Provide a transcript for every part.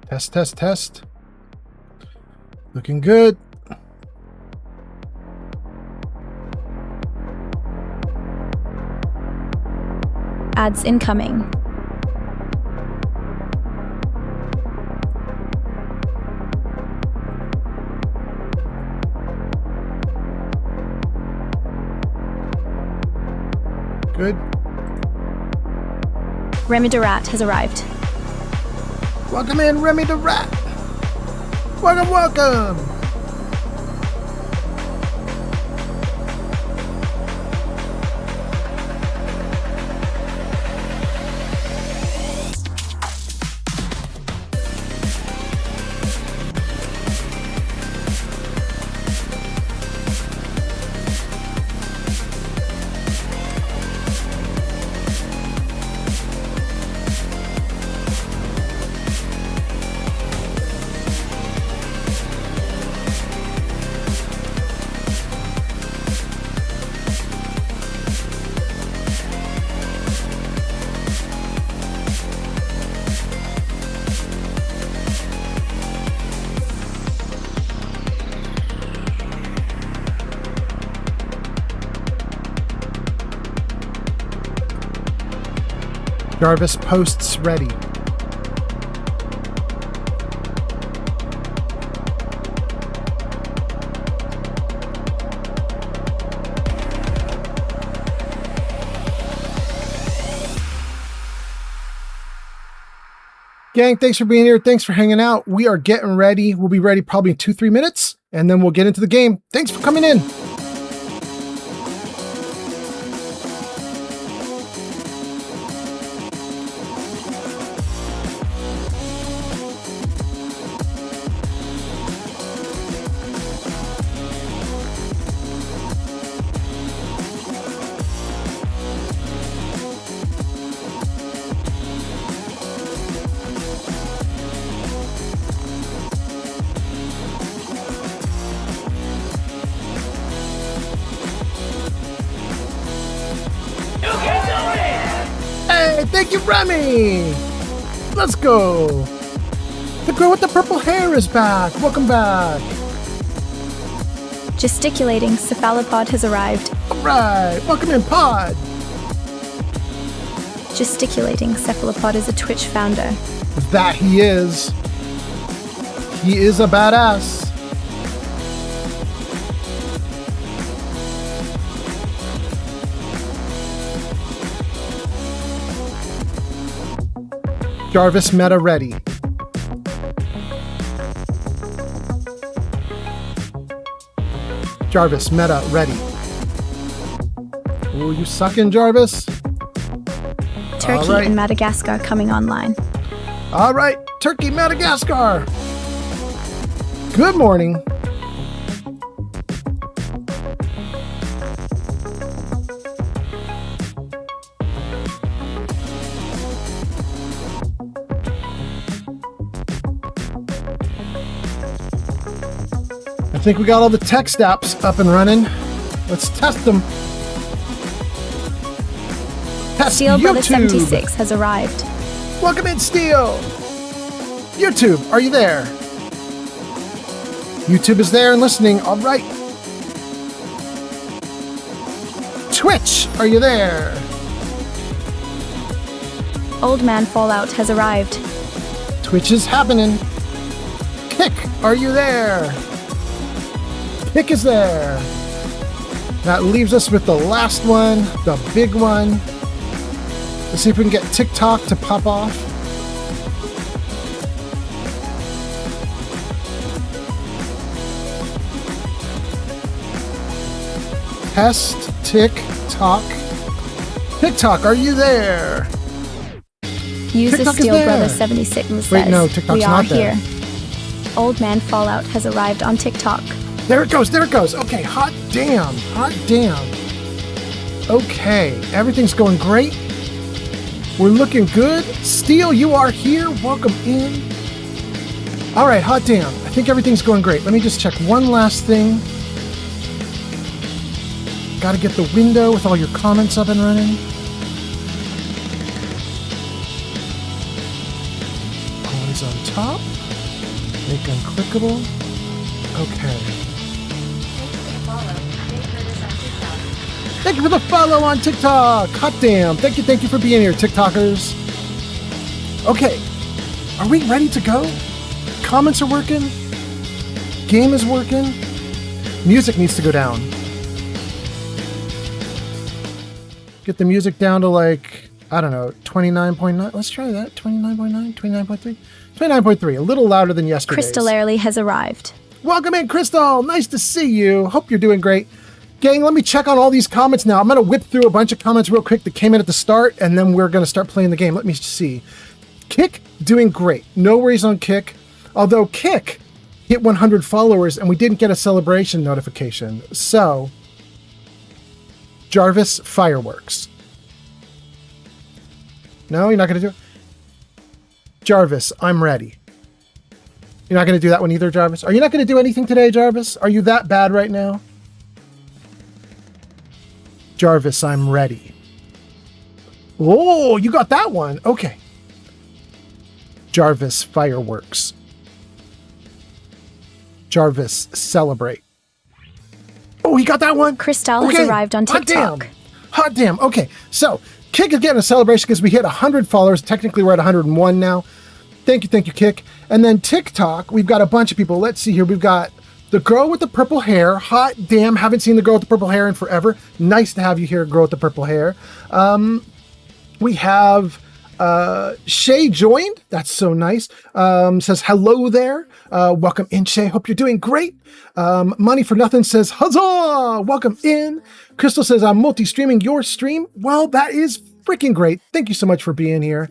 Test, test, test. Looking good. Ads incoming. Good. Remy the Rat has arrived. Welcome in, Remy the Rat. Welcome, welcome. Jarvis posts ready. Gang, thanks for being here. Thanks for hanging out. We are getting ready. We'll be ready probably in 2-3 minutes, and then we'll get into the game. Thanks for coming in. Thank you, Remy! Let's go! The girl with the purple hair is back! Welcome back! Gesticulating cephalopod has arrived. Alright! Welcome in, Pod! Gesticulating cephalopod is a Twitch founder. That he is. He is a badass. Jarvis meta ready. Jarvis meta ready. Oh, you sucking, Jarvis? Turkey and Madagascar coming online. All right, Turkey, Madagascar. Good morning. I think we got all the text apps up and running. Let's test them. Test Steel Brother YouTube. 76 has arrived. Welcome in, Steel. YouTube, are you there? YouTube is there and listening. All right. Twitch, are you there? Old Man Fallout has arrived. Twitch is happening. Kick, are you there? Kick is there. That leaves us with the last one, the big one. Let's see if we can get TikTok to pop off. Test TikTok. TikTok, are you there? User TikTok is Steel there. Brother 76 says, Wait, no, TikTok's we are not there. here. Old Man Fallout has arrived on TikTok. There it goes, there it goes. Okay, hot damn, hot damn. Okay, everything's going great. We're looking good. Steel, you are here. Welcome in. All right, hot damn. I think everything's going great. Let me just check one last thing. Got to get the window with all your comments up and running. Oh, these on top. Make unclickable. Okay. Thank you for the follow on TikTok. Hot damn. Thank you for being here, TikTokers. Okay. Are we ready to go? Comments are working. Game is working. Music needs to go down. Get the music down to like, I don't know, 29.9. Let's try that. 29.9, 29.3. 29.3, a little louder than yesterday's. Crystal Airley has arrived. Welcome in, Crystal. Nice to see you. Hope you're doing great. Gang, let me check on all these comments now. I'm going to whip through a bunch of comments real quick that came in at the start, and then we're going to start playing the game. Let me see. Kick, doing great. No worries on Kick. Although Kick hit 100 followers, and we didn't get a celebration notification. So, Jarvis, fireworks. No, you're not going to do it? Jarvis, I'm ready. You're not going to do that one either, Jarvis? Are you not going to do anything today, Jarvis? Are you that bad right now? Jarvis, I'm ready. Oh, you got that one. Okay. Jarvis, fireworks. Jarvis, celebrate. Oh, he got that one. Crystal has arrived on TikTok. Hot damn. Okay, so Kick is getting a celebration because we hit 100 followers. Technically, we're at 101 now. Thank you, Kick. And then TikTok, we've got a bunch of people. Let's see here. We've got the girl with the purple hair. Hot damn. Haven't seen the girl with the purple hair in forever. Nice to have you here, girl with the purple hair. We have Shay joined. That's so nice. Says hello there. Welcome in, Shay. Hope you're doing great. Money for Nothing says huzzah. Welcome in. Crystal says I'm multi-streaming your stream. Well, that is freaking great. Thank you so much for being here.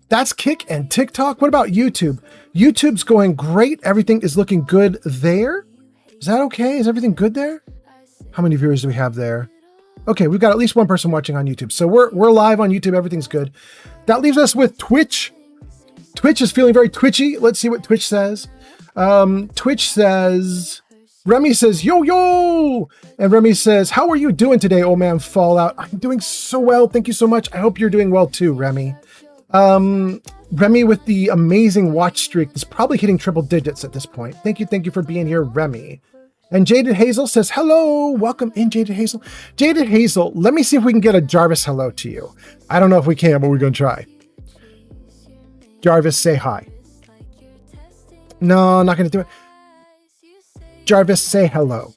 That's Kick and TikTok. What about YouTube? YouTube's going great. Everything is looking good there. Is that okay? Is everything good there? How many viewers do we have there? Okay, we've got at least one person watching on YouTube. So we're live on YouTube. Everything's good. That leaves us with Twitch. Twitch is feeling very twitchy. Let's see what Twitch says. Twitch says, Remy says, yo, yo. And Remy says, how are you doing today, old man Fallout? I'm doing so well. Thank you so much. I hope you're doing well too, Remy. Remy with the amazing watch streak is probably hitting triple digits at this point. Thank you for being here, Remy. And Jaded Hazel says, hello, welcome in, Jaded Hazel. Jaded Hazel, let me see if we can get a Jarvis hello to you. I don't know if we can, but we're going to try. Jarvis, say hi. No, not going to do it. Jarvis, say hello.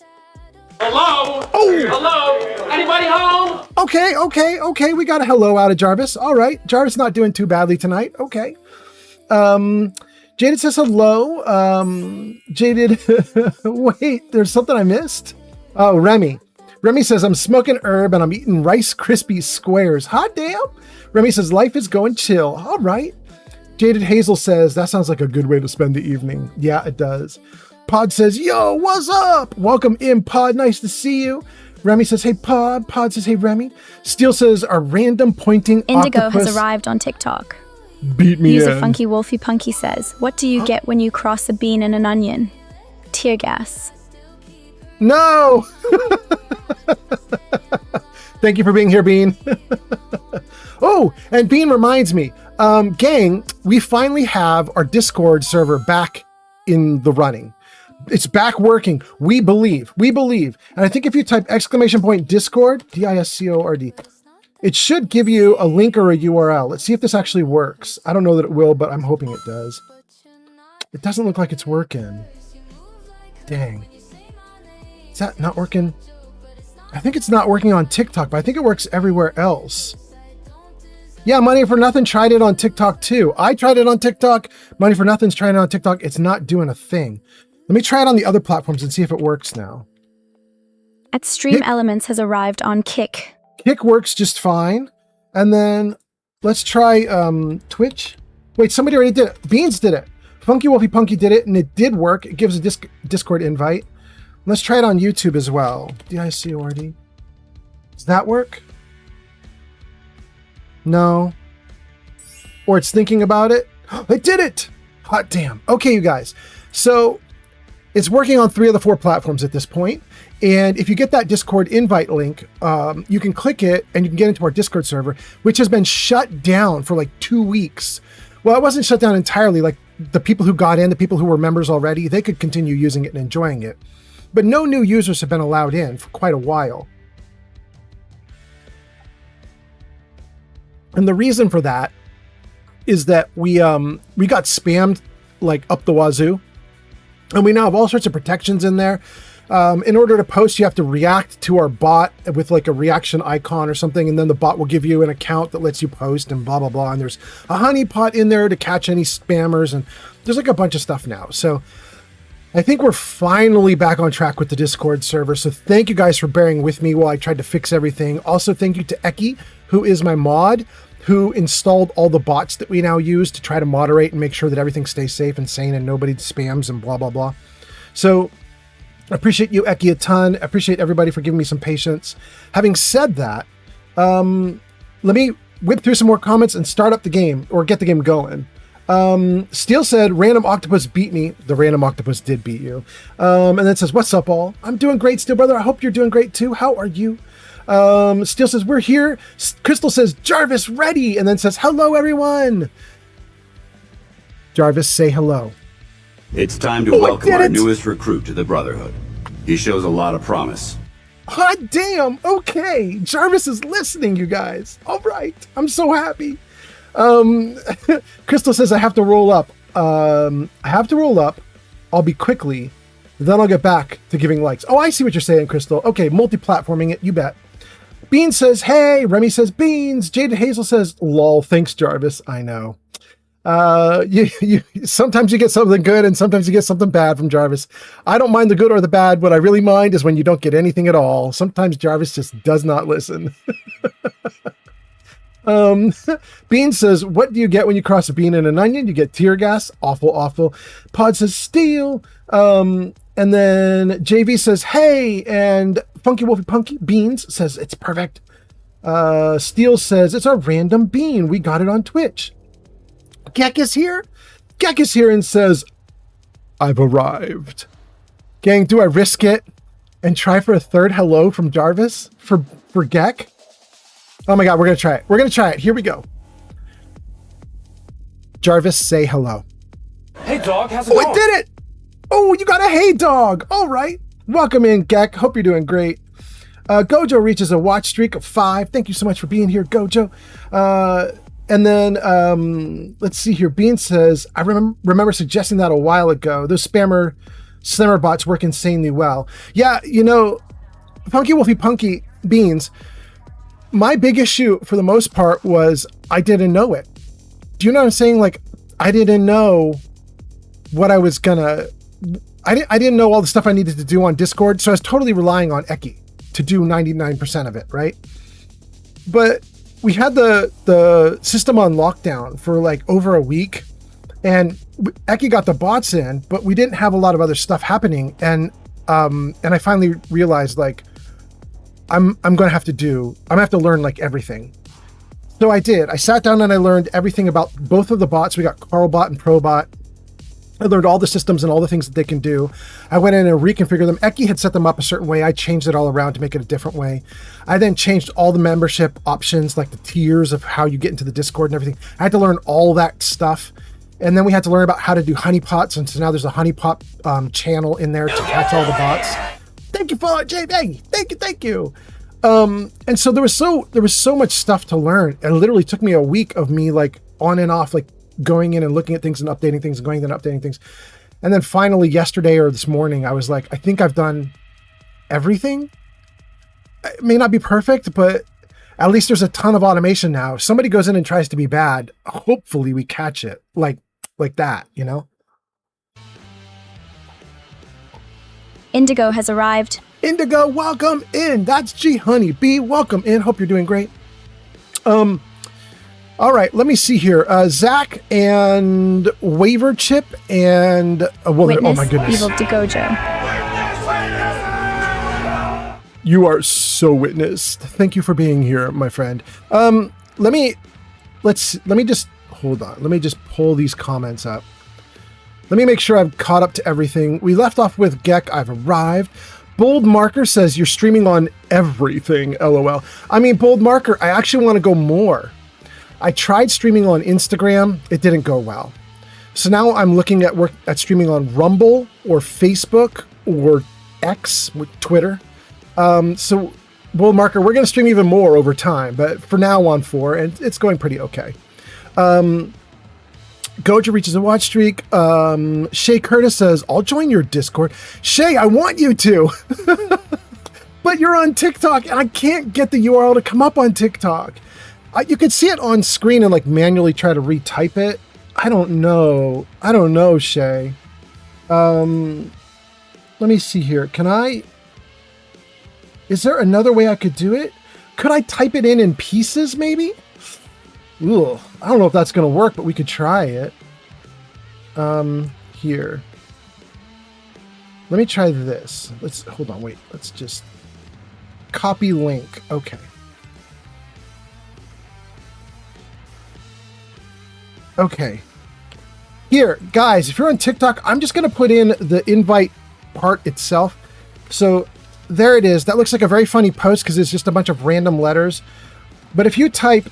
Hello? Oh! Hello? Anybody home? Okay. We got a hello out of Jarvis. All right. Jarvis not doing too badly tonight. Okay. Jaded says hello. Jaded, wait, there's something I missed. Oh, Remy. Remy says, I'm smoking herb and I'm eating Rice Krispies squares. Hot damn. Remy says, life is going chill. All right. Jaded Hazel says, that sounds like a good way to spend the evening. Yeah, it does. Pod says, yo, what's up? Welcome in, Pod. Nice to see you. Remy says, hey, Pod. Pod says, hey, Remy. Steel says, a random pointing Indigo octopus has arrived on TikTok. beat me User in. Funky Wolfie Punky says, what do you get when you cross a bean and an onion? Tear gas. No! Thank you for being here, Bean. Oh, and Bean reminds me, gang, we finally have our Discord server back in the running. It's back working. We believe. And I think if you type !Discord, DISCORD, it should give you a link or a URL. Let's see if this actually works. I don't know that it will, but I'm hoping it does. It doesn't look like it's working. Dang. Is that not working? I think it's not working on TikTok, but I think it works everywhere else. Yeah, Money for Nothing tried it on TikTok too. I tried it on TikTok. Money for Nothing's trying it on TikTok. It's not doing a thing. Let me try it on the other platforms and see if it works now. At Stream Elements has arrived on Kick. Kick works just fine. And then let's try Twitch. Wait, somebody already did it. Beans did it. Funky Wolfie Punky did it, and it did work. It gives a Discord invite. Let's try it on YouTube as well. DICORD. Does that work? No. Or it's thinking about it. It did it! Hot damn. Okay, you guys. So it's working on 3 of the 4 platforms at this point. And if you get that Discord invite link, you can click it and you can get into our Discord server, which has been shut down for like 2 weeks. Well, it wasn't shut down entirely. Like the people who got in, the people who were members already, they could continue using it and enjoying it. But no new users have been allowed in for quite a while. And the reason for that is that we got spammed like up the wazoo. And we now have all sorts of protections in there. In order to post, you have to react to our bot with like a reaction icon or something, and then the bot will give you an account that lets you post and blah, blah, blah. And there's a honeypot in there to catch any spammers, and there's like a bunch of stuff now. So I think we're finally back on track with the Discord server. So thank you guys for bearing with me while I tried to fix everything. Also, thank you to Eki, who is my mod, who installed all the bots that we now use to try to moderate and make sure that everything stays safe and sane and nobody spams and blah, blah, blah. So I appreciate you, Eki, a ton. I appreciate everybody for giving me some patience. Having said that, let me whip through some more comments and start up the game, or get the game going. Steel said, random octopus beat me. The random octopus did beat you. And then says, what's up, all? I'm doing great, Steel brother. I hope you're doing great too. How are you? Steel says, we're here. Crystal says, Jarvis ready. And then says, hello, everyone. Jarvis, say hello. It's time to welcome our newest recruit to the Brotherhood. He shows a lot of promise. Hot damn. Okay. Jarvis is listening, you guys. All right. I'm so happy. Crystal says I have to roll up. I'll be quickly. Then I'll get back to giving likes. Oh, I see what you're saying, Crystal. Okay, multi-platforming it. You bet. Beans says, hey. Remy says, beans. Jaded Hazel says, lol. Thanks, Jarvis. I know. You sometimes you get something good and sometimes you get something bad from Jarvis. I don't mind the good or the bad. What I really mind is when you don't get anything at all. Sometimes Jarvis just does not listen. Bean says, what do you get when you cross a bean and an onion? You get tear gas. Awful, awful. Pod says steel. And then JV says, hey, and Funky Wolfie Punky Beans says it's perfect. Steel says it's a random bean. We got it on Twitch. Gek is here. Gek is here and says, I've arrived. Gang, do I risk it and try for a third hello from Jarvis for Gek? Oh my God, we're going to try it. We're going to try it. Here we go. Jarvis, say hello. Hey, dog, how's it going? Oh, I did it. Oh, you got a hey dog. All right. Welcome in, Gek. Hope you're doing great. Gojo reaches a watch streak of 5. Thank you so much for being here, Gojo. And then, let's see here. Bean says, I remember suggesting that a while ago. Those spammer bots work insanely well. Yeah, you know, Funky Wolfie Punky Beans, my big issue for the most part was I didn't know it. Do you know what I'm saying? Like, I didn't know what I was gonna... I didn't know all the stuff I needed to do on Discord, so I was totally relying on Eki to do 99% of it, right? But we had the system on lockdown for like over a week, and Eki got the bots in, but we didn't have a lot of other stuff happening. And I finally realized, like, I'm gonna have to learn like everything. So I did. I sat down and I learned everything about both of the bots. We got Carlbot and Probot. I learned all the systems and all the things that they can do. I went in and reconfigured them. Eki had set them up a certain way. I changed it all around to make it a different way. I then changed all the membership options, like the tiers of how you get into the Discord and everything. I had to learn all that stuff. And then we had to learn about how to do honeypots. And so now there's a honeypot channel in there to catch all the bots. Thank you for it, JB. Thank you. And so there was so much stuff to learn. It literally took me a week of me like on and off, like going in and looking at things and updating things and going and updating things. And then finally yesterday or this morning, I was like, I think I've done everything. It may not be perfect, but at least there's a ton of automation now. If somebody goes in and tries to be bad, hopefully we catch it like that, you know? Indigo has arrived. Indigo, welcome in. That's G Honey B. Welcome in. Hope you're doing great. All right, let me see here. Zach and Waver Chip and a woman. Witness, oh my goodness. Evil to Gojo. You are so witnessed. Thank you for being here, my friend. Let me just hold on. Let me just pull these comments up. Let me make sure I've caught up to everything. We left off with Gek, I've arrived. Bold Marker says you're streaming on everything, LOL. I mean, Bold Marker, I actually want to go more. I tried streaming on Instagram. It didn't go well. So now I'm looking at streaming on Rumble or Facebook or X with Twitter. So, Bull Marker, we're going to stream even more over time, but for now on 4, and it's going pretty okay. Goja reaches a watch streak. Shay Curtis says, I'll join your Discord. Shay, I want you to. But you're on TikTok, and I can't get the URL to come up on TikTok. You could see it on screen and like manually try to retype it. I don't know, Shay. Let me see here. Is there another way I could do it? Could I type it in pieces maybe? Ooh, I don't know if that's going to work, but we could try it. Here. Let me try this. Hold on, wait. Let's just copy link. Okay. Okay. Here, guys, if you're on TikTok, I'm just going to put in the invite part itself. So there it is. That looks like a very funny post because it's just a bunch of random letters. But if you type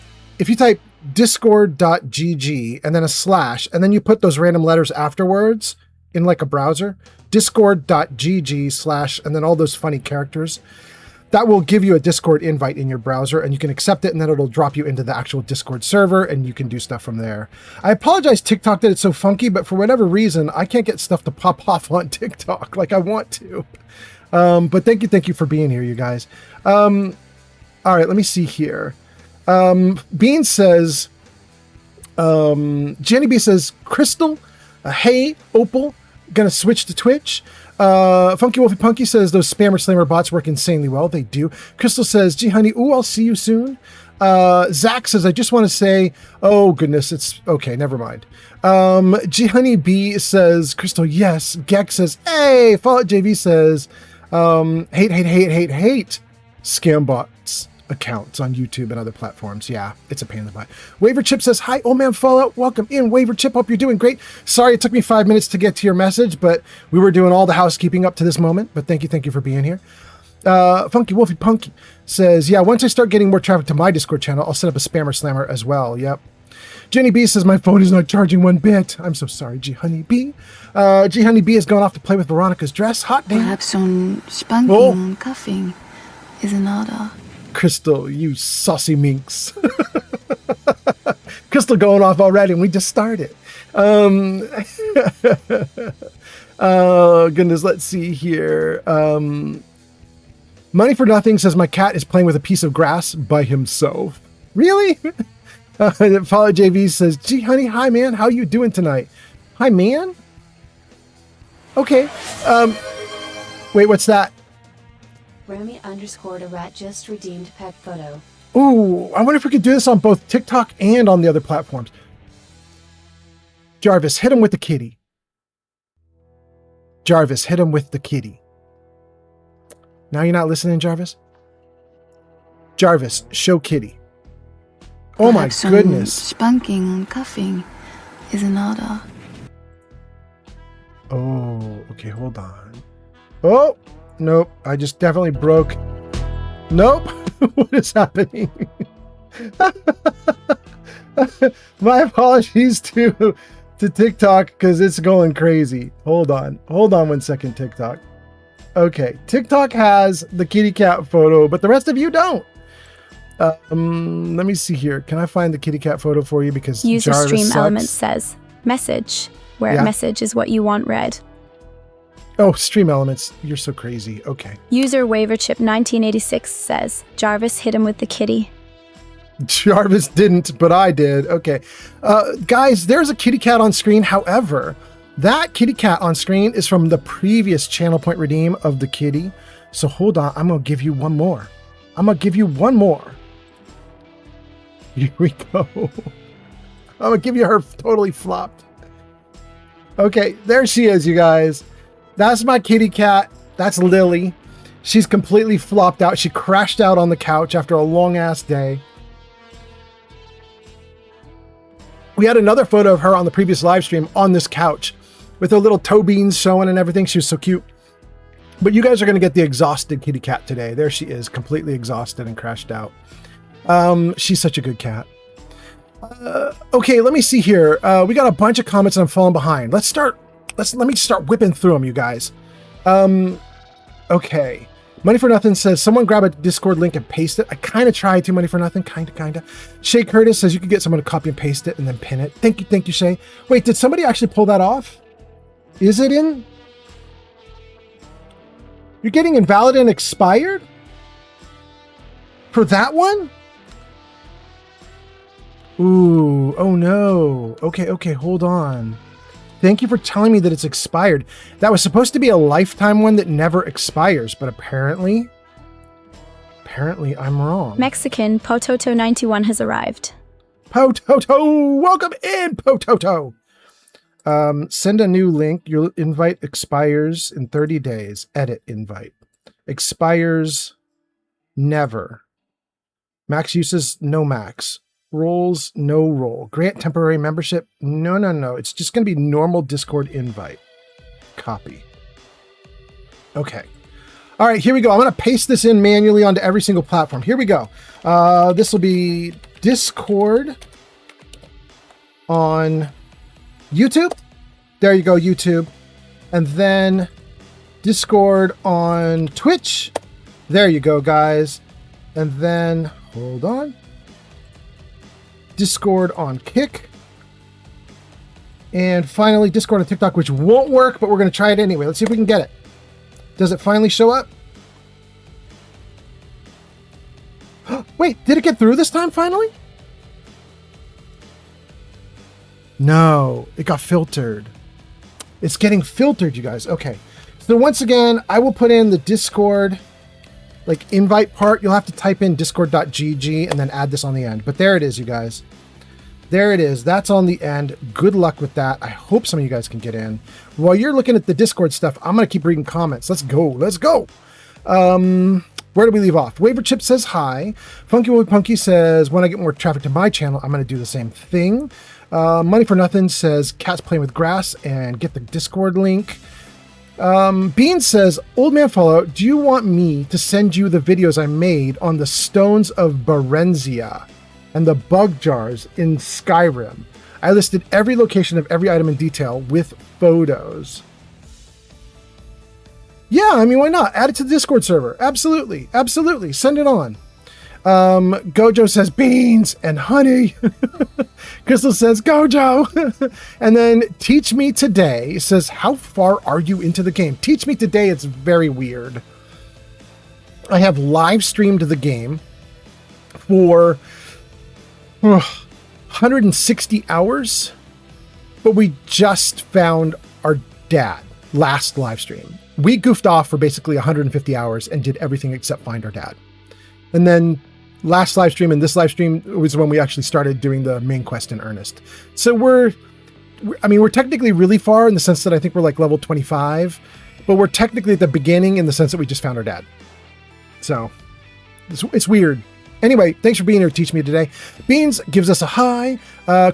discord.gg and then a slash, and then you put those random letters afterwards in like a browser, discord.gg/ and then all those funny characters, that will give you a Discord invite in your browser, and you can accept it, and then it'll drop you into the actual Discord server, and you can do stuff from there. I apologize, TikTok, that it's so funky, but for whatever reason, I can't get stuff to pop off on TikTok like I want to. But thank you for being here, you guys. All right, let me see here. Bean says, Jenny B says, Crystal, hey, Opal, gonna switch to Twitch. Funky Wolfie Punky says those spammer slammer bots work insanely well. They do. Crystal says, gee honey, ooh, I'll see you soon. Zach says, I just want to say, oh goodness, it's okay, never mind. G honey B says, Crystal, yes. Gex says, hey. Fallout JV says, hate scam bots accounts on YouTube and other platforms. Yeah, it's a pain in the butt. Waver Chip says, hi, old man Fallout. Welcome in, Waver Chip. Hope you're doing great. Sorry it took me 5 minutes to get to your message, but we were doing all the housekeeping up to this moment. But thank you for being here. Funky Wolfie Punky says, yeah, once I start getting more traffic to my Discord channel, I'll set up a spammer slammer as well. Yep. Jenny B says, my phone is not charging 1 bit. I'm so sorry, G Honey B. G Honey B has gone off to play with Veronica's dress. Hot damn. Perhaps some spanking and cuffing is in order. Crystal, you saucy minx. Crystal going off already, and we just started. Oh, goodness, let's see here. Money for Nothing says, my cat is playing with a piece of grass by himself. Really? Follow JV says, gee, honey, hi, man. How you doing tonight? Hi, man? Okay. Wait, what's that? Romy_the rat just redeemed pet photo. Ooh, I wonder if we could do this on both TikTok and on the other platforms. Jarvis, hit him with the kitty. Jarvis, hit him with the kitty. Now you're not listening, Jarvis? Jarvis, show kitty. Oh my goodness. Spanking and cuffing is in order. Oh, okay, hold on. Oh! Nope, I just definitely broke. Nope, what is happening? My apologies to TikTok because it's going crazy. Hold on 1 second, TikTok. Okay, TikTok has the kitty cat photo, but the rest of you don't. Let me see here. Can I find the kitty cat photo for you? Because User Jarvis Stream sucks. Elements says, message, where message is what you want read. Oh, Stream Elements. You're so crazy. Okay. User Waverchip 1986 says, Jarvis hit him with the kitty. Jarvis didn't, but I did. Okay. Guys, there's a kitty cat on screen. However, that kitty cat on screen is from the previous channel point redeem of the kitty. So hold on. I'm going to give you one more. Here we go. I'm going to give you her totally flopped. Okay, there she is, you guys. That's my kitty cat. That's Lily. She's completely flopped out. She crashed out on the couch after a long-ass day. We had another photo of her on the previous live stream on this couch with her little toe beans showing and everything. She was so cute. But you guys are going to get the exhausted kitty cat today. There she is, completely exhausted and crashed out. She's such a good cat. Okay, let me see here. We got a bunch of comments and I'm falling behind. Let me start whipping through them, you guys. Okay. Money for Nothing says, someone grab a Discord link and paste it. I kind of tried to, Money for Nothing. Kind of. Shay Curtis says you could get someone to copy and paste it and then pin it. Thank you, Shay. Wait, did somebody actually pull that off? Is it in? You're getting invalid and expired? For that one? Ooh, oh no. Okay, hold on. Thank you for telling me that it's expired. That was supposed to be a lifetime one that never expires, but apparently I'm wrong. Mexican Pototo 91 has arrived. Pototo, welcome in, Pototo. Send a new link. Your invite expires in 30 days. Edit invite. Expires never. Max uses no max. Roles, no role. Grant temporary membership. No. It's just going to be normal Discord invite. Copy. Okay. All right, here we go. I'm going to paste this in manually onto every single platform. Here we go. This will be Discord on YouTube. There you go, YouTube. And then Discord on Twitch. There you go, guys. And then, hold on. Discord on Kick. And finally, Discord on TikTok, which won't work, but we're going to try it anyway. Let's see if we can get it. Does it finally show up? Wait, did it get through this time finally? No, it got filtered. It's getting filtered, you guys. Okay. So once again, I will put in the Discord invite part. You'll have to type in discord.gg and then add this on the end. But there it is, you guys. There it is. That's on the end. Good luck with that. I hope some of you guys can get in. While you're looking at the Discord stuff, I'm going to keep reading comments. Let's go. Where do we leave off? Waver Chip says hi. Funky Wood Punky says, when I get more traffic to my channel, I'm going to do the same thing. Money for Nothing says, cats playing with grass and get the Discord link. Bean says, Old Man Fallout, do you want me to send you the videos I made on the stones of Barenzia and the bug jars in Skyrim? I listed every location of every item in detail with photos. Yeah, I mean, why not? Add it to the Discord server. Absolutely. Send it on. Gojo says beans and honey. Crystal says Gojo. And then Teach Me Today says, how far are you into the game? Teach Me Today, it's very weird. I have live streamed the game for 160 hours, but we just found our dad last live stream. We goofed off for basically 150 hours and did everything except find our dad. And then last live stream and this live stream was when we actually started doing the main quest in earnest. So we're technically really far in the sense that I think we're like level 25, but we're technically at the beginning in the sense that we just found our dad. So it's weird. Anyway, thanks for being here to Teach Me Today. Beans gives us a hi.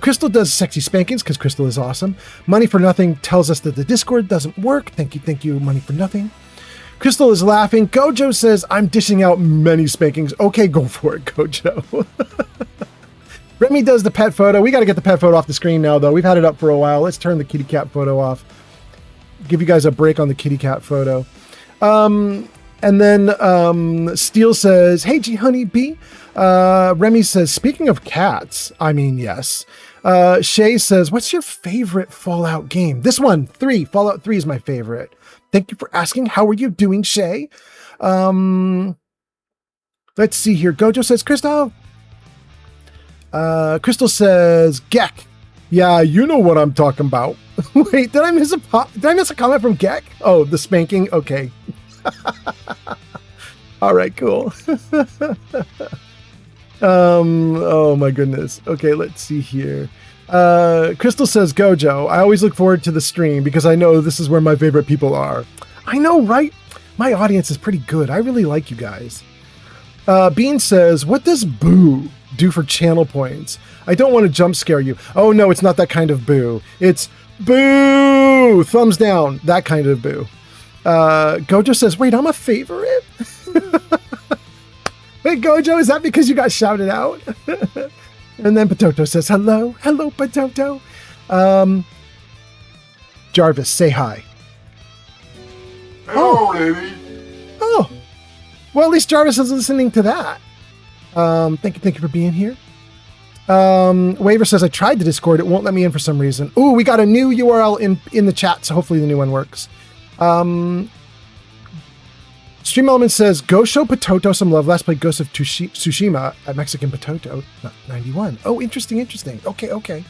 Crystal does sexy spankings because Crystal is awesome. Money for Nothing tells us that the Discord doesn't work. Thank you, Money for Nothing. Crystal is laughing. Gojo says, I'm dishing out many spankings. Okay, go for it, Gojo. Remy does the pet photo. We got to get the pet photo off the screen now, though. We've had it up for a while. Let's turn the kitty cat photo off. Give you guys a break on the kitty cat photo. And then Steele says, hey, G Honey B. Remy says, speaking of cats, I mean, yes. Shay says, what's your favorite Fallout game? This one, 3. Fallout 3 is my favorite. Thank you for asking. How are you doing, Shay? Let's see here. Gojo says, Crystal. Crystal says, Gek. Yeah, you know what I'm talking about. Wait, did I miss a comment from Gek? Oh, the spanking. Okay. All right, cool. Oh my goodness. Okay, let's see here. Crystal says, Gojo, I always look forward to the stream because I know this is where my favorite people are. I know, right? My audience is pretty good. I really like you guys. Bean says, what does boo do for channel points? I don't want to jump scare you. Oh no, it's not that kind of boo. It's boo! Thumbs down. That kind of boo. Gojo says, wait, I'm a favorite? Wait, Gojo, is that because you got shouted out? And then Potato says, hello. Hello, Potato. Jarvis, say hi. Hello, lady. Oh, well, at least Jarvis is listening to that. Thank you for being here. Waver says, I tried the Discord. It won't let me in for some reason. Ooh, we got a new URL in the chat, so hopefully the new one works. Stream Element says, go show Potato some love. Last played Ghost of Tsushima at Mexican Potato 91. Oh, interesting. Okay.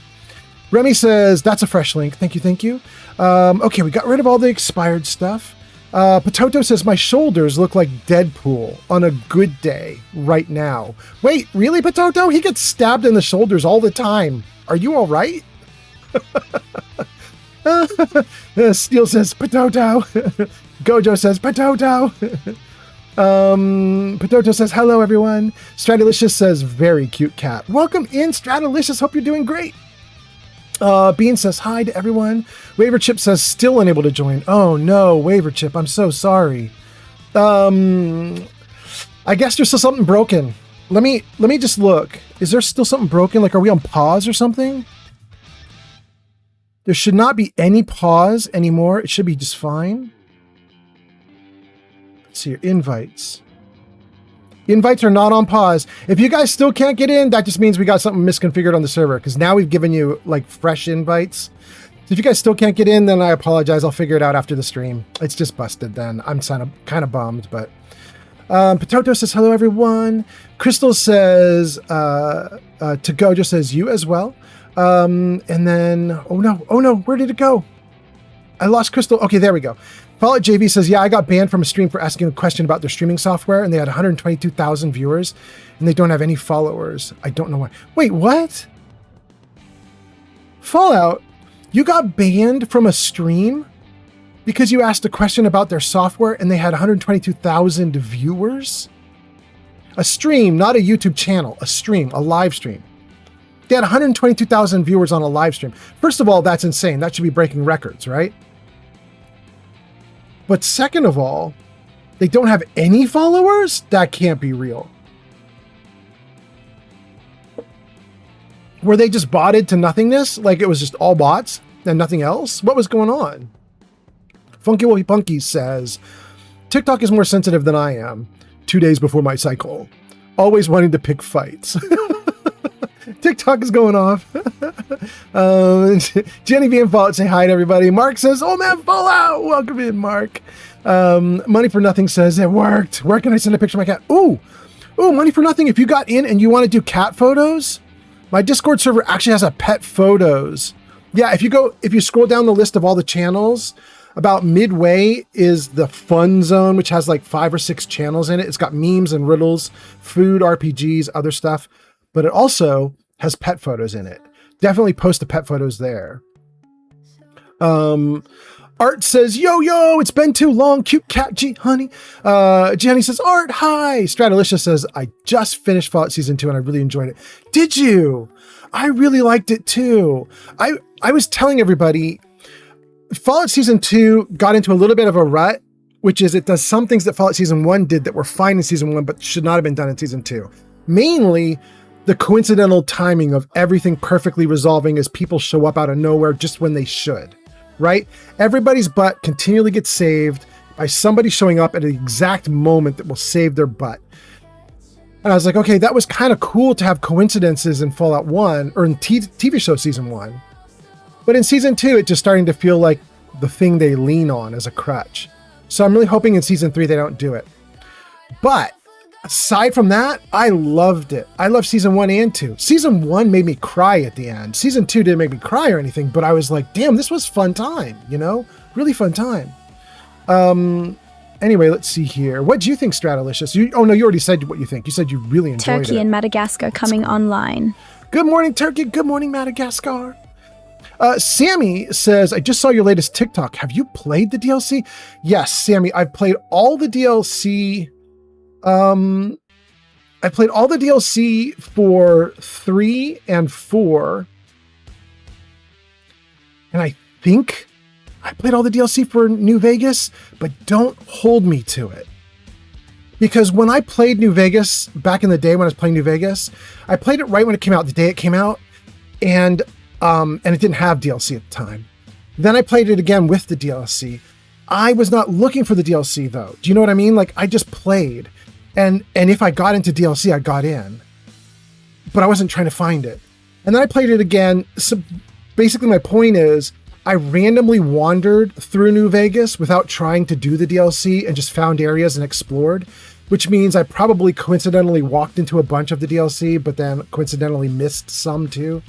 Remy says, that's a fresh link. Thank you. Okay, we got rid of all the expired stuff. Potato says, my shoulders look like Deadpool on a good day right now. Wait, really, Potato? He gets stabbed in the shoulders all the time. Are you all right? Steel says, Potato. Gojo says, Potato. Potato says, hello, everyone. Stratolicious says, very cute cat. Welcome in, Stratolicious. Hope you're doing great. Bean says, hi to everyone. Waverchip says, still unable to join. Oh, no, Waverchip. I'm so sorry. I guess there's still something broken. Let me just look. Is there still something broken? Like, are we on pause or something? There should not be any pause anymore. It should be just fine. Let's see your invites. Invites are not on pause. If you guys still can't get in, that just means we got something misconfigured on the server, because now we've given you like fresh invites. So if you guys still can't get in, then I apologize. I'll figure it out after the stream. It's just busted then. I'm kind of bummed, but Potato says, hello, everyone. Crystal says, to Gojo says, you as well. And then, oh no, where did it go? I lost Crystal. Okay, there we go. Fallout JV says, yeah, I got banned from a stream for asking a question about their streaming software, and they had 122,000 viewers, and they don't have any followers. I don't know why. Wait, what? Fallout, you got banned from a stream because you asked a question about their software, and they had 122,000 viewers? A stream, not a YouTube channel. A stream, a live stream. They had 122,000 viewers on a live stream. First of all, that's insane. That should be breaking records, right? But second of all, they don't have any followers? That can't be real. Were they just botted to nothingness? Like it was just all bots and nothing else? What was going on? Funky Wolfie Punky says, TikTok is more sensitive than I am. 2 days before my cycle. Always wanting to pick fights. TikTok is going off. Jenny V and Fallout say hi to everybody. Mark says, oh man, Fallout. Welcome in, Mark. Money for Nothing says, it worked. Where can I send a picture of my cat? Ooh, Money for Nothing. If you got in and you want to do cat photos, my Discord server actually has a pet photos. Yeah, if you scroll down the list of all the channels, about midway is the fun zone, which has like 5 or 6 channels in it. It's got memes and riddles, food, RPGs, other stuff. But it also has pet photos in it. Definitely post the pet photos there. Art says, yo, it's been too long. Cute cat, G honey. G honey says, Art, hi. Stratolicious says, I just finished Fallout Season 2 and I really enjoyed it. Did you? I really liked it too. I was telling everybody, Fallout Season 2 got into a little bit of a rut, which is it does some things that Fallout Season 1 did that were fine in Season 1, but should not have been done in Season 2. Mainly, the coincidental timing of everything perfectly resolving as people show up out of nowhere just when they should, right? Everybody's butt continually gets saved by somebody showing up at the exact moment that will save their butt. And I was like, okay, that was kind of cool to have coincidences in Fallout 1 or in TV show Season 1. But in Season 2, it's just starting to feel like the thing they lean on as a crutch. So I'm really hoping in Season 3 they don't do it. But aside from that, I loved it. I loved Season 1 and 2. Season 1 made me cry at the end. Season 2 didn't make me cry or anything, but I was like, damn, this was fun time, you know? Really fun time. Anyway, let's see here. What do you think, Stratolicious? You already said what you think. You said you really enjoyed it. Turkey and Madagascar coming online. Good morning, Turkey. Good morning, Madagascar. Sammy says, I just saw your latest TikTok. Have you played the DLC? Yes, Sammy, I've played all the DLC. I played all the DLC for 3 and 4. And I think I played all the DLC for New Vegas, but don't hold me to it. because when I played New Vegas back in the day, when I was playing New Vegas, I played it right when it came out, the day it came out, and it didn't have DLC at the time. Then I played it again with the DLC. I was not looking for the DLC though. Do you know what I mean? Like, I just played, and if I got into DLC, I got in, but I wasn't trying to find it. And then I played it again. So basically my point is, I randomly wandered through New Vegas without trying to do the DLC and just found areas and explored, which means I probably coincidentally walked into a bunch of the DLC, but then coincidentally missed some too.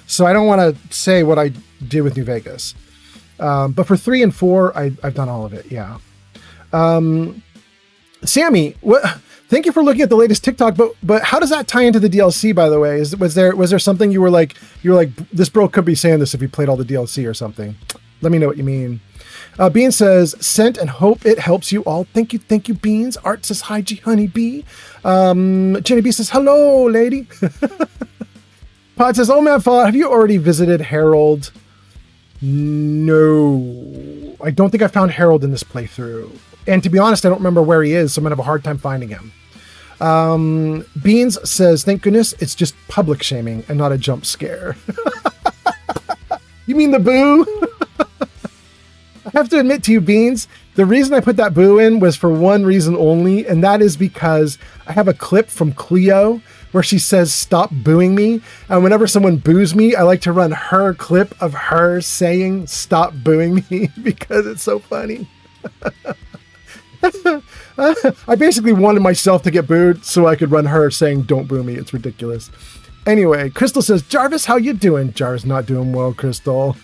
So I don't want to say what I did with New Vegas. But for 3 and 4, I've done all of it. Yeah. Sammy, thank you for looking at the latest TikTok, but how does that tie into the DLC, by the way? Was there something you were like, this bro could be saying this if he played all the DLC or something? Let me know what you mean. Bean says, sent and hope it helps you all. Thank you, Beans. Art says, hi, G Honey Bee. Jenny B says, hello, lady. Pod says, oh man, Fallout, have you already visited Harold? No, I don't think I found Harold in this playthrough. And to be honest, I don't remember where he is, so I'm gonna have a hard time finding him. Beans says, thank goodness it's just public shaming and not a jump scare. You mean the boo? I have to admit to you, Beans, the reason I put that boo in was for one reason only, and that is because I have a clip from Cleo where she says, stop booing me. And whenever someone boos me, I like to run her clip of her saying, stop booing me, because it's so funny. I basically wanted myself to get booed so I could run her saying, don't boo me. It's ridiculous. Anyway, Crystal says, Jarvis, how you doing? Jarvis not doing well, Crystal.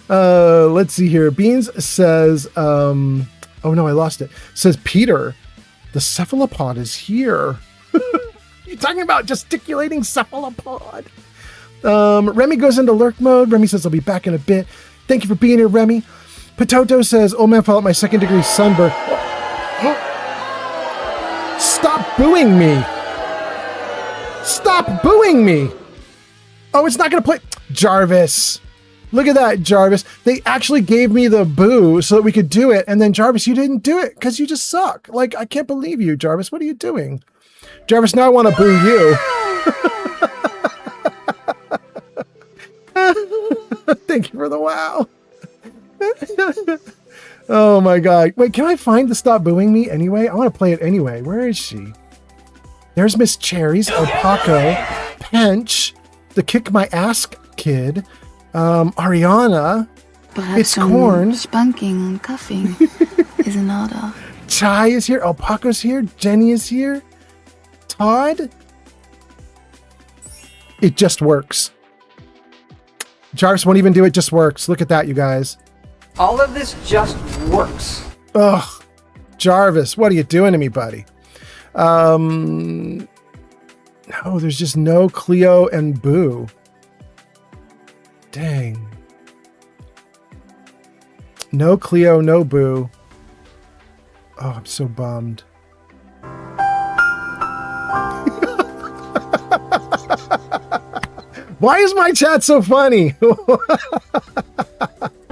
Let's see here. Beans says, oh no, I lost it. Says, Peter, the cephalopod is here. You talking about gesticulating cephalopod? Remy goes into lurk mode. Remy says, I'll be back in a bit. Thank you for being here, Remy. Potato says, oh man, Fallout, my 2nd degree sunburn. Stop booing me. Stop booing me. Oh, it's not going to play. Jarvis. Look at that, Jarvis. They actually gave me the boo so that we could do it. And then, Jarvis, you didn't do it because you just suck. Like, I can't believe you, Jarvis. What are you doing? Jarvis, now I want to boo you. Thank you for the wow. Oh my God. Wait, can I find the stop booing me anyway? I want to play it anyway. Where is she? There's Miss Cherries, Opaco, Pench, the kick my ass kid, Ariana, Perhaps it's Corn, spanking and cuffing is in order. Chai is here, Opaco's here, Jenny is here, Todd. It just works. Jarvis won't even do it, just works. Look at that, you guys. All of this just works. Ugh, Jarvis, what are you doing to me, buddy? No, there's just no Cleo and Boo. Dang. No Cleo, no Boo. Oh, I'm so bummed. Why is my chat so funny?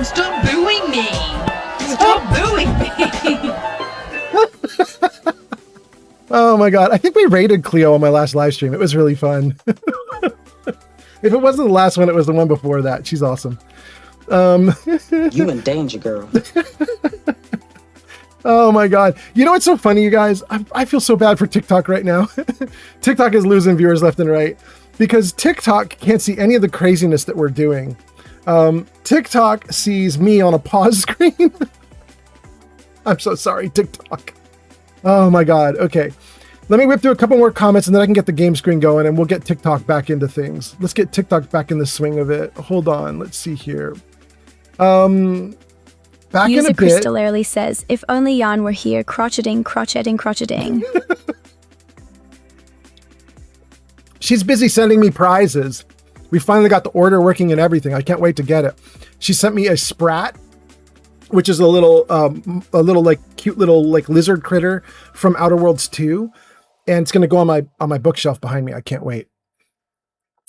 Stop booing me! Stop booing me! Oh my God. I think we rated Cleo on my last live stream. It was really fun. If it wasn't the last one, it was the one before that. She's awesome. You in danger, girl. Oh my God. You know what's so funny, you guys? I feel so bad for TikTok right now. TikTok is losing viewers left and right because TikTok can't see any of the craziness that we're doing. TikTok sees me on a pause screen. I'm so sorry, TikTok. Oh my God. Okay. Let me whip through a couple more comments and then I can get the game screen going and we'll get TikTok back into things. Let's get TikTok back in the swing of it. Hold on. Let's see here. Back User in a bit. Crystal Early says, if only Jan were here, crotcheting, crotcheting, crotcheting. She's busy sending me prizes. We finally got the order working and everything. I can't wait to get it. She sent me a sprat, which is a little like cute little like lizard critter from Outer Worlds 2. And it's going to go on my bookshelf behind me. I can't wait.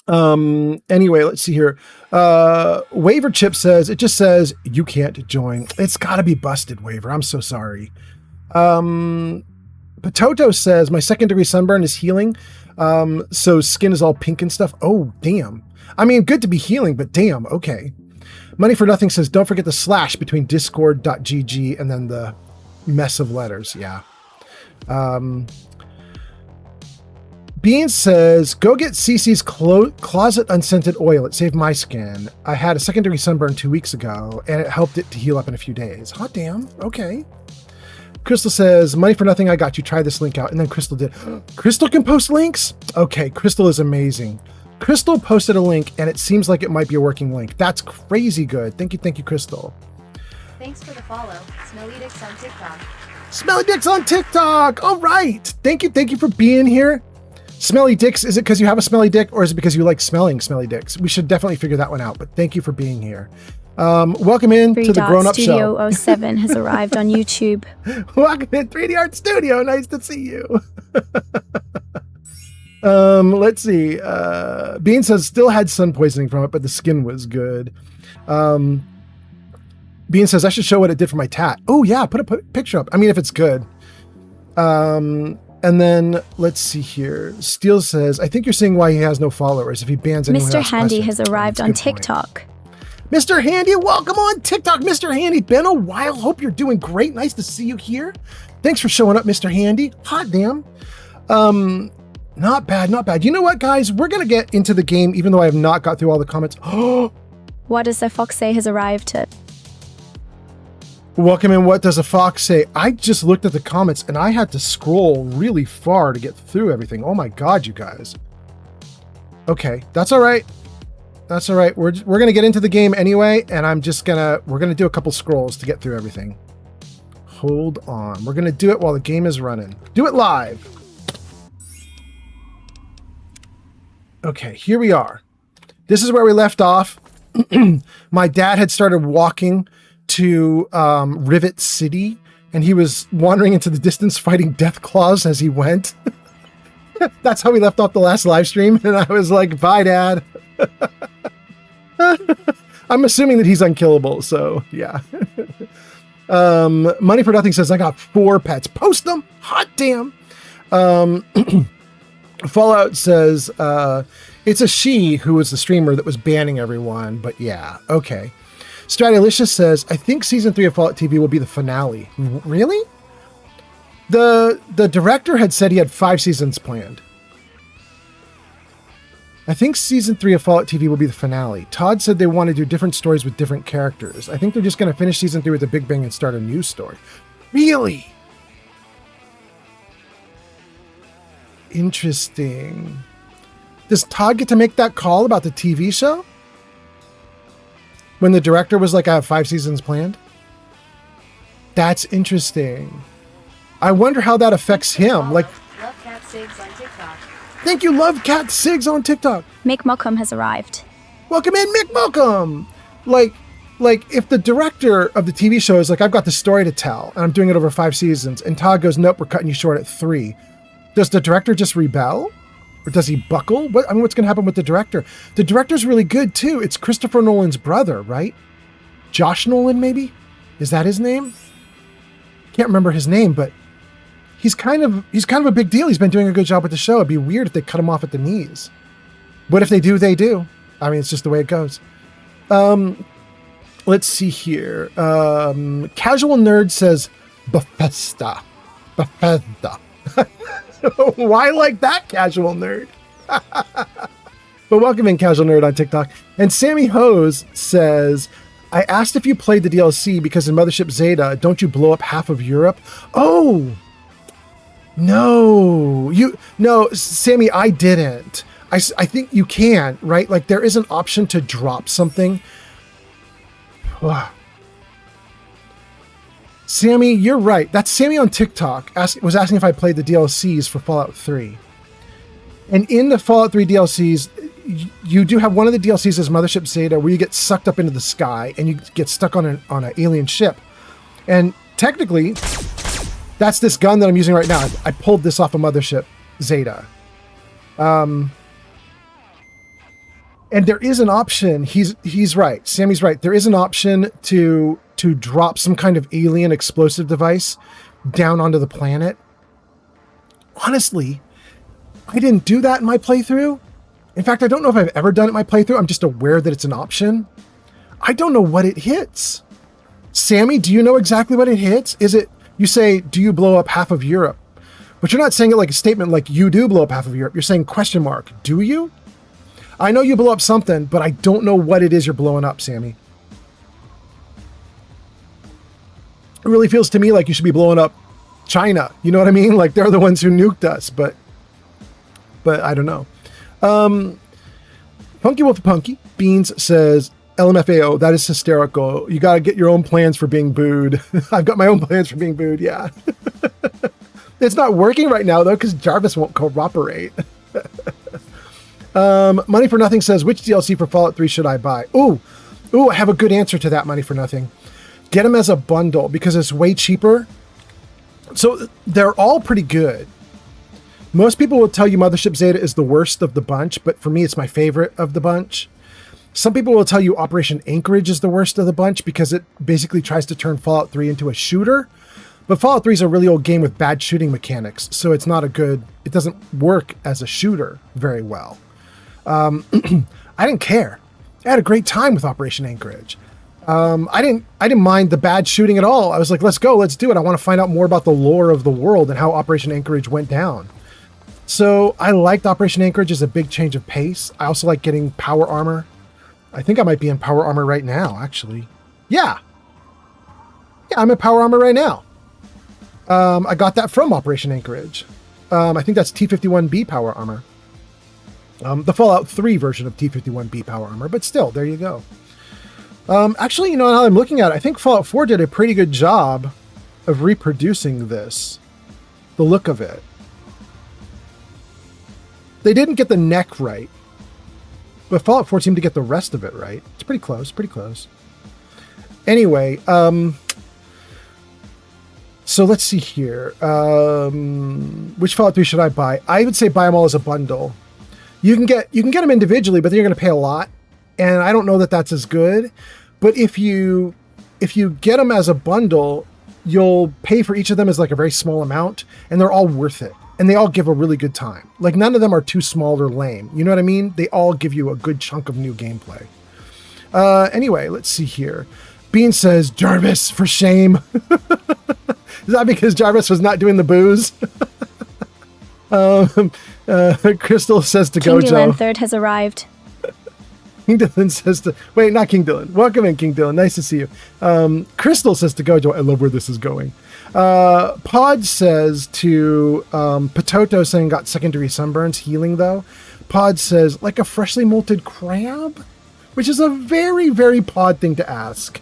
Anyway, let's see here. Waver Chip says, it just says, you can't join. It's got to be busted, Waver. I'm so sorry. Pototo says, my 2nd-degree sunburn is healing. So skin is all pink and stuff. Oh, damn. I mean, good to be healing, but damn. Okay. Money for Nothing says, don't forget the slash between discord.gg and then the mess of letters. Yeah. Bean says, go get Cece's closet unscented oil. It saved my skin. I had a 2nd-degree sunburn 2 weeks ago, and it helped it to heal up in a few days. Hot damn. Okay. Crystal says, money for nothing. I got you. Try this link out. And then Crystal did. Crystal can post links? Okay. Crystal is amazing. Crystal posted a link, and it seems like it might be a working link. That's crazy good. Thank you, Crystal. Thanks for the follow. Smelly Dicks on TikTok. Smelly Dicks on TikTok. All right. Thank you for being here. Smelly Dicks, is it because you have a smelly dick, or is it because you like smelling smelly dicks? We should definitely figure that one out, but thank you for being here. Welcome in to the Grown Up Show. Studio 07 has arrived on YouTube. Welcome in 3D Art Studio. Nice to see you. Let's see. Bean says still had sun poisoning from it, but the skin was good. Bean says I should show what it did for my tat. Oh yeah, put a picture up. I mean, if it's good. And then let's see here. Steele says, I think you're seeing why he has no followers. If he bans anyone Mr. else Handy questions. has arrived on TikTok. Point. Mr. Handy, welcome on TikTok. Mr. Handy, been a while. Hope you're doing great. Nice to see you here. Thanks for showing up, Mr. Handy. Hot damn. Not bad. You know what, guys? We're going to get into the game, even though I have not got through all the comments. What does the fox say has arrived? Welcome in. What does a fox say? I just looked at the comments and I had to scroll really far to get through everything. Oh my God, you guys. Okay, that's all right. That's all right. We're going to get into the game anyway, and we're going to do a couple scrolls to get through everything. Hold on. We're going to do it while the game is running. Do it live. Okay, here we are. This is where we left off. My dad had started walking to Rivet City, and he was wandering into the distance fighting death claws as he went. That's how we left off the last live stream, and I was like, bye, Dad. I'm assuming that he's unkillable, so yeah. Money for Nothing says, I got 4 pets. Post them! Hot damn! Fallout says, it's a she who was the streamer that was banning everyone, but yeah, okay. Stratylicious says, I think season 3 of Fallout TV will be the finale. Really? The director had said he had 5 seasons planned. I think season 3 of Fallout TV will be the finale. Todd said they want to do different stories with different characters. I think they're just going to finish season 3 with a big bang and start a new story. Really? Interesting. Does Todd get to make that call about the TV show? When the director was like, I have 5 seasons planned? That's interesting. I wonder how that affects him. Like, Love Cat Sigs on TikTok. Thank you, Love Cat Sigs on TikTok. Mick Mockham has arrived. Welcome in, Mick Mockham. Like if the director of the TV show is like, I've got the story to tell, and I'm doing it over 5 seasons, and Todd goes, nope, we're cutting you short at 3. Does the director just rebel? Or does he buckle? What's going to happen with the director? The director's really good, too. It's Christopher Nolan's brother, right? Josh Nolan, maybe? Is that his name? Can't remember his name, but he's kind of a big deal. He's been doing a good job with the show. It'd be weird if they cut him off at the knees. But if they do, they do. I mean, it's just the way it goes. Let's see here. Casual Nerd says, Bethesda. Why like that, Casual Nerd? But welcome in, Casual Nerd on TikTok. And Sammy Hose says, I asked if you played the DLC because in Mothership Zeta, don't you blow up half of Europe? Oh, no, Sammy, I didn't. I think you can, right? Like there is an option to drop something. Sammy, you're right. That's Sammy on TikTok was asking if I played the DLCs for Fallout 3. And in the Fallout 3 DLCs, you do have one of the DLCs as Mothership Zeta where you get sucked up into the sky and you get stuck on an alien ship. And technically, that's this gun that I'm using right now. I pulled this off of Mothership Zeta. And there is an option. He's right. Sammy's right. There is an option to drop some kind of alien explosive device down onto the planet. Honestly, I didn't do that in my playthrough. In fact, I don't know if I've ever done it in my playthrough. I'm just aware that it's an option. I don't know what it hits. Sammy, do you know exactly what it hits? Is it, you say, do you blow up half of Europe? But you're not saying it like a statement like you do blow up half of Europe. You're saying question mark. Do you? I know you blow up something, but I don't know what it is you're blowing up, Sammy. It really feels to me like you should be blowing up China. You know what I mean? Like they're the ones who nuked us, but I don't know. Punky Wolf Punky Beans says, LMFAO, that is hysterical. You got to get your own plans for being booed. I've got my own plans for being booed. Yeah. It's not working right now though, because Jarvis won't cooperate. Money for Nothing says, which DLC for Fallout 3 should I buy? Ooh, I have a good answer to that, Money for Nothing. Get them as a bundle because it's way cheaper. So they're all pretty good. Most people will tell you Mothership Zeta is the worst of the bunch, but for me, it's my favorite of the bunch. Some people will tell you Operation Anchorage is the worst of the bunch because it basically tries to turn Fallout 3 into a shooter. But Fallout 3 is a really old game with bad shooting mechanics, so it's not it doesn't work as a shooter very well. I didn't care. I had a great time with Operation Anchorage. I didn't mind the bad shooting at all. I was like, let's go, let's do it. I want to find out more about the lore of the world and how Operation Anchorage went down. So I liked Operation Anchorage as a big change of pace. I also like getting power armor. I think I might be in power armor right now, actually. Yeah, I'm in power armor right now. I got that from Operation Anchorage. I think that's T-51B power armor. The Fallout 3 version of T-51B power armor, but still, there you go. Actually, you know, now I'm looking at it, I think Fallout 4 did a pretty good job of reproducing this, the look of it. They didn't get the neck right, but Fallout 4 seemed to get the rest of it right. It's pretty close, pretty close. Anyway, so let's see here. Which Fallout 3 should I buy? I would say buy them all as a bundle. You can get them individually, but then you're going to pay a lot. And I don't know that that's as good. But if you get them as a bundle, you'll pay for each of them as like a very small amount, and they're all worth it. And they all give a really good time. Like none of them are too small or lame. You know what I mean? They all give you a good chunk of new gameplay. Anyway, let's see here. Bean says, Jarvis, for shame. Is that because Jarvis was not doing the booze? Crystal says to King Gojo. Dylan Third has arrived. King Dylan says to... Wait, not King Dylan. Welcome in, King Dylan. Nice to see you. Crystal says to Gojo, I love where this is going. Pod says to Potato saying got secondary sunburns, healing though. Pod says, like a freshly molted crab? Which is a very, very Pod thing to ask.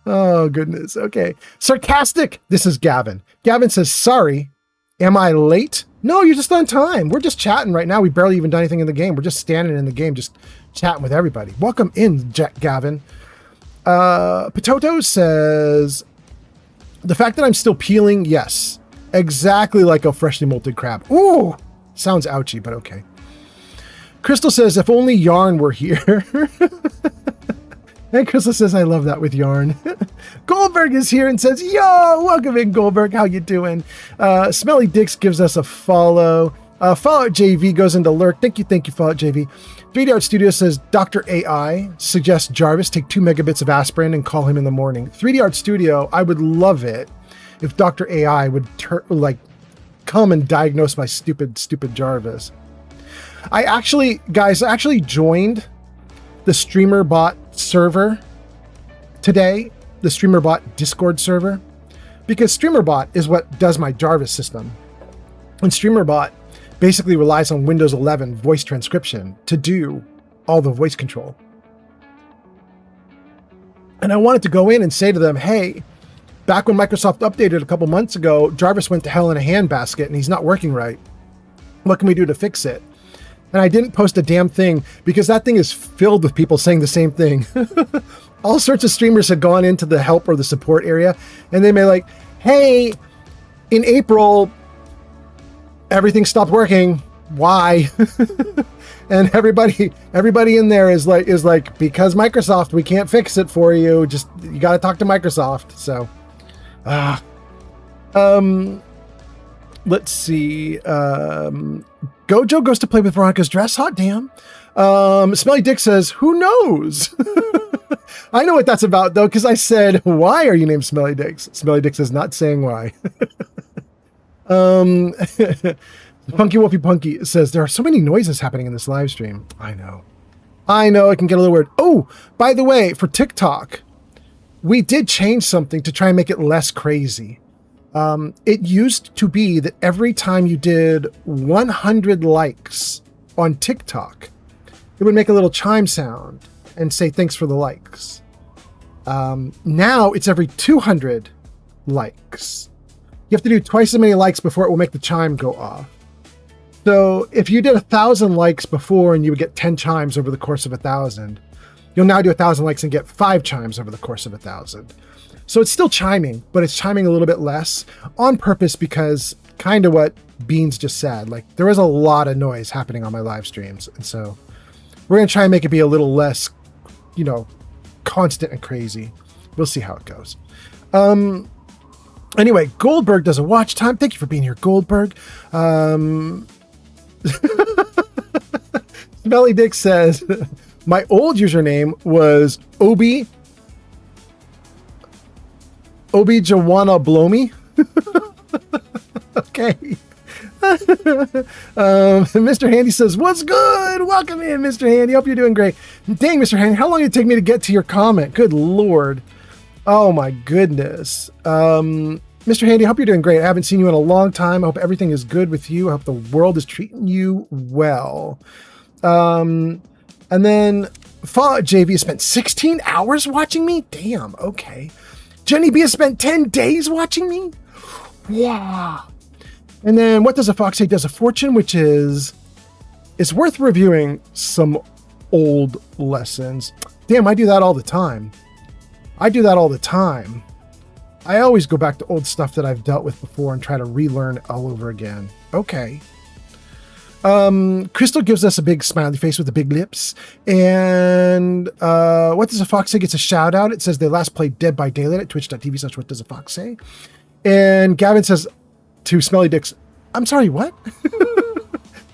Oh, goodness. Okay. Sarcastic. This is Gavin. Gavin says, sorry, am I late? No, you're just on time. We're just chatting right now. We barely even done anything in the game. We're just standing in the game, just chatting with everybody. Welcome in, Gavin. Potato says, the fact that I'm still peeling, yes. Exactly like a freshly molted crab. Ooh, sounds ouchy, but okay. Crystal says, if only Yarn were here. And Crystal says, I love that with Yarn. Goldberg is here and says, yo, welcome in, Goldberg. How you doing? Smelly Dicks gives us a follow. Fallout JV goes into lurk. Thank you, Fallout JV. 3D Art Studio says, Dr. AI suggests Jarvis take 2 megabits of aspirin and call him in the morning. 3D Art Studio, I would love it if Dr. AI would come and diagnose my stupid Jarvis. I actually joined the StreamerBot server today, the StreamerBot Discord server, because StreamerBot is what does my Jarvis system. And StreamerBot basically relies on Windows 11 voice transcription to do all the voice control. And I wanted to go in and say to them, hey, back when Microsoft updated a couple months ago, Jarvis went to hell in a handbasket and he's not working right. What can we do to fix it? And I didn't post a damn thing because that thing is filled with people saying the same thing. All sorts of streamers had gone into the help or the support area and they may like, hey, in April, everything stopped working. Why? And everybody in there is like, because Microsoft, we can't fix it for you. Just, you got to talk to Microsoft. So, let's see. Gojo goes to play with Veronica's dress. Hot damn. Smelly Dick says, who knows? I know what that's about though, because I said, why are you named Smelly Dicks? Smelly Dick says, not saying why. Punky Wolfie Punky says, there are so many noises happening in this live stream. I know, it can get a little weird. Oh, by the way, for TikTok, we did change something to try and make it less crazy. It used to be that every time you did 100 likes on TikTok, it would make a little chime sound and say, thanks for the likes. Now it's every 200 likes. You have to do twice as many likes before it will make the chime go off. So if you did 1,000 likes before and you would get 10 chimes over the course of 1,000, you'll now do 1,000 likes and get 5 chimes over the course of 1,000. So it's still chiming, but it's chiming a little bit less on purpose because kind of what Beans just said, like there is a lot of noise happening on my live streams. And so we're going to try and make it be a little less, constant and crazy. We'll see how it goes. Anyway, Goldberg does a watch time. Thank you for being here, Goldberg. Smelly Dick says, my old username was Obi-Jawana Blow-Me. Okay. Mr. Handy says, what's good? Welcome in, Mr. Handy. Hope you're doing great. Dang, Mr. Handy, how long did it take me to get to your comment? Good Lord. Oh my goodness. Mr. Handy, I hope you're doing great. I haven't seen you in a long time. I hope everything is good with you. I hope the world is treating you well. And then Fallout JV has spent 16 hours watching me? Damn, okay. Jenny B has spent 10 days watching me? Wow. And then What Does a Fox Say Does a Fortune, which is, it's worth reviewing some old lessons. Damn, I do that all the time. I always go back to old stuff that I've dealt with before and try to relearn all over again. Okay. Crystal gives us a big smiley face with the big lips. And What Does a Fox Say gets a shout out. It says they last played Dead by Daylight at twitch.tv/What Does a Fox Say. And Gavin says to Smelly Dicks, I'm sorry, what?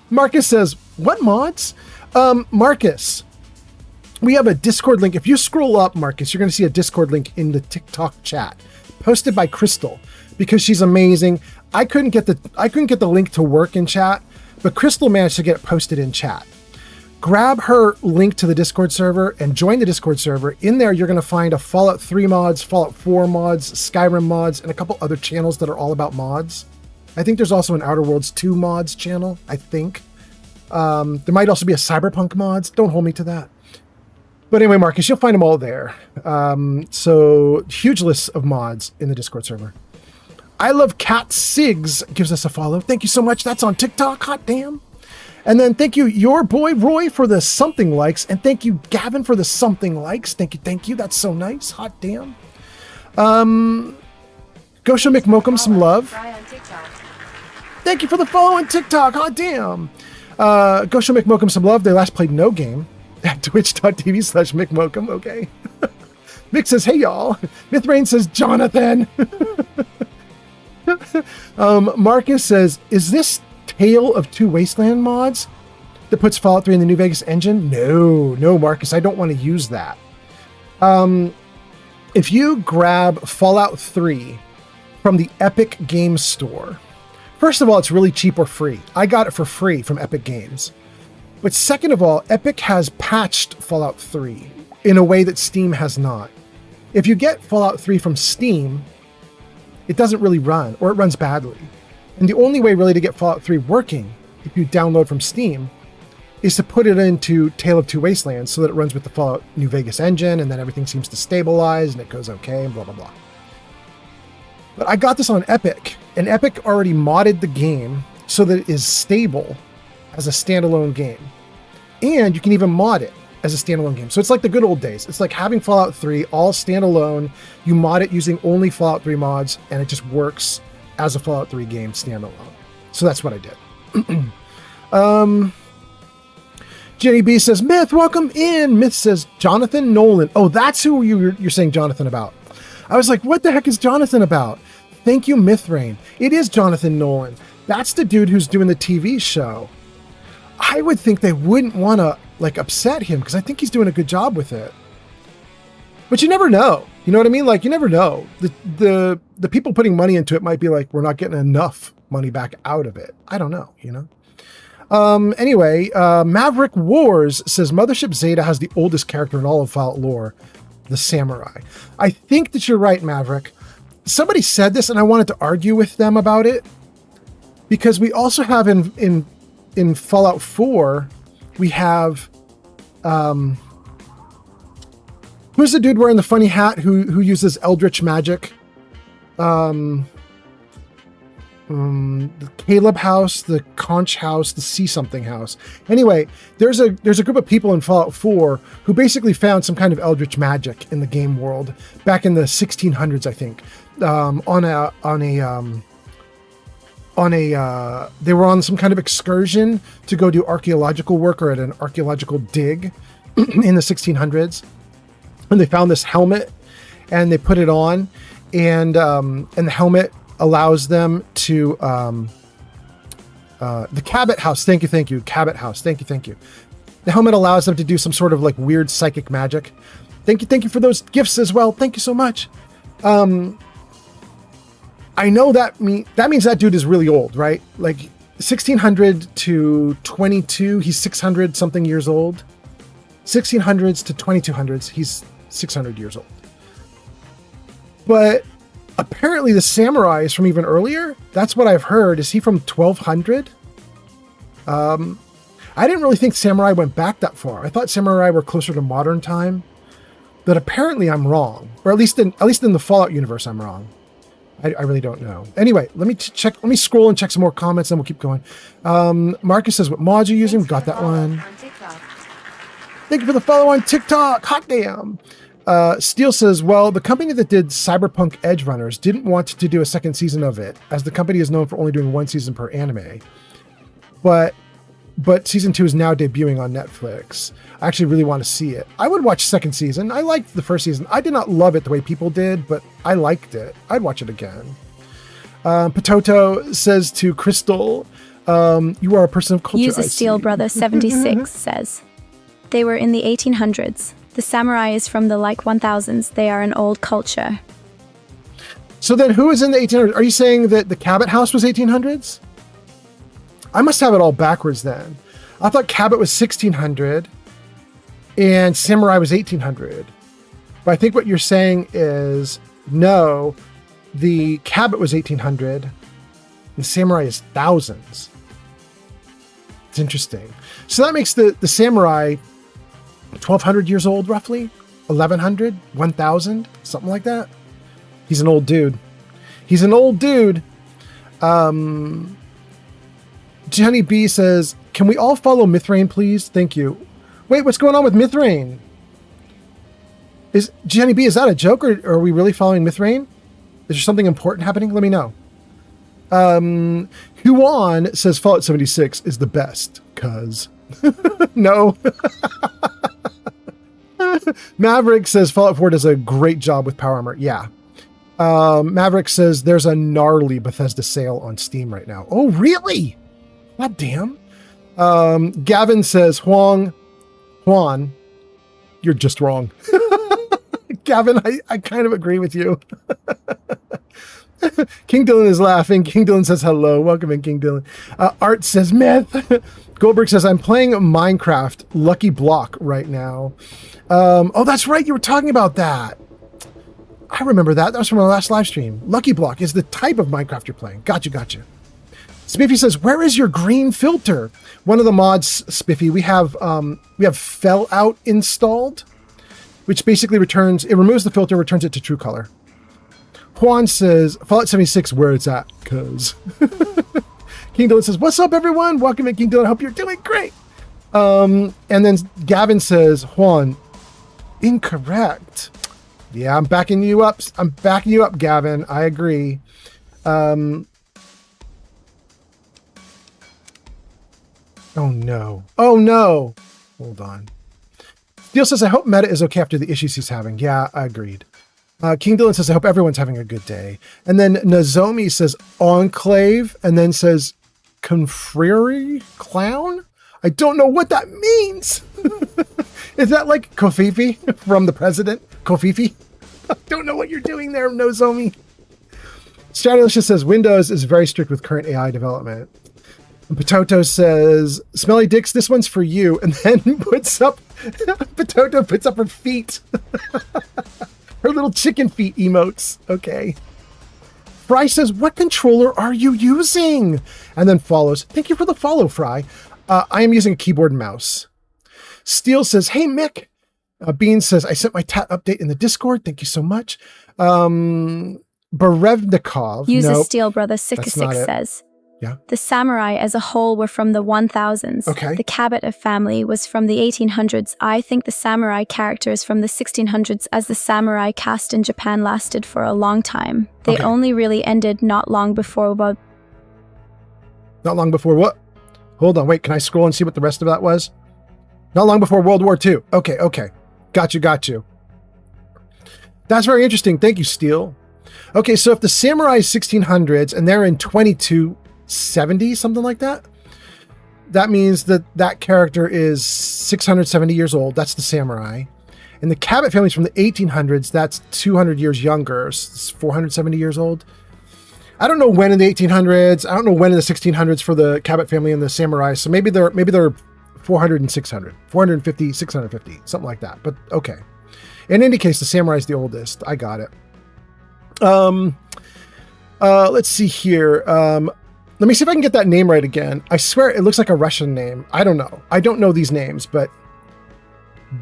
Marcus says, what mods? Marcus, we have a Discord link. If you scroll up, Marcus, you're going to see a Discord link in the TikTok chat posted by Crystal because she's amazing. I couldn't get the link to work in chat, but Crystal managed to get it posted in chat. Grab her link to the Discord server and join the Discord server. In there, you're going to find a Fallout 3 mods, Fallout 4 mods, Skyrim mods, and a couple other channels that are all about mods. I think there's also an Outer Worlds 2 mods channel, I think. There might also be a Cyberpunk mods. Don't hold me to that. But anyway, Marcus, you'll find them all there. So huge lists of mods in the Discord server. I Love Cat Sigs gives us a follow. Thank you so much. That's on TikTok. Hot damn. And then thank you, your boy Roy, for the something likes. And thank you, Gavin, for the something likes. Thank you. That's so nice. Hot damn. Gosha McMokum, some love. Thank you for the follow on TikTok. Hot damn. Gosha McMokum, some love. They last played No Game at twitch.tv/McMokum. Okay. Mick says, hey, y'all. Mythrain says, Jonathan. Marcus says, is this Tale of Two Wasteland mods that puts Fallout 3 in the New Vegas engine? No, Marcus, I don't want to use that. If you grab Fallout 3 from the Epic Games Store, first of all, it's really cheap or free. I got it for free from Epic Games. But second of all, Epic has patched Fallout 3 in a way that Steam has not. If you get Fallout 3 from Steam, it doesn't really run, or it runs badly. And the only way really to get Fallout 3 working, if you download from Steam, is to put it into Tale of Two Wastelands so that it runs with the Fallout New Vegas engine, and then everything seems to stabilize, and it goes okay, and blah, blah, blah. But I got this on Epic, and Epic already modded the game so that it is stable as a standalone game. And you can even mod it as a standalone game. So it's like the good old days. It's like having Fallout 3 all standalone. You mod it using only Fallout 3 mods, and it just works as a Fallout 3 game standalone. So that's what I did. Jenny B says, Myth, welcome in. Myth says, Jonathan Nolan. Oh, that's who you're saying Jonathan about. I was like, what the heck is Jonathan about? Thank you, Mythrain. It is Jonathan Nolan. That's the dude who's doing the TV show. I would think they wouldn't want to like upset him because I think he's doing a good job with it. But you never know. You know what I mean? Like, you never know. The people putting money into it might be like, we're not getting enough money back out of it. I don't know, you know? Anyway, Maverick Wars says Mothership Zeta has the oldest character in all of Fallout lore, the Samurai. I think that you're right, Maverick. Somebody said this and I wanted to argue with them about it because we also have in Fallout 4, we have, who's the dude wearing the funny hat who uses Eldritch magic? The Caleb house, the Conch house, the See Something house. Anyway, there's a group of people in Fallout 4 who basically found some kind of Eldritch magic in the game world back in the 1600s, I think. They were on some kind of excursion to go do archaeological work or at an archaeological dig in the 1600s, and they found this helmet and they put it on, and the helmet allows them to the Cabot house. Thank you. Cabot house. Thank you. The helmet allows them to do some sort of like weird psychic magic. Thank you for those gifts as well. Thank you so much. I know that means that dude is really old, right? Like 1600 to 22, he's 600 something years old. 1600s to 2200s, he's 600 years old. But apparently the Samurai is from even earlier. That's what I've heard. Is he from 1200? I didn't really think Samurai went back that far. I thought Samurai were closer to modern time. But apparently I'm wrong. Or at least in the Fallout universe, I'm wrong. I really don't know. Anyway, let me scroll and check some more comments, and we'll keep going. Marcus says, what mods are you using? Got that one. Thank you for the follow on TikTok. Hot damn. Steele says, well, the company that did Cyberpunk Edge Runners didn't want to do a second season of it, as the company is known for only doing one season per anime. But season 2 is now debuting on Netflix. I actually really want to see it. I would watch second season. I liked the first season. I did not love it the way people did, but I liked it. I'd watch it again. Potato says to Crystal, you are a person of culture. User Steel Brother 76 says, they were in the 1800s. The samurai is from the 1000s. They are an old culture. So then who is in the 1800s? Are you saying that the Cabot house was 1800s? I must have it all backwards then. I thought Cabot was 1600 and Samurai was 1800. But I think what you're saying is, no, the Cabot was 1800 and Samurai is thousands. It's interesting. So that makes the Samurai 1200 years old, roughly 1100, 1000, something like that. He's an old dude. Jenny B says, can we all follow Mythrain, please? Thank you. Wait, what's going on with Mythrain? Is Jenny B, is that a joke, or are we really following Mythrain? Is there something important happening? Let me know. Huan says Fallout 76 is the best, cuz. No. Maverick says Fallout 4 does a great job with power armor. Yeah. Maverick says there's a gnarly Bethesda sale on Steam right now. Oh, really? God damn. Gavin says, Juan, you're just wrong. Gavin, I kind of agree with you. King Dylan is laughing. King Dylan says hello. Welcome in, King Dylan. Art says myth. Goldberg says, I'm playing Minecraft Lucky Block right now. Oh, that's right. You were talking about that. I remember that. That was from our last live stream. Lucky Block is the type of Minecraft you're playing. Gotcha. Spiffy says, where is your green filter? One of the mods, Spiffy, we have Fell Out installed, which basically removes the filter, returns it to true color. Juan says, Fallout 76, where it's at, cuz. King Dylan says, what's up, everyone? Welcome in, King Dylan. Hope you're doing great. And then Gavin says, Juan, incorrect. Yeah, I'm backing you up. Oh no. Oh no. Hold on. Steele says, I hope Meta is okay after the issues he's having. Yeah, I agreed. King Dylan says, I hope everyone's having a good day. And then Nozomi says Enclave and then says Confrery Clown? I don't know what that means. Is that like Kofifi from the president? Kofifi? I don't know what you're doing there, Nozomi. Stradalicious says Windows is very strict with current AI development. And Potato says, Smelly Dicks, this one's for you. And then Potato puts up her feet. Her little chicken feet emotes. Okay. Fry says, what controller are you using? And then follows. Thank you for the follow, Fry. I am using a keyboard and mouse. Steele says, hey, Mick. Bean says, I sent my tat update in the Discord. Thank you so much. Berevnikov. User nope, Steel Brother 66 says, yeah. The samurai as a whole were from the 1000s. Okay. The Cabot of family was from the 1800s. I think the samurai character is from the 1600s, as the samurai caste in Japan lasted for a long time. They only really ended not long before what? Not long before what? Hold on, wait, can I scroll and see what the rest of that was? Not long before World War II. Okay. Got you. That's very interesting. Thank you, Steele. Okay, so if the samurai is 1600s and they're in 2270, something like that, that means that character is 670 years old. That's the samurai. And the Cabot family is from the 1800s. That's 200 years younger. It's 470 years old. I don't know when in the 1800s. I don't know when in the 1600s for the Cabot family and the samurai. So maybe they're 400 and 600, 450, 650, something like that. But okay. In any case, the samurai is the oldest. I got it. Let's see here. Let me see if I can get that name right again. I swear it looks like a Russian name. I don't know. I don't know these names, but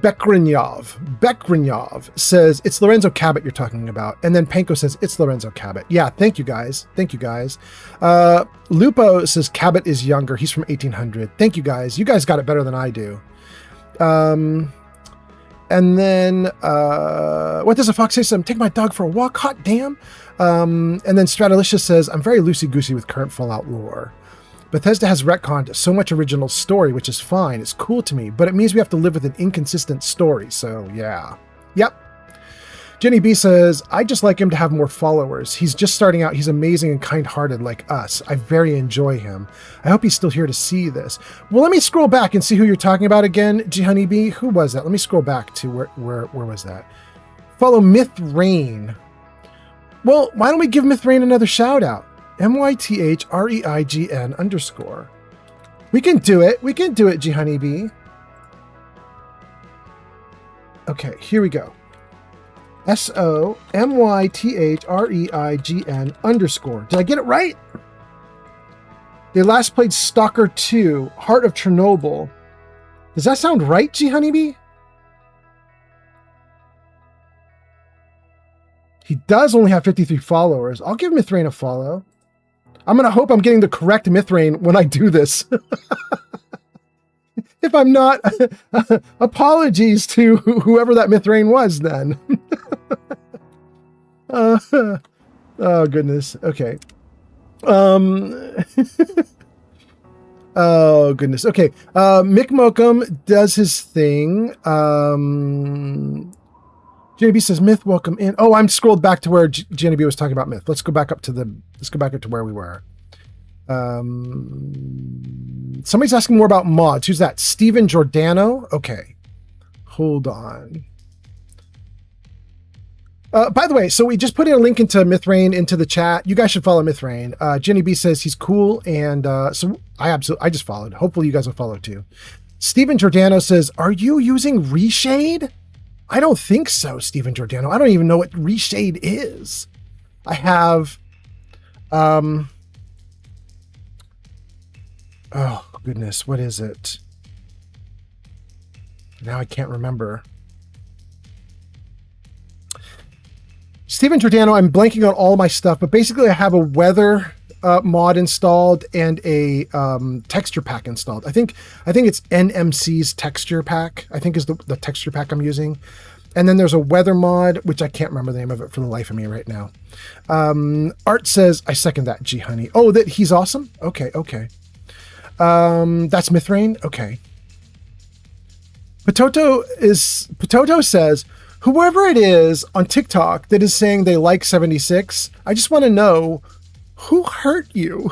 Bekrinyov says, it's Lorenzo Cabot you're talking about. And then Panko says, it's Lorenzo Cabot. Yeah, thank you guys. Lupo says Cabot is younger. He's from 1800. Thank you guys. You guys got it better than I do. And then, what does a fox say? I'm taking my dog for a walk. Hot damn. And then Stradalicious says, I'm very loosey-goosey with current Fallout lore. Bethesda has retconned so much original story, which is fine. It's cool to me, but it means we have to live with an inconsistent story. So yeah. Yep. Jenny B says, I just like him to have more followers. He's just starting out. He's amazing and kind-hearted like us. I very enjoy him. I hope he's still here to see this. Well, let me scroll back and see who you're talking about again, G Honeybee. Who was that? Let me scroll back to where was that? Follow Myth Rain. Well, why don't we give Myth Rain another shout out? MYTHREIGN_. We can do it, G Honeybee. Okay, here we go. SOMYTHREIGN_. Did I get it right? They last played Stalker 2, Heart of Chernobyl. Does that sound right, G Honeybee? He does only have 53 followers. I'll give Mythrain a follow. I'm going to hope I'm getting the correct Mythrain when I do this. If I'm not, apologies to whoever that Mythrain was then. Oh, goodness. Okay. Oh, goodness. Okay. Mick Mokum does his thing. JB says, Myth, welcome in. Oh, I'm scrolled back to where Jenny B was talking about Myth. Let's go back up to where we were. Somebody's asking more about mods. Who's that? Steven Giordano? Okay. Hold on. By the way, so we just put in a link into Mythrain into the chat. You guys should follow Mythrain. Jenny B says he's cool, and so I just followed. Hopefully you guys will follow too. Steven Giordano says, are you using Reshade? I don't think so, Steven Giordano. I don't even know what Reshade is. I have oh goodness, what is it? Now I can't remember. Steven Giordano, I'm blanking on all my stuff, but basically I have a weather mod installed and a texture pack installed. I think it's NMC's texture pack, I think is the texture pack I'm using. And then there's a weather mod, which I can't remember the name of it for the life of me right now. Art says, I second that, G Honey. Oh, that he's awesome? Okay. That's Mithrain? Okay. Potato says, whoever it is on TikTok that is saying they like 76, I just want to know who hurt you.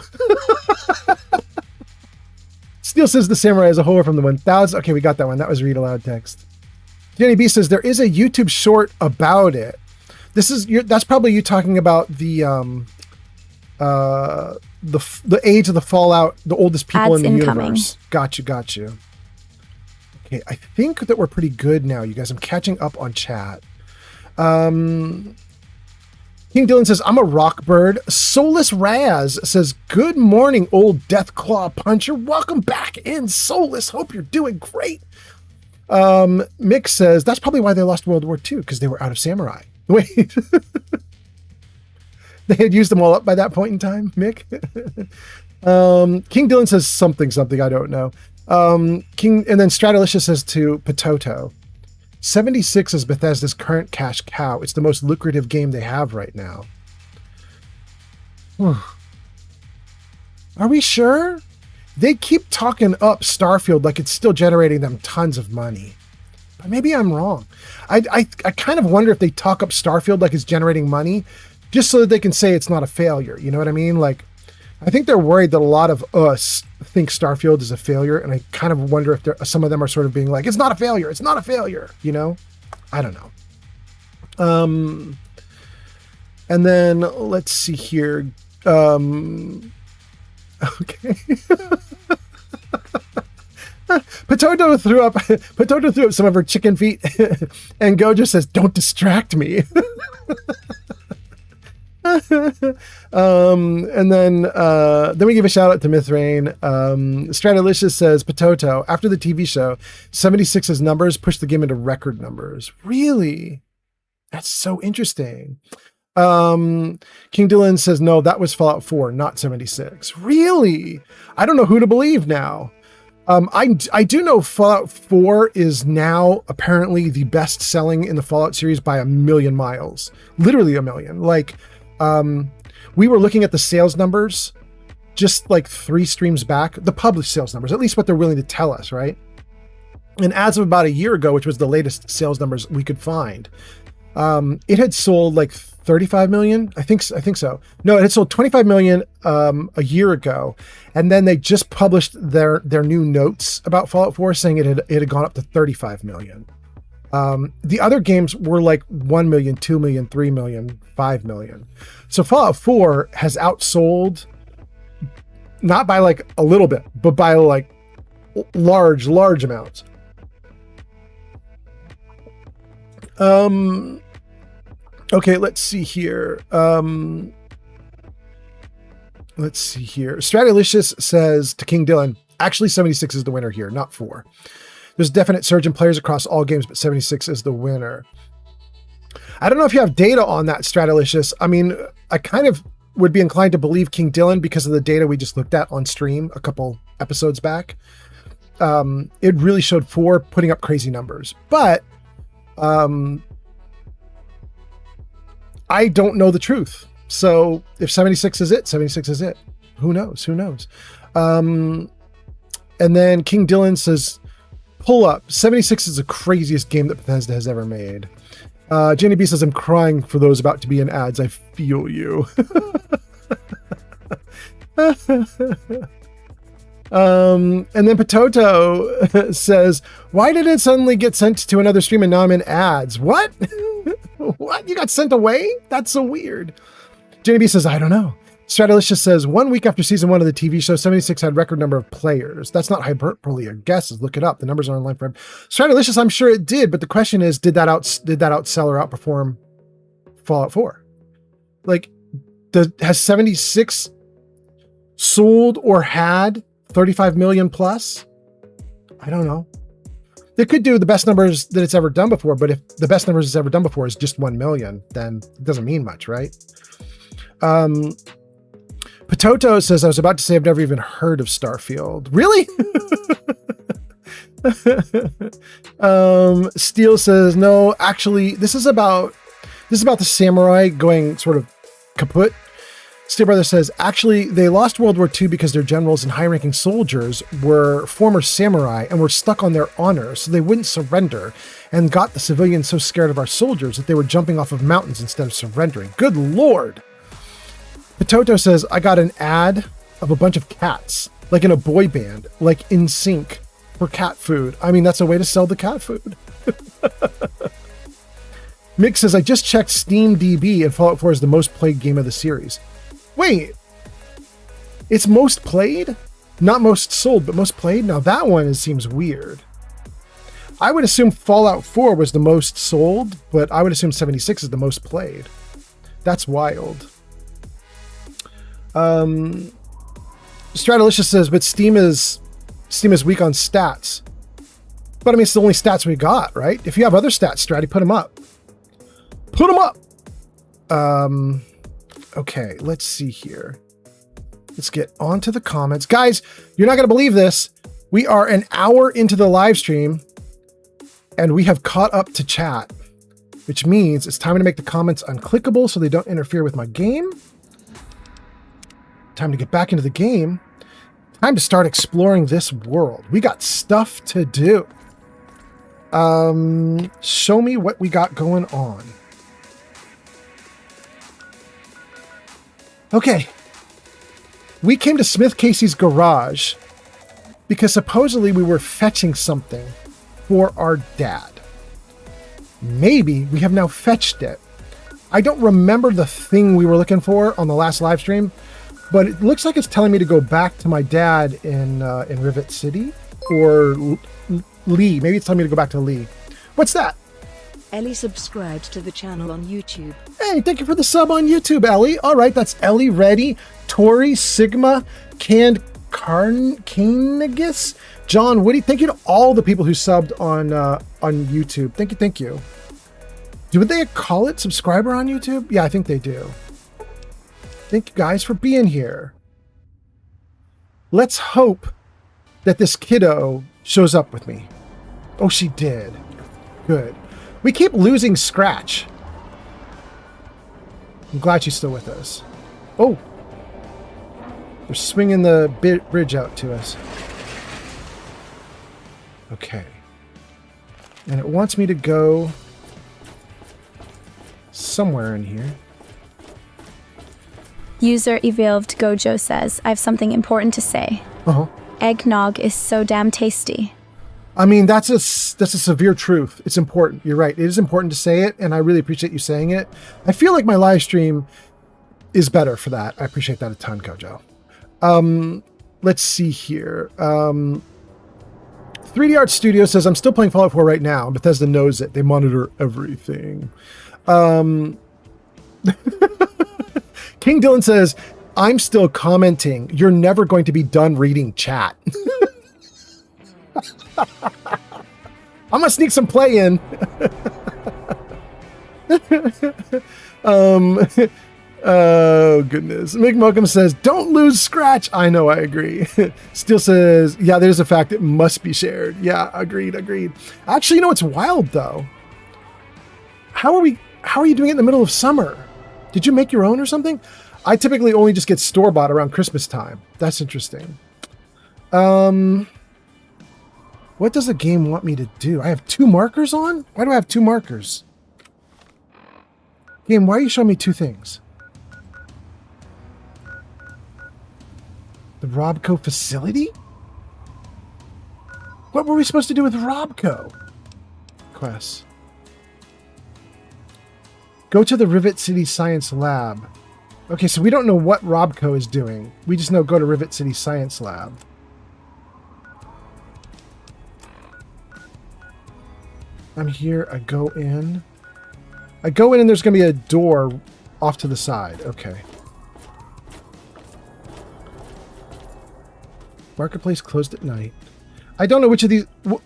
Steel says the samurai is a whore from the 1000. Okay, we got that one. That was read aloud text. Jenny B says there is a YouTube short about it. That's probably you talking about the age of the Fallout, the oldest people Ads in the incoming. universe. Got you. Okay, I think that we're pretty good now, you guys. I'm catching up on chat. King Dylan says, I'm a rock bird. Soulless Raz says, good morning, old Deathclaw Puncher. Welcome back in, Soulless. Hope you're doing great. Mick says, that's probably why they lost World War II, because they were out of samurai. Wait. They had used them all up by that point in time, Mick? King Dylan says something, I don't know. And then Stratolicious says to Potato, 76 is Bethesda's current cash cow. It's the most lucrative game they have right now. Are we sure? They keep talking up Starfield like it's still generating them tons of money. But maybe I'm wrong. I kind of wonder if they talk up Starfield like it's generating money just so that they can say it's not a failure. You know what I mean? Like, I think they're worried that a lot of us think Starfield is a failure, and I kind of wonder if some of them are sort of being like, it's not a failure, you know? I don't know. And then let's see here. Okay. Potato threw up some of her chicken feet, and Gojo says, don't distract me. And then we give a shout out to Mithrain. Stratolicious says, Potato, after the TV show, 76's numbers pushed the game into record numbers. Really? That's so interesting. King Dylan says, no, that was Fallout 4, not 76. Really? I don't know who to believe now. I do know Fallout 4 is now apparently the best selling in the Fallout series by 1,000,000 miles. Literally 1,000,000. Like, we were looking at the sales numbers just like 3 streams back, the published sales numbers, at least what they're willing to tell us, right? And as of about a year ago, which was the latest sales numbers we could find, it had sold like 35 million. I think so. No, it had sold 25 million a year ago. And then they just published their new notes about Fallout 4 saying it had gone up to 35 million. The other games were like 1 million, 2 million, 3 million, 5 million. So Fallout 4 has outsold, not by like a little bit, but by like large amounts. Okay, let's see here. Stratolicious says to King Dylan, actually 76 is the winner here, not 4. There's a definite surge in players across all games, but 76 is the winner. I don't know if you have data on that, Stratolicious. I mean, I kind of would be inclined to believe King Dylan because of the data we just looked at on stream a couple episodes back. It really showed 4 putting up crazy numbers. But I don't know the truth. So if 76 is it, 76 is it. Who knows? And then King Dylan says, pull up. 76 is the craziest game that Bethesda has ever made. Jenny B says, I'm crying for those about to be in ads. I feel you. And then Potato says, why did it suddenly get sent to another stream and now I'm in ads? What? What? You got sent away? That's so weird. Jenny B says, I don't know. Stratolicious says, 1 week after season 1 of the TV show, 76 had record number of players. That's not hyperbole or guesses. Look it up. The numbers are online for him. Stratolicious, I'm sure it did, but the question is, did that outsell or outperform Fallout 4? Like, has 76 sold or had 35 million plus? I don't know. They could do the best numbers that it's ever done before, but if the best numbers it's ever done before is just 1 million, then it doesn't mean much, right? Potato says, I was about to say I've never even heard of Starfield. Really? Steel says, no, actually, this is about the samurai going sort of kaput. Steel Brother says, actually, they lost World War II because their generals and high-ranking soldiers were former samurai and were stuck on their honor, so they wouldn't surrender, and got the civilians so scared of our soldiers that they were jumping off of mountains instead of surrendering. Good Lord! Potato says, I got an ad of a bunch of cats, like in a boy band, like in sync, for cat food. I mean, that's a way to sell the cat food. Mick says, I just checked Steam DB and Fallout 4 is the most played game of the series. Wait, it's most played? Not most sold, but most played? Now that one seems weird. I would assume Fallout 4 was the most sold, but I would assume 76 is the most played. That's wild. Stratolicious says, but Steam is weak on stats. But I mean, it's the only stats we got, right? If you have other stats, Stratty, put them up. Put them up! Okay, let's see here. Let's get on to the comments. Guys, you're not going to believe this. We are an hour into the live stream, and we have caught up to chat, which means it's time to make the comments unclickable so they don't interfere with my game. Time to get back into the game. Time to start exploring this world. We got stuff to do. Show me what we got going on. Okay, we came to Smith Casey's garage because supposedly we were fetching something for our dad. Maybe we have now fetched it. I don't remember the thing we were looking for on the last live stream, but it looks like it's telling me to go back to my dad in Rivet City or Lee. Maybe it's telling me to go back to Lee. What's that? Ellie subscribed to the channel on YouTube. Hey, thank you for the sub on YouTube, Ellie. All right, that's Ellie Reddy, Tori, Sigma, Canned Carnegus, John Woody. Thank you to all the people who subbed on YouTube. Thank you. Do they call it subscriber on YouTube? Yeah, I think they do. Thank you guys for being here. Let's hope that this kiddo shows up with me. Oh, she did. Good. We keep losing Scratch. I'm glad she's still with us. Oh. They're swinging the bridge out to us. Okay. And it wants me to go somewhere in here. User Evolved Gojo says, I have something important to say. Uh-huh. Eggnog is so damn tasty. I mean, that's a severe truth. It's important. You're right. It is important to say it, and I really appreciate you saying it. I feel like my live stream is better for that. I appreciate that a ton, Gojo. Let's see here. 3D Art Studio says, I'm still playing Fallout 4 right now. Bethesda knows it. They monitor everything. King Dylan says, I'm still commenting. You're never going to be done reading chat. I'm gonna sneak some play in. Oh goodness. Mick Mokum says, don't lose Scratch. I know, I agree. Still says, yeah, there's a fact it must be shared. Yeah, agreed. Actually, you know what's wild though? How are you doing it in the middle of summer? Did you make your own or something? I typically only just get store-bought around Christmas time. That's interesting. What does the game want me to do? I have 2 markers on? Why do I have 2 markers? Game, why are you showing me 2 things? The Robco facility? What were we supposed to do with Robco? Quests. Go to the Rivet City Science Lab. Okay, so we don't know what Robco is doing. We just know go to Rivet City Science Lab. I'm here, I go in and there's gonna be a door off to the side. Okay. Marketplace closed at night. I don't know which of these.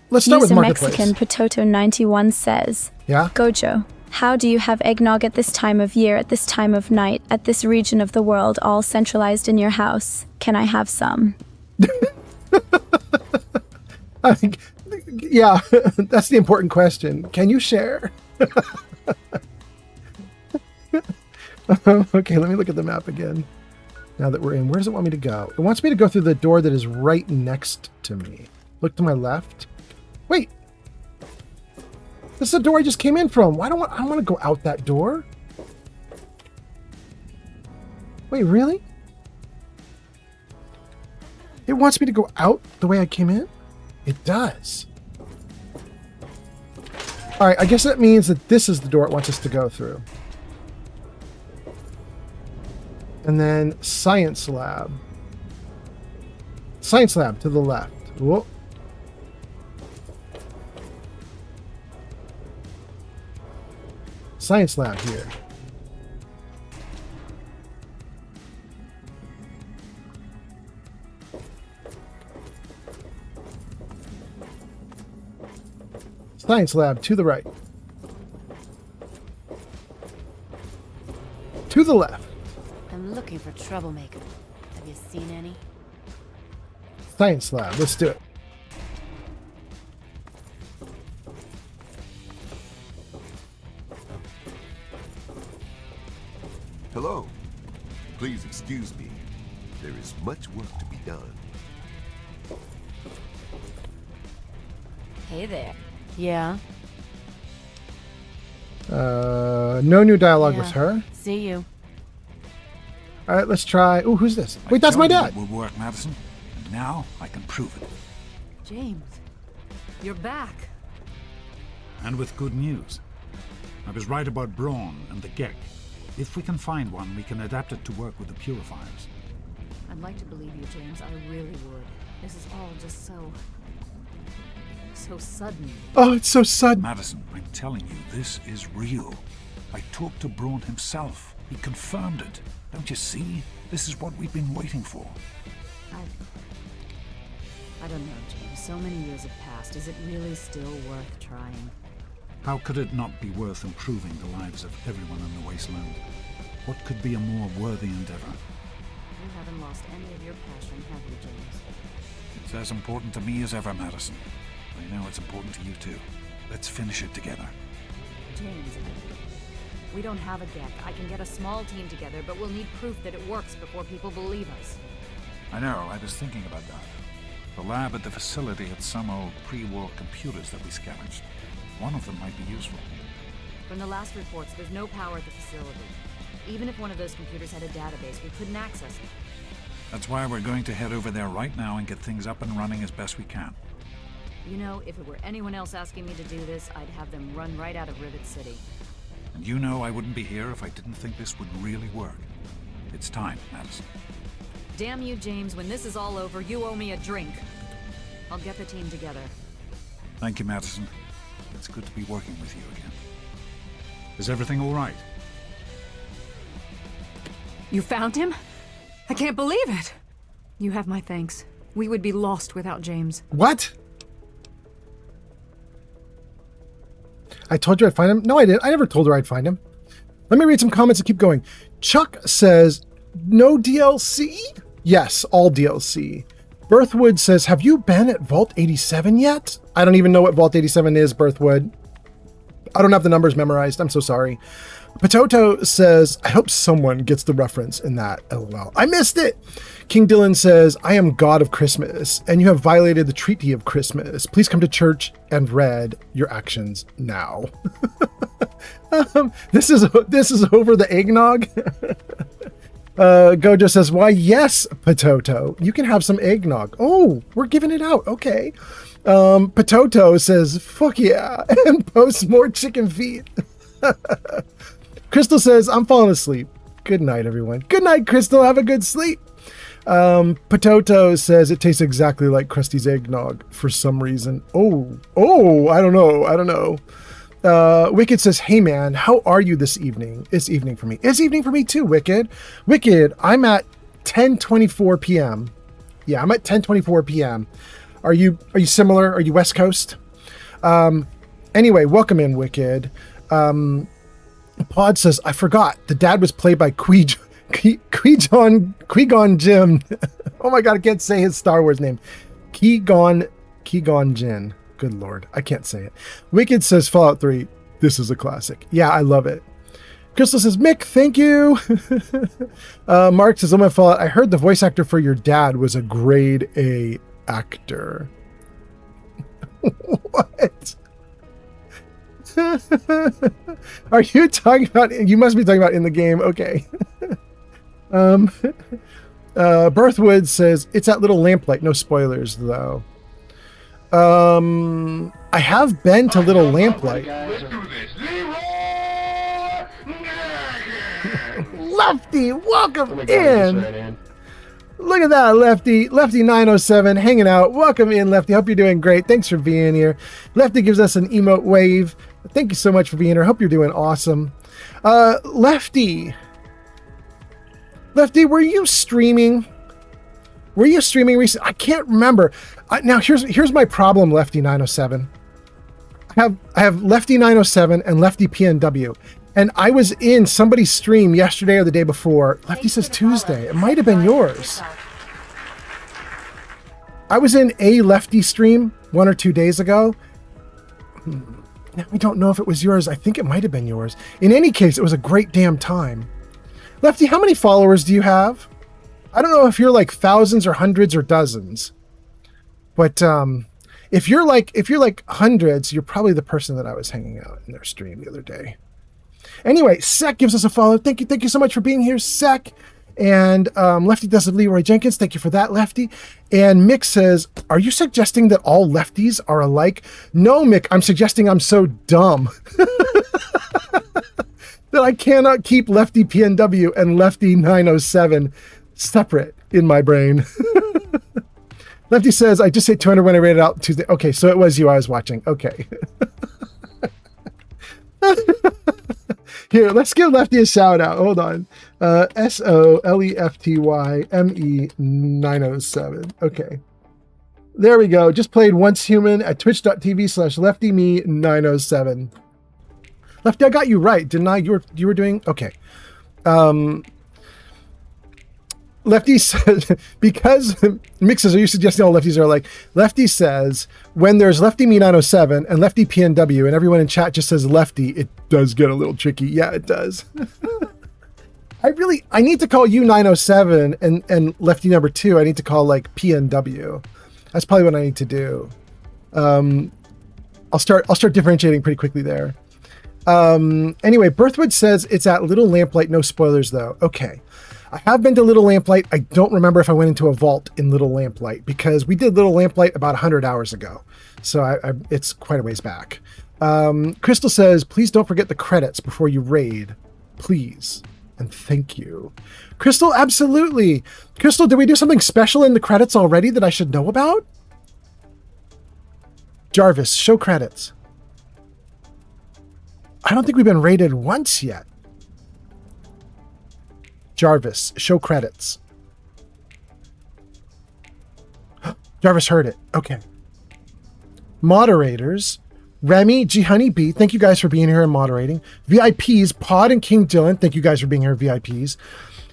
Let's start with Marketplace. Mexican Potato 91 says, yeah? Gojo, how do you have eggnog at this time of year, at this time of night, at this region of the world, all centralized in your house? Can I have some? I think, yeah, that's the important question. Can you share? Okay, let me look at the map again. Now that we're in, where does it want me to go? It wants me to go through the door that is right next to me. Look to my left. Wait. This is the door I just came in from. I don't want to go out that door. Wait, really? It wants me to go out the way I came in? It does. All right, I guess that means that this is the door it wants us to go through. And then science lab. Science lab to the left. Whoa. Science lab here. Science lab to the right. To the left. I'm looking for troublemaker. Have you seen any? Science lab. Let's do it. Hello. Please excuse me. There is much work to be done. Hey there. Yeah? No new dialogue with her. See you. All right, let's try. Ooh, who's this? Wait, that's my dad. It will work, Madison. And now I can prove it. James, you're back. And with good news. I was right about Braun and the Gek. If we can find one, we can adapt it to work with the purifiers. I'd like to believe you, James. I really would. This is all just so sudden. Oh, it's so sudden. Madison, I'm telling you, this is real. I talked to Braun himself. He confirmed it. Don't you see? This is what we've been waiting for. I don't know, James. So many years have passed. Is it really still worth trying? How could it not be worth improving the lives of everyone in the wasteland? What could be a more worthy endeavor? You haven't lost any of your passion, have you, James? It's as important to me as ever, Madison. I know it's important to you too. Let's finish it together. James, we don't have a Gek. I can get a small team together, but we'll need proof that it works before people believe us. I know, I was thinking about that. The lab at the facility had some old pre-war computers that we scavenged. One of them might be useful. From the last reports, there's no power at the facility. Even if one of those computers had a database, we couldn't access it. That's why we're going to head over there right now and get things up and running as best we can. You know, if it were anyone else asking me to do this, I'd have them run right out of Rivet City. And you know I wouldn't be here if I didn't think this would really work. It's time, Madison. Damn you, James. When this is all over, you owe me a drink. I'll get the team together. Thank you, Madison. It's good to be working with you again. Is everything all right? You found him? I can't believe it! You have my thanks. We would be lost without James. What? I told you I'd find him? No, I didn't. I never told her I'd find him. Let me read some comments and keep going. Chuck says, no DLC? Yes, all DLC. Birthwood says, have you been at Vault 87 yet? I don't even know what Vault 87 is, Birthwood. I don't have the numbers memorized. I'm so sorry. Potato says, I hope someone gets the reference in that. LOL. I missed it. King Dylan says, I am God of Christmas, and you have violated the Treaty of Christmas. Please come to church and read your actions now. This is over the eggnog. Gojo says, why, yes, Potato. You can have some eggnog. Oh, we're giving it out. Okay. Potato says, fuck yeah, and posts more chicken feet. Crystal says, I'm falling asleep. Good night, everyone. Good night, Crystal. Have a good sleep. Potato says it tastes exactly like Krusty's eggnog for some reason. Oh, I don't know. Wicked says, hey man, how are you this evening? It's evening for me. It's evening for me too, Wicked. Wicked, I'm at 10:24 p.m. Yeah, I'm at 10:24 p.m. Are you similar? Are you West Coast? Anyway, welcome in, Wicked. Pod says, I forgot. The dad was played by Qui-Gon Jinn. Oh my god, I can't say his Star Wars name. Qui-Gon Jinn. Good lord, I can't say it. Wicked says Fallout 3, this is a classic. Yeah, I love it. Crystal says, Mick, thank you. Mark says, oh my fault. I heard the voice actor for your dad was a grade A actor. What? Are you talking about, you must be talking about in the game. Okay. Birthwood says, it's that little lamplight. No spoilers though. I have been to Little Lamplight. Lefty, welcome in. Look at that, Lefty. Lefty 907 hanging out. Welcome in, Lefty. Hope you're doing great. Thanks for being here. Lefty gives us an emote wave. Thank you so much for being here. Hope you're doing awesome. Lefty, were you streaming? Were you streaming recently? I can't remember. Now here's my problem, Lefty 907. I have Lefty 907 and Lefty PNW, and I was in somebody's stream yesterday or the day before. Lefty says Tuesday. It might have been yours. I was in a Lefty stream 1 or 2 days ago. I don't know if it was yours. I think it might have been yours. In any case, it was a great damn time. Lefty, how many followers do you have? I don't know if you're like thousands or hundreds or dozens, but if you're like hundreds, you're probably the person that I was hanging out in their stream the other day. Anyway, Sec gives us a follow. Thank you so much for being here, Sec. And Lefty does it, Leroy Jenkins. Thank you for that, Lefty. And Mick says, are you suggesting that all lefties are alike? No, Mick, I'm suggesting I'm so dumb that I cannot keep Lefty PNW and Lefty 907 separate in my brain. Lefty says, I just hit 200 when I rated out Tuesday. Okay, so it was you I was watching. Okay. Here, let's give Lefty a shout out. Hold on. SOLEFTYME 907. Okay. There we go. Just played Once Human at twitch.tv/LeftyMe907. Lefty, I got you right, didn't I? You were doing okay. Lefty says, because mixes, are you suggesting all lefties are like? Lefty says, when there's Lefty Me 907 and Lefty PNW and everyone in chat just says Lefty, it does get a little tricky. Yeah, it does. I need to call you 907 and Lefty number 2. I need to call like PNW. That's probably what I need to do. I'll start differentiating pretty quickly there. Anyway, Birthwood says it's at Little Lamplight. No spoilers though. Okay. I have been to Little Lamplight. I don't remember if I went into a vault in Little Lamplight because we did Little Lamplight about 100 hours ago. So it's quite a ways back. Crystal says, please don't forget the credits before you raid. Please. And thank you. Crystal, absolutely. Crystal, did we do something special in the credits already that I should know about? Jarvis, show credits. I don't think we've been raided once yet. Jarvis, show credits. Jarvis heard it. Okay. Moderators, Remy, G Honey B, thank you guys for being here and moderating. VIPs, Pod and King Dylan, thank you guys for being here, VIPs.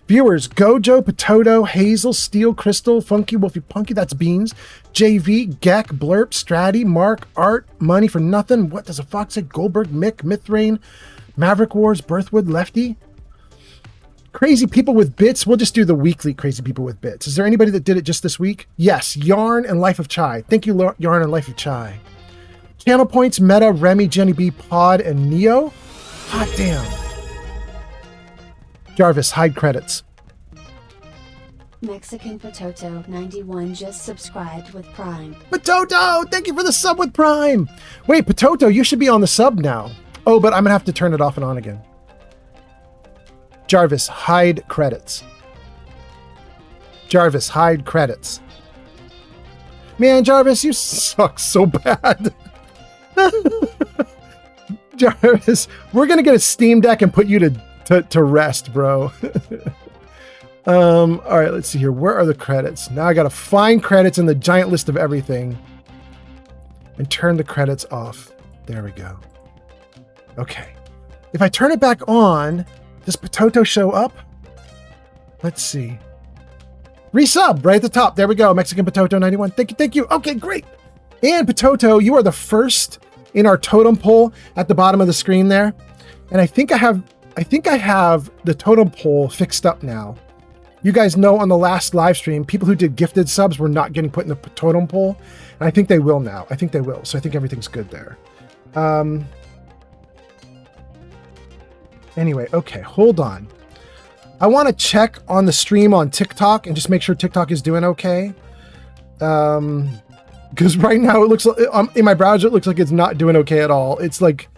Viewers, Gojo, Potato, Hazel, Steel, Crystal, Funky, Wolfie, Punky, that's Beans, JV, Gek, Blurp, Stratty, Mark, Art, Money for Nothing, What Does a Fox Say, Goldberg, Mick, Mythrain, Maverick Wars, Birthwood, Lefty. Crazy People with Bits. We'll just do the weekly Crazy People with Bits. Is there anybody that did it just this week? Yes. Yarn and Life of Chai. Thank you, Yarn and Life of Chai. Channel Points, Meta, Remy, Jenny B, Pod, and Neo. Hot damn. Jarvis, hide credits. Mexican Potato 91 just subscribed with Prime. Potato, thank you for the sub with Prime. Wait, Potato, you should be on the sub now. Oh, but I'm going to have to turn it off and on again. Jarvis, hide credits. Jarvis, hide credits. Man, Jarvis, you suck so bad. Jarvis, we're going to get a Steam Deck and put you to rest, bro. All right, let's see here. Where are the credits? Now I got to find credits in the giant list of everything and turn the credits off. There we go. Okay. If I turn it back on, does Potato show up? Let's see. Resub right at the top. There we go. Mexican Potato 91. Thank you. Okay, great. And Potato, you are the first in our totem pole at the bottom of the screen there. And I think I have I think I have the totem pole fixed up now. You guys know on the last live stream, people who did gifted subs were not getting put in the totem pole. And I think they will now. I think they will. So I think everything's good there. Anyway, okay, hold on. I want to check on the stream on TikTok and just make sure TikTok is doing okay. Because right now it looks like, in my browser, it looks like it's not doing okay at all. It's like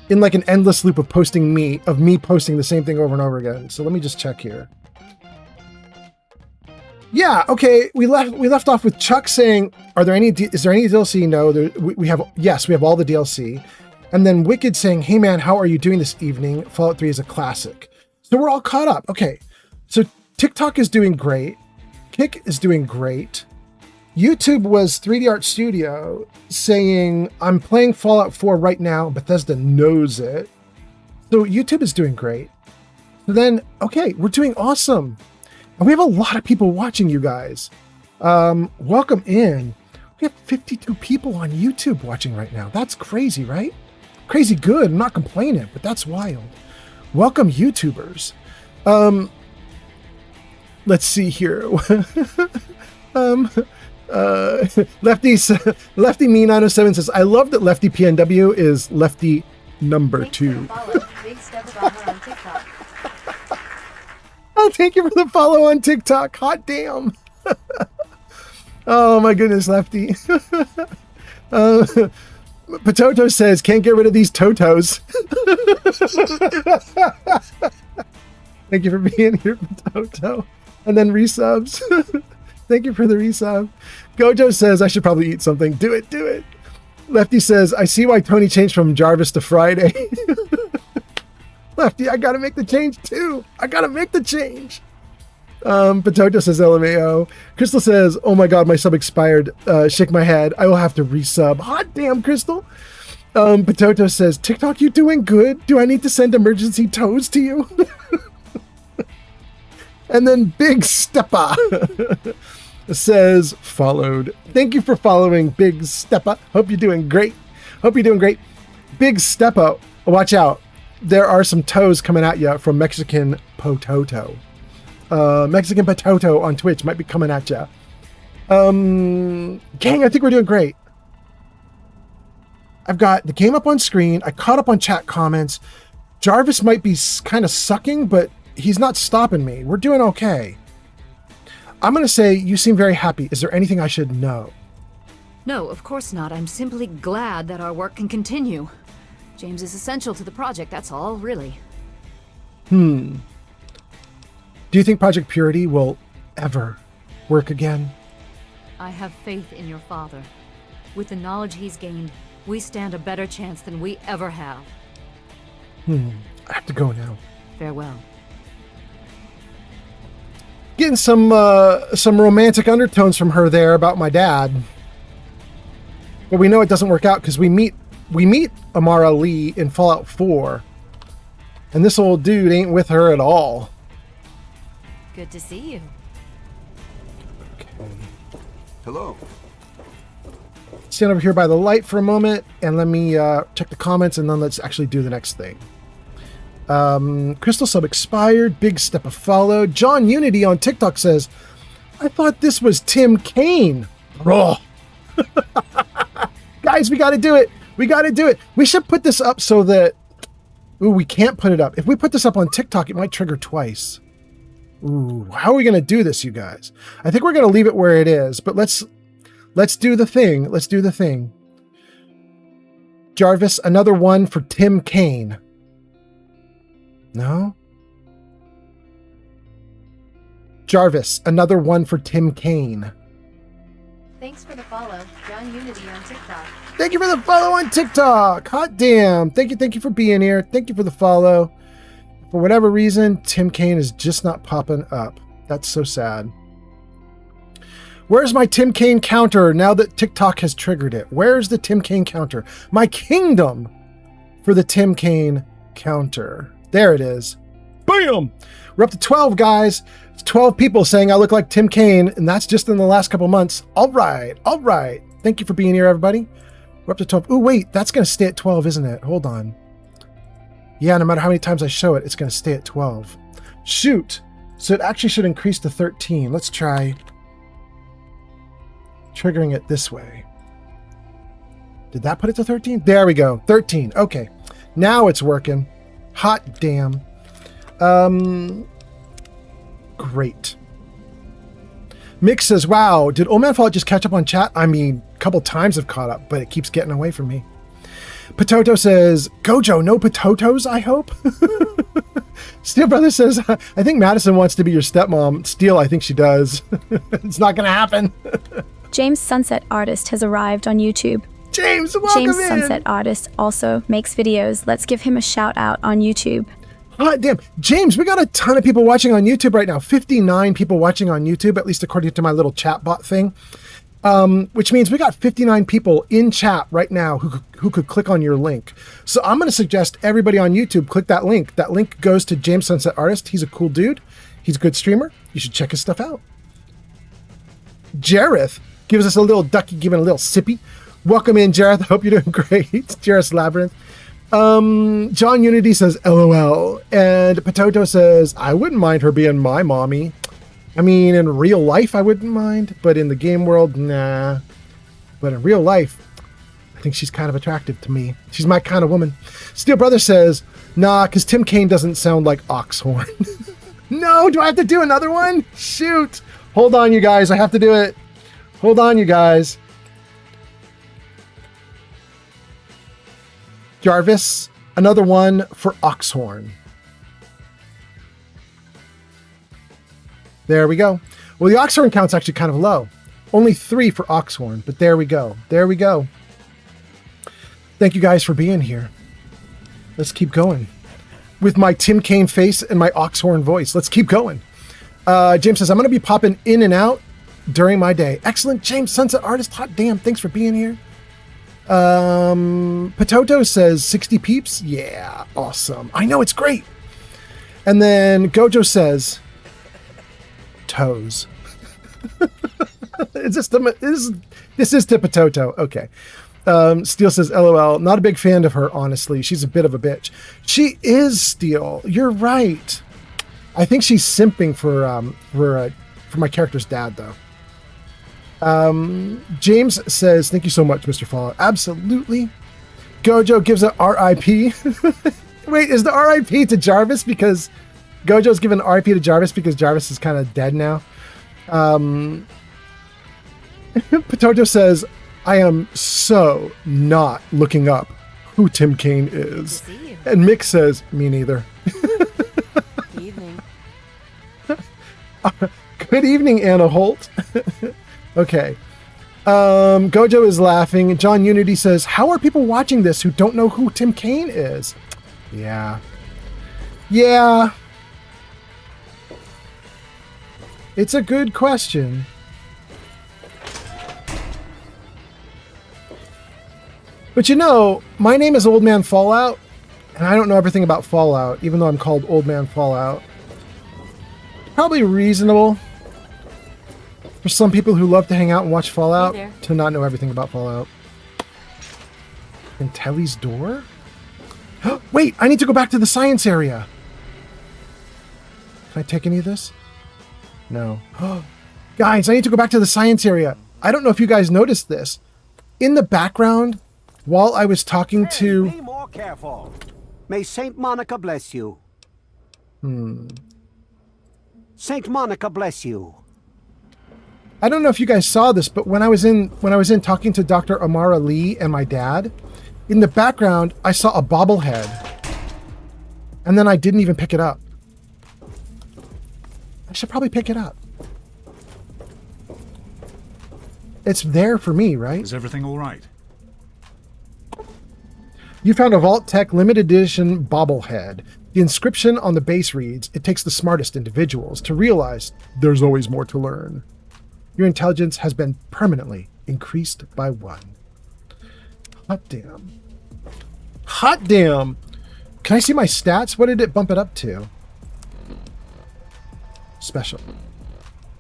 in like an endless loop of me posting the same thing over and over again. So let me just check here. Yeah, okay. We left off with Chuck saying, is there any DLC? No, we have all the DLC. And then Wicked saying, hey man, how are you doing this evening? Fallout 3 is a classic. So we're all caught up. Okay. So TikTok is doing great. Kick is doing great. YouTube was 3D Art Studio saying, I'm playing Fallout 4 right now. Bethesda knows it. So YouTube is doing great. So then, okay, we're doing awesome. And we have a lot of people watching, you guys. Welcome in. We have 52 people on YouTube watching right now. That's crazy, right? Crazy good. I'm not complaining, but that's wild. Welcome, YouTubers. Let's see here. Lefty Me 907 says, I love that Lefty PNW is Lefty number 2. Oh, thank you for the follow on TikTok. Hot damn. Oh my goodness, Lefty. Potato says, can't get rid of these Totos. Thank you for being here, Potato. And then resubs. Thank you for the resub. Gojo says, I should probably eat something. Do it, do it. Lefty says, I see why Tony changed from Jarvis to Friday. Lefty, I gotta make the change too. I gotta make the change. Potato says LMAO. Crystal says, oh my god, my sub expired. Shake my head. I will have to resub. Hot damn, Crystal. Potato says, TikTok, you doing good? Do I need to send emergency toes to you? And then Big Steppa says, followed. Thank you for following, Big Steppa. Hope you're doing great. Hope you're doing great. Big Steppa, watch out. There are some toes coming at you from Mexican Potato. Mexican Potato on Twitch might be coming at you. Gang, I think we're doing great. I've got the game up on screen. I caught up on chat comments. Jarvis might be kind of sucking, but he's not stopping me. We're doing okay. I'm going to say you seem very happy. Is there anything I should know? No, of course not. I'm simply glad that our work can continue. James is essential to the project, that's all, really. Do you think Project Purity will ever work again? I have faith in your father. With the knowledge he's gained, we stand a better chance than we ever have. I have to go now. Farewell. Getting some romantic undertones from her there about my dad. But we know it doesn't work out because we meet Amara Lee in Fallout 4. And this old dude ain't with her at all. Good to see you. Okay. Hello. Stand over here by the light for a moment and let me check the comments and then let's actually do the next thing. Crystal sub expired. Big step of follow. John Unity on TikTok says, I thought this was Tim Kaine. Raw. Guys, we got to do it. We got to do it. We should put this up so that... Ooh, we can't put it up. If we put this up on TikTok, it might trigger twice. Ooh, how are we going to do this, you guys? I think we're going to leave it where it is, but let's do the thing. Let's do the thing. Jarvis, another one for Tim Kaine. No? Jarvis, another one for Tim Kaine. Thanks for the follow, John Unity on TikTok. Thank you for the follow on TikTok. Hot damn. Thank you for being here. Thank you for the follow. For whatever reason, Tim Kaine is just not popping up. That's so sad. Where's my Tim Kaine counter now that TikTok has triggered it? Where's the Tim Kaine counter? My kingdom for the Tim Kaine counter. There it is. Bam! We're up to 12, guys. It's 12 people saying I look like Tim Kaine, and that's just in the last couple months. All right. All right. Thank you for being here, everybody. We're up to 12. Ooh, wait. That's going to stay at 12, isn't it? Hold on. Yeah, no matter how many times I show it, it's going to stay at 12. Shoot. So it actually should increase to 13. Let's try triggering it this way. Did that put it to 13? There we go. 13. Okay. Now it's working. Hot damn. Great. Mick says, wow, did Old Man Fallout just catch up on chat? I mean, a couple times I've caught up, but it keeps getting away from me. Potato says, Gojo, no potatoes, I hope? Steel Brother says, I think Madison wants to be your stepmom. Steel, I think she does. It's not going to happen. James Sunset Artist has arrived on YouTube. James, welcome James in. Sunset Artist also makes videos. Let's give him a shout out on YouTube. Hot damn. James, we got a ton of people watching on YouTube right now. 59 people watching on YouTube, at least according to my little chat bot thing. Which means we got 59 people in chat right now who could click on your link. So I'm going to suggest everybody on YouTube click that link. That link goes to James Sunset Artist. He's a cool dude. He's a good streamer. You should check his stuff out. Jareth gives us a little ducky, giving a little sippy. Welcome in, Jareth. I hope you're doing great. Jareth's Labyrinth. John Unity says LOL, and Potato says I wouldn't mind her being my mommy. I mean, in real life I wouldn't mind, but in the game world, nah. But in real life, I think she's kind of attractive to me. She's my kind of woman. Steel Brother says nah, because Tim Kaine doesn't sound like Oxhorn. No, do I have to do another one? Shoot. Hold on, you guys, I have to do it. Hold on, you guys. Jarvis, another one for Oxhorn. There we go. Well, the Oxhorn count's actually kind of low. Only 3 for Oxhorn, but there we go. There we go. Thank you guys for being here. Let's keep going. With my Tim Kaine face and my Oxhorn voice. Let's keep going. James says, I'm going to be popping in and out during my day. Excellent, James, Sunset Artist. Hot damn, thanks for being here. Potato says 60 peeps. Yeah, awesome. I know, it's great. And then Gojo says toes. This is to Potato. Okay. Steel says LOL. Not a big fan of her, honestly. She's a bit of a bitch. She is, Steel. You're right. I think she's simping for my character's dad, though. James says, thank you so much, Mr. Fallout. Absolutely. Gojo gives a RIP. Wait, is the RIP to Jarvis because Gojo's given RIP to Jarvis because Jarvis is kind of dead now? Potato says, I am so not looking up who Tim Kaine is. And Mick says, me neither. Evening. Good evening, Anna Holt. Okay. Gojo is laughing. John Unity says, how are people watching this who don't know who Tim Kaine is? Yeah. Yeah. It's a good question. But you know, my name is Old Man Fallout, and I don't know everything about Fallout, even though I'm called Old Man Fallout. Probably reasonable for some people who love to hang out and watch Fallout to not know everything about Fallout. And Telly's door? Wait, I need to go back to the science area. Can I take any of this? No. Guys, I need to go back to the science area. I don't know if you guys noticed this. In the background, while I was talking to... Be more careful. May Saint Monica bless you. Saint Monica bless you. I don't know if you guys saw this, but when I was in talking to Dr. Amara Lee and my dad, in the background I saw a bobblehead, and then I didn't even pick it up. I should probably pick it up. It's there for me, right? Is everything all right? You found a Vault Tech limited edition bobblehead. The inscription on the base reads, it takes the smartest individuals to realize there's always more to learn. Your intelligence has been permanently increased by 1. Hot damn. Hot damn. Can I see my stats? What did it bump it up to? Special.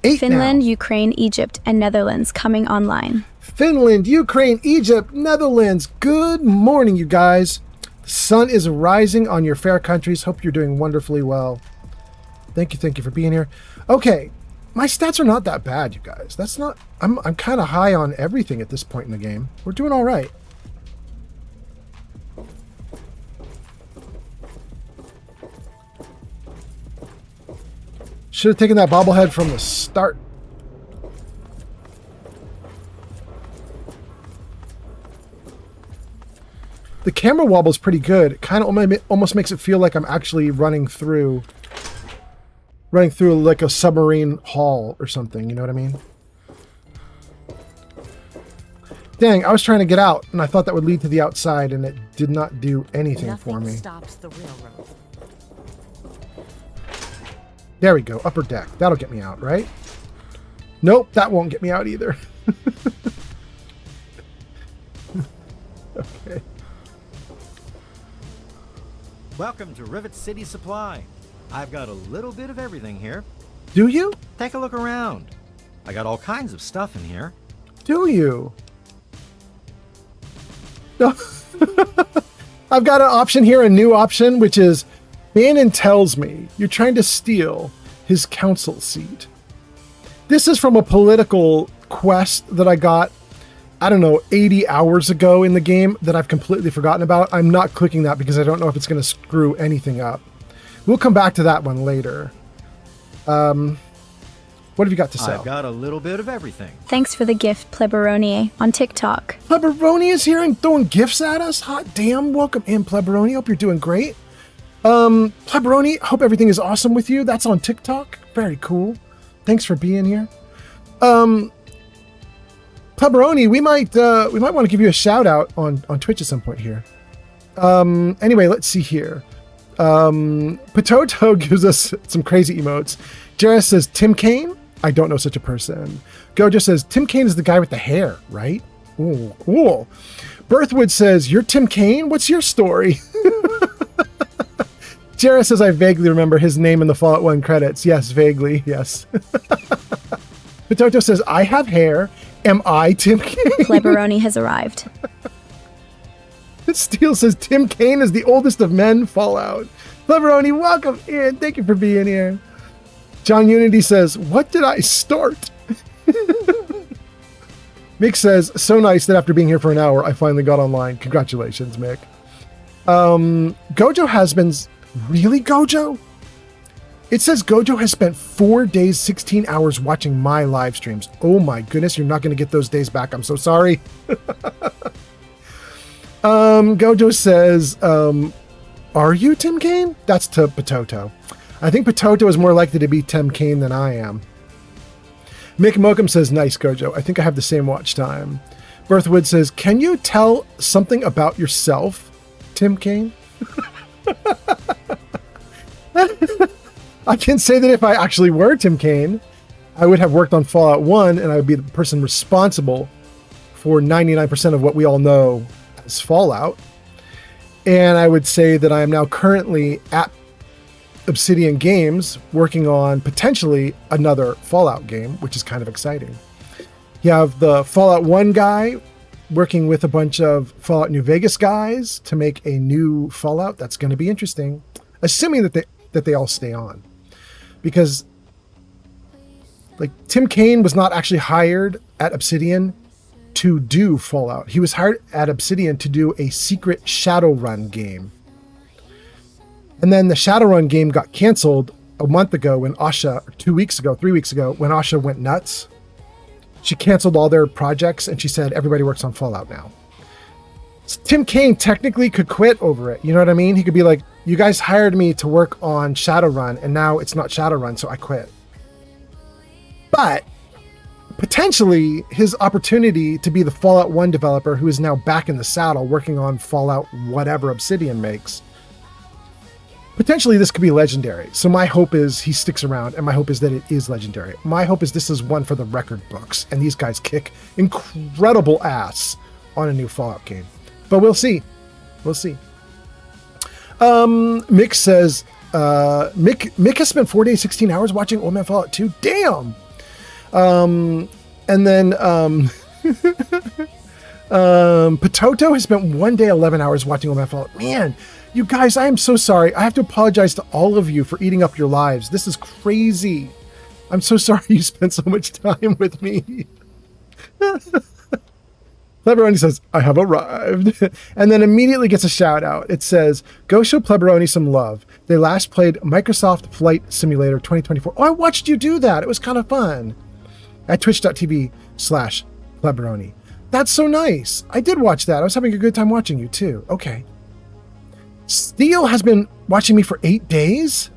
8 Finland, now. Ukraine, Egypt, and Netherlands coming online. Finland, Ukraine, Egypt, Netherlands. Good morning, you guys. The sun is rising on your fair countries. Hope you're doing wonderfully well. Thank you for being here. Okay, my stats are not that bad, you guys. That's not... I'm kind of high on everything at this point in the game. We're doing all right. Should have taken that bobblehead from the start. The camera wobble is pretty good. It kind of almost makes it feel like I'm actually running through like a submarine hull or something. You know what I mean? Dang, I was trying to get out, and I thought that would lead to the outside, and it did not do anything for me. Stops the railroad. There we go, upper deck. That'll get me out, right? Nope, that won't get me out either. Okay. Welcome to Rivet City Supply. I've got a little bit of everything here. Do you? Take a look around. I got all kinds of stuff in here. Do you? No. I've got an option here, a new option, which is Bannon tells me you're trying to steal his council seat. This is from a political quest that I got, I don't know, 80 hours ago in the game that I've completely forgotten about. I'm not clicking that because I don't know if it's going to screw anything up. We'll come back to that one later. What have you got to sell? I've got a little bit of everything. Thanks for the gift, Pleberoni, on TikTok. Pleberoni is here and throwing gifts at us? Hot damn. Welcome in, Pleberoni. Hope you're doing great. Pleberoni, hope everything is awesome with you. That's on TikTok. Very cool. Thanks for being here. Pleberoni, we might want to give you a shout out on Twitch at some point here. Anyway, let's see here. Potato gives us some crazy emotes. Jareth says, Tim Kaine? I don't know such a person. Gojo says, Tim Kaine is the guy with the hair, right? Ooh, cool. Birthwood says, you're Tim Kaine? What's your story? Jareth says, I vaguely remember his name in the Fallout 1 credits. Yes, vaguely, yes. Potato says, I have hair. Am I Tim Kaine? Pleberoni has arrived. Steel says, Tim Kaine is the oldest of men. Fallout. Pleberoni, welcome in. Thank you for being here. John Unity says, what did I start? Mick says, so nice that after being here for an hour, I finally got online. Congratulations, Mick. Gojo has been... Really, Gojo? It says Gojo has spent 4 days, 16 hours watching my live streams. Oh my goodness, you're not going to get those days back. I'm so sorry. Gojo says, are you Tim Kaine? That's to Potato. I think Potato is more likely to be Tim Kaine than I am. Mick Mokum says, nice, Gojo. I think I have the same watch time. Birthwood says, can you tell something about yourself, Tim Kaine? I can say that if I actually were Tim Kaine, I would have worked on Fallout 1 and I would be the person responsible for 99% of what we all know as Fallout. And I would say that I am now currently at Obsidian Games working on potentially another Fallout game, which is kind of exciting. You have the Fallout 1 guy working with a bunch of Fallout New Vegas guys to make a new Fallout. That's going to be interesting, assuming that they all stay on. Because like Tim Kaine was not actually hired at Obsidian to do Fallout. He was hired at Obsidian to do a secret Shadowrun game. And then the Shadowrun game got canceled a month ago when Asha, 3 weeks ago, when Asha went nuts. She canceled all their projects and she said, everybody works on Fallout now. So Tim Kaine technically could quit over it. You know what I mean? He could be like, you guys hired me to work on Shadowrun and now it's not Shadowrun, so I quit. But potentially his opportunity to be the Fallout 1 developer who is now back in the saddle working on Fallout whatever Obsidian makes, potentially this could be legendary. So my hope is he sticks around, and my hope is that it is legendary. My hope is this is one for the record books, and these guys kick incredible ass on a new Fallout game. But we'll see. We'll see. Mick says, Mick has spent 4 days, 16 hours watching Old Man Fallout 2. Damn! And then Potato has spent 1 day, 11 hours watching Old Man Fallout. Man, you guys, I am so sorry. I have to apologize to all of you for eating up your lives. This is crazy. I'm so sorry you spent so much time with me. Pleberoni says, I have arrived. And then immediately gets a shout out. It says, go show Pleberoni some love. They last played Microsoft Flight Simulator 2024. Oh, I watched you do that. It was kind of fun. At twitch.tv/Pleberoni. That's so nice. I did watch that. I was having a good time watching you too. Okay. Steel has been watching me for 8 days?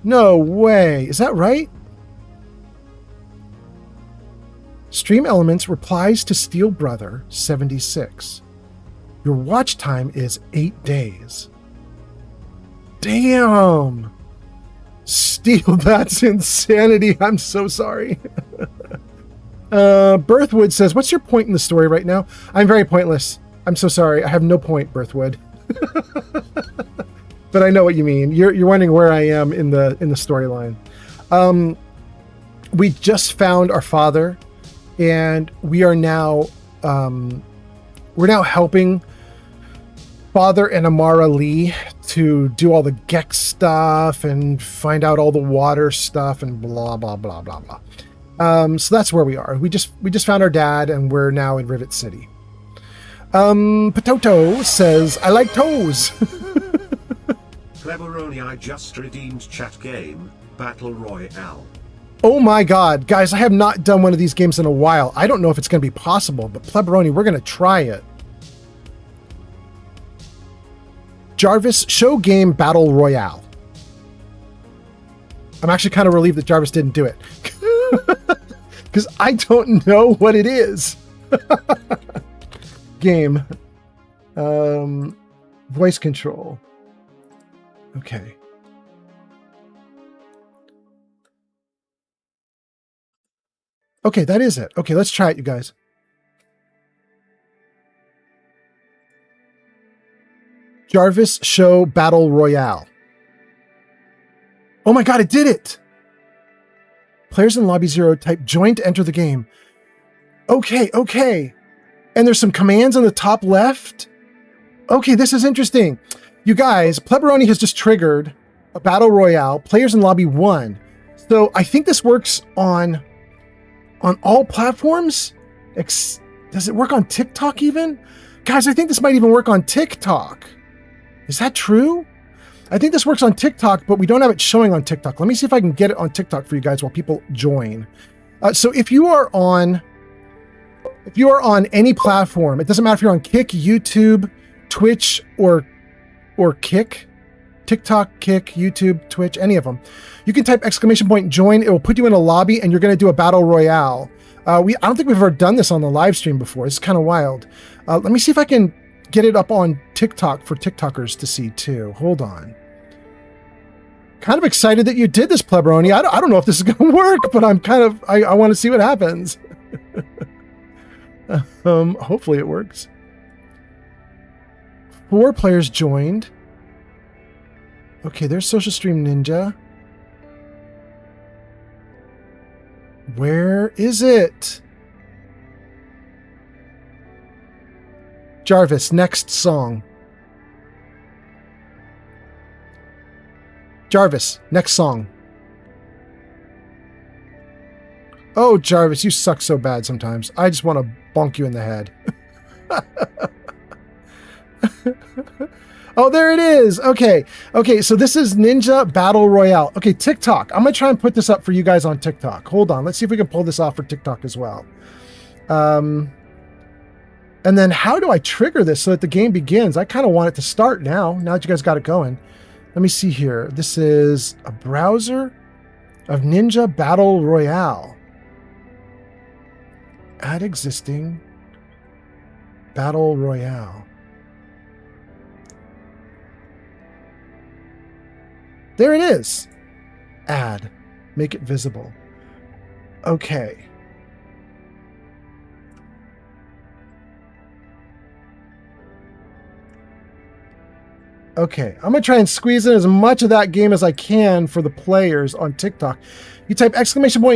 No way. Is that right? Stream Elements replies to Steel Brother 76. Your watch time is 8 days. Damn. Steel, that's insanity. I'm so sorry. Birthwood says, what's your point in the story right now? I'm very pointless. I'm so sorry. I have no point, Birthwood. But I know what you mean. You're wondering where I am in the storyline. We just found our father, and we are now helping Father and Amara Lee to do all the Gex stuff and find out all the water stuff and blah blah blah blah blah. So that's where we are. We just found our dad, and we're now in Rivet City. Potato says, I like toes. Pleberoni, I just redeemed chat game, Battle Royale. Oh my god, guys, I have not done one of these games in a while. I don't know if it's going to be possible, but Pleberoni, we're going to try it. Jarvis, show game Battle Royale. I'm actually kind of relieved that Jarvis didn't do it. Because I don't know what it is. Game. Voice control. Okay. Okay, that is it. Okay, let's try it, you guys. Jarvis, show Battle Royale. Oh my god, it did it! Players in Lobby 0 type join to enter the game. Okay, okay. And there's some commands on the top left. Okay, this is interesting. You guys, Pleberoni has just triggered a Battle Royale. Players in Lobby 1. So I think this works on all platforms. Does it work on TikTok even? Guys, I think this might even work on TikTok. Is that true? I think this works on TikTok, but we don't have it showing on TikTok. Let me see if I can get it on TikTok for you guys while people join. So if you are on any platform, it doesn't matter if you're on Kick, YouTube, Twitch, or Kick, TikTok, Kick, YouTube, Twitch, any of them, you can type !join. It will put you in a lobby, and you're going to do a battle royale. I don't think we've ever done this on the live stream before. It's kind of wild. Let me see if I can get it up on TikTok for TikTokers to see too. Hold on. Kind of excited that you did this, Pleberoni. I don't know if this is going to work, but I'm kind of, I want to see what happens. Hopefully it works. 4 players joined. Okay, there's Social Stream Ninja. Where is it? Jarvis, next song. Jarvis, next song. Oh, Jarvis, you suck so bad sometimes. I just want to bonk you in the head. Oh, there it is. Okay. Okay, so this is Ninja Battle Royale. Okay, TikTok. I'm going to try and put this up for you guys on TikTok. Hold on. Let's see if we can pull this off for TikTok as well. And then how do I trigger this so that the game begins? I kind of want it to start now that you guys got it going. Let me see here. This is a browser of Ninja Battle Royale. Add existing Battle Royale. There it is. Add. Make it visible. Okay. Okay, I'm going to try and squeeze in as much of that game as I can for the players on TikTok. You type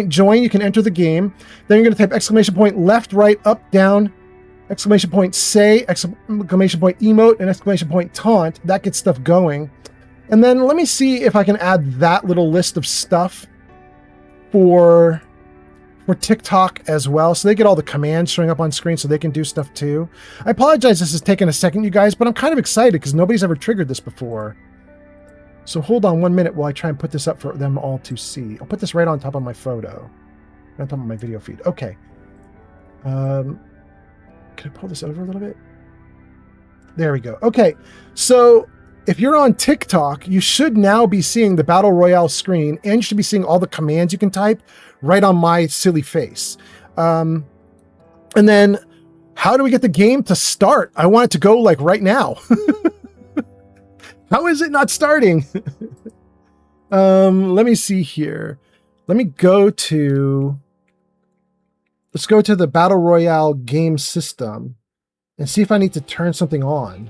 !join, you can enter the game. Then you're going to type !left, right, up, down, exclamation point say, exclamation point emote, and exclamation point taunt. That gets stuff going. And then let me see if I can add that little list of stuff for TikTok as well. So they get all the commands showing up on screen so they can do stuff too. I apologize this is taking a second, you guys, but I'm kind of excited because nobody's ever triggered this before. So hold on 1 minute while I try and put this up for them all to see. I'll put this right on top of my photo. Right on top of my video feed. Okay. Can I pull this over a little bit? There we go. Okay. So if you're on TikTok, you should now be seeing the Battle Royale screen, and you should be seeing all the commands you can type right on my silly face. And then how do we get the game to start? I want it to go like right now. How is it not starting? Let me see here. Let's go to the Battle Royale game system and see if I need to turn something on.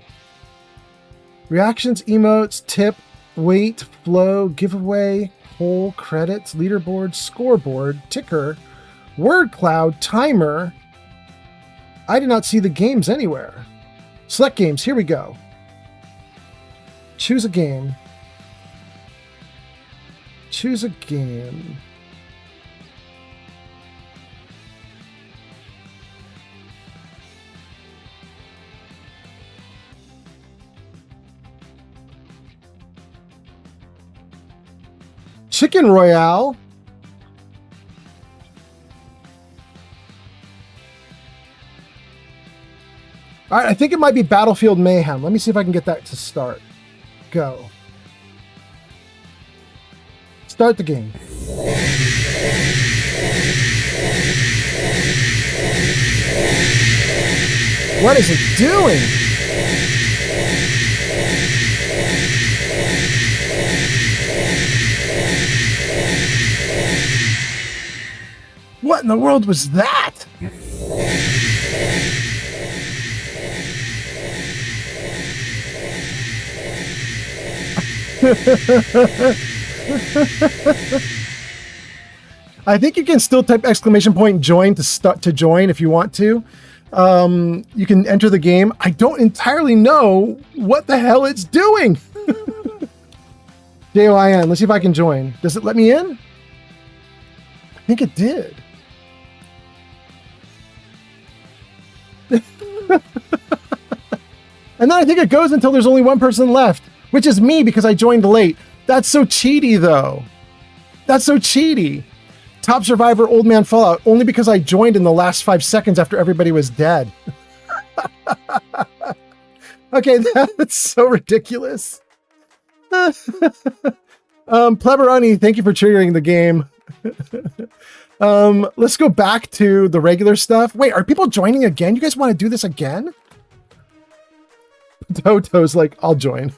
Reactions, emotes, tip, wait, flow, giveaway, poll, credits, leaderboard, scoreboard, ticker, word cloud, timer. I did not see the games anywhere. Select games. Here we go. Choose a game. Choose a game. Chicken Royale. All right, I think it might be Battlefield Mayhem. Let me see if I can get that to start. Go. Start the game. What is it doing? What in the world was that? I think you can still type exclamation point join to join if you want to. You can enter the game. I don't entirely know what the hell it's doing. JOIN. Let's see if I can join. Does it let me in? I think it did. And then I think it goes until there's only one person left, which is me because I joined late. That's so cheaty, though. That's so cheaty. Top survivor, Old Man Fallout, only because I joined in the last 5 seconds after everybody was dead. Okay, that's so ridiculous. Pleberoni, thank you for triggering the game. Let's go back to the regular stuff. Wait, are people joining again? You guys want to do this again? Toto's like, I'll join.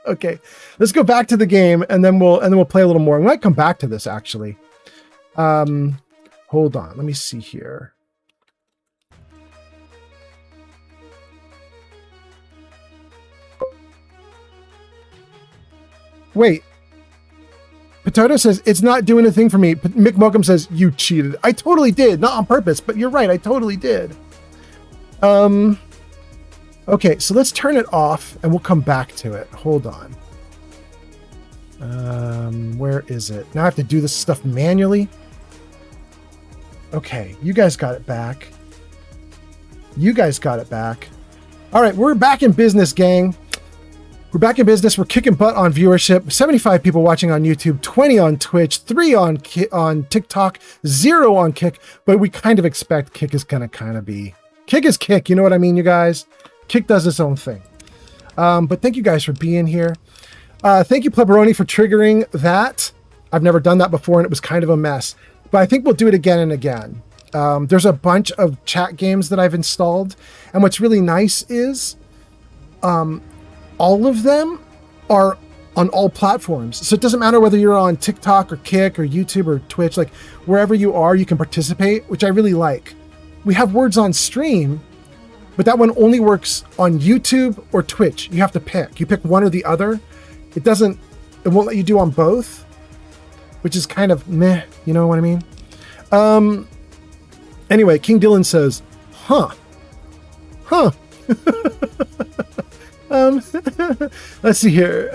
Okay, let's go back to the game and then we'll play a little more. We might come back to this actually. Hold on, let me see here. Wait. Potato says, it's not doing a thing for me. Mick Mokum says, you cheated. I totally did. Not on purpose, but you're right. I totally did. Okay, so let's turn it off and we'll come back to it. Hold on. Where is it? Now I have to do this stuff manually. Okay, you guys got it back. You guys got it back. All right, we're back in business, gang. We're back in business. We're kicking butt on viewership. 75 people watching on YouTube, 20 on Twitch, 3 on TikTok, 0 on Kick. But we kind of expect Kick is going to kind of be... Kick is Kick, you know what I mean, you guys? Kick does its own thing. But thank you guys for being here. Thank you, Pleberoni, for triggering that. I've never done that before, and it was kind of a mess. But I think we'll do it again and again. There's a bunch of chat games that I've installed. And what's really nice is... all of them are on all platforms. So it doesn't matter whether you're on TikTok or Kick or YouTube or Twitch, like wherever you are, you can participate, which I really like. We have words on stream, but that one only works on YouTube or Twitch. You have to pick. You pick one or the other. It won't let you do on both, which is kind of meh, you know what I mean? Anyway, King Dylan says, huh. Huh. Let's see here.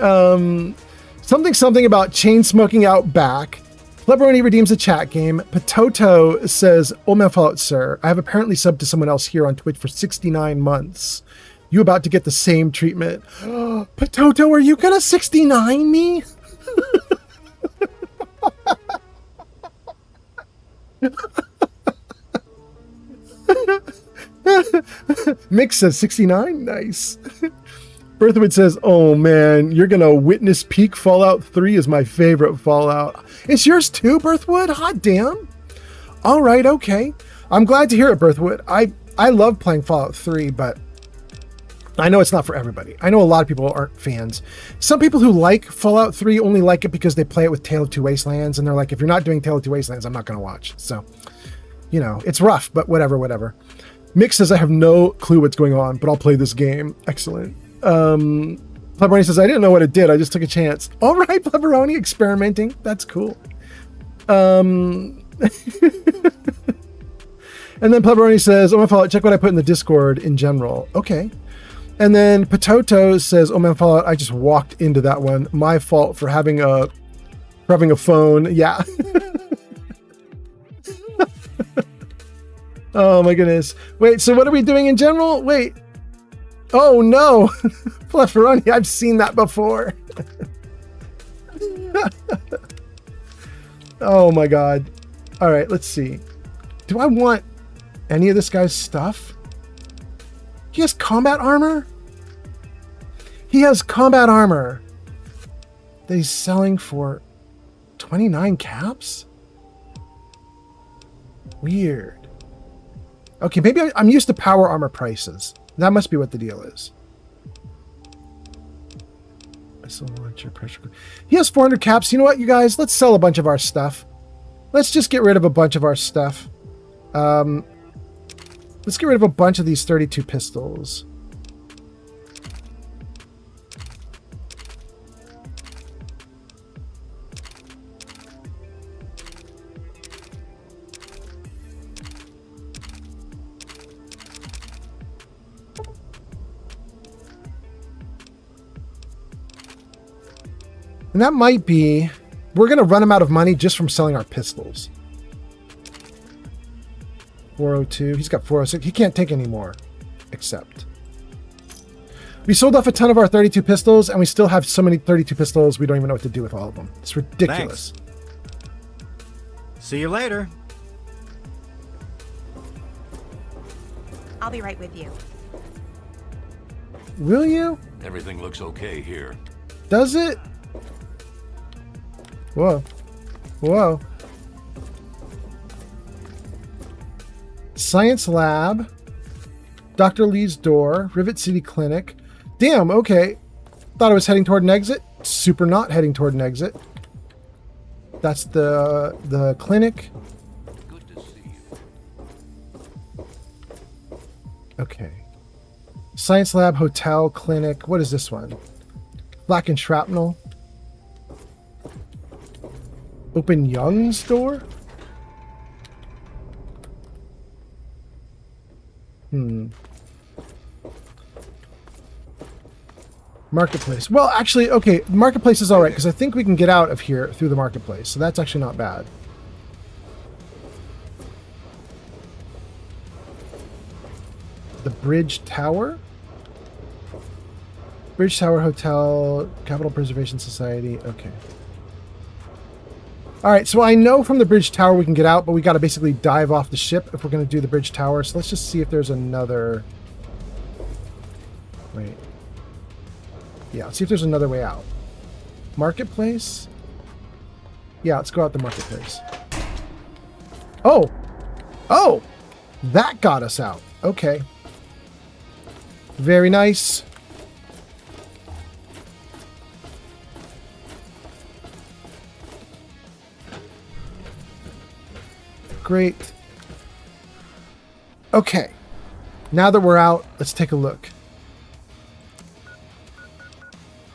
Something about chain smoking out back. Cleveroni redeems a chat game. Pototo says, "Oh my fault, sir. I have apparently subbed to someone else here on Twitch for 69 months. You about to get the same treatment." Pototo, are you gonna 69 me? Mick says 69. Nice. Berthwood says, "Oh man, you're gonna witness peak Fallout 3 is my favorite Fallout." It's yours too, Berthwood? Hot damn. All right, okay. I'm glad to hear it, Berthwood. I love playing Fallout 3, but I know it's not for everybody. I know a lot of people aren't fans. Some people who like Fallout 3 only like it because they play it with Tale of Two Wastelands, and they're like, if you're not doing Tale of Two Wastelands, I'm not going to watch. So, you know, it's rough, but whatever. Mick says, "I have no clue what's going on, but I'll play this game." Excellent. Pleberoni says, "I didn't know what it did. I just took a chance." All right, Pleberoni, experimenting. That's cool. And then Pleberoni says, "Oh my fault. Check what I put in the Discord in general." Okay. And then Pototo says, "Oh my fault. I just walked into that one. My fault for having a phone." Yeah. Oh my goodness. Wait, so what are we doing in general? Wait. Oh no. Pleberoni, I've seen that before. Oh my god. All right, let's see. Do I want any of this guy's stuff? He has combat armor? He has combat armor that he's selling for 29 caps? Weird. Okay, maybe I'm used to power armor prices. That must be what the deal is. Missile launcher, pressure. He has 400 caps. You know what, you guys? Let's sell a bunch of our stuff. Let's just get rid of a bunch of our stuff. Let's get rid of a bunch of these 32 pistols. And that might be, we're going to run him out of money just from selling our pistols. 402. He's got 406. He can't take any more. Except. We sold off a ton of our 32 pistols, and we still have so many 32 pistols, we don't even know what to do with all of them. It's ridiculous. Thanks. See you later. I'll be right with you. Will you? Everything looks okay here. Does it? Whoa. Whoa. Science Lab. Dr. Lee's door. Rivet City Clinic. Damn, okay. Thought I was heading toward an exit. Super not heading toward an exit. That's the clinic. Good to see you. Okay. Science Lab, Hotel, Clinic. What is this one? Black and Shrapnel. Open Young's door? Marketplace. Well, actually, okay, Marketplace is all right, because I think we can get out of here through the Marketplace, so that's actually not bad. The Bridge Tower? Bridge Tower Hotel, Capital Preservation Society, okay. Alright, so I know from the Bridge Tower we can get out, but we got to basically dive off the ship if we're going to do the Bridge Tower, so let's just see if there's another... Wait. Yeah, let's see if there's another way out. Marketplace? Yeah, let's go out the Marketplace. Oh! Oh! That got us out. Okay. Very nice. Great. Okay. Now that we're out, let's take a look.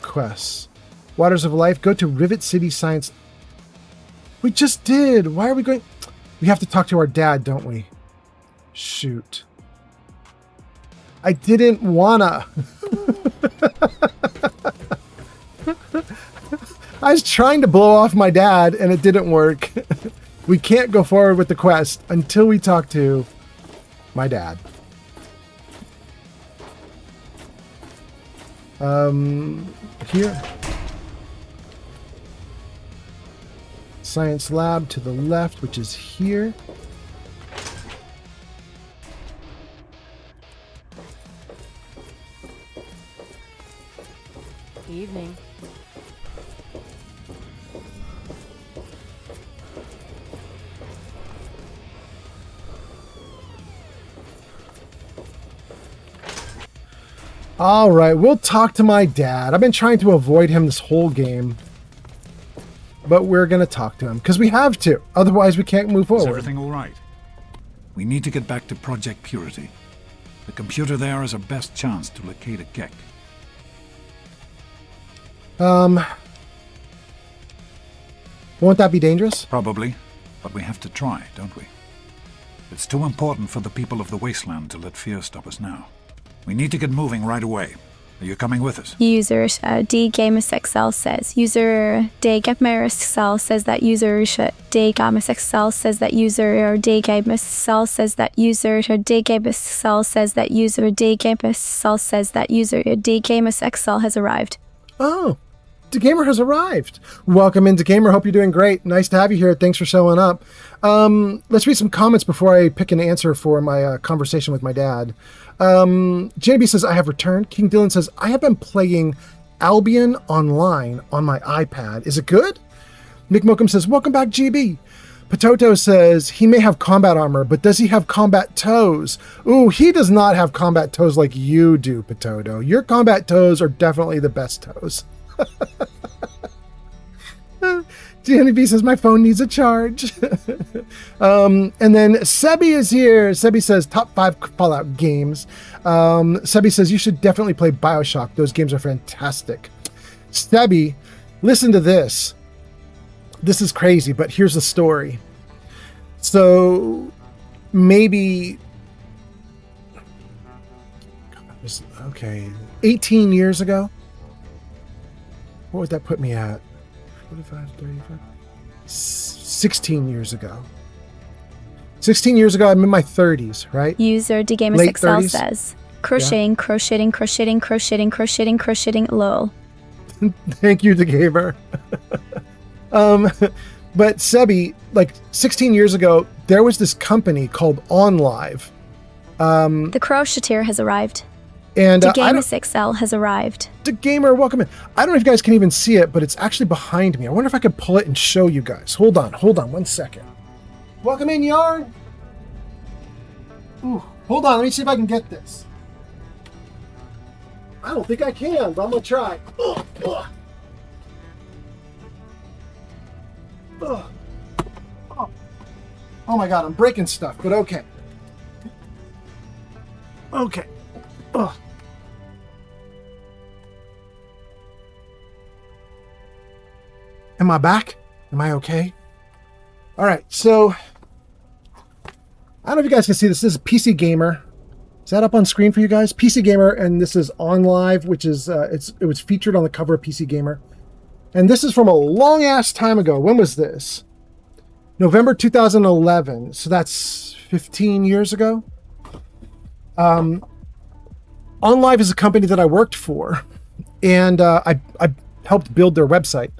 Quests. Waters of Life. Go to Rivet City Science. We just did. Why are we going? We have to talk to our dad, don't we? Shoot. I didn't wanna. I was trying to blow off my dad and it didn't work. We can't go forward with the quest until we talk to my dad. Here. Science lab to the left, which is here. Evening. All right, we'll talk to my dad. I've been trying to avoid him this whole game, but we're going to talk to him because we have to. Otherwise, we can't move forward. Is everything all right? We need to get back to Project Purity. The computer there is our best chance to locate a Gek. Won't that be dangerous? Probably, but we have to try, don't we? It's too important for the people of the wasteland to let fear stop us now. We need to get moving right away. Are you coming with us? User DGamersXL says. User DGamersXL says that user DGamersXL says that user DGamersXL says that user DGamersXL says that user DGamersXL says that user DGamersXL has arrived. Oh, DeGamer has arrived. Welcome in, DeGamer. Hope you're doing great. Nice to have you here. Thanks for showing up. Let's read some comments before I pick an answer for my conversation with my dad. JB says, I have returned. King Dylan says, I have been playing Albion Online on my iPad. Is it good? Nick Mokum says, welcome back, GB. Pototo says, he may have combat armor, but does he have combat toes? Ooh, he does not have combat toes like you do, Pototo. Your combat toes are definitely the best toes. Gianni B says, my phone needs a charge. And then Sebi is here. Sebi says, top 5 Fallout games. Sebi says, you should definitely play BioShock. Those games are fantastic. Sebi, listen to this. This is crazy, but here's the story. So maybe, 18 years ago. What would that put me at? 45, 35, 16 years ago. 16 years ago, I'm in my 30s, right? User DGamersXL says, crocheting, crocheting, crocheting, crocheting, crocheting, crocheting, lol. Thank you, DeGamer. But Sebi, like 16 years ago, there was this company called OnLive. The crocheteer has arrived. And DGamersXL has arrived. DeGamer, welcome in. I don't know if you guys can even see it, but it's actually behind me. I wonder if I could pull it and show you guys. Hold on 1 second. Welcome in, Yarn. Ooh, hold on, let me see if I can get this. I don't think I can, but I'm gonna try. Ugh, ugh. Ugh. Oh my god, I'm breaking stuff, but okay. Okay. Ugh. Am I back? Am I okay? All right, so I don't know if you guys can see this. This is PC Gamer. Is that up on screen for you guys? PC Gamer, and this is OnLive, which is it was featured on the cover of PC Gamer. And this is from a long ass time ago. When was this? November 2011. So that's 15 years ago. OnLive is a company that I worked for, and I helped build their website.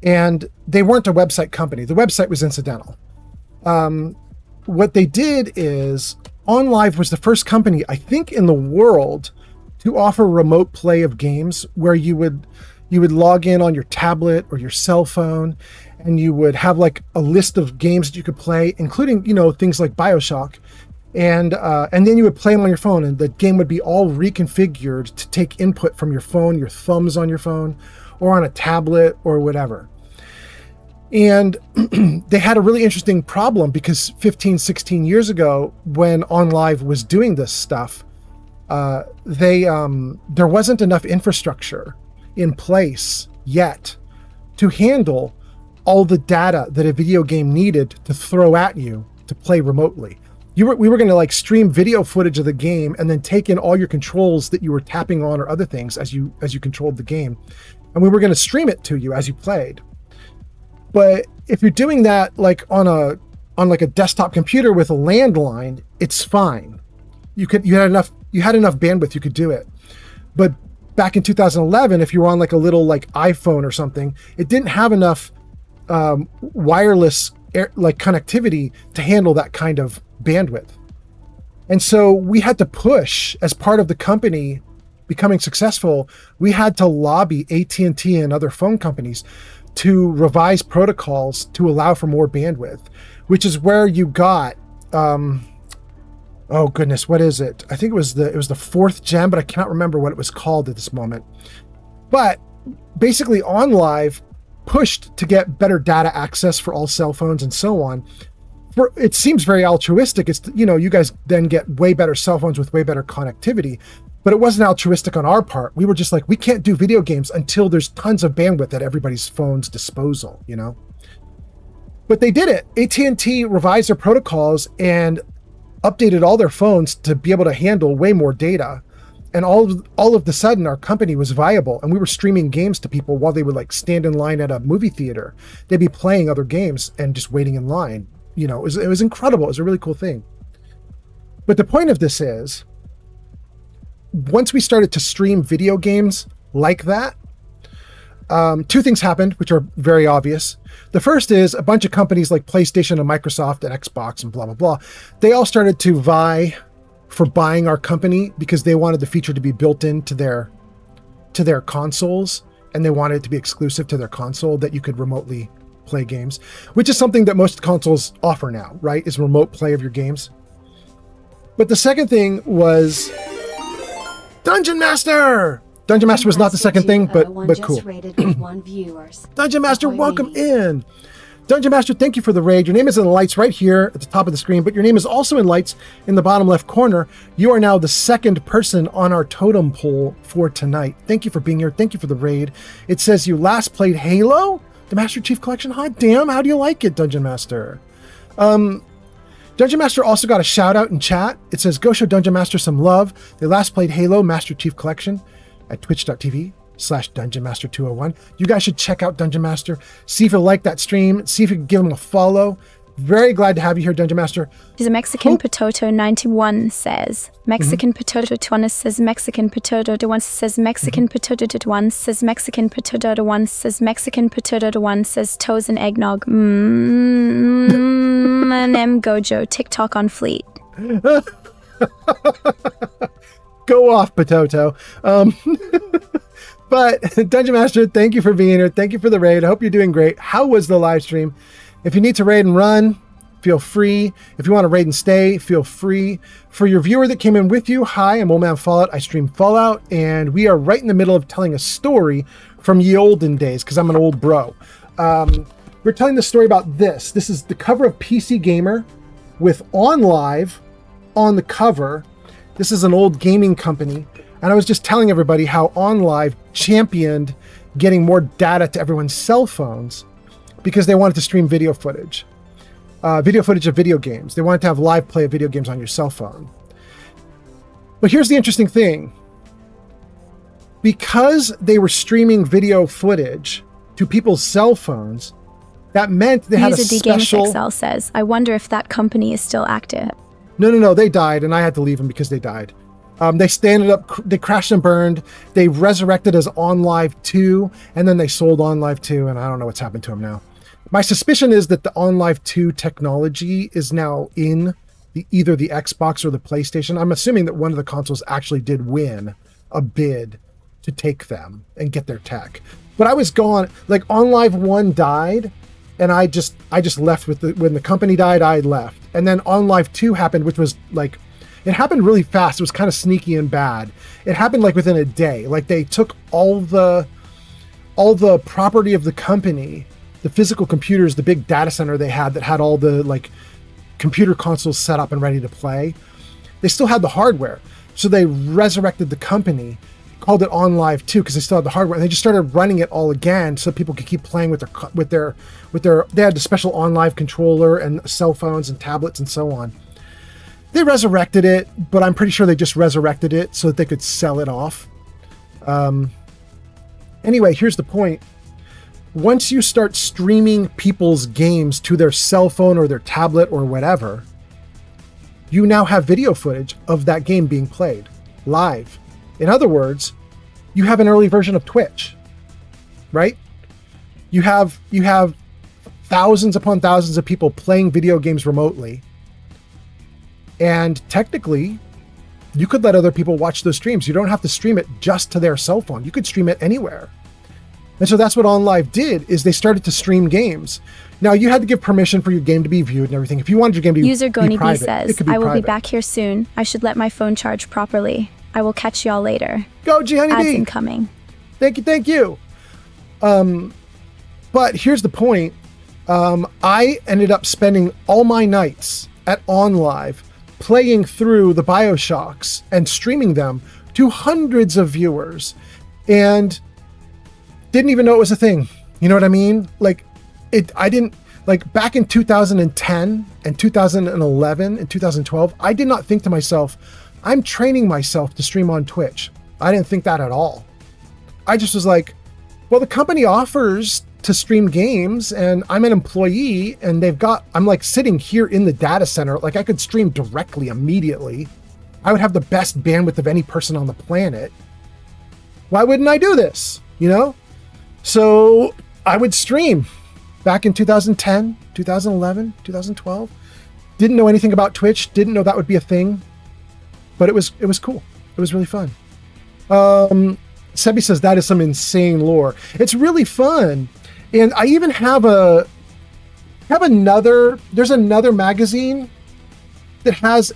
And they weren't a website company. The website was incidental. What they did is OnLive was the first company, I think, in the world to offer remote play of games where you would log in on your tablet or your cell phone, and you would have like a list of games that you could play, including, things like BioShock. And then you would play them on your phone, and the game would be all reconfigured to take input from your phone, your thumbs on your phone, or on a tablet or whatever. And they had a really interesting problem because 15, 16 years ago, when OnLive was doing this stuff, there wasn't enough infrastructure in place yet to handle all the data that a video game needed to throw at you to play remotely. we were going to like stream video footage of the game and then take in all your controls that you were tapping on or other things as you controlled the game. And we were going to stream it to you as you played. But if you're doing that like on like a desktop computer with a landline, it's fine. You had enough bandwidth, you could do it. But back in 2011, if you were on like a little like iPhone or something, it didn't have enough wireless connectivity to handle that kind of bandwidth. And so we had to push, as part of the company becoming successful, we had to lobby AT&T and other phone companies to revise protocols to allow for more bandwidth, which is where you got oh goodness, what is it? I think it was the fourth gen, but I cannot remember what it was called at this moment. But basically OnLive pushed to get better data access for all cell phones and so on. It seems very altruistic. It's, you guys then get way better cell phones with way better connectivity, but it wasn't altruistic on our part. We were just like, we can't do video games until there's tons of bandwidth at everybody's phone's disposal, But they did it. AT&T revised their protocols and updated all their phones to be able to handle way more data. And all of the sudden, our company was viable, and we were streaming games to people while they would like stand in line at a movie theater. They'd be playing other games and just waiting in line. It was incredible. It was a really cool thing. But the point of this is, once we started to stream video games like that, two things happened, which are very obvious. The first is a bunch of companies like PlayStation and Microsoft and Xbox and blah, blah, blah. They all started to vie for buying our company because they wanted the feature to be built into their consoles, and they wanted it to be exclusive to their console, that you could remotely play games, which is something that most consoles offer now, right? Is remote play of your games. But the second thing was Dungeon Master. Dungeon Master was not the second thing, but cool. Dungeon Master, welcome in. Dungeon Master, thank you for the raid. Your name is in the lights right here at the top of the screen, but your name is also in lights in the bottom left corner. You are now the second person on our totem pole for tonight. Thank you for being here. Thank you for the raid. It says you last played Halo, the Master Chief Collection. Hot damn, how do you like it, Dungeon Master? Dungeon Master also got a shout out in chat. It says, go show Dungeon Master some love. They last played Halo Master Chief Collection at twitch.tv/DungeonMaster201. You guys should check out Dungeon Master. See if you like that stream. See if you can give him a follow. Very glad to have you here, Dungeon Master. He's a Mexican Potato 91 says. Mexican Potato 21 says Mexican Potato 1 says Mexican Potato 1 says Mexican Potato 1 says Mexican Potato 1 says toes and eggnog. And M Gojo TikTok on Fleet. Go off, Potato. But Dungeon Master, thank you for being here. Thank you for the raid. I hope you're doing great. How was the live stream? If you need to raid and run, feel free. If you want to raid and stay, feel free. For your viewer that came in with you, hi, I'm Old Man Fallout. I stream Fallout, and we are right in the middle of telling a story from ye olden days, because I'm an old bro. We're telling the story about this. This is the cover of PC Gamer with OnLive on the cover. This is an old gaming company, and I was just telling everybody how OnLive championed getting more data to everyone's cell phones because they wanted to stream video footage of video games. They wanted to have live play of video games on your cell phone. But here's the interesting thing. Because they were streaming video footage to people's cell phones, that meant they had a special... XL says, I wonder if that company is still active. No, they died, and I had to leave them because they died. They crashed and burned. They resurrected as OnLive 2, and then they sold OnLive 2, and I don't know what's happened to them now. My suspicion is that the OnLive 2 technology is now in either the Xbox or the PlayStation. I'm assuming that one of the consoles actually did win a bid to take them and get their tech. But I was gone, like OnLive 1 died, and I just left when the company died, I left. And then OnLive 2 happened, which was like, it happened really fast. It was kind of sneaky and bad. It happened like within a day. Like they took all the property of the company, the physical computers, the big data center they had that had all the like computer consoles set up and ready to play. They still had the hardware. So they resurrected the company, called it OnLive 2 because they still had the hardware, and they just started running it all again so people could keep playing with their they had the special OnLive controller and cell phones and tablets and so on. They resurrected it, but I'm pretty sure they just resurrected it so that they could sell it off. Anyway, here's the point. Once you start streaming people's games to their cell phone or their tablet or whatever, you now have video footage of that game being played live. In other words, you have an early version of Twitch, right? You have thousands upon thousands of people playing video games remotely. And technically, you could let other people watch those streams. You don't have to stream it just to their cell phone. You could stream it anywhere. And so that's what OnLive did, is they started to stream games. Now, you had to give permission for your game to be viewed and everything. If you wanted your game to User be Goni B private, says, it could be I will private. be back here soon. I should let my phone charge properly. I will catch y'all later. Go, G Honey Ads B. incoming. Thank you. But here's the point. I ended up spending all my nights at OnLive playing through the BioShocks and streaming them to hundreds of viewers, and didn't even know it was a thing. You know what I mean? I didn't, back in 2010 and 2011 and 2012, I did not think to myself, I'm training myself to stream on Twitch. I didn't think that at all. I just was like, well, the company offers to stream games and I'm an employee and I'm sitting here in the data center. I could stream directly immediately. I would have the best bandwidth of any person on the planet. Why wouldn't I do this? You know? So I would stream back in 2010, 2011, 2012. Didn't know anything about Twitch. Didn't know that would be a thing, but it was cool. It was really fun. Sebi says that is some insane lore. It's really fun. And I even have there's another magazine that has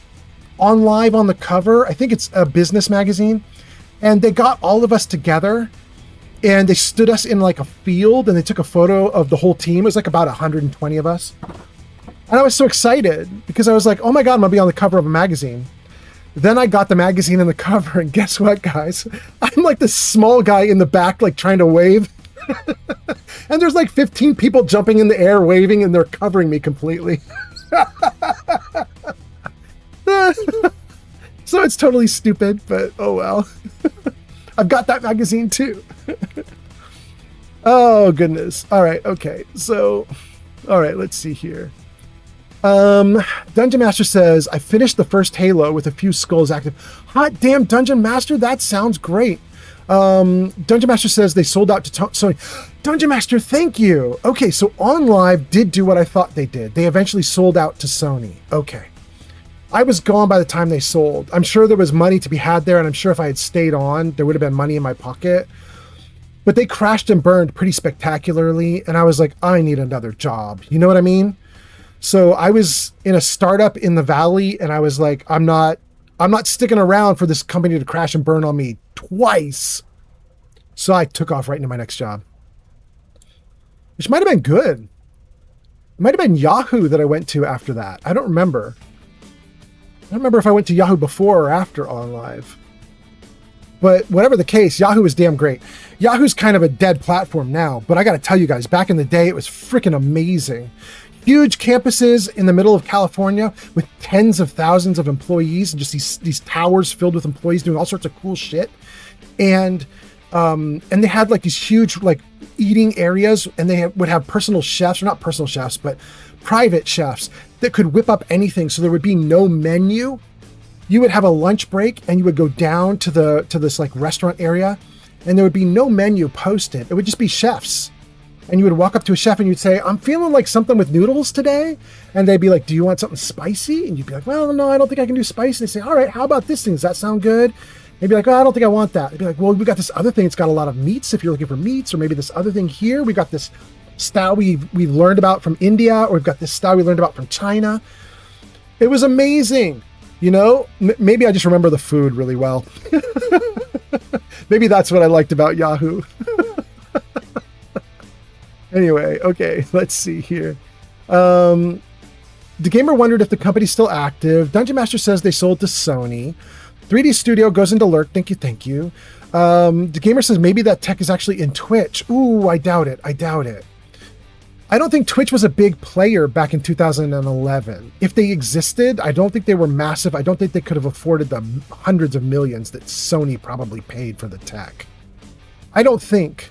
OnLive on the cover. I think it's a business magazine. And they got all of us together and they stood us in a field and they took a photo of the whole team. It was about 120 of us. And I was so excited because I was like, oh my God, I'm gonna be on the cover of a magazine. Then I got the magazine and the cover, and guess what, guys? I'm this small guy in the back, trying to wave. And there's 15 people jumping in the air, waving, and they're covering me completely. So it's totally stupid, but oh well. I've got that magazine too. Oh, goodness. All right, okay. So, all right, let's see here. Dungeon Master says, I finished the first Halo with a few skulls active. Hot damn, Dungeon Master, that sounds great. Dungeon Master says they sold out to Sony. Dungeon Master, thank you. Okay, so OnLive did do what I thought they did. They eventually sold out to Sony. Okay. I was gone by the time they sold. I'm sure there was money to be had there, and I'm sure if I had stayed on, there would have been money in my pocket. But they crashed and burned pretty spectacularly, and I was like, I need another job. You know what I mean? So I was in a startup in the Valley, and I was like, I'm not sticking around for this company to crash and burn on me twice. So I took off right into my next job, which might have been good. It might have been Yahoo that I went to after that. I don't remember. I don't remember if I went to Yahoo before or after OnLive. But whatever the case, Yahoo is damn great. Yahoo's kind of a dead platform now, but I got to tell you guys, back in the day, it was freaking amazing. Huge campuses in the middle of California with tens of thousands of employees and just these towers filled with employees doing all sorts of cool shit. And they had these huge eating areas, and they would have personal chefs, or not personal chefs, but private chefs that could whip up anything. So there would be no menu. You would have a lunch break and you would go down to this restaurant area, and there would be no menu posted. It would just be chefs. And you would walk up to a chef and you'd say, I'm feeling like something with noodles today. And they'd be like, do you want something spicy? And you'd be like, well, no, I don't think I can do spicy. They say, all right, how about this thing? Does that sound good? They'd be like, oh, I don't think I want that. They'd be like, well, we got this other thing. It's got a lot of meats if you're looking for meats, or maybe this other thing here. We got this style we've learned about from India, or we've got this style we learned about from China. It was amazing. You know, maybe I just remember the food really well. Maybe that's what I liked about Yahoo. Anyway, okay, let's see here. The Gamer wondered if the company's still active. Dungeon Master says they sold to Sony. 3D Studio goes into lurk. Thank you. The Gamer says maybe that tech is actually in Twitch. Ooh, I doubt it. I don't think Twitch was a big player back in 2011. If they existed, I don't think they were massive. I don't think they could have afforded the hundreds of millions that Sony probably paid for the tech. I don't think.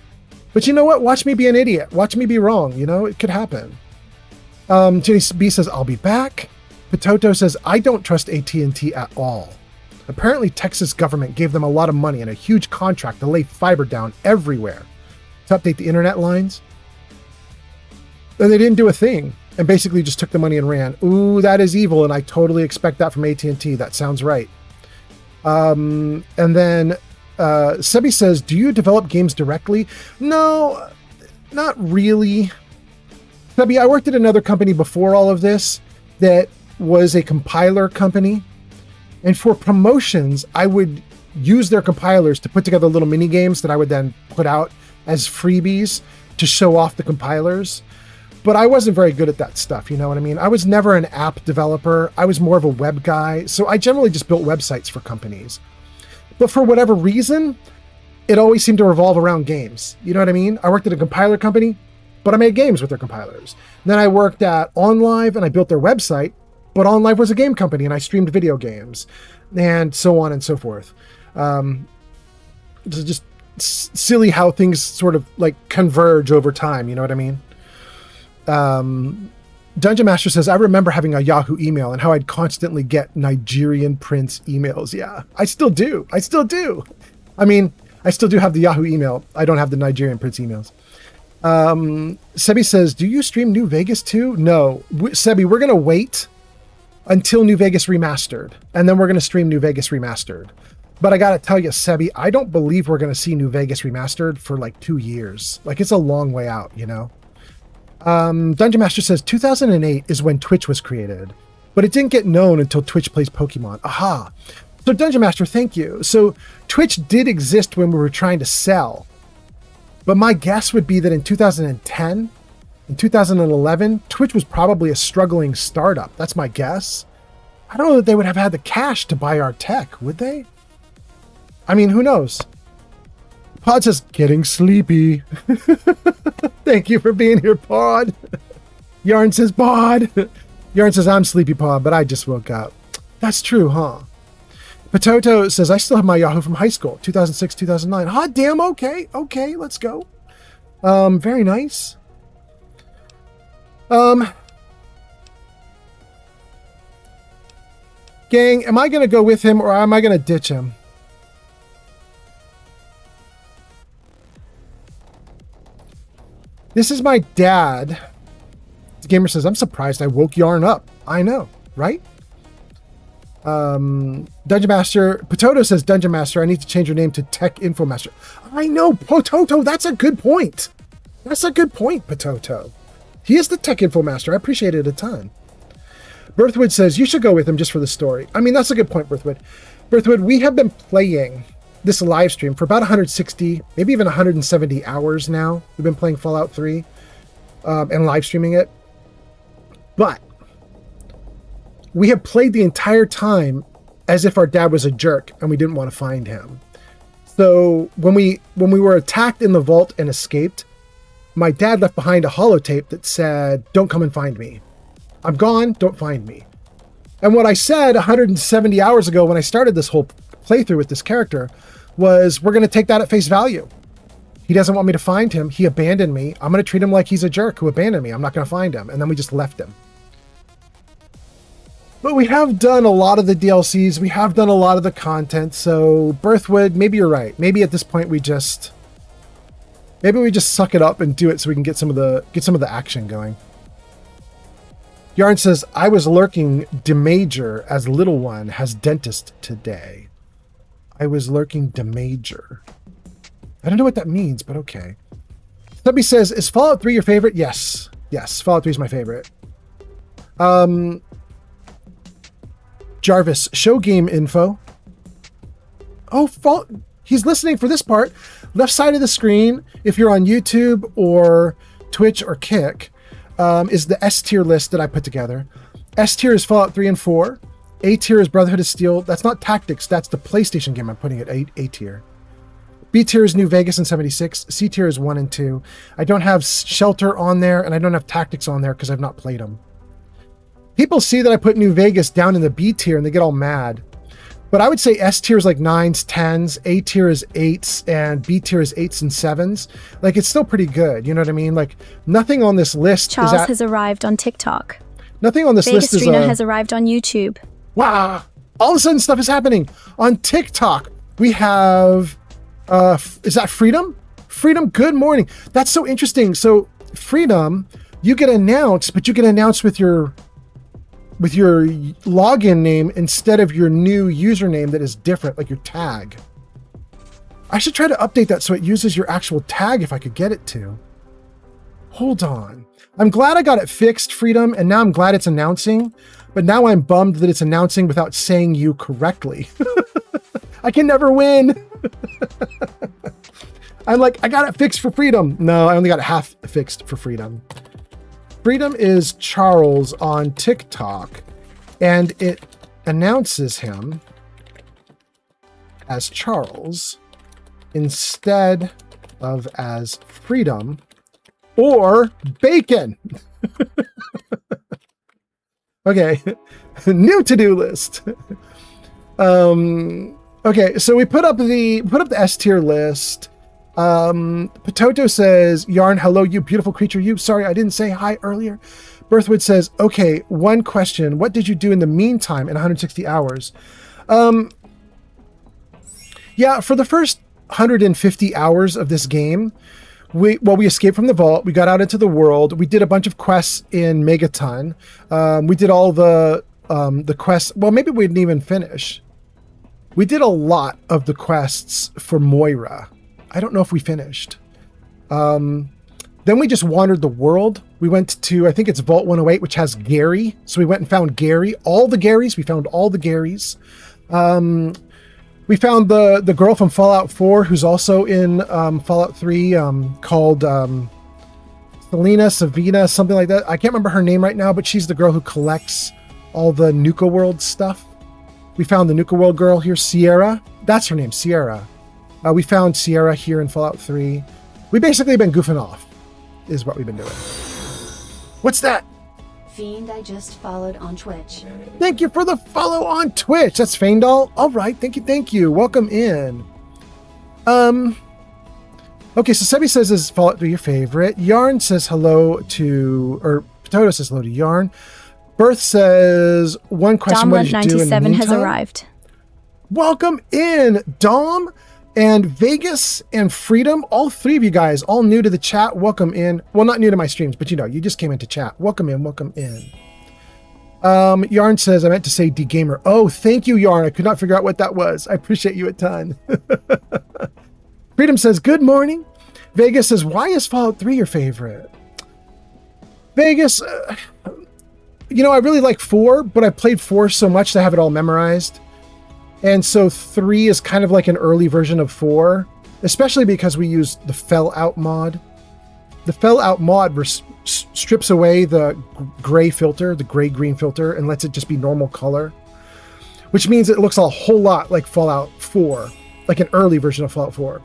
But you know what? Watch me be an idiot. Watch me be wrong. You know, it could happen. Jenny B says, I'll be back. Pototo says, I don't trust AT&T at all. Apparently, Texas government gave them a lot of money and a huge contract to lay fiber down everywhere to update the internet lines. And they didn't do a thing and basically just took the money and ran. Ooh, that is evil, and I totally expect that from AT&T. That sounds right. And then Sebi says, do you develop games directly? No, not really. Sebi, I worked at another company before all of this that was a compiler company. And for promotions, I would use their compilers to put together little mini games that I would then put out as freebies to show off the compilers. But I wasn't very good at that stuff, you know what I mean? I was never an app developer. I was more of a web guy. So I generally just built websites for companies. But for whatever reason, it always seemed to revolve around games. You know what I mean? I worked at a compiler company, but I made games with their compilers. Then I worked at OnLive and I built their website, but OnLive was a game company and I streamed video games and so on and so forth. It's just silly how things sort of like converge over time. You know what I mean? Dungeon Master says, I remember having a Yahoo email and how I'd constantly get Nigerian Prince emails. Yeah, I still do. I mean, I still do have the Yahoo email. I don't have the Nigerian Prince emails. Sebi says, do you stream New Vegas too? No. Sebi, we're going to wait until New Vegas Remastered, and then we're going to stream New Vegas Remastered. But I got to tell you, Sebi, I don't believe we're going to see New Vegas Remastered for like 2 years. Like, it's a long way out, you know? Dungeon Master says 2008 is when Twitch was created, but it didn't get known until Twitch plays Pokemon. Aha. So Dungeon Master, thank you. So Twitch did exist when we were trying to sell, but my guess would be that in 2010, in 2011, Twitch was probably a struggling startup. That's my guess. I don't know that they would have had the cash to buy our tech, would they? I mean, who knows? Pod says, getting sleepy. Thank you for being here, Pod. Yarn says, Pod. Yarn says, I'm sleepy, Pod, but I just woke up. That's true, huh? Potato says, I still have my Yahoo from high school, 2006, 2009. Hot damn, okay, let's go. Very nice. Gang, am I going to go with him or am I going to ditch him? This is my dad. The gamer says, I'm surprised I woke Yarn up. I know, right? Dungeon Master. Potato says, Dungeon Master, I need to change your name to Tech Info Master. I know, Potato. That's a good point. That's a good point, Potato. He is the Tech Info Master. I appreciate it a ton. Birthwood says, you should go with him just for the story. I mean, that's a good point, Birthwood. Birthwood, we have been playing this live stream for about 160, maybe even 170 hours now. We've been playing Fallout 3 and live streaming it. But we have played the entire time as if our dad was a jerk and we didn't want to find him. So when we were attacked in the vault and escaped, my dad left behind a holotape that said, don't come and find me. I'm gone, don't find me. And what I said 170 hours ago when I started this whole playthrough with this character was, we're going to take that at face value. He doesn't want me to find him. He abandoned me. I'm going to treat him like he's a jerk who abandoned me. I'm not going to find him. And then we just left him. But we have done a lot of the DLCs. We have done a lot of the content. So Birthwood, maybe you're right. Maybe at this point we just suck it up and do it so we can get some of the action going. Yarn says, I was lurking Demajor as little one has dentist today. I was lurking Demajor. I don't know what that means, but okay. Stubby says, is Fallout 3 your favorite? Yes. Yes, Fallout 3 is my favorite. Jarvis, show game info. Oh, he's listening for this part. Left side of the screen, if you're on YouTube or Twitch or Kick, is the S tier list that I put together. S tier is Fallout 3 and 4. A tier is Brotherhood of Steel. That's not Tactics. That's the PlayStation game I'm putting at A tier. B tier is New Vegas and 76. C tier is 1 and 2. I don't have Shelter on there, and I don't have Tactics on there because I've not played them. People see that I put New Vegas down in the B tier and they get all mad. But I would say S tier is like 9s, 10s, A tier is 8s, and B tier is 8s and 7s. Like, it's still pretty good. You know what I mean? Like, nothing on this list Charles has arrived on TikTok. Nothing on this list is... Vegas has arrived on YouTube. Wow. All of a sudden, stuff is happening. On TikTok, we have... is that Freedom? Freedom, good morning. That's so interesting. So, Freedom, you get announced, but you get announced with your login name instead of your new username that is different, like your tag. I should try to update that so it uses your actual tag if I could get it to. Hold on. I'm glad I got it fixed, Freedom, and now I'm glad it's announcing, but now I'm bummed that it's announcing without saying you correctly. I can never win. I'm like, I got it fixed for Freedom. No, I only got it half fixed for Freedom. Freedom is Charles on TikTok, and it announces him as Charles instead of as Freedom or Bacon. Okay, new to-do list. Okay, so we put up the S tier list. Potato says, Yarn, hello, you beautiful creature. You, sorry, I didn't say hi earlier. Birthwood says, okay, one question. What did you do in the meantime in 160 hours? Yeah, for the first 150 hours of this game, we escaped from the vault. We got out into the world. We did a bunch of quests in Megaton. We did all the quests. Well, maybe we didn't even finish. We did a lot of the quests for Moira. I don't know if we finished. Then we just wandered the world. We went to, I think it's Vault 108, which has Gary. So we went and found Gary. All the Garys. We found all the Garys. We found the girl from Fallout 4, who's also in Fallout 3, called Selena, Savina, something like that. I can't remember her name right now, but she's the girl who collects all the Nuka World stuff. We found the Nuka World girl here, Sierra. That's her name, Sierra. We found Sierra here in Fallout 3. We basically been goofing off, is what we've been doing. What's that? Fiend, I just followed on Twitch. Thank you for the follow on Twitch. That's Faendal. All right, thank you. Welcome in. Okay, so Sebi says, is Fallout 3 your favorite? Yarn says hello to, or Potato says hello to Yarn. Birth says, one question, what did you do in the meantime? 97 has arrived. Welcome in, Dom. And Vegas and Freedom, all three of you guys, all new to the chat, welcome in. Well, not new to my streams, but you know, you just came into chat. Welcome in, welcome in. Yarn says, I meant to say D-Gamer. Oh, thank you, Yarn. I could not figure out what that was. I appreciate you a ton. Freedom says, good morning. Vegas says, why is Fallout 3 your favorite? Vegas, you know, I really like 4, but I played 4 so much that I have it all memorized. And so 3 is kind of like an early version of 4, especially because we use the Fell Out mod. The Fell Out mod strips away the gray filter, the gray-green filter, and lets it just be normal color, which means it looks a whole lot like Fallout 4, like an early version of Fallout 4.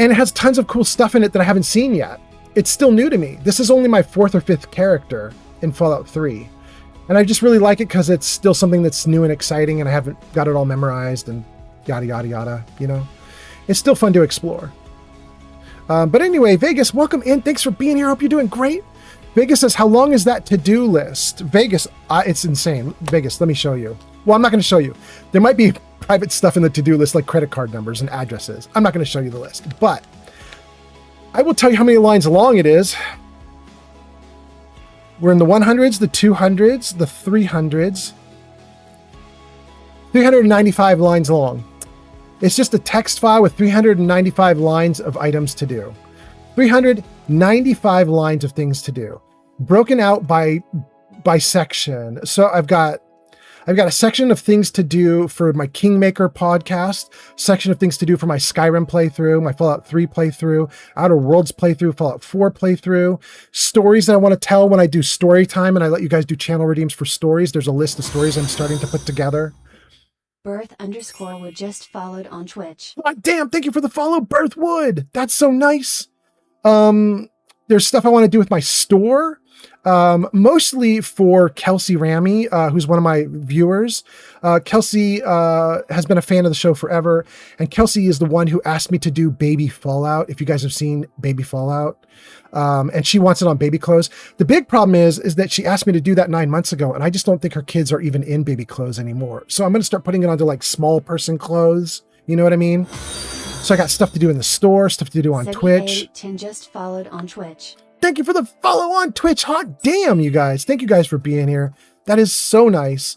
And it has tons of cool stuff in it that I haven't seen yet. It's still new to me. This is only my 4th or 5th character in Fallout 3. And I just really like it because it's still something that's new and exciting, and I haven't got it all memorized and yada, yada, yada, you know? It's still fun to explore. But anyway, Vegas, welcome in. Thanks for being here. Hope you're doing great. Vegas says, how long is that to-do list? Vegas, it's insane. Vegas, let me show you. Well, I'm not going to show you. There might be private stuff in the to-do list, like credit card numbers and addresses. I'm not going to show you the list, but I will tell you how many lines long it is. We're in the 100s, the 200s, the 300s. 395 lines long. It's just a text file with 395 lines of items to do. 395 lines of things to do. Broken out by section. So I've got a section of things to do for my Kingmaker podcast, section of things to do for my Skyrim playthrough, my Fallout 3 playthrough, Outer Worlds playthrough, Fallout 4 playthrough, stories that I want to tell when I do story time and I let you guys do channel redeems for stories. There's a list of stories I'm starting to put together. Birth_would just followed on Twitch. God damn, thank you for the follow, Birthwood. That's so nice. There's stuff I want to do with my store. Mostly for Kelsey Ramey, who's one of my viewers. Kelsey has been a fan of the show forever, and Kelsey is the one who asked me to do Baby Fallout, if you guys have seen Baby Fallout. And she wants it on baby clothes. The big problem is that she asked me to do that 9 months ago, and I just don't think her kids are even in baby clothes anymore. So I'm going to start putting it onto like small person clothes. You know what I mean? So I got stuff to do in the store, stuff to do on Twitch. 10 just followed on Twitch. Thank you for the follow on Twitch. Hot damn, you guys. Thank you guys for being here. That is so nice.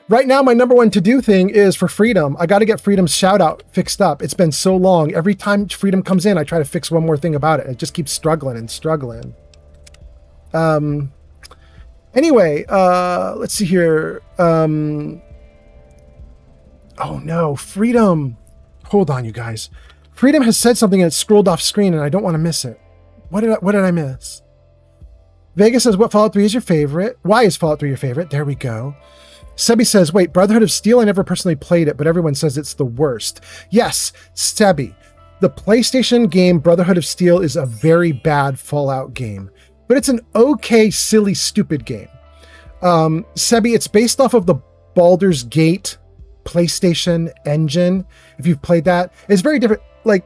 Right now, my number one to-do thing is for Freedom. I got to get Freedom's shout out fixed up. It's been so long. Every time Freedom comes in, I try to fix one more thing about it. It just keeps struggling and struggling. Anyway, let's see here. Oh no, Freedom. Hold on, you guys. Freedom has said something and it's scrolled off screen and I don't want to miss it. What did I miss? Vegas says, what Fallout 3 is your favorite? Why is Fallout 3 your favorite? There we go. Sebi says, wait, Brotherhood of Steel? I never personally played it, but everyone says it's the worst. Yes, Sebi. The PlayStation game Brotherhood of Steel is a very bad Fallout game, but it's an okay, silly, stupid game. Sebi, it's based off of the Baldur's Gate PlayStation engine. If you've played that, it's very different. Like,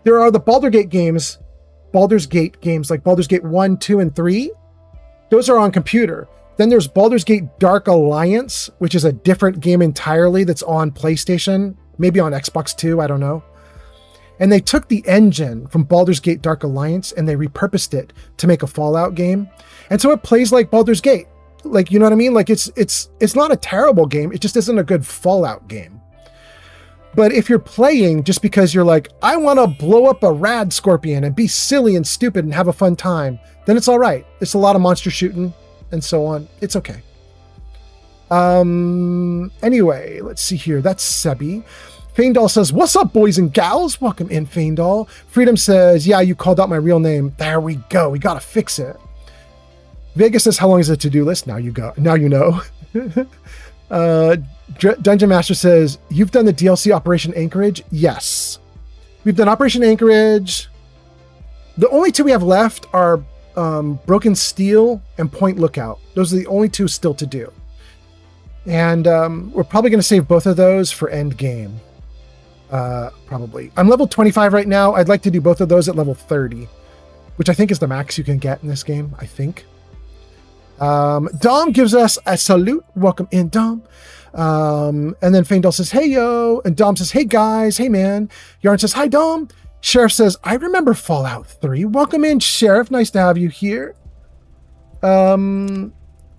there are the Baldur's Gate games like Baldur's Gate 1, 2, and 3. Those are on computer. Then there's Baldur's Gate Dark Alliance, which is a different game entirely that's on PlayStation, maybe on Xbox 2, I don't know. And they took the engine from Baldur's Gate Dark Alliance and they repurposed it to make a Fallout game. And so it plays like Baldur's Gate. Like, you know what I mean? Like it's not a terrible game. It just isn't a good Fallout game. But if you're playing just because you're like, I want to blow up a rad scorpion and be silly and stupid and have a fun time, then it's all right. It's a lot of monster shooting and so on. It's okay. Anyway, let's see here. That's Sebi. Faindal says, what's up, boys and gals? Welcome in, Faindal. Freedom says, yeah, you called out my real name. There we go. We got to fix it. Vegas says, how long is the to-do list? Now you go. Now you know. Dungeon Master says, you've done the DLC Operation Anchorage? Yes. We've done Operation Anchorage. The only two we have left are Broken Steel and Point Lookout. Those are the only two still to do. And we're probably going to save both of those for end game. Probably. I'm level 25 right now. I'd like to do both of those at level 30, which I think is the max you can get in this game, I think. Dom gives us a salute. Welcome in, Dom. And then Faindal says, hey, yo. And Dom says, hey, guys. Hey, man. Yarn says, hi, Dom. Sheriff says, I remember Fallout 3. Welcome in, Sheriff. Nice to have you here. And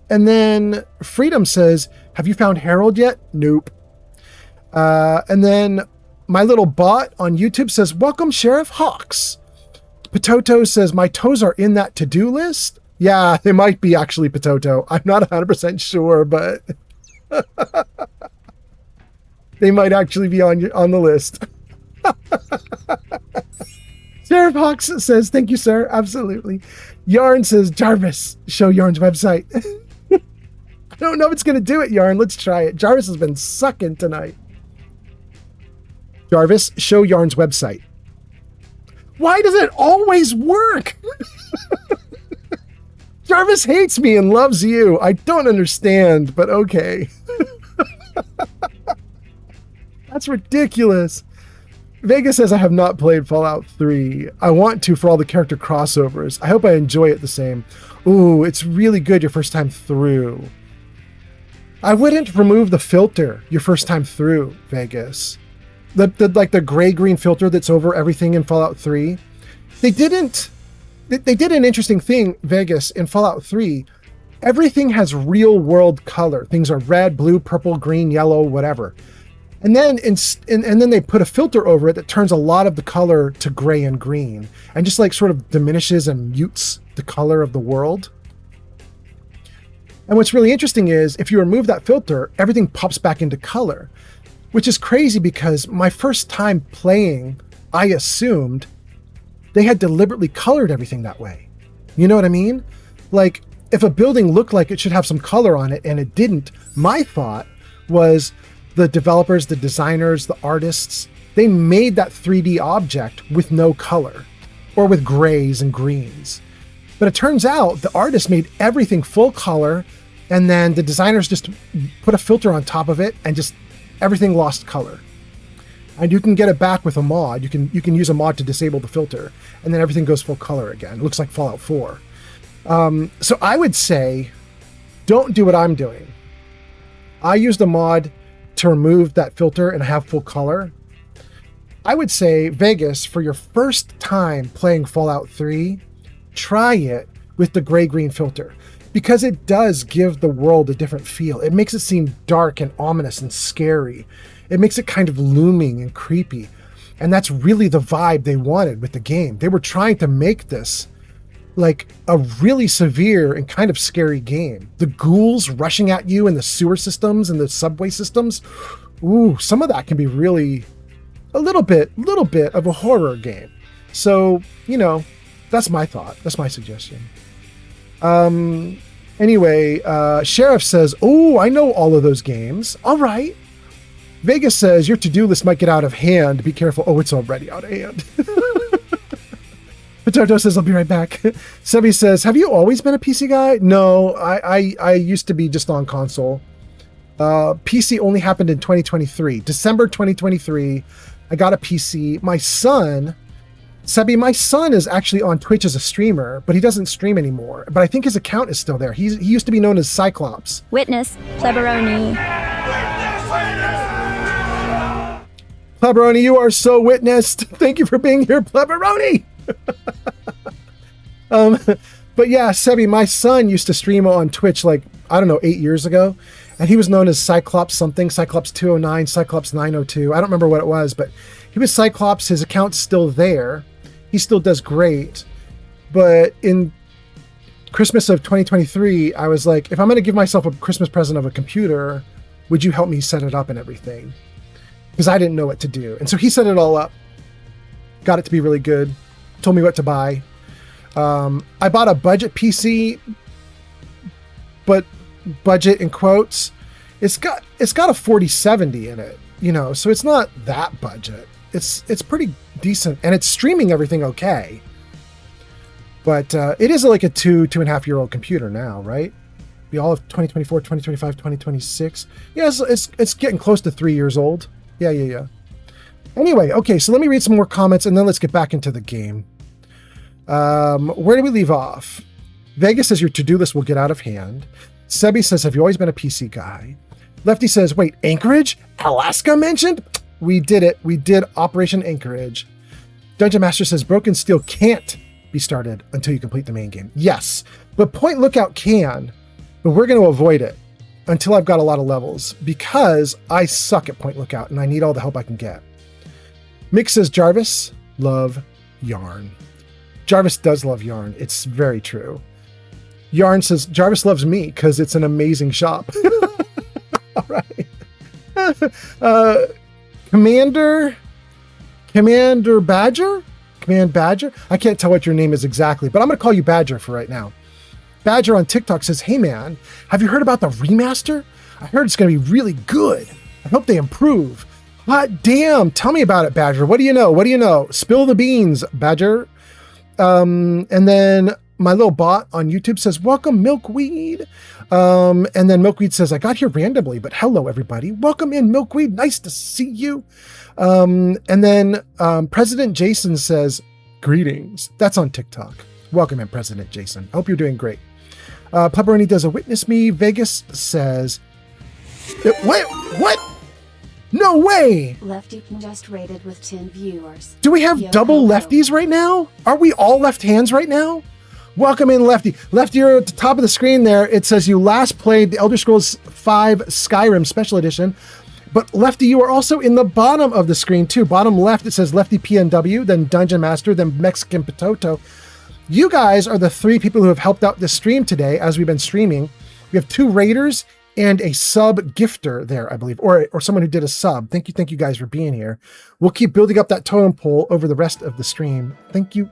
then Freedom says, have you found Harold yet? Nope. And then my little bot on YouTube says, welcome, Sheriff Hawks. Pototo says, my toes are in that to-do list. Yeah, they might be actually, Pototo. I'm not 100% sure, but they might actually be on the list. Sheriff Hawks says, thank you, sir. Absolutely. Yarn says, Jarvis, show Yarn's website. I don't know if it's going to do it, Yarn. Let's try it. Jarvis has been sucking tonight. Jarvis, show Yarn's website. Why does it always work? Jarvis hates me and loves you. I don't understand, but okay. That's ridiculous. Vegas says I have not played Fallout 3. I want to for all the character crossovers. I hope I enjoy it the same. Ooh, it's really good your first time through. I wouldn't remove the filter your first time through, Vegas. The gray-green filter that's over everything in Fallout 3. They did an interesting thing, Vegas, in Fallout 3. Everything has real-world color. Things are red, blue, purple, green, yellow, whatever. And then and then they put a filter over it that turns a lot of the color to gray and green and just like sort of diminishes and mutes the color of the world. And what's really interesting is if you remove that filter, everything pops back into color, which is crazy because my first time playing, I assumed they had deliberately colored everything that way. You know what I mean? Like if a building looked like it should have some color on it and it didn't, my thought was the developers, the designers, the artists, they made that 3D object with no color or with grays and greens. But it turns out the artist made everything full color, and then the designers just put a filter on top of it, and just everything lost color. And you can get it back with a mod. You can use a mod to disable the filter, and then everything goes full color again. It looks like Fallout 4. So I would say, don't do what I'm doing. I used a mod to remove that filter and have full color. I would say, Vegas, for your first time playing Fallout 3, try it with the gray-green filter, because it does give the world a different feel. It makes it seem dark and ominous and scary. It makes it kind of looming and creepy. And that's really the vibe they wanted with the game. They were trying to make this like a really severe and kind of scary game. The ghouls rushing at you in the sewer systems and the subway systems. Ooh, some of that can be really a little bit of a horror game. So, that's my thought. That's my suggestion. Anyway, Sheriff says, oh, I know all of those games. All right. Vegas says, your to-do list might get out of hand. Be careful. Oh, it's already out of hand. Potato says, I'll be right back. Sebi says, have you always been a PC guy? No, I used to be just on console. PC only happened in 2023. December 2023, I got a PC. My son is actually on Twitch as a streamer, but he doesn't stream anymore. But I think his account is still there. He used to be known as Cyclops. Witness, Pleberoni. Pleberoni, you are so witnessed. Thank you for being here, Pleberoni. But yeah, Sebi, my son used to stream on Twitch 8 years ago, and he was known as Cyclops something, Cyclops 209, Cyclops 902. I don't remember what it was, but he was Cyclops. His account's still there. He still does great. But in Christmas of 2023, I was like, if I'm going to give myself a Christmas present of a computer, would you help me set it up and everything? Because I didn't know what to do. And so he set it all up, got it to be really good, told me what to buy. I bought a budget PC, but budget in quotes. It's got a 4070 in it, so it's not that budget. It's pretty decent, and it's streaming everything okay. But it is like a 2.5 year old computer now, right? Be all of 2024, 2025, 2026. Yeah, it's getting close to 3 years old. Yeah. Anyway, okay, so let me read some more comments, and then let's get back into the game. Where do we leave off? Vegas says your to-do list will get out of hand. Sebi says, have you always been a PC guy? Lefty says, wait, Anchorage? Alaska mentioned? We did it. We did Operation Anchorage. Dungeon Master says, Broken Steel can't be started until you complete the main game. Yes, but Point Lookout can, but we're going to avoid it until I've got a lot of levels, because I suck at Point Lookout and I need all the help I can get. Mick says, Jarvis, love yarn. Jarvis does love yarn. It's very true. Yarn says, Jarvis loves me because it's an amazing shop. All right. Commander Badger? Command Badger? I can't tell what your name is exactly, but I'm going to call you Badger for right now. Badger on TikTok says, hey man, have you heard about the remaster? I heard it's going to be really good. I hope they improve. Hot damn. Tell me about it, Badger. What do you know? Spill the beans, Badger. And then my little bot on YouTube says, welcome Milkweed. And then Milkweed says, I got here randomly, but hello everybody. Welcome in, Milkweed. Nice to see you. And then President Jason says, greetings. That's on TikTok. Welcome in, President Jason. I hope you're doing great. Pepperoni does a witness me. Vegas says, what? No way! Lefty just rated with 10 viewers. Do we have double lefties right now? Are we all left hands right now? Welcome in, Lefty. Lefty, you're at the top of the screen there. It says you last played the Elder Scrolls V Skyrim Special Edition. But Lefty, you are also in the bottom of the screen too. Bottom left, it says Lefty PNW, then Dungeon Master, then Mexican Potato. You guys are the three people who have helped out this stream today as we've been streaming. We have 2 raiders and a sub gifter there, I believe, or someone who did a sub. Thank you guys for being here. We'll keep building up that totem pole over the rest of the stream. Thank you.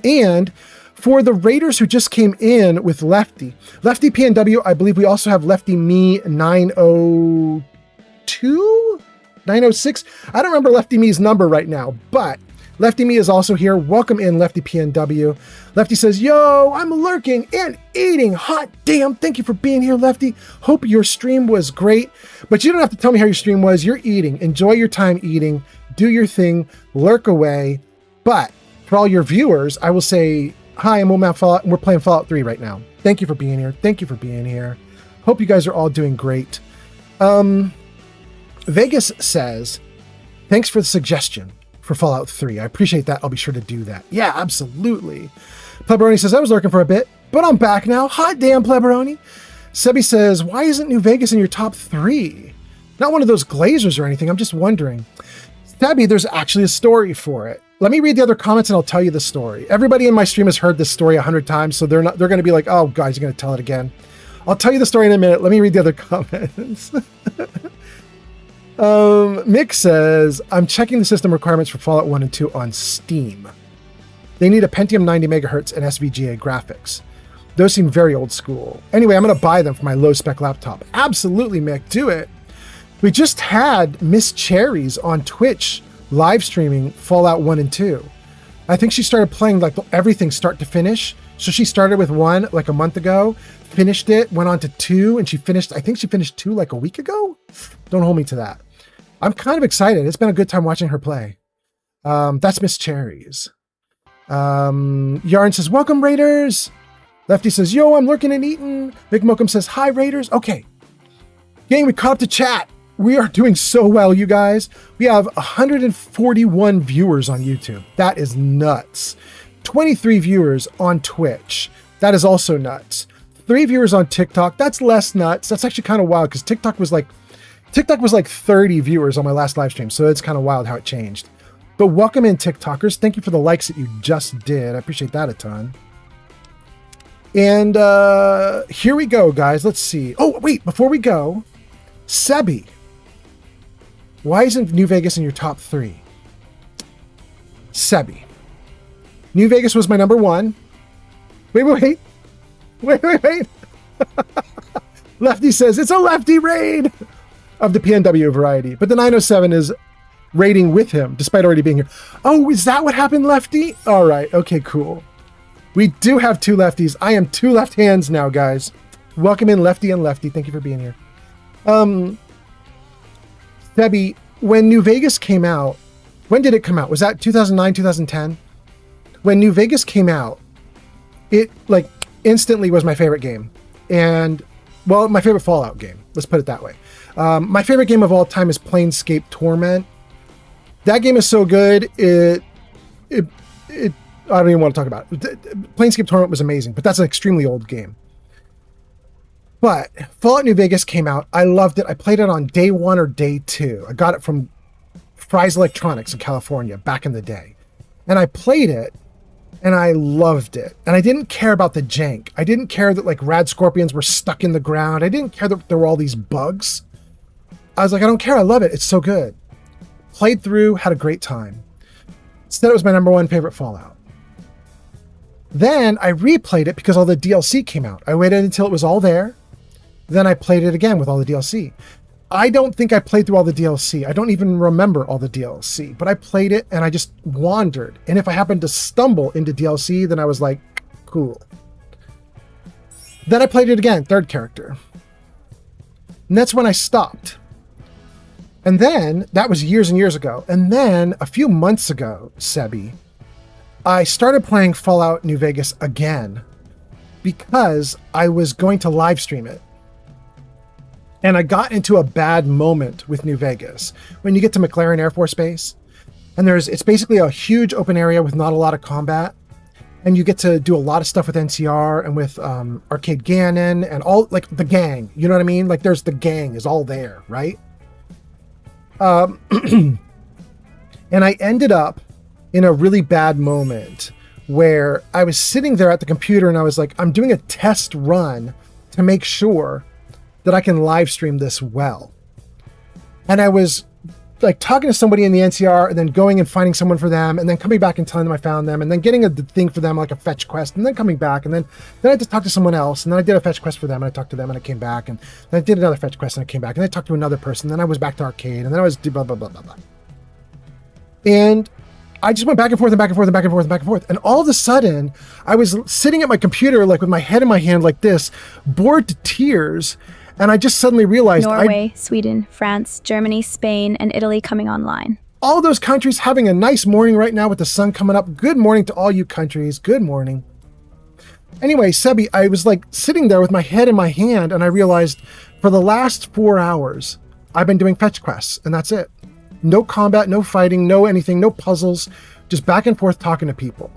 And for the raiders who just came in with Lefty PNW, I believe we also have Lefty Me 90. 902? 906? I don't remember Lefty Me's number right now, but Lefty Me is also here. Welcome in, Lefty PNW. Lefty says, yo, I'm lurking and eating. Hot damn. Thank you for being here, Lefty. Hope your stream was great, but you don't have to tell me how your stream was. You're eating. Enjoy your time eating. Do your thing. Lurk away. But for all your viewers, I will say, hi, I'm Old Fallout, and we're playing Fallout 3 right now. Thank you for being here. Thank you for being here. Hope you guys are all doing great. Vegas says, thanks for the suggestion for Fallout 3. I appreciate that. I'll be sure to do that. Yeah, absolutely. Pleberoni says, I was lurking for a bit, but I'm back now. Hot damn, Pleberoni. Sebi says, why isn't New Vegas in your top 3? Not one of those glazers or anything. I'm just wondering. Sebi, there's actually a story for it. Let me read the other comments and I'll tell you the story. Everybody in my stream has heard this story 100 times, so they're going to be like, oh, guys, you're going to tell it again. I'll tell you the story in a minute. Let me read the other comments. Mick says, I'm checking the system requirements for Fallout 1 and 2 on Steam. They need a Pentium 90 megahertz and SVGA graphics. Those seem very old school. Anyway, I'm going to buy them for my low spec laptop. Absolutely, Mick, do it. We just had Miss Cherries on Twitch live streaming Fallout 1 and 2. I think she started playing like everything start to finish. So she started with 1 like a month ago, finished it, went on to 2, and I think she finished 2 like a week ago. Don't hold me to that. I'm kind of excited. It's been a good time watching her play. That's Miss Cherries. Yarn says, welcome, Raiders. Lefty says, yo, I'm lurking and eating. Big Mokum says, hi, Raiders. Okay. Gang, we caught up to chat. We are doing so well, you guys. We have 141 viewers on YouTube. That is nuts. 23 viewers on Twitch. That is also nuts. 3 viewers on TikTok. That's less nuts. That's actually kind of wild because TikTok was like 30 viewers on my last live stream. So it's kind of wild how it changed. But welcome in, TikTokers. Thank you for the likes that you just did. I appreciate that a ton. And here we go, guys. Let's see. Oh, wait, before we go, Sebi, why isn't New Vegas in your top 3? Sebi. New Vegas was my number 1. Wait. Lefty says, it's a Lefty raid of the PNW variety. But the 907 is raiding with him, despite already being here. Oh, is that what happened, Lefty? All right. Okay, cool. We do have 2 lefties. I am 2 left hands now, guys. Welcome in, Lefty and Lefty. Thank you for being here. Debbie, when New Vegas came out, when did it come out? Was that 2009, 2010? When New Vegas came out, it like instantly was my favorite game. And, well, my favorite Fallout game. Let's put it that way. My favorite game of all time is Planescape Torment. That game is so good, I don't even want to talk about it. Planescape Torment was amazing, but that's an extremely old game. But Fallout New Vegas came out. I loved it. I played it on day 1 or day 2. I got it from Fry's Electronics in California back in the day. And I played it, and I loved it. And I didn't care about the jank. I didn't care that like rad scorpions were stuck in the ground. I didn't care that there were all these bugs. I was like, I don't care. I love it. It's so good. Played through, had a great time. Said it was my number 1 favorite Fallout. Then I replayed it because all the DLC came out. I waited until it was all there. Then I played it again with all the DLC. I don't think I played through all the DLC. I don't even remember all the DLC, but I played it and I just wandered. And if I happened to stumble into DLC, then I was like, cool. Then I played it again, 3rd character. And that's when I stopped. And then, that was years and years ago. And then a few months ago, Sebi, I started playing Fallout New Vegas again because I was going to live stream it. And I got into a bad moment with New Vegas. When you get to McLaren Air Force Base, and it's basically a huge open area with not a lot of combat. And you get to do a lot of stuff with NCR and with Arcade Gannon and all, like, the gang. You know what I mean? Like, there's the gang is all there, right? And I ended up in a really bad moment where I was sitting there at the computer and I was like, I'm doing a test run to make sure that I can live stream this well. And I was like talking to somebody in the NCR and then going and finding someone for them and then coming back and telling them I found them and then getting a thing for them, like a fetch quest, and then coming back and then I had to talk to someone else and then I did a fetch quest for them and I talked to them and I came back and then I did another fetch quest and I came back and then I talked to another person. Then I was back to arcade and then I was blah, blah, blah, blah, blah. And I just went back and forth and back and forth and back and forth and back and forth. And all of a sudden I was sitting at my computer, like with my head in my hand like this, bored to tears. And I just suddenly realized Norway, Sweden, France, Germany, Spain, and Italy coming online. All those countries having a nice morning right now with the sun coming up. Good morning to all you countries. Good morning. Anyway, Sebi, I was like sitting there with my head in my hand and I realized for the last 4 hours, I've been doing fetch quests and that's it. No combat, no fighting, no anything, no puzzles, just back and forth talking to people.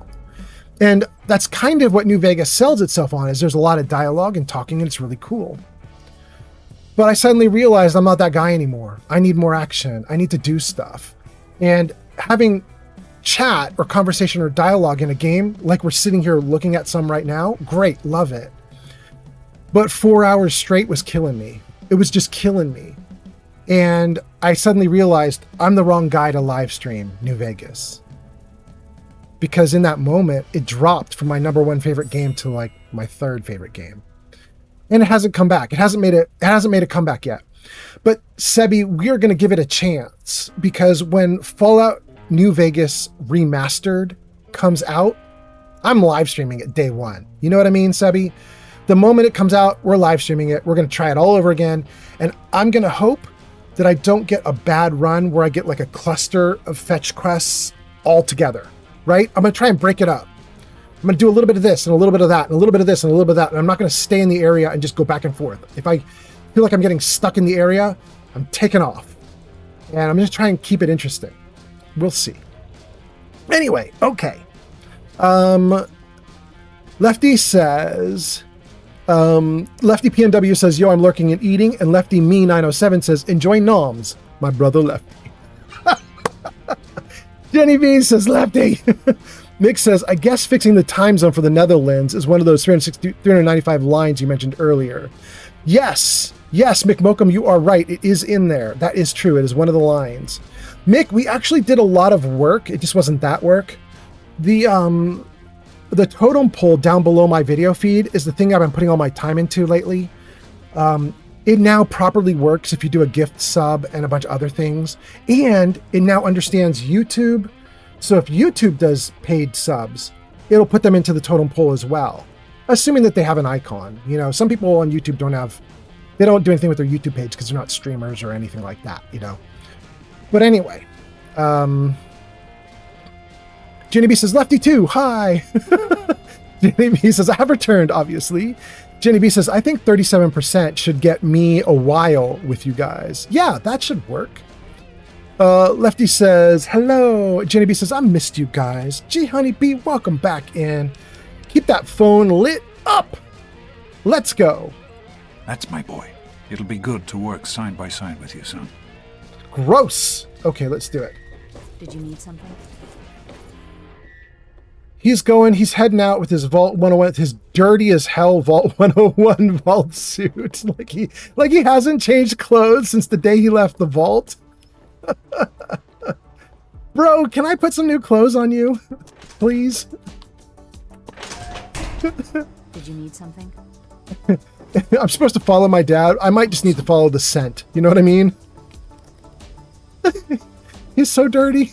And that's kind of what New Vegas sells itself on, is there's a lot of dialogue and talking and it's really cool. But I suddenly realized I'm not that guy anymore. I need more action. I need to do stuff. And having chat or conversation or dialogue in a game, like we're sitting here looking at some right now, great, love it. But 4 hours straight was killing me. It was just killing me. And I suddenly realized I'm the wrong guy to live stream New Vegas. Because in that moment, it dropped from my #1 favorite game to like my 3rd favorite game. And it hasn't come back. It hasn't made a comeback yet. But Sebi, we are going to give it a chance because when Fallout New Vegas Remastered comes out, I'm live streaming it day 1. You know what I mean, Sebi? The moment it comes out, we're live streaming it. We're going to try it all over again. And I'm going to hope that I don't get a bad run where I get like a cluster of fetch quests all together, right? I'm going to try and break it up. I'm going to do a little bit of this and a little bit of that and a little bit of this and a little bit of that. And I'm not going to stay in the area and just go back and forth. If I feel like I'm getting stuck in the area, I'm taking off. And I'm just trying to keep it interesting. We'll see. Anyway, okay. Lefty says, Lefty PNW says, yo, I'm lurking and eating. And Lefty Me 907 says, enjoy noms, my brother Lefty. Jenny B says, Lefty. Mick says, I guess fixing the time zone for the Netherlands is one of those 395 lines you mentioned earlier. Yes, Mick Mokum, you are right. It is in there. That is true. It is one of the lines. Mick, we actually did a lot of work. It just wasn't that work. The totem pole down below my video feed is the thing I've been putting all my time into lately. It now properly works if you do a gift sub and a bunch of other things. And it now understands YouTube. So if YouTube does paid subs, it'll put them into the totem pole as well, assuming that they have an icon. You know, some people on YouTube they don't do anything with their YouTube page because they're not streamers or anything like that, you know. But anyway, Jenny B says, Lefty too, hi. Jenny B says, I have returned, obviously. Jenny B says, I think 37% should get me a while with you guys. Yeah, that should work. Lefty says, hello. Jenny B says, I missed you guys. G Honey B, welcome back in. Keep that phone lit up. Let's go. That's my boy. It'll be good to work side by side with you, son. Gross. Okay, let's do it. Did you need something? He's heading out with his Vault 101, his dirty as hell Vault 101 vault suit. Like he hasn't changed clothes since the day he left the vault. Bro, can I put some new clothes on you? Please? Did you need something? I'm supposed to follow my dad. I might just need to follow the scent. You know what I mean? He's so dirty.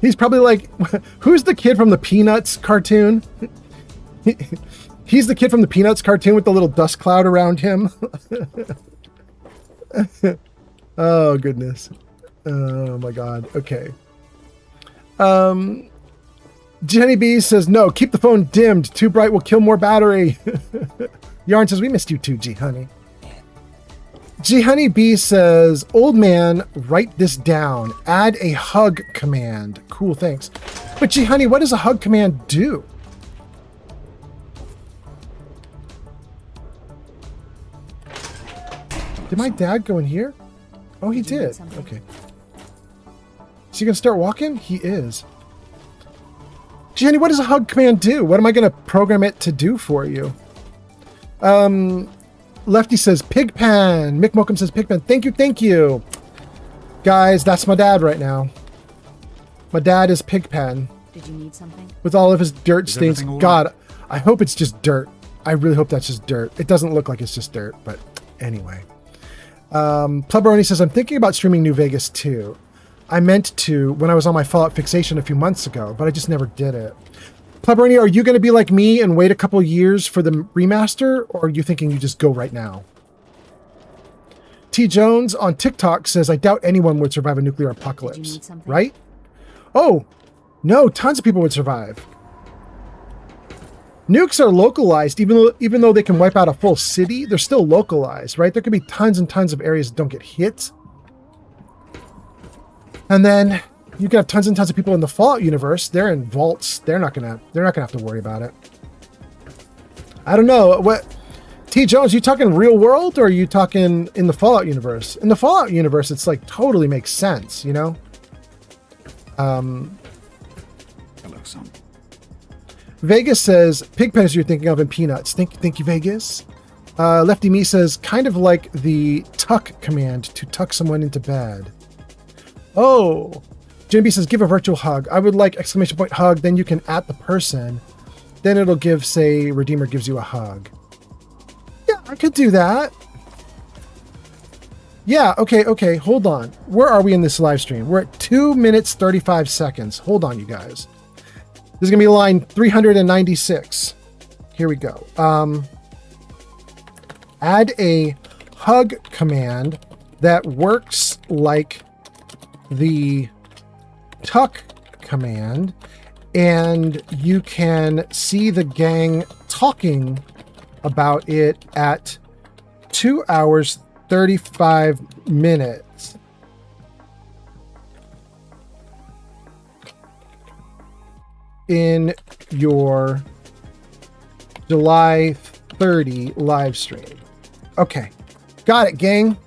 He's probably like, who's the kid from the Peanuts cartoon? He's the kid from the Peanuts cartoon with the little dust cloud around him. Oh, goodness. Oh, my God. Okay. Jenny B says, no, keep the phone dimmed. Too bright will kill more battery. Yarn says, we missed you too, G Honey. G Honey B says, old man, write this down. Add a hug command. Cool, thanks. But G Honey, what does a hug command do? Did my dad go in here? Oh, he did. Okay. Is he going to start walking? He is. Jenny, what does a hug command do? What am I going to program it to do for you? Lefty says Pigpen. Mick Mokum says Pigpen. Thank you, thank you. Guys, that's my dad right now. My dad is Pigpen. Did you need something? With all of his dirt Is stains. everything all God, I hope it's just dirt. I really hope that's just dirt. It doesn't look like it's just dirt, but anyway. Pleberoni says, I'm thinking about streaming New Vegas 2. I meant to when I was on my Fallout fixation a few months ago, but I just never did it. Pleberoni, are you going to be like me and wait a couple years for the remaster, or are you thinking you just go right now? T. Jones on TikTok says, I doubt anyone would survive a nuclear apocalypse. Right? Oh, no, tons of people would survive. Nukes are localized, even though they can wipe out a full city, they're still localized, right? There could be tons and tons of areas that don't get hit. And then you can have tons and tons of people in the Fallout universe. They're in vaults. They're not gonna have to worry about it. I don't know. What T. Jones, you talking real world or are you talking in the Fallout universe? In the Fallout universe, it's like totally makes sense, you know? Hello, son. Vegas says, Pigpen is you're thinking of in Peanuts. Thank you, Vegas. Lefty Me says, kind of like the tuck command to tuck someone into bed. Oh. Jim B says, give a virtual hug. I would like exclamation point hug, then you can at the person. Then it'll give, say, Redeemer gives you a hug. Yeah, I could do that. Yeah, okay, hold on. Where are we in this live stream? We're at 2 minutes, 35 seconds. Hold on, you guys. This is going to be line 396. Here we go. Add a hug command that works like the tuck command, and you can see the gang talking about it at 2 hours, 35 minutes. In your July 30 live stream. Okay. Got it, gang.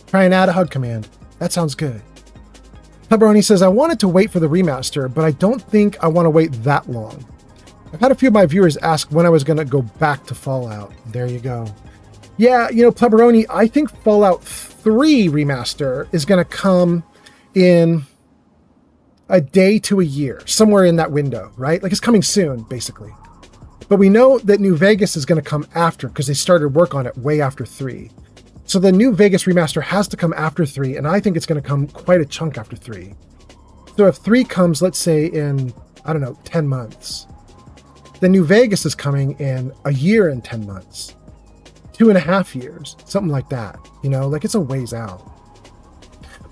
Try and add a hug command. That sounds good. Pepperoni says, I wanted to wait for the remaster, but I don't think I want to wait that long. I've had a few of my viewers ask when I was going to go back to Fallout. There you go. Yeah, you know, Pepperoni, I think Fallout 3 remaster is going to come in a day to a year, somewhere in that window, right? Like it's coming soon, basically. But we know that New Vegas is going to come after because they started work on it way after 3. So the New Vegas remaster has to come after 3, and I think it's going to come quite a chunk after 3. So if 3 comes, let's say in, I don't know, 10 months, then New Vegas is coming in a year and 10 months, 2.5 years, something like that. You know, like it's a ways out.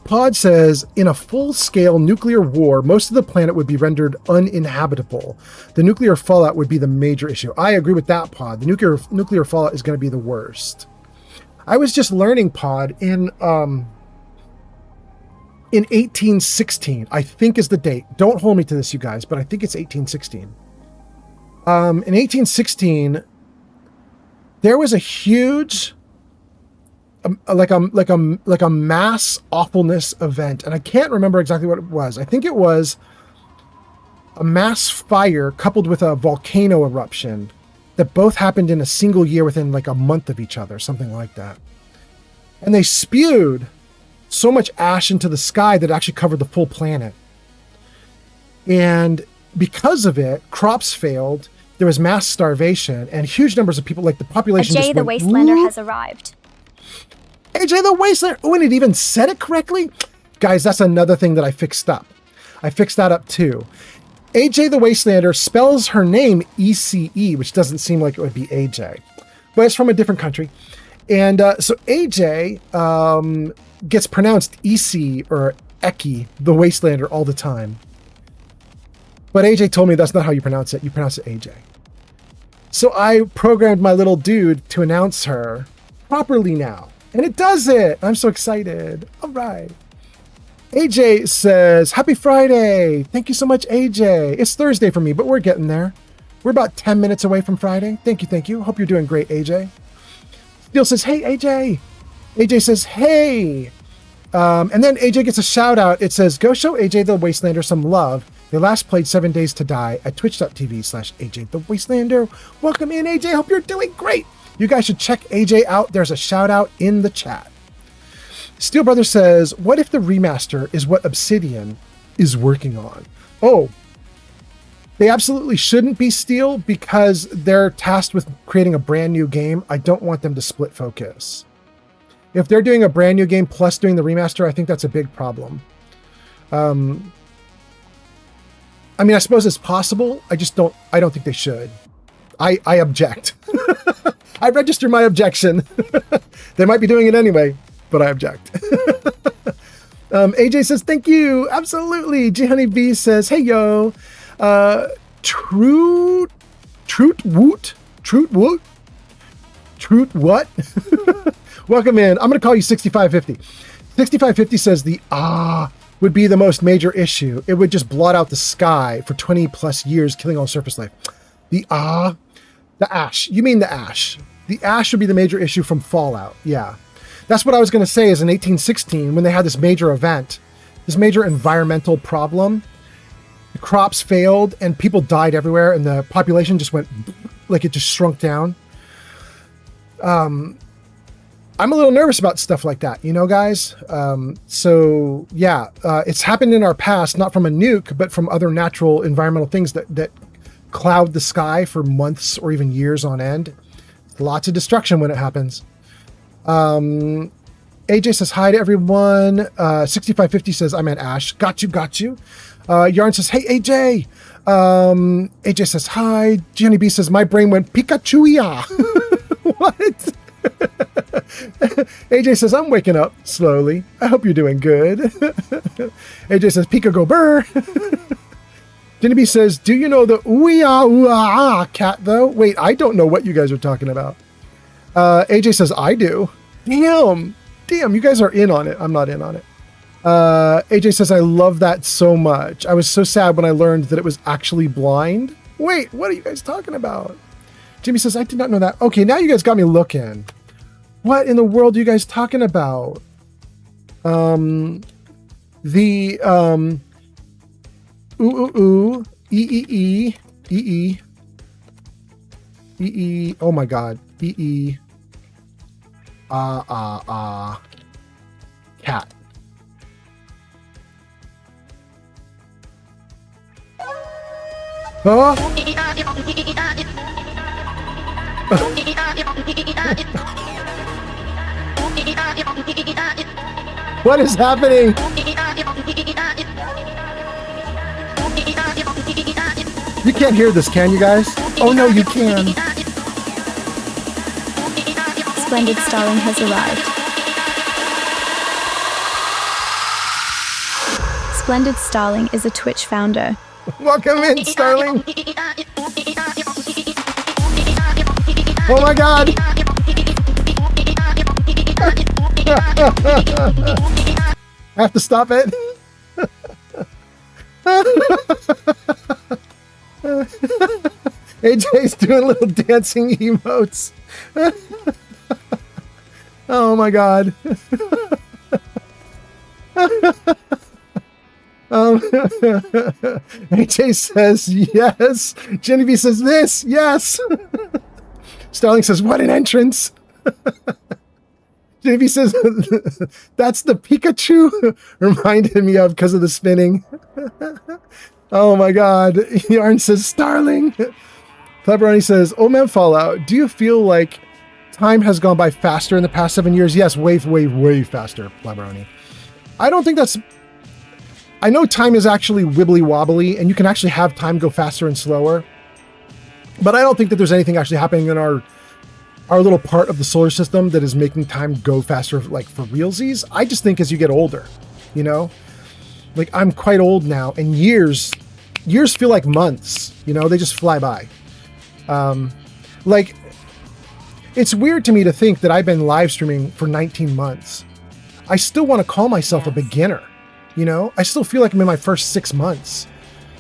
Pod says, in a full-scale nuclear war, most of the planet would be rendered uninhabitable. The nuclear fallout would be the major issue. I agree with that, Pod. The nuclear fallout is going to be the worst. I was just learning, Pod, in 1816, I think is the date. Don't hold me to this, you guys, but I think it's 1816. In 1816, there was a huge... like a mass awfulness event, and I can't remember exactly what it was. I think it was a mass fire coupled with a volcano eruption that both happened in a single year within like a month of each other, something like that. And they spewed so much ash into the sky that it actually covered the full planet. And because of it, crops failed. There was mass starvation and huge numbers of people, like the population just the went, Wastelander has arrived. AJ the Wastelander. Oh, and it even said it correctly? Guys, that's another thing that I fixed up. I fixed that up too. AJ the Wastelander spells her name ECE, which doesn't seem like it would be AJ. But it's from a different country. And so AJ gets pronounced EC or Eki, the Wastelander, all the time. But AJ told me that's not how you pronounce it. You pronounce it AJ. So I programmed my little dude to announce her properly now. And it does it. I'm so excited. All right. AJ says, happy Friday. Thank you so much, AJ. It's Thursday for me, but we're getting there. We're about 10 minutes away from Friday. Thank you, thank you. Hope you're doing great, AJ. Steel says, hey, AJ. AJ says, hey. And then AJ gets a shout out. It says, go show AJ the Wastelander some love. They last played 7 Days to Die at twitch.tv/AJ the Wastelander. Welcome in, AJ. Hope you're doing great. You guys should check AJ out. There's a shout out in the chat. Steel Brother says, what if the remaster is what Obsidian is working on? Oh, they absolutely shouldn't be, Steel, because they're tasked with creating a brand new game. I don't want them to split focus. If they're doing a brand new game plus doing the remaster, I think that's a big problem. I mean, I suppose it's possible. I don't think they should. I object. I register my objection. They might be doing it anyway, but I object. AJ says, thank you. Absolutely. G Honey B says, hey, yo. Troot what? Welcome in. I'm going to call you 6550. 6550 says the would be the most major issue. It would just blot out the sky for 20 plus years, killing all surface life. The ash. You mean the ash. The ash would be the major issue from Fallout. Yeah. That's what I was going to say is in 1816, when they had this major event, this major environmental problem, the crops failed and people died everywhere and the population just went, like it just shrunk down. I'm a little nervous about stuff like that, you know, guys? So yeah, it's happened in our past, not from a nuke, but from other natural environmental things that cloud the sky for months or even years on end. Lots of destruction when it happens. AJ says hi to everyone. 6550 says I'm at Ash. Got you. Yarn says, hey, AJ. AJ says hi. Jenny B says, my brain went Pikachu-ya. What? AJ says, I'm waking up slowly. I hope you're doing good. AJ says, Pika go burr. Jenny B says, do you know the ooh-ah cat though? Wait, I don't know what you guys are talking about. AJ says, I do. Damn, you guys are in on it. I'm not in on it. AJ says, I love that so much. I was so sad when I learned that it was actually blind. Wait, what are you guys talking about? Jimmy says, I did not know that. Okay, now you guys got me looking. What in the world are you guys talking about? Ooh, oh my God, cat. Huh? What is happening? You can't hear this, can you guys? Oh no, you can. Splendid Starling has arrived. Splendid Starling is a Twitch founder. Welcome in, Starling. Oh my God. I have to stop it. AJ's doing little dancing emotes. Oh my God. AJ says yes. Genevieve says this. Yes. Starling says, what an entrance. Genevieve says, that's the Pikachu reminded me of because of the spinning. Oh my God. Yarn says, Starling. Cleveroni says, oh man, Fallout, do you feel like time has gone by faster in the past 7 years? Yes, way faster, Cleveroni. I don't think that's... I know time is actually wibbly wobbly and you can actually have time go faster and slower, but I don't think that there's anything actually happening in our little part of the solar system that is making time go faster, like for realsies. I just think as you get older, you know, like I'm quite old now and years feel like months, you know, they just fly by. Like it's weird to me to think that I've been live streaming for 19 months. I still want to call myself a beginner. You know, I still feel like I'm in my first 6 months.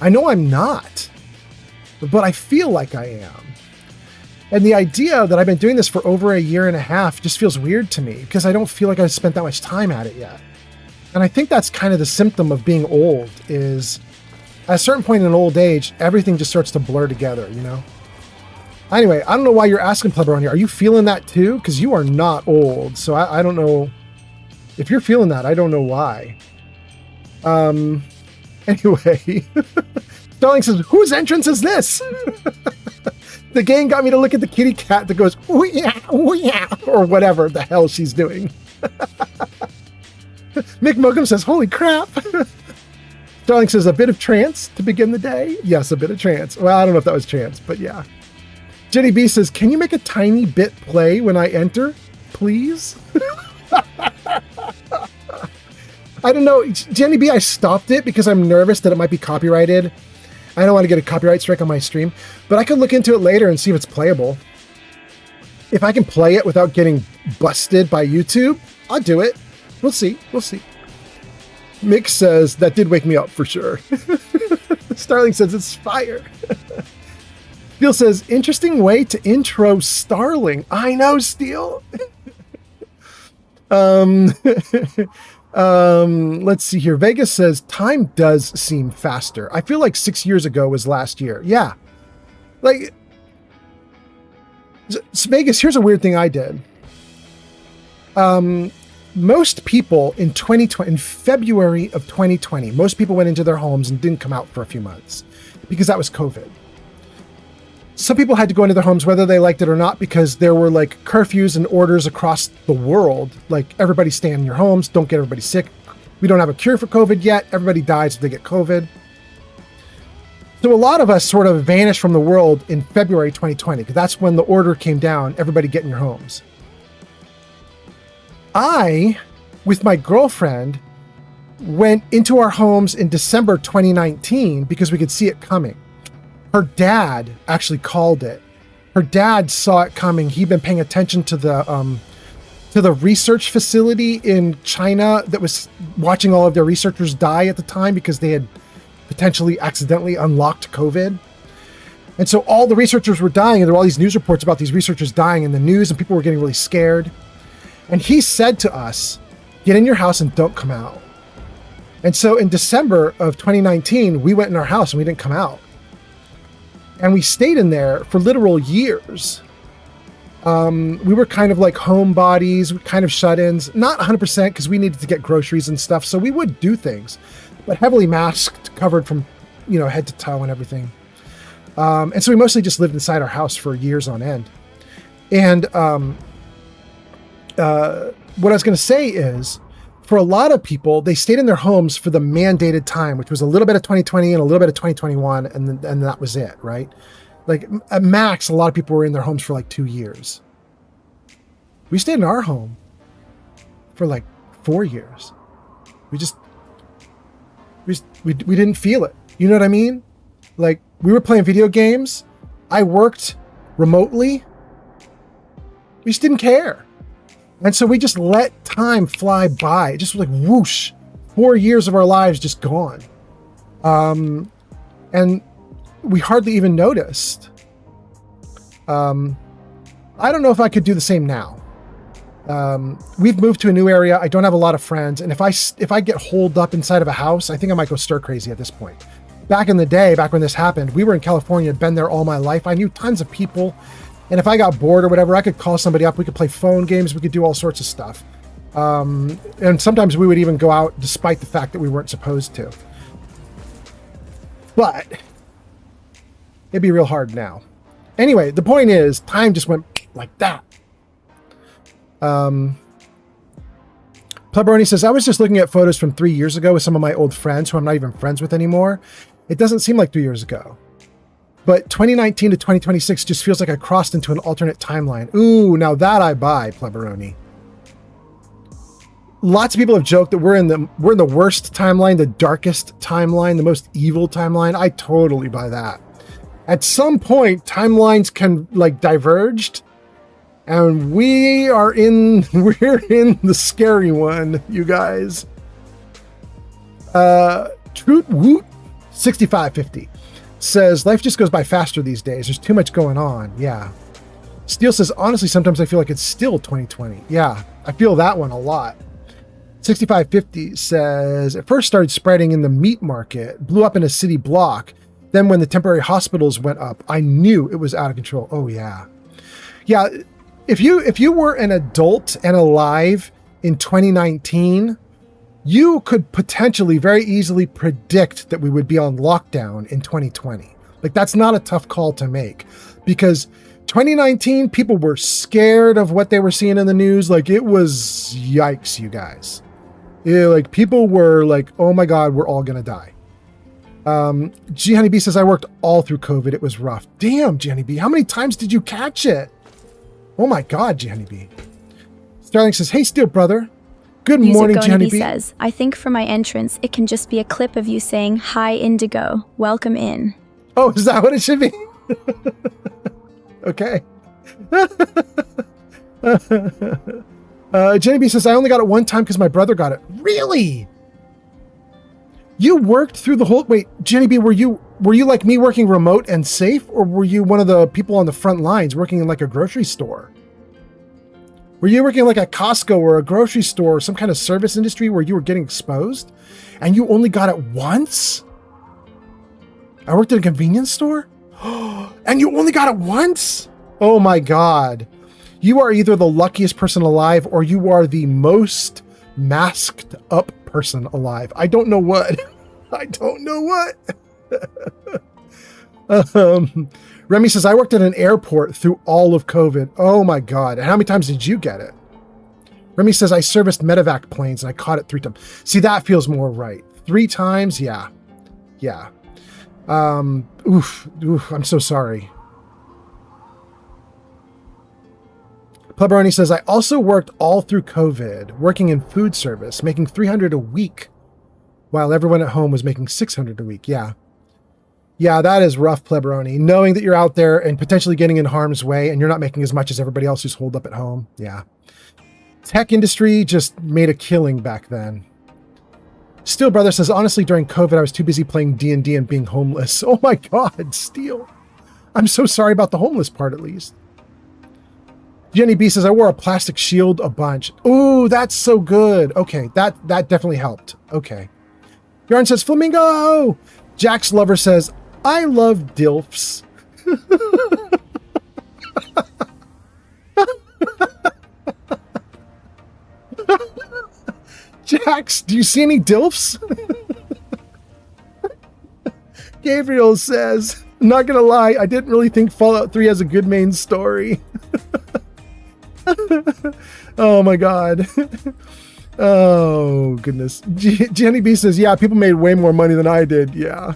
I know I'm not, but I feel like I am. And the idea that I've been doing this for over 1.5 years just feels weird to me because I don't feel like I've spent that much time at it yet. And I think that's kind of the symptom of being old is at a certain point in old age, everything just starts to blur together, you know? Anyway, I don't know why you're asking, Pleberoni. Are you feeling that too? Because you are not old. So I don't know If you're feeling that, I don't know why. Anyway, Starling says, whose entrance is this? The gang got me to look at the kitty cat that goes, ooh yeah, or whatever the hell she's doing. Mick Mogum says, holy crap. Starling says, a bit of trance to begin the day. Yes, a bit of trance. Well, I don't know if that was trance, but yeah. Jenny B says, can you make a tiny bit play when I enter, please? I don't know. Jenny B, I stopped it because I'm nervous that it might be copyrighted. I don't want to get a copyright strike on my stream, but I can look into it later and see if it's playable. If I can play it without getting busted by YouTube, I'll do it. We'll see. We'll see. Mick says, that did wake me up for sure. Starling says, it's fire. Steel says, interesting way to intro Starling. I know, Steel. Let's see here. Vegas says, time does seem faster. I feel like 6 years ago was last year. Yeah. Like, Vegas, here's a weird thing I did. Most people in 2020, in February of 2020, most people went into their homes and didn't come out for a few months because that was COVID. Some people had to go into their homes whether they liked it or not because there were like curfews and orders across the world. Like, everybody stay in your homes, don't get everybody sick. We don't have a cure for COVID yet. Everybody dies if they get COVID. So a lot of us sort of vanished from the world in February 2020 because that's when the order came down, everybody get in your homes. I, with my girlfriend, went into our homes in December 2019 because we could see it coming. Her dad actually called it. Her dad saw it coming. He'd been paying attention to the research facility in China that was watching all of their researchers die at the time because they had potentially accidentally unlocked COVID. And so all the researchers were dying, and there were all these news reports about these researchers dying in the news, and people were getting really scared. And he said to us, get in your house and don't come out. And so in December of 2019, we went in our house and we didn't come out. And we stayed in there for literal years. We were kind of like homebodies, kind of shut-ins, not 100% because we needed to get groceries and stuff. So we would do things, but heavily masked, covered from, head to toe and everything. And so we mostly just lived inside our house for years on end. And what I was going to say is, for a lot of people, they stayed in their homes for the mandated time, which was a little bit of 2020 and a little bit of 2021, and that was it, right? Like, at max, a lot of people were in their homes for like 2 years. We stayed in our home for like 4 years. We didn't feel it. You know what I mean? Like, we were playing video games. I worked remotely. We just didn't care. And so we just let time fly by. It just was like whoosh, 4 years of our lives just gone. And we hardly even noticed. I don't know if I could do the same now. We've moved to a new area. I don't have a lot of friends. And if I get holed up inside of a house, I think I might go stir crazy at this point. Back in the day, back when this happened, we were in California, been there all my life. I knew tons of people. And if I got bored or whatever, I could call somebody up. We could play phone games. We could do all sorts of stuff. And sometimes we would even go out despite the fact that we weren't supposed to. But it'd be real hard now. Anyway, the point is, time just went like that. Pleberoni says, I was just looking at photos from 3 years ago with some of my old friends who I'm not even friends with anymore. It doesn't seem like 3 years ago. But 2019 to 2026 just feels like I crossed into an alternate timeline. Ooh, now that I buy, Pleberoni. Lots of people have joked that we're in the worst timeline, the darkest timeline, the most evil timeline. I totally buy that. At some point, timelines can like diverged, and we're in the scary one, you guys. Troot Woot 6550 says, life just goes by faster these days. There's too much going on. Yeah. Steel says, honestly, sometimes I feel like it's still 2020. Yeah, I feel that one a lot. 6550 says, it first started spreading in the meat market, blew up in a city block. Then when the temporary hospitals went up, I knew it was out of control. Oh yeah. Yeah. If you were an adult and alive in 2019, you could potentially very easily predict that we would be on lockdown in 2020. Like, that's not a tough call to make, because 2019, people were scared of what they were seeing in the news. Like, it was yikes, you guys. Yeah, like, people were like, oh my God, we're all going to die. G Honeybee says, I worked all through COVID. It was rough. Damn, G Honeybee. How many times did you catch it? Oh my God, G Honeybee. Starling says, hey, Steel Brother. Good morning, G Honeybee. Says, I think for my entrance, it can just be a clip of you saying, hi, Indigo. Welcome in. Oh, is that what it should be? Okay. Jenny B says, I only got it one time because my brother got it. Really? You worked through the whole... Wait, Jenny B, were you like me working remote and safe? Or were you one of the people on the front lines working in like a grocery store? Were you working like a Costco or a grocery store or some kind of service industry where you were getting exposed? And you only got it once? I worked at a convenience store? And you only got it once? Oh my God. You are either the luckiest person alive or you are the most masked up person alive. I don't know what. I don't know what. Remy says, I worked at an airport through all of COVID. Oh my God. And how many times did you get it? Remy says, I serviced medevac planes and I caught it 3 times. See, that feels more right. 3 times? Yeah. Yeah. Oof, I'm so sorry. Pleberoni says, I also worked all through COVID, working in food service, making $300 a week, while everyone at home was making $600 a week. Yeah. Yeah, that is rough, Pleberoni. Knowing that you're out there and potentially getting in harm's way and you're not making as much as everybody else who's holed up at home. Yeah. Tech industry just made a killing back then. Steel Brother says, honestly, during COVID, I was too busy playing D&D and being homeless. Oh my God, Steel. I'm so sorry about the homeless part, at least. Jenny B says, I wore a plastic shield a bunch. Ooh, that's so good. Okay, that definitely helped. Okay. Yarn says, Flamingo! Jack's Lover says, I love DILFs. Jax, do you see any DILFs? Gabriel says, I'm not gonna lie, I didn't really think Fallout 3 has a good main story. Oh my God. Oh goodness. Jenny B says, yeah, people made way more money than I did. Yeah.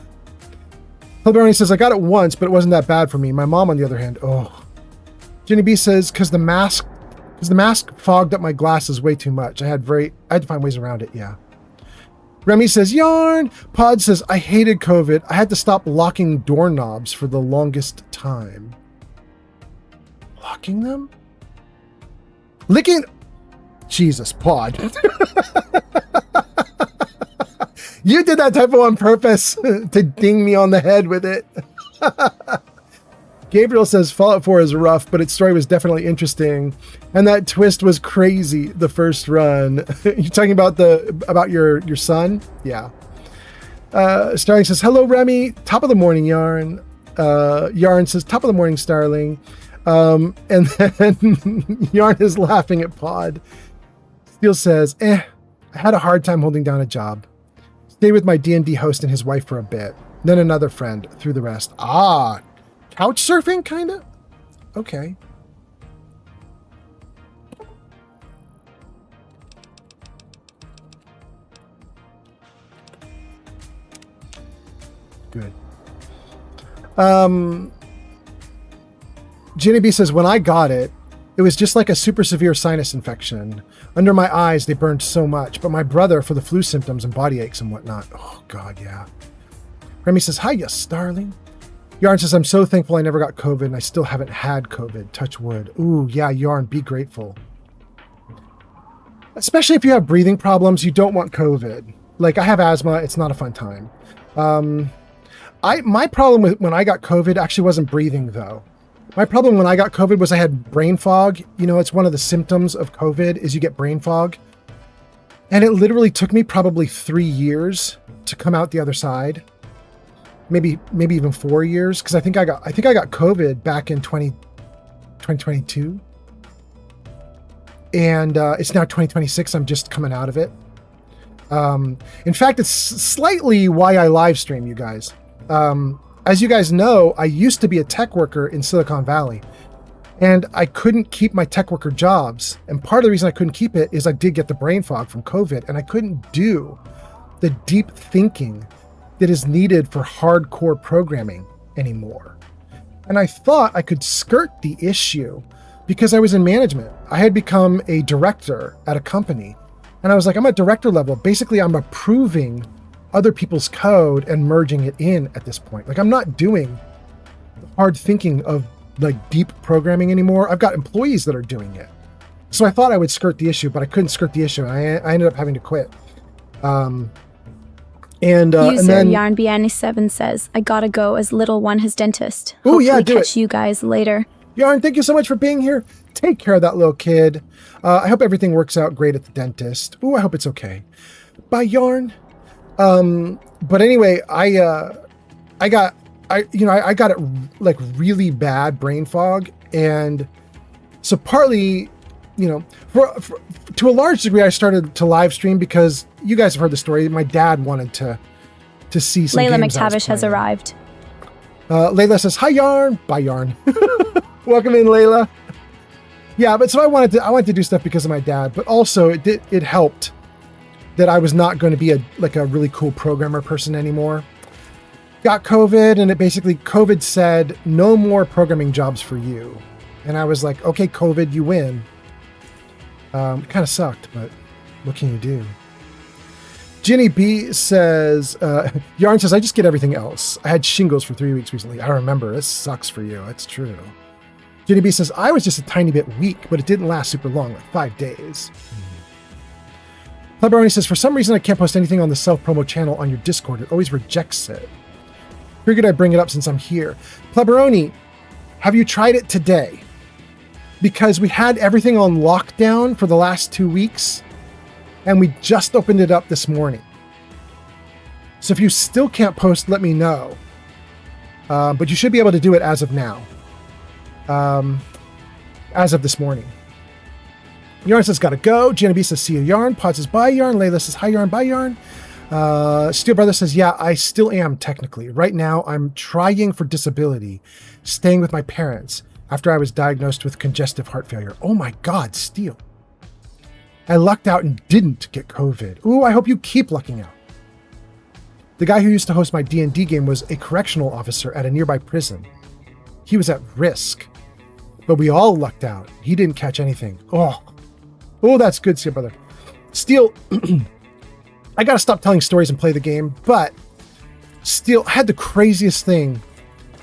Hilberry says, I got it once, but it wasn't that bad for me. My mom, on the other hand, oh. Jenny B says, because the mask fogged up my glasses way too much. I had to find ways around it. Yeah. Remy says, yarn. Pod says, I hated COVID. I had to stop locking doorknobs for the longest time. Locking them? Licking? Jesus, Pod. You did that typo on purpose to ding me on the head with it. Gabriel says Fallout 4 is rough, but its story was definitely interesting. And that twist was crazy the first run. You're talking about your son? Yeah. Starling says, hello, Remy. Top of the morning, Yarn. Yarn says, top of the morning, Starling. And then Yarn is laughing at Pod. Steel says, I had a hard time holding down a job. Stayed with my D&D host and his wife for a bit. Then another friend through the rest. Ah, couch surfing, kind of? Okay. Good. Jenny B says, when I got it, it was just like a super severe sinus infection. Under my eyes, they burned so much, but my brother for the flu symptoms and body aches and whatnot. Oh, God, yeah. Remy says, hiya, Starling. Yarn says, I'm so thankful I never got COVID and I still haven't had COVID. Touch wood. Ooh, yeah, Yarn, be grateful. Especially if you have breathing problems, you don't want COVID. Like, I have asthma. It's not a fun time. My problem with when I got COVID actually wasn't breathing, though. My problem when I got COVID was I had brain fog. You know, it's one of the symptoms of COVID is you get brain fog. And it literally took me probably 3 years to come out the other side. Maybe even 4 years, because I think I got COVID back in 2022. and it's now 2026. I'm just coming out of it. In fact, it's slightly why I live stream, you guys. As you guys know, I used to be a tech worker in Silicon Valley, and I couldn't keep my tech worker jobs. And part of the reason I couldn't keep it is I did get the brain fog from COVID, and I couldn't do the deep thinking that is needed for hardcore programming anymore. And I thought I could skirt the issue because I was in management. I had become a director at a company, and I was like, I'm at director level. Basically, I'm approving other people's code and merging it in at this point. Like, I'm not doing hard thinking of like deep programming anymore. I've got employees that are doing it. So I thought I would skirt the issue, but I couldn't skirt the issue. I ended up having to quit. User and then YarnBN7 says, I gotta go as little one has dentist. Oh yeah, Hopefully do catch it. you guys later. Yarn, thank you so much for being here. Take care of that little kid. I hope everything works out great at the dentist. Ooh, I hope it's okay. Bye, Yarn. But anyway, I got it like really bad brain fog, and so partly, for to a large degree, I started to live stream because you guys have heard the story. My dad wanted to see some Layla games I was McTavish has playing. arrived. Layla says, "Hi, Yarn." Bye, Yarn. Welcome in, Layla. Yeah, but so I wanted to do stuff because of my dad, but also it helped that I was not going to be a really cool programmer person anymore. Got COVID, and COVID said no more programming jobs for you. And I was like, okay, COVID, you win. It kind of sucked, but what can you do? Ginny B says, Yarn says, I just get everything else. I had shingles for 3 weeks recently. I remember, this sucks for you. That's true. Ginny B says, I was just a tiny bit weak, but it didn't last super long, like 5 days. Pleberoni says, for some reason I can't post anything on the self-promo channel on your Discord. It always rejects it. Figured I'd bring it up since I'm here. Pleberoni, have you tried it today? Because we had everything on lockdown for the last 2 weeks, and we just opened it up this morning. So if you still can't post, let me know. But you should be able to do it as of now. As of this morning. Yarn says, gotta go. Jenna B says, see you, Yarn. Pod says, bye, Yarn. Layla says, hi, Yarn. Bye, Yarn. Steel Brother says, yeah, I still am, technically. Right now, I'm trying for disability, staying with my parents after I was diagnosed with congestive heart failure. Oh my God, Steel. I lucked out and didn't get COVID. Ooh, I hope you keep lucking out. The guy who used to host my D&D game was a correctional officer at a nearby prison. He was at risk, but we all lucked out. He didn't catch anything. Oh, that's good, Steel Brother. Steel, I gotta stop telling stories and play the game, but Steel had the craziest thing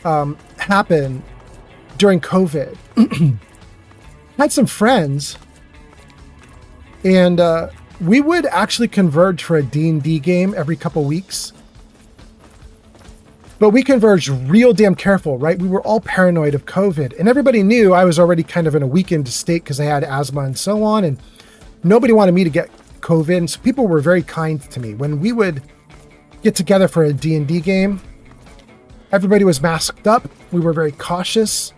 happen during COVID. Had some friends, and we would actually converge for a D&D game every couple weeks. But we converged real damn careful, right? We were all paranoid of COVID, and everybody knew I was already kind of in a weakened state because I had asthma and so on, and nobody wanted me to get COVID, and so people were very kind to me. When we would get together for a D&D game, everybody was masked up. We were very cautious.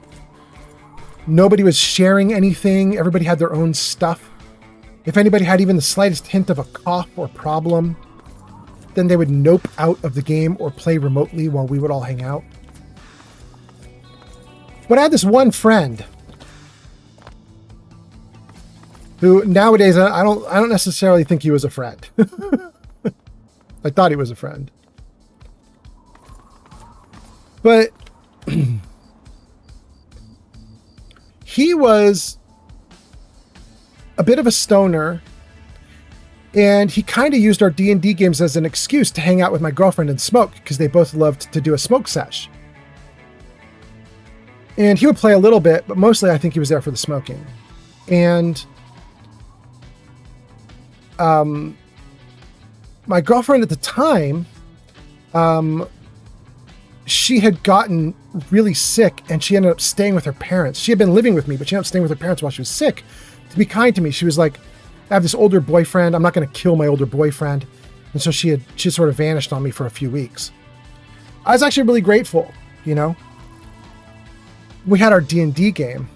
Nobody was sharing anything. Everybody had their own stuff. If anybody had even the slightest hint of a cough or problem, then they would nope out of the game or play remotely while we would all hang out. But I had this one friend who nowadays I don't necessarily think he was a friend. I thought he was a friend. But he was a bit of a stoner, and he kind of used our D&D games as an excuse to hang out with my girlfriend and smoke, because they both loved to do a smoke sesh. And he would play a little bit, but mostly I think he was there for the smoking. And my girlfriend at the time, she had gotten really sick, and she ended up staying with her parents. She had been living with me, but she ended up staying with her parents while she was sick. To be kind to me, she was like, I have this older boyfriend. I'm not going to kill my older boyfriend. And so she sort of vanished on me for a few weeks. I was actually really grateful, you know. We had our D&D game,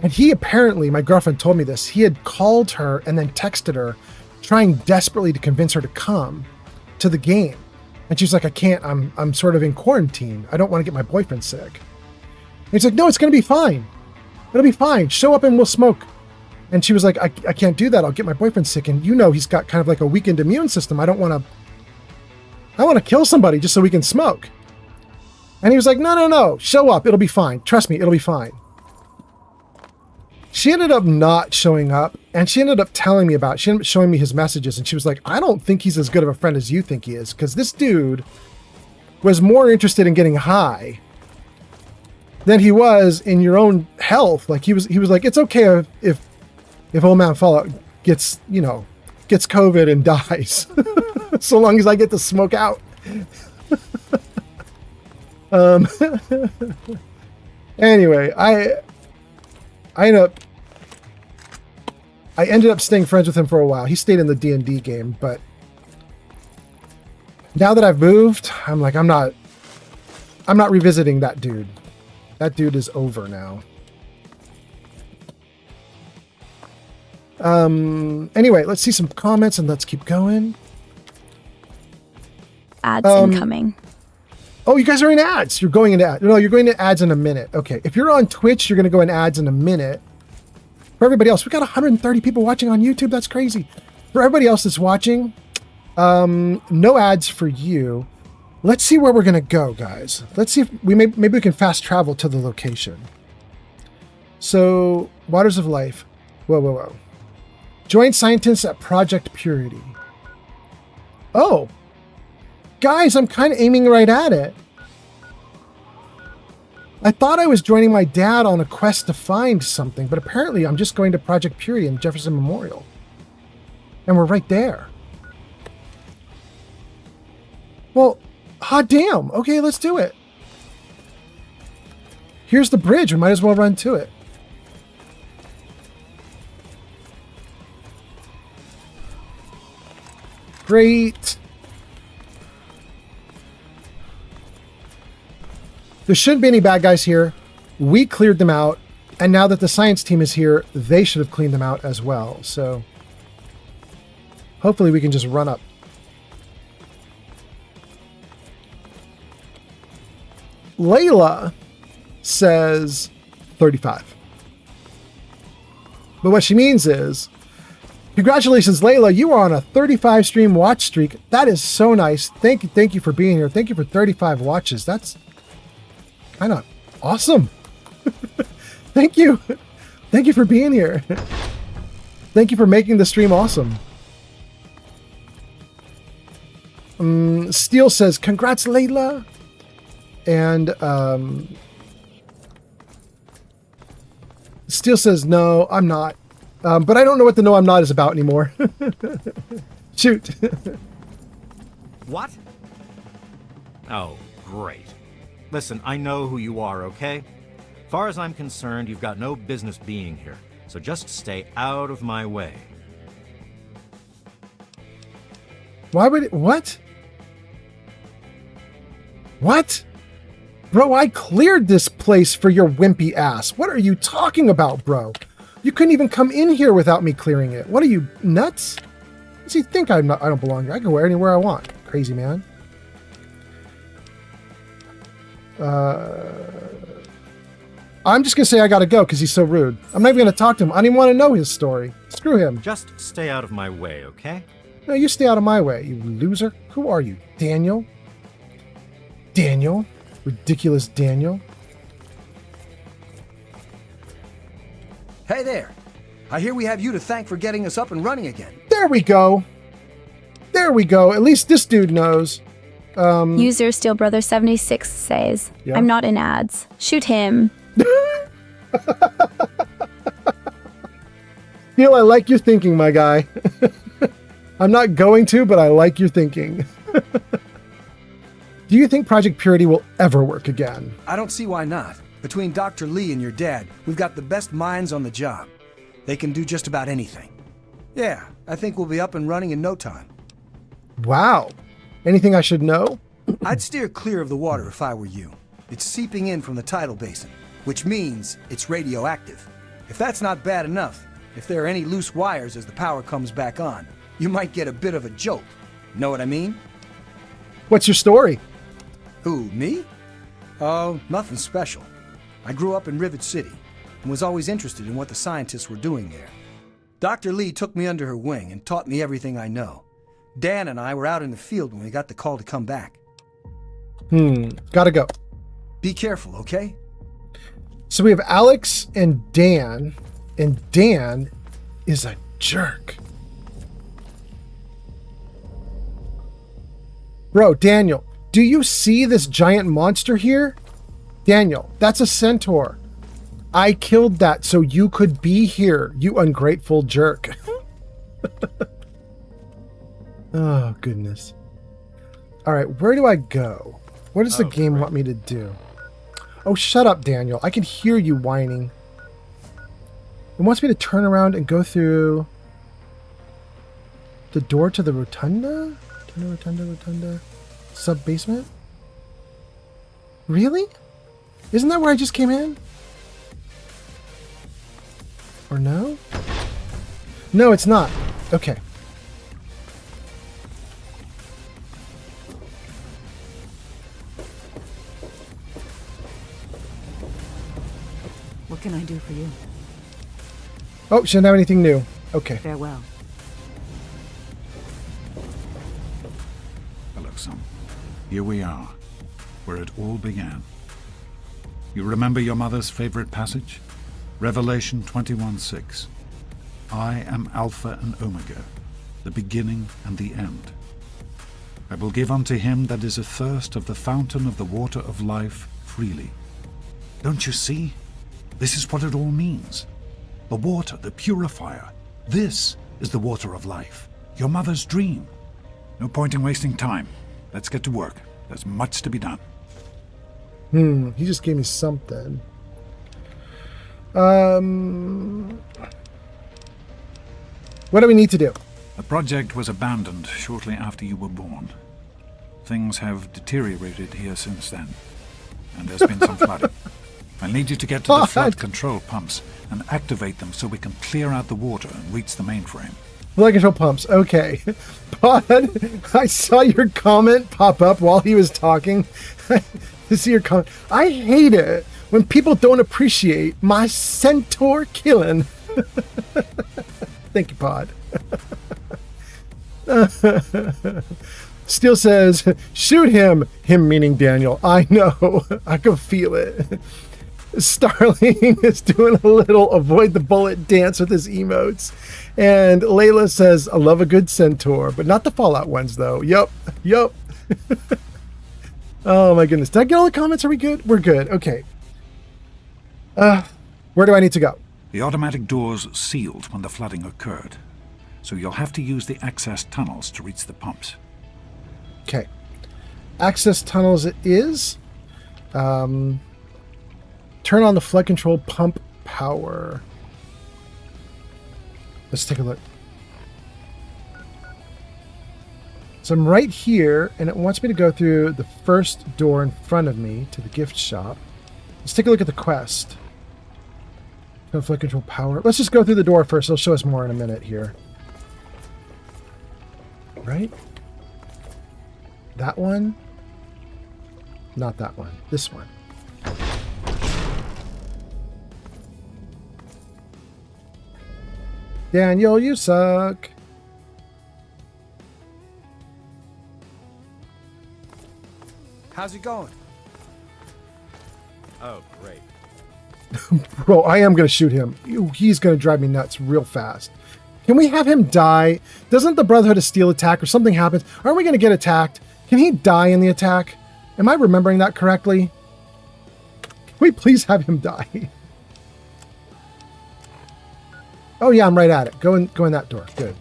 And he apparently, my girlfriend told me this, he had called her and then texted her, trying desperately to convince her to come to the game. And she's like, I can't, I'm sort of in quarantine. I don't want to get my boyfriend sick. And he's like, no, it's going to be fine. It'll be fine. Show up and we'll smoke. And she was like, I can't do that. I'll get my boyfriend sick. And he's got kind of like a weakened immune system. I want to kill somebody just so we can smoke. And he was like, no. Show up. It'll be fine. Trust me, it'll be fine. She ended up not showing up, and she ended up telling me about it. She ended up showing me his messages, and she was like, I don't think he's as good of a friend as you think he is, because this dude was more interested in getting high than he was in your own health. Like he was like, it's okay if old man Fallout gets COVID and dies, so long as I get to smoke out. Anyway, I ended up staying friends with him for a while. He stayed in the D&D game, but now that I've moved, I'm like, I'm not revisiting that dude. That dude is over now. Anyway, let's see some comments and let's keep going. Ads incoming. Oh, you guys are in ads. You're going into ads. No, you're going to ads in a minute. Okay. If you're on Twitch, you're going to go in ads in a minute. For everybody else, we got 130 people watching on YouTube. That's crazy. For everybody else that's watching, no ads for you. Let's see where we're going to go, guys. Let's see if maybe we can fast travel to the location. So, Waters of Life. Whoa. Join scientists at Project Purity. Oh. Guys, I'm kind of aiming right at it. I thought I was joining my dad on a quest to find something, but apparently I'm just going to Project Purity in Jefferson Memorial. And we're right there. Well, hot damn. Okay, let's do it. Here's the bridge. We might as well run to it. Great. There shouldn't be any bad guys here. We cleared them out. And now that the science team is here, they should have cleaned them out as well. So hopefully we can just run up. Layla says 35. But what she means is, congratulations, Layla. You are on a 35 stream watch streak. That is so nice. Thank you for being here. Thank you for 35 watches. That's kind of awesome. Thank you. Thank you for being here. Thank you for making the stream awesome. Steele says, congrats, Layla. And Steele says, no, I'm not. But I don't know what the no, I'm not is about anymore. Shoot. What? Oh, great. Listen, I know who you are, okay? Far as I'm concerned, you've got no business being here, so just stay out of my way. Why would it? What? What? Bro, I cleared this place for your wimpy ass. What are you talking about, bro? You couldn't even come in here without me clearing it. What are you, nuts? Does he think I don't belong here? I can wear anywhere I want. Crazy man. I'm just gonna say I gotta go because he's so rude. I'm not even gonna talk to him. I don't even want to know his story. Screw him. Just stay out of my way, okay? No, you stay out of my way, you loser. Who are you, Daniel? Daniel? Ridiculous Daniel. Hey there. I hear we have you to thank for getting us up and running again. There we go. There we go. At least this dude knows. User SteelBrother76 says, yeah. I'm not in ads. Shoot him. Steel, I like your thinking, my guy. I'm not going to, but I like your thinking. Do you think Project Purity will ever work again? I don't see why not. Between Dr. Lee and your dad, we've got the best minds on the job. They can do just about anything. Yeah, I think we'll be up and running in no time. Wow. Anything I should know? I'd steer clear of the water if I were you. It's seeping in from the tidal basin, which means it's radioactive. If that's not bad enough, if there are any loose wires as the power comes back on, you might get a bit of a jolt. Know what I mean? What's your story? Who, me? Oh, nothing special. I grew up in Rivet City and was always interested in what the scientists were doing there. Dr. Lee took me under her wing and taught me everything I know. Dan and I were out in the field when we got the call to come back. Gotta go. Be careful, okay? So we have Alex and Dan is a jerk. Bro, Daniel, do you see this giant monster here? Daniel, that's a centaur. I killed that so you could be here, you ungrateful jerk. Oh, goodness. All right, where do I go? What does the game want me to do? Oh, shut up, Daniel. I can hear you whining. It wants me to turn around and go through the door to the rotunda? Rotunda. Sub-basement? Really? Isn't that where I just came in? Or no? No, it's not. Okay. What can I do for you? Oh, she didn't have anything new. Okay. Farewell. Hello, son. Here we are, where it all began. You remember your mother's favorite passage? Revelation 21:6. I am Alpha and Omega, the beginning and the end. I will give unto him that is athirst of the fountain of the water of life freely. Don't you see? This is what it all means. The water, the purifier. This is the water of life. Your mother's dream. No point in wasting time. Let's get to work. There's much to be done. He just gave me something. What do we need to do? The project was abandoned shortly after you were born. Things have deteriorated here since then, and there's been some flooding. I'll need you to get to the flood control pumps and activate them so we can clear out the water and reach the mainframe. Flood control pumps, okay. Pod, I saw your comment pop up while he was talking. To see your comment. I hate it when people don't appreciate my centaur killing. Thank you, Pod. Steel says, shoot him. Him meaning Daniel. I know. I can feel it. Starling is doing a little avoid the bullet dance with his emotes. And Layla says, I love a good centaur, but not the Fallout ones, though. Yup. Oh, my goodness. Did I get all the comments? Are we good? We're good. Okay. Where do I need to go? The automatic doors sealed when the flooding occurred, so you'll have to use the access tunnels to reach the pumps. Okay. Access tunnels it is. Turn on the flood control pump power. Let's take a look. So I'm right here, and it wants me to go through the first door in front of me to the gift shop. Let's take a look at the quest. Flood control power. Let's just go through the door first. It'll show us more in a minute here. Right? That one? Not that one. This one. Daniel, you suck. How's it going? Oh, great. Bro, I am going to shoot him. He's going to drive me nuts real fast. Can we have him die? Doesn't the Brotherhood of Steel attack or something happens? Aren't we going to get attacked? Can he die in the attack? Am I remembering that correctly? Can we please have him die? Oh yeah, I'm right at it. Go in that door. Good.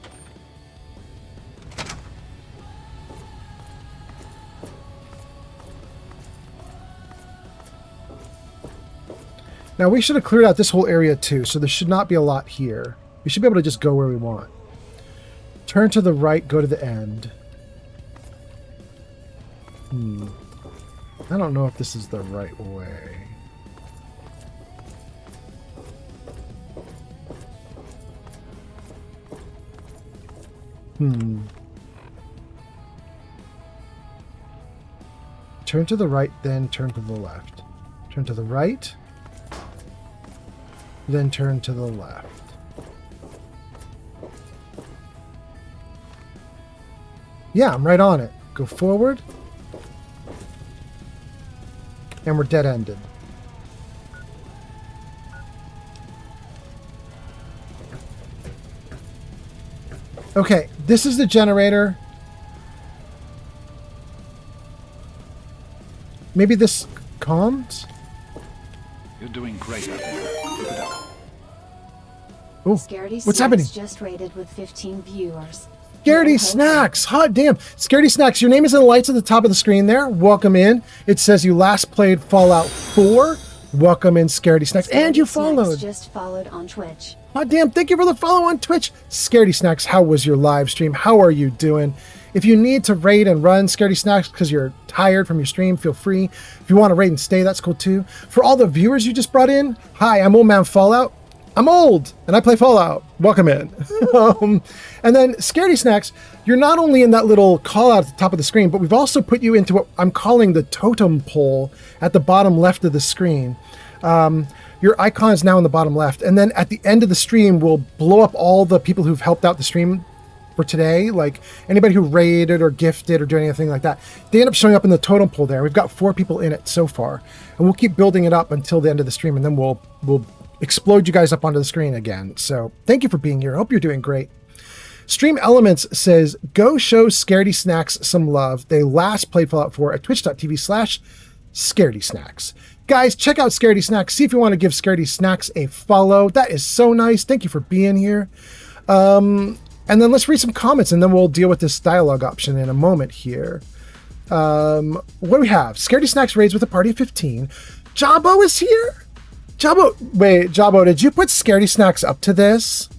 Now we should have cleared out this whole area too, so there should not be a lot here. We should be able to just go where we want. Turn to the right, go to the end. I don't know if this is the right way. Turn to the right, then turn to the left. Turn to the right, then turn to the left. Yeah, I'm right on it. Go forward. And we're dead-ended. Okay, this is the generator. Maybe this calms? You're doing great out there. Keep it up. Oh, Scaredy what's Snacks happening? just rated with 15 viewers. Scaredy Snacks! Hot damn! Scaredy Snacks, your name is in the lights at the top of the screen there. Welcome in. It says you last played Fallout 4. Welcome in, Scaredy Snacks. And you followed. Just followed on Twitch. Hot damn, thank you for the follow on Twitch. Scaredy Snacks, how was your live stream? How are you doing? If you need to raid and run Scaredy Snacks because you're tired from your stream, feel free. If you want to raid and stay, that's cool too. For all the viewers you just brought in, hi, I'm Old Man Fallout. I'm old, and I play Fallout. Welcome in. And then, Scaredy Snacks, you're not only in that little call out at the top of the screen, but we've also put you into what I'm calling the totem pole at the bottom left of the screen. Your icon is now in the bottom left. And then at the end of the stream, we'll blow up all the people who've helped out the stream for today. Like anybody who raided or gifted or doing anything like that. They end up showing up in the totem pole there. We've got 4 people in it so far. And we'll keep building it up until the end of the stream. And then we'll explode you guys up onto the screen again. So thank you for being here. I hope you're doing great. Stream Elements says, go show Scaredy Snacks some love. They last played Fallout 4 at twitch.tv/Scaredy Snacks. Guys, check out Scaredy Snacks. See if you want to give Scaredy Snacks a follow. That is so nice. Thank you for being here. And then let's read some comments and then we'll deal with this dialogue option in a moment here. What do we have? Scaredy Snacks raids with a party of 15. Jabbo is here? Jabbo, did you put Scaredy Snacks up to this?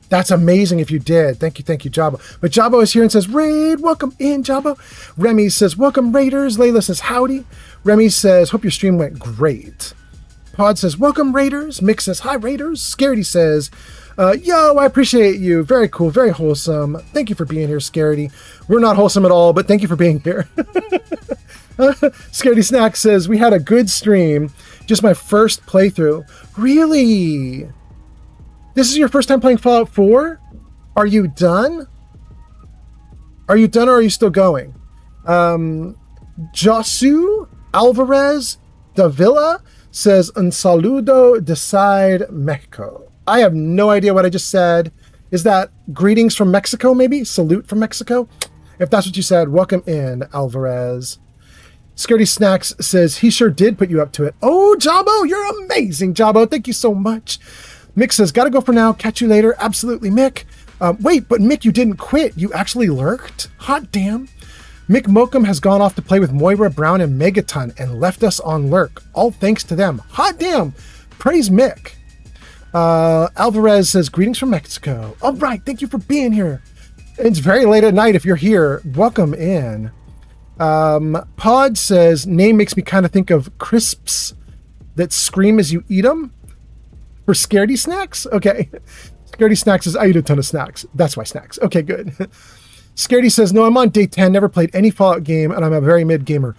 That's amazing if you did. Thank you, Jabbo. But Jabbo is here and says, raid, welcome in, Jabbo. Remy says, welcome, Raiders. Layla says, howdy. Remy says, hope your stream went great. Pod says, welcome, Raiders. Mick says, hi, Raiders. Scaredy says, yo, I appreciate you. Very cool, very wholesome. Thank you for being here, Scaredy. We're not wholesome at all, but thank you for being here. Scaredy Snack says, we had a good stream. Just my first playthrough. Really? This is your first time playing Fallout 4? Are you done? Are you done or are you still going? Josu Alvarez Davila says, un saludo desde Mexico. I have no idea what I just said. Is that greetings from Mexico, maybe? Salute from Mexico? If that's what you said, welcome in, Alvarez. Scaredy Snacks says, he sure did put you up to it. Oh, Jabbo, you're amazing, Jabbo. Thank you so much. Mick says, gotta go for now. Catch you later. Absolutely, Mick. Wait, but Mick, you didn't quit. You actually lurked? Hot damn. Mick Mokum has gone off to play with Moira Brown and Megaton and left us on lurk. All thanks to them. Hot damn. Praise Mick. Alvarez says, greetings from Mexico. All right, thank you for being here. It's very late at night if you're here. Welcome in. Pod says, name makes me kind of think of crisps that scream as you eat them. For Scaredy Snacks? Okay. Scaredy Snacks says, I eat a ton of snacks. That's why snacks. Okay, good. Scaredy says, no, I'm on day 10, never played any Fallout game, and I'm a very mid gamer.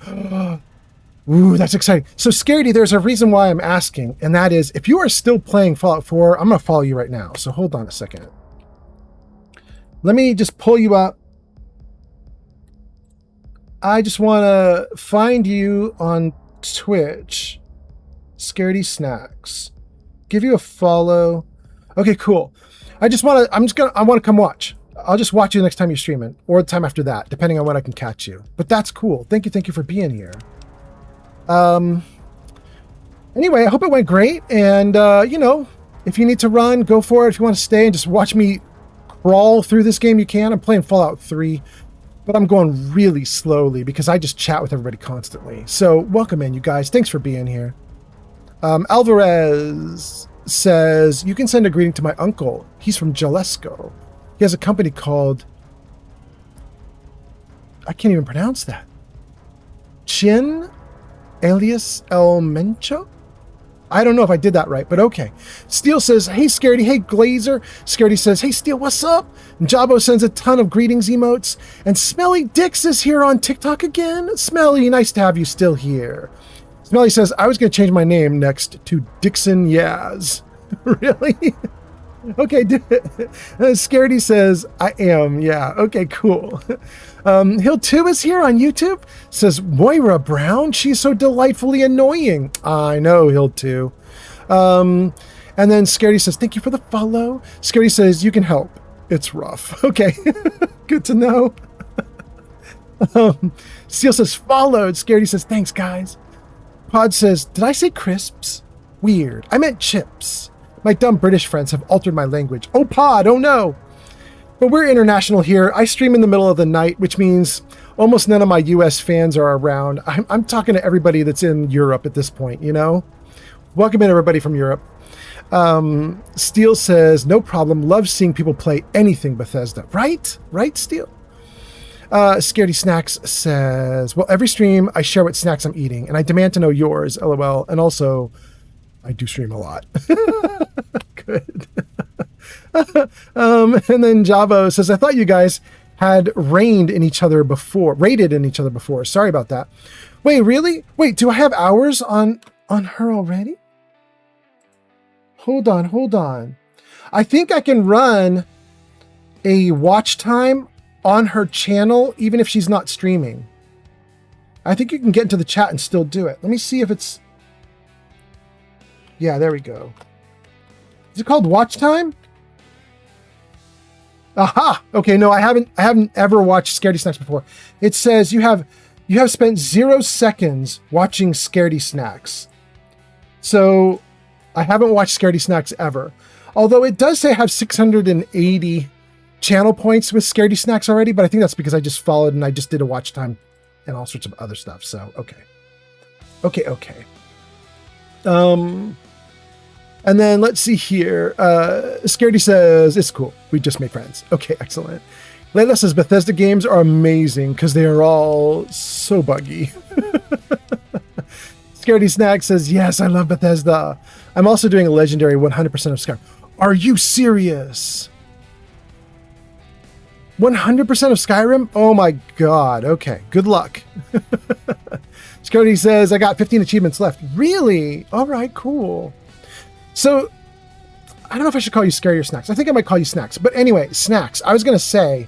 Ooh, that's exciting. So Scaredy, there's a reason why I'm asking, and that is, if you are still playing Fallout 4, I'm going to follow you right now. So hold on a second. Let me just pull you up. I just want to find you on Twitch. Scaredy Snacks. Give you a follow. Okay, cool. I want to come watch. I'll just watch you the next time you're streaming or the time after that, depending on when I can catch you. But that's cool. Thank you for being here. Anyway, I hope it went great. And, if you need to run, go for it. If you want to stay and just watch me crawl through this game, you can. I'm playing Fallout 3, but I'm going really slowly because I just chat with everybody constantly. So welcome in, you guys. Thanks for being here. Alvarez says, you can send a greeting to my uncle. He's from Jalisco. He has a company called, I can't even pronounce that. Chin alias El Mencho? I don't know if I did that right, but okay. Steel says, hey, Scaredy. Hey, Glazer. Scaredy says, hey, Steel, what's up? And Jabo sends a ton of greetings emotes. And Smelly Dix is here on TikTok again. Smelly, nice to have you still here. Smelly says, I was going to change my name next to Dixon Yaz. Really? Okay. Scaredy says, I am. Yeah. Okay, cool. Hill 2 is here on YouTube. Says, Moira Brown, she's so delightfully annoying. I know, Hill 2. And then Scaredy says, thank you for the follow. Scaredy says, you can help. It's rough. Okay. Good to know. Steel says, followed. Scaredy says, thanks, guys. Pod says, did I say crisps? Weird. I meant chips. My dumb British friends have altered my language. Oh, Pod, oh no. But we're international here. I stream in the middle of the night, which means almost none of my US fans are around. I'm talking to everybody that's in Europe at this point, you know? Welcome in, everybody from Europe. Steel says, no problem. Love seeing people play anything Bethesda. Right? Right, Steel? Scaredy Snacks says, well, every stream I share what snacks I'm eating, and I demand to know yours, LOL. And also, I do stream a lot. Good. And then Javo says, I thought you guys had raided in each other before. Sorry about that. Wait, really? Wait, do I have hours on her already? Hold on. I think I can run a watch time on her channel, even if she's not streaming. I think you can get into the chat and still do it. Let me see if it's... Yeah, there we go. Is it called watch time? Aha! Okay, no, I haven't ever watched Scaredy Snacks before. It says you have spent 0 seconds watching Scaredy Snacks. So I haven't watched Scaredy Snacks ever. Although it does say I have 680 channel points with Scaredy Snacks already, but I think that's because I just followed and I just did a watch time and all sorts of other stuff. So, okay. And then let's see here. Scaredy says, it's cool. We just made friends. Okay, excellent. Layla says, Bethesda games are amazing because they are all so buggy. Scaredy Snack says, yes, I love Bethesda. I'm also doing a legendary 100% of Skyrim. Are you serious? 100% of Skyrim? Oh my God. Okay, good luck. Scaredy says, I got 15 achievements left. Really? All right, cool. So, I don't know if I should call you Scary or Snacks. I think I might call you Snacks. But anyway, Snacks. I was going to say,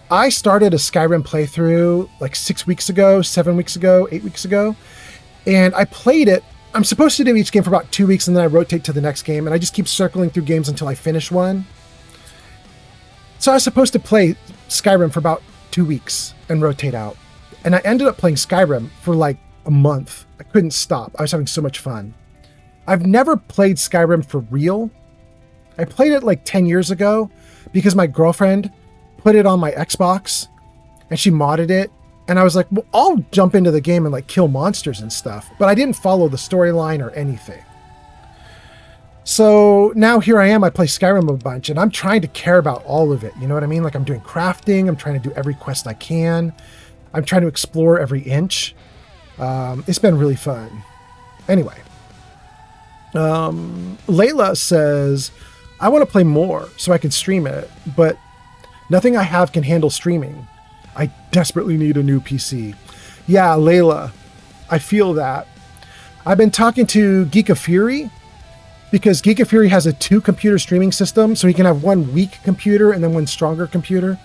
I started a Skyrim playthrough like 6 weeks ago, 7 weeks ago, 8 weeks ago. And I played it. I'm supposed to do each game for about 2 weeks and then I rotate to the next game. And I just keep circling through games until I finish one. So I was supposed to play Skyrim for about 2 weeks and rotate out. And I ended up playing Skyrim for like a month. I couldn't stop. I was having so much fun. I've never played Skyrim for real. I played it like 10 years ago because my girlfriend put it on my Xbox and she modded it. And I was like, well, I'll jump into the game and like kill monsters and stuff. But I didn't follow the storyline or anything. So now here I am, I play Skyrim a bunch and I'm trying to care about all of it. You know what I mean? Like I'm doing crafting. I'm trying to do every quest I can. I'm trying to explore every inch. It's been really fun. Anyway. Layla says, I want to play more so I can stream it, but nothing I have can handle streaming. I desperately need a new PC. Yeah, Layla, I feel that. I've been talking to Geek of Fury because Geek of Fury has a 2-computer streaming system, so he can have one weak computer and then one stronger computer.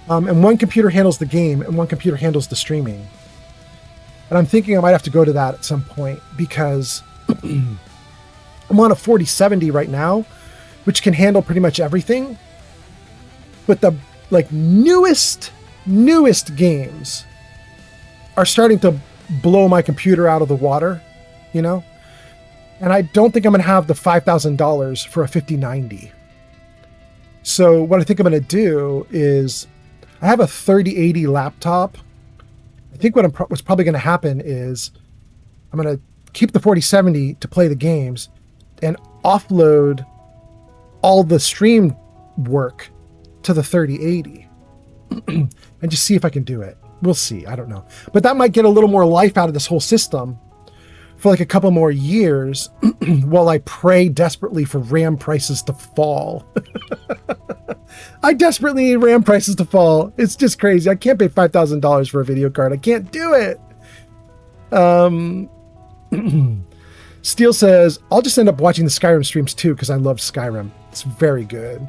And one computer handles the game and one computer handles the streaming. And I'm thinking I might have to go to that at some point because I'm on a 4070 right now, which can handle pretty much everything. But the like newest games are starting to blow my computer out of the water, you know? And I don't think I'm going to have the $5,000 for a 5090. So what I think I'm going to do is I have a 3080 laptop. I think what's probably going to happen is I'm going to keep the 4070 to play the games and offload all the stream work to the 3080 and just see if I can do it. We'll see. I don't know. But that might get a little more life out of this whole system for like a couple more years while I pray desperately for RAM prices to fall. I desperately need RAM prices to fall. It's just crazy. I can't pay $5,000 for a video card. I can't do it. Steele says, I'll just end up watching the Skyrim streams too because I love Skyrim. It's very good.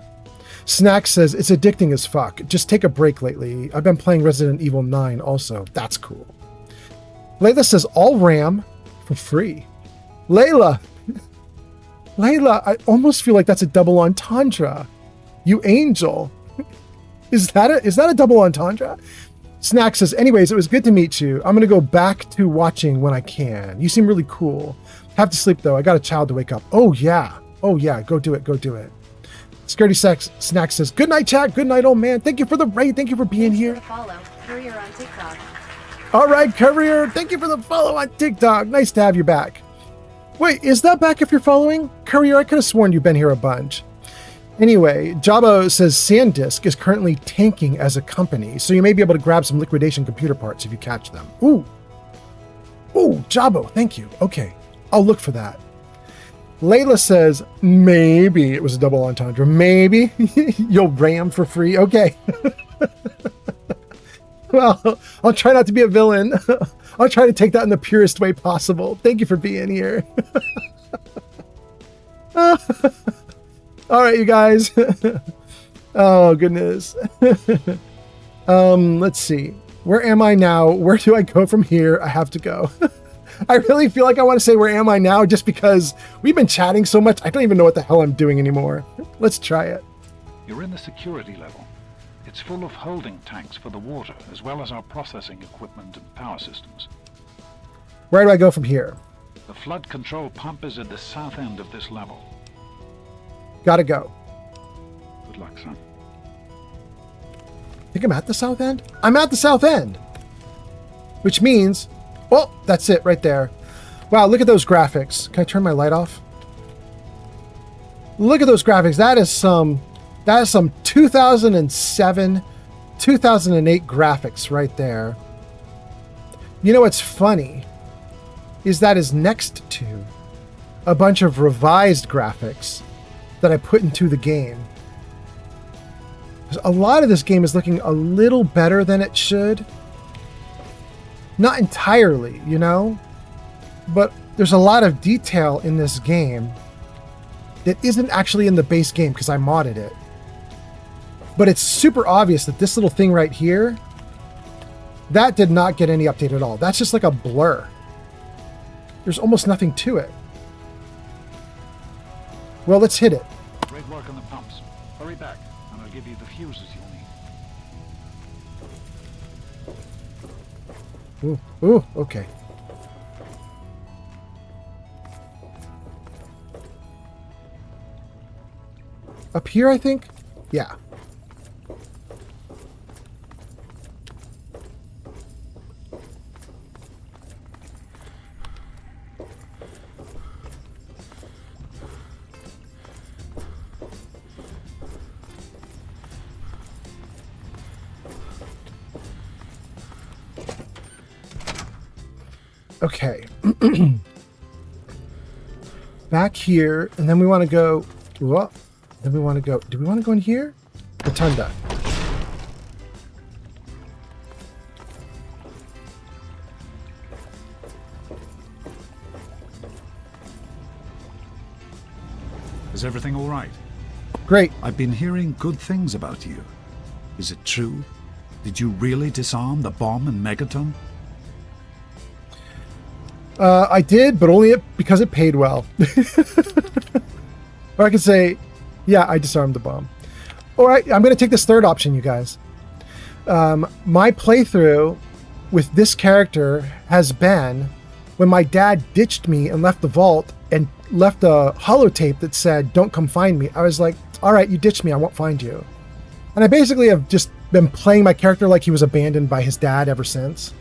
Snack says, it's addicting as fuck. Just take a break lately. I've been playing Resident Evil 9 also. That's cool. Layla says, all RAM for free. Layla, I almost feel like that's a double entendre. You angel. Is that a double entendre? Snack says, anyways, it was good to meet you. I'm going to go back to watching when I can. You seem really cool. Have to sleep though. I got a child to wake up. Oh yeah. Go do it. Scaredy Snack says, good night, chat. Good night, old man. Thank you for the raid. Thank you for being here. Follow Courier on TikTok. All right, Courier. Thank you for the follow on TikTok. Nice to have you back. Wait, is that back if you're following? Courier, I could have sworn you've been here a bunch. Anyway, Jabo says SanDisk is currently tanking as a company, so you may be able to grab some liquidation computer parts if you catch them. Ooh, Jabo, thank you. Okay, I'll look for that. Layla says, maybe it was a double entendre. Maybe you'll RAM for free. Okay. Well, I'll try not to be a villain. I'll try to take that in the purest way possible. Thank you for being here. All right, you guys. Oh, goodness. Let's see. Where am I now? Where do I go from here? I have to go. I really feel like I want to say, where am I now? Just because we've been chatting so much, I don't even know what the hell I'm doing anymore. Let's try it. You're in the security level. It's full of holding tanks for the water, as well as our processing equipment and power systems. Where do I go from here? The flood control pump is at the south end of this level. Gotta go. Good luck, son. I think I'm at the south end? I'm at the south end! Which means... Oh, that's it right there. Wow, look at those graphics. Can I turn my light off? Look at those graphics. That is some 2007, 2008 graphics right there. You know what's funny is that is next to a bunch of revised graphics that I put into the game. A lot of this game is looking a little better than it should. Not entirely, you know, but there's a lot of detail in this game that isn't actually in the base game because I modded it. But it's super obvious that this little thing right here, that did not get any update at all. That's just like a blur. There's almost nothing to it. Well, let's hit it. Great work on the pumps. Hurry back, and I'll give you the fuses you'll need. Ooh, okay. Up here, I think? Yeah. Okay. Back here, and then we want to go... Whoa. Then we want to go... Do we want to go in here? Rotunda. Is everything all right? Great. I've been hearing good things about you. Is it true? Did you really disarm the bomb and megaton? I did, but only because it paid well. Or I could say, yeah, I disarmed the bomb. All right, I'm going to take this third option, you guys. My playthrough with this character has been when my dad ditched me and left the vault and left a holotape that said, don't come find me. I was like, all right, you ditched me, I won't find you. And I basically have just been playing my character like he was abandoned by his dad ever since.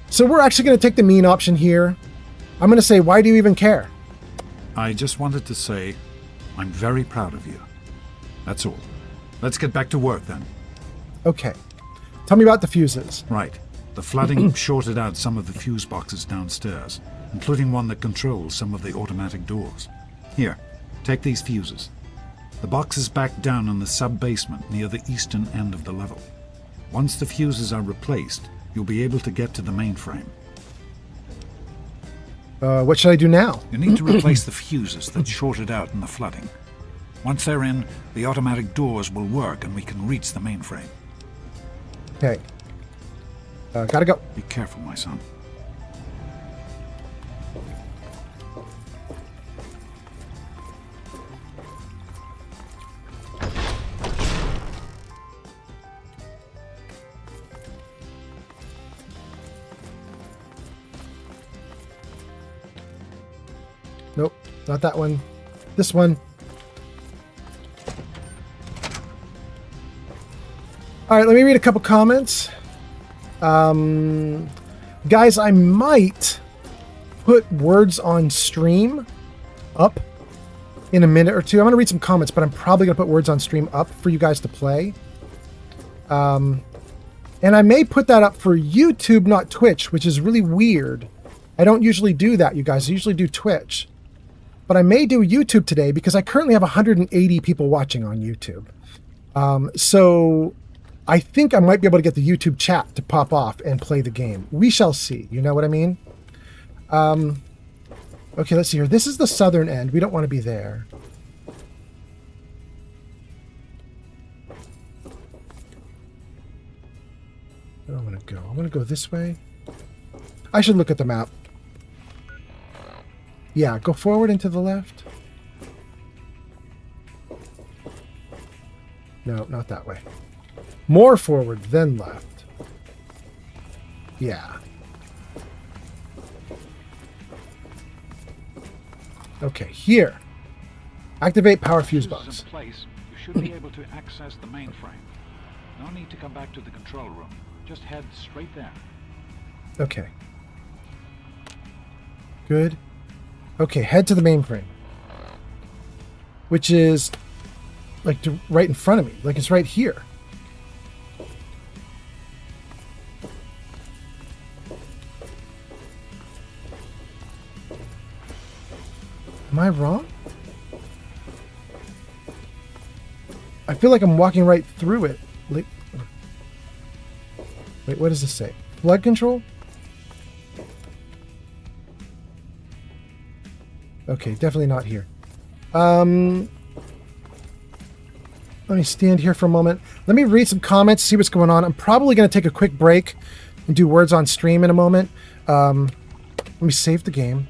So we're actually going to take the mean option here. I'm going to say, why do you even care? I just wanted to say, I'm very proud of you. That's all. Let's get back to work then. Okay. Tell me about the fuses. Right. The flooding shorted out some of the fuse boxes downstairs, including one that controls some of the automatic doors. Here, take these fuses. The box is back down in the sub-basement near the eastern end of the level. Once the fuses are replaced, you'll be able to get to the mainframe. What should I do now? You need to replace the fuses that shorted out in the flooding. Once they're in, the automatic doors will work and we can reach the mainframe. Okay. Gotta go. Be careful, my son. Nope, not that one. This one. All right, let me read a couple comments. Guys, I might put words on stream up in a minute or two. I'm going to read some comments, but I'm probably going to put words on stream up for you guys to play. And I may put that up for YouTube, not Twitch, which is really weird. I don't usually do that, you guys. I usually do Twitch. But I may do YouTube today because I currently have 180 people watching on YouTube. So I think I might be able to get the YouTube chat to pop off and play the game. We shall see. You know what I mean? Okay, let's see here. This is the southern end. We don't want to be there. Where do I want to go? I want to go this way. I should look at the map. Yeah, go forward and to the left. No, not that way. More forward, then left. Yeah. Okay, here. Activate power fuse box. In place, you should be able to access the mainframe. No need to come back to the control room. Just head straight there. Okay. Good. Okay, head to the mainframe. Which is like right in front of me. Like it's right here. Am I wrong? I feel like I'm walking right through it. Like, wait, what does this say? Flood control? Okay, definitely not here. Let me stand here for a moment. Let me read some comments, see what's going on. I'm probably going to take a quick break and do words on stream in a moment. Let me save the game.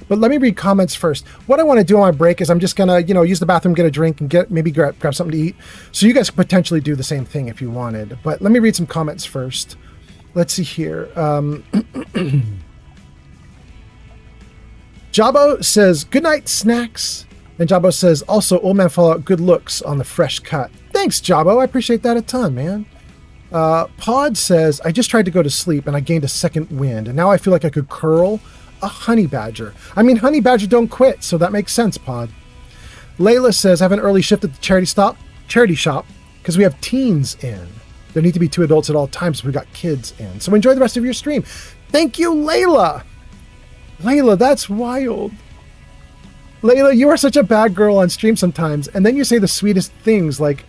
But let me read comments first. What I want to do on my break is I'm just going to, use the bathroom, get a drink, and maybe grab something to eat. So you guys could potentially do the same thing if you wanted. But let me read some comments first. Let's see here. Jabbo says, good night, snacks. And Jabbo says, also, Old Man Fallout, good looks on the fresh cut. Thanks, Jabbo. I appreciate that a ton, man. Pod says, I just tried to go to sleep and I gained a second wind. And now I feel like I could curl a honey badger. I mean, honey badger don't quit, so that makes sense, Pod. Layla says, I have an early shift at the charity shop because we have teens in. There need to be 2 adults at all times, so we've got kids in. So enjoy the rest of your stream. Thank you, Layla. Layla, that's wild. Layla, you are such a bad girl on stream sometimes, and then you say the sweetest things like,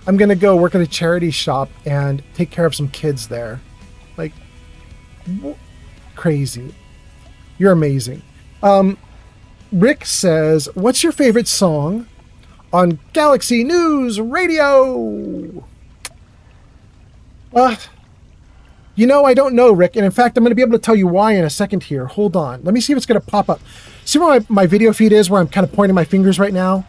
I'm going to go work at a charity shop and take care of some kids there. Like, crazy. You're amazing. Rick says, what's your favorite song on Galaxy News Radio? I don't know, Rick. And in fact, I'm going to be able to tell you why in a second here. Hold on. Let me see if it's going to pop up. See where my video feed is, where I'm kind of pointing my fingers right now?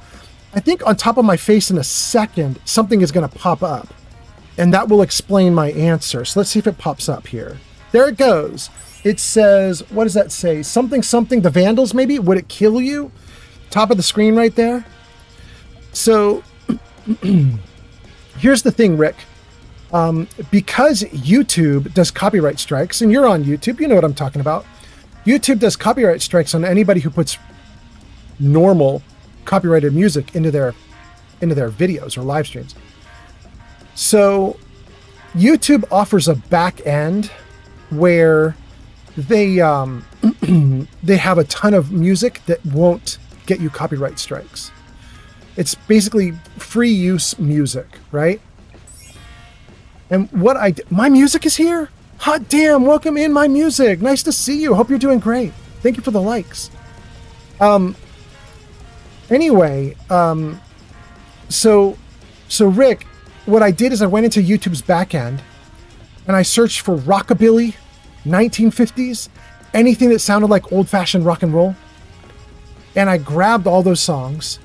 I think on top of my face in a second, something is going to pop up. And that will explain my answer. So let's see if it pops up here. There it goes. It says, what does that say? Something, the Vandals maybe? Would it kill you? Top of the screen right there. So here's the thing, Rick. Because YouTube does copyright strikes, and you're on YouTube, you know what I'm talking about. YouTube does copyright strikes on anybody who puts normal copyrighted music into their videos or live streams. So YouTube offers a back end where they they have a ton of music that won't get you copyright strikes. It's basically free use music, right? And what my music is here? Hot damn, welcome in my music. Nice to see you. Hope you're doing great. Thank you for the likes. Anyway, so Rick, what I did is I went into YouTube's backend and I searched for rockabilly, 1950s, anything that sounded like old-fashioned rock and roll. And I grabbed all those songs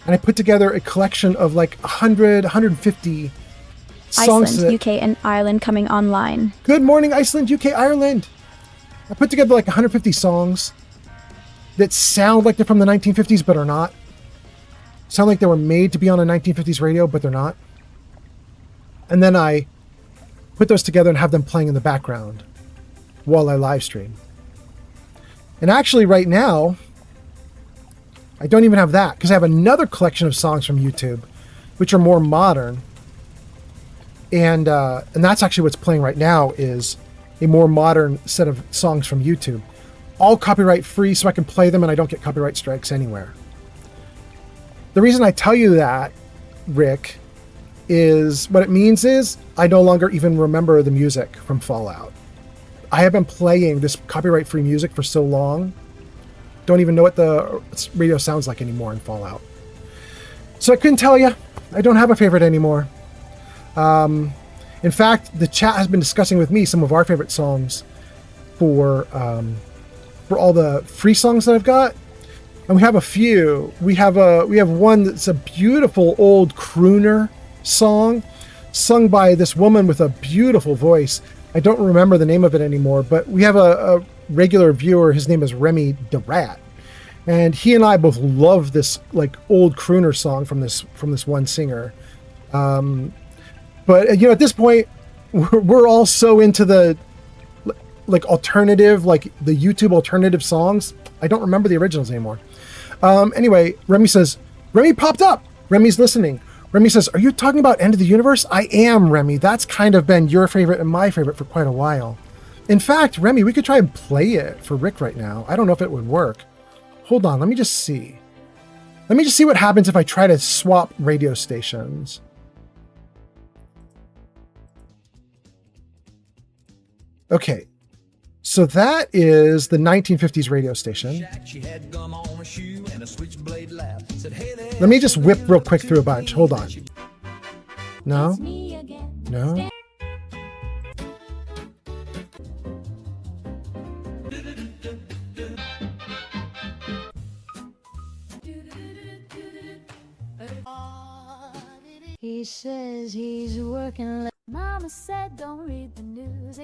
and I put together a collection of like 100, 150 songs. Iceland, UK, and Ireland coming online. Good morning, Iceland, UK, Ireland. I put together like 150 songs that sound like they're from the 1950s, but are not. Sound like they were made to be on a 1950s radio, but they're not. And then I put those together and have them playing in the background while I live stream. And actually right now, I don't even have that because I have another collection of songs from YouTube, which are more modern. And that's actually what's playing right now is a more modern set of songs from YouTube. All copyright free so I can play them and I don't get copyright strikes anywhere. The reason I tell you that, Rick, is what it means is I no longer even remember the music from Fallout. I have been playing this copyright free music for so long, don't even know what the radio sounds like anymore in Fallout. So I couldn't tell you. I don't have a favorite anymore. In fact, the chat has been discussing with me some of our favorite songs for all the free songs that I've got, and we have a few. We have one that's a beautiful old crooner song, sung by this woman with a beautiful voice. I don't remember the name of it anymore, but we have a regular viewer. His name is Remy the Rat, and he and I both love this like old crooner song from this one singer. But you know, at this point, we're all so into the like alternative, like the YouTube alternative songs. I don't remember the originals anymore. Anyway, Remy says, Remy popped up. Remy's listening. Remy says, are you talking about End of the Universe? I am, Remy. That's kind of been your favorite and my favorite for quite a while. In fact, Remy, we could try and play it for Rick right now. I don't know if it would work. Hold on, let me just see. Let me just see what happens if I try to swap radio stations. Okay, so that is the 1950s radio station. Let me just whip real quick through a bunch. Hold on. No? No? He says he's working. Mama said don't read the news.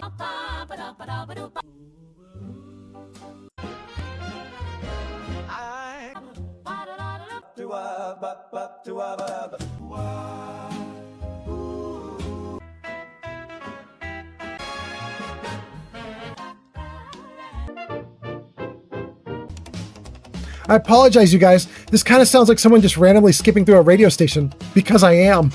I apologize, you guys. This kind of sounds like someone just randomly skipping through a radio station, because I am.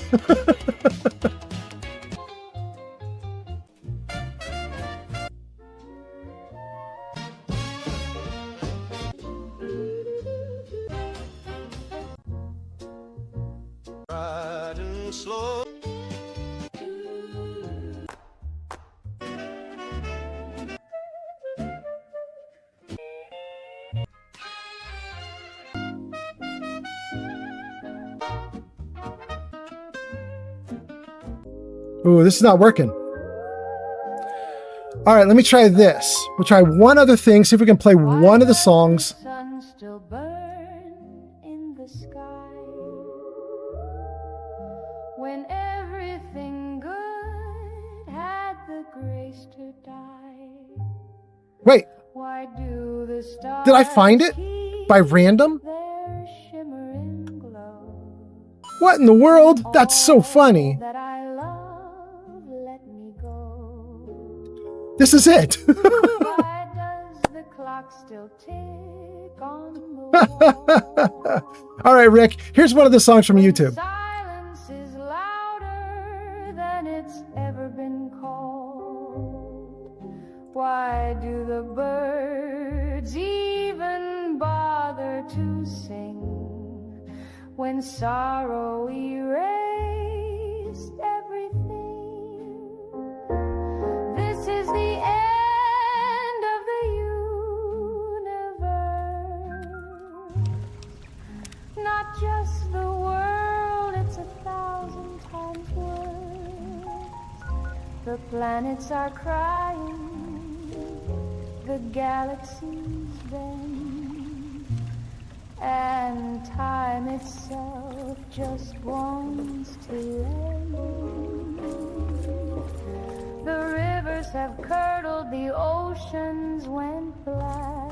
Ooh, this is not working. All right, let me try this. We'll try one other thing, see if we can play one of the songs. Sun still burn in the sky when everything good had the grace to die. Wait, Why do the stars did I find it by random? their shimmering glow? What in the world? That's so funny. That I love, let me go. This is it. Why does the clock still tick on the wall? All right, Rick, here's one of the songs from YouTube. Silence is louder than it's ever been called. the birds even bother to sing when sorrow erased everything? This is the end of the universe, not just the world, it's 1,000 times worse. The planets are crying, the galaxies bend, and time itself just wants to end. The rivers have curdled, the oceans went black,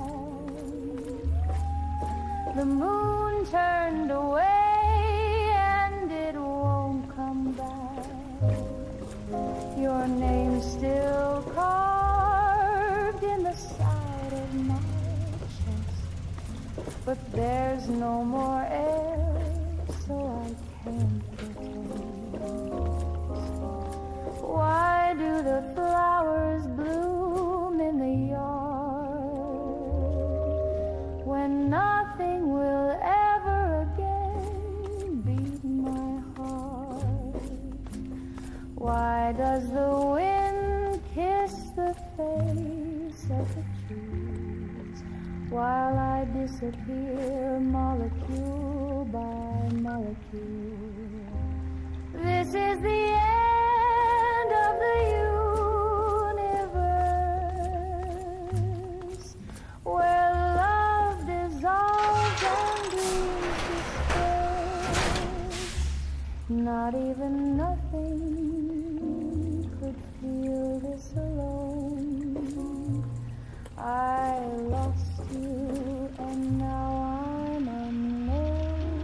the moon turned away and it won't come back. Your name's still carved in the side of my chest, but there's no more air, so I can't pretend. Why do the flowers bloom in the yard when nothing will ever again beat my heart? Why does the wind kiss the face of the trees while I disappear molecule by molecule? This is the end of the universe, where love dissolves and dreams disperse. Not even nothing could feel this alone. I lost you and now I'm unknown.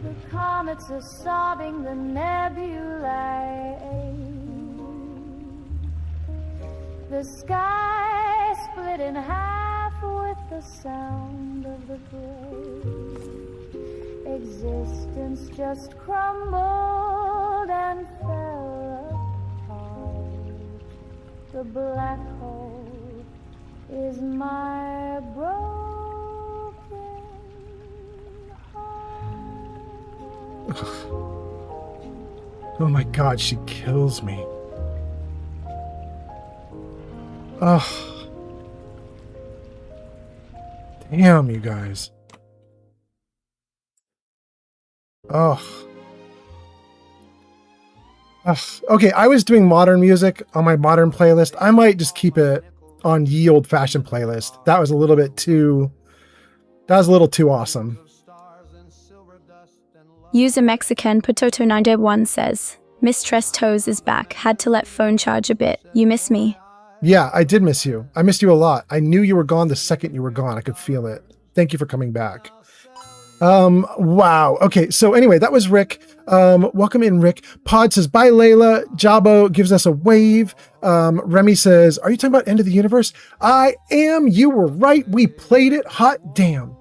The comets are sobbing, the nebulae ache. The sky split in half with the sound of the break. Existence just crumbled and fell apart. The black hole is my broken heart. Oh my god, she kills me. Ugh. Damn, you guys. Ugh. Ugh. Okay, I was doing modern music on my modern playlist. I might just keep it on ye old fashioned playlist. That was a little too awesome. User Mexican Potato 91 says, Mistress Toes is back. Had to let phone charge a bit. You miss me? Yeah, I did miss you. I missed you a lot. I knew you were gone the second you were gone. I could feel it. Thank you for coming back. Wow. Okay. So anyway, that was Rick. Welcome in, Rick. Pod says, bye, Layla. Jabo gives us a wave. Remy says, are you talking about End of the Universe? I am. You were right. We played it. Hot damn.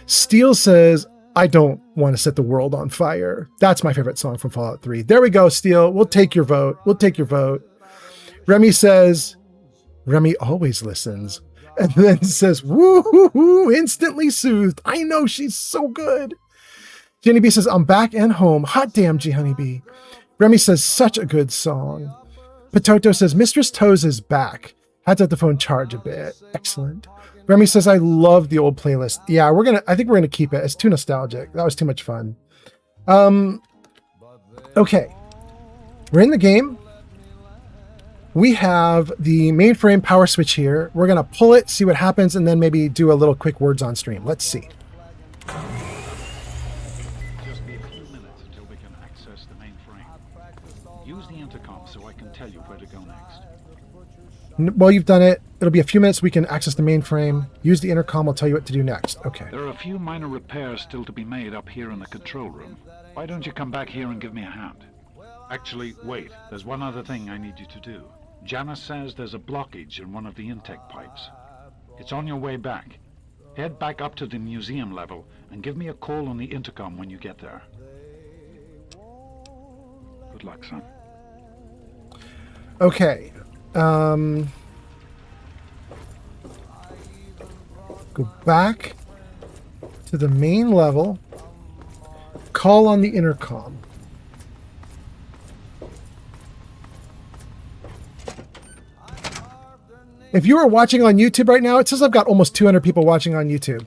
Steel says, I don't want to set the world on fire. That's my favorite song from Fallout 3. There we go, Steel. We'll take your vote. Remy says, Remy always listens. And then says, woo-hoo-hoo, instantly soothed. I know, she's so good. Jenny B says, I'm back and home. Hot damn, G Honeybee. Remy says, such a good song. Potato says, Mistress Toes is back. Had to let the phone charge a bit. Excellent. Remy says, I love the old playlist. Yeah, I think we're gonna keep it. It's too nostalgic. That was too much fun. Okay. We're in the game. We have the mainframe power switch here. We're going to pull it, see what happens, and then maybe do a little quick words on stream. Let's see. Just be a few minutes until we can access the mainframe. Use the intercom so I can tell you where to go next. Well, you've done it. It'll be a few minutes we can access the mainframe. Use the intercom. I'll tell you what to do next. Okay. There are a few minor repairs still to be made up here in the control room. Why don't you come back here and give me a hand? Actually, wait. There's one other thing I need you to do. Janice says there's a blockage in one of the intake pipes. It's on your way back. Head back up to the museum level and give me a call on the intercom when you get there. Good luck, son. Okay. Go back to the main level. Call on the intercom. If you are watching on YouTube right now, it says I've got almost 200 people watching on YouTube.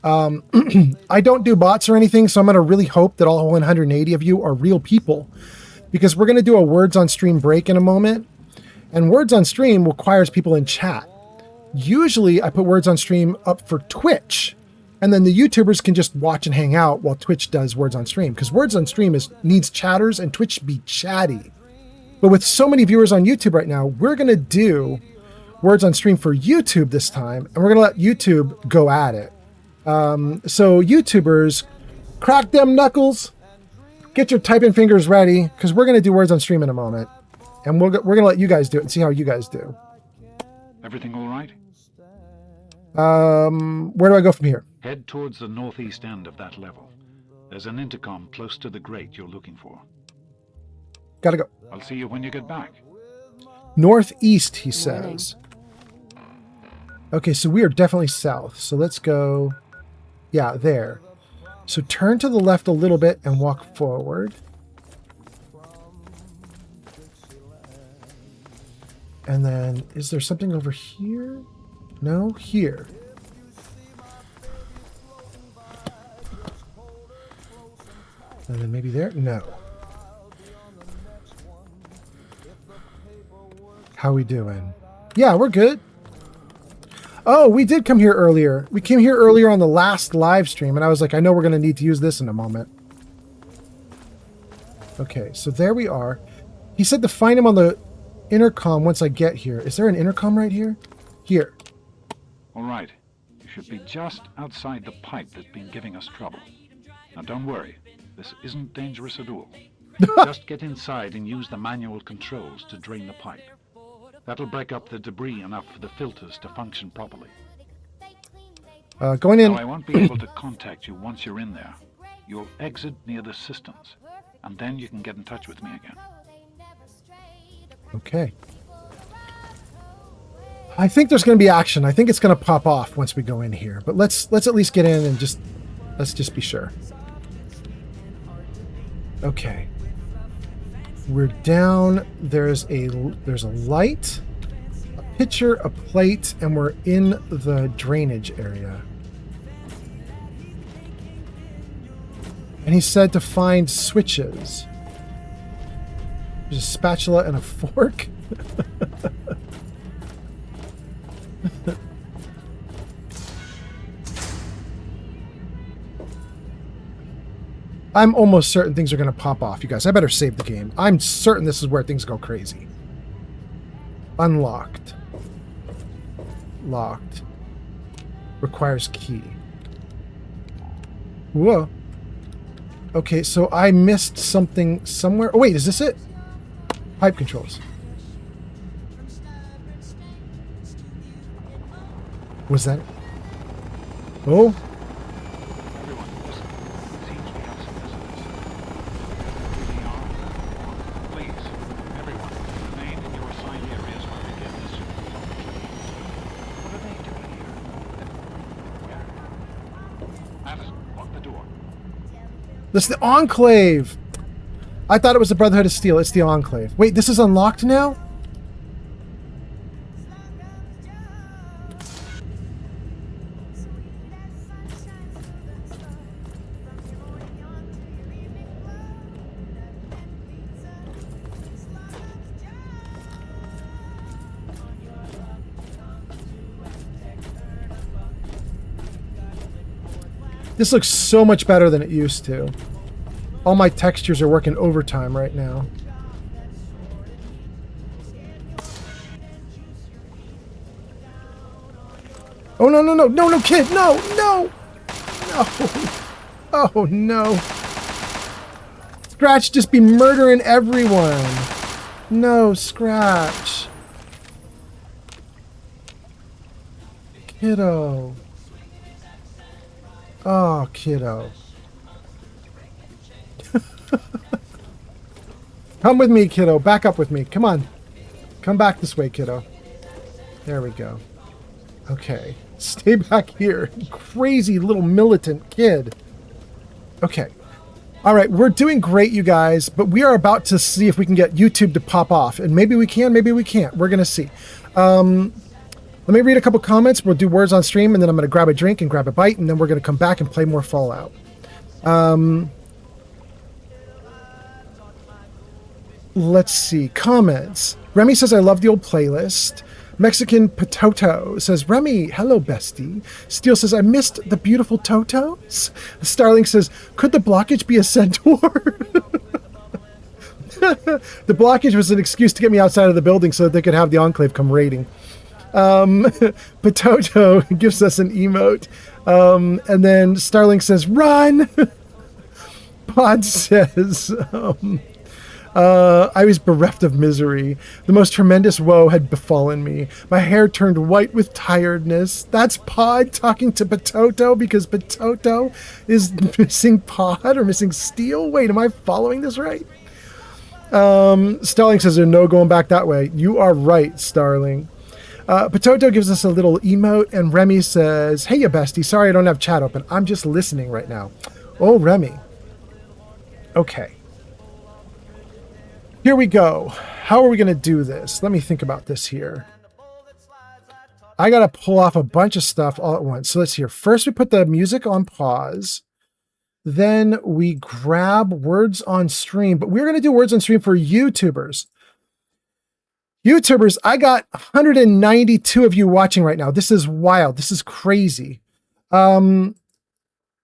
I don't do bots or anything, so I'm going to really hope that all 180 of you are real people, because we're going to do a words on stream break in a moment, and words on stream requires people in chat. Usually I put words on stream up for Twitch, and then the YouTubers can just watch and hang out while Twitch does words on stream, because words on stream needs chatters and Twitch be chatty. But with so many viewers on YouTube right now, we're going to do words on stream for YouTube this time, and we're going to let YouTube go at it. So YouTubers, crack them knuckles, get your typing fingers ready, because we're going to do words on stream in a moment, and we're going to let you guys do it and see how you guys do. Everything all right? Where do I go from here? Head towards the northeast end of that level. There's an intercom close to the grate you're looking for. Gotta go. I'll see you when you get back. Northeast, he says. Okay, so we are definitely south. So let's go. Yeah, there. So turn to the left a little bit and walk forward. And then, is there something over here? No, here. And then maybe there? No. How we doing? Yeah, we're good. Oh, we did come here earlier. We came here earlier on the last live stream, and I was like, I know we're going to need to use this in a moment. Okay, so there we are. He said to find him on the intercom once I get here. Is there an intercom right here? Here. All right. You should be just outside the pipe that's been giving us trouble. Now, don't worry. This isn't dangerous at all. Just get inside and use the manual controls to drain the pipe. That'll break up the debris enough for the filters to function properly. Going in. Now, I won't be able to contact you once you're in there. You'll exit near the cisterns, and then you can get in touch with me again. Okay. I think there's going to be action. I think it's going to pop off once we go in here. But let's at least get in and let's just be sure. Okay. We're down. There's a light, a pitcher, a plate, and we're in the drainage area. And he said to find switches. There's a spatula and a fork. I'm almost certain things are going to pop off, you guys. I better save the game. I'm certain this is where things go crazy. Unlocked. Locked. Requires key. Whoa. Okay, so I missed something somewhere. Oh, wait, is this it? Pipe controls. Was that it? Oh. This is the Enclave. I thought it was the Brotherhood of Steel. It's the Enclave. Wait, this is unlocked now? This looks so much better than it used to. All my textures are working overtime right now. Oh, no, no, no, no, no, kid, no, no, no. Oh, no. Scratch just be murdering everyone. No, Scratch. Kiddo. Oh, kiddo. Come with me, kiddo. Back up with me. Come on. Come back this way, kiddo. There we go. Okay. Stay back here. Crazy little militant kid. Okay. All right, we're doing great, you guys, but we are about to see if we can get YouTube to pop off. And maybe we can, maybe we can't. We're going to see. Let me read a couple comments. We'll do words on stream, and then I'm going to grab a drink and grab a bite, and then we're going to come back and play more Fallout. Let's see. Comments. Remy says, I love the old playlist. Mexican Potato says, Remy, hello, bestie. Steel says, I missed the beautiful Totos. Starling says, could the blockage be a centaur? The blockage was an excuse to get me outside of the building so that they could have the Enclave come raiding. Potato gives us an emote. And then Starling says, run! Pod says, I was bereft of misery. The most tremendous woe had befallen me. My hair turned white with tiredness. That's Pod talking to Potato because Potato is missing Pod or missing Steel. Wait, am I following this right? Starling says there's no going back that way. You are right, Starling. Potato gives us a little emote, and Remy says, hey, ya bestie. Sorry I don't have chat open. I'm just listening right now. Oh, Remy. Okay. Here we go. How are we going to do this? Let me think about this here. I got to pull off a bunch of stuff all at once. So let's hear. First, we put the music on pause. Then we grab words on stream. But we're going to do words on stream for YouTubers. YouTubers, I got 192 of you watching right now. This is wild. This is crazy. I am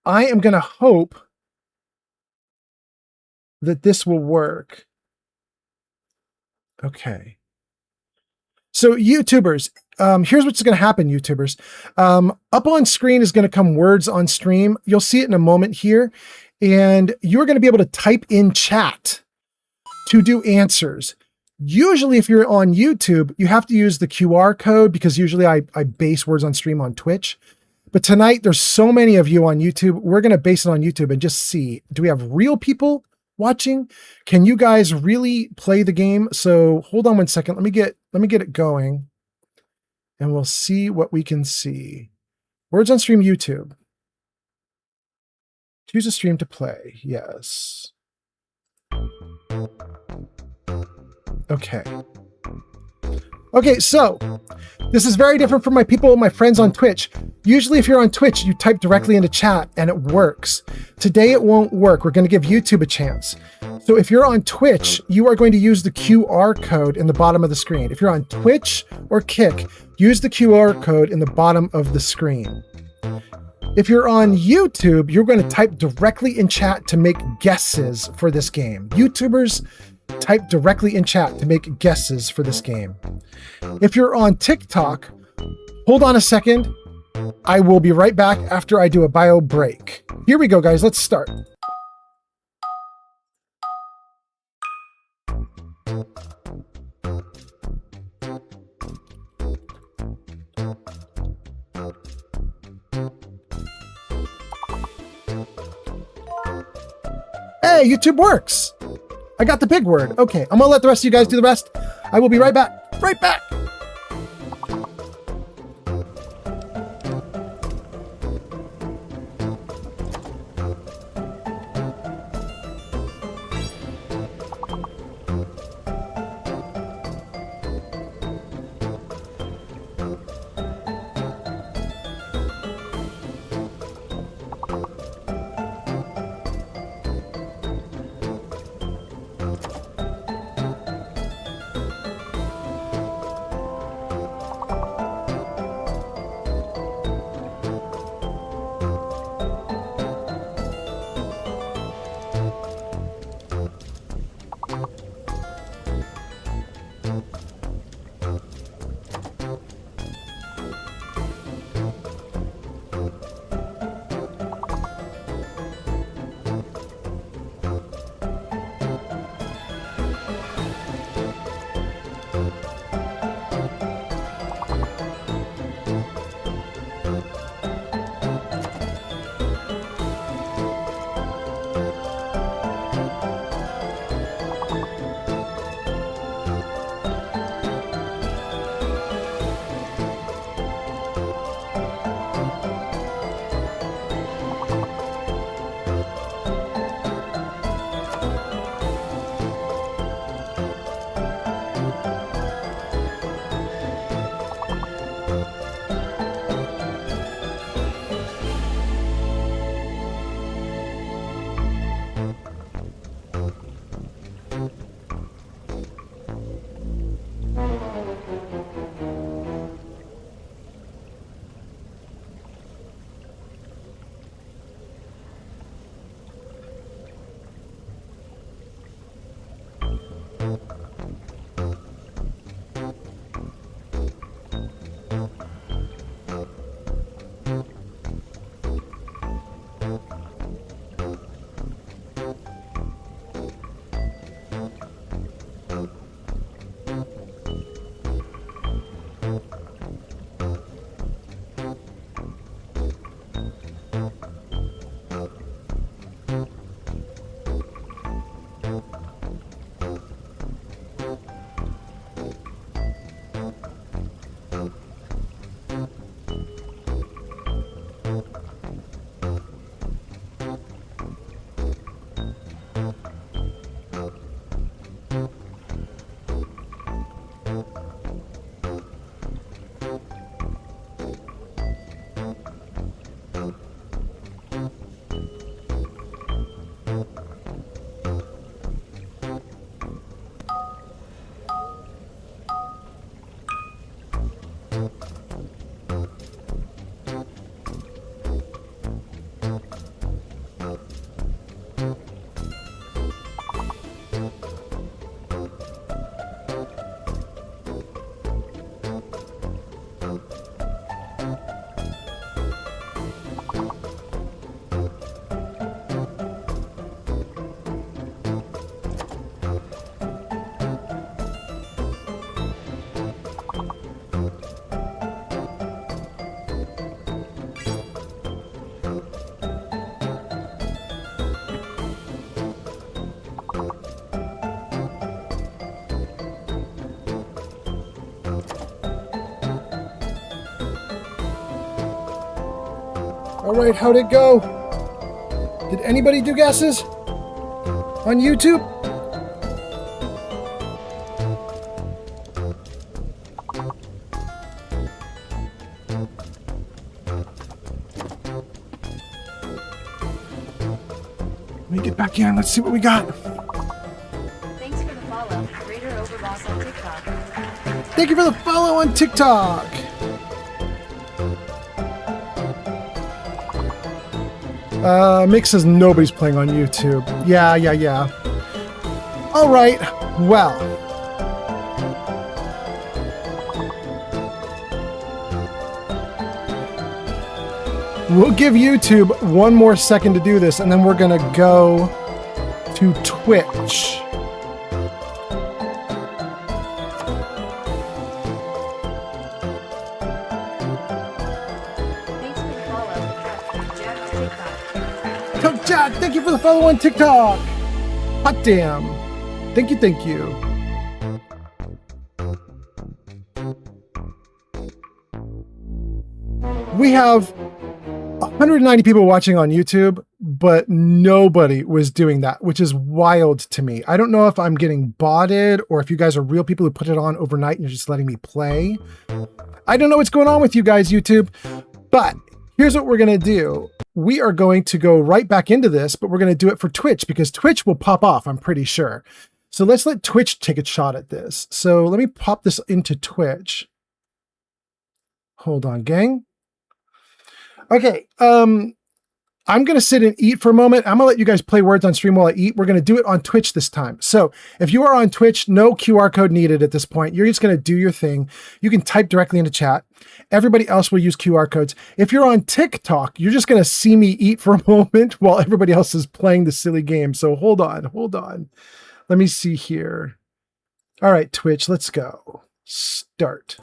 going to hope that this will work. Okay. So YouTubers, here's what's going to happen, YouTubers. Up on screen is going to come words on stream. You'll see it in a moment here. And you're going to be able to type in chat to do answers. Usually, if you're on YouTube, you have to use the QR code because usually I base words on stream on Twitch. But tonight, there's so many of you on YouTube. We're going to base it on YouTube and just see, do we have real people watching? Can you guys really play the game? So hold on one second. Let me get it going and we'll see what we can see. Words on stream YouTube. Choose a stream to play. Yes. Okay. Okay, so this is very different from my friends on Twitch. Usually if you're on Twitch, you type directly into chat and it works. Today it won't work. We're going to give YouTube a chance. So if you're on Twitch, you are going to use the QR code in the bottom of the screen. If you're on Twitch or Kick, use the QR code in the bottom of the screen. If you're on YouTube, you're going to type directly in chat to make guesses for this game. YouTubers, type directly in chat to make guesses for this game. If you're on TikTok, hold on a second. I will be right back after I do a bio break. Here we go, guys. Let's start. Hey, YouTube works. I got the big word. Okay, I'm gonna let the rest of you guys do the rest. I will be right back. Right back. All right, how'd it go? Did anybody do guesses? On YouTube? Let me get back in. Let's see what we got. Thanks for the follow. Raider Overboss on TikTok. Thank you for the follow on TikTok. Mick says nobody's playing on YouTube. Yeah. All right, well. We'll give YouTube one more second to do this, and then we're gonna go to Twitch. Jack, thank you for the follow on TikTok. Hot damn. Thank you. We have 190 people watching on YouTube, but nobody was doing that, which is wild to me. I don't know if I'm getting botted or if you guys are real people who put it on overnight and you're just letting me play. I don't know what's going on with you guys, YouTube, but here's what we're going to do. We are going to go right back into this, but we're going to do it for Twitch because Twitch will pop off, I'm pretty sure. So let's let Twitch take a shot at this. So let me pop this into Twitch. Hold on, gang. Okay, I'm going to sit and eat for a moment. I'm going to let you guys play words on stream while I eat. We're going to do it on Twitch this time. So if you are on Twitch, no QR code needed at this point. You're just going to do your thing. You can type directly into chat. Everybody else will use QR codes. If you're on TikTok, you're just going to see me eat for a moment while everybody else is playing the silly game. So hold on. Let me see here. All right, Twitch, let's go. Start.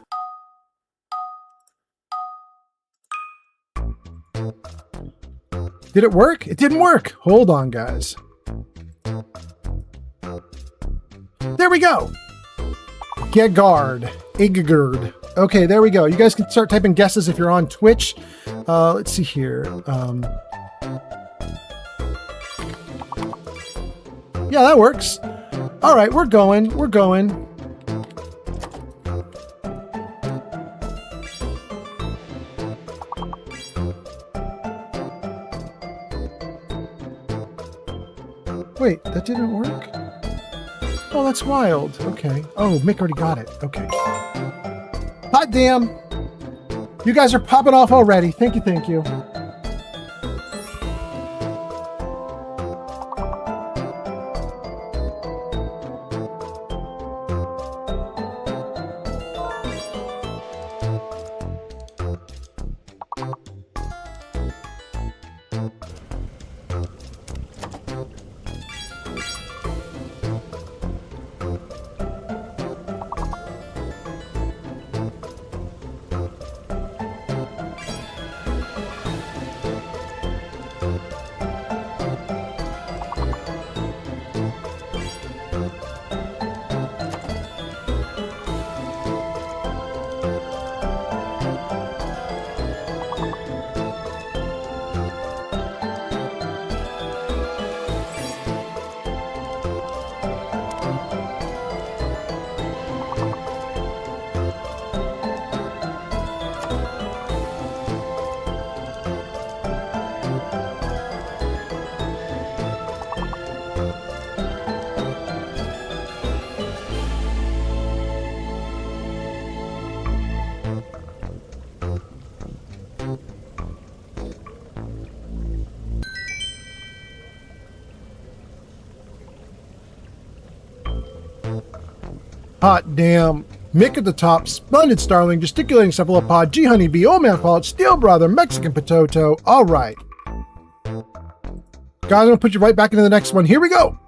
Did it work? It didn't work. Hold on, guys. There we go. Gegard. Iggard. Okay, there we go. You guys can start typing guesses if you're on Twitch. Let's see here. Yeah, that works. All right, we're going. Wait, that didn't work? Oh, that's wild. Okay. Oh, Mick already got it. Okay. Hot damn. You guys are popping off already. Thank you. Hot damn. Mick at the top, Splendid Starling, Gesticulating Cephalopod, G Honeybee, Old Man Fallout, Steel Brother, Mexican Potato. All right. Guys, I'm going to put you right back into the next one. Here we go.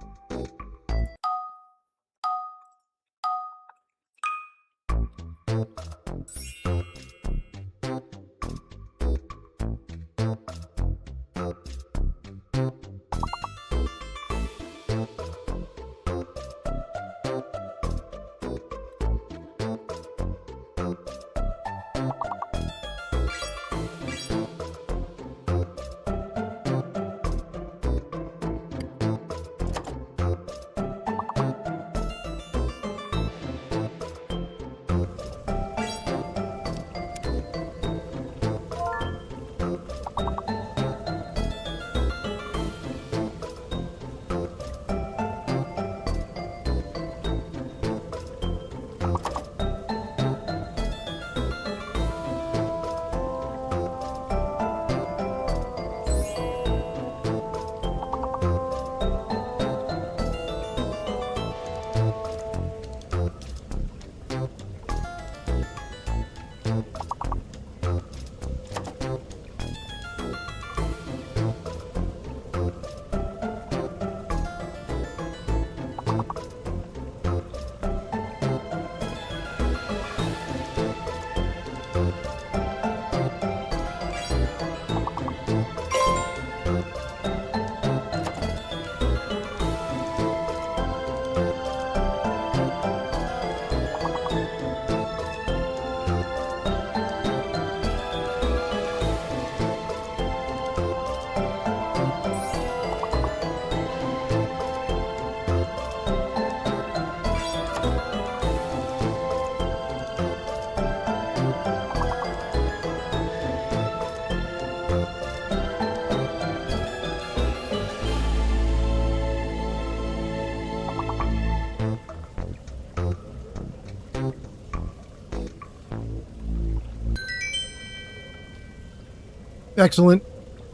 Excellent.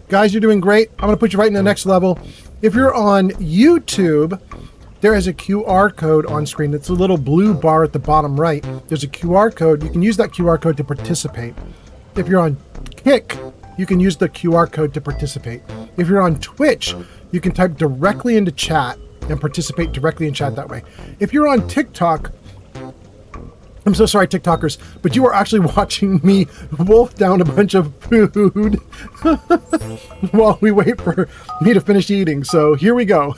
Guys, you're doing great. I'm going to put you right in the next level. If you're on YouTube, there is a QR code on screen. It's a little blue bar at the bottom right. There's a QR code. You can use that QR code to participate. If you're on Kick, you can use the QR code to participate. If you're on Twitch, you can type directly into chat and participate directly in chat that way. If you're on TikTok, I'm so sorry, TikTokers, but you are actually watching me wolf down a bunch of food while we wait for me to finish eating. So here we go.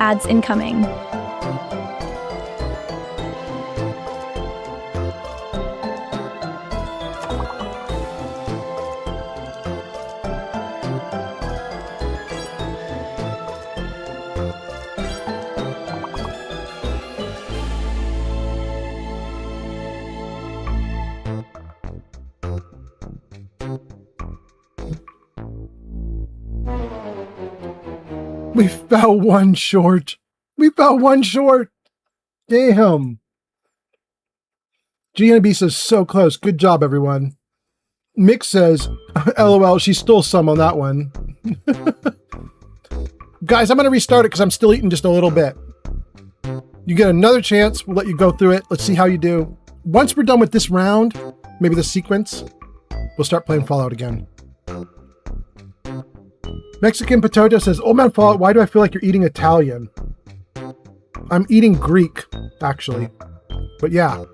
Ads incoming. We fell one short. We fell one short. Damn. GNB says, so close. Good job, everyone. Mick says, LOL, she stole some on that one. Guys, I'm going to restart it because I'm still eating just a little bit. You get another chance. We'll let you go through it. Let's see how you do. Once we're done with this round, maybe the sequence, we'll start playing Fallout again. Mexican Potato says, Old Man Fallout, why do I feel like you're eating Italian? I'm eating Greek, actually. But yeah.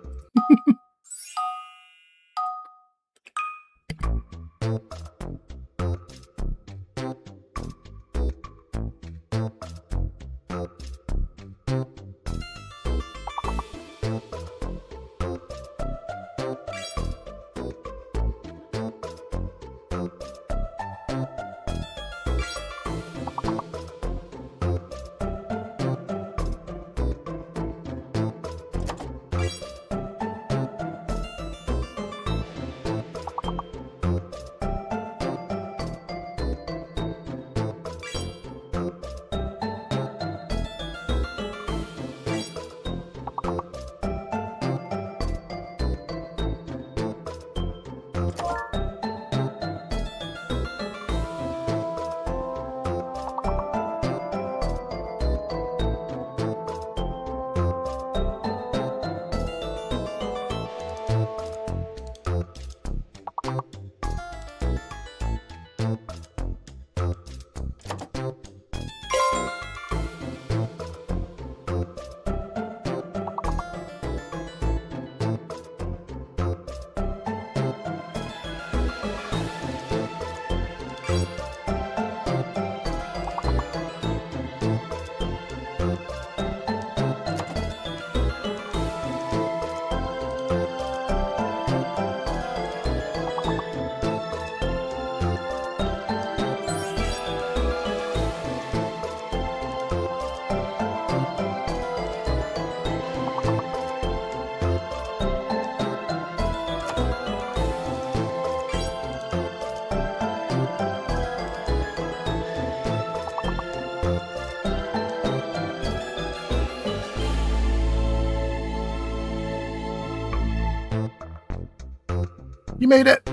You made it.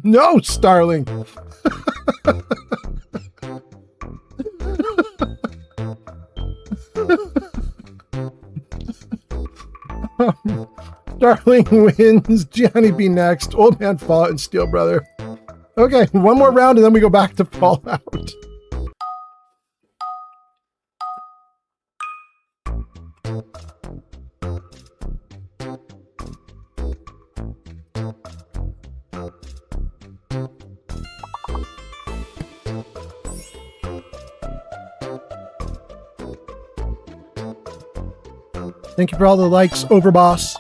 No, Starling. Starling wins. Gianni be next. Old Man Fallout and Steel Brother. Okay, one more round and then we go back to Fallout. Thank you for all the likes, Overboss.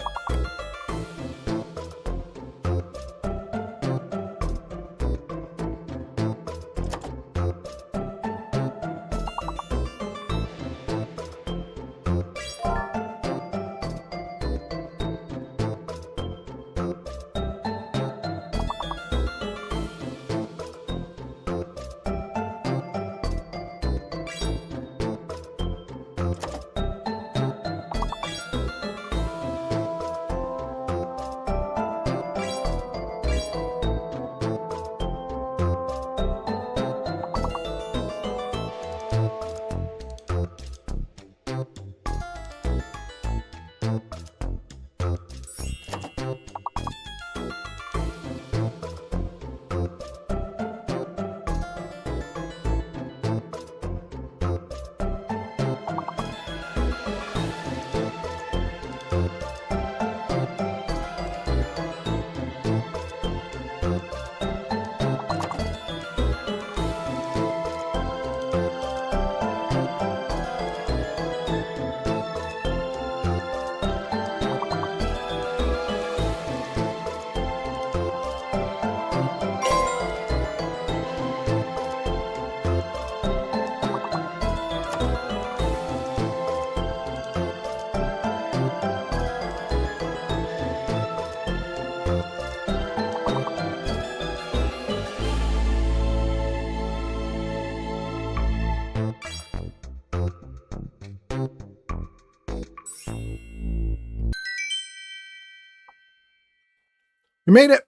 You made it.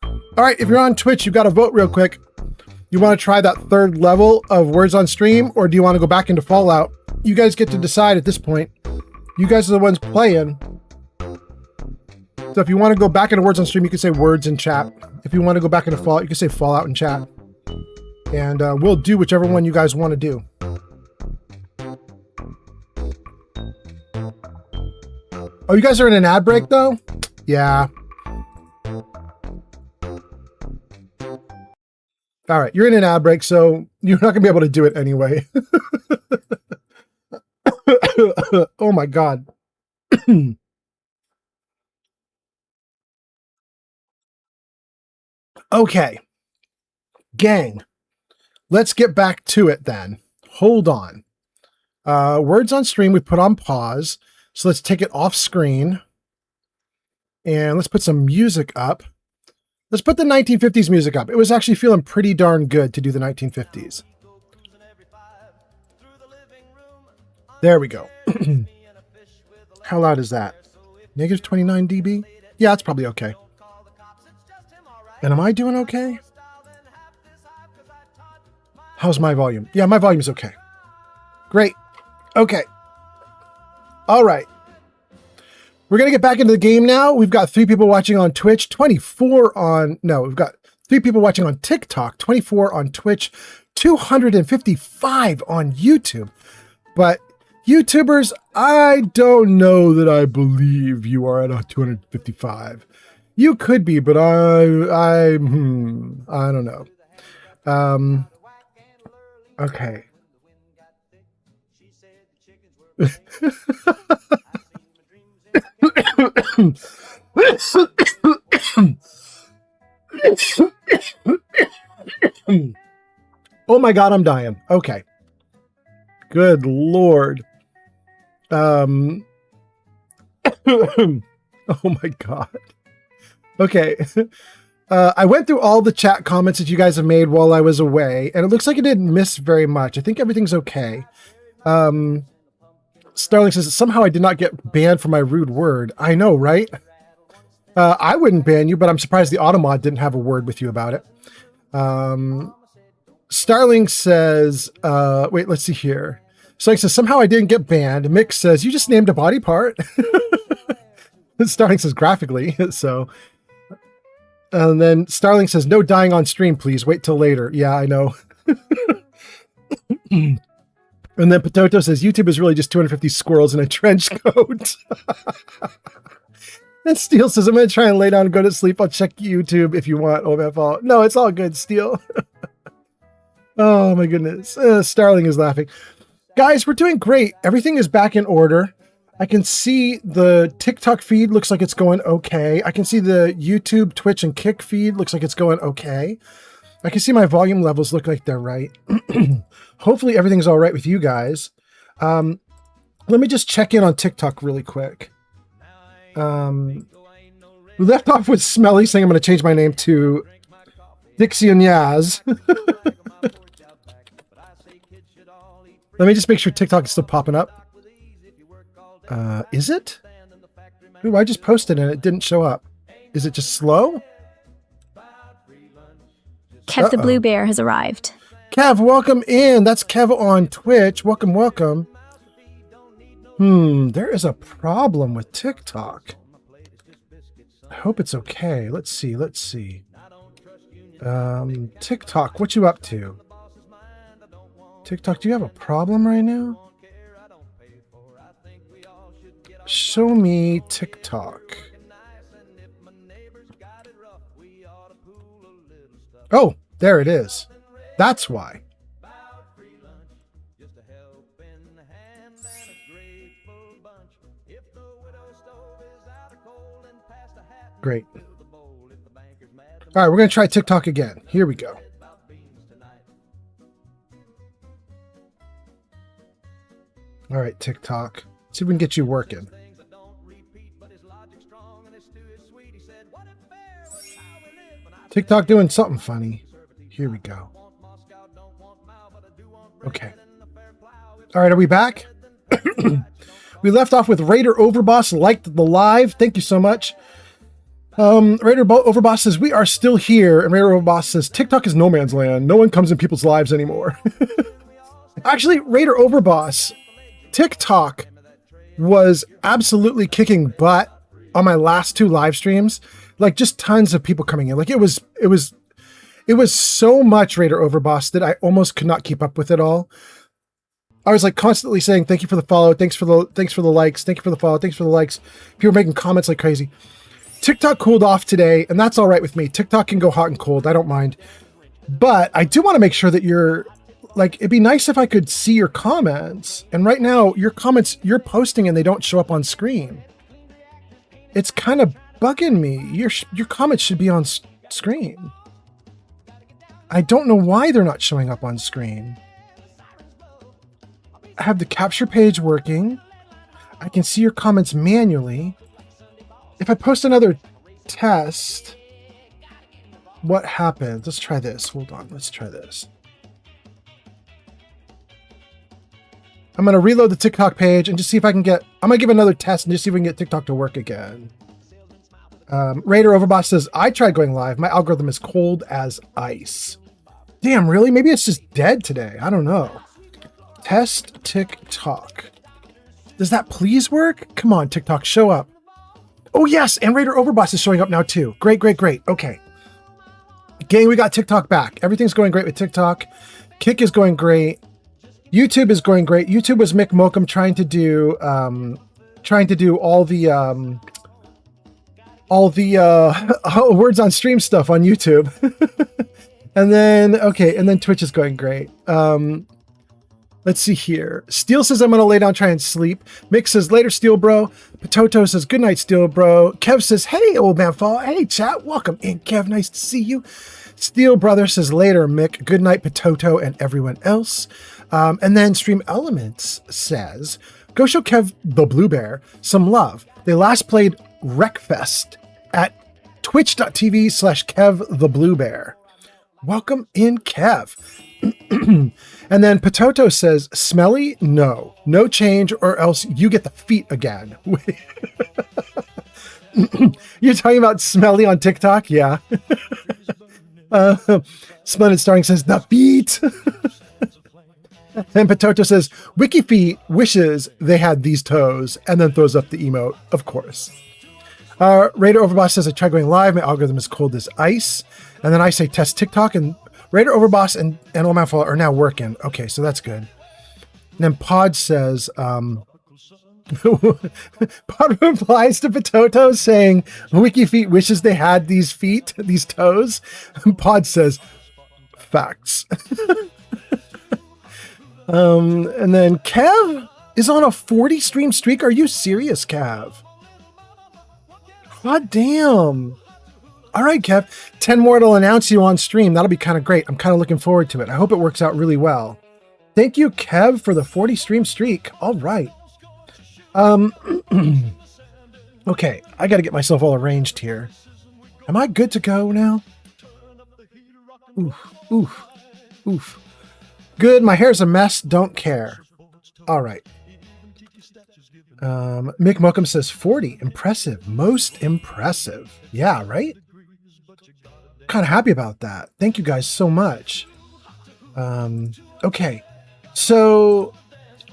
All right, if you're on Twitch, you've got to vote real quick. You want to try that third level of Words on Stream, or do you want to go back into Fallout? You guys get to decide at this point. You guys are the ones playing. So if you want to go back into Words on Stream, you can say Words in chat. If you want to go back into Fallout, you can say Fallout in chat. And we'll do whichever one you guys want to do. Oh, you guys are in an ad break, though? Yeah. All right, you're in an ad break, so you're not going to be able to do it anyway. Oh, my God. Okay. Gang, let's get back to it then. Hold on. Words on Stream, we put on pause. So let's take it off screen. And let's put some music up. Let's put the 1950s music up. It was actually feeling pretty darn good to do the 1950s. There we go. How loud is that? Negative 29 dB? Yeah, that's probably okay. And am I doing okay? How's my volume? Yeah, my volume's okay. Great. Okay. All right. We're going to get back into the game now. We've got 3 people watching on Twitch, 24 on... No, we've got 3 people watching on TikTok, 24 on Twitch, 255 on YouTube. But YouTubers, I don't know that I believe you are at 255. You could be, but I don't know. Okay. Oh my God, I'm dying. Okay. Good Lord. Oh my God. Okay. I went through all the chat comments that you guys have made while I was away, and it looks like I didn't miss very much. I think everything's okay. Starling says, somehow I did not get banned for my rude word. I know, right? I wouldn't ban you, but I'm surprised the Automod didn't have a word with you about it. Starling says, wait, let's see here. Starling says, somehow I didn't get banned. Mick says, you just named a body part. Starling says, graphically, so... And then Starling says, no dying on stream, please. Wait till later. Yeah, I know. And then Potato says, YouTube is really just 250 squirrels in a trench coat. And Steel says, I'm going to try and lay down and go to sleep. I'll check YouTube if you want. Oh, my fault. No, it's all good, Steel. Oh, my goodness. Starling is laughing. Guys, we're doing great. Everything is back in order. I can see the TikTok feed looks like it's going okay. I can see the YouTube, Twitch, and Kick feed looks like it's going okay. I can see my volume levels look like they're right. Hopefully everything's all right with you guys. Let me just check in on TikTok really quick. We left off with Smelly saying I'm going to change my name to Dixie and Yaz. Let me just make sure TikTok is still popping up. Is it? Ooh, I just posted and it didn't show up. Is it just slow? Kev the Blue Bear has arrived. Kev, welcome in. That's Kev on Twitch. Welcome, welcome. There is a problem with TikTok. I hope it's okay. Let's see, let's see. TikTok, what you up to? TikTok, do you have a problem right now? Show me TikTok. Oh, there it is. That's why. Great. All right, we're going to try TikTok again. Here we go. All right, TikTok. See if we can get you working. TikTok doing something funny. Here we go. Okay. All right, are we back? We left off with Raider Overboss liked the live. Thank you so much. Raider Overboss says, we are still here. And Raider Overboss says, TikTok is no man's land. No one comes in people's lives anymore. Actually, Raider Overboss, TikTok was absolutely kicking butt on my last 2 live streams. Like, just tons of people coming in. Like, it was so much Raider Overboss that I almost could not keep up with it all. I was like constantly saying, thank you for the follow. Thanks for the likes. Thank you for the follow. Thanks for the likes. People making comments like crazy. TikTok cooled off today, and that's all right with me. TikTok can go hot and cold. I don't mind. But I do want to make sure that you're like, it'd be nice if I could see your comments. And right now, your comments, you're posting and they don't show up on screen. It's kind of bugging me. Your comments should be on screen. I don't know why they're not showing up on screen. I have the capture page working. I can see your comments manually. If I post another test, what happens? Let's try this. Hold on. Let's try this. I'm going to reload the TikTok page and just see if I can get... I'm going to give another test and just see if we can get TikTok to work again. Raider Overboss says, I tried going live. My algorithm is cold as ice. Damn, really? Maybe it's just dead today. I don't know. Test TikTok. Does that please work? Come on, TikTok, show up. Oh, yes, and Raider Overboss is showing up now, too. Great, great, great. Okay. Gang, we got TikTok back. Everything's going great with TikTok. Kick is going great. YouTube is going great. YouTube was Mick Mokum trying to do all the words on stream stuff on YouTube. And then Twitch is going great. Let's see here. Steel says, I'm going to lay down, try and sleep. Mick says, later, Steel Bro. Potato says, good night, Steel Bro. Kev says, hey, old man Fall. Hey, chat. Welcome in, Kev. Nice to see you. Steel Brother says, later, Mick. Good night, Potato and everyone else. And then Stream Elements says, go show Kev the Blue Bear some love. They last played Wreckfest at twitch.tv/Kev the Blue Bear. Welcome in, Kev. And then Potato says, smelly? No. No change or else you get the feet again. You're talking about smelly on TikTok? Yeah. Splendid Starring says, the feet. And Potato says, WikiFeet wishes they had these toes, and then throws up the emote, of course. Raider Overboss says, I tried going live. My algorithm is cold as ice. And then I say, test TikTok, and Raider Overboss and Old Man Fall are now working. Okay, so that's good. And then Pod says, Pod replies to Potato saying, WikiFeet wishes they had these feet, these toes. And Pod says, facts. And then Kev is on a 40 stream streak. Are you serious, Kev? God damn. All right, Kev. 10 more to announce you on stream. That'll be kind of great. I'm kind of looking forward to it. I hope it works out really well. Thank you, Kev, for the 40 stream streak. All right. Okay, I got to get myself all arranged here. Am I good to go now? Oof, oof, oof. Good, my hair's a mess, don't care. All right. Mick Mokum says 40. Impressive. Most impressive. Yeah, right? Kind of happy about that. Thank you guys so much. Okay. So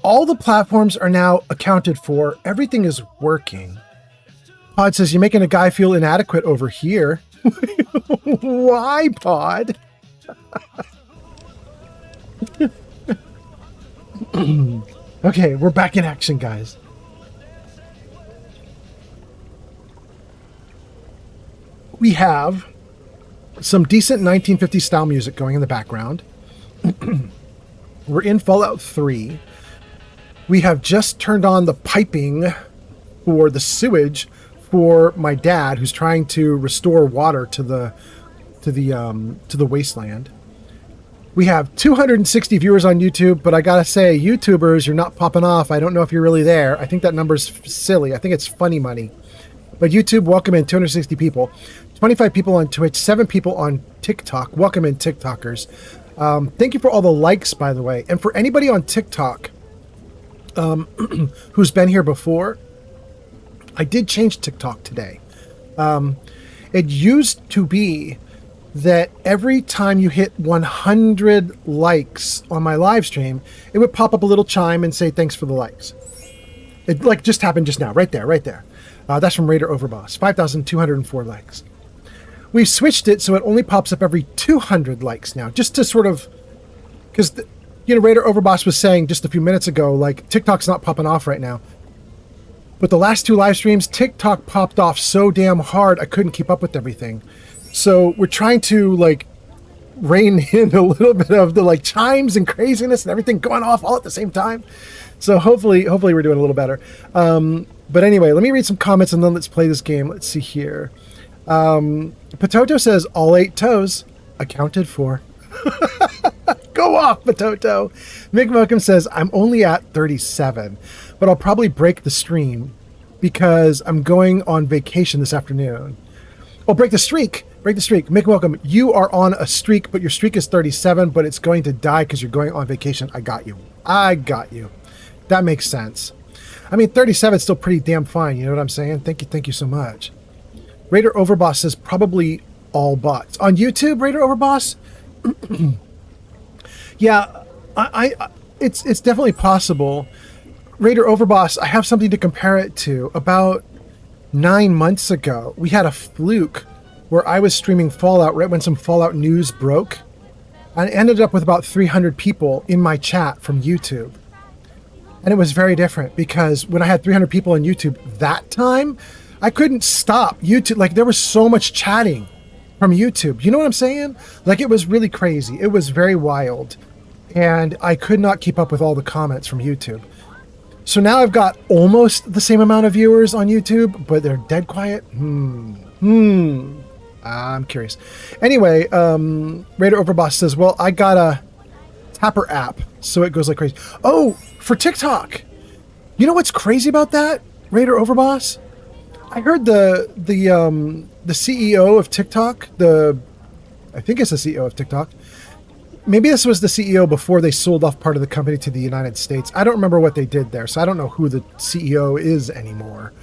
all the platforms are now accounted for. Everything is working. Pod says, you're making a guy feel inadequate over here. Why, Pod? Okay, we're back in action, guys. We have some decent 1950s style music going in the background. We're in Fallout 3. We have just turned on the piping for the sewage for my dad, who's trying to restore water to the wasteland. We have 260 viewers on YouTube, but I gotta say, YouTubers, you're not popping off. I don't know if you're really there. I think that number's silly. I think it's funny money. But YouTube, welcome in 260 people. 25 people on Twitch, 7 people on TikTok. Welcome in, TikTokers. Thank you for all the likes, by the way. And for anybody on TikTok who's been here before, I did change TikTok today. It used to be that every time you hit 100 likes on my live stream, it would pop up a little chime and say, thanks for the likes. It like just happened just now, right there. That's from Raider Overboss, 5,204 likes. We switched it so it only pops up every 200 likes now, just to sort of, because, Raider Overboss was saying just a few minutes ago, like, TikTok's not popping off right now. But the last 2 live streams, TikTok popped off so damn hard, I couldn't keep up with everything. So we're trying to, like, rein in a little bit of the, like, chimes and craziness and everything going off all at the same time. So hopefully we're doing a little better. But anyway, let me read some comments and then let's play this game. Let's see here. Potato says, all 8 toes accounted for. Go off, Potato. Mick Mokum says, I'm only at 37, but I'll probably break the stream because I'm going on vacation this afternoon. Oh, break the streak. Mick Welcome, you are on a streak, but your streak is 37, but it's going to die because you're going on vacation. I got you. That makes sense. I mean, 37 is still pretty damn fine. You know what I'm saying? Thank you so much. Raider Overboss says probably all bots. On YouTube, Raider Overboss? Yeah, it's definitely possible. Raider Overboss, I have something to compare it to. About 9 months ago, we had a fluke where I was streaming Fallout right when some Fallout news broke. And I ended up with about 300 people in my chat from YouTube. And it was very different because when I had 300 people on YouTube that time, I couldn't stop YouTube. Like, there was so much chatting from YouTube. You know what I'm saying? Like, it was really crazy. It was very wild. And I could not keep up with all the comments from YouTube. So now I've got almost the same amount of viewers on YouTube, but they're dead quiet. I'm curious. Anyway, Raider Overboss says, well, I got a Tapper app, so it goes like crazy. Oh, for TikTok. You know what's crazy about that, Raider Overboss? I heard the CEO of TikTok, I think it's the CEO of TikTok. Maybe this was the CEO before they sold off part of the company to the United States. I don't remember what they did there, so I don't know who the CEO is anymore.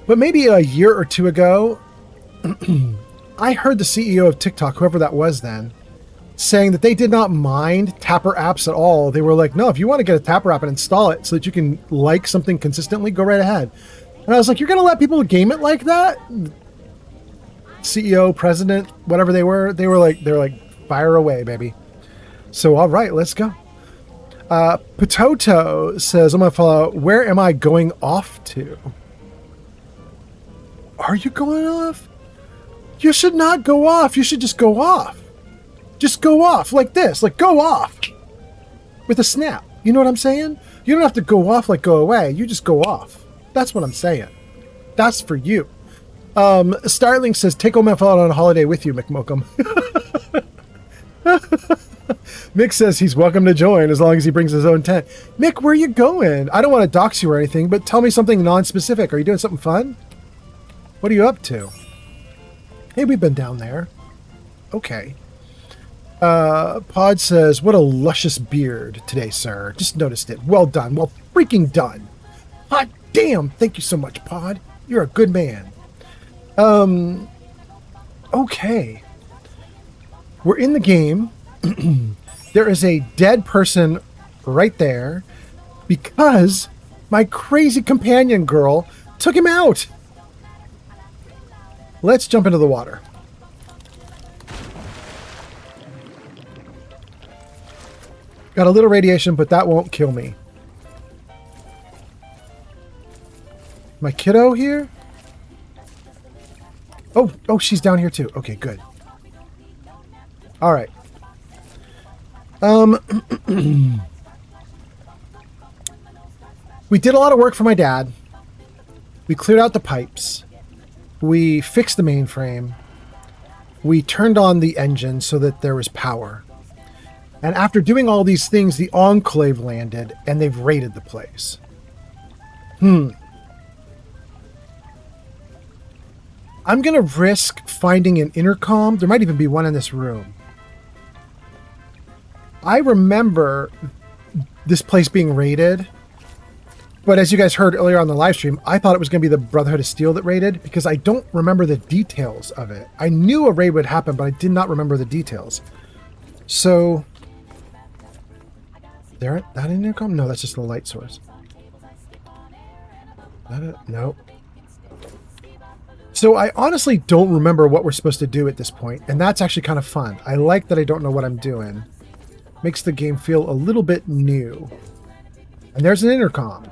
But maybe a year or two ago, I heard the CEO of TikTok, whoever that was then, saying that they did not mind Tapper apps at all. They were like, no, if you want to get a Tapper app and install it so that you can like something consistently, go right ahead. And I was like, you're going to let people game it like that? CEO, president, whatever they were like, fire away, baby. So, all right, let's go. Potato says, I'm going to follow, where am I going off to? Are you going off? You should not go off. You should just go off. Just go off like this. Like, go off. With a snap. You know what I'm saying? You don't have to go off like go away. You just go off. That's what I'm saying. That's for you. Starling says, take Omef out on a holiday with you, McMokum. Mick says he's welcome to join as long as he brings his own tent. Mick, where are you going? I don't want to dox you or anything, but tell me something non-specific. Are you doing something fun? What are you up to? Hey, we've been down there. Okay. Pod says, what a luscious beard today, sir. Just noticed it. Well done. Well freaking done. Hot damn. Thank you so much, Pod. You're a good man. Okay. We're in the game. There is a dead person right there because my crazy companion girl took him out. Let's jump into the water. Got a little radiation, but that won't kill me. My kiddo here? Oh, she's down here too. Okay, good. All right. We did a lot of work for my dad. We cleared out the pipes. We fixed the mainframe. We turned on the engine so that there was power. And after doing all these things, the Enclave landed and they've raided the place. I'm going to risk finding an intercom. There might even be one in this room. I remember this place being raided, but as you guys heard earlier on the live stream, I thought it was going to be the Brotherhood of Steel that raided because I don't remember the details of it. I knew a raid would happen, but I did not remember the details. So, that an intercom? No, that's just the light source. No. So I honestly don't remember what we're supposed to do at this point, and that's actually kind of fun. I like that I don't know what I'm doing. Makes the game feel a little bit new. And there's an intercom.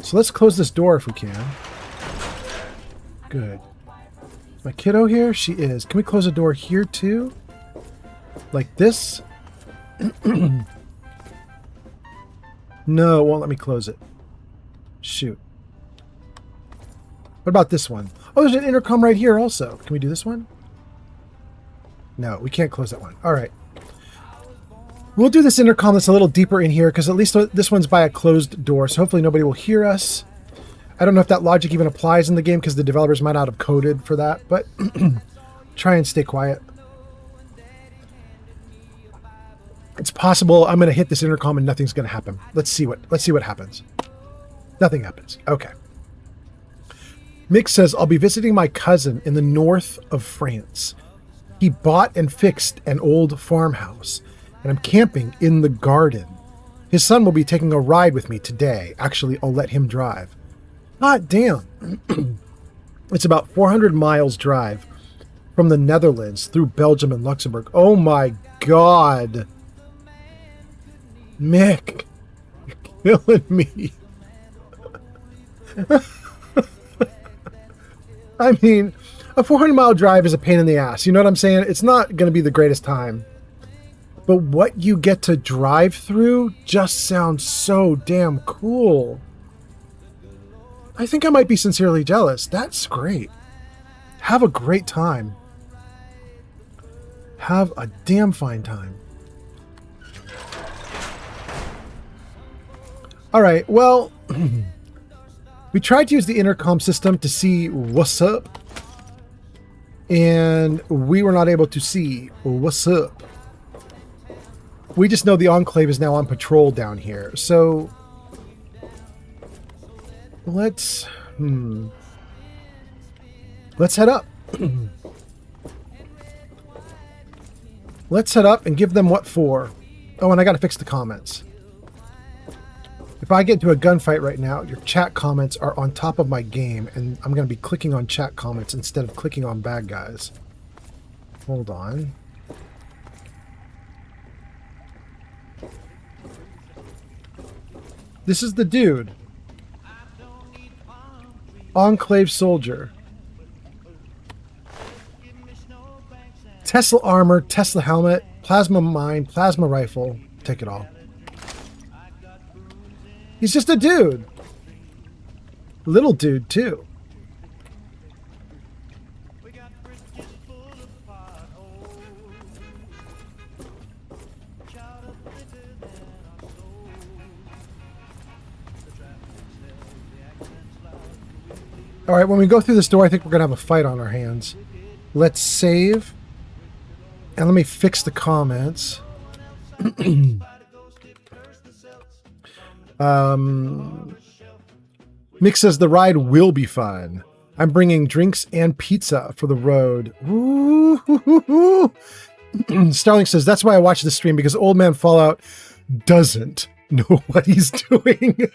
So let's close this door if we can. Good. Is my kiddo here? She is. Can we close the door here too? Like this? No, it won't let me close it. Shoot. What about this one? Oh, there's an intercom right here also. Can we do this one? No, we can't close that one. All right. We'll do this intercom that's a little deeper in here because at least this one's by a closed door, so hopefully nobody will hear us. I don't know if that logic even applies in the game because the developers might not have coded for that, but try and stay quiet. It's possible I'm going to hit this intercom and nothing's going to happen. Let's see what happens. Nothing happens. Okay. Mick says, I'll be visiting my cousin in the north of France. He bought and fixed an old farmhouse, and I'm camping in the garden. His son will be taking a ride with me today. Actually, I'll let him drive. God damn. It's about 400 miles drive from the Netherlands through Belgium and Luxembourg. Oh my God. Mick, you're killing me. I mean, a 400-mile drive is a pain in the ass. You know what I'm saying? It's not going to be the greatest time. But what you get to drive through just sounds so damn cool. I think I might be sincerely jealous. That's great. Have a great time. Have a damn fine time. All right, well, we tried to use the intercom system to see what's up, and we were not able to see what's up. We just know the Enclave is now on patrol down here, so let's head up. Let's head up and give them what for. Oh, and I gotta fix the comments. If I get into a gunfight right now, your chat comments are on top of my game, and I'm going to be clicking on chat comments instead of clicking on bad guys. Hold on. This is the dude. Enclave soldier. Tesla armor, Tesla helmet, plasma mine, plasma rifle. Take it all. He's just a dude. Little dude, too. All right, when we go through this door, I think we're going to have a fight on our hands. Let's save. And let me fix the comments. Mick says the ride will be fun. I'm bringing drinks and pizza for the road. Ooh. Starling says that's why I watch this stream, because Old Man Fallout doesn't know what he's doing.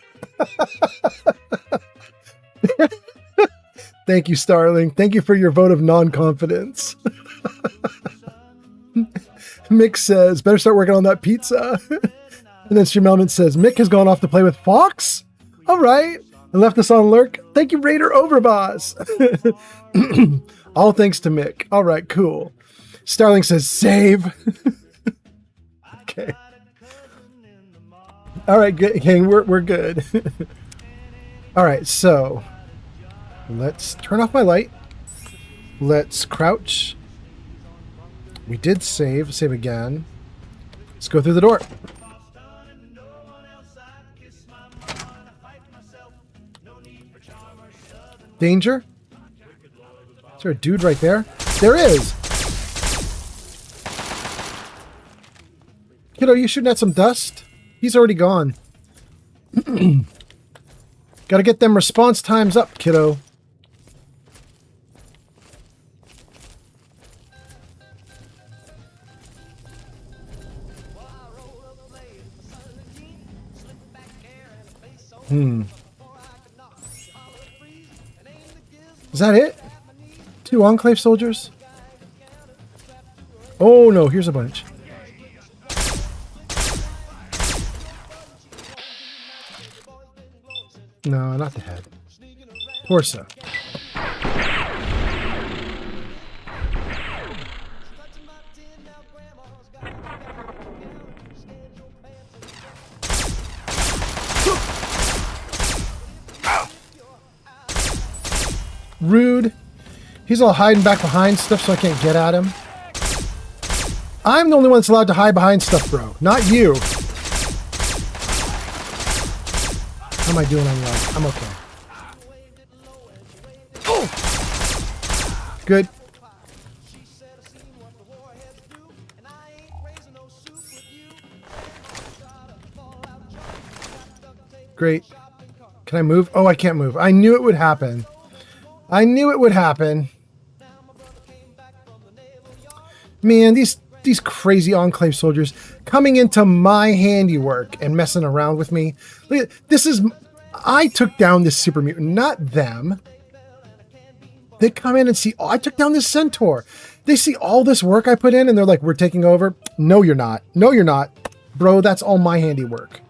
Thank you, Starling. Thank you for your vote of non-confidence. Mick says better start working on that pizza. And then Stream Element says, Mick has gone off to play with Fox? All right. And left us on lurk. Thank you, Raider Overboss. All thanks to Mick. All right, cool. Starling says, save. Okay. All right, good. Okay, we're good. All right, so let's turn off my light. Let's crouch. We did save. Save again. Let's go through the door. Danger? Is there a dude right there? There is! Kiddo, you shooting at some dust? He's already gone. Gotta get them response times up, kiddo. Is that it? 2 Enclave soldiers? Oh no, here's a bunch. No, not the head. Torso. Rude. He's all hiding back behind stuff so I can't get at him. I'm the only one that's allowed to hide behind stuff, bro. Not you. How am I doing on life? I'm okay. Oh! Good. Great. Can I move? Oh, I can't move. I knew it would happen. I knew it would happen. Man, these crazy Enclave soldiers coming into my handiwork and messing around with me. Look, this is... I took down this super mutant, not them. They come in and see... Oh, I took down this centaur. They see all this work I put in and they're like, we're taking over. No, you're not. No, you're not. Bro, that's all my handiwork.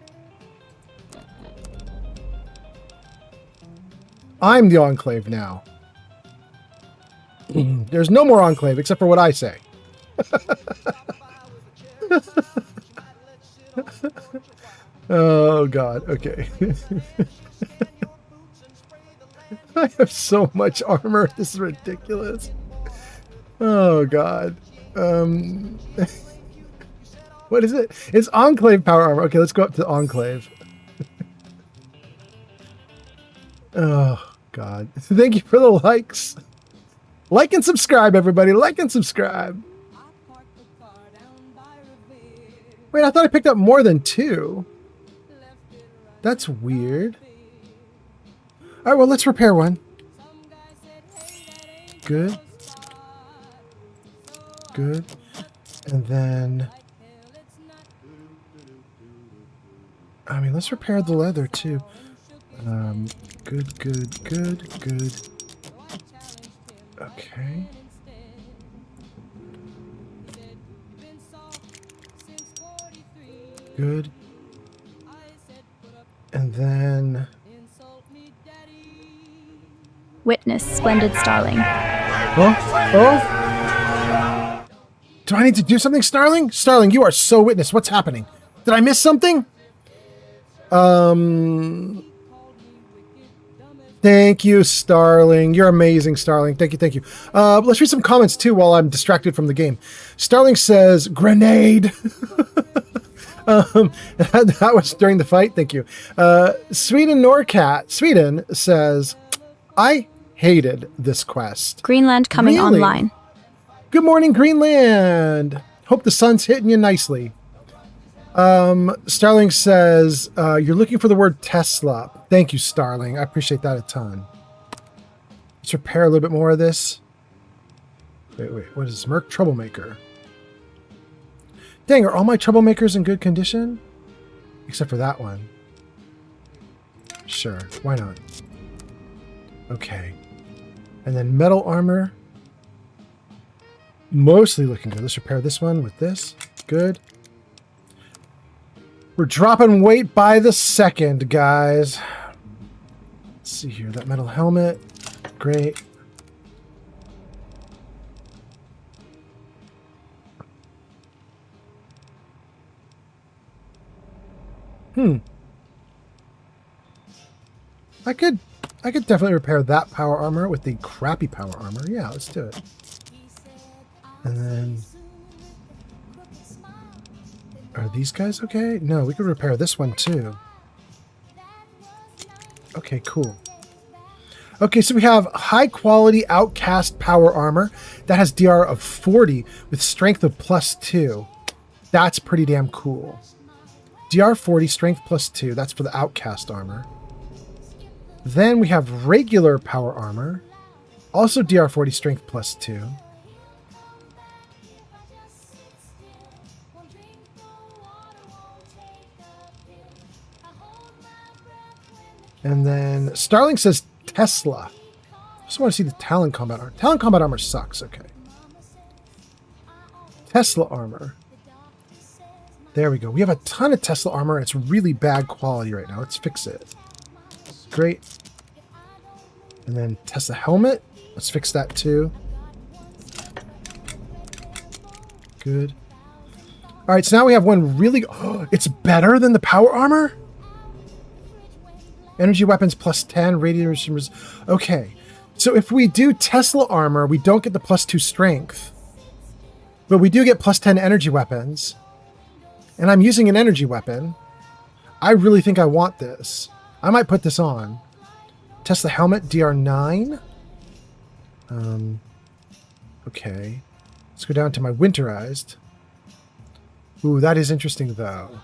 I'm the Enclave now. There's no more Enclave except for what I say. Oh God, okay. I have so much armor, this is ridiculous. Oh God. What is it? It's Enclave power armor. Okay, let's go up to Enclave. Oh God. Thank you for the likes. Like and subscribe, everybody. Like and subscribe. Wait, I thought I picked up more than 2. That's weird. All right, well, let's repair one. Good. Good. And then... I mean, let's repair the leather, too. Good, good, good, good. Okay. Good. And then... Witness Splendid Starling. Oh? Oh? Do I need to do something, Starling? Starling, you are so witness. What's happening? Did I miss something? Thank you, Starling. You're amazing, Starling. Thank you, thank you. Let's read some comments, too, while I'm distracted from the game. Starling says, grenade. That was during the fight. Thank you. Sweden Norcat. Sweden says, I hated this quest. Greenland coming online. Good morning, Greenland. Hope the sun's hitting you nicely. Starling says, you're looking for the word Tesla. Thank you, Starling. I appreciate that a ton. Let's repair a little bit more of this. Wait. What is this? Merc Troublemaker. Dang, are all my troublemakers in good condition? Except for that one. Sure, why not? Okay. And then metal armor. Mostly looking good. Let's repair this one with this. Good. We're dropping weight by the second, guys. Let's see here. That metal helmet. Great. I could definitely repair that power armor with the crappy power armor. Yeah, let's do it. And then... Are these guys okay? No, we could repair this one too. Okay, cool. Okay, so we have high quality Outcast power armor that has DR of 40 with strength of +2. That's pretty damn cool. DR 40, strength +2. That's for the outcast armor. Then we have regular power armor. Also DR 40, strength +2. And then Starling says Tesla. I just want to see the Talon combat armor. Talon combat armor sucks. Okay. Tesla armor. There we go. We have a ton of Tesla armor, and it's really bad quality right now. Let's fix it. Great. And then Tesla helmet. Let's fix that too. Good. All right, so now we have one really... Oh, it's better than the power armor? Energy weapons +10, radiation... Okay. So if we do Tesla armor, we don't get the +2 strength. But we do get +10 energy weapons. And I'm using an energy weapon. I really think I want this. I might put this on. Tesla helmet, DR9. Okay. Let's go down to my winterized. Ooh, that is interesting though.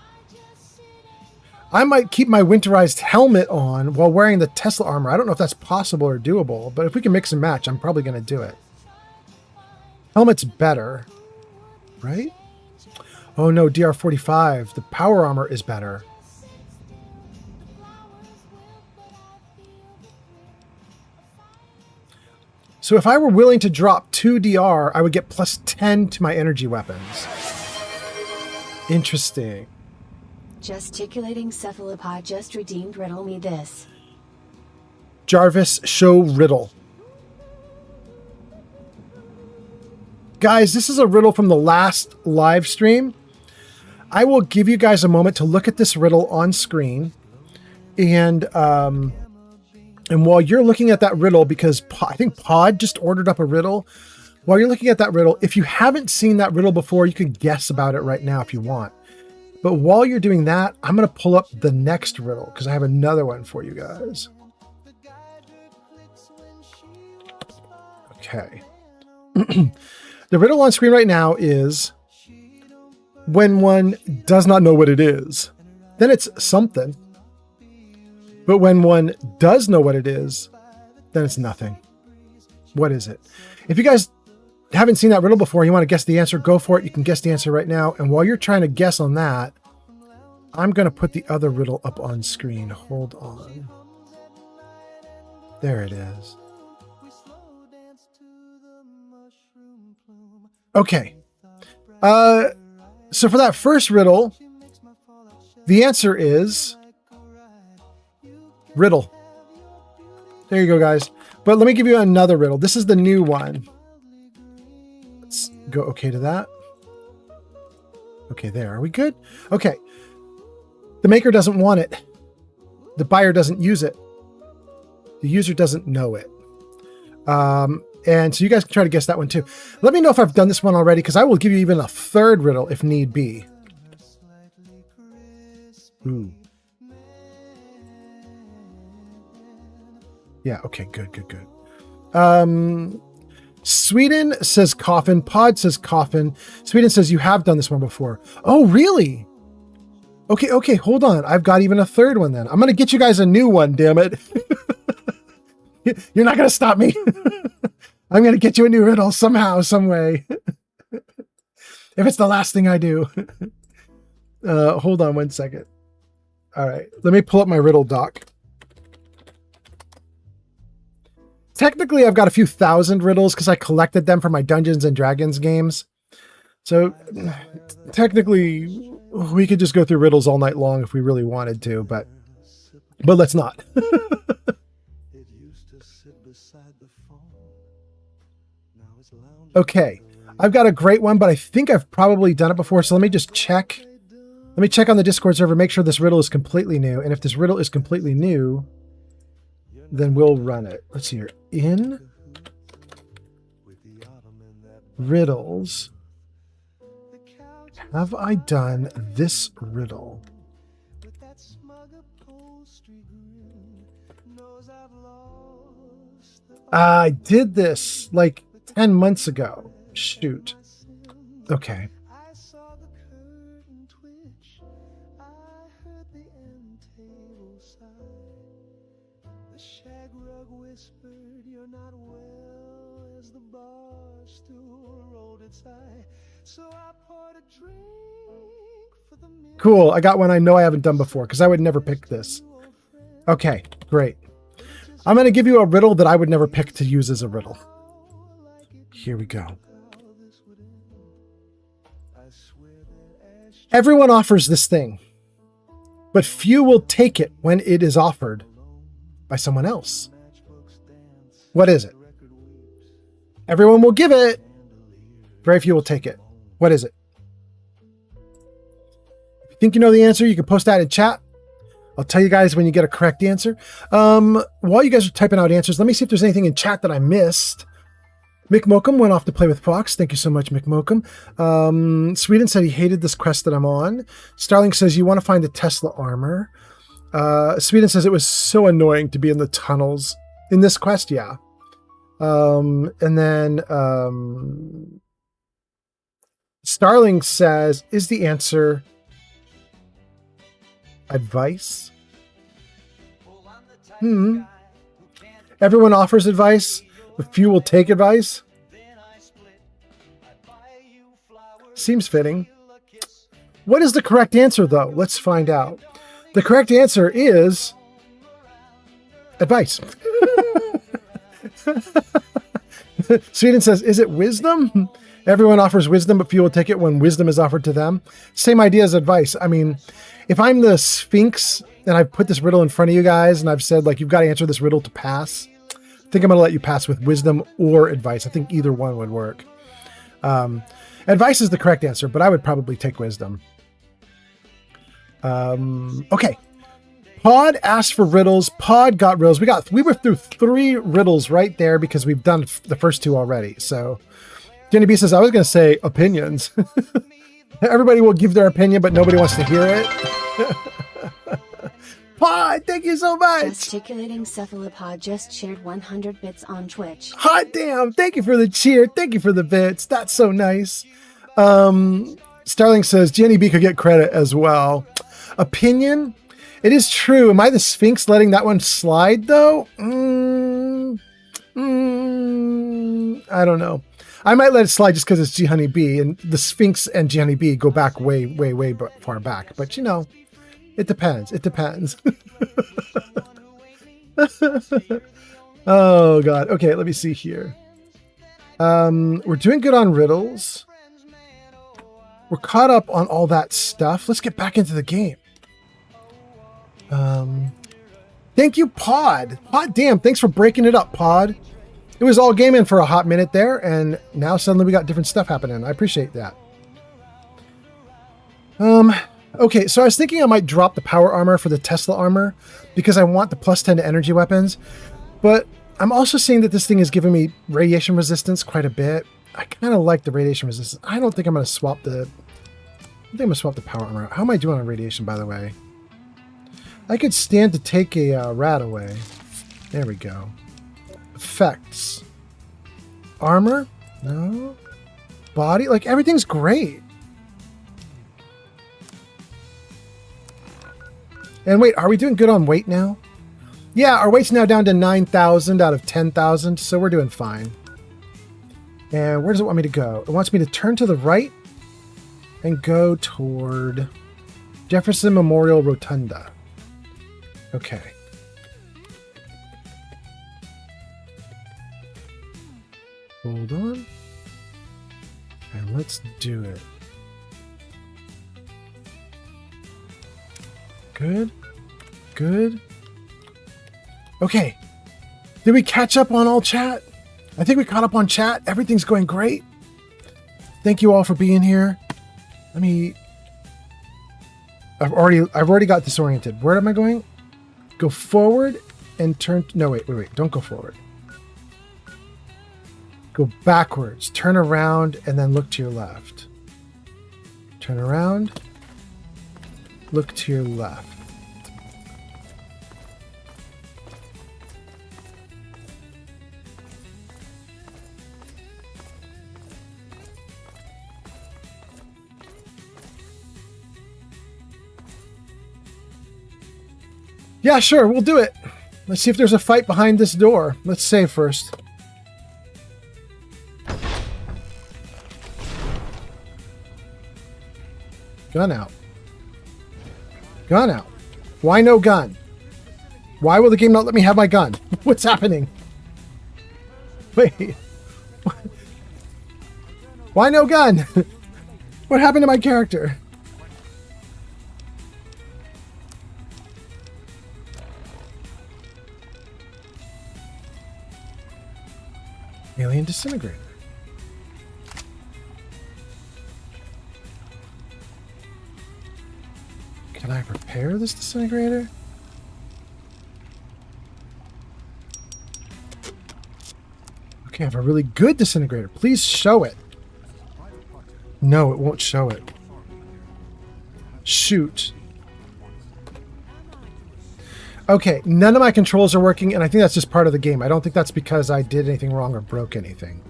I might keep my winterized helmet on while wearing the Tesla armor. I don't know if that's possible or doable, but if we can mix and match, I'm probably going to do it. Helmet's better, right? Oh no, DR45. The power armor is better. So if I were willing to drop 2 DR, I would get +10 to my energy weapons. Interesting. Gesticulating cephalopod just redeemed riddle me this. Jarvis, show riddle. Guys, this is a riddle from the last live stream. I will give you guys a moment to look at this riddle on screen. And while you're looking at that riddle, because I think Pod just ordered up a riddle. While you're looking at that riddle, if you haven't seen that riddle before, you can guess about it right now if you want. But while you're doing that, I'm going to pull up the next riddle because I have another one for you guys. Okay. The riddle on screen right now is, when one does not know what it is, then it's something. But when one does know what it is, then it's nothing. What is it? If you guys haven't seen that riddle before, you want to guess the answer, go for it. You can guess the answer right now. And while you're trying to guess on that, I'm going to put the other riddle up on screen. Hold on. There it is. Okay. So for that first riddle, the answer is riddle. There you go, guys. But let me give you another riddle. This is the new one. Let's go okay to that. Okay, there. Are we good? Okay. The maker doesn't want it. The buyer doesn't use it. The user doesn't know it. And so you guys can try to guess that one too. Let me know if I've done this one already, because I will give you even a third riddle if need be. Ooh. Yeah, okay, good. Sweden says coffin. Pod says coffin. Sweden says you have done this one before. Oh, really? Okay, hold on. I've got even a third one then. I'm going to get you guys a new one, damn it. You're not going to stop me. I'm going to get you a new riddle somehow, some way. If it's the last thing I do. Hold on one second. All right, let me pull up my riddle doc. Technically, I've got a few thousand riddles because I collected them for my Dungeons and Dragons games. So technically, we could just go through riddles all night long if we really wanted to, but let's not. Okay, I've got a great one, but I think I've probably done it before. So let me just check. Let me check on the Discord server, make sure this riddle is completely new. And if this riddle is completely new, then we'll run it. Let's see here. In riddles, have I done this riddle? I did this like 10 months ago. Shoot. Okay. Cool. I got one I know I haven't done before because I would never pick this. Okay, great. I'm going to give you a riddle that I would never pick to use as a riddle. Here we go. Everyone offers this thing, but few will take it when it is offered by someone else. What is it? Everyone will give it. Very few will take it. What is it? If you think you know the answer, you can post that in chat. I'll tell you guys when you get a correct answer. While you guys are typing out answers, let me see if there's anything in chat that I missed. Mick Mokum went off to play with Fox. Thank you so much, Mick Mokum. Sweden said he hated this quest that I'm on. Starling says you want to find the Tesla armor. Sweden says it was so annoying to be in the tunnels. In this quest, yeah. And then Starling says, is the answer advice? Everyone offers advice, but few will take advice. Seems fitting. What is the correct answer, though? Let's find out. The correct answer is advice. Sweden says, is it wisdom? Everyone offers wisdom, but few will take it when wisdom is offered to them. Same idea as advice. I mean, if I'm the Sphinx and I've put this riddle in front of you guys and I've said, like, you've got to answer this riddle to pass, I think I'm going to let you pass with wisdom or advice. I think either one would work. Advice is the correct answer, but I would probably take wisdom. Okay. Pod asked for riddles. Pod got riddles. We were through 3 riddles right there because we've done the first 2 already. So Jenny B says, I was going to say opinions. Everybody will give their opinion, but nobody wants to hear it. Pod, thank you so much. Gesticulating Cephalopod just shared 100 bits on Twitch. Hot damn. Thank you for the cheer. Thank you for the bits. That's so nice. Starling says, Jenny B could get credit as well. Opinion? It is true. Am I the Sphinx letting that one slide, though? I don't know. I might let it slide just because it's G Honey B, and the Sphinx and G Honey B go back way, way, way far back. But, you know, it depends. It depends. Oh, God. Okay, let me see here. We're doing good on riddles. We're caught up on all that stuff. Let's get back into the game. Thank you, Pod. Hot damn. Thanks for breaking it up, Pod. It was all gaming for a hot minute there, and now suddenly we got different stuff happening. I appreciate that. Okay, so I was thinking I might drop the power armor for the Tesla armor because I want the +10 to energy weapons, but I'm also seeing that this thing is giving me radiation resistance quite a bit. I kind of like the radiation resistance. I don't think I'm going to swap the... I think I'm going to swap the power armor. How am I doing on radiation, by the way? I could stand to take a rat away. There we go. Effects. Armor? No. Body? Like, everything's great. And wait, are we doing good on weight now? Yeah, our weight's now down to 9,000 out of 10,000, so we're doing fine. And where does it want me to go? It wants me to turn to the right and go toward Jefferson Memorial Rotunda. Okay. Hold on. And let's do it. Good. Good. Okay. Did we catch up on all chat? I think we caught up on chat. Everything's going great. Thank you all for being here. Let me... I've already got disoriented. Where am I going? Go forward and turn... No, wait. Don't go forward. Go backwards. Turn around and then look to your left. Turn around. Look to your left. Yeah, sure, we'll do it. Let's see if there's a fight behind this door. Let's save first. Gun out. Gun out. Why no gun? Why will the game not let me have my gun? What's happening? Wait. Why no gun? What happened to my character? Alien disintegrator. Can I repair this disintegrator? Okay, I have a really good disintegrator. Please show it. No, it won't show it. Shoot. Okay, none of my controls are working, and I think that's just part of the game. I don't think that's because I did anything wrong or broke anything.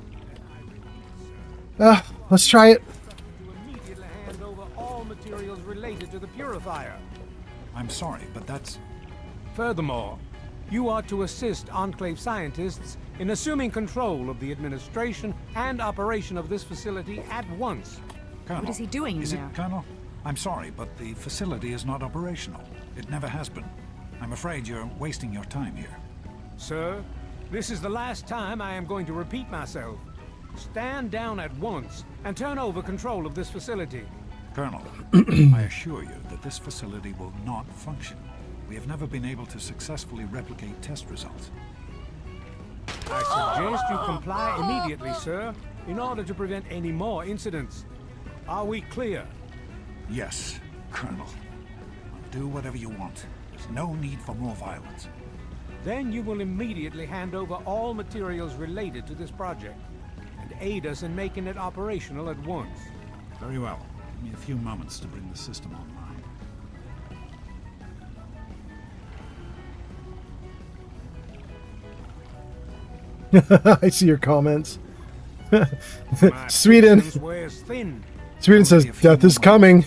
Let's try it. Immediately hand over all materials related to the purifier. I'm sorry, but that's... Furthermore, you are to assist Enclave scientists in assuming control of the administration and operation of this facility at once. Colonel, what is he doing is there? It, Colonel? I'm sorry, but the facility is not operational. It never has been. I'm afraid you're wasting your time here. Sir, this is the last time I am going to repeat myself. Stand down at once and turn over control of this facility. Colonel, I assure you that this facility will not function. We have never been able to successfully replicate test results. I suggest you comply immediately, sir, in order to prevent any more incidents. Are we clear? Yes, Colonel. Do whatever you want. There's no need for more violence. Then you will immediately hand over all materials related to this project and aid us in making it operational at once. Very well. Give me a few moments to bring the system online. I see your comments. Sweden. Sweden says, death is coming.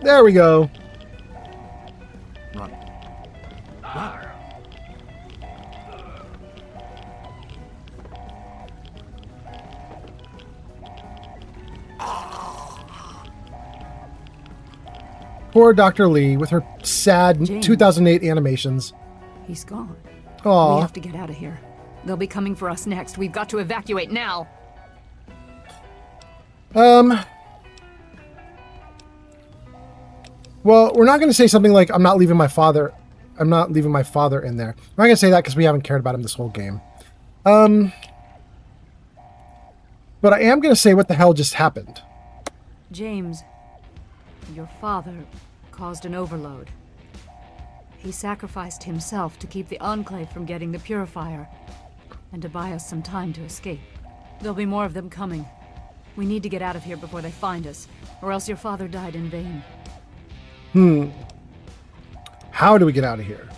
There we go. Run. Run. Poor Dr. Lee with her sad James. 2008 animations. He's gone. Aww. We have to get out of here. They'll be coming for us next. We've got to evacuate now. Well, we're not going to say something like, I'm not leaving my father in there. We're not going to say that because we haven't cared about him this whole game. But I am going to say what the hell just happened. James, your father caused an overload. He sacrificed himself to keep the Enclave from getting the purifier and to buy us some time to escape. There'll be more of them coming. We need to get out of here before they find us, or else your father died in vain. How do we get out of here?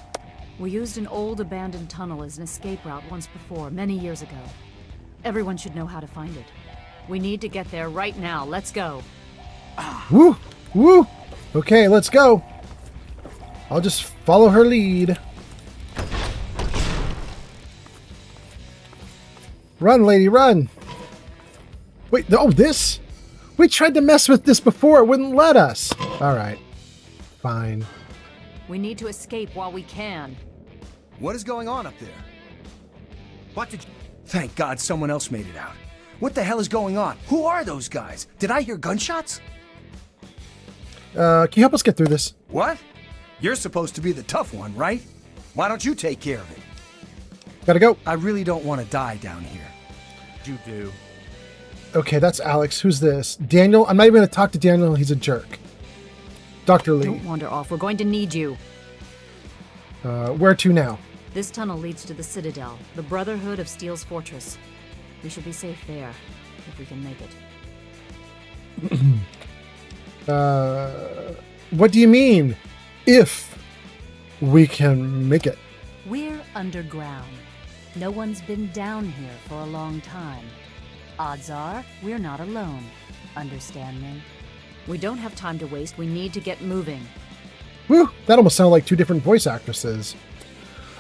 We used an old abandoned tunnel as an escape route once before, many years ago. Everyone should know how to find it. We need to get there right now. Let's go. Woo! Woo! Okay, let's go. I'll just follow her lead. Run, lady, run. Wait, oh, this? We tried to mess with this before. It wouldn't let us. All right. Fine. We need to escape while we can. What is going on up there? What did you... Thank God someone else made it out. What the hell is going on? Who are those guys? Did I hear gunshots? Can you help us get through this? What? You're supposed to be the tough one, right? Why don't you take care of it? Gotta go. I really don't want to die down here. You do. Okay, that's Alex. Who's this? Daniel? I'm not even going to talk to Daniel. He's a jerk. Dr. Lee. Don't wander off. We're going to need you. Where to now? This tunnel leads to the Citadel, the Brotherhood of Steel's fortress. We should be safe there, if we can make it. What do you mean, if we can make it? We're underground. No one's been down here for a long time. Odds are, we're not alone. Understand me? We don't have time to waste. We need to get moving. Woo! That almost sounded like two different voice actresses.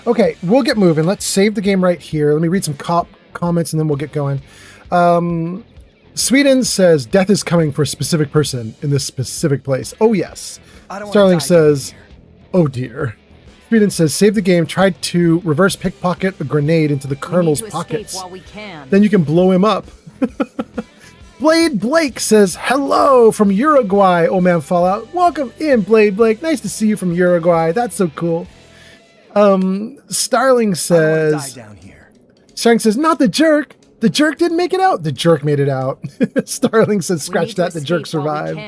Okay, we'll get moving. Let's save the game right here. Let me read some comments and then we'll get going. Sweden says, death is coming for a specific person in this specific place. Oh, yes. Starling says, oh, dear. Sweden says, save the game. Try to reverse pickpocket a grenade into the colonel's pockets. While we can. Then you can blow him up. Blade Blake says, hello from Uruguay, Old Man Fallout. Welcome in, Blade Blake. Nice to see you from Uruguay. That's so cool. Starling says, Starling says, not the jerk. The jerk didn't make it out. The jerk made it out. Starling says, scratch that. The jerk survived.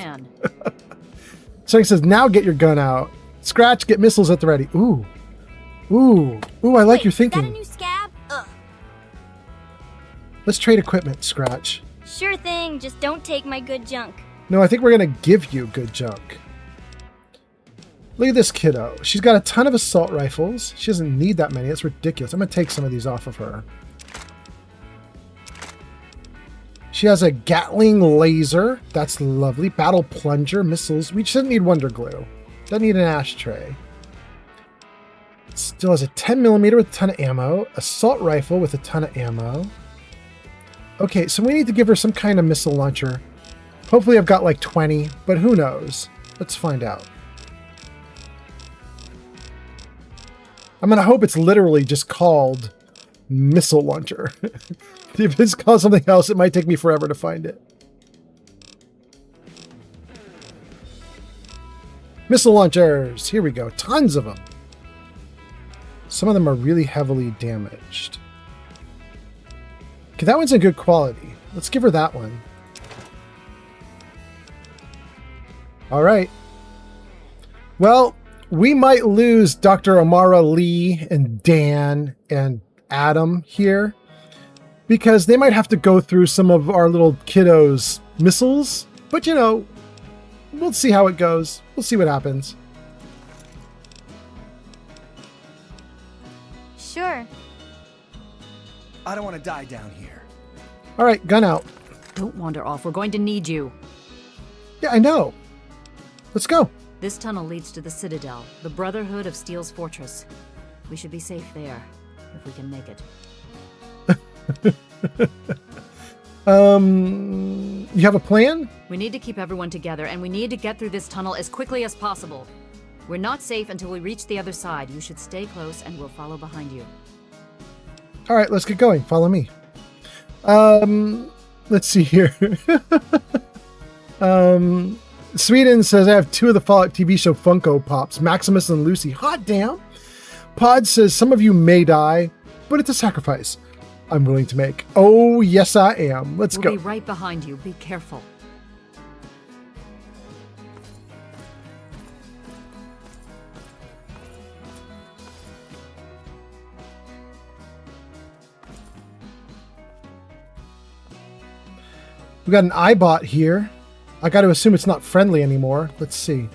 Starling says, now get your gun out. Scratch, get missiles at the ready. Ooh. Ooh. Ooh, I like your thinking. Is that a new scab? Ugh. Let's trade equipment, Scratch. Sure thing, just don't take my good junk. No, I think we're going to give you good junk. Look at this kiddo. She's got a ton of assault rifles. She doesn't need that many. It's ridiculous. I'm going to take some of these off of her. She has a Gatling laser. That's lovely. Battle plunger, missiles. We shouldn't need Wonder Glue. Doesn't need an ashtray. Still has a 10mm with a ton of ammo. Assault rifle with a ton of ammo. Okay, so we need to give her some kind of missile launcher. Hopefully I've got like 20, but who knows? Let's find out. I'm going to hope it's literally just called missile launcher. If it's called something else, it might take me forever to find it. Missile launchers. Here we go. Tons of them. Some of them are really heavily damaged. Okay, that one's in good quality. Let's give her that one. All right. Well, we might lose Dr. Amara Lee and Dan and Adam here because they might have to go through some of our little kiddos' missiles. But, you know, we'll see how it goes. We'll see what happens. Sure. I don't want to die down here. All right, gun out. Don't wander off. We're going to need you. Yeah, I know. Let's go. This tunnel leads to the Citadel, the Brotherhood of Steel's fortress. We should be safe there, if we can make it. You have a plan? We need to keep everyone together, and we need to get through this tunnel as quickly as possible. We're not safe until we reach the other side. You should stay close, and we'll follow behind you. All right, let's get going. Follow me. Let's see here. Sweden says, I have 2 of the Fallout TV show Funko Pops, Maximus and Lucy. Hot damn. Pod says, some of you may die, but it's a sacrifice I'm willing to make. Oh, yes, I am. Let's go. We'll be right behind you. Be careful. We got an iBot here. I got to assume it's not friendly anymore. Let's see.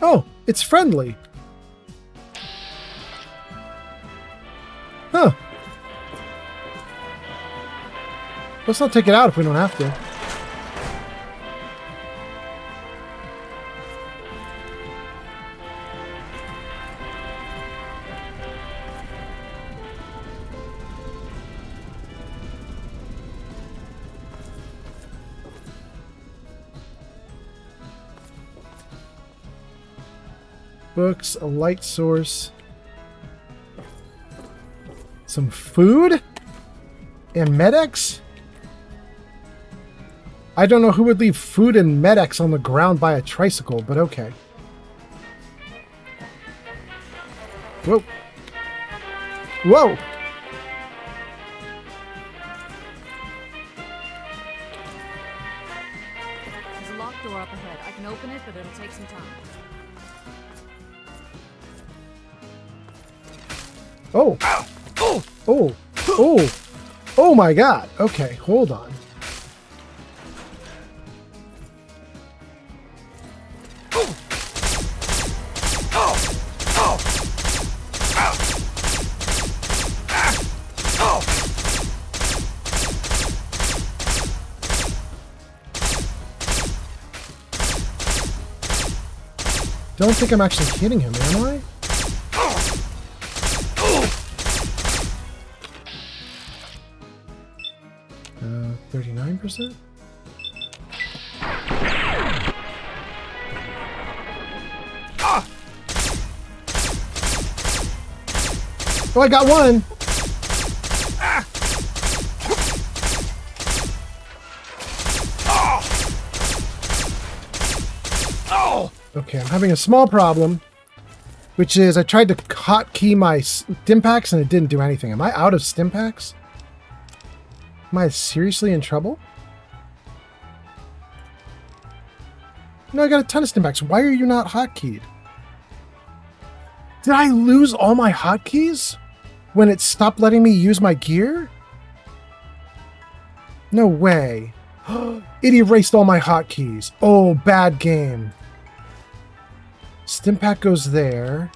Oh, it's friendly. Huh. Let's not take it out if we don't have to. Books, a light source, some food, and Med-X? I don't know who would leave food and Med-X on the ground by a tricycle, but okay. Whoa. Whoa! There's a locked door up ahead. I can open it, but it'll take some time. Oh! Oh! Oh! Oh! Oh my god! Okay, hold on. Don't think I'm actually hitting him, am I? 39%? Oh, I got one! Okay, I'm having a small problem, which is I tried to hotkey my stim packs and it didn't do anything. Am I out of stim packs? Am I seriously in trouble? No, I got a ton of stim packs. Why are you not hotkeyed? Did I lose all my hotkeys when it stopped letting me use my gear? No way. It erased all my hotkeys. Oh, bad game. Stim pack goes there.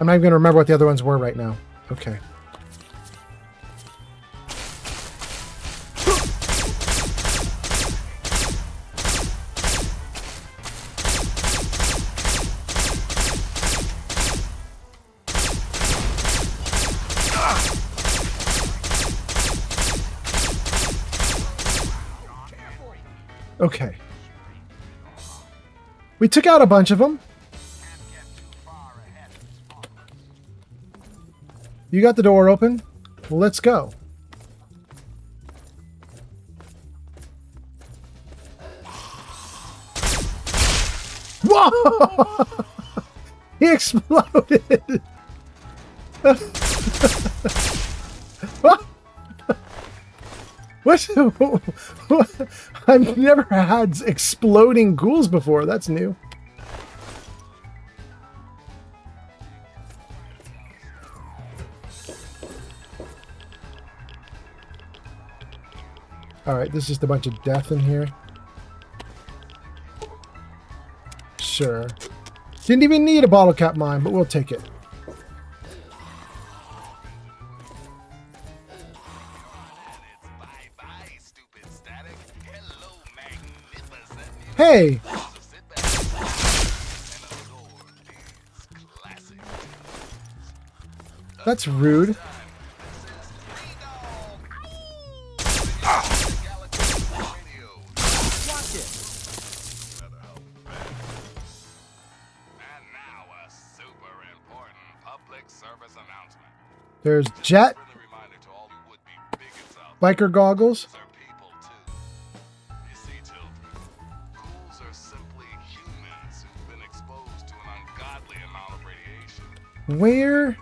I'm not even going to remember what the other ones were right now. Okay. Okay. We took out a bunch of them. You got the door open? Well, let's go. Whoa! He exploded! What? I've never had exploding ghouls before. That's new. Alright, there's just a bunch of death in here. Sure. Didn't even need a bottle cap mine, but we'll take it. Hey! That's rude. There's Jet. Biker goggles. Where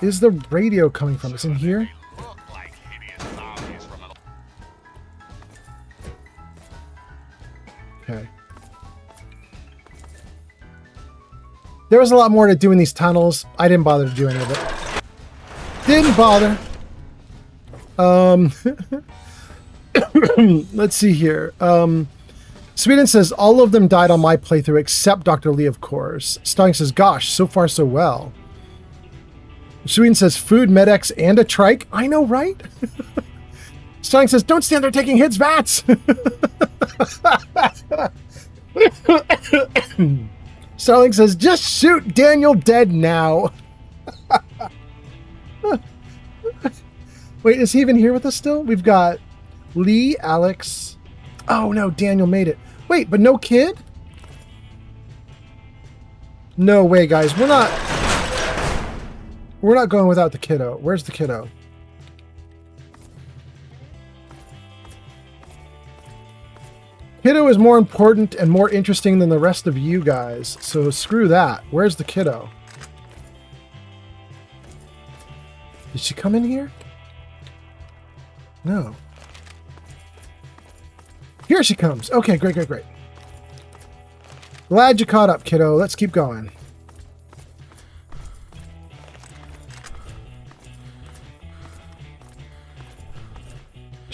is the radio coming from? It's in here? Okay. There was a lot more to do in these tunnels. I didn't bother to do any of it. Didn't bother. Let's see here. Sweden says, all of them died on my playthrough except Dr. Lee, of course. Starling says, gosh, so far so well. Sweden says, food, Med-X, and a trike. I know, right? Starling says, don't stand there taking hits, Vats! Starling says, just shoot Daniel dead now. Wait, is he even here with us still? We've got Lee, Alex. Oh no, Daniel made it. Wait, but no kid? No way, guys. We're not going without the kiddo. Where's the kiddo? Kiddo is more important and more interesting than the rest of you guys. So screw that. Where's the kiddo? Did she come in here? No. Here she comes. Okay, great, great, great. Glad you caught up, kiddo. Let's keep going.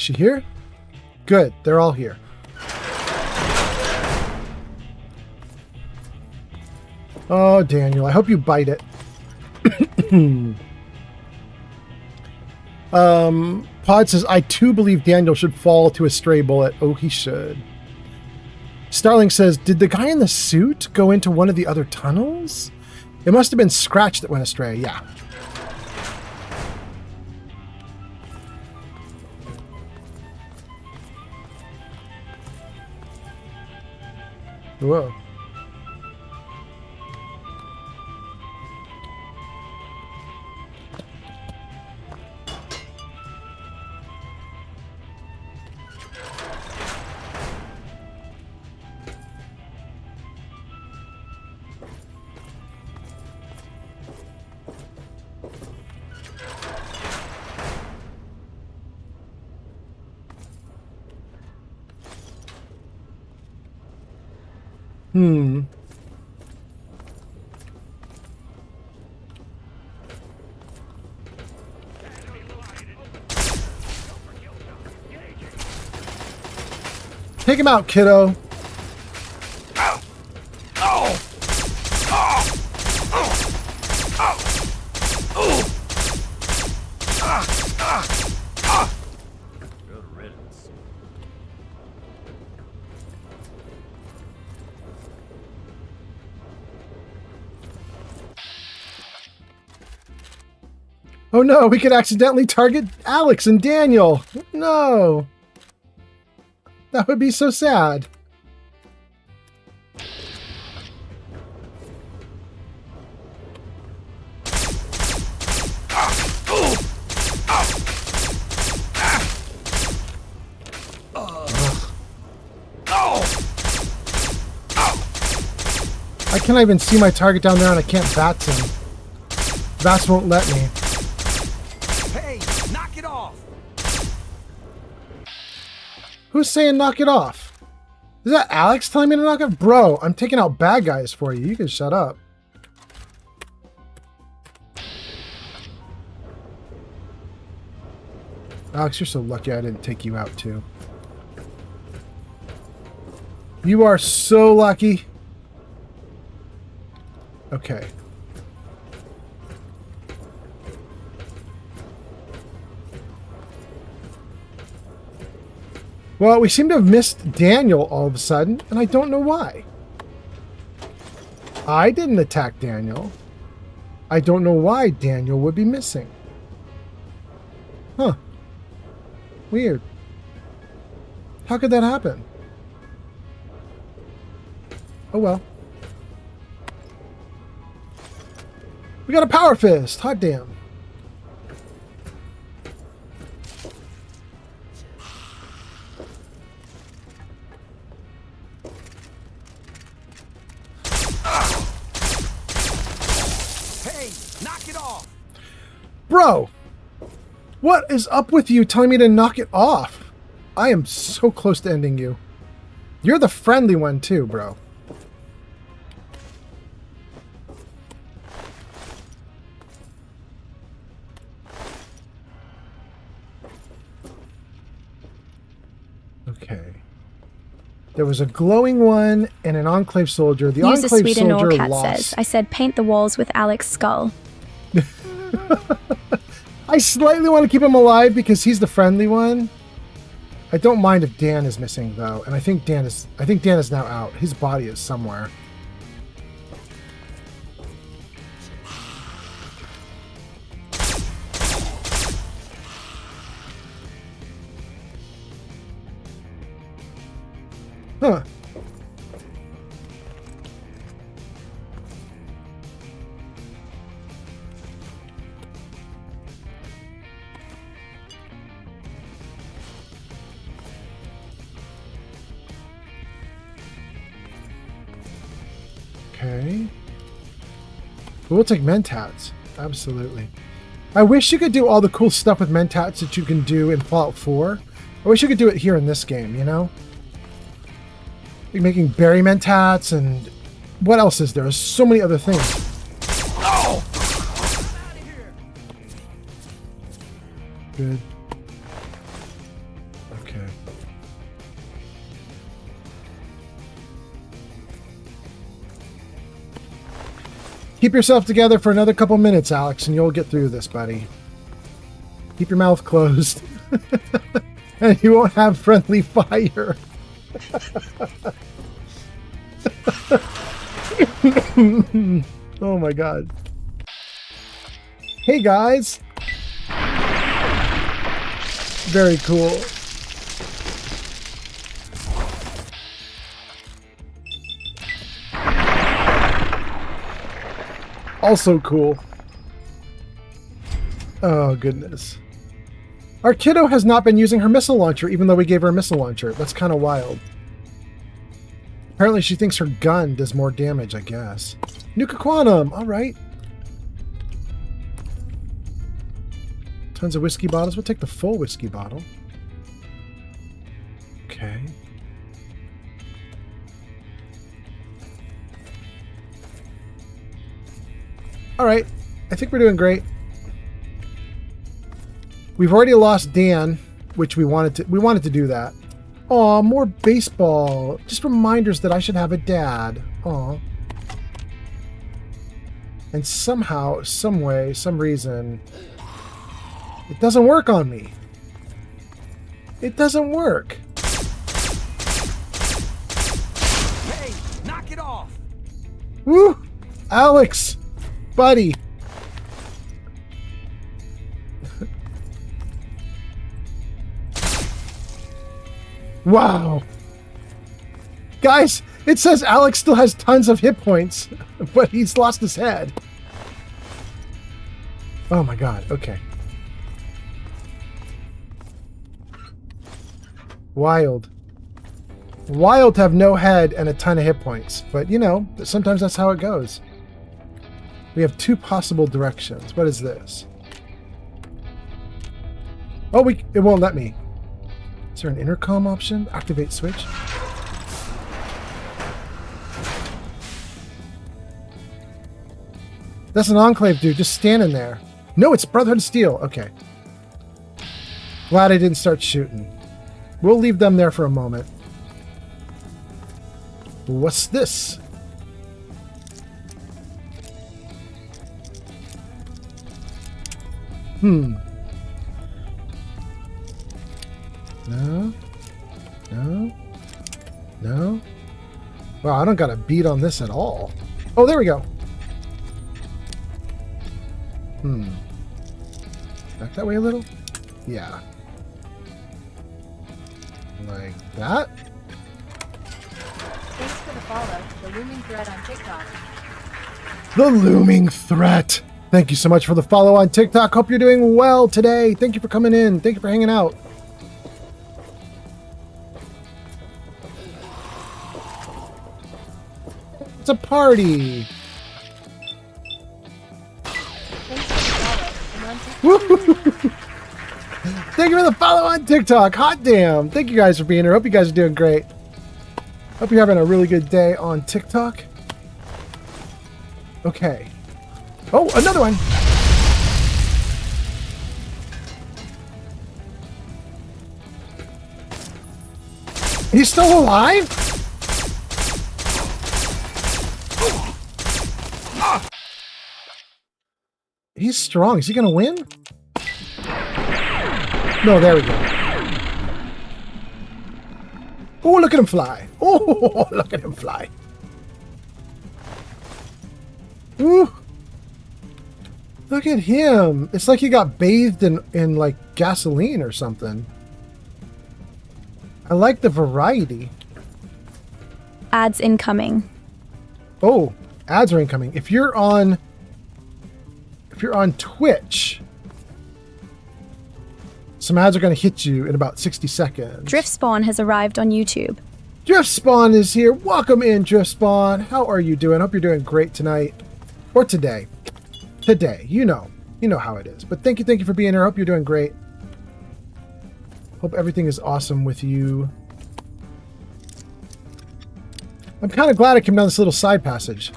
she here? Good. They're all here. Oh, Daniel, I hope you bite it. Pod says, I too believe Daniel should fall to a stray bullet. Oh, he should. Starling says, did the guy in the suit go into one of the other tunnels? It must have been Scratch that went astray. Yeah. Whoa. Take him out, kiddo. Oh no, we could accidentally target Alex and Daniel. No. That would be so sad. I can't even see my target down there and I can't bat him. Bats won't let me. Hey, knock it off! Who's saying knock it off? Is that Alex telling me to knock it? Bro, I'm taking out bad guys for you. You can shut up. Alex, you're so lucky I didn't take you out too. You are so lucky. Okay. Well, we seem to have missed Daniel all of a sudden, and I don't know why. I didn't attack Daniel. I don't know why Daniel would be missing. Huh. Weird. How could that happen? Oh well. We got a power fist. Hot damn. Hey, knock it off. Bro, what is up with you telling me to knock it off? I am so close to ending you. You're the friendly one too, bro. Okay. There was a glowing one and an Enclave soldier. The Use Enclave a Sweden soldier Orcat lost. says, I said paint the walls with Alex's skull. I slightly want to keep him alive because he's the friendly one. I don't mind if Dan is missing though, and I think Dan is now out. His body is somewhere. Huh. Okay. We'll take mentats. Absolutely. I wish you could do all the cool stuff with mentats that you can do in Fallout 4. I wish you could do it here in this game, you know? Like making berry mentats and what else is there? There's so many other things. Oh! Good. Keep yourself together for another couple minutes, Alex, and you'll get through this, buddy. Keep your mouth closed. And you won't have friendly fire. Oh my god. Hey guys. Very cool. Also cool. Oh goodness. Our kiddo has not been using her missile launcher even though we gave her a missile launcher. That's kind of wild. Apparently she thinks her gun does more damage, I guess. Nuka Quantum, alright. Tons of whiskey bottles. We'll take the full whiskey bottle. Okay. Alright. I think we're doing great. We've already lost Dan, which we wanted to do that. Aw, more baseball. Just reminders that I should have a dad. Aw. And somehow, some way, some reason, it doesn't work on me. It doesn't work. Hey, knock it off. Woo! Alex! Buddy! Wow! Guys, it says Alex still has tons of hit points, but he's lost his head. Oh my god, okay. Wild. Wild to have no head and a ton of hit points, but you know, sometimes that's how it goes. We have two possible directions. What is this? Oh, it won't let me. Is there an intercom option? Activate switch? That's an Enclave dude just standing there. No, it's Brotherhood of Steel. Okay. Glad I didn't start shooting. We'll leave them there for a moment. What's this? No. No. No. Wow, I don't got a beat on this at all. Oh, there we go. Back that way a little? Yeah. Like that? Thanks for the follow. The looming threat on TikTok. The looming threat. Thank you so much for the follow on TikTok. Hope you're doing well today. Thank you for coming in. Thank you for hanging out. It's a party. Thank you for the follow on TikTok. Hot damn. Thank you guys for being here. Hope you guys are doing great. Hope you're having a really good day on TikTok. Okay. Oh, another one. He's still alive? He's strong. Is he going to win? No, there we go. Oh, look at him fly. Oh, look at him fly. Ooh. Look at him. It's like he got bathed in like gasoline or something. I like the variety. Ads incoming. Oh, ads are incoming. If you're on Twitch, some ads are going to hit you in about 60 seconds. Drift Spawn has arrived on YouTube. Drift Spawn is here. Welcome in, Drift Spawn. How are you doing? Hope you're doing great tonight. Or today. Today. You know how it is. But thank you for being here. Hope you're doing great. Hope everything is awesome with you. I'm kind of glad I came down this little side passage.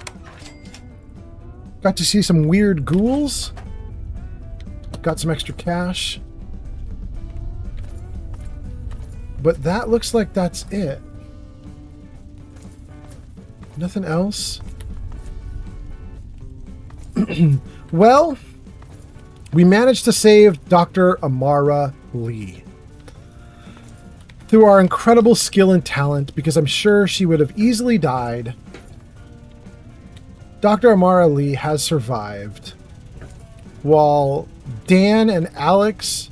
Got to see some weird ghouls. Got some extra cash. But that looks like that's it. Nothing else. Well, we managed to save Dr. Amara Lee. Through our incredible skill and talent, because I'm sure she would have easily died, Dr. Amara Lee has survived, while Dan and Alex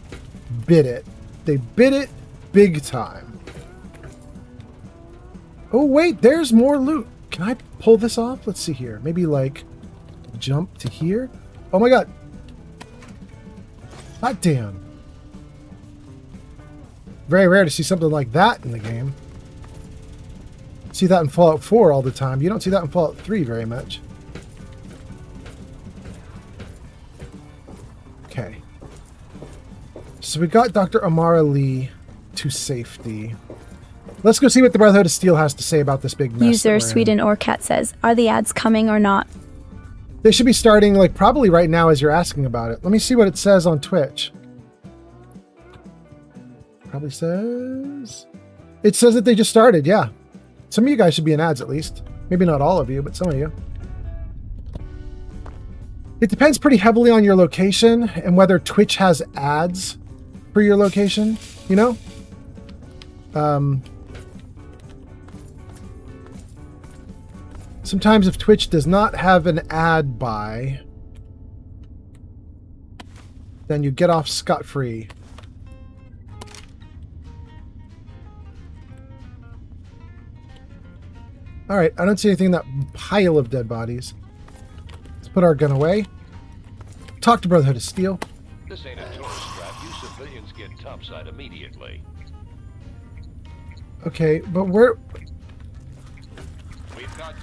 bit it. They bit it big time. Oh wait, there's more loot. Can I pull this off? Let's see here. Maybe like jump to here. Oh my god. Hot damn. Very rare to see something like that in the game. See that in Fallout 4 all the time. You don't see that in Fallout 3 very much. Okay. So we got Dr. Amara Lee to safety. Let's go see what the Brotherhood of Steel has to say about this big mess. User Sweden or Cat says, are the ads coming or not? They should be starting like probably right now as you're asking about it. Let me see what it says on Twitch. Probably says... It says that they just started, yeah. Some of you guys should be in ads at least. Maybe not all of you, but some of you. It depends pretty heavily on your location and whether Twitch has ads for your location, you know? Sometimes if Twitch does not have an ad buy, then you get off scot-free. Alright, I don't see anything in that pile of dead bodies. Let's put our gun away. Talk to Brotherhood of Steel. This ain't a tourist trap. You civilians get topside immediately. Okay, but where... We've got...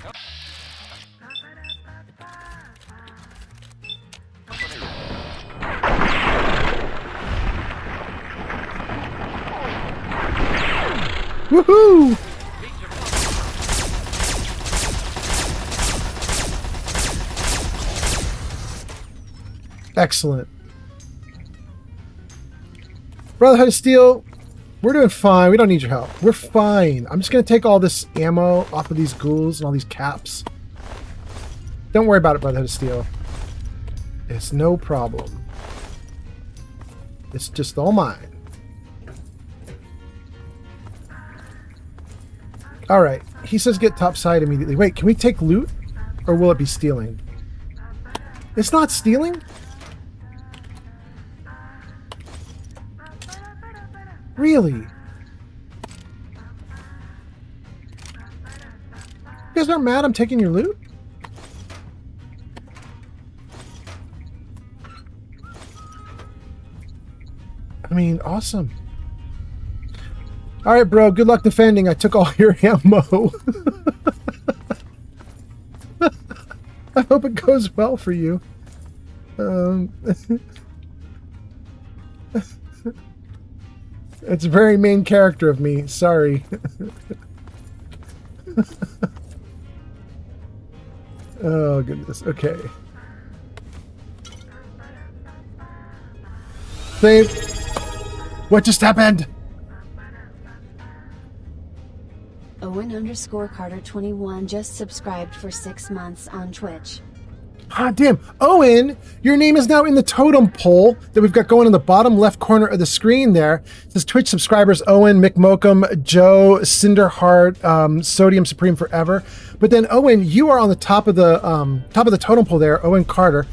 Woohoo! Excellent. Brotherhood of Steel, we're doing fine. We don't need your help. We're fine. I'm just going to take all this ammo off of these ghouls and all these caps. Don't worry about it, Brotherhood of Steel. It's no problem. It's just all mine. Alright. He says get topside immediately. Wait, can we take loot? Or will it be stealing? It's not stealing? Really? You guys aren't mad I'm taking your loot? I mean, awesome. Alright, bro, good luck defending. I took all your ammo. I hope it goes well for you. It's a very main character of me. Sorry. Oh, goodness. Okay. Save. What just happened? Owen_Carter21 just subscribed for 6 months on Twitch. Ah, damn. Owen, your name is now in the totem pole that we've got going in the bottom left corner of the screen there. It says Twitch subscribers Owen, McMokum, Joe, Cinderheart, Sodium Supreme Forever. But then Owen, you are on the top of the totem pole there, Owen Carter.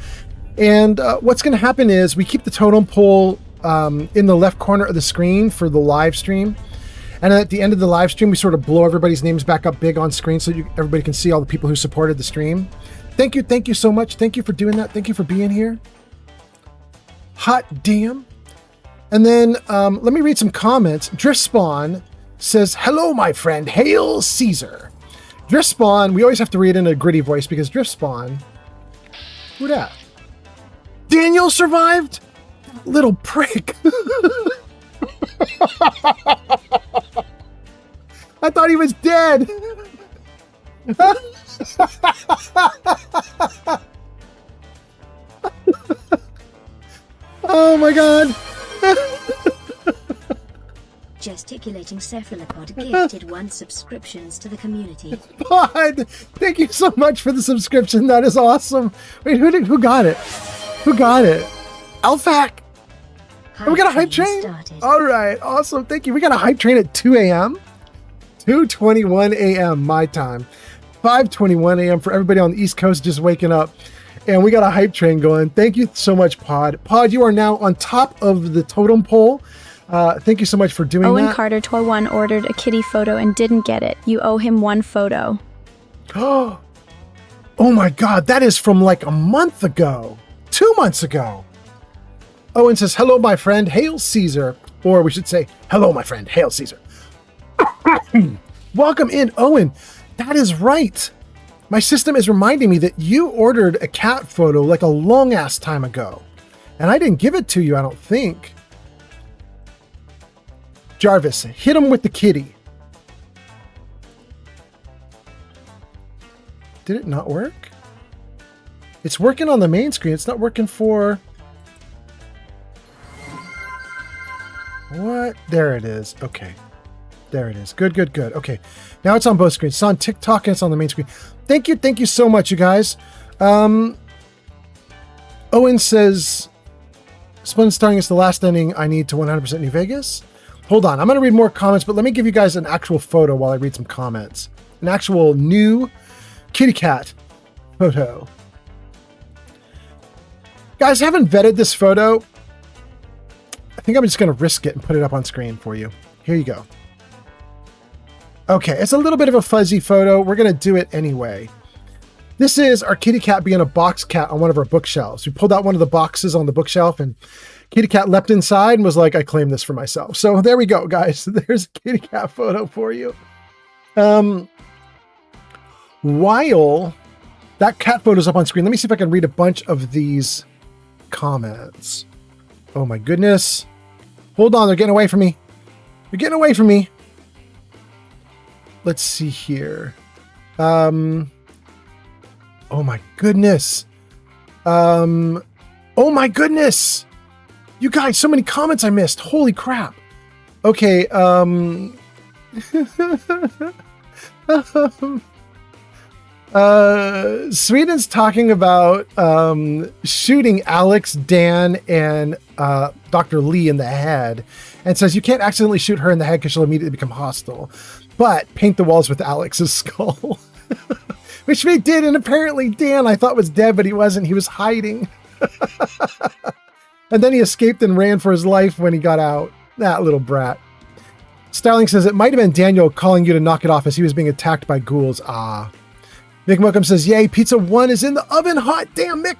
And what's going to happen is we keep the totem pole in the left corner of the screen for the live stream. And at the end of the live stream, we sort of blow everybody's names back up big on screen so everybody can see all the people who supported the stream. Thank you so much. Thank you for doing that. Thank you for being here. Hot damn. And then let me read some comments. Driftspawn says, hello, my friend. Hail Caesar. Driftspawn, we always have to read in a gritty voice because Driftspawn. Who dat? Daniel survived? Little prick. I thought he was dead. Oh my god. gesticulating cephalopod gifted 1 subscriptions to the community. Pod, thank you so much for the subscription. That is awesome. Wait, who got it? Who got it? Alfac. Oh, we got a hype train? All right, awesome. Thank you. We got a hype train at 2 a.m. 2:21 a.m. my time. 5:21 a.m. for everybody on the East Coast just waking up. And we got a hype train going. Thank you so much, Pod. Pod, you are now on top of the totem pole. Thank you so much for doing that. Owen Carter Toy 1 ordered a kitty photo and didn't get it. You owe him 1 photo. Oh my God, that is from like a month ago. 2 months ago. Owen says, hello, my friend, hail Caesar. Or we should say, hello, my friend, hail Caesar. Welcome in, Owen. That is right. My system is reminding me that you ordered a cat photo like a long ass time ago. And I didn't give it to you, I don't think. Jarvis, hit him with the kitty. Did it not work? It's working on the main screen. It's not working for... What? There it is. Okay. There it is. Good. Okay. Now it's on both screens. It's on TikTok and it's on the main screen. Thank you so much, you guys. Owen says, Splendid Starring is the last ending I need to 100% New Vegas. Hold on. I'm going to read more comments, but let me give you guys an actual photo while I read some comments. An actual new kitty cat photo. Guys, I haven't vetted this photo. I think I'm just going to risk it and put it up on screen for you. Here you go. Okay, it's a little bit of a fuzzy photo. We're going to do it anyway. This is our kitty cat being a box cat on one of our bookshelves. We pulled out one of the boxes on the bookshelf and kitty cat leapt inside and was like, I claim this for myself. So there we go, guys. There's a kitty cat photo for you. While that cat photo's up on screen, let me see if I can read a bunch of these comments. Oh my goodness. Hold on, they're getting away from me. They're getting away from me. Let's see here. Oh my goodness. Oh my goodness. You guys, so many comments I missed. Holy crap. Okay. Sweden's talking about shooting Alex, Dan, and Dr. Lee in the head, and says you can't accidentally shoot her in the head because she'll immediately become hostile. But paint the walls with Alex's skull. Which we did, and apparently Dan I thought was dead, but he wasn't. He was hiding. And then he escaped and ran for his life when he got out. That little brat. Starling says it might have been Daniel calling you to knock it off as he was being attacked by ghouls. Ah. Mick Mokum says, yay, pizza 1 is in the oven. Hot damn, Mick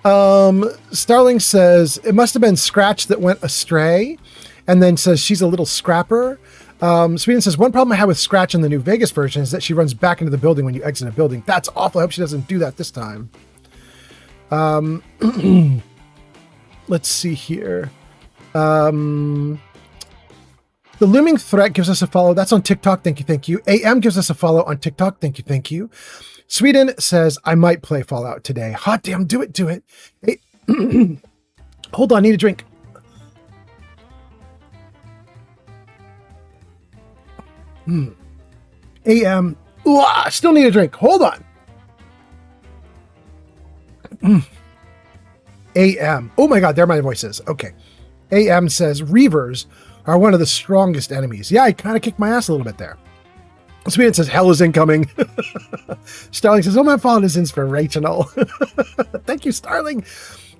Mokum. Starling says it must have been Scratch that went astray, and then says she's a little scrapper. Sweden says, one problem I have with Scratch in the New Vegas version is that she runs back into the building when you exit a building. That's awful. I hope she doesn't do that this time. Let's see here. The Looming Threat gives us a follow. That's on TikTok. Thank you. AM gives us a follow on TikTok. Thank you. Sweden says, I might play Fallout today. Hot damn, do it. Hey, hold on, need a drink. AM. Ooh, still need a drink. Hold on. AM. Oh my God, there my voice is. Okay. AM says, Reavers are one of the strongest enemies. Yeah, I kind of kicked my ass a little bit there. Sweden says, hell is incoming. Starling says, oh, my fault is inspirational. Thank you, Starling.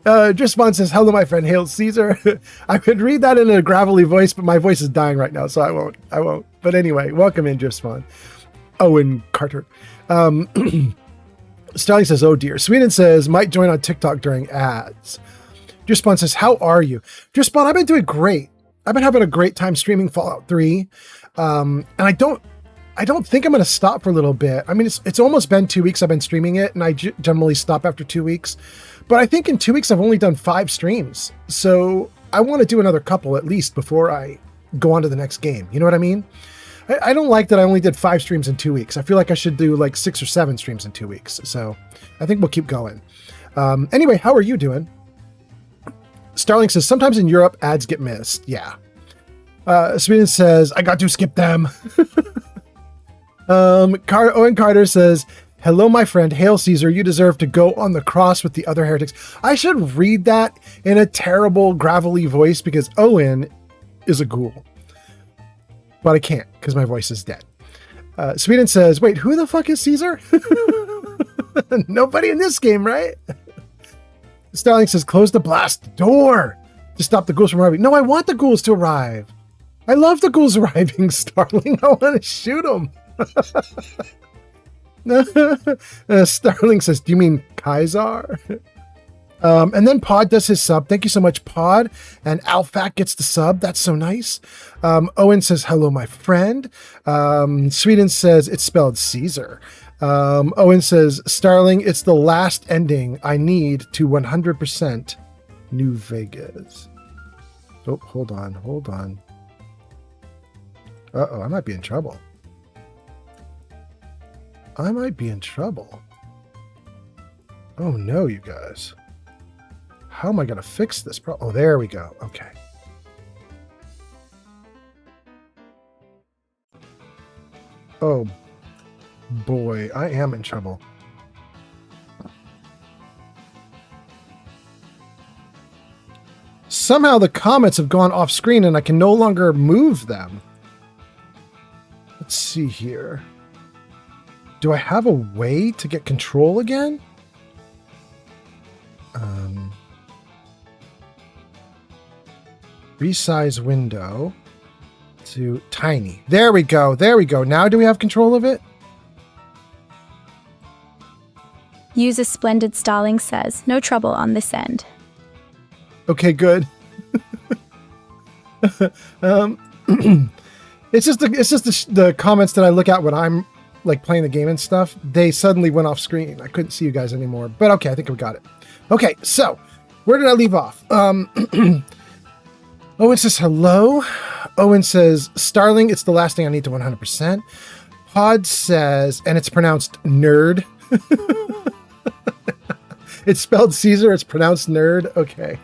Drismon says, hello, my friend, hail Caesar. I could read that in a gravelly voice, but my voice is dying right now, so I won't. But anyway, welcome in, Drismon. Owen Carter. Starling says, oh dear. Sweden says, might join on TikTok during ads. Drismon says, how are you? Drismon, I've been doing great. I've been having a great time streaming Fallout 3. And I don't think I'm going to stop for a little bit. I mean, it's almost been 2 weeks I've been streaming it, and I generally stop after 2 weeks. But I think in 2 weeks I've only done 5 streams. So I want to do another couple at least before I go on to the next game. You know what I mean? I don't like that I only did 5 streams in 2 weeks. I feel like I should do like 6 or 7 streams in 2 weeks. So I think we'll keep going. Anyway, how are you doing? Starling says, sometimes in Europe, ads get missed. Yeah. Sweden says, I got to skip them. Owen Carter says, hello, my friend. Hail Caesar. You deserve to go on the cross with the other heretics. I should read that in a terrible, gravelly voice because Owen is a ghoul. But I can't because my voice is dead. Sweden says, wait, who the fuck is Caesar? Nobody in this game, right? Starling says, close the blast door to stop the ghouls from arriving. No, I want the ghouls to arrive. I love the ghouls arriving, Starling. I want to shoot them. Starling says, do you mean Kaiser? And then Pod does his sub. Thank you so much, Pod. And Alfac gets the sub. That's so nice. Owen says, hello, my friend. Sweden says, it's spelled Caesar. Owen says, Starling, it's the last ending I need to 100% New Vegas. Oh, hold on. Uh-oh, I might be in trouble. Oh no, you guys. How am I going to fix this? Oh, there we go. Okay. Oh, boy. I am in trouble. Somehow the comments have gone off screen and I can no longer move them. Let's see here. Do I have a way to get control again? Resize window to tiny. There we go. Now do we have control of it? Use a splendid Starling says, no trouble on this end. Okay, good. It's just the comments that I look at when I'm like playing the game and stuff. They suddenly went off screen. I couldn't see you guys anymore. But okay, I think we got it. Okay, so where did I leave off? Owen says hello. Owen says, Starling, it's the last thing I need to 100%. Pod says, and it's pronounced nerd. It's spelled Caesar. It's pronounced nerd. Okay.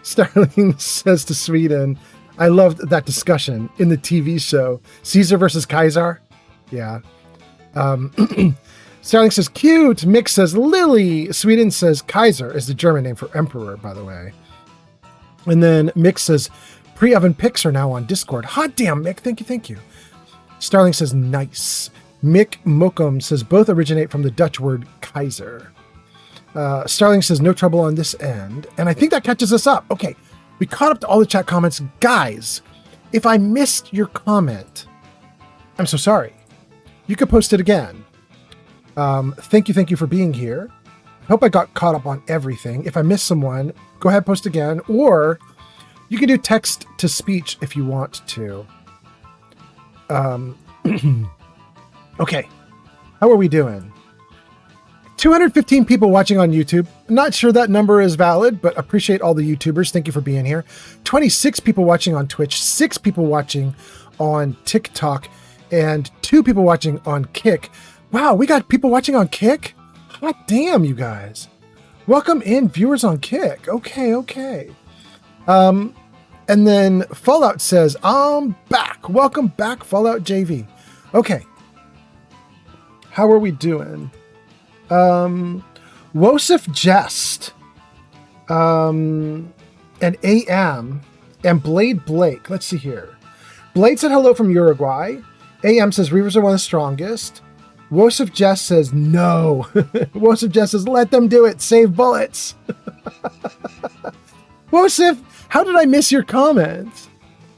Starling says to Sweden, I loved that discussion in the TV show. Caesar versus Kaiser. Yeah. Starling says, cute. Mick says, Lily. Sweden says, Kaiser is the German name for emperor, by the way. And then Mick says, pre-oven pics are now on Discord. Hot damn, Mick. Thank you. Starling says, nice. Mick Mokum says, both originate from the Dutch word Kaiser. Starling says, no trouble on this end. And I think that catches us up. Okay. We caught up to all the chat comments. Guys, if I missed your comment, I'm so sorry. You could post it again. Thank you for being here. I hope I got caught up on everything. If I missed someone, go ahead, post again, or you can do text to speech if you want to. Okay. How are we doing? 215 people watching on YouTube. Not sure that number is valid, but appreciate all the YouTubers. Thank you for being here. 26 people watching on Twitch, 6 people watching on TikTok, and 2 people watching on Kick. Wow, we got people watching on Kick? God damn, you guys. Welcome in, viewers on Kick. Okay. And then Fallout says, I'm back. Welcome back, Fallout JV. Okay. How are we doing? Wosif Jest, and AM, and Blade Blake. Let's see here. Blade said hello from Uruguay. AM says Reavers are one of the strongest. Wosif Jest says no. Wosif Jest says let them do it. Save bullets. Wosif, how did I miss your comment?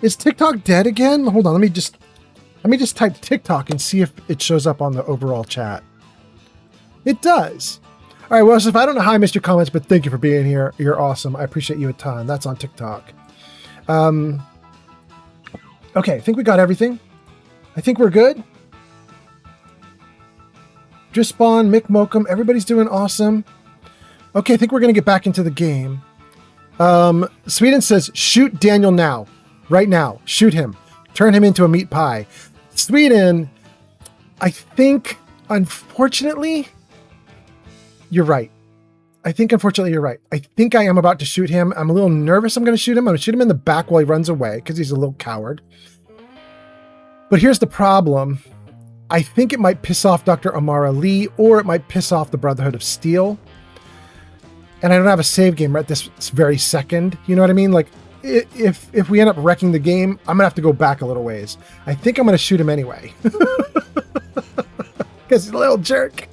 Is TikTok dead again? Hold on. Let me just type TikTok and see if it shows up on the overall chat. It does. All right, Wosif, I don't know how I missed your comments, but thank you for being here. You're awesome. I appreciate you a ton. That's on TikTok. Okay, I think we got everything. I think we're good. Drispawn, Mick Mokum, everybody's doing awesome. Okay, I think we're going to get back into the game. Sweden says, shoot Daniel now. Right now. Shoot him. Turn him into a meat pie. Sweden, I think, unfortunately, you're right. I think unfortunately you're right. I think I am about to shoot him. I'm a little nervous I'm going to shoot him. I'm going to shoot him in the back while he runs away because he's a little coward. But here's the problem. I think it might piss off Dr. Amara Lee, or it might piss off the Brotherhood of Steel. And I don't have a save game right this very second. You know what I mean? Like, if we end up wrecking the game, I'm going to have to go back a little ways. I think I'm going to shoot him anyway. Because he's a little jerk.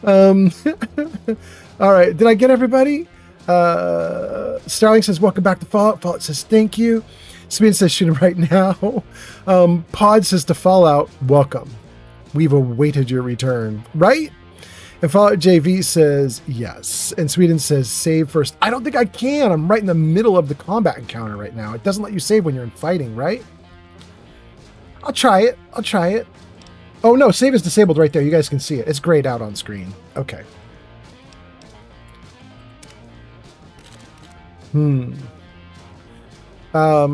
All right. Did I get everybody? Starling says, welcome back to Fallout. Fallout says, thank you. Sweden says, shoot him right now. Pod says to Fallout, welcome. We've awaited your return. Right? And Fallout JV says, yes. And Sweden says, save first. I don't think I can. I'm right in the middle of the combat encounter right now. It doesn't let you save when you're in fighting, right? I'll try it. Oh, no. Save is disabled right there. You guys can see it. It's grayed out on screen. Okay. Oh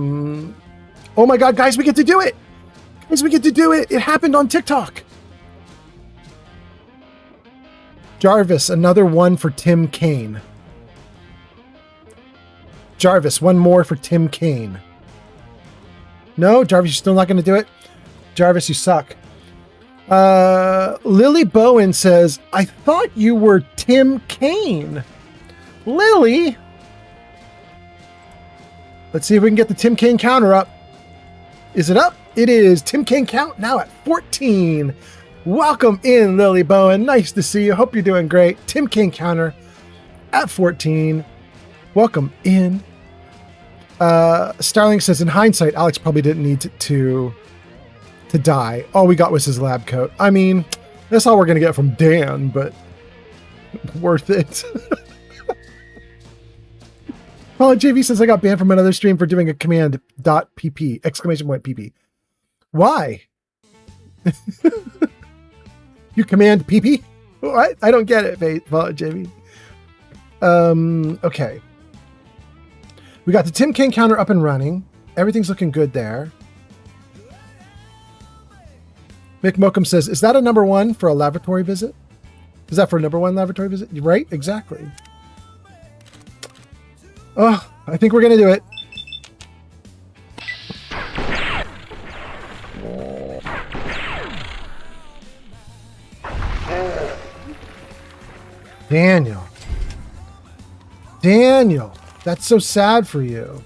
my God, guys, we get to do it. It happened on TikTok. Jarvis, another one for Tim Kaine. Jarvis, one more for Tim Kaine. No, Jarvis, you're still not going to do it? Jarvis, you suck. Lily Bowen says, I thought you were Tim Kaine. Lily. Let's see if we can get the Tim Kaine counter up. Is it up? It is. Tim Kaine count now at 14. Welcome in, Lily Bowen. Nice to see you. Hope you're doing great. Tim Kaine counter at 14. Welcome in. Starling says, in hindsight, Alex probably didn't need to die. All we got was his lab coat. I mean, that's all we're going to get from Dan, but worth it. Oh, JV says I got banned from another stream for doing a command.pp, exclamation point pp. Why? You command pp? What? I don't get it, JV. Okay. We got the Tim Kaine counter up and running. Everything's looking good there. Mick Mokum says, is that a number one for a laboratory visit? Is that for a number one laboratory visit? Right? Exactly. Oh, I think we're going to do it. Daniel, that's so sad for you.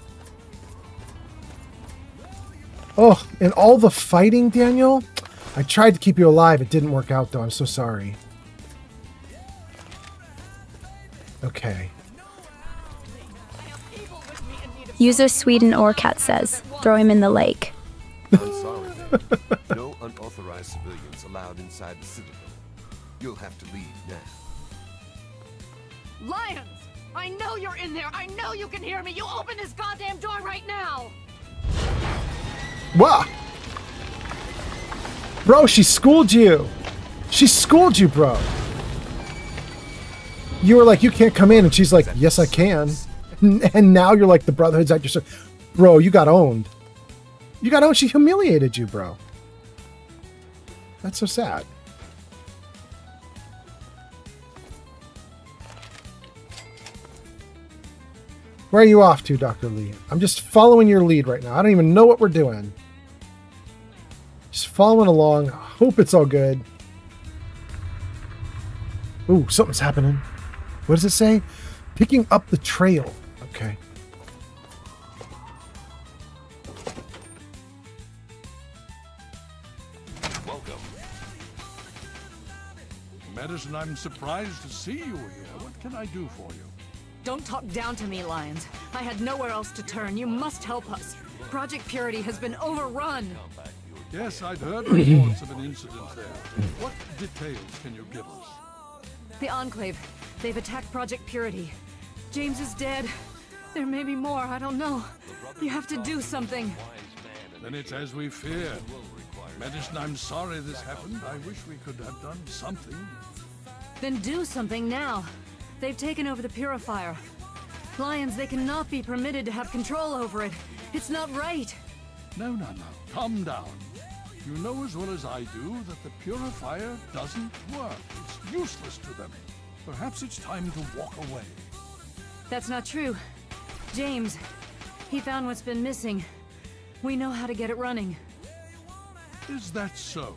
Oh, and all the fighting, Daniel? I tried to keep you alive. It didn't work out, though. I'm so sorry. Okay. User Sweden Orcat says, throw him in the lake. I'm sorry, man. No unauthorized civilians allowed inside the Citadel. You'll have to leave now. Lions! I know you're in there! I know you can hear me! You open this goddamn door right now! Wow! Bro, she schooled you! She schooled you, bro! You were like, you can't come in, and she's like, yes, I can. And now you're like, the Brotherhood's at your service. Bro, you got owned. You got owned. She humiliated you, bro. That's so sad. Where are you off to, Dr. Lee? I'm just following your lead right now. I don't even know what we're doing. Just following along. Hope it's all good. Ooh, something's happening. What does it say? Picking up the trail. Okay. Welcome. Madison, I'm surprised to see you here. What can I do for you? Don't talk down to me, Lions. I had nowhere else to turn. You must help us. Project Purity has been overrun. Yes, I'd heard reports of an incident there. What details can you give us? The Enclave. They've attacked Project Purity. James is dead. There may be more. I don't know. You have to do something. Then it's as we feared. Madison, I'm sorry this happened. I wish we could have done something. Then do something now. They've taken over the Purifier. Lions, they cannot be permitted to have control over it. It's not right. No. Calm down. you know as well as I do that the purifier doesn't work. It's useless to them. Perhaps it's time to walk away. That's not true. James, he found what's been missing. We know how to get it running. Is that so?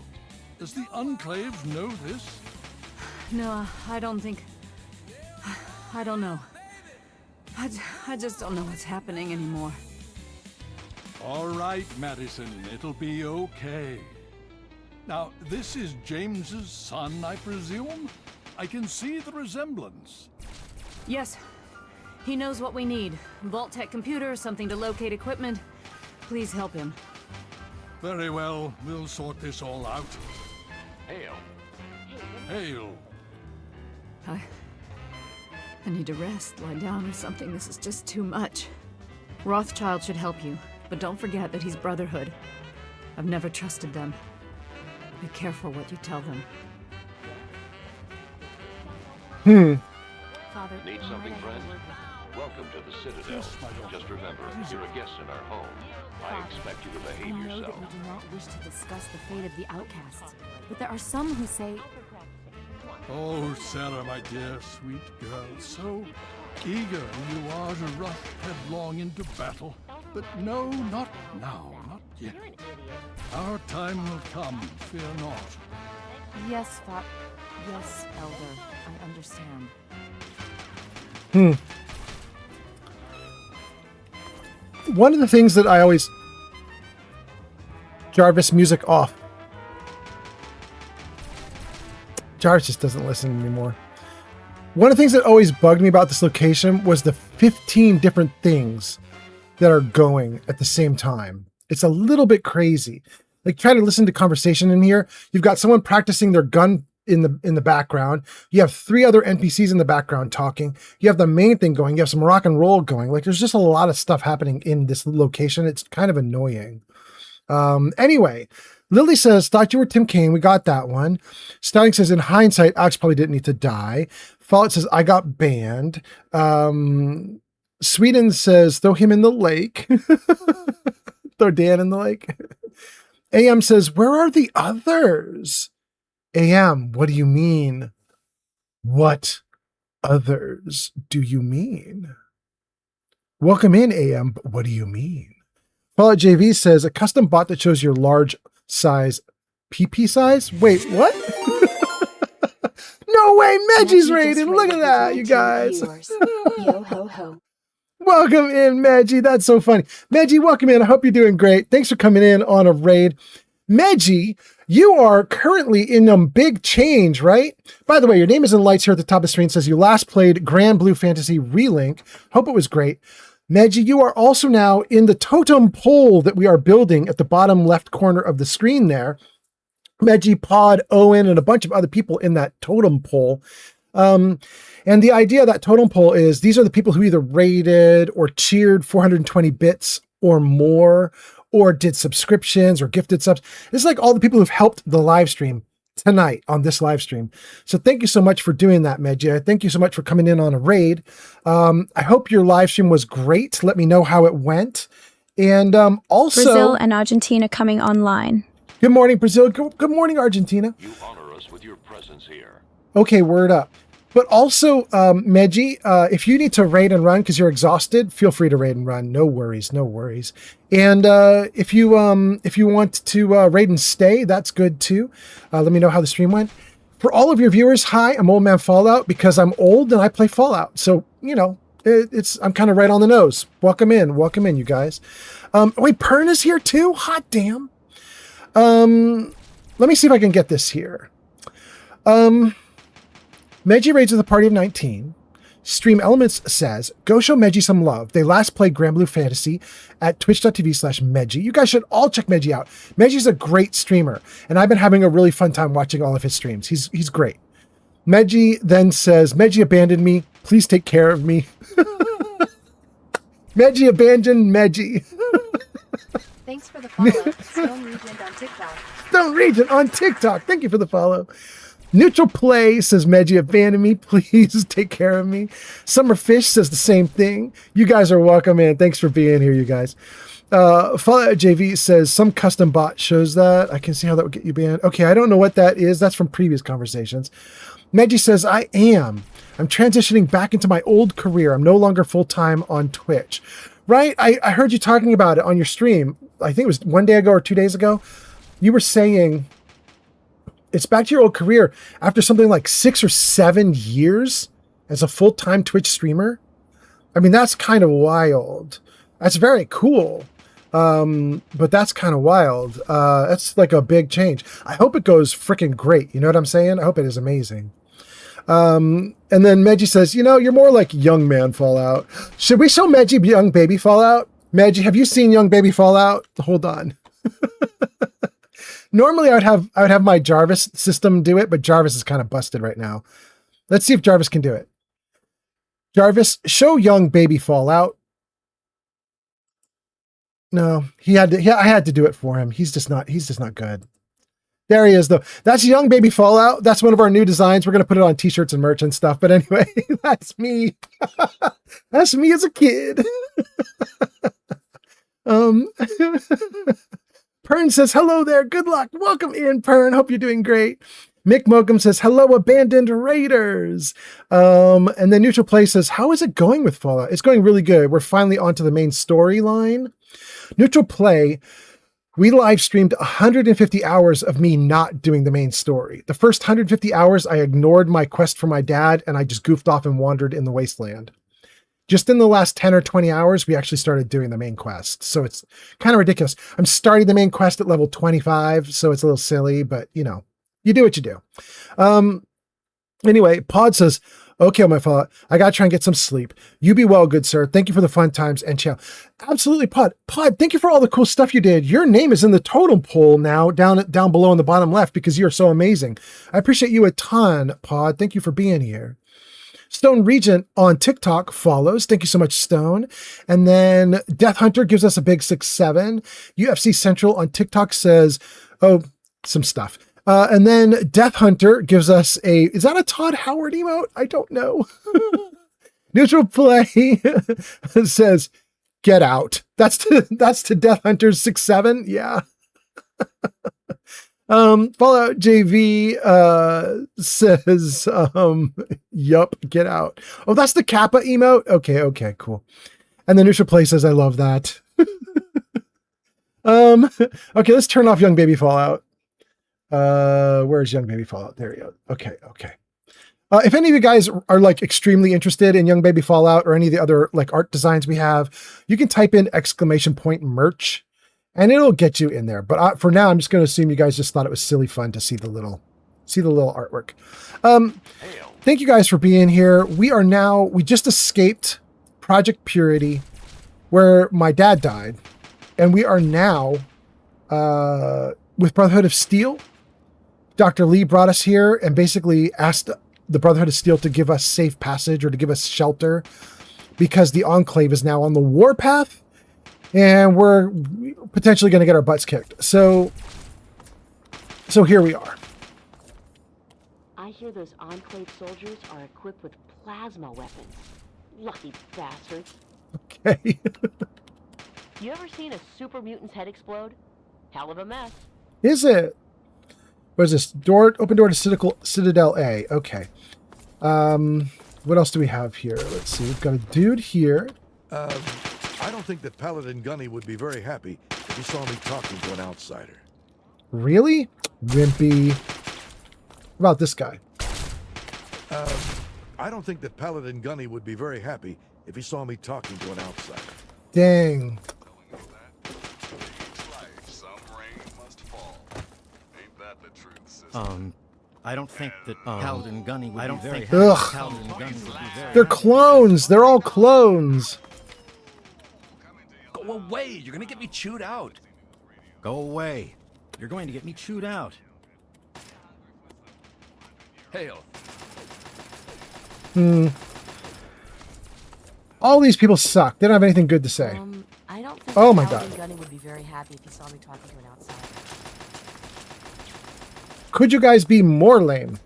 Does the Enclave know this? No, I don't think... I don't know. I just don't know what's happening anymore. All right, Madison, it'll be okay. Now, this is James's son, I presume? I can see the resemblance. Yes. He knows what we need. Vault-Tec computer, something to locate equipment. Please help him. Very well, we'll sort this all out. Hail. Hail. I need to rest, lie down or something. This is just too much. Rothschild should help you, but don't forget that he's Brotherhood. I've never trusted them. Be careful what you tell them. Father, Need something, friend? Welcome to the Citadel. Just remember, you're a guest in our home. I expect you to behave I know yourself. that we do not wish to discuss the fate of the outcasts, but there are some who say... Oh, Sarah, my dear, sweet girl, so eager you are to rush headlong into battle. But no, not now, not yet. Our time will come, fear not. Yes, yes, Elder, I understand. One of the things that I always... Jarvis, music off. Jarvis just doesn't listen anymore. One of the things that always bugged me about this location was the 15 different things that are going at the same time. It's a little bit crazy. Like, try to listen to conversation in here. You've got someone practicing their gun in the background. You have 3 other NPCs in the background talking. You have the main thing going. You have some rock and roll going. Like, there's just a lot of stuff happening in this location. It's kind of annoying. Anyway, Lily says, thought you were Tim Kaine. We got that one. Styling says, in hindsight, Alex probably didn't need to die. Fallout says, I got banned. Sweden says, throw him in the lake. Throw Dan in the lake. AM says, where are the others? AM, what do you mean? What others do you mean? Welcome in, AM, but what do you mean? Fallout JV says, a custom bot that shows your large size PP size? Wait, what? No way, Meggie's rated. Look at that, you guys. Yo ho ho. Welcome in, Meggie. That's so funny. Meggie, welcome in. I hope you're doing great. Thanks for coming in on a raid. Meggie, you are currently in a big change, right? By the way, your name is in lights here at the top of the screen. It says you last played Grand Blue Fantasy Relink. Hope it was great. Meggie, you are also now in the totem pole that we are building at the bottom left corner of the screen there. Meggie, Pod, Owen, and a bunch of other people in that totem pole. And the idea of that totem pole is these are the people who either rated or cheered 420 bits or more, or did subscriptions or gifted subs. This is like all the people who've helped the live stream tonight on this live stream. So thank you so much for doing that, Meggie. Thank you so much for coming in on a raid. I hope your live stream was great. Let me know how it went. And also... Brazil and Argentina coming online. Good morning, Brazil. Good morning, Argentina. You honor us with your presence here. Okay, word up. But also, Meggie, if you need to raid and run because you're exhausted, feel free to raid and run. No worries, no worries. And if you want to raid and stay, that's good too. Let me know how the stream went. For all of your viewers, hi, I'm Old Man Fallout because I'm old and I play Fallout. So, you know, I'm kind of right on the nose. Welcome in, you guys. Wait, Pern is here too? Hot damn. Let me see if I can get this here. Meggie raids with a party of 19. Stream Elements says, go show Meggie some love. They last played Grand Blue Fantasy at twitch.tv/Meggie. You guys should all check Meggie out. Meggie's a great streamer, and I've been having a really fun time watching all of his streams. He's great. Meggie then says, Meggie abandoned me. Please take care of me. Meggie abandoned Meggie. Thanks for the follow. Stone Regent on TikTok. Stone Regent on TikTok. Thank you for the follow. Neutral Play says, Meggie abandoned me. Please take care of me. Summerfish says the same thing. You guys are welcome in. Thanks for being here, you guys. Fallout JV says some custom bot shows that. I can see how that would get you banned. Okay, I don't know what that is. That's from previous conversations. Meggie says, I'm transitioning back into my old career. I'm no longer full-time on Twitch. Right? I heard you talking about it on your stream. I think it was 1 day ago or 2 days ago. You were saying it's back to your old career after something like 6 or 7 years as a full-time Twitch streamer. I mean, that's kind of wild. That's very cool. But that's kind of wild. That's like a big change. I hope it goes freaking great. You know what I'm saying? I hope it is amazing. And then Meggie says, you're more like young man Fallout. Should we show Meggie young baby Fallout? Meggie, have you seen young baby Fallout? Hold on. Normally I would have my Jarvis system do it, but Jarvis is kind of busted right now. Let's see if Jarvis can do it. Jarvis, show young baby Fallout. No, I had to do it for him. He's just not good. There he is though. That's young baby Fallout. That's one of our new designs. We're going to put it on t-shirts and merch and stuff. But anyway, that's me. That's me as a kid. Pern says, hello there. Good luck. Welcome in, Pern. Hope you're doing great. Mick Mokum says, hello, abandoned raiders. And then Neutral Play says, how is it going with Fallout? It's going really good. We're finally onto the main storyline. Neutral Play, we live streamed 150 hours of me not doing the main story. The first 150 hours, I ignored my quest for my dad, and I just goofed off and wandered in the wasteland. Just in the last 10 or 20 hours, we actually started doing the main quest. So it's kind of ridiculous. I'm starting the main quest at level 25, so it's a little silly, but you do what you do. Anyway, Pod says, okay, my Fallout, I got to try and get some sleep. You be well, good sir. Thank you for the fun times and ciao. Absolutely, Pod. Pod, thank you for all the cool stuff you did. Your name is in the totem pole now, down below in the bottom left, because you're so amazing. I appreciate you a ton, Pod. Thank you for being here. Stone Regent on TikTok follows. Thank you so much, Stone. And then Death Hunter gives us a big 6-7. UFC Central on TikTok says, some stuff. And then Death Hunter gives us is that a Todd Howard emote? I don't know. Neutral Play says, get out. That's to Death Hunter's 6-7. Yeah. Fallout JV says, yup, get out. Oh, that's the Kappa emote? Okay, cool. And the Neutral Play says, I love that. Okay, let's turn off Young Baby Fallout. Where's Young Baby Fallout? There you go. Okay. If any of you guys are like extremely interested in Young Baby Fallout or any of the other like art designs we have, you can type in !merch and it'll get you in there. But for now, I'm just going to assume you guys just thought it was silly fun to see the little artwork. Thank you guys for being here. We just escaped Project Purity where my dad died. And we are now, with Brotherhood of Steel. Dr. Lee brought us here and basically asked the Brotherhood of Steel to give us safe passage or to give us shelter because the Enclave is now on the warpath and we're potentially going to get our butts kicked. So here we are. I hear those Enclave soldiers are equipped with plasma weapons. Lucky bastards. Okay. You ever seen a super mutant's head explode? Hell of a mess. Is it? What is this? Open door to Citadel A. Okay. What else do we have here? Let's see. We've got a dude here. I don't think that Paladin Gunny would be very happy if he saw me talking to an outsider. Really? Wimpy. What about this guy? I don't think that Paladin Gunny would be very happy if he saw me talking to an outsider. Dang. I don't think that Paladin Gunny would be very happy. Ugh. They're clones. They're all clones. Go away. You're going to get me chewed out. Go away. You're going to get me chewed out. Hail. All these people suck. They don't have anything good to say. I don't think oh my Paladin God. Gunny would be very happy if he saw me talking to an outsider. Could you guys be more lame?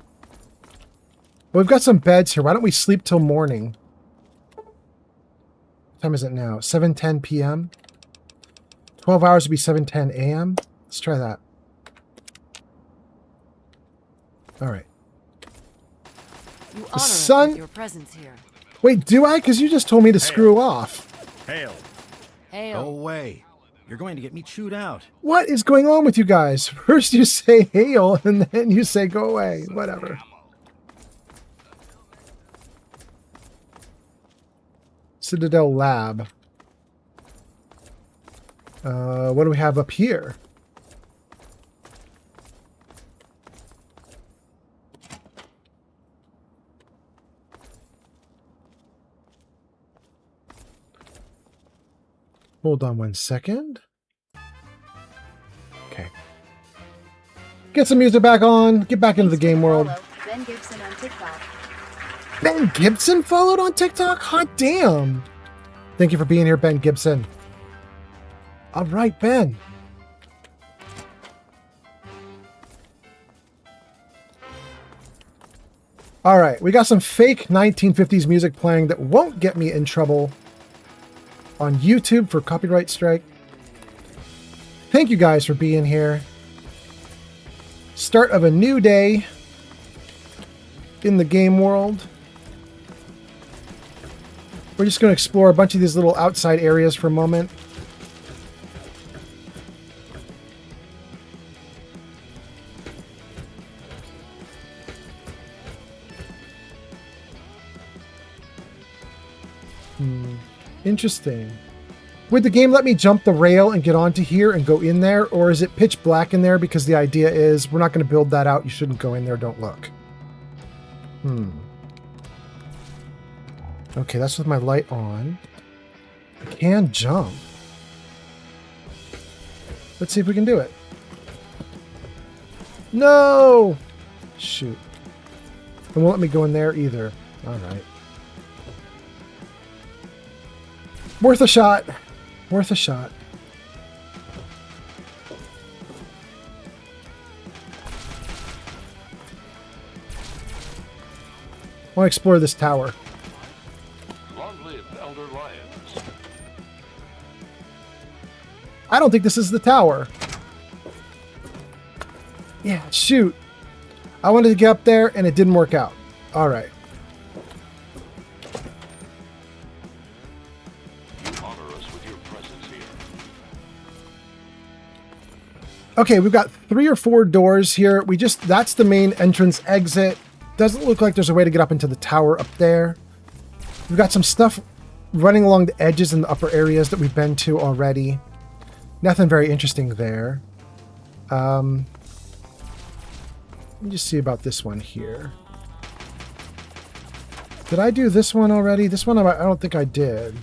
Well, we've got some beds here. Why don't we sleep till morning? What time is it now? 7:10 p.m. 12 hours would be 7:10 a.m. Let's try that. All right. You The honor us sun. with your presence here. Wait, do I? Because you just told me to screw off. Hail. Hail. Go away. You're going to get me chewed out. What is going on with you guys? First you say hail, and then you say go away. Whatever. Citadel Lab. What do we have up here? Hold on 1 second. Okay. Get some music back on. Get back into the game world. Ben Gibson on TikTok. Ben Gibson followed on TikTok? Hot damn. Thank you for being here, Ben Gibson. All right, Ben. All right, we got some fake 1950s music playing that won't get me in trouble on YouTube for copyright strike. Thank you guys for being here. Start of a new day in the game world. We're just going to explore a bunch of these little outside areas for a moment. Interesting. Would the game let me jump the rail and get onto here and go in there? Or is it pitch black in there because the idea is we're not going to build that out. You shouldn't go in there. Don't look. Okay, that's with my light on. I can jump. Let's see if we can do it. No! Shoot. It won't let me go in there either. All right. Worth a shot. Worth a shot. I want to explore this tower. Long live Elder Lyons. I don't think this is the tower. Yeah, shoot. I wanted to get up there and it didn't work out. All right. Okay, we've got 3 or 4 doors here. That's the main entrance exit. Doesn't look like there's a way to get up into the tower up there. We've got some stuff running along the edges in the upper areas that we've been to already. Nothing very interesting there. Let me just see about this one here. Did I do this one already? This one I don't think I did.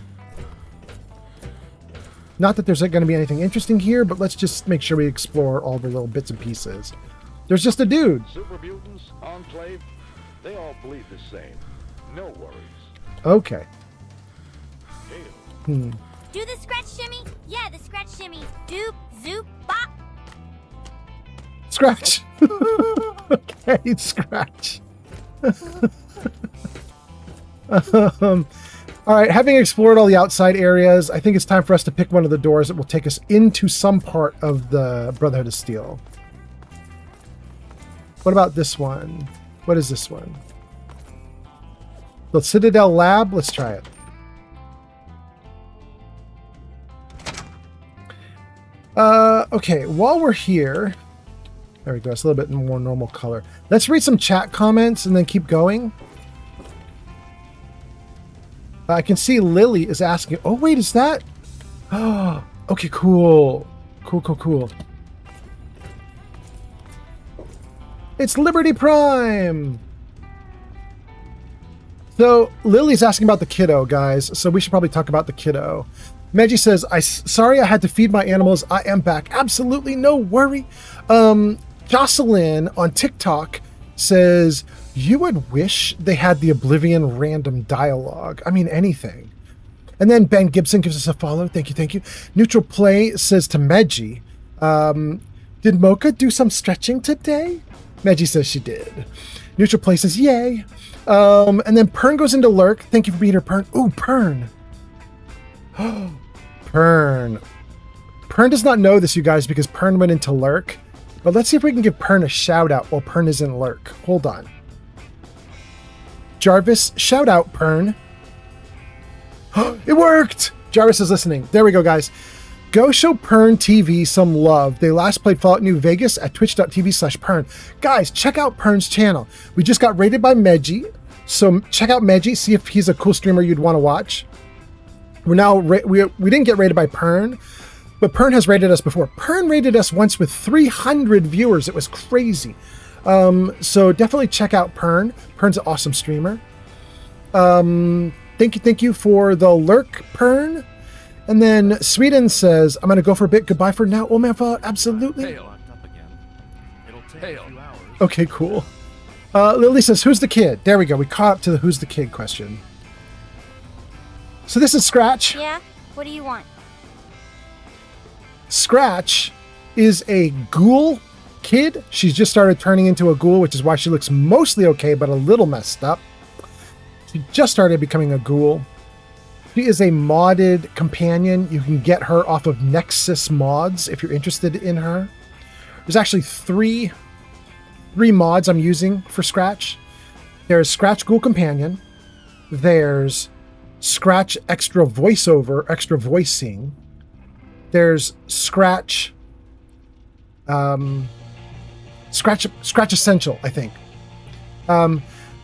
Not that there's going to be anything interesting here, but let's just make sure we explore all the little bits and pieces. There's just a dude. Super mutants, Enclave, they all bleed the same. No worries. Okay. Do the scratch shimmy? Yeah, the scratch shimmy. Doop, zoop, bop. Scratch. Okay, scratch. All right, having explored all the outside areas, I think it's time for us to pick one of the doors that will take us into some part of the Brotherhood of Steel. What about this one? What is this one? The Citadel Lab? Let's try it. Okay, while we're here... There we go, it's a little bit more normal color. Let's read some chat comments and then keep going. I can see Lily is asking... Oh, wait, is that... Oh, okay, cool. Cool. It's Liberty Prime! So, Lily's asking about the kiddo, guys. So we should probably talk about the kiddo. Meggie says, sorry I had to feed my animals. I am back. Absolutely no worry. Jocelyn on TikTok says... You would wish they had the Oblivion random dialogue. I mean, anything. And then Ben Gibson gives us a follow. Thank you. Neutral Play says to Meggie, did Mocha do some stretching today? Meggie says she did. Neutral Play says, yay. And then Pern goes into lurk. Thank you for being here, Pern. Ooh, Pern. Pern. Pern does not know this, you guys, because Pern went into lurk. But let's see if we can give Pern a shout out while Pern is in lurk. Hold on. Jarvis, shout out Pern. It worked! Jarvis is listening. There we go, guys. Go show Pern TV some love. They last played Fallout New Vegas at twitch.tv/Pern. Guys, check out Pern's channel. We just got rated by Meji. So check out Meji, see if he's a cool streamer you'd want to watch. We're now, we didn't get rated by Pern, but Pern has rated us before. Pern rated us once with 300 viewers. It was crazy. So definitely check out Pern. Pern's an awesome streamer. Thank you for the lurk, Pern. And then Sweden says, I'm going to go for a bit. Goodbye for now. Oh, man, Fallout, absolutely. Okay, cool. Lily says, who's the kid? There we go. We caught up to the who's the kid question. So this is Scratch. Yeah? What do you want? Scratch is a ghoul kid. She's just started turning into a ghoul, which is why she looks mostly okay, but a little messed up. She just started becoming a ghoul. She is a modded companion. You can get her off of Nexus mods if you're interested in her. There's actually three mods I'm using for Scratch. There's Scratch Ghoul Companion. There's Scratch Extra Voiceover, Extra Voicing. There's Scratch Scratch Essential, I think.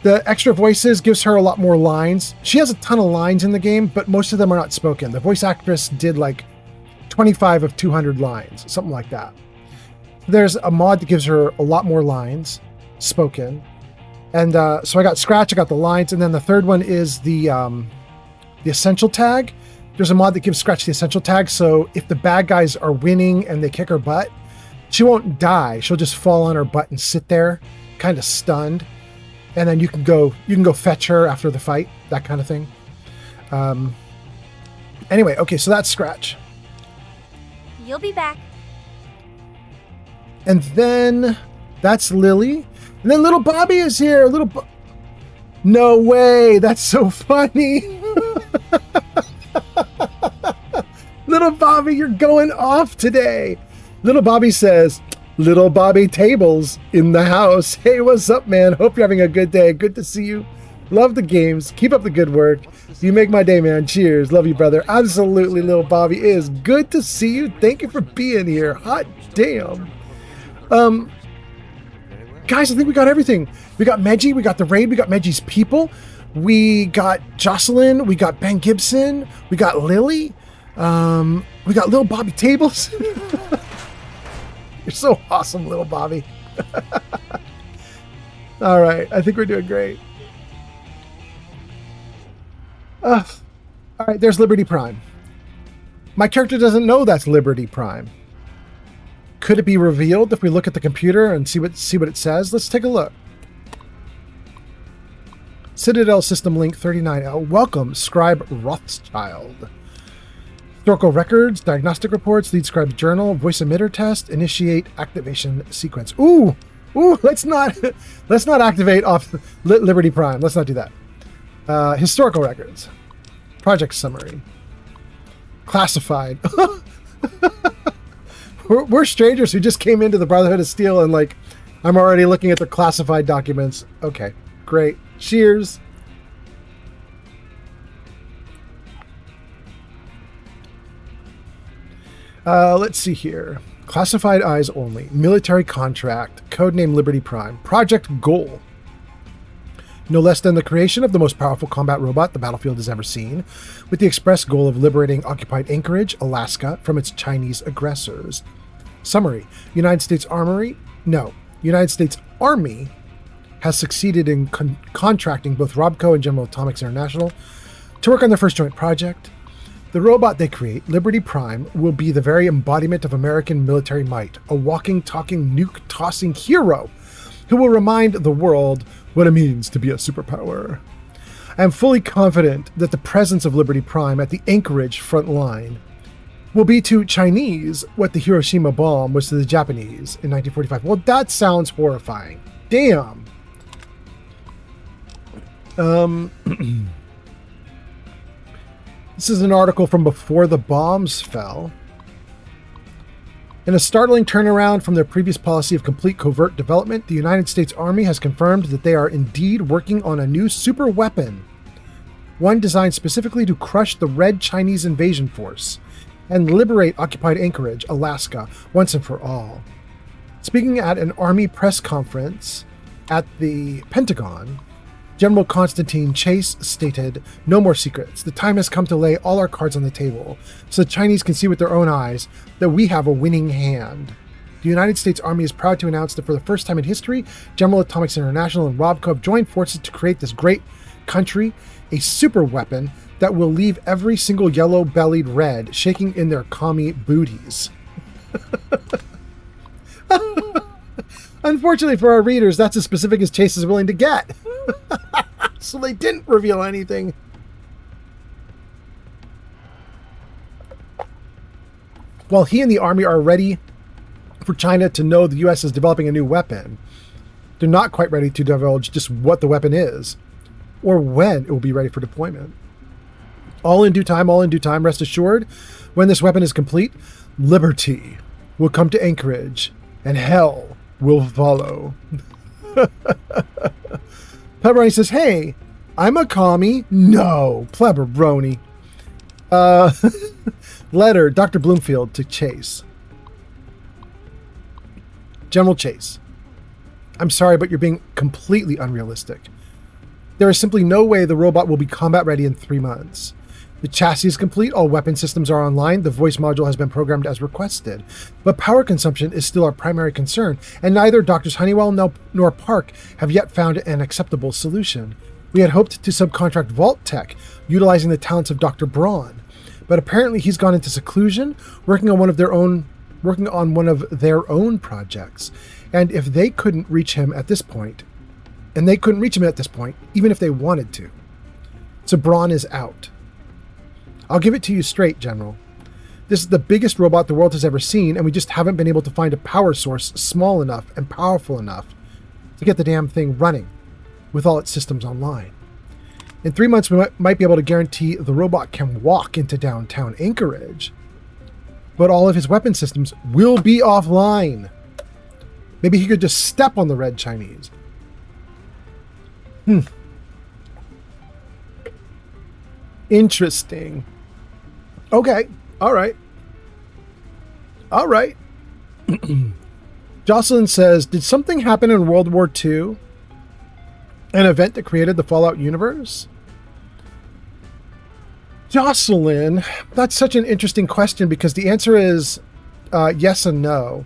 The extra voices gives her a lot more lines. She has a ton of lines in the game, but most of them are not spoken. The voice actress did like 25 of 200 lines, something like that. There's a mod that gives her a lot more lines spoken. And so I got Scratch, I got the lines, and then the third one is the Essential tag. There's a mod that gives Scratch the Essential tag, so if the bad guys are winning and they kick her butt, she won't die. She'll just fall on her butt and sit there, kind of stunned. And then you can go fetch her after the fight, that kind of thing. Anyway, okay, so that's Scratch. You'll be back. And then that's Lily. And then little Bobby is here. No way, that's so funny. Little Bobby, you're going off today. Little Bobby says, Little Bobby Tables in the house. Hey, what's up, man? Hope you're having a good day. Good to see you. Love the games. Keep up the good work. You make my day, man. Cheers. Love you, brother. Absolutely, Little Bobby. It is good to see you. Thank you for being here. Hot damn. Guys, I think we got everything. We got Meji. We got the raid. We got Meji's people. We got Jocelyn. We got Ben Gibson. We got Lily. We got Little Bobby Tables. You're so awesome, Little Bobby. All right, I think we're doing great. All right, there's Liberty Prime. My character doesn't know that's Liberty Prime. Could it be revealed if we look at the computer and see what it says? Let's take a look. Citadel System Link 39L. Welcome, Scribe Rothschild. Historical records, diagnostic reports, lead scribe journal, voice emitter test, initiate activation sequence. Ooh, let's not activate off Liberty Prime. Let's not do that. Historical records, project summary, classified. we're strangers who just came into the Brotherhood of Steel and like, I'm already looking at the classified documents. Okay, great. Cheers. Let's see here. Classified eyes only. Military contract. Codename Liberty Prime. Project goal. No less than the creation of the most powerful combat robot the battlefield has ever seen, with the express goal of liberating occupied Anchorage, Alaska, from its Chinese aggressors. Summary. United States Army has succeeded in contracting both Robco and General Atomics International to work on their first joint project. The robot they create, Liberty Prime, will be the very embodiment of American military might, a walking, talking, nuke-tossing hero who will remind the world what it means to be a superpower. I am fully confident that the presence of Liberty Prime at the Anchorage front line will be to Chinese what the Hiroshima bomb was to the Japanese in 1945. Well, that sounds horrifying. Damn. This is an article from before the bombs fell. In a startling turnaround from their previous policy of complete covert development, the United States Army has confirmed that they are indeed working on a new super weapon, one designed specifically to crush the Red Chinese invasion force and liberate occupied Anchorage, Alaska, once and for all. Speaking at an Army press conference at the Pentagon, General Constantine Chase stated, "No more secrets. The time has come to lay all our cards on the table so the Chinese can see with their own eyes that we have a winning hand." The United States Army is proud to announce that for the first time in history, General Atomics International and Robco have joined forces to create this great country, a super weapon that will leave every single yellow-bellied red shaking in their commie booties. Unfortunately for our readers, that's as specific as Chase is willing to get. So they didn't reveal anything. While he and the Army are ready for China to know the U.S. is developing a new weapon, they're not quite ready to divulge just what the weapon is or when it will be ready for deployment. All in due time, rest assured, when this weapon is complete, liberty will come to Anchorage and hell will follow. Pepperoni says, "Hey, I'm a commie." No, pleberoni. Letter, Dr. Bloomfield to Chase. General Chase, I'm sorry, but you're being completely unrealistic. There is simply no way the robot will be combat ready in 3 months. The chassis is complete, all weapon systems are online, the voice module has been programmed as requested. But power consumption is still our primary concern, and neither Drs. Honeywell nor Park have yet found an acceptable solution. We had hoped to subcontract Vault Tech, utilizing the talents of Dr. Braun, but apparently he's gone into seclusion, working on one of their own projects. And if they couldn't reach him at this point, even if they wanted to. So Braun is out. I'll give it to you straight, General. This is the biggest robot the world has ever seen, and we just haven't been able to find a power source small enough and powerful enough to get the damn thing running with all its systems online. In 3 months, we might be able to guarantee the robot can walk into downtown Anchorage, but all of his weapon systems will be offline. Maybe he could just step on the Red Chinese. Interesting. Okay. All right. Jocelyn says, did something happen in World War II? An event that created the Fallout universe? Jocelyn, that's such an interesting question because the answer is yes and no.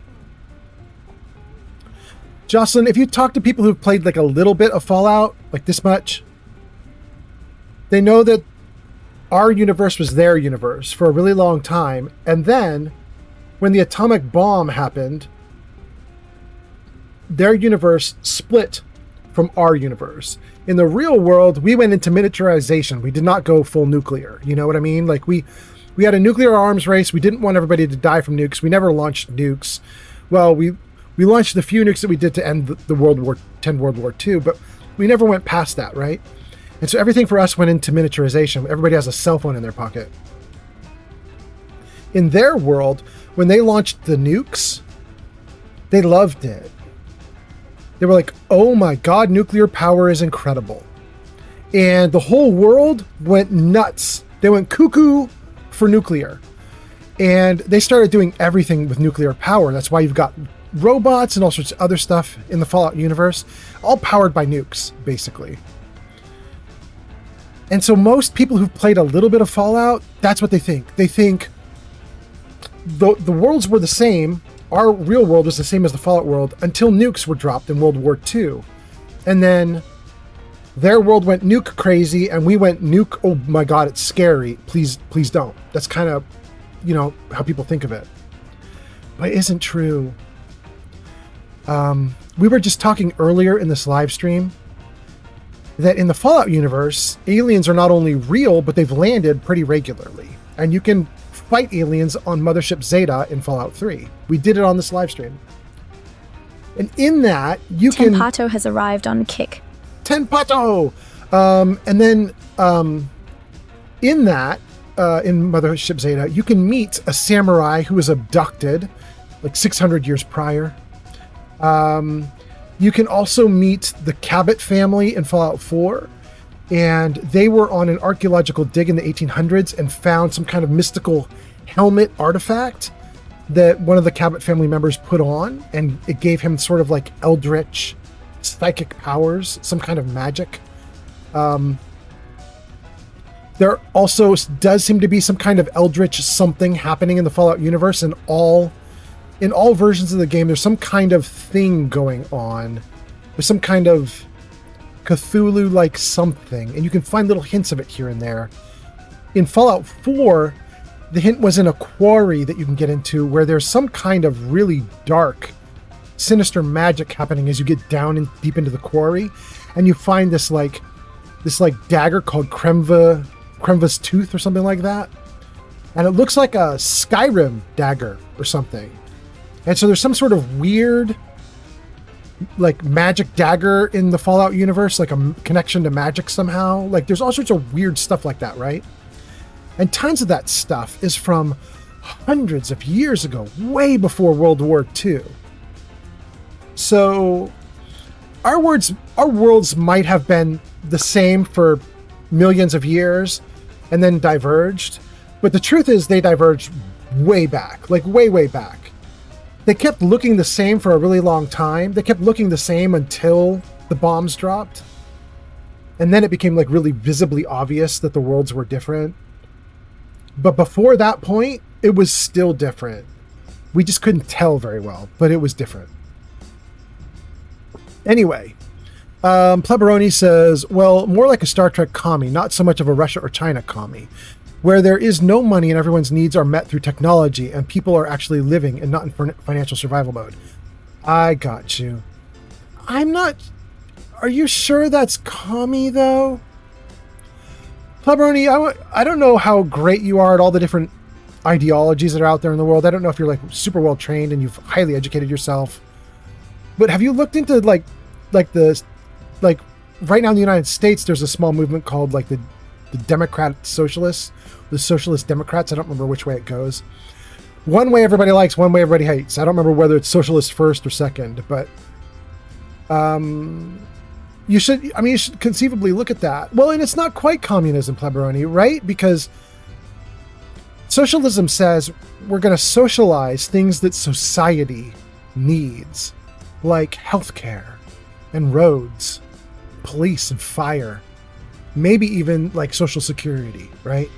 Jocelyn, if you talk to people who've played like a little bit of Fallout, like this much, they know that our universe was their universe for a really long time. And then when the atomic bomb happened, their universe split from our universe. In the real world, we went into miniaturization. We did not go full nuclear. You know what I mean? Like we had a nuclear arms race. We didn't want everybody to die from nukes. We never launched nukes. Well, we launched the few nukes that we did to end the World War II, but we never went past that, right? And so everything for us went into miniaturization. Everybody has a cell phone in their pocket. In their world, when they launched the nukes, they loved it. They were like, oh my God, nuclear power is incredible. And the whole world went nuts. They went cuckoo for nuclear. And they started doing everything with nuclear power. That's why you've got robots and all sorts of other stuff in the Fallout universe, all powered by nukes, basically. And so most people who've played a little bit of Fallout, that's what they think. They think the worlds were the same. Our real world was the same as the Fallout world until nukes were dropped in World War II. And then their world went nuke crazy and we went nuke, oh my God, it's scary. Please don't. That's kind of, how people think of it. But it isn't true. We were just talking earlier in this live stream that in the Fallout universe, aliens are not only real, but they've landed pretty regularly. And you can fight aliens on Mothership Zeta in Fallout 3. We did it on this live stream. And in that, you can... Tempato has arrived on Kick. Tempato! And then in that, in Mothership Zeta, you can meet a samurai who was abducted like 600 years prior. You can also meet the Cabot family in Fallout 4, and they were on an archaeological dig in the 1800s and found some kind of mystical helmet artifact that one of the Cabot family members put on, and it gave him sort of like eldritch psychic powers, some kind of magic. There also does seem to be some kind of eldritch something happening in the Fallout universe, and in all versions of the game, there's some kind of thing going on. There's some kind of Cthulhu-like something, and you can find little hints of it here and there. In Fallout 4, the hint was in a quarry that you can get into where there's some kind of really dark, sinister magic happening as you get down and deep into the quarry, and you find this dagger called Kremva's Tooth or something like that, and it looks like a Skyrim dagger or something. And so there's some sort of weird, like, magic dagger in the Fallout universe, like a connection to magic somehow. Like, there's all sorts of weird stuff like that, right? And tons of that stuff is from hundreds of years ago, way before World War II. So our worlds might have been the same for millions of years and then diverged. But the truth is they diverged way back, like way, way back. They kept looking the same for a really long time. They kept looking the same until the bombs dropped. And then it became like really visibly obvious that the worlds were different. But before that point, it was still different. We just couldn't tell very well, but it was different. Anyway, Pleberoni says, well, more like a Star Trek commie, not so much of a Russia or China commie, where there is no money and everyone's needs are met through technology and people are actually living and not in financial survival mode. I got you. Are you sure that's commie, though? Pleberoni, I don't know how great you are at all the different ideologies that are out there in the world. I don't know if you're like super well trained and you've highly educated yourself. But have you looked into like right now in the United States, there's a small movement called like the Democrat Socialists, the Socialist Democrats. I don't remember which way it goes. One way everybody likes, one way everybody hates. I don't remember whether it's socialist first or second, but you should conceivably look at that. Well, and it's not quite communism, Pleberoni, right? Because socialism says we're going to socialize things that society needs, like healthcare and roads, police and fire, maybe even like social security, right?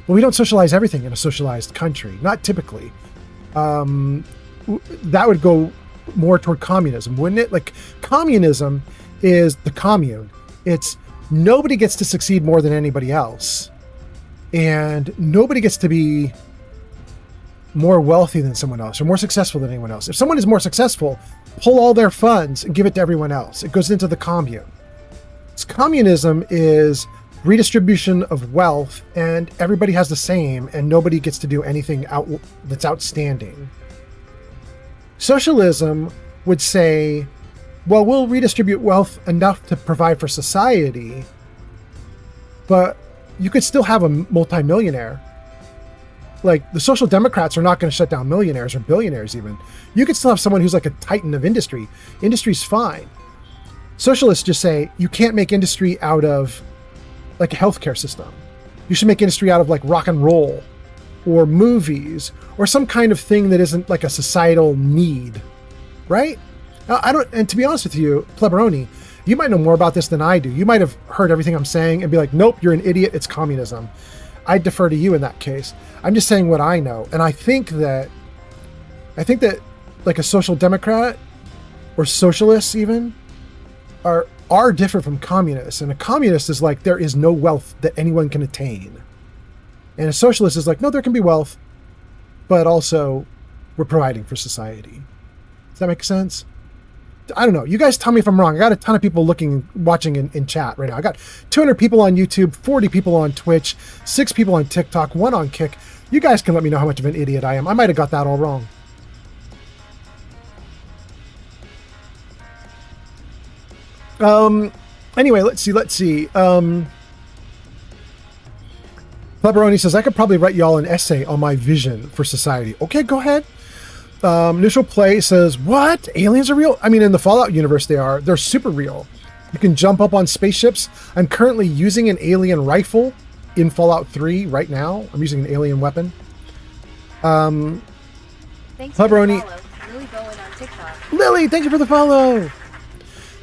But we don't socialize everything in a socialized country, not typically. That would go more toward communism, wouldn't it? Like, communism is the commune. It's nobody gets to succeed more than anybody else, and nobody gets to be more wealthy than someone else or more successful than anyone else. If someone is more successful, pull all their funds and give it to everyone else. It goes into the commune. Communism is redistribution of wealth, and everybody has the same, and nobody gets to do anything that's outstanding. Socialism would say, well, we'll redistribute wealth enough to provide for society, but you could still have a multimillionaire. Like, the Social Democrats are not going to shut down millionaires or billionaires even. You could still have someone who's like a titan of industry. Industry's fine. Socialists just say, you can't make industry out of like a healthcare system. You should make industry out of like rock and roll or movies or some kind of thing that isn't like a societal need, right? And to be honest with you, Pleberoni, you might know more about this than I do. You might have heard everything I'm saying and be like, nope, you're an idiot, it's communism. I'd defer to you in that case. I'm just saying what I know. And I think that like a social democrat or socialists even are different from communists. And a communist is like, there is no wealth that anyone can attain. And a socialist is like, no, there can be wealth, but also we're providing for society. Does that make sense? I don't know. You guys tell me if I'm wrong. I got a ton of people watching in chat right now. I got 200 people on YouTube, 40 people on Twitch, 6 people on TikTok, 1 on Kick. You guys can let me know how much of an idiot I am. I might have got that all wrong. Anyway, let's see. Pleberoni says, I could probably write y'all an essay on my vision for society. Okay, go ahead. Neutral Play says, what? Aliens are real? I mean, in the Fallout universe, they are. They're super real. You can jump up on spaceships. I'm currently using an alien rifle in Fallout 3 right now. I'm using an alien weapon. Thanks Pleberoni. for the follow. Lily Bowen on TikTok. Lily, thank you for the follow.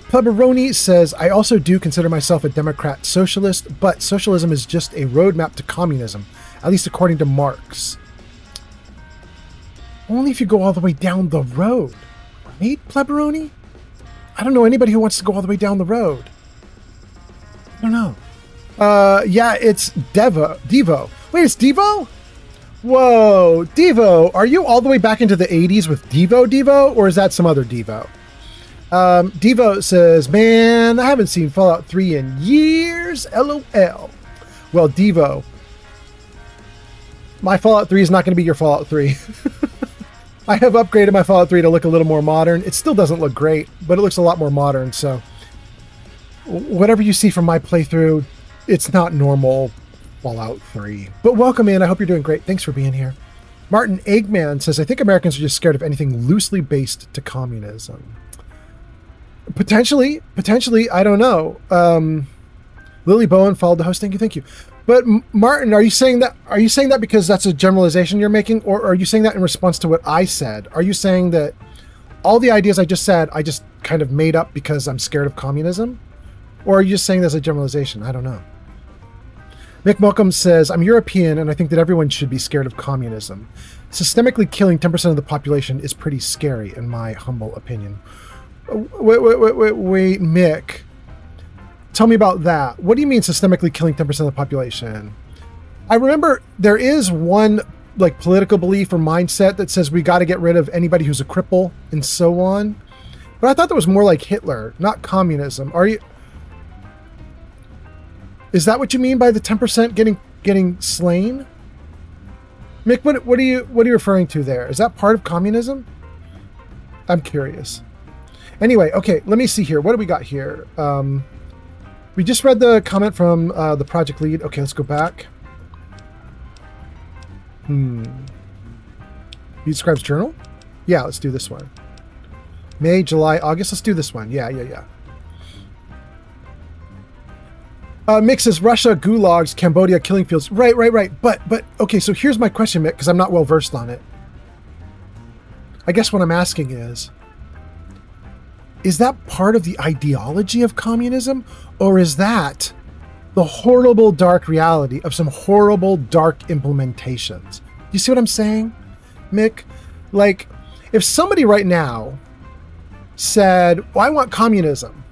Pleberoni says, I also do consider myself a Democrat socialist, but socialism is just a roadmap to communism, at least according to Marx. Only if you go all the way down the road. Right, Pleberoni? I don't know anybody who wants to go all the way down the road. I don't know. Yeah, it's Devo. Wait, it's Devo? Whoa, Devo, are you all the way back into the 80s with Devo, or is that some other Devo? Devo says, man, I haven't seen Fallout 3 in years, LOL. Well, Devo, my Fallout 3 is not going to be your Fallout 3. I have upgraded my Fallout 3 to look a little more modern. It still doesn't look great, but it looks a lot more modern, so whatever you see from my playthrough, it's not normal Fallout 3. But welcome in. I hope you're doing great. Thanks for being here. Martin Eggman says, I think Americans are just scared of anything loosely based to communism. Potentially, I don't know. Lily Bowen followed the host. Thank you. But Martin, are you saying that because that's a generalization you're making, or are you saying that in response to what I said? Are you saying that all the ideas I just said, I just kind of made up because I'm scared of communism? Or are you just saying that's a generalization? I don't know. Mick Malcolm says, I'm European and I think that everyone should be scared of communism. Systemically killing 10% of the population is pretty scary, in my humble opinion. Wait, Mick. Tell me about that. What do you mean systemically killing 10% of the population? I remember there is one like political belief or mindset that says we got to get rid of anybody who's a cripple and so on. But I thought that was more like Hitler, not communism. Is that what you mean by the 10% getting slain? Mick, what are you referring to there? Is that part of communism? I'm curious. Anyway, okay, let me see here. What do we got here? We just read the comment from the project lead. Okay, let's go back. Describes journal? Yeah, let's do this one. May, July, August. Let's do this one. Yeah. Mick says Russia, gulags, Cambodia, killing fields. Right. But okay, so here's my question, Mick, because I'm not well versed on it. I guess what I'm asking is that part of the ideology of communism, or is that the horrible dark reality of some horrible dark implementations? You see what I'm saying, Mick? Like, if somebody right now said, well, I want communism,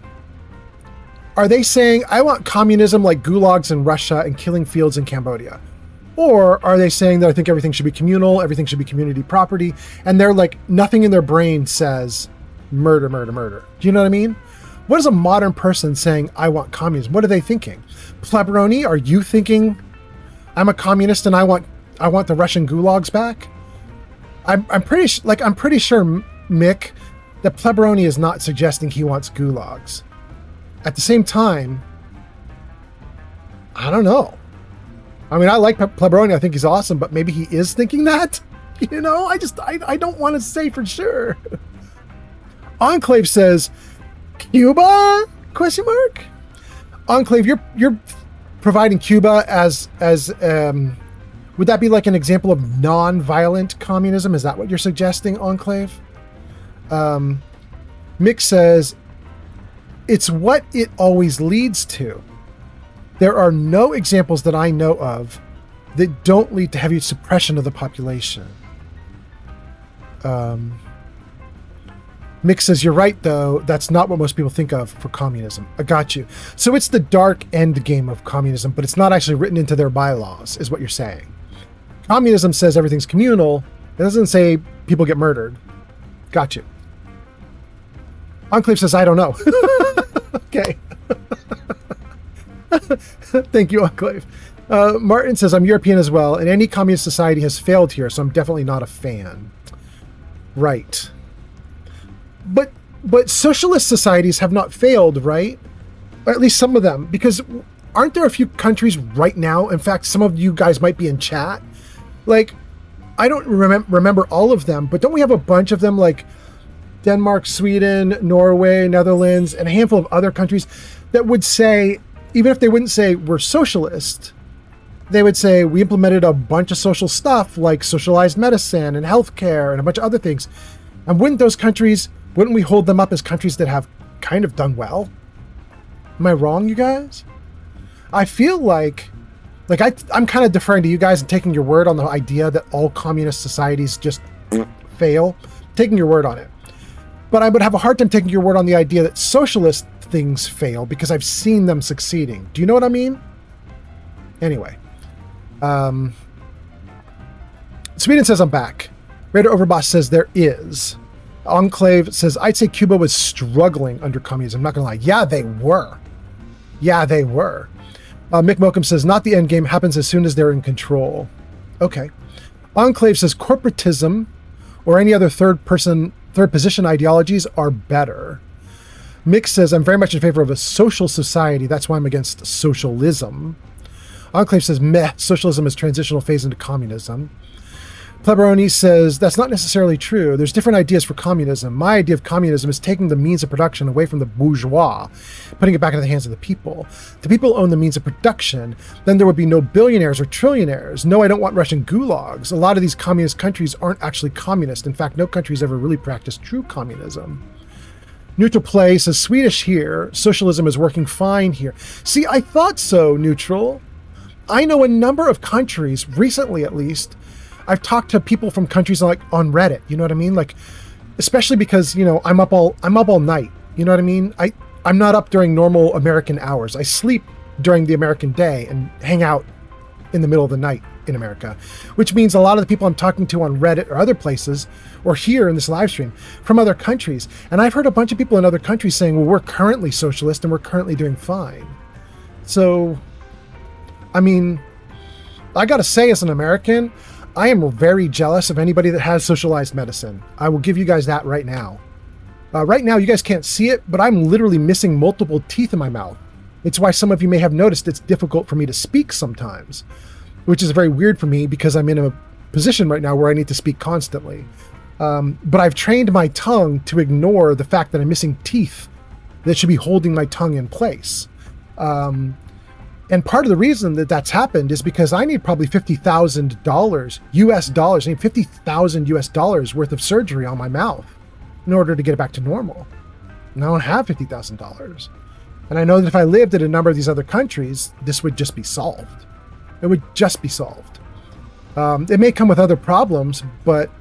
are they saying, I want communism like gulags in Russia and killing fields in Cambodia? Or are they saying that I think everything should be communal, everything should be community property, and they're like, nothing in their brain says murder. Do you know what I mean? What is a modern person saying, I want communism? What are they thinking? Pleberoni, are you thinking I'm a communist and I want the Russian gulags back? I'm pretty sure, Mick, that Pleberoni is not suggesting he wants gulags. At the same time, I don't know. I mean, I like Pleberoni. I think he's awesome, but maybe he is thinking that. You know, I don't want to say for sure. Enclave says, Cuba? ? Enclave, you're providing Cuba as would that be like an example of non-violent communism? Is that what you're suggesting, Enclave? Mick says, it's what it always leads to. There are no examples that I know of that don't lead to heavy suppression of the population. Mick says, you're right, though. That's not what most people think of for communism. I got you. So it's the dark end game of communism, but it's not actually written into their bylaws, is what you're saying. Communism says everything's communal. It doesn't say people get murdered. Got you. Enclave says, I don't know. Okay. Thank you, Enclave. Martin says, I'm European as well, and any communist society has failed here, so I'm definitely not a fan. Right. But socialist societies have not failed, right? Or at least some of them, because aren't there a few countries right now, in fact, some of you guys might be in chat, like, I don't remember all of them, but don't we have a bunch of them, like Denmark, Sweden, Norway, Netherlands, and a handful of other countries that would say, even if they wouldn't say we're socialist, they would say we implemented a bunch of social stuff like socialized medicine and healthcare and a bunch of other things. And wouldn't we hold them up as countries that have kind of done well? Am I wrong, you guys? I feel like I'm kind of deferring to you guys and taking your word on the idea that all communist societies just fail, taking your word on it. But I would have a hard time taking your word on the idea that socialist things fail because I've seen them succeeding. Do you know what I mean? Anyway. Sweden says I'm back. Raider Overboss says there is. Enclave says, I'd say Cuba was struggling under communism. I'm not going to lie. Yeah, they were. Mick Mokum says, not the end game, happens as soon as they're in control. Okay. Enclave says, corporatism or any other third position ideologies are better. Mick says, I'm very much in favor of a social society. That's why I'm against socialism. Enclave says, meh, socialism is transitional phase into communism. Pleberoni says, that's not necessarily true. There's different ideas for communism. My idea of communism is taking the means of production away from the bourgeois, putting it back into the hands of the people. The people own the means of production. Then there would be no billionaires or trillionaires. No, I don't want Russian gulags. A lot of these communist countries aren't actually communist. In fact, no country's ever really practiced true communism. Neutral Play says, Swedish here. Socialism is working fine here. See, I thought so, Neutral. I know a number of countries, recently at least. I've talked to people from countries like on Reddit, you know what I mean? Like, especially because, you know, I'm up all night, you know what I mean? I'm not up during normal American hours. I sleep during the American day and hang out in the middle of the night in America, which means a lot of the people I'm talking to on Reddit or other places or here in this live stream from other countries. And I've heard a bunch of people in other countries saying, well, we're currently socialist and we're currently doing fine. So, I mean, I got to say, as an American, I am very jealous of anybody that has socialized medicine. I will give you guys that right now. Right now, you guys can't see it, but I'm literally missing multiple teeth in my mouth. It's why some of you may have noticed it's difficult for me to speak sometimes, which is very weird for me because I'm in a position right now where I need to speak constantly. But I've trained my tongue to ignore the fact that I'm missing teeth that should be holding my tongue in place. And part of the reason that that's happened is because I need probably $50,000 US dollars. I need $50,000 US dollars worth of surgery on my mouth in order to get it back to normal. And I don't have $50,000. And I know that if I lived in a number of these other countries, this would just be solved. It would just be solved. It may come with other problems, but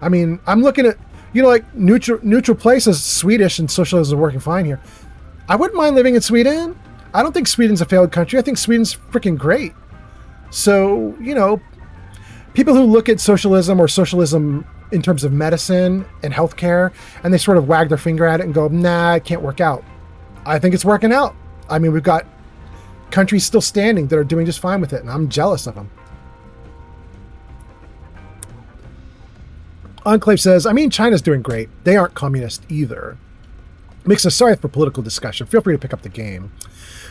I mean, I'm looking at, you know, like neutral places, Swedish and socialism is working fine here. I wouldn't mind living in Sweden. I don't think Sweden's a failed country. I think Sweden's freaking great. So, you know, people who look at socialism or socialism in terms of medicine and healthcare, and they sort of wag their finger at it and go, nah, it can't work out. I think it's working out. I mean, we've got countries still standing that are doing just fine with it, and I'm jealous of them. Enclave says, I mean, China's doing great. They aren't communist either. Makes us sorry for political discussion. Feel free to pick up the game.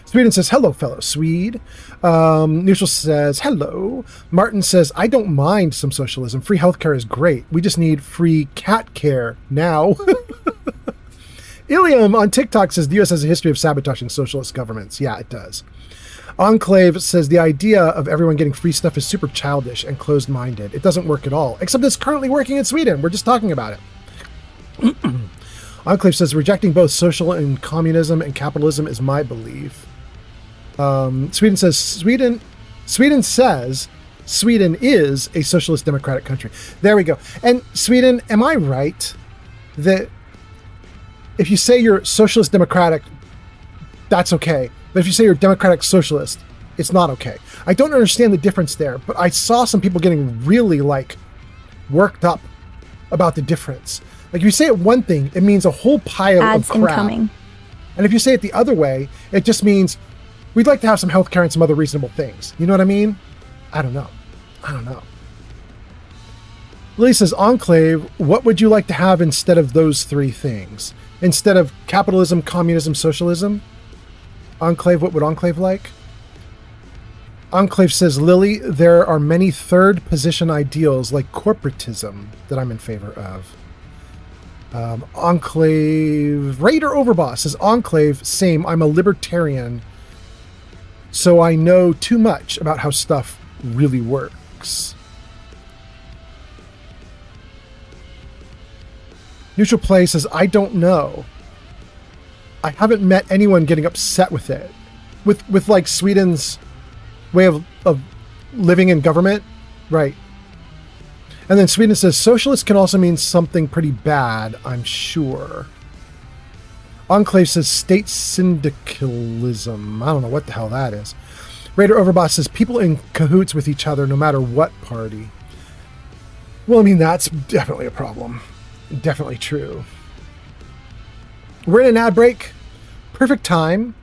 Sweden says, hello, fellow Swede. Neutral says, hello. Martin says, I don't mind some socialism. Free healthcare is great. We just need free cat care now. Ilium on TikTok says, the U.S. has a history of sabotaging socialist governments. Yeah, it does. Enclave says, the idea of everyone getting free stuff is super childish and closed-minded. It doesn't work at all, except it's currently working in Sweden. We're just talking about it. Enclave says, rejecting both social and communism and capitalism is my belief. Sweden says, Sweden is a socialist democratic country. There we go. And Sweden, am I right that if you say you're socialist democratic, that's okay. But if you say you're democratic socialist, it's not okay. I don't understand the difference there, but I saw some people getting really worked up about the difference. Like if you say it one thing, it means a whole pile Ads of crap. Incoming. And if you say it the other way, it just means we'd like to have some healthcare and some other reasonable things. You know what I mean? I don't know. Lily says, Enclave, what would you like to have instead of those three things? Instead of capitalism, communism, socialism? Enclave, what would Enclave like? Enclave says, Lily, there are many third position ideals like corporatism that I'm in favor of. Enclave, Raider Overboss says, Enclave, same, I'm a libertarian, so I know too much about how stuff really works. Neutral Play says, I don't know. I haven't met anyone getting upset with it. With like Sweden's way of living in government. Right. And then Sweden says, socialist can also mean something pretty bad, I'm sure. Enclave says, state syndicalism. I don't know what the hell that is. Raider Overboss says, people in cahoots with each other no matter what party. Well, I mean, that's definitely a problem. Definitely true. We're in an ad break. Perfect time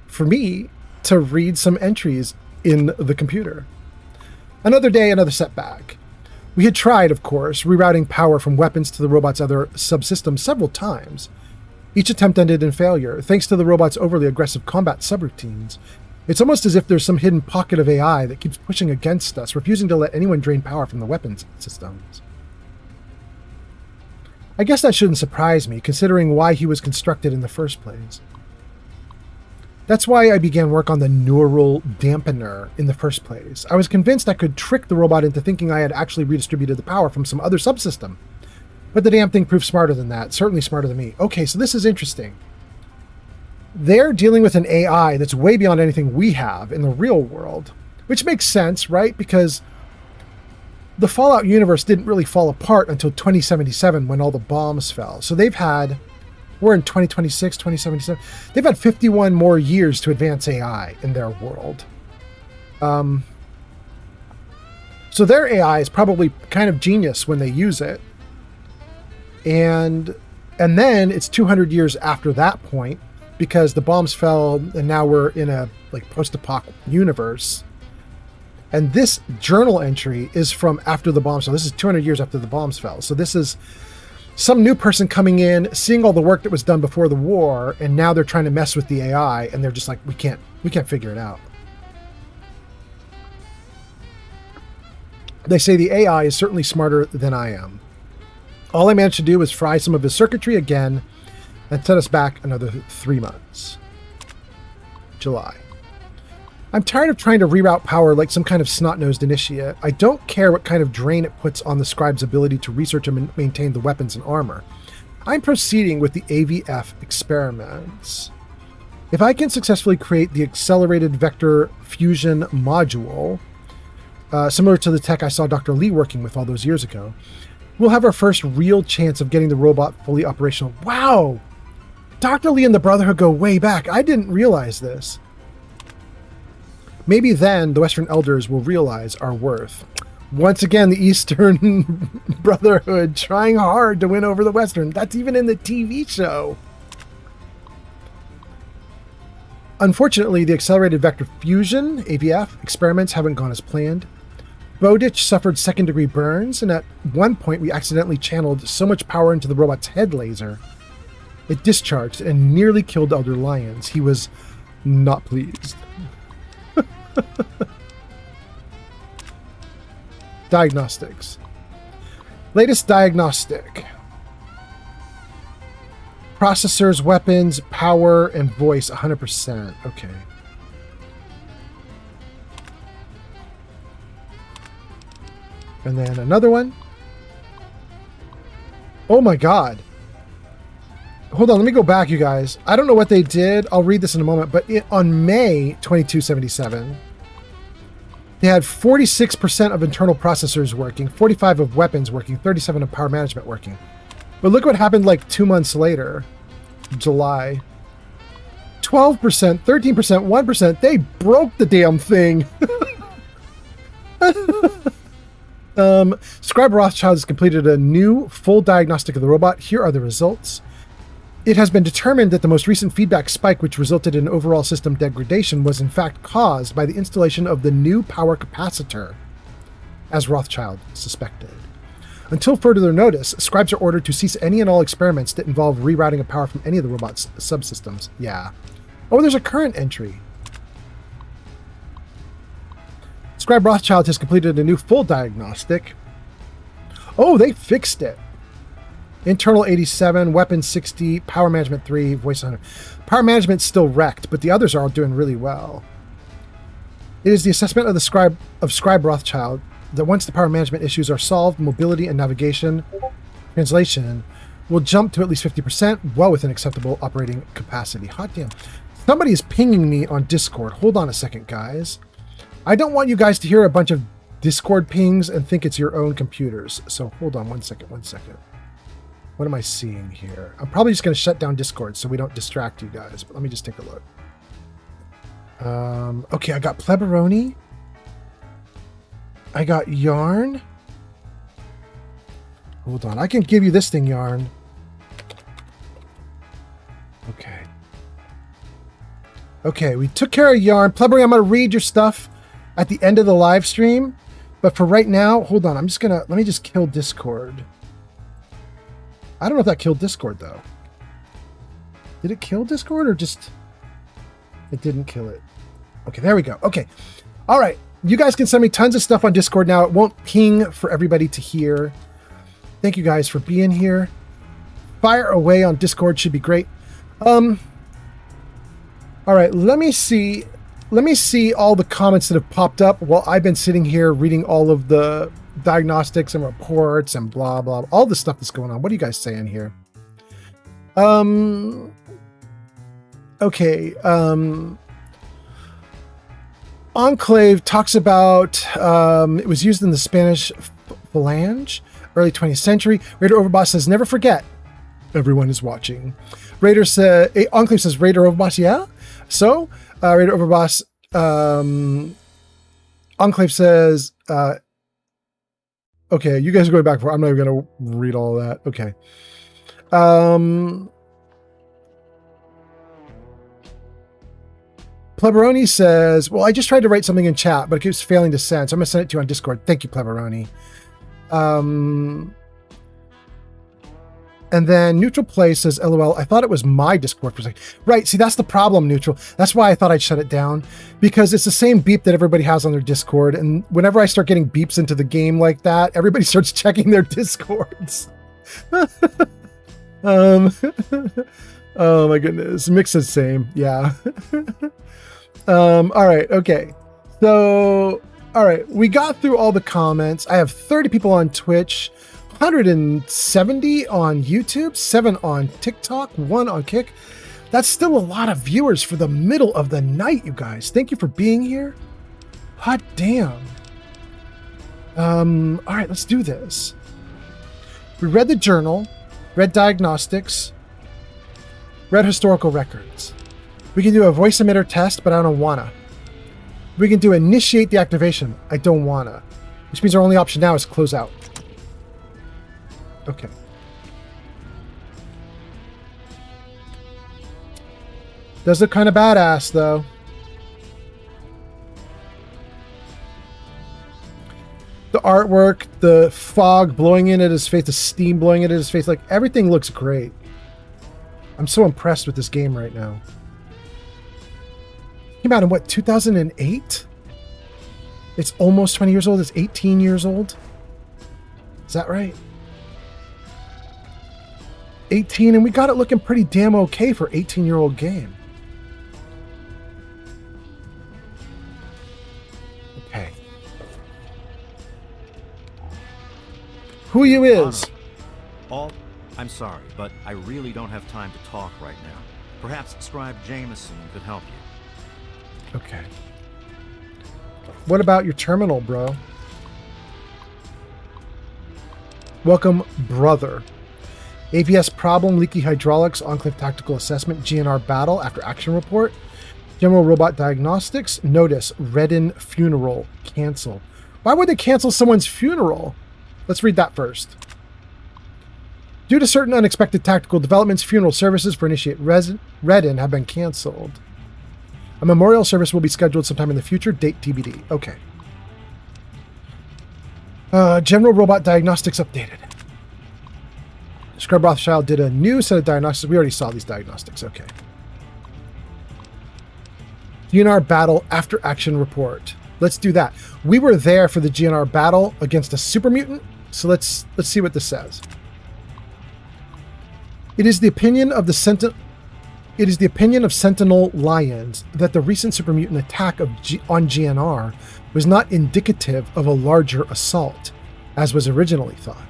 for me to read some entries in the computer. Another day, another setback. We had tried, of course, rerouting power from weapons to the robot's other subsystems several times. Each attempt ended in failure, thanks to the robot's overly aggressive combat subroutines. It's almost as if there's some hidden pocket of AI that keeps pushing against us, refusing to let anyone drain power from the weapons systems. I guess that shouldn't surprise me, considering why he was constructed in the first place. That's why I began work on the neural dampener in the first place. I was convinced I could trick the robot into thinking I had actually redistributed the power from some other subsystem. But the damn thing proved smarter than that, certainly smarter than me. Okay, so this is interesting. They're dealing with an AI that's way beyond anything we have in the real world, which makes sense, right? Because the Fallout universe didn't really fall apart until 2077 when all the bombs fell. So we're in 2026, 2077. They've had 51 more years to advance AI in their world. So their AI is probably kind of genius when they use it. And then it's 200 years after that point because the bombs fell and now we're in a like post-apoc universe. And this journal entry is from after the bombs fell. This is 200 years after the bombs fell. So this is some new person coming in, seeing all the work that was done before the war, and now they're trying to mess with the AI, and they're just like, we can't figure it out. They say the AI is certainly smarter than I am. All I managed to do was fry some of his circuitry again and set us back another 3 months. July. I'm tired of trying to reroute power like some kind of snot-nosed initiate. I don't care what kind of drain it puts on the scribe's ability to research and maintain the weapons and armor. I'm proceeding with the AVF experiments. If I can successfully create the accelerated vector fusion module, similar to the tech I saw Dr. Lee working with all those years ago, we'll have our first real chance of getting the robot fully operational. Wow! Dr. Lee and the Brotherhood go way back. I didn't realize this. Maybe then the Western Elders will realize our worth. Once again, the Eastern Brotherhood trying hard to win over the Western. That's even in the TV show. Unfortunately, the accelerated vector fusion, AVF, experiments haven't gone as planned. Bowditch suffered second-degree burns, and at one point we accidentally channeled so much power into the robot's head laser. It discharged and nearly killed Elder Lyons. He was not pleased. Diagnostics. Latest diagnostic. Processors, weapons, power, and voice 100%. Okay. And then another one. Oh my god. Hold on, let me go back, you guys. I don't know what they did. I'll read this in a moment. But on May 2277, they had 46% of internal processors working, 45 of weapons working, 37 of power management working. But look what happened like 2 months later, July. 12%, 13%, 1%. They broke the damn thing. Scribe Rothschild has completed a new full diagnostic of the robot. Here are the results. It has been determined that the most recent feedback spike, which resulted in overall system degradation, was in fact caused by the installation of the new power capacitor, as Rothschild suspected. Until further notice, scribes are ordered to cease any and all experiments that involve rerouting of power from any of the robot's subsystems. Yeah. Oh, there's a current entry. Scribe Rothschild has completed a new full diagnostic. Oh, they fixed it. Internal 87, weapons 60, power management 3, voice 100. Power management's still wrecked, but the others are all doing really well. It is the assessment of the Scribe Rothschild that once the power management issues are solved, mobility and navigation translation will jump to at least 50%, well within acceptable operating capacity. Hot damn. Somebody is pinging me on Discord. Hold on a second, guys. I don't want you guys to hear a bunch of Discord pings and think it's your own computers. So hold on one second. What am I seeing here? I'm probably just going to shut down Discord so we don't distract you guys. But let me just take a look. Okay, I got Pleberoni. I got Yarn. Hold on. I can give you this thing, Yarn. Okay. Okay, we took care of Yarn. Pleberoni, I'm going to read your stuff at the end of the live stream. But for right now, hold on. Let me just kill Discord. I don't know if that killed Discord, though. Did it kill Discord or just... It didn't kill it. Okay, there we go. Okay. All right. You guys can send me tons of stuff on Discord now. It won't ping for everybody to hear. Thank you guys for being here. Fire away on Discord should be great. All right, let me see all the comments that have popped up while I've been sitting here reading all of the diagnostics and reports and blah, blah, all the stuff that's going on. What are you guys saying here? Okay. Enclave talks about it was used in the Spanish Phalange, early 20th century. Raider Overboss says, never forget, everyone is watching. Enclave says, Raider Overboss, yeah? So, Raider Overboss, Enclave says, okay, you guys are going back for. I'm not even going to read all of that. Okay. Pleberoni says, well, I just tried to write something in chat, but it keeps failing to send. So I'm going to send it to you on Discord. Thank you, Pleberoni. And then Neutral Play says, LOL, I thought it was my Discord for a second. Right, see, that's the problem, Neutral. That's why I thought I'd shut it down. Because it's the same beep that everybody has on their Discord. And whenever I start getting beeps into the game like that, everybody starts checking their Discords. Oh my goodness. Mix is same. Yeah. All right, okay. So, all right, we got through all the comments. I have 30 people on Twitch. 170 on YouTube, 7 on TikTok, 1 on Kick. That's still a lot of viewers for the middle of the night, you guys. Thank you for being here. Hot damn. All right, let's do this. We read the journal, read diagnostics, read historical records. We can do a voice emitter test, but I don't wanna. We can do initiate the activation. I don't wanna. Which means our only option now is close out. Okay. Does look kind of badass, though. The artwork, the fog blowing in at his face, the steam blowing in at his face, like everything looks great. I'm so impressed with this game right now. Came out in what, 2008? It's almost 20 years old. It's 18 years old. Is that right? 18, and we got it looking pretty damn okay for 18-year-old game. Okay. Who you is? I'm sorry, but I really don't have time to talk right now. Perhaps Scribe Jameson could help you. Okay. What about your terminal, bro? Welcome, brother. AVS problem, leaky hydraulics, Enclave tactical assessment, GNR battle, after action report, General Robot Diagnostics, notice, Redden funeral, cancel. Why would they cancel someone's funeral? Let's read that first. Due to certain unexpected tactical developments, funeral services for Initiate Redden have been canceled. A memorial service will be scheduled sometime in the future, date TBD. Okay. General Robot Diagnostics updated. Scribe Rothschild did a new set of diagnostics. We already saw these diagnostics. Okay. DNR battle after action report. let's do that. We were there for the GNR battle against a super mutant, so let's see what this says. It is the opinion of Sentinel Lions that the recent super mutant attack on GNR was not indicative of a larger assault, as was originally thought.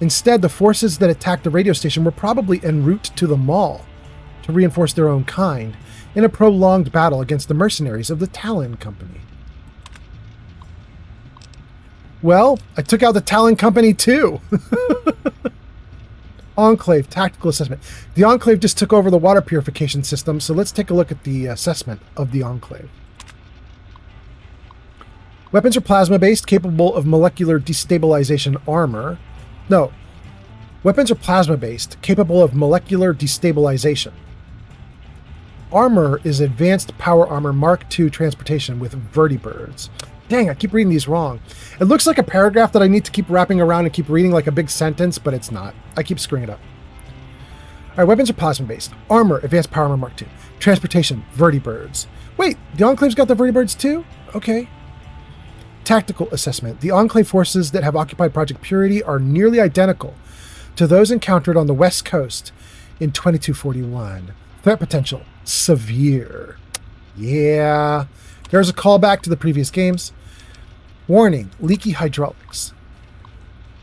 Instead, the forces that attacked the radio station were probably en route to the mall to reinforce their own kind in a prolonged battle against the mercenaries of the Talon Company. Well, I took out the Talon Company too. Enclave tactical assessment. The Enclave just took over the water purification system, so let's take a look at the assessment of the Enclave. Weapons are plasma-based, capable of molecular destabilization armor. No. Weapons are plasma-based, capable of molecular destabilization. Armor is advanced power armor Mark II transportation with vertibirds. Dang, I keep reading these wrong. It looks like a paragraph that I need to keep wrapping around and keep reading like a big sentence, but it's not. I keep screwing it up. All right, weapons are plasma-based. Armor, advanced power armor Mark II. Transportation, vertibirds. Wait, the Enclave's got the vertibirds too? Okay. Tactical assessment. The Enclave forces that have occupied Project Purity are nearly identical to those encountered on the West Coast in 2241. Threat potential, severe. Yeah. There's a callback to the previous games. Warning, leaky hydraulics.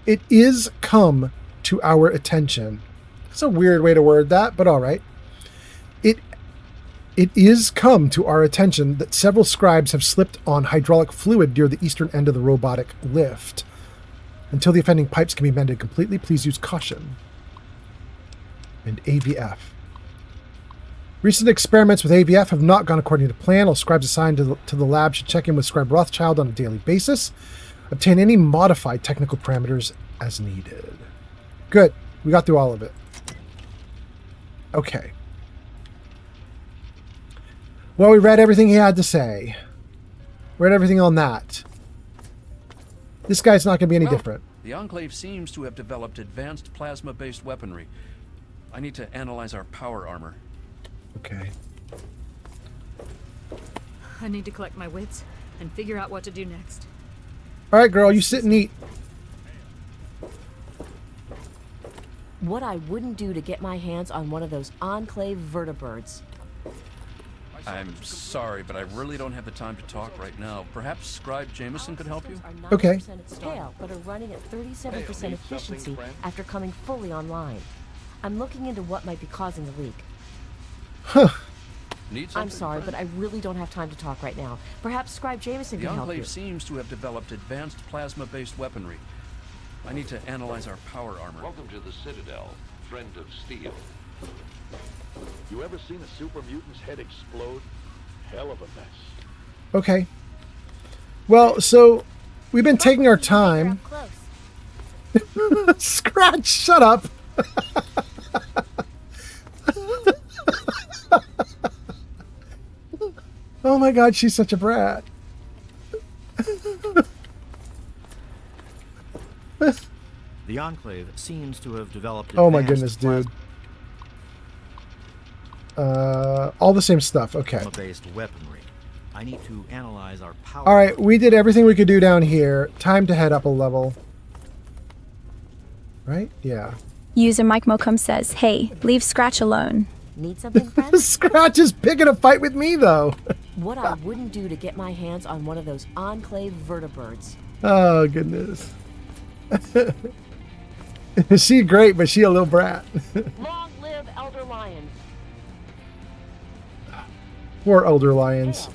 It is come to our attention. It's a weird way to word that, but all right. It is come to our attention that several scribes have slipped on hydraulic fluid near the eastern end of the robotic lift. Until the offending pipes can be mended completely, please use caution. And AVF. Recent experiments with AVF have not gone according to plan. All scribes assigned to the lab should check in with Scribe Rothschild on a daily basis. Obtain any modified technical parameters as needed. Good. We got through all of it. Okay. Well, we read everything he had to say. Read everything on that. This guy's not going to be any different. The Enclave seems to have developed advanced plasma-based weaponry. I need to analyze our power armor. Okay. I need to collect my wits and figure out what to do next. All right, girl, you sit and eat. What I wouldn't do to get my hands on one of those Enclave vertibirds. I'm sorry, but I really don't have the time to talk right now. Perhaps Scribe Jameson could help you? Okay. At scale, but are running at 37% efficiency after coming fully online. I'm looking into what might be causing the leak. Huh. I'm sorry, but I really don't have time to talk right now. Perhaps Scribe Jameson can help you. The Enclave seems to have developed advanced plasma-based weaponry. I need to analyze our power armor. Welcome to the Citadel, friend of steel. You ever seen a super mutant's head explode? Hell of a mess. Okay. Well, so we've been taking our time. Scratch, shut up. Oh my god, she's such a brat. The Enclave seems to have developed. Oh my goodness, dude. All the same stuff. Okay. Based weaponry. I need to analyze our power. All right, we did everything we could do down here. Time to head up a level. Right? Yeah. User Mike Mocum says, "Hey, leave Scratch alone." Need something, friend? Scratch is picking a fight with me, though. What I wouldn't do to get my hands on one of those Enclave vertibirds. Oh, goodness. She's great, but she a little brat. Long live Elder Lions. Poor Elder Lions.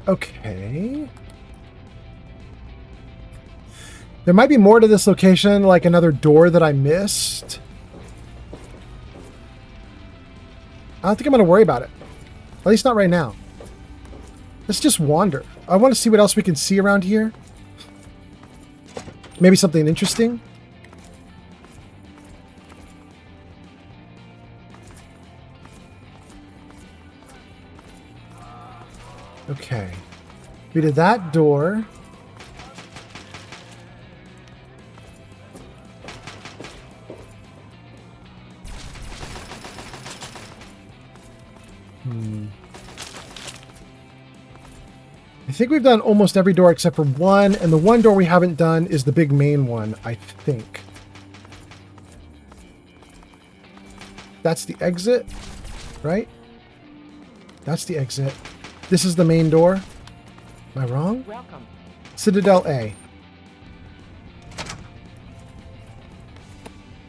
Okay. There might be more to this location, like another door that I missed. I don't think I'm going to worry about it. At least not right now. Let's just wander. I want to see what else we can see around here. Maybe something interesting. Okay. We did that door. think we've done almost every door except for one, and the one door we haven't done is the big main one, I think. That's the exit, right? That's the exit. This is the main door. Am I wrong? Welcome. Citadel A.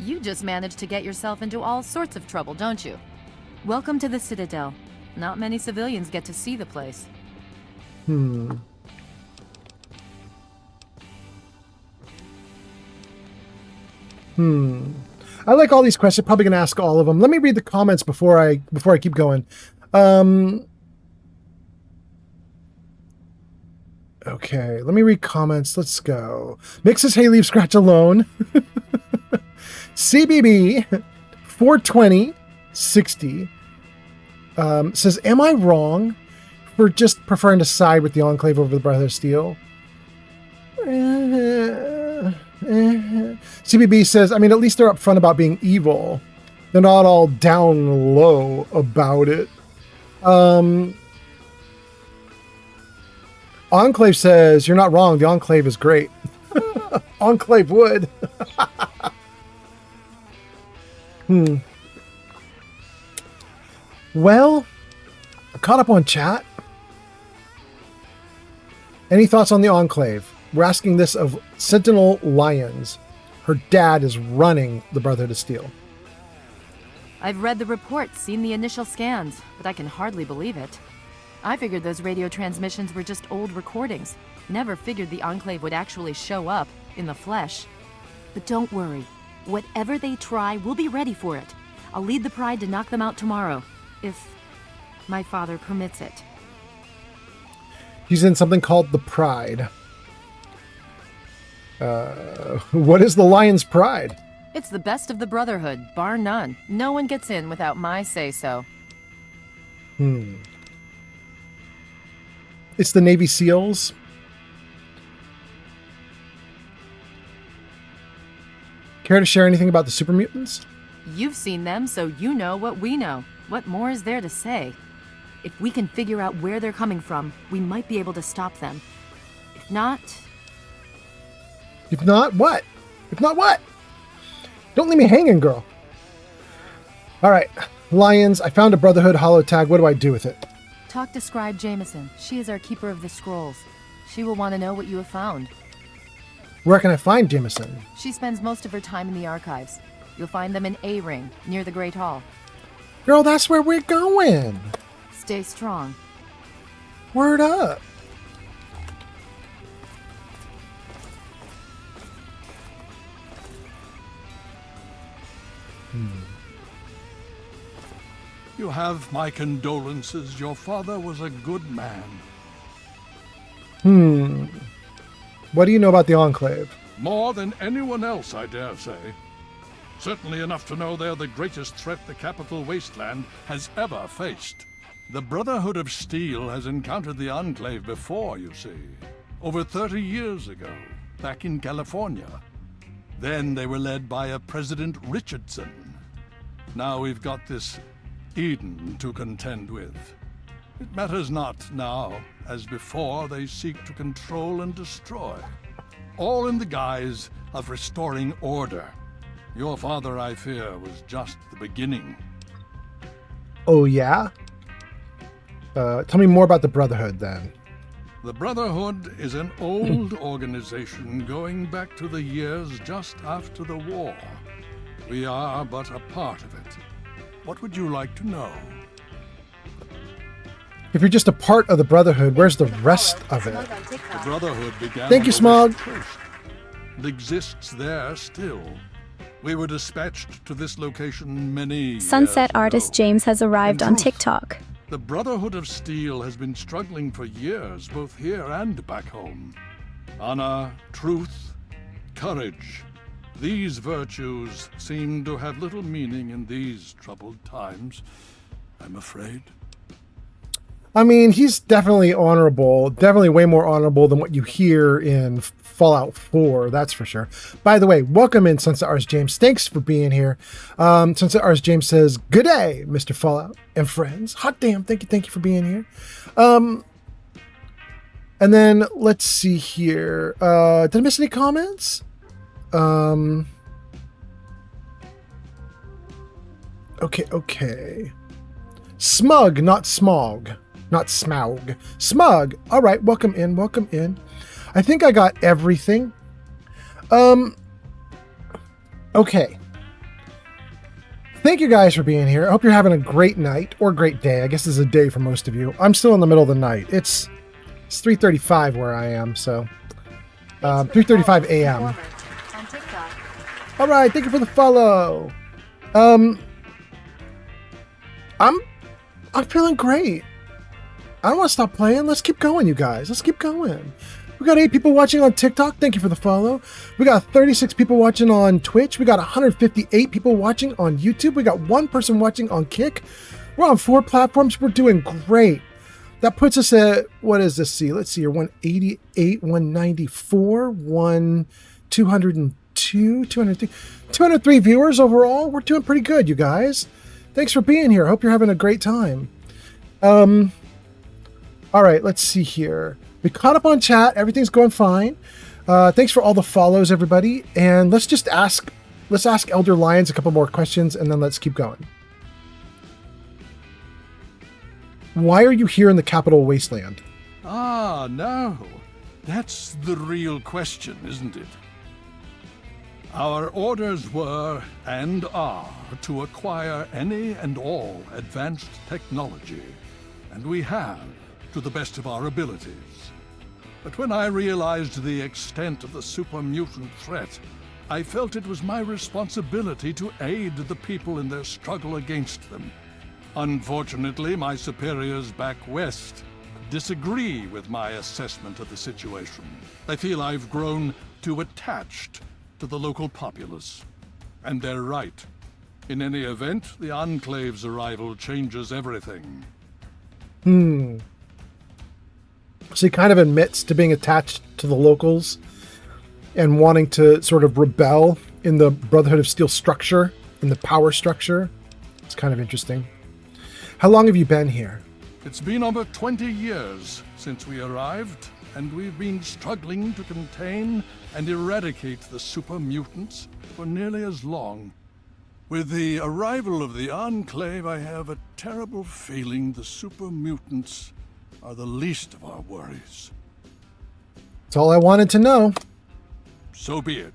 You just managed to get yourself into all sorts of trouble, don't you? Welcome to the Citadel. Not many civilians get to see the place. I like all these questions. Probably gonna ask all of them. Let me read the comments before I keep going. Okay, let me read comments. Let's go. Mixes hay leave scratch alone. CBB 42060 says, "Am I wrong for just preferring to side with the Enclave over the Brotherhood of Steel?" CBB says, "I mean, at least they're upfront about being evil. They're not all down low about it." Enclave says, "You're not wrong. The Enclave is great." Enclave would. Well, I caught up on chat. Any thoughts on the Enclave? We're asking this of Sentinel Lyons. Her dad is running the Brotherhood of Steel. I've read the reports, seen the initial scans, but I can hardly believe it. I figured those radio transmissions were just old recordings. Never figured the Enclave would actually show up, in the flesh. But don't worry. Whatever they try, we'll be ready for it. I'll lead the Pride to knock them out tomorrow, if my father permits it. He's in something called the Pride. What is the Lion's Pride? It's the best of the Brotherhood, bar none. No one gets in without my say-so. It's the Navy SEALs. Care to share anything about the super mutants? You've seen them, so you know what we know. What more is there to say? If we can figure out where they're coming from, we might be able to stop them. If not... If not, what? If not, what? Don't leave me hanging, girl. All right, Lions, I found a Brotherhood holotag. What do I do with it? Talk to Scribe Jameson. She is our keeper of the scrolls. She will want to know what you have found. Where can I find Jameson? She spends most of her time in the archives. You'll find them in A-Ring, near the Great Hall. Girl, that's where we're going. Stay strong. Word up. You have my condolences. Your father was a good man. What do you know about the Enclave? More than anyone else, I dare say. Certainly enough to know they're the greatest threat the capital wasteland has ever faced. The Brotherhood of Steel has encountered the Enclave before, you see. Over 30 years ago, back in California. Then they were led by a President Richardson. Now we've got this Eden to contend with. It matters not now. As before, they seek to control and destroy. All in the guise of restoring order. Your father, I fear, was just the beginning. Oh, yeah? Tell me more about the Brotherhood, then. The Brotherhood is an old organization going back to the years just after the war. We are but a part of it. What would you like to know? If you're just a part of the Brotherhood, where's the rest of it? The Brotherhood began. Thank you, Smog. It exists there still. We were dispatched to this location many Sunset years artist ago. James has arrived on truth, TikTok. The Brotherhood of Steel has been struggling for years, both here and back home. Honor, truth, courage. These virtues seem to have little meaning in these troubled times, I'm afraid. I mean, he's definitely honorable, definitely way more honorable than what you hear in Fallout 4, that's for sure. By the way, welcome in, Sunset Artist James. Thanks for being here. Sunset Artist James says, "Good day, Mr. Fallout and friends." Hot damn, thank you for being here. And then let's see here. Did I miss any comments? Okay. Smug, not smog. Not smaug. Smug. All right, welcome in. I think I got everything. Okay. Thank you guys for being here. I hope you're having a great night or great day. I guess this is a day for most of you. I'm still in the middle of the night. It's 3:35 where I am, so 3:35 a.m. On TikTok. All right, thank you for the follow. I'm feeling great. I don't want to stop playing. Let's keep going, you guys. Let's keep going. We got 8 people watching on TikTok. Thank you for the follow. We got 36 people watching on Twitch. We got 158 people watching on YouTube. We got 1 person watching on Kick. We're on 4 platforms. We're doing great. That puts us at, what is this? See, let's see here. 188, 194, 202, 203. 203 viewers overall. We're doing pretty good, you guys. Thanks for being here. I hope you're having a great time. All right, let's see here. We caught up on chat. Everything's going fine. Thanks for all the follows, everybody. And let's ask Elder Lions a couple more questions, and then let's keep going. Why are you here in the Capital Wasteland? Ah, no. That's the real question, isn't it? Our orders were, and are, to acquire any and all advanced technology. And we have, to the best of our abilities. But when I realized the extent of the super mutant threat, I felt it was my responsibility to aid the people in their struggle against them. Unfortunately, my superiors back west disagree with my assessment of the situation. They feel I've grown too attached to the local populace. And they're right. In any event, the Enclave's arrival changes everything. So he kind of admits to being attached to the locals and wanting to sort of rebel in the Brotherhood of Steel structure, in the power structure. It's kind of interesting. How long have you been here? It's been over 20 years since we arrived, and we've been struggling to contain and eradicate the super mutants for nearly as long. With the arrival of the Enclave, I have a terrible feeling the super mutants are the least of our worries. That's all I wanted to know. So be it.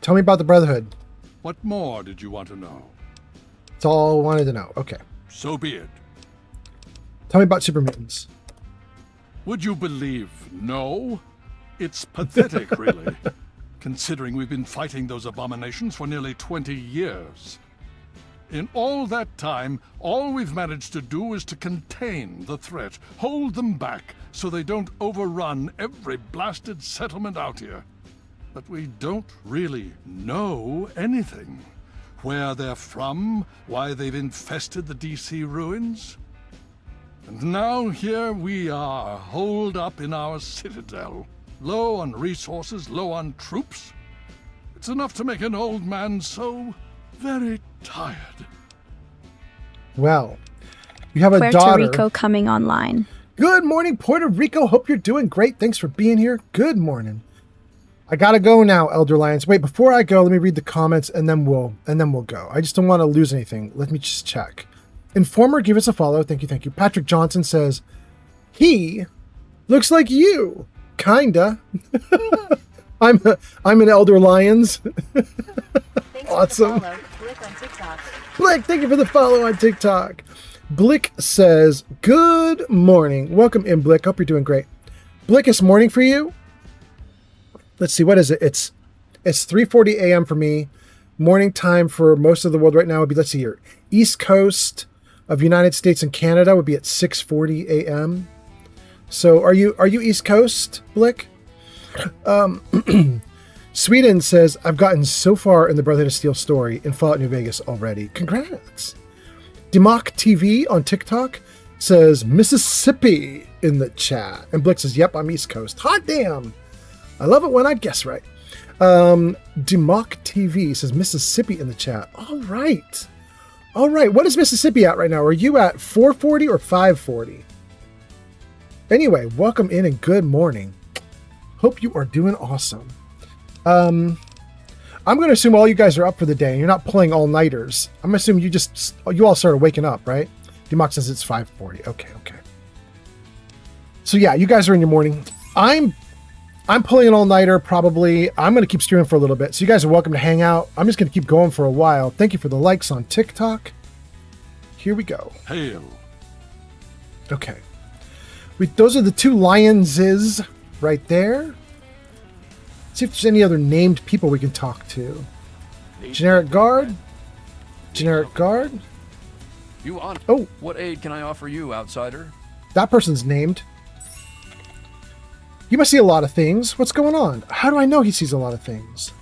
Tell me about the Brotherhood. What more did you want to know? That's all I wanted to know. Okay. So be it. Tell me about super mutants. Would you believe no? It's pathetic, really, considering we've been fighting those abominations for nearly 20 years. In all that time, all we've managed to do is to contain the threat, hold them back so they don't overrun every blasted settlement out here. But we don't really know anything. Where they're from, why they've infested the DC ruins. And now here we are, holed up in our citadel. Low on resources, low on troops. It's enough to make an old man so very tired. Well, you have a Puerto daughter. Rico coming online. Good morning, Puerto Rico. Hope you're doing great. Thanks for being here. Good morning. I gotta go now, Elder Lions. Wait, before I go, let me read the comments and then we'll go. I just don't want to lose anything. Let me just check. Informer, give us a follow. Thank you. Patrick Johnson says, he looks like you. Kinda. I'm an Elder Lions. Awesome. Blick on TikTok. Blick, thank you for the follow on TikTok. Blick says, good morning. Welcome in, Blick. Hope you're doing great. Blick, it's morning for you. Let's see, what is it? It's 3:40 a.m. for me. Morning time for most of the world right now would be, let's see here, East Coast of United States and Canada would be at 6:40 a.m. So are you East Coast, Blick? Sweden says, I've gotten so far in the Brotherhood of Steel story in Fallout New Vegas already. Congrats. Democ TV on TikTok says Mississippi in the chat. And Blick says, yep, I'm East Coast. Hot damn. I love it when I guess right. Democ TV says Mississippi in the chat. All right. What is Mississippi at right now? Are you at 440 or 540? Anyway, welcome in and good morning. Hope you are doing awesome. I'm going to assume all you guys are up for the day and you're not pulling all-nighters. I'm assuming you all started waking up, right? Demox says it's 5:40. Okay. So yeah, you guys are in your morning. I'm pulling an all-nighter probably. I'm going to keep streaming for a little bit. So you guys are welcome to hang out. I'm just going to keep going for a while. Thank you for the likes on TikTok. Here we go. Hail. Okay. Those are the two lionses right there. Let's see if there's any other named people we can talk to. Generic guard. You on? Oh. What aid can I offer you, outsider? That person's named. You must see a lot of things. What's going on? How do I know he sees a lot of things?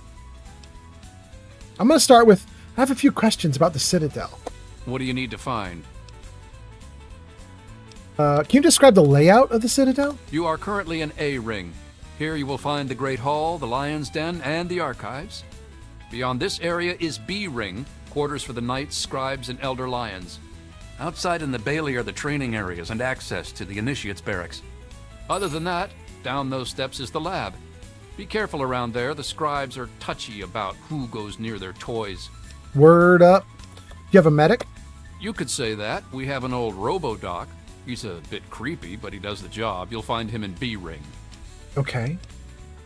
I'm going to start with, I have a few questions about the Citadel. What do you need to find? Can you describe the layout of the Citadel? You are currently in A Ring. Here you will find the Great Hall, the Lion's Den, and the Archives. Beyond this area is B Ring, quarters for the Knights, Scribes, and Elder Lions. Outside in the Bailey are the training areas and access to the Initiates Barracks. Other than that, down those steps is the lab. Be careful around there. The Scribes are touchy about who goes near their toys. Word up. You have a medic? You could say that. We have an old robo-doc. He's a bit creepy, but he does the job. You'll find him in B Ring. Okay.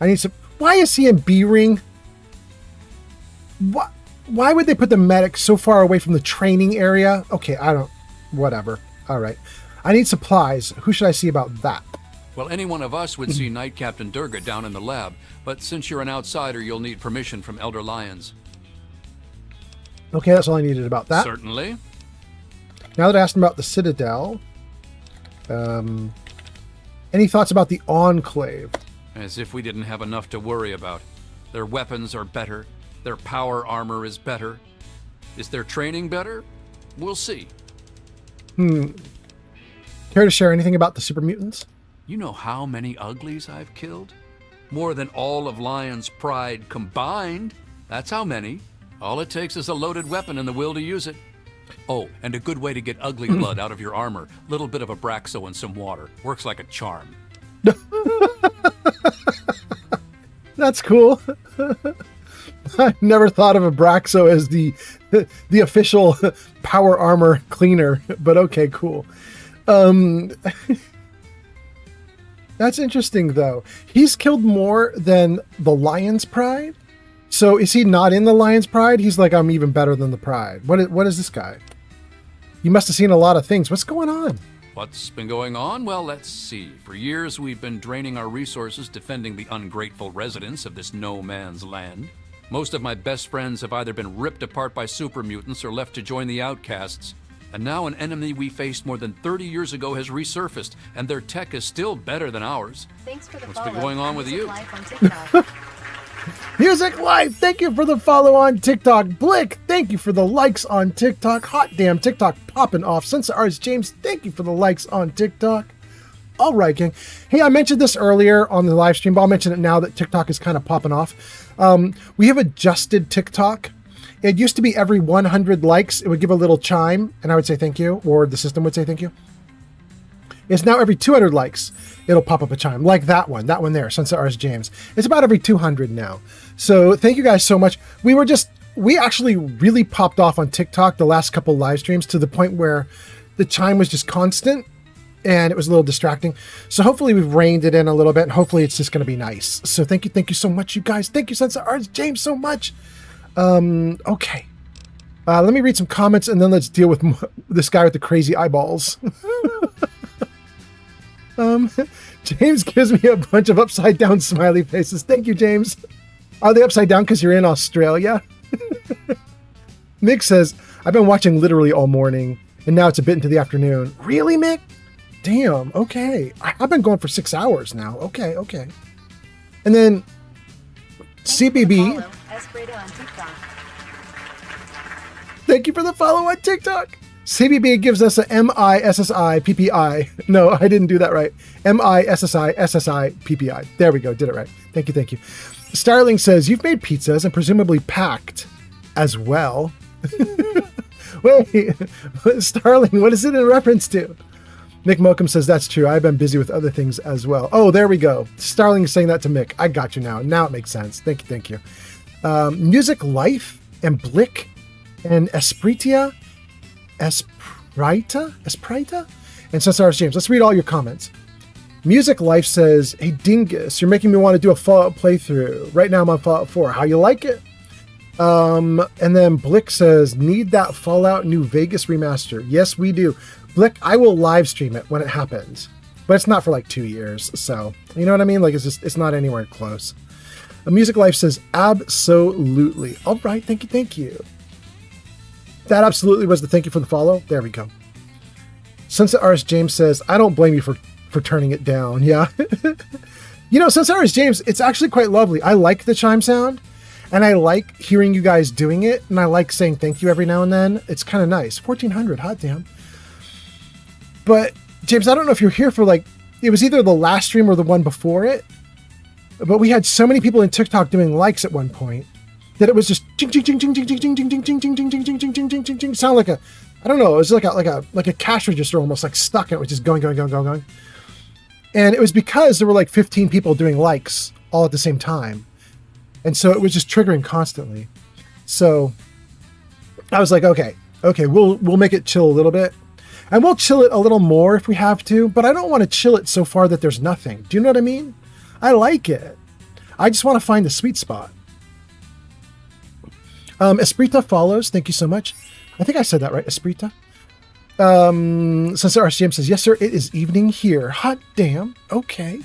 I need some... Why is he in B Ring? Why would they put the medic so far away from the training area? Okay, whatever. All right. I need supplies. Who should I see about that? Well, any one of us would see Knight Captain Durga down in the lab, but since you're an outsider, you'll need permission from Elder Lions. Okay, that's all I needed about that. Certainly. Now that I asked him about the Citadel, any thoughts about the Enclave? As if we didn't have enough to worry about. Their weapons are better. Their power armor is better. Is their training better? We'll see. Care to share anything about the super mutants? You know how many uglies I've killed? More than all of Lion's Pride combined. That's how many. All it takes is a loaded weapon and the will to use it. Oh, and a good way to get ugly blood out of your armor. Little bit of Abraxo and some water. Works like a charm. That's cool. I never thought of Abraxo as the official power armor cleaner, but okay, cool. That's interesting, though. He's killed more than the Lion's Pride? So is he not in the Lion's Pride? He's like, I'm even better than the Pride. What is this guy? You must have seen a lot of things. What's going on? What's been going on? Well, let's see. For years, we've been draining our resources defending the ungrateful residents of this no-man's land. Most of my best friends have either been ripped apart by super mutants or left to join the outcasts. And now an enemy we faced more than 30 years ago has resurfaced, and their tech is still better than ours. Thanks for the What's been going on with you? Music Life, thank you for the follow on TikTok. Blick, thank you for the likes on TikTok. Hot damn, TikTok popping off. Sensor Arts James, thank you for the likes on TikTok. All right, gang. Hey, I mentioned this earlier on the live stream, but I'll mention it now that TikTok is kind of popping off. We have adjusted TikTok. It used to be every 100 likes, it would give a little chime, and I would say thank you, or the system would say thank you. It's now every 200 likes, it'll pop up a chime, like that one there, Sunset Rs James. It's about every 200 now. So thank you guys so much. We actually really popped off on TikTok the last couple live streams to the point where the chime was just constant, and it was a little distracting. So hopefully we've reined it in a little bit, and hopefully it's just going to be nice. So thank you so much, you guys. Thank you, Sunset Rs James, so much. Okay. Let me read some comments and then let's deal with this guy with the crazy eyeballs. James gives me a bunch of upside down smiley faces. Thank you, James. Are they upside down because you're in Australia? Mick says, I've been watching literally all morning and now it's a bit into the afternoon. Really, Mick? Damn. Okay. I've been going for 6 hours now. Okay. And then CBB. Thank you for the follow on TikTok. CBB gives us a MISSI-PPI. No, I didn't do that right. MISSI-SSI-PPI. There we go. Did it right. Thank you. Starling says, you've made pizzas and presumably packed as well. Wait, Starling, what is it in reference to? Mick Mokum says, that's true. I've been busy with other things as well. Oh, there we go. Starling is saying that to Mick. I got you now. Now it makes sense. Thank you. Music Life and Blick and Esprita, and Cesar's James. Let's read all your comments. Music Life says, hey, Dingus, you're making me want to do a Fallout playthrough. Right now I'm on Fallout 4. How you like it? And then Blick says, need that Fallout New Vegas remaster. Yes, we do. Blick, I will live stream it when it happens, but it's not for like 2 years. So, you know what I mean? Like, it's not anywhere close. Music Life says, absolutely. All right. Thank you. That absolutely was the thank you for the follow. There we go. Sunset Artist James says, I don't blame you for turning it down. Yeah. You know, Sunset Artist James, it's actually quite lovely. I like the chime sound. And I like hearing you guys doing it. And I like saying thank you every now and then. It's kind of nice. 1,400, hot damn. But, James, I don't know if you're here for it was either the last stream or the one before it. But we had so many people in TikTok doing likes at one point that it was just ching ching ching ching ching ching ching ching ching ching ching ching ching ching ching ching ching ching. Sound like a, I don't know, it was like a cash register almost, like stuck, and it was just going. And it was because there were like 15 people doing likes all at the same time. And so it was just triggering constantly. So I was like, okay, we'll make it chill a little bit. And we'll chill it a little more if we have to, but I don't want to chill it so far that there's nothing. Do you know what I mean? I like it. I just want to find the sweet spot. Esprita follows. Thank you so much. I think I said that right, Esprita. Sunset RCM says, yes, sir, it is evening here. Hot damn. Okay.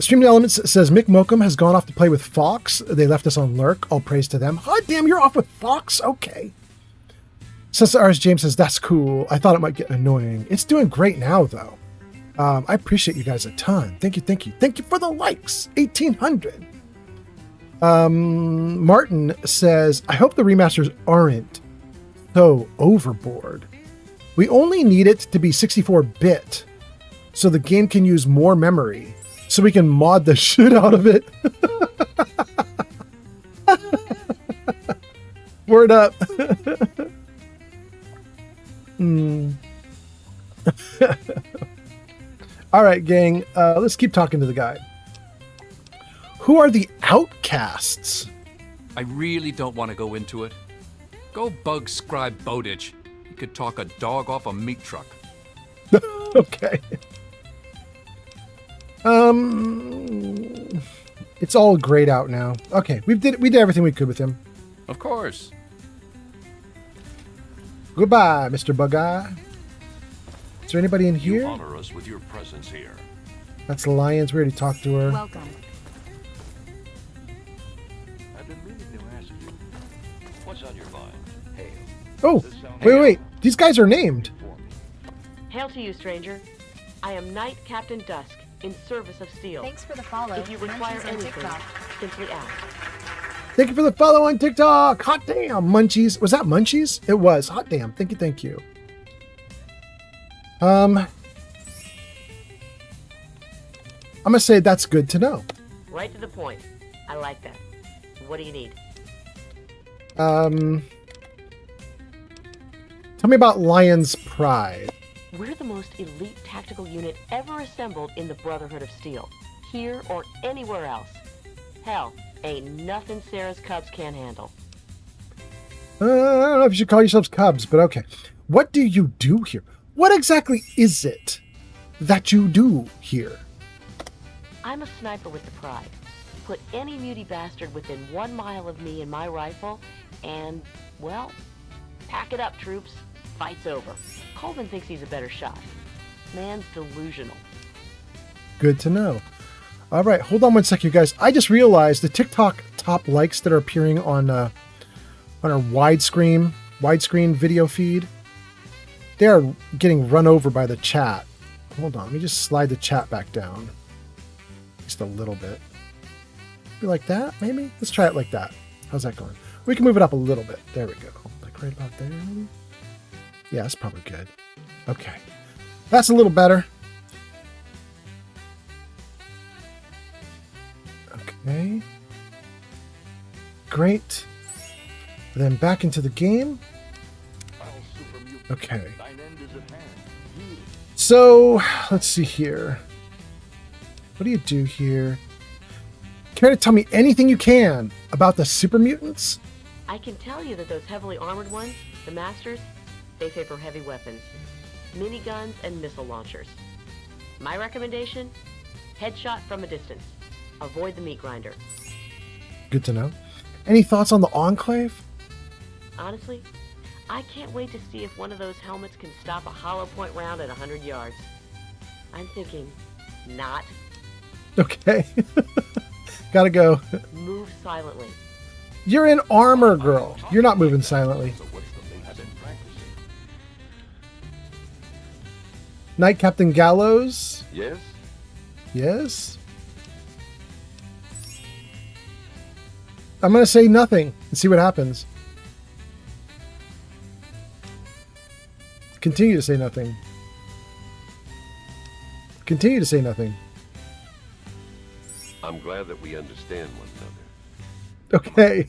Streaming Elements says, Mick Mokum has gone off to play with Fox. They left us on Lurk. All praise to them. Hot damn, you're off with Fox? Okay. Sunset RS James says, that's cool. I thought it might get annoying. It's doing great now, though. I appreciate you guys a ton. Thank you. Thank you for the likes. 1,800. Martin says, I hope the remasters aren't so overboard. We only need it to be 64-bit so the game can use more memory so we can mod the shit out of it. Word up. All right, gang. Let's keep talking to the guy. Who are the outcasts? I really don't want to go into it. Go bug Scribe Bowditch. He could talk a dog off a meat truck. Okay. It's all grayed out now. Okay, we did everything we could with him. Of course. Goodbye, Mr. Bug-Eye. Is there anybody in here? You honor us with your presence here. That's Lions. We already talked to her. Welcome. I've been meaning to ask you, what's on your mind? Hail. Oh, wait. These guys are named. Hail to you, stranger. I am Knight Captain Dusk, in service of Steel. Thanks for the follow. If you require Mentions on anything, TikTok. simply ask. Thank you for the follow on TikTok. Hot damn, Munchies. Was that Munchies? It was. Hot damn. Thank you. I'm gonna say that's good to know. Right to the point. I like that. What do you need? Tell me about Lion's Pride. We're the most elite tactical unit ever assembled in the Brotherhood of Steel. Here or anywhere else. Hell, ain't nothing Sarah's Cubs can't handle. I don't know if you should call yourselves Cubs, but okay. What do you do here? What exactly is it that you do here? I'm a sniper with the Pride. Put any muty bastard within 1 mile of me and my rifle, and, well, pack it up, troops. Fight's over. Colvin thinks he's a better shot. Man's delusional. Good to know. All right, hold on one sec, you guys. I just realized the TikTok top likes that are appearing on our widescreen video feed, they are getting run over by the chat. Hold on, let me just slide the chat back down. Just a little bit. Be like that, maybe? Let's try it like that. How's that going? We can move it up a little bit. There we go. Like right about there, maybe? Yeah, that's probably good. Okay. That's a little better. Okay. Great. And then back into the game. Okay. So, let's see here. What do you do here? Care to tell me anything you can about the super mutants? I can tell you that those heavily armored ones, the Masters, they favor heavy weapons, miniguns, and missile launchers. My recommendation? Headshot from a distance. Avoid the meat grinder. Good to know. Any thoughts on the Enclave? Honestly, I can't wait to see if one of those helmets can stop a hollow point round at 100 yards. I'm thinking, not. Okay. Gotta go. Move silently. You're in armor, girl. You're not moving silently. Knight Captain Gallows? Yes? Yes? I'm gonna say nothing and see what happens. Continue to say nothing. Continue to say nothing. I'm glad that we understand one another. Okay.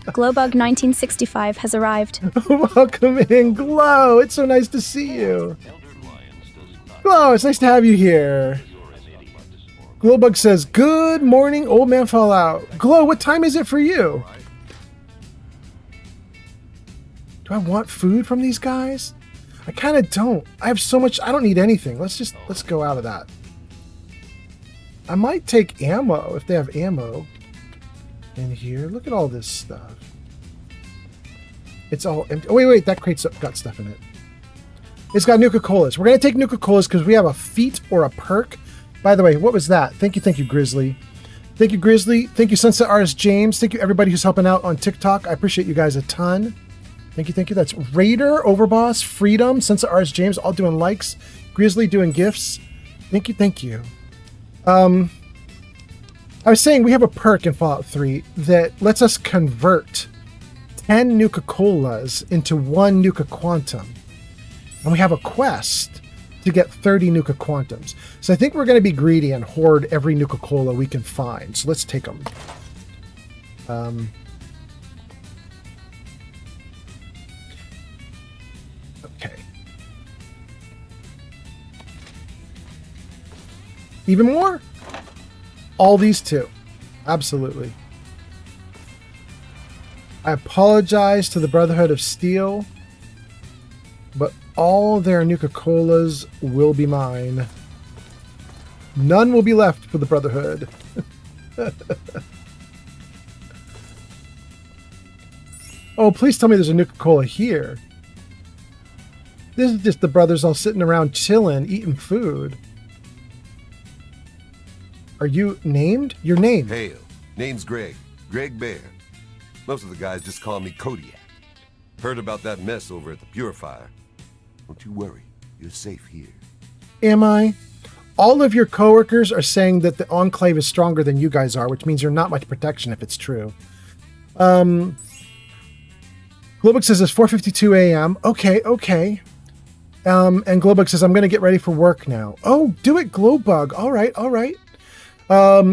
Glowbug 1965 has arrived. Welcome in, Glow. It's so nice to see you. Glow, it's nice to have you here. Glowbug says, good morning, old man Fallout. Glow, what time is it for you? Do I want food from these guys? I kind of don't. I have so much. I don't need anything. Let's go out of that. I might take ammo if they have ammo in here. Look at all this stuff. It's all empty. Oh, wait. That crate's got stuff in it. It's got Nuka-Colas. We're going to take Nuka-Colas because we have a feat or a perk. By the way, what was that? Thank you, Grizzly. Thank you, Grizzly. Thank you, Sunset Artist James. Thank you, everybody who's helping out on TikTok. I appreciate you guys a ton. Thank you. That's Raider, Overboss, Freedom, Sunset Artist James, all doing likes. Grizzly doing gifts. Thank you. I was saying we have a perk in Fallout 3 that lets us convert 10 Nuka-Colas into 1 Nuka Quantum. And we have a quest to get 30 Nuka Quantums. So I think we're going to be greedy and hoard every Nuka-Cola we can find. So let's take them. Okay. Even more? All these two. Absolutely. I apologize to the Brotherhood of Steel, but all their Nuka-Colas will be mine. None will be left for the Brotherhood. Oh, please tell me there's a Nuka-Cola here. This is just the brothers all sitting around chilling, eating food. Are you named? You're named. Hail. Name's Greg. Greg Bear. Most of the guys just call me Kodiak. Heard about that mess over at the Purifier. Don't you worry. You're safe here. Am I? All of your coworkers are saying that the Enclave is stronger than you guys are, which means you're not much protection if it's true. Globix says it's 4:52 a.m. Okay. And Glowbug says, I'm going to get ready for work now. Oh, do it, Glowbug. All right.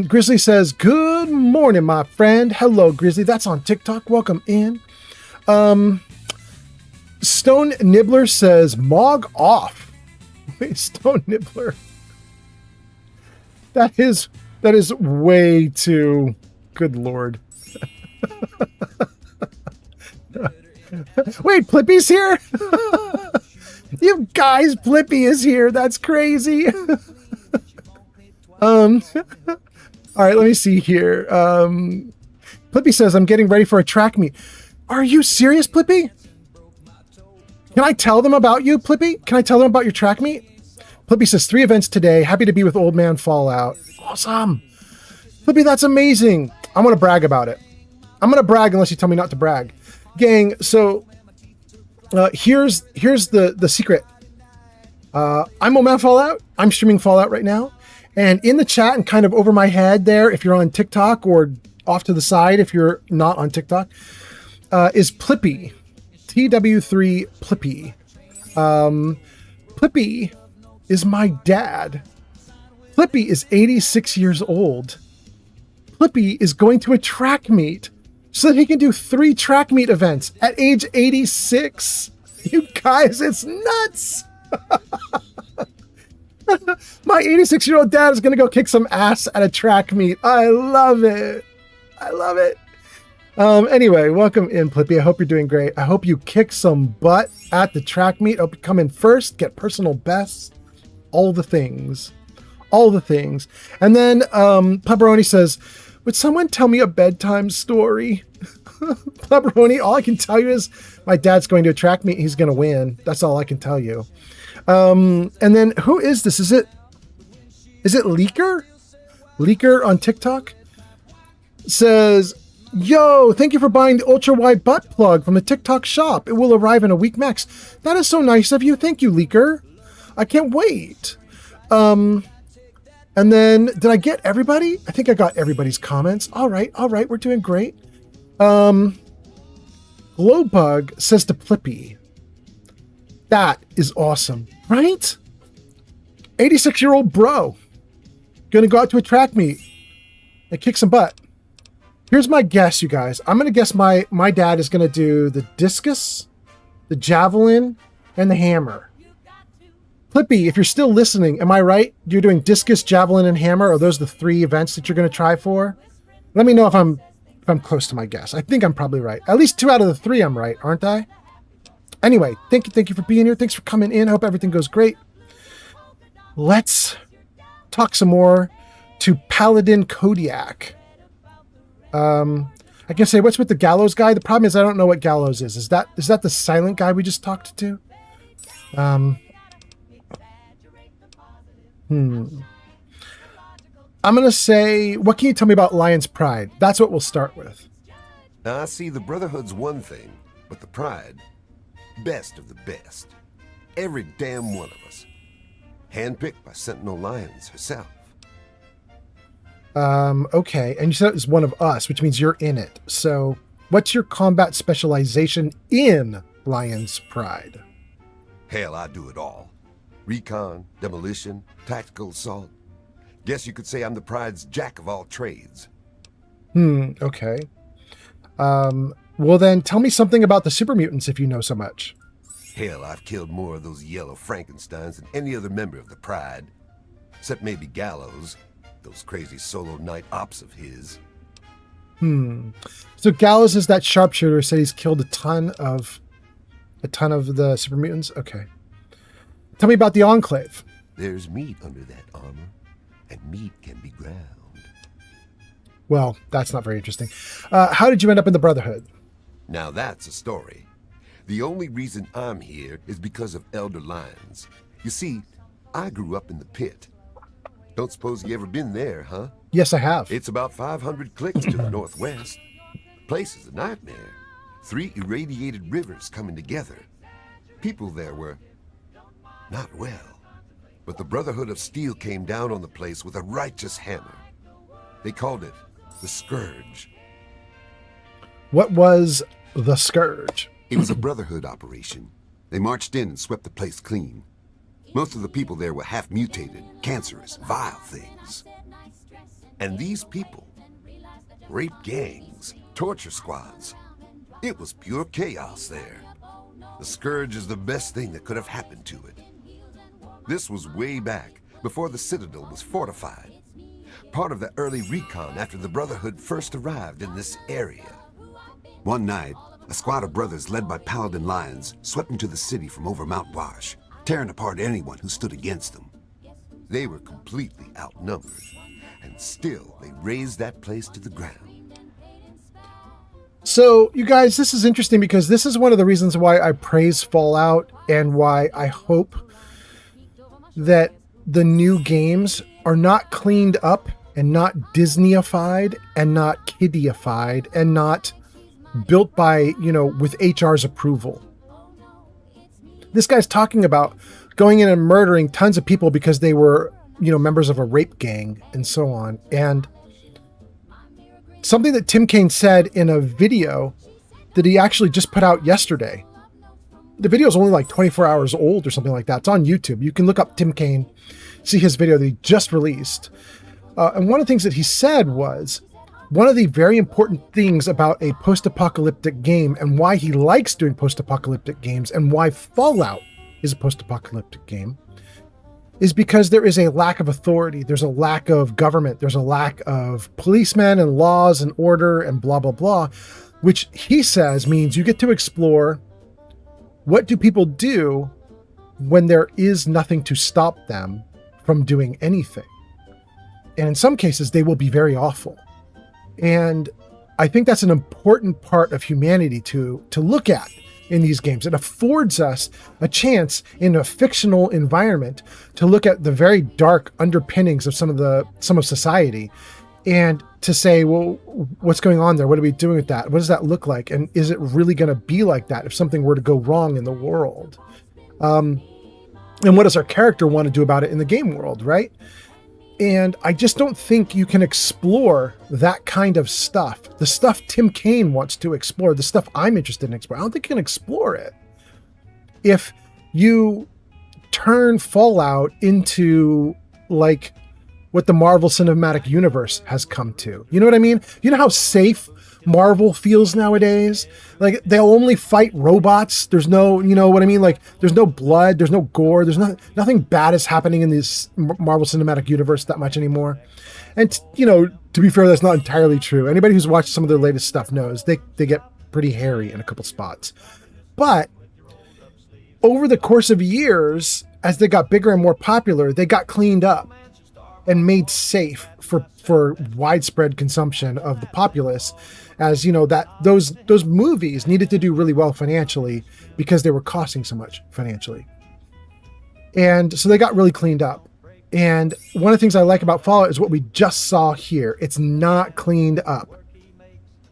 Grizzly says, good morning, my friend. Hello, Grizzly. That's on TikTok. Welcome in. Stone Nibbler says, Mog off. Wait, Stone Nibbler. That is way too... Good Lord. Wait, Plippy's here? You guys, Plippy is here. That's crazy. All right, let me see here. Plippy says, I'm getting ready for a track meet. Are you serious, Plippy? Can I tell them about you, Plippy? Can I tell them about your track meet? Plippy says, 3 events today. Happy to be with Old Man Fallout. Awesome. Plippy, that's amazing. I'm going to brag about it. I'm going to brag unless you tell me not to brag. Gang, so here's the secret. I'm Old Man Fallout. I'm streaming Fallout right now. And in the chat and kind of over my head there, if you're on TikTok, or off to the side if you're not on TikTok, is Plippy. TW3 Plippy. Plippy is my dad. Plippy is 86 years old. Plippy is going to a track meet so that he can do 3 track meet events at age 86. You guys, it's nuts. My 86-year-old dad is going to go kick some ass at a track meet. I love it. I love it. Anyway, welcome in, Plippy. I hope you're doing great. I hope you kick some butt at the track meet. I hope you come in first, get personal bests, all the things. All the things. And then Pepperoni says, would someone tell me a bedtime story? Pepperoni, all I can tell you is my dad's going to a track meet. He's going to win. That's all I can tell you. And then who is this? Is it Leaker? Leaker on TikTok says, yo, thank you for buying the ultra wide butt plug from the TikTok shop. It will arrive in a week max. That is so nice of you. Thank you, Leaker. I can't wait. And then did I get everybody? I think I got everybody's comments. All right. We're doing great. Glowbug says to Plippy, that is awesome, right? 86-year-old bro gonna go out to a track meet and kick some butt. Here's my guess, you guys. I'm gonna guess my dad is gonna do the discus, the javelin, and the hammer. Plippy, if you're still listening, am I right? You're doing discus, javelin, and hammer? Are those the 3 events that you're gonna try for? Let me know if I'm close to my guess. I think I'm probably right. At least 2 out of the 3 I'm right, aren't I? Anyway, thank you for being here. Thanks for coming in. Hope everything goes great. Let's talk some more to Paladin Kodiak. I can say, what's with the Gallows guy? The problem is I don't know what Gallows is. Is that the silent guy we just talked to? I'm going to say, what can you tell me about Lion's Pride? That's what we'll start with. I see the Brotherhood's one thing, but the Pride, best of the best. Every damn one of us. Handpicked by Sentinel Lions herself. Okay. And you said it was one of us, which means you're in it. So what's your combat specialization in Lion's Pride? Hell, I do it all. Recon, demolition, tactical assault. Guess you could say I'm the Pride's jack of all trades. Okay. Well then, tell me something about the super mutants if you know so much. Hell, I've killed more of those yellow Frankensteins than any other member of the Pride. Except maybe Gallows, those crazy solo night ops of his. So Gallows is that sharpshooter who said he's killed a ton of the super mutants? Okay. Tell me about the Enclave. There's meat under that armor, and meat can be ground. Well, that's not very interesting. How did you end up in the Brotherhood? Now that's a story. The only reason I'm here is because of Elder Lions. You see, I grew up in the pit. Don't suppose you ever been there, huh? Yes, I have. It's about 500 clicks to the northwest. Place is a nightmare. 3 irradiated rivers coming together. People there were not well. But the Brotherhood of Steel came down on the place with a righteous hammer. They called it the Scourge. What was the Scourge? It was a Brotherhood operation. They marched in and swept the place clean. Most of the people there were half-mutated, cancerous, vile things. And these people, rape gangs, torture squads. It was pure chaos there. The Scourge is the best thing that could have happened to it. This was way back, before the Citadel was fortified. Part of the early recon after the Brotherhood first arrived in this area. One night, a squad of brothers led by Paladin Lions swept into the city from over Mount Wash, tearing apart anyone who stood against them. They were completely outnumbered, and still they razed that place to the ground. So, you guys, this is interesting because this is one of the reasons why I praise Fallout and why I hope that the new games are not cleaned up and not Disneyified and not kiddyified and not built by, with HR's approval. This guy's talking about going in and murdering tons of people because they were, members of a rape gang and so on. And something that Tim Kaine said in a video that he actually just put out yesterday. The video is only like 24 hours old or something like that. It's on YouTube. You can look up Tim Kaine, see his video that he just released. And one of the things that he said was, one of the very important things about a post-apocalyptic game and why he likes doing post-apocalyptic games and why Fallout is a post-apocalyptic game, is because there is a lack of authority. There's a lack of government. There's a lack of policemen and laws and order and blah, blah, blah, which he says means you get to explore what do people do when there is nothing to stop them from doing anything. And in some cases, they will be very awful. And I think that's an important part of humanity to look at in these games. It affords us a chance in a fictional environment to look at the very dark underpinnings of some of society and to say, well, what's going on there? What are we doing with that? What does that look like? And is it really going to be like that if something were to go wrong in the world? And what does our character want to do about it in the game world, right? And I just don't think you can explore that kind of stuff. The stuff Tim Kaine wants to explore, the stuff I'm interested in exploring. I don't think you can explore it if you turn Fallout into like what the Marvel Cinematic Universe has come to. You know what I mean? You know how safe Marvel feels nowadays? Like they'll only fight robots. There's no, you know what I mean? Like there's no blood, there's no gore, there's nothing bad is happening in this Marvel Cinematic Universe that much anymore. And you know, to be fair, that's not entirely true. Anybody who's watched some of their latest stuff knows they get pretty hairy in a couple spots. But over the course of years, as they got bigger and more popular, they got cleaned up and made safe for widespread consumption of the populace, as you know, that those movies needed to do really well financially because they were costing so much financially. And so they got really cleaned up. And one of the things I like about Fallout is what we just saw here. It's not cleaned up.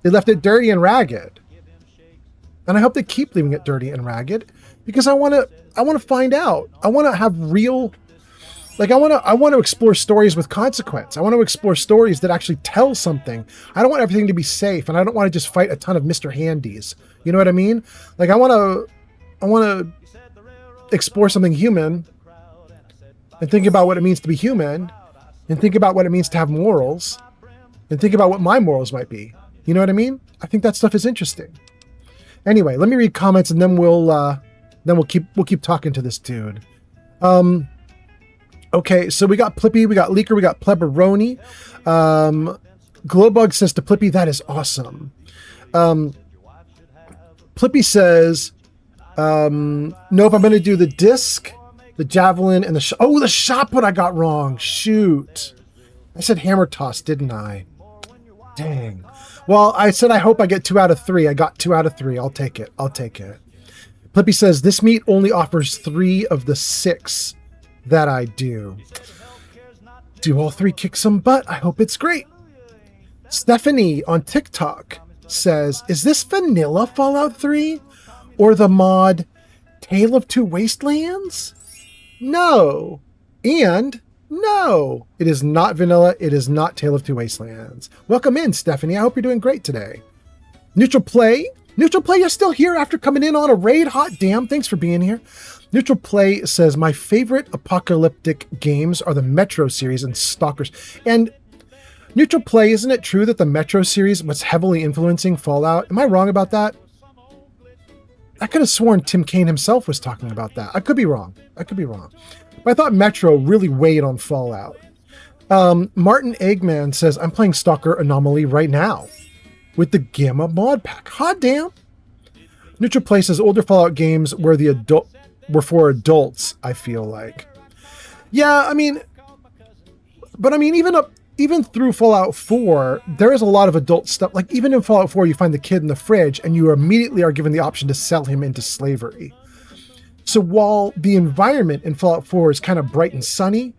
They left it dirty and ragged. And I hope they keep leaving it dirty and ragged because I want to find out. I want to have real, like I want to explore stories with consequence. I want to explore stories that actually tell something. I don't want everything to be safe, and I don't want to just fight a ton of Mr. Handies. You know what I mean? Like I want to explore something human and think about what it means to be human and think about what it means to have morals and think about what my morals might be. You know what I mean? I think that stuff is interesting. Anyway, let me read comments and then we'll keep talking to this dude. Okay, so we got Plippy, we got Leaker, we got Pleberoni. Glowbug says to Plippy, that is awesome. Plippy says, nope, I'm going to do the disc, the javelin, and the shot put I got wrong. Shoot. I said hammer toss, didn't I? Dang. Well, I said I hope I get 2 out of 3. I got 2 out of 3. I'll take it. Plippy says, this meat only offers 3 of the 6 that I do. Do all 3 kick some butt? I hope it's great. Stephanie on TikTok says, is this vanilla Fallout 3 or the mod Tale of Two Wastelands? No. And no, it is not vanilla. It is not Tale of Two Wastelands. Welcome in, Stephanie. I hope you're doing great today. Neutral Play, you're still here after coming in on a raid. Hot damn. Thanks for being here. Neutral Play says, my favorite apocalyptic games are the Metro series and Stalkers. And Neutral Play, isn't it true that the Metro series was heavily influencing Fallout? Am I wrong about that? I could have sworn Tim Kaine himself was talking about that. I could be wrong. But I thought Metro really weighed on Fallout. Martin Eggman says, I'm playing Stalker Anomaly right now with the Gamma mod pack. Hot damn. Neutral Play says, older Fallout games were for adults, I feel like. Yeah, I mean, even through Fallout 4, there is a lot of adult stuff. Like even in Fallout 4, you find the kid in the fridge and you immediately are given the option to sell him into slavery. So while the environment in Fallout 4 is kind of bright and sunny,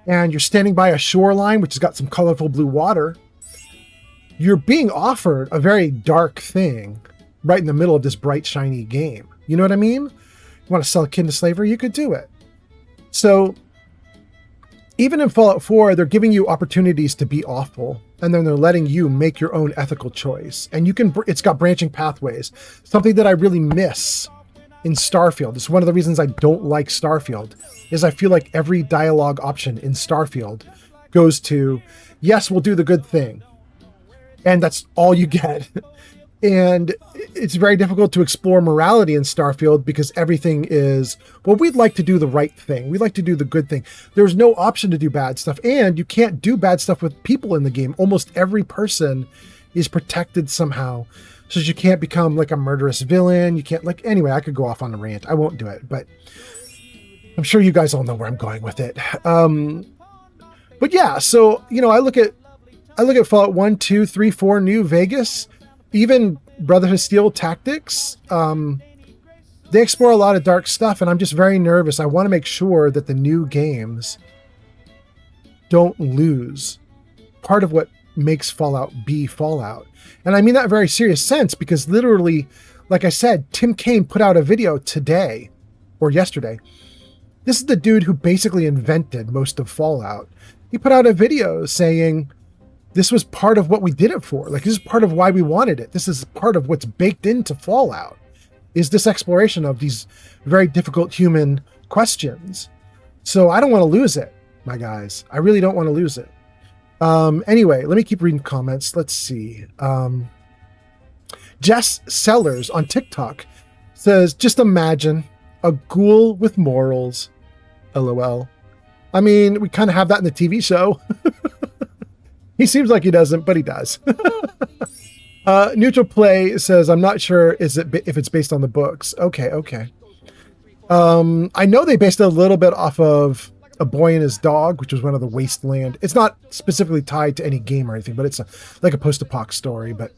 and you're standing by a shoreline, which has got some colorful blue water, you're being offered a very dark thing right in the middle of this bright, shiny game. You know what I mean? You want to sell a kid into slavery? You could do it. So even in Fallout 4, they're giving you opportunities to be awful, and then they're letting you make your own ethical choice. And it's got branching pathways, something that I really miss in Starfield. It's one of the reasons I don't like Starfield, is I feel like every dialogue option in Starfield goes to, yes, we'll do the good thing. And that's all you get. And it's very difficult to explore morality in Starfield because everything is, well, we'd like to do the right thing. We'd like to do the good thing. There's no option to do bad stuff. And you can't do bad stuff with people in the game. Almost every person is protected somehow. So you can't become like a murderous villain. You can't, like, anyway, I could go off on a rant. I won't do it, but I'm sure you guys all know where I'm going with it. But yeah, so, you know, I look at Fallout 1, 2, 3, 4, New Vegas, even Brotherhood of Steel Tactics. They explore a lot of dark stuff, and I'm just very nervous. I want to make sure that the new games don't lose part of what makes Fallout be Fallout. And I mean that in a very serious sense, because literally, like I said, Tim Kaine put out a video today or yesterday. This is the dude who basically invented most of Fallout. He put out a video saying, this was part of what we did it for. Like, this is part of why we wanted it. This is part of what's baked into Fallout, is this exploration of these very difficult human questions. So I don't want to lose it, my guys. I really don't want to lose it. Anyway, let me keep reading comments. Let's see. Jess Sellers on TikTok says, just imagine a ghoul with morals. LOL. I mean, we kind of have that in the TV show. He seems like he doesn't, but he does. Neutral Play says, I'm not sure if it's based on the books. Okay. I know they based it a little bit off of A Boy and His Dog, which was one of the Wasteland. It's not specifically tied to any game or anything, but it's like a post-apoc story. But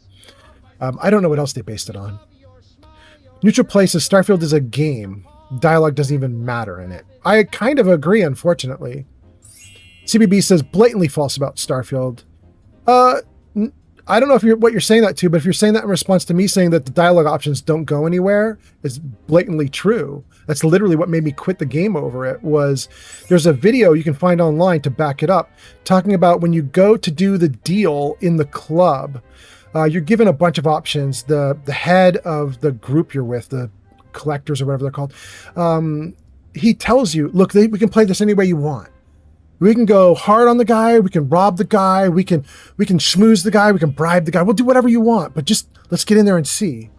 I don't know what else they based it on. Neutral Play says, Starfield is a game. Dialogue doesn't even matter in it. I kind of agree, unfortunately. CBB says, blatantly false about Starfield. I don't know what you're saying that to, but if you're saying that in response to me saying that the dialogue options don't go anywhere, is blatantly true. That's literally what made me quit the game over it. Was there's a video you can find online to back it up, talking about when you go to do the deal in the club, you're given a bunch of options. The head of the group you're with, the collectors or whatever they're called, he tells you, look, we can play this any way you want. We can go hard on the guy. We can rob the guy. We can schmooze the guy. We can bribe the guy. We'll do whatever you want, but just let's get in there and see.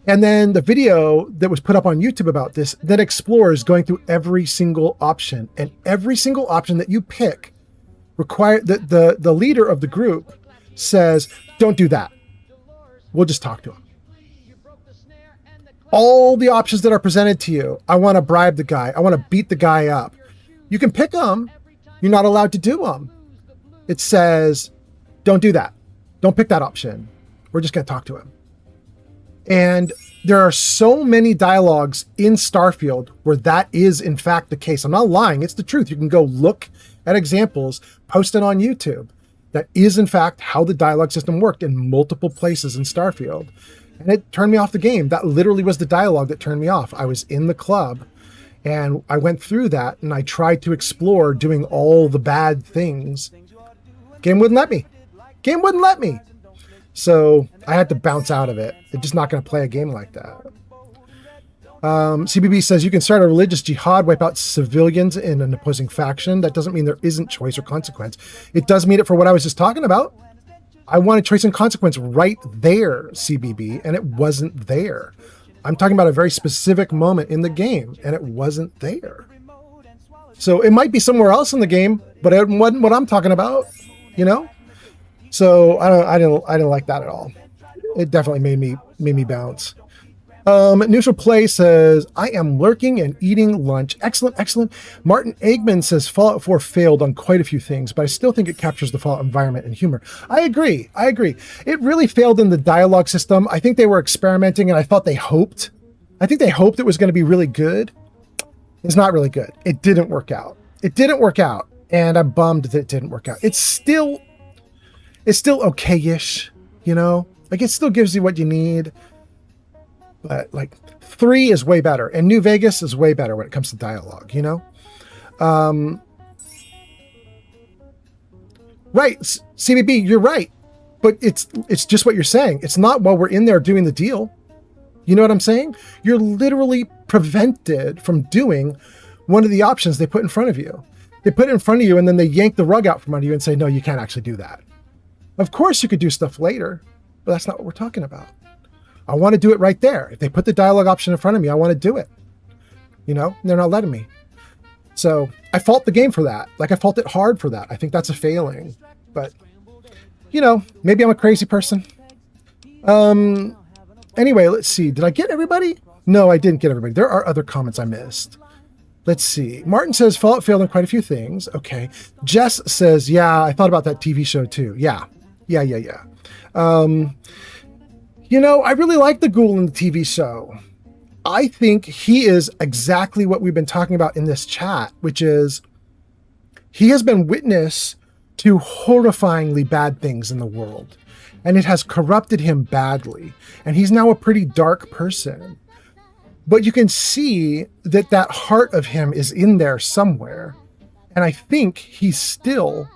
And then the video that was put up on YouTube about this then explores going through every single option, and every single option that you pick require that the leader of the group says, don't do that. We'll just talk to him. All the options that are presented to you. I want to bribe the guy. I want to beat the guy up. You can pick them. You're not allowed to do them. It says, don't do that. Don't pick that option. We're just going to talk to him. And there are so many dialogues in Starfield where that is in fact the case. I'm not lying. It's the truth. You can go look at examples posted on YouTube. That is in fact how the dialogue system worked in multiple places in Starfield. And it turned me off the game. That literally was the dialogue that turned me off. I was in the club and I went through that and I tried to explore doing all the bad things. Game wouldn't let me. So I had to bounce out of it. I'm just not going to play a game like that. CBB says you can start a religious jihad, wipe out civilians in an opposing faction. That doesn't mean there isn't choice or consequence. It does mean it for what I was just talking about. I wanted choice and consequence right there, CBB, and it wasn't there. I'm talking about a very specific moment in the game, and it wasn't there. So it might be somewhere else in the game, but it wasn't what I'm talking about, you know? So I didn't like that at all. It definitely made me bounce. Neutral Play says, I am lurking and eating lunch. Excellent. Martin Eggman says Fallout 4 failed on quite a few things, but I still think it captures the Fallout environment and humor. I agree. It really failed in the dialogue system. I think they were experimenting, and I think they hoped it was going to be really good. It's not really good. It didn't work out. And I'm bummed that it didn't work out. It's still okay-ish, you know? Like, it still gives you what you need. But like 3 is way better, and New Vegas is way better when it comes to dialogue, you know? Right, CBB, you're right. But it's just what you're saying. It's not while we're in there doing the deal. You know what I'm saying? You're literally prevented from doing one of the options they put in front of you. They put it in front of you, and then they yank the rug out from under you and say, no, you can't actually do that. Of course you could do stuff later. But that's not what we're talking about. I want to do it right there. If they put the dialogue option in front of me, I want to do it. You know, they're not letting me. So I fault the game for that. Like, I fault it hard for that. I think that's a failing. But, you know, maybe I'm a crazy person. Anyway, let's see. Did I get everybody? No, I didn't get everybody. There are other comments I missed. Let's see. Martin says Fallout failed on quite a few things. Okay. Jess says, yeah, I thought about that TV show too. Yeah. You know, I really like the ghoul in the TV show. I think he is exactly what we've been talking about in this chat, which is he has been witness to horrifyingly bad things in the world, and it has corrupted him badly. And he's now a pretty dark person. But you can see that that heart of him is in there somewhere. And I think he's still,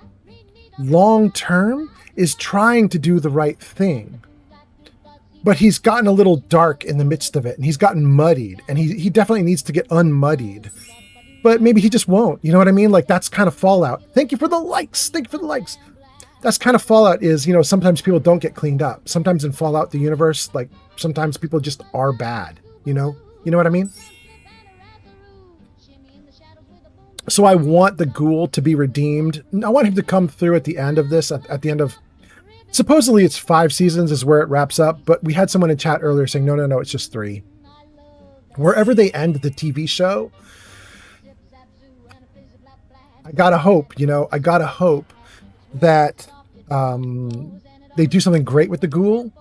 long term, is trying to do the right thing. But he's gotten a little dark in the midst of it, and he's gotten muddied, and he definitely needs to get unmuddied. But maybe he just won't. You know what I mean? Like, that's kind of Fallout. Thank you for the likes. Thank you for the likes. That's kind of Fallout is, you know, sometimes people don't get cleaned up. Sometimes in Fallout, the universe, like, sometimes people just are bad, you know? You know what I mean? So I want the ghoul to be redeemed. I want him to come through at the end of this, at the end of... Supposedly it's 5 seasons is where it wraps up, but we had someone in chat earlier saying, no, it's just 3. Wherever they end the TV show, I gotta hope, you know, that they do something great with the ghoul.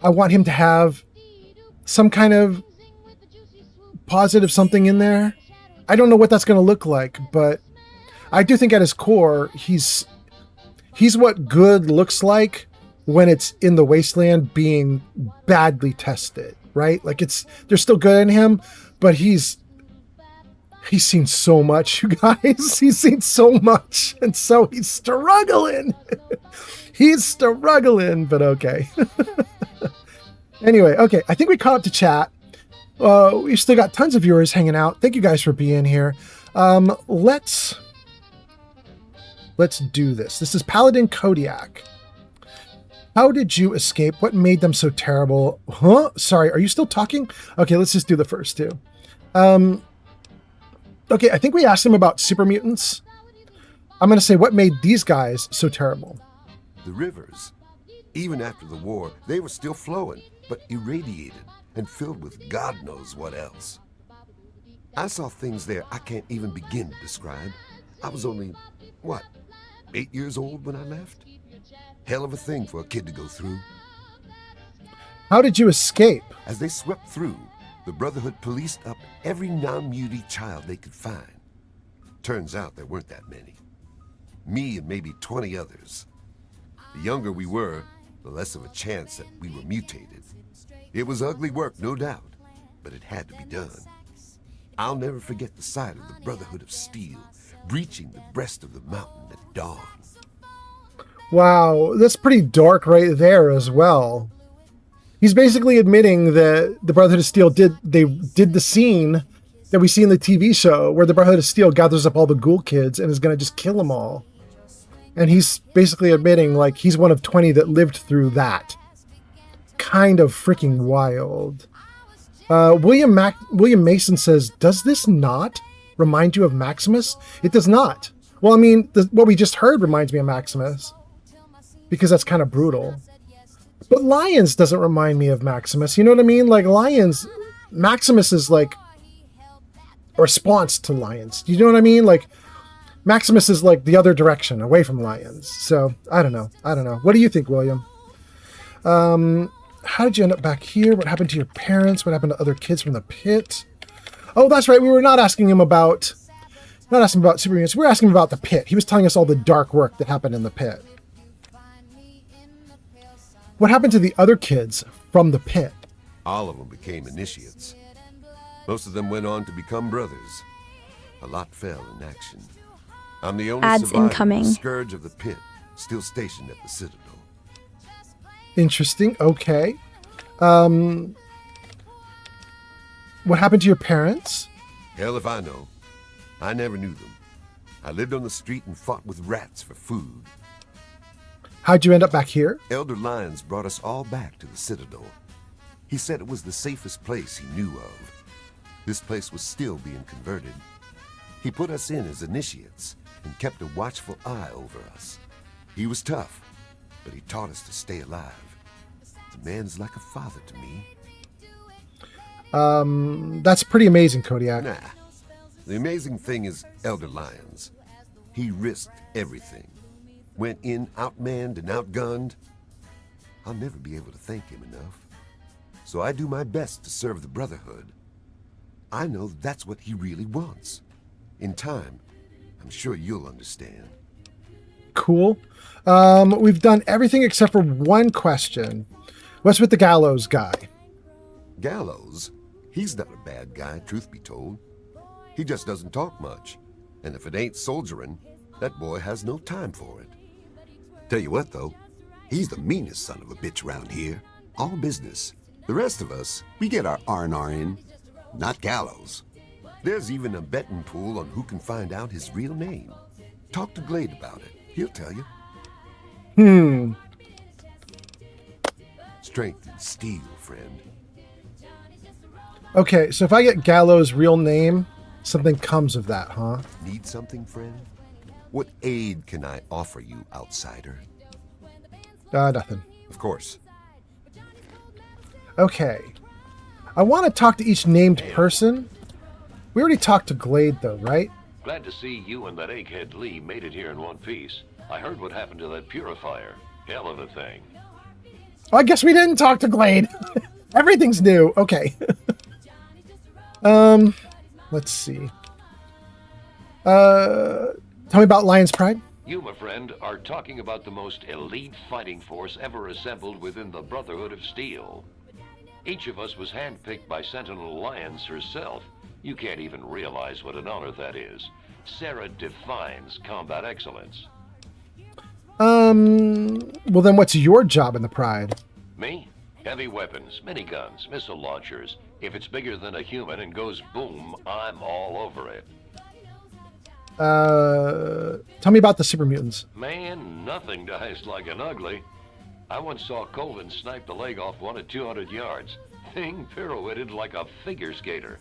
I want him to have some kind of positive something in there. I don't know what that's going to look like, but I do think at his core, he's what good looks like when it's in the wasteland being badly tested, right? Like there's still good in him, but he's seen so much, you guys. He's seen so much, and so he's struggling. He's struggling, but okay. Anyway, okay, I think we caught up to chat. We've still got tons of viewers hanging out. Thank you guys for being here. Let's do this. This is Paladin Kodiak. How did you escape? What made them so terrible? Huh? Sorry, are you still talking? Okay, let's just do the first two. Okay, I think we asked him about super mutants. I'm going to say, what made these guys so terrible? The rivers. Even after the war, they were still flowing, but irradiated and filled with God knows what else. I saw things there I can't even begin to describe. I was only, 8 years old when I left? Hell of a thing for a kid to go through. How did you escape? As they swept through, the Brotherhood policed up every non-mutie child they could find. Turns out there weren't that many. Me and maybe 20 others. The younger we were, the less of a chance that we were mutated. It was ugly work, no doubt, but it had to be done. I'll never forget the sight of the Brotherhood of Steel breaching the breast of the mountain at dawn. Wow, that's pretty dark right there as well. He's basically admitting that the Brotherhood of Steel did the scene that we see in the TV show where the Brotherhood of Steel gathers up all the ghoul kids and is going to just kill them all. And he's basically admitting, like, he's one of 20 that lived through that. Kind of freaking wild. William Mason says, does this not remind you of Maximus? It does not. Well, I mean, what we just heard reminds me of Maximus. Because that's kind of brutal. But Lions doesn't remind me of Maximus. You know what I mean? Like, Maximus is like a response to Lions. You know what I mean? Like, Maximus is like the other direction, away from Lions. So, I don't know. What do you think, William? How did you end up back here? What happened to your parents? What happened to other kids from the pit? Oh, that's right. We were not asking him about super mutants. We were asking him about the pit. He was telling us all the dark work that happened in the pit. What happened to the other kids from the pit? All of them became initiates. Most of them went on to become brothers. A lot fell in action. I'm the only Ads survivor incoming. of the scourge of the pit, still stationed at the Citadel. Interesting. Okay. What happened to your parents? Hell if I know. I never knew them. I lived on the street and fought with rats for food. How'd you end up back here? Elder Lyons brought us all back to the Citadel. He said it was the safest place he knew of. This place was still being converted. He put us in as initiates and kept a watchful eye over us. He was tough, but he taught us to stay alive. The man's like a father to me. That's pretty amazing, Kodiak. Nah. The amazing thing is Elder Lyons. He risked everything. Went in outmanned and outgunned. I'll never be able to thank him enough. So I do my best to serve the Brotherhood. I know that's what he really wants. In time, I'm sure you'll understand. Cool. We've done everything except for one question. What's with the Gallows guy? Gallows? He's not a bad guy, truth be told. He just doesn't talk much. And if it ain't soldiering, that boy has no time for it. Tell you what, though, he's the meanest son of a bitch around here. All business. The rest of us, we get our R&R in. Not Gallows. There's even a betting pool on who can find out his real name. Talk to Glade about it. He'll tell you. Strength and steel, friend. Okay, so if I get Gallows' real name, something comes of that, huh? Need something, friend? What aid can I offer you, outsider? Nothing. Of course. Okay. I want to talk to each named person. We already talked to Glade, though, right? Glad to see you and that egghead Lee made it here in one piece. I heard what happened to that purifier. Hell of a thing. Oh, I guess we didn't talk to Glade. Everything's new. Okay. Let's see. Tell me about Lion's Pride. You, my friend, are talking about the most elite fighting force ever assembled within the Brotherhood of Steel. Each of us was handpicked by Sentinel Lyons herself. You can't even realize what an honor that is. Sarah defines combat excellence. Well then what's your job in the Pride? Me? Heavy weapons, miniguns, missile launchers. If it's bigger than a human and goes boom, I'm all over it. Tell me about the super mutants. Man, nothing dies like an ugly. I once saw Colvin snipe the leg off one at 200 yards. Thing pirouetted like a figure skater.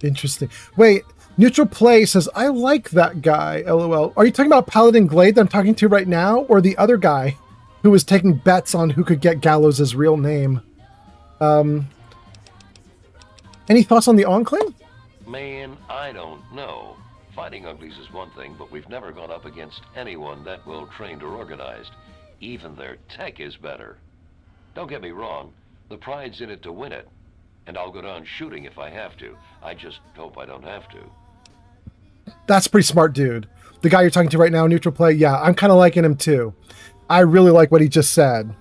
Interesting. Wait, Neutral Play says, I like that guy, LOL. Are you talking about Paladin Glade that I'm talking to right now, or the other guy who was taking bets on who could get Gallows' real name? Any thoughts on the Enclave? Man, I don't know. Fighting uglies is one thing, but we've never gone up against anyone that well trained or organized. Even their tech is better. Don't get me wrong, the Pride's in it to win it. And I'll go down shooting if I have to. I just hope I don't have to. That's a pretty smart dude. The guy you're talking to right now, Neutral Play, yeah, I'm kind of liking him too. I really like what he just said.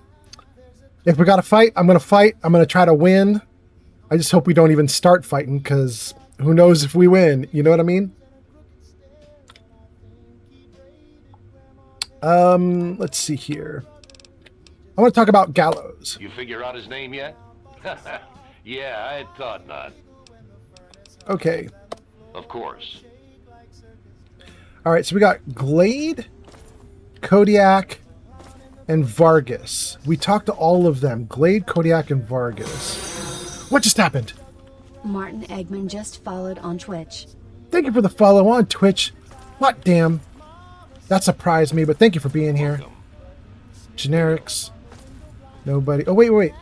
If we got to fight, I'm going to fight. I'm going to try to win. I just hope we don't even start fighting, because who knows if we win. You know what I mean? Let's see here. I want to talk about Gallows. You figure out his name yet? Yeah, I thought not. Okay. Of course. All right, so we got Glade, Kodiak, and Vargas. We talked to all of them. Glade, Kodiak, and Vargas. What just happened? Martin Eggman just followed on Twitch. Thank you for the follow on Twitch. What damn. That surprised me, but thank you for being here. Generics. Nobody. Oh, wait.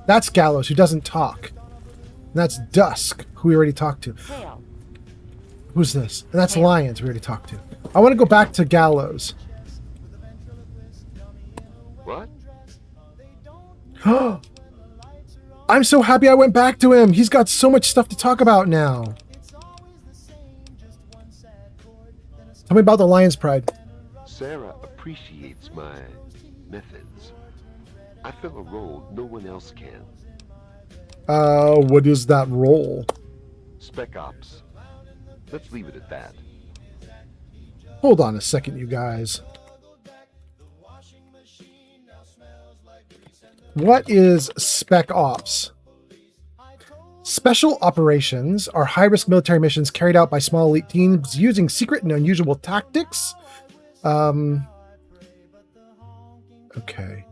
That's Gallows, who doesn't talk. And that's Dusk, who we already talked to. Who's this? And that's Lions, we already talked to. I want to go back to Gallows. What? I'm so happy I went back to him. He's got so much stuff to talk about now. Tell me about the Lion's Pride. Sarah appreciates my methods. I fill a role no one else can. What is that role? Spec Ops. Let's leave it at that. Hold on a second, you guys. What is Spec Ops? Special operations are high-risk military missions carried out by small elite teams using secret and unusual tactics. Okay.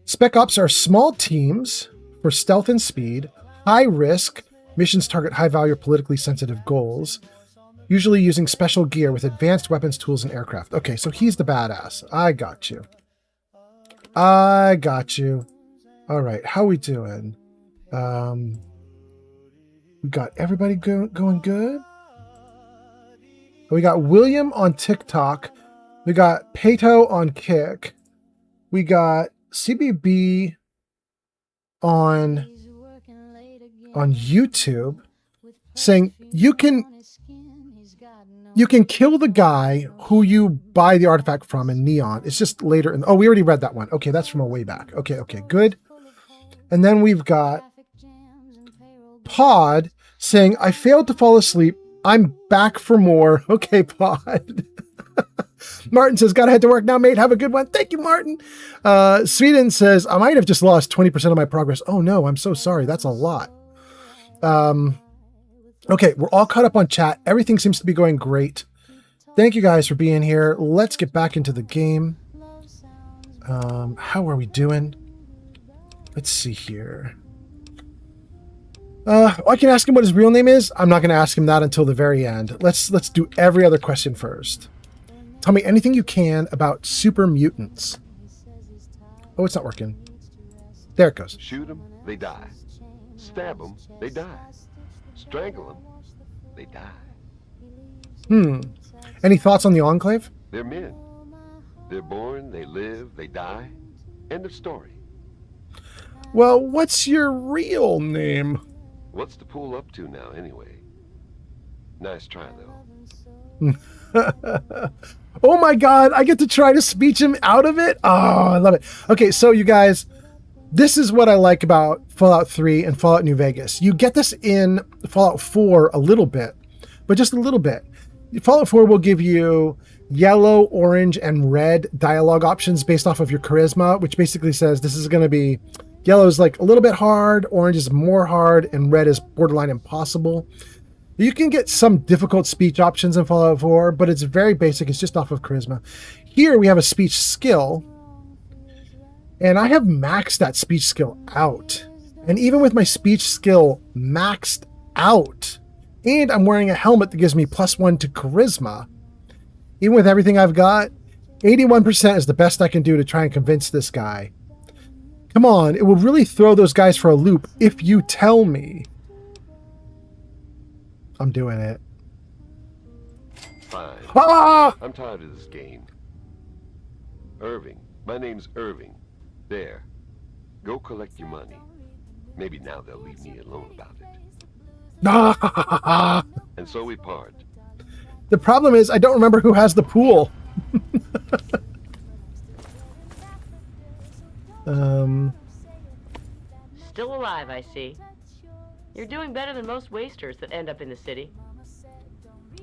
Spec Ops are small teams for stealth and speed, high risk, missions target high value politically sensitive goals, usually using special gear with advanced weapons, tools, and aircraft. Okay, so he's the badass. I got you. I got you. All right, how we doing? We got everybody going good. We got William on TikTok. We got Pato on Kick. We got CBB on YouTube saying you can kill the guy who you buy the artifact from in Neon. It's just later in, oh, we already read that one. Okay, that's from a way back. Okay, good. And then we've got Pod saying, I failed to fall asleep. I'm back for more. Okay, Pod. Martin says, gotta head to work now, mate. Have a good one. Thank you, Martin. Sweden says, I might have just lost 20% of my progress. Oh no, I'm so sorry. That's a lot. Okay, we're all caught up on chat. Everything seems to be going great. Thank you guys for being here. Let's get back into the game. How are we doing? Let's see here. I can ask him what his real name is. I'm not going to ask him that until the very end. Let's do every other question first. Tell me anything you can about super mutants. Oh, it's not working. There it goes. Shoot them, they die. Stab them, they die. Strangle them, they die. Any thoughts on the Enclave? They're men. They're born, they live, they die. End of story. Well, what's your real name? What's the pool up to now, anyway? Nice try, though. Oh my god, I get to try to speech him out of it? Oh, I love it. Okay, so you guys, this is what I like about Fallout 3 and Fallout New Vegas. You get this in Fallout 4 a little bit, but just a little bit. Fallout 4 will give you yellow, orange, and red dialogue options based off of your charisma, which basically says this is going to be, yellow is like a little bit hard, orange is more hard, and red is borderline impossible. You can get some difficult speech options in Fallout 4, but it's very basic. It's just off of charisma. Here we have a speech skill, and I have maxed that speech skill out. And even with my speech skill maxed out, and I'm wearing a helmet that gives me +1 to charisma, even with everything I've got, 81% is the best I can do to try and convince this guy. Come on, it will really throw those guys for a loop if you tell me. I'm doing it. Fine. Ah! I'm tired of this game. Irving. My name's Irving. There. Go collect your money. Maybe now they'll leave me alone about it. And so we part. The problem is I don't remember who has the pool. Still alive, I see. You're doing better than most wasters that end up in the city.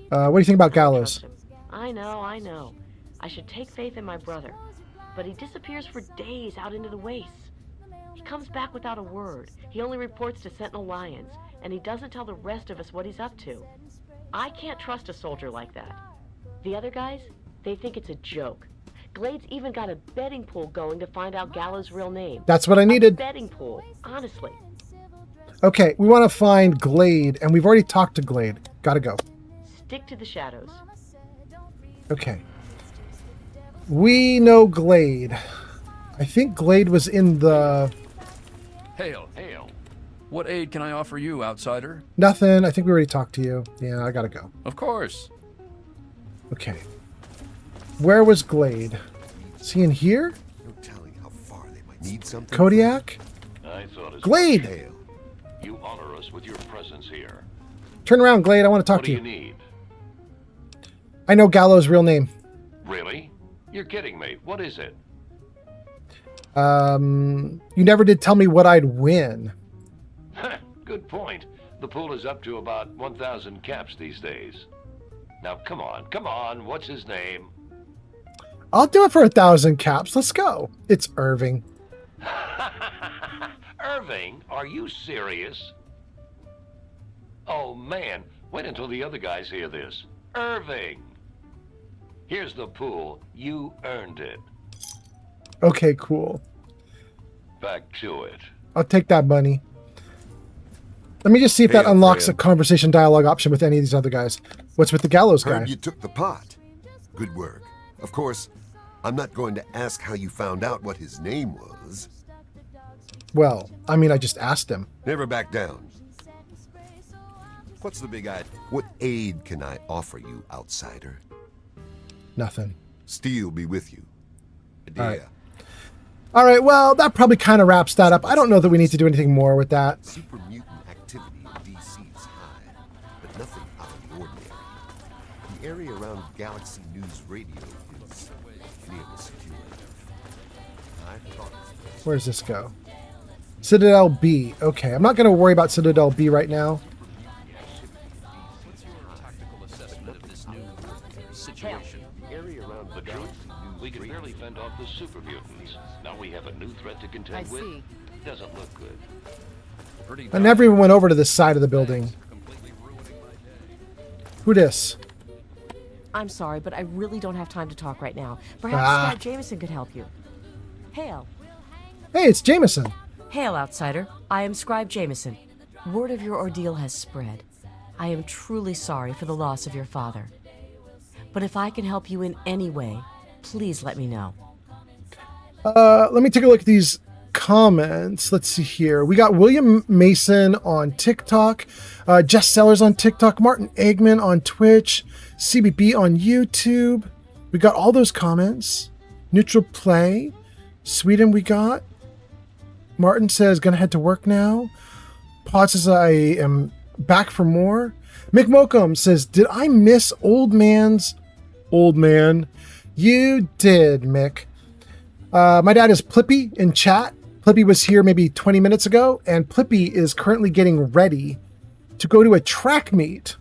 What do you think about Gallows? I know. I should take faith in my brother. But he disappears for days out into the wastes. He comes back without a word. He only reports to Sentinel Lions, and he doesn't tell the rest of us what he's up to. I can't trust a soldier like that. The other guys, they think it's a joke. Glade's even got a betting pool going to find out Gallows' real name. That's what I needed. A betting pool, honestly. Okay, we want to find Glade, and we've already talked to Glade. Gotta go. Stick to the shadows. Okay. We know Glade. I think Glade was in the... Hail. What aid can I offer you, outsider? Nothing. I think we already talked to you. Yeah, I gotta go. Of course. Okay. Where was Glade? Is he in here? No telling how far they might need something. Kodiak? I thought as Glade! You honor us with your presence here. Turn around, Glade. I want to talk to you. What do you need? I know Gallows' real name. Really? You're kidding me. What is it? You never did tell me what I'd win. Good point. The pool is up to about 1,000 caps these days. Now, come on. What's his name? I'll do it for 1,000 caps. Let's go. It's Irving. Irving? Are you serious? Oh, man. Wait until the other guys hear this. Irving! Here's the pool. You earned it. Okay, cool. Back to it. I'll take that, bunny. Let me just see if that Hey, unlocks a Fred. conversation dialogue option with any of these other guys. What's with the gallows guy? Heard you took the pot. Good work. Of course, I'm not going to ask how you found out what his name was. Well, I mean, I just asked him. Never back down. What's the big idea? What aid can I offer you, outsider? Nothing. Steel be with you. All right. All right, well, that probably kind of wraps that up. I don't know that we need to do anything more with that. Super mutant activity in DC is high, but nothing out of the ordinary. The area around Galaxy News Radio is nearly secure. I thought Where does this go? Citadel B. Okay, I'm not going to worry about Citadel B right now. Situation. Area around the truth. We can barely fend off the super mutants. Now we have a new threat to contend with. Doesn't look good. I never even went over to this side of the building. Who dis? I'm sorry, but I really don't have time to talk right now. Ah. Perhaps Scout Jameson could help you. Hail. Hey, it's Jameson. Hail, outsider. I am Scribe Jameson. Word of your ordeal has spread. I am truly sorry for the loss of your father. But if I can help you in any way, please let me know. Let me take a look at these comments. Let's see here. We got William Mason on TikTok, Jess Sellers on TikTok, Martin Eggman on Twitch, CBB on YouTube. We got all those comments. Neutral Play. Sweden we got. Martin says, gonna head to work now. Pod says, I am back for more. Mick Mokum says, did I miss old man's old man? You did, Mick. My dad is Plippy in chat. Plippy was here maybe 20 minutes ago, and Plippy is currently getting ready to go to a track meet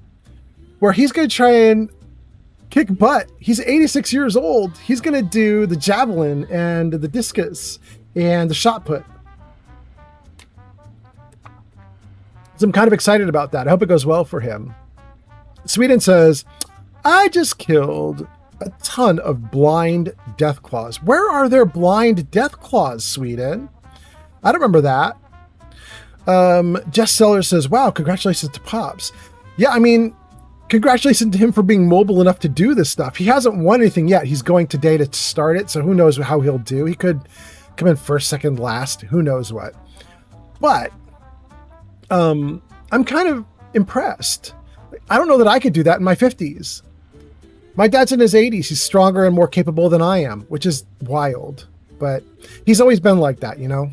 where he's going to try and kick butt. He's 86 years old. He's going to do the javelin and the discus and the shot put. So I'm kind of excited about that. I hope it goes well for him. Sweden says, I just killed a ton of blind death claws. Where are there blind death claws, Sweden? I don't remember that. Jess Sellers says, wow, congratulations to Pops. Yeah, I mean, congratulations to him for being mobile enough to do this stuff. He hasn't won anything yet. He's going today to start it, so who knows how he'll do. He could come in first, second, last. Who knows what. But I'm kind of impressed. I don't know that I could do that in my 50s. My dad's in his 80s. He's stronger and more capable than I am, which is wild. But he's always been like that, you know?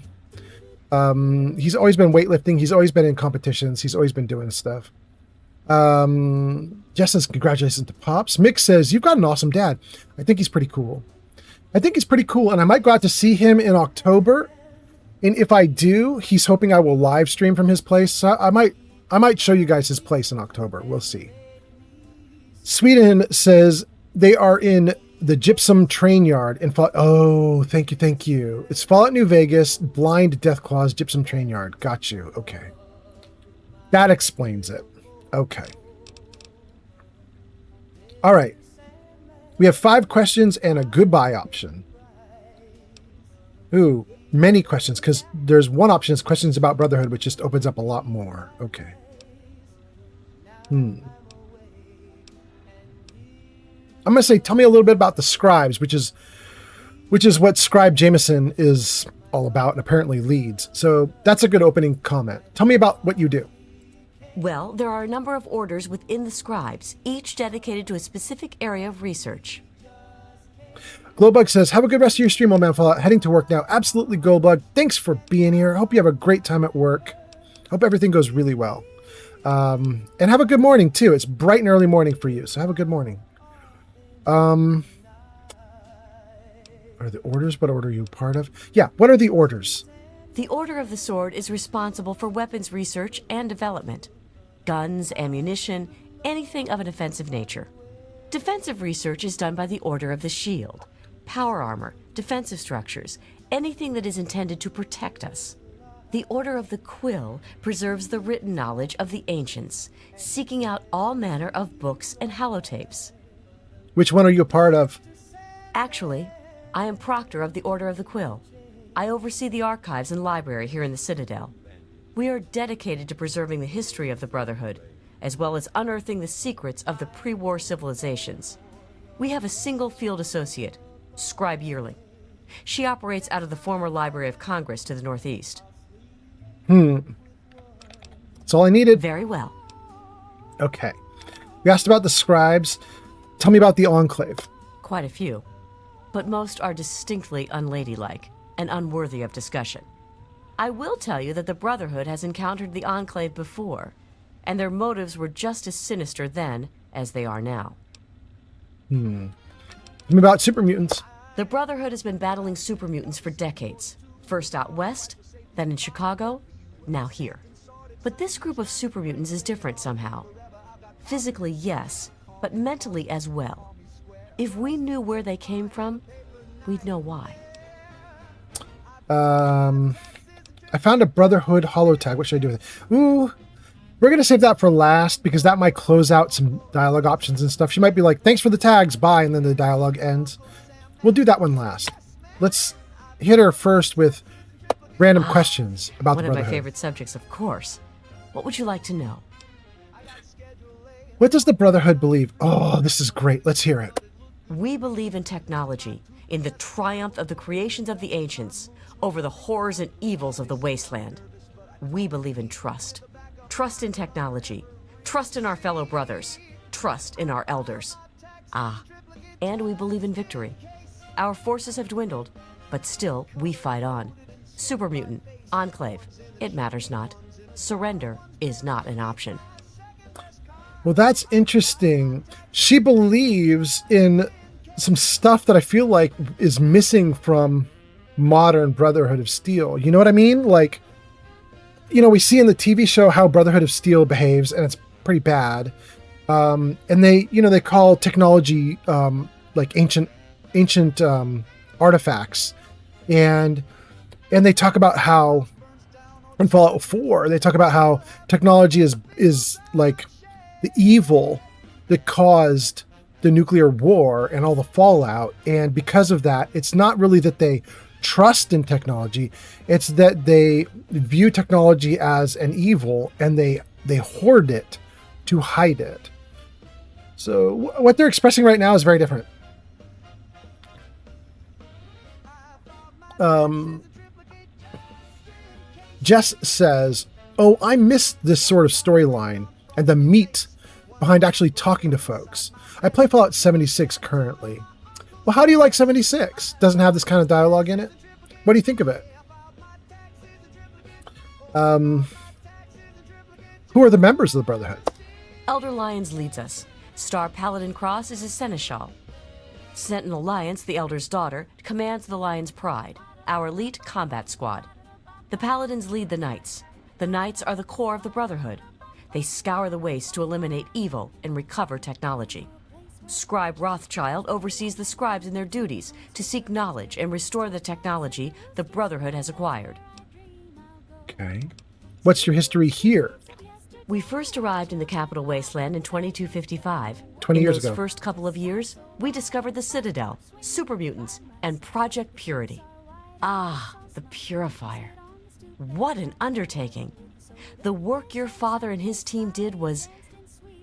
He's always been weightlifting. He's always been in competitions. He's always been doing stuff. Jess says, congratulations to Pops. Mick says, you've got an awesome dad. I think he's pretty cool. And I might go out to see him in October. And if I do, he's hoping I will live stream from his place. So I might show you guys his place in October. We'll see. Sweden says they are in the Gypsum Train Yard in Fallout. Oh, thank you. It's Fallout New Vegas, Blind Deathclaws, Gypsum Train Yard. Got you. Okay. That explains it. Okay. All right. We have 5 questions and a goodbye option. Ooh, many questions, because there's one option is questions about Brotherhood, which just opens up a lot more. Okay. I'm going to say, tell me a little bit about the scribes, which is what Scribe Jameson is all about and apparently leads. So that's a good opening comment. Tell me about what you do. Well, there are a number of orders within the scribes, each dedicated to a specific area of research. Glowbug says, have a good rest of your stream, old man Fallout. Heading to work now. Absolutely, Glowbug. Thanks for being here. Hope you have a great time at work. Hope everything goes really well. And have a good morning, too. It's bright and early morning for you, so have a good morning. Are the orders? What order are you part of? Yeah, what are the orders? The Order of the Sword is responsible for weapons research and development. Guns, ammunition, anything of an offensive nature. Defensive research is done by the Order of the Shield. Power armor, defensive structures, anything that is intended to protect us. The Order of the Quill preserves the written knowledge of the ancients, seeking out all manner of books and holotapes. Which one are you a part of? Actually, I am Proctor of the Order of the Quill. I oversee the archives and library here in the Citadel. We are dedicated to preserving the history of the Brotherhood, as well as unearthing the secrets of the pre-war civilizations. We have a single field associate, Scribe Yearling. She operates out of the former Library of Congress to the northeast. That's all I needed. Very well. Okay. You asked about the scribes. Tell me about the Enclave. Quite a few. But most are distinctly unladylike and unworthy of discussion. I will tell you that the Brotherhood has encountered the Enclave before, and their motives were just as sinister then as they are now. Tell me about super mutants. The Brotherhood has been battling super mutants for decades. First out west, then in Chicago, now here. But this group of super mutants is different somehow. Physically, yes, but mentally as well. If we knew where they came from, we'd know why. I found a Brotherhood holotag. What should I do with it? Ooh, we're going to save that for last because that might close out some dialogue options and stuff. She might be like, thanks for the tags, bye, and then the dialogue ends. We'll do that one last. Let's hit her first with random questions about the One of Brotherhood. my favorite subjects, of course. What would you like to know? What does the Brotherhood believe? Oh, this is great. Let's hear it. We believe in technology, in the triumph of the creations of the ancients over the horrors and evils of the wasteland. We believe in trust. Trust in technology. Trust in our fellow brothers. Trust in our elders. And we believe in victory. Our forces have dwindled, but still we fight on. Super mutant, Enclave, it matters not. Surrender is not an option. Well, that's interesting. She believes in some stuff that I feel like is missing from modern Brotherhood of Steel. You know what I mean? Like, you know, we see in the TV show how Brotherhood of Steel behaves, and it's pretty bad. And they, you know, they call technology like ancient artifacts, and they talk about how in Fallout 4 they talk about how technology is like the evil that caused the nuclear war and all the fallout, and because of that, it's not really that they trust in technology, it's that they view technology as an evil and they hoard it to hide it. So what they're expressing right now is very different. Jess says, oh, I missed this sort of storyline and the meat behind actually talking to folks. I play Fallout 76 currently. Well, how do you like 76? Doesn't have this kind of dialogue in it? What do you think of it? Who are the members of the Brotherhood? Elder Lyons leads us. Star Paladin Cross is his seneschal. Sentinel Lyons, the Elder's daughter, commands the Lion's Pride, our elite combat squad. The Paladins lead the Knights. The Knights are the core of the Brotherhood. They scour the waste to eliminate evil and recover technology. Scribe Rothschild oversees the scribes in their duties to seek knowledge and restore the technology the Brotherhood has acquired. Okay. What's your history here? We first arrived in the capital wasteland in 2255. 20 years In those ago. first couple of years, we discovered the Citadel, super mutants, and Project Purity. The Purifier. What an undertaking. The work your father and his team did was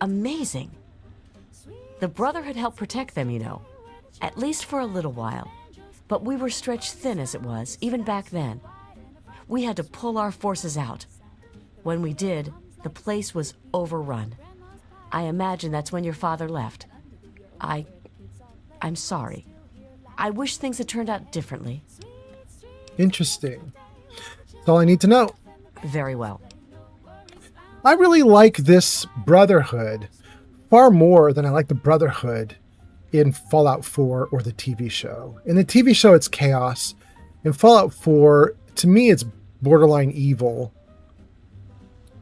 amazing. The Brotherhood helped protect them, you know, at least for a little while. But we were stretched thin as it was, even back then. We had to pull our forces out. When we did, the place was overrun. I imagine that's when your father left. I'm sorry. I wish things had turned out differently. Interesting. That's all I need to know. Very well. I really like this Brotherhood far more than I like the Brotherhood in Fallout 4 or the TV show. In the TV show, it's chaos. In Fallout 4, to me, it's borderline evil.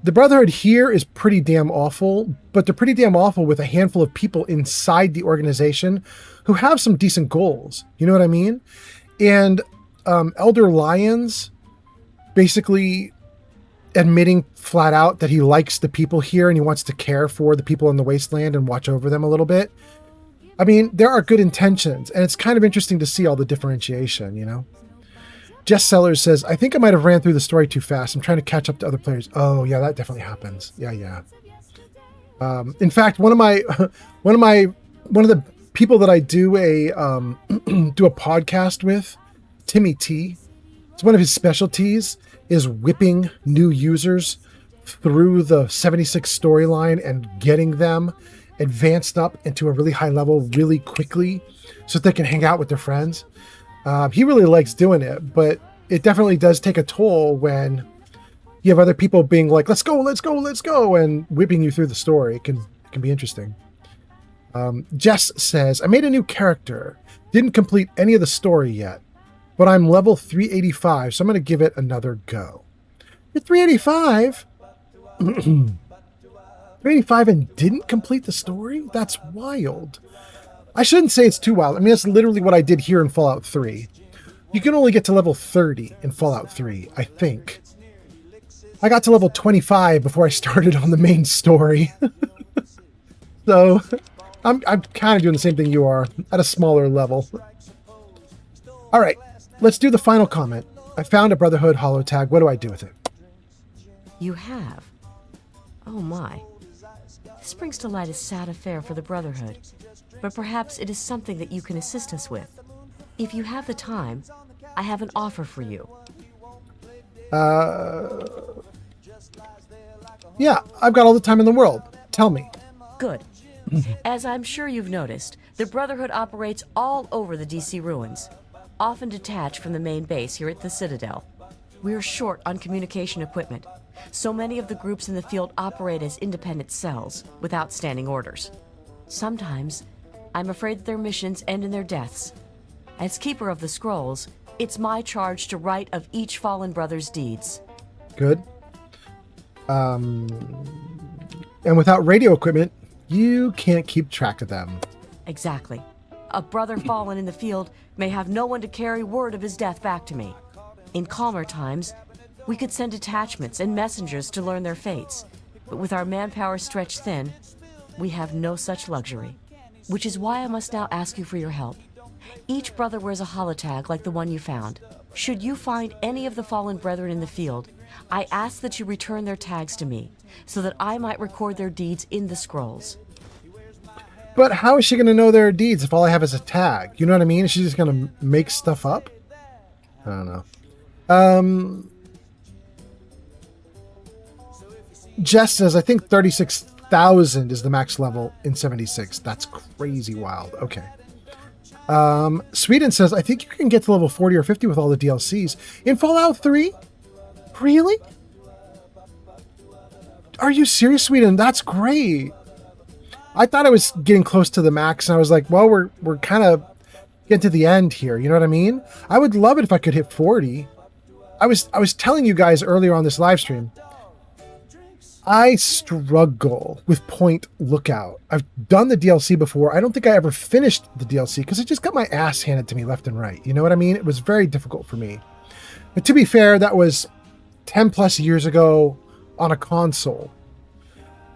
The Brotherhood here is pretty damn awful, but they're pretty damn awful with a handful of people inside the organization who have some decent goals. You know what I mean? And Elder Lyons basically admitting flat out that he likes the people here and he wants to care for the people in the wasteland and watch over them a little bit. I mean, there are good intentions, and it's kind of interesting to see all the differentiation, you know? Jess Sellers says, I think I might have ran through the story too fast. I'm trying to catch up to other players. Oh, yeah, that definitely happens. Yeah. In fact, one of the people that I do a podcast with, Timmy T, it's one of his specialties is whipping new users through the 76 storyline and getting them advanced up into a really high level really quickly so that they can hang out with their friends. He really likes doing it, but it definitely does take a toll when you have other people being like, let's go, and whipping you through the story. It can be interesting. Jess says, I made a new character. Didn't complete any of the story yet, but I'm level 385, so I'm going to give it another go. You're 385? 385 and didn't complete the story? That's wild. I shouldn't say it's too wild. I mean, that's literally what I did here in Fallout 3. You can only get to level 30 in Fallout 3, I think. I got to level 25 before I started on the main story. So, I'm kind of doing the same thing you are, at a smaller level. All right, let's do the final comment. I found a Brotherhood holotag. What do I do with it? You have? Oh my. This brings to light a sad affair for the Brotherhood, but perhaps it is something that you can assist us with. If you have the time, I have an offer for you. Yeah, I've got all the time in the world. Tell me. Good. As I'm sure you've noticed, the Brotherhood operates all over the DC ruins, often detached from the main base here at the Citadel. We're short on communication equipment, so many of the groups in the field operate as independent cells, without standing orders. Sometimes, I'm afraid that their missions end in their deaths. As Keeper of the Scrolls, it's my charge to write of each fallen brother's deeds. Good. And without radio equipment, you can't keep track of them. Exactly. A brother fallen in the field may have no one to carry word of his death back to me. In calmer times, we could send detachments and messengers to learn their fates, but with our manpower stretched thin, we have no such luxury. Which is why I must now ask you for your help. Each brother wears a holotag like the one you found. Should you find any of the fallen brethren in the field, I ask that you return their tags to me, so that I might record their deeds in the scrolls. But how is she going to know their deeds if all I have is a tag? You know what I mean? Is she just going to make stuff up? I don't know. Jess says, I think 36,000 is the max level in 76. That's crazy wild. Okay. Sweden says, I think you can get to level 40 or 50 with all the DLCs. In Fallout 3? Really? Are you serious, Sweden? That's great. I thought I was getting close to the max, and I was like, well, we're kind of getting to the end here. You know what I mean? I would love it if I could hit 40. I was telling you guys earlier on this live stream, I struggle with Point Lookout. I've done the DLC before. I don't think I ever finished the DLC because I just got my ass handed to me left and right. You know what I mean? It was very difficult for me. But to be fair, that was 10 plus years ago on a console.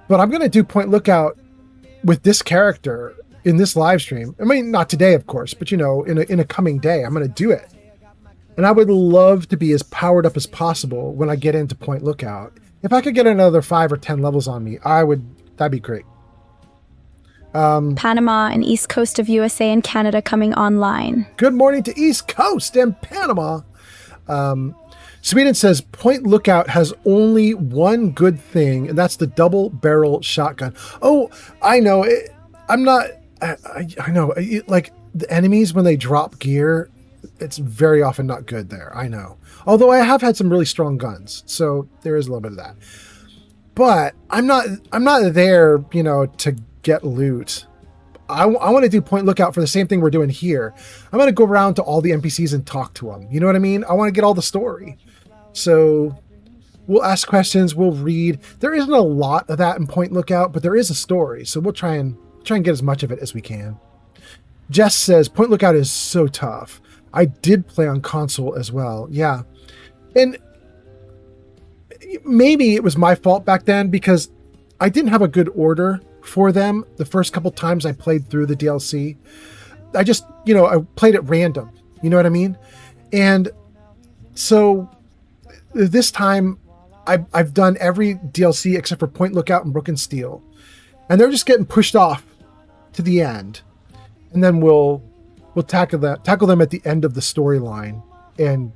But I'm going to do Point Lookout with this character in this live stream. I mean, not today, of course, but you know, in a coming day, I'm going to do it. And I would love to be as powered up as possible when I get into Point Lookout. If I could get another 5 or 10 levels on me, that'd be great. Panama and East Coast of USA and Canada coming online. Good morning to East Coast and Panama. Sweden says Point Lookout has only one good thing, and that's the double barrel shotgun. Oh, I know. I know. Like the enemies, when they drop gear, it's very often not good there. I know. Although I have had some really strong guns, so there is a little bit of that. But I'm not there, you know, to get loot. I want to do Point Lookout for the same thing we're doing here. I'm going to go around to all the NPCs and talk to them. You know what I mean? I want to get all the story. So we'll ask questions, we'll read. There isn't a lot of that in Point Lookout, but there is a story. So we'll try and get as much of it as we can. Jess says Point Lookout is so tough. I did play on console as well. Yeah. And maybe it was my fault back then because I didn't have a good order for them the first couple times I played through the DLC. I just, I played at random. You know what I mean? And so this time I've done every DLC except for Point Lookout and Broken Steel. And they're just getting pushed off to the end. And then we'll tackle them at the end of the storyline. And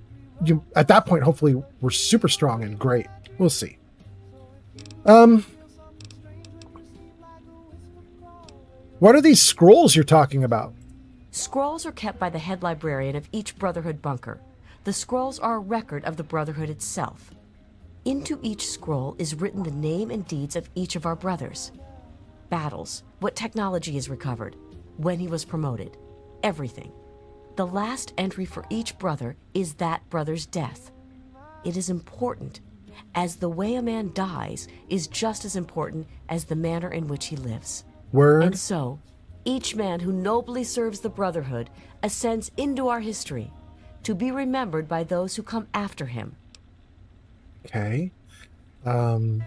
at that point, hopefully we're super strong and great. We'll see. What are these scrolls you're talking about? Scrolls are kept by the head librarian of each Brotherhood bunker. The scrolls are a record of the Brotherhood itself. Into each scroll is written the name and deeds of each of our brothers. Battles, what technology is recovered, when he was promoted, everything. The last entry for each brother is that brother's death. It is important, as the way a man dies is just as important as the manner in which he lives. Word. And so, each man who nobly serves the Brotherhood ascends into our history to be remembered by those who come after him. Okay. And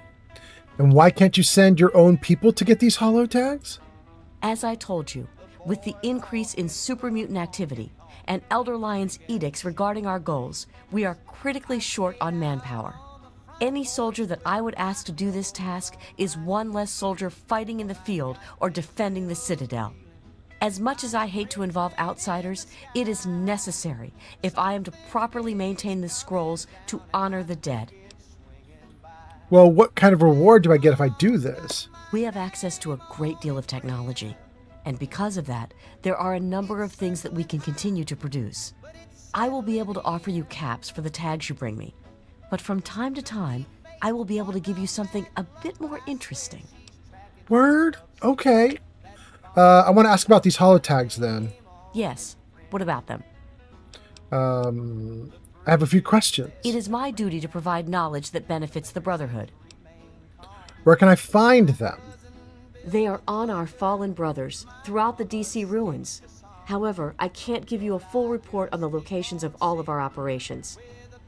why can't you send your own people to get these holotags? As I told you, with the increase in super mutant activity and Elder Lion's edicts regarding our goals, we are critically short on manpower. Any soldier that I would ask to do this task is one less soldier fighting in the field or defending the Citadel. As much as I hate to involve outsiders, it is necessary if I am to properly maintain the scrolls to honor the dead. Well, what kind of reward do I get if I do this? We have access to a great deal of technology, and because of that, there are a number of things that we can continue to produce. I will be able to offer you caps for the tags you bring me, but from time to time, I will be able to give you something a bit more interesting. Word? Okay. I want to ask about these holotags then. Yes. What about them? I have a few questions. It is my duty to provide knowledge that benefits the Brotherhood. Where can I find them? They are on our fallen brothers throughout the DC ruins. However, I can't give you a full report on the locations of all of our operations.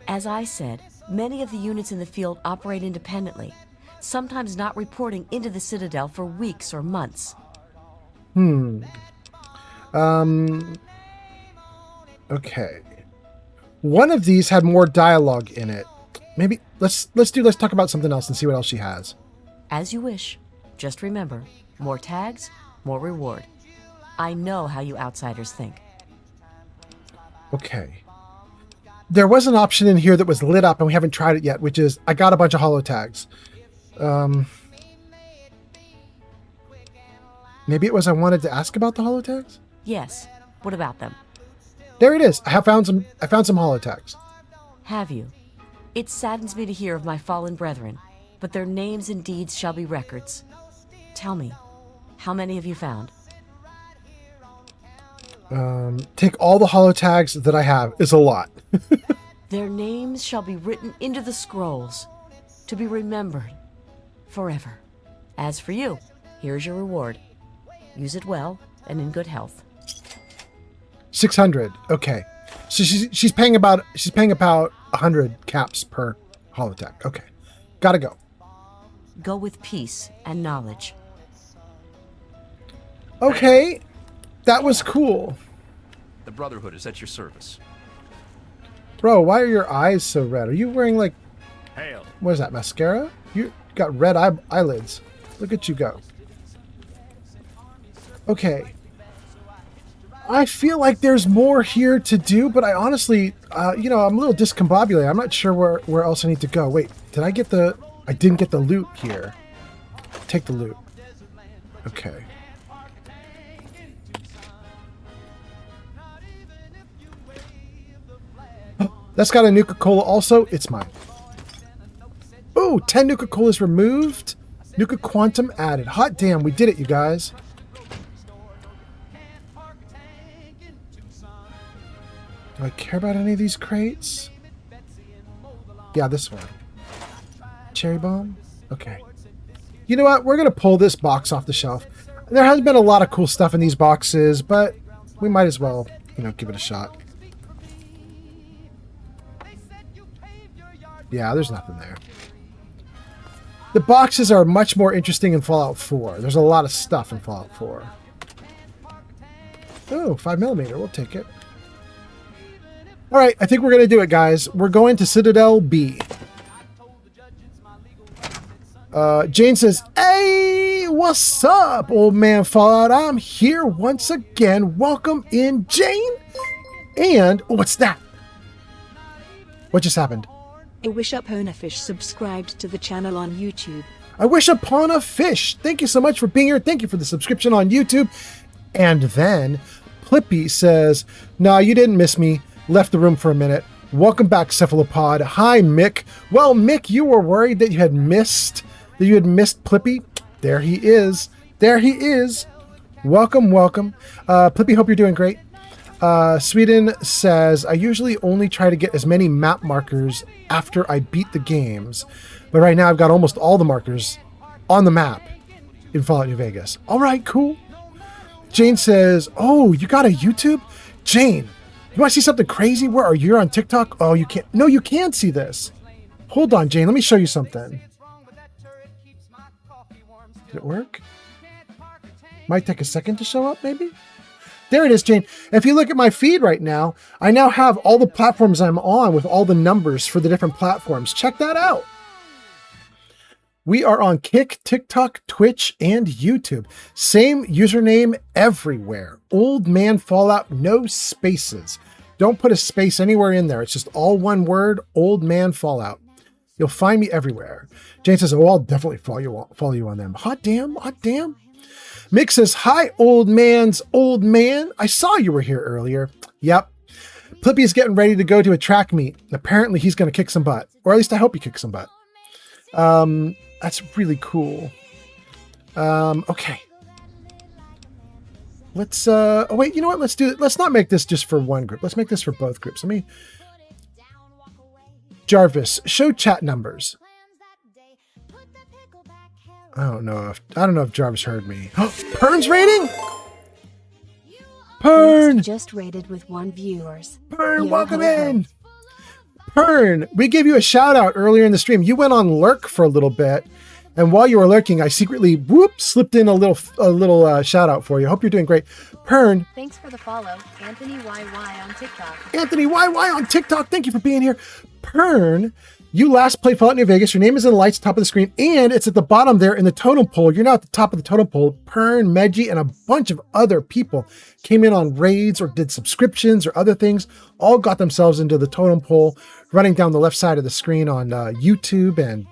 As I said, many of the units in the field operate independently, sometimes not reporting into the Citadel for weeks or months. Okay. One of these had more dialogue in it. Maybe let's talk about something else and see what else she has. As you wish. Just remember, more tags, more reward. I know how you outsiders think. Okay. There was an option in here that was lit up and we haven't tried it yet, which is I got a bunch of holotags. Maybe it was I wanted to ask about the holotags? Yes. What about them? There it is. I found some holotags. Have you? It saddens me to hear of my fallen brethren, but their names and deeds shall be records. Tell me, how many have you found? Take all the holotags that I have is a lot. Their names shall be written into the scrolls, to be remembered forever. As for you, here's your reward. Use it well and in good health. 600. Okay. So she's paying about 100 caps per holotag. Okay. Gotta go. Go with peace and knowledge. Okay. That was cool. The Brotherhood is at your service. Bro, why are your eyes so red? Are you wearing like... Hail. What is that, mascara? You got red eyelids. Look at you go. Okay. I feel like there's more here to do, but I honestly, I'm a little discombobulated. I'm not sure where else I need to go. Wait, did I get the... I didn't get the loot here. Take the loot. Okay. That's got a Nuka-Cola also. It's mine. Ooh, 10 Nuka-Colas removed. Nuka Quantum added. Hot damn, we did it, you guys. Do I care about any of these crates? Yeah, this one. Cherry bomb? Okay. You know what? We're going to pull this box off the shelf. There has been a lot of cool stuff in these boxes, but we might as well, give it a shot. Yeah, there's nothing there. The boxes are much more interesting in Fallout 4. There's a lot of stuff in Fallout 4. Oh, 5mm. We'll take it. All right, I think we're going to do it, guys. We're going to Citadel B. Jane says, hey, what's up, old man Fallout? I'm here once again. Welcome in, Jane. And, oh, what's that? What just happened? I wish upon a fish subscribed to the channel on YouTube. I wish upon a fish. Thank you so much for being here. Thank you for the subscription on YouTube. And then Plippy says, nah, you didn't miss me. Left the room for a minute. Welcome back, Cephalopod. Hi, Mick. Well, Mick, you were worried that you had missed Plippy. There he is. There he is. Welcome, welcome. Plippy, hope you're doing great. Sweden says, I usually only try to get as many map markers after I beat the games. But right now I've got almost all the markers on the map in Fallout New Vegas. All right, cool. Jane says, oh, you got a YouTube? Jane, you want to see something crazy? Where are you? You're on TikTok? Oh, you can't. No, you can't see this. Hold on, Jane. Let me show you something. Did it work? Might take a second to show up, maybe? There it is, Jane. If you look at my feed right now, I now have all the platforms I'm on with all the numbers for the different platforms. Check that out. We are on Kick, TikTok, Twitch, and YouTube. Same username everywhere. Old Man Fallout, no spaces. Don't put a space anywhere in there. It's just all one word, Old Man Fallout. You'll find me everywhere. Jane says, oh, I'll definitely follow you on them. Hot damn, hot damn. Mick says, hi, old man's old man. I saw you were here earlier. Yep. Plippy's getting ready to go to a track meet. Apparently he's going to kick some butt. Or at least I hope he kicks some butt. That's really cool. Okay. Let's, oh wait, you know what? Let's not make this just for one group. Let's make this for both groups. Jarvis, show chat numbers. I don't know if Jarvis heard me. Pern's rating? Pern! Just rated with 1 viewers. Pern, welcome in! Pern, we gave you a shout out earlier in the stream. You went on lurk for a little bit, and while you were lurking, I secretly slipped in a little shout out for you. Hope you're doing great. Pern. Thanks for the follow, Anthony YY on TikTok. Anthony YY on TikTok. Thank you for being here. Pern, you last played Fallout New Vegas. Your name is in the lights, top of the screen, and it's at the bottom there in the totem pole. You're now at the top of the totem pole. Pern, Meggie, and a bunch of other people came in on raids or did subscriptions or other things, all got themselves into the totem pole, running down the left side of the screen on YouTube and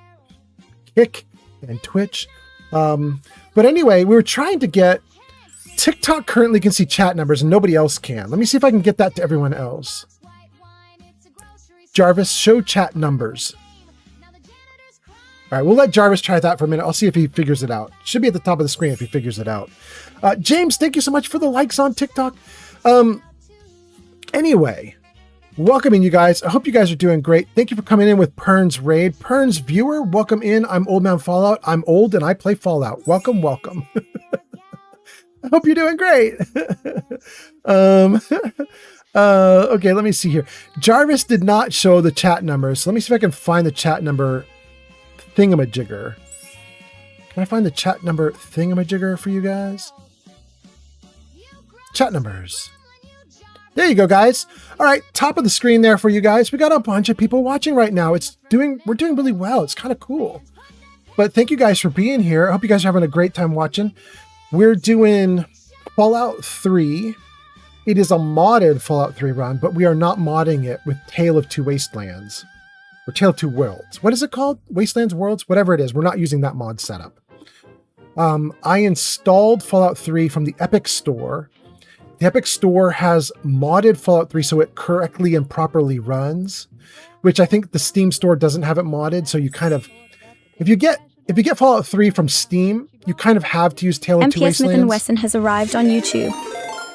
Kick and Twitch. But anyway, we were trying to get TikTok currently can see chat numbers and nobody else can. Let me see if I can get that to everyone else. Jarvis, show chat numbers. All right, we'll let Jarvis try that for a minute. I'll see if he figures it out. Should be at the top of the screen if he figures it out. James, thank you so much for the likes on TikTok. Anyway, welcoming you guys. I hope you guys are doing great. Thank you for coming in with Pern's raid. Pern's viewer, welcome in. I'm Old Man Fallout. I'm old and I play Fallout. Welcome, welcome. I hope you're doing great. Okay, let me see here. Jarvis did not show the chat numbers. So let me see if I can find the chat number thingamajigger. Can I find the chat number thingamajigger for you guys? Chat numbers. There you go, guys. All right, top of the screen there for you guys. We got a bunch of people watching right now. We're doing really well. It's kind of cool. But thank you guys for being here. I hope you guys are having a great time watching. We're doing Fallout 3. It is a modded Fallout 3 run, but we are not modding it with Tale of Two Wastelands. Or Tale of Two Worlds. What is it called? Wastelands, Worlds? Whatever it is. We're not using that mod setup. I installed Fallout 3 from the Epic Store. The Epic Store has modded Fallout 3 so it correctly and properly runs, which I think the Steam Store doesn't have it modded. So you kind of, if you get Fallout 3 from Steam, you kind of have to use Tale of Two MPS Wastelands. Smith & Wesson has arrived on YouTube.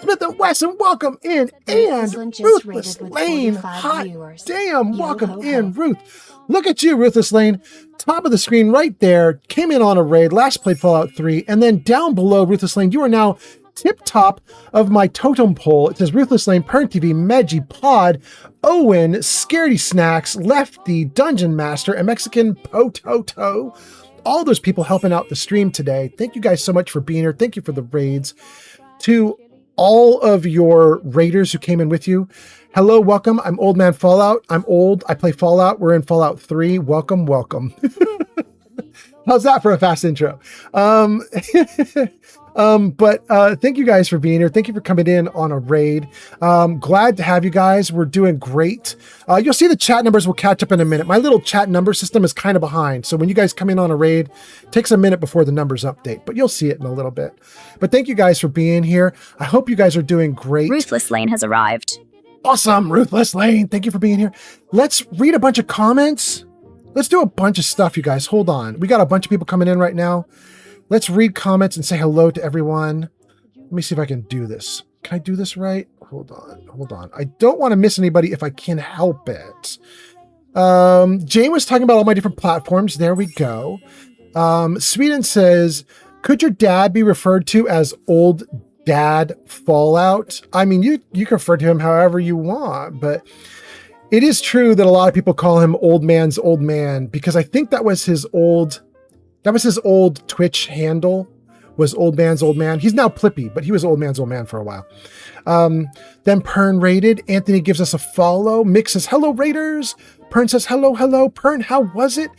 Smith & Wesson, welcome in. And Ruthless Lane, hot damn, welcome in, Ruth. Look at you, Ruthless Lane. Top of the screen right there. Came in on a raid, last played Fallout 3. And then down below, Ruthless Lane, you are now tip top of my totem pole. It says Ruthless Lane, Pern TV, Meggie, Pod, Owen, Scaredy Snacks, Lefty, Dungeon Master, and Mexican Pototo. all those people helping out the stream today. Thank you guys so much for being here. Thank you for the raids. To all of your raiders who came in with you, hello, welcome. I'm Old Man Fallout. I'm old. I play Fallout. We're in Fallout 3. Welcome, welcome. How's that for a fast intro? But thank you guys for being here. Thank you for coming in on a raid. Glad to have you guys. We're doing great. You'll see the chat numbers will catch up in a minute. My little chat number system is kind of behind. So when you guys come in on a raid, it takes a minute before the numbers update, but you'll see it in a little bit. But thank you guys for being here. I hope you guys are doing great. Ruthless Lane has arrived. Awesome, Ruthless Lane. Thank you for being here. Let's read a bunch of comments. Let's do a bunch of stuff, you guys. Hold on. We got a bunch of people coming in right now. Let's read comments and say hello to everyone. Let me see if I can do this. Can I do this right? Hold on. I don't want to miss anybody if I can help it. Jane was talking about all my different platforms. There we go. Sweden says, could your dad be referred to as Old Dad Fallout? I mean, you can refer to him however you want, but it is true that a lot of people call him Old Man's Old Man because I think that was his old Twitch handle, was Old Man's Old Man. He's now Plippy, but he was Old Man's Old Man for a while. Then Pern raided. Anthony gives us a follow. Mick says, hello, raiders. Pern says, hello. Pern, how was it?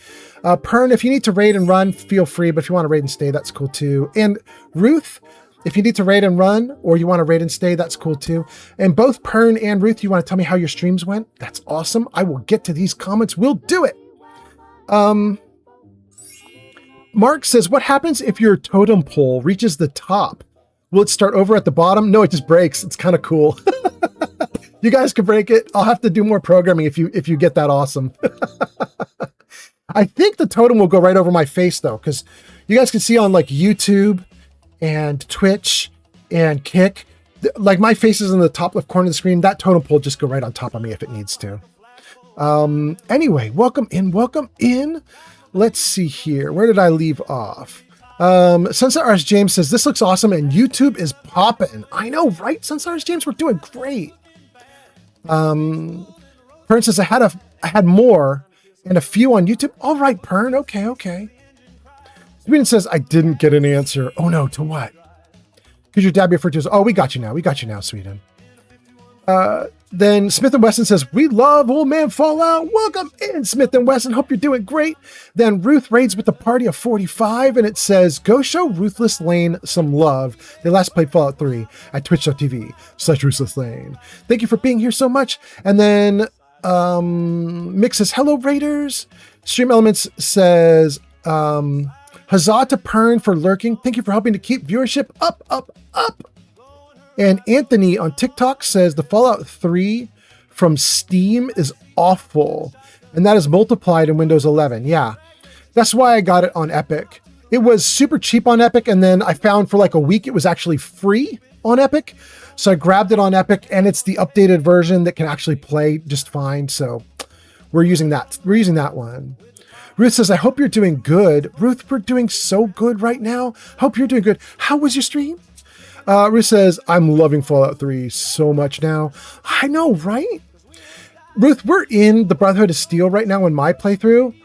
Pern, if you need to raid and run, feel free. But if you want to raid and stay, that's cool too. And Ruth, if you need to raid and run or you want to raid and stay, that's cool too. And both Pern and Ruth, you want to tell me how your streams went? That's awesome. I will get to these comments. We'll do it. Mark says, what happens if your totem pole reaches the top? Will it start over at the bottom? No, it just breaks. It's kind of cool. You guys can break it. I'll have to do more programming if you get that awesome. I think the totem will go right over my face though, because you guys can see on like YouTube and Twitch and Kick, like my face is in the top left corner of the screen. That totem pole just go right on top of me if it needs to. Anyway, welcome in. Let's see here. Where did I leave off? Sunset Rs James says, this looks awesome and YouTube is popping. I know, right? Sunset Rs James, we're doing great. Pern says, I had more and a few on YouTube. All right, Pern. Okay. Sweden says, I didn't get an answer. Oh no, to what? Could your dad be referred to as, oh, we got you now, Sweden. Then Smith & Wesson says, we love Old Man Fallout. Welcome in, Smith & Wesson. Hope you're doing great. Then Ruth raids with the party of 45, and it says, go show Ruthless Lane some love. They last played Fallout 3 at twitch.tv/Ruthless Lane. Thank you for being here so much. And then Mick says, hello, Raiders. Stream Elements says, huzzah to Pern for lurking. Thank you for helping to keep viewership up. And Anthony on TikTok says the Fallout 3 from Steam is awful. And that is multiplied in Windows 11. Yeah, that's why I got it on Epic. It was super cheap on Epic. And then I found for like a week, it was actually free on Epic. So I grabbed it on Epic and it's the updated version that can actually play just fine. So we're using that. We're using that one. Ruth says, I hope you're doing good. Ruth, we're doing so good right now. Hope you're doing good. How was your stream? Ruth says, I'm loving Fallout 3 so much now. I know, right? Ruth, we're in the Brotherhood of Steel right now in my playthrough.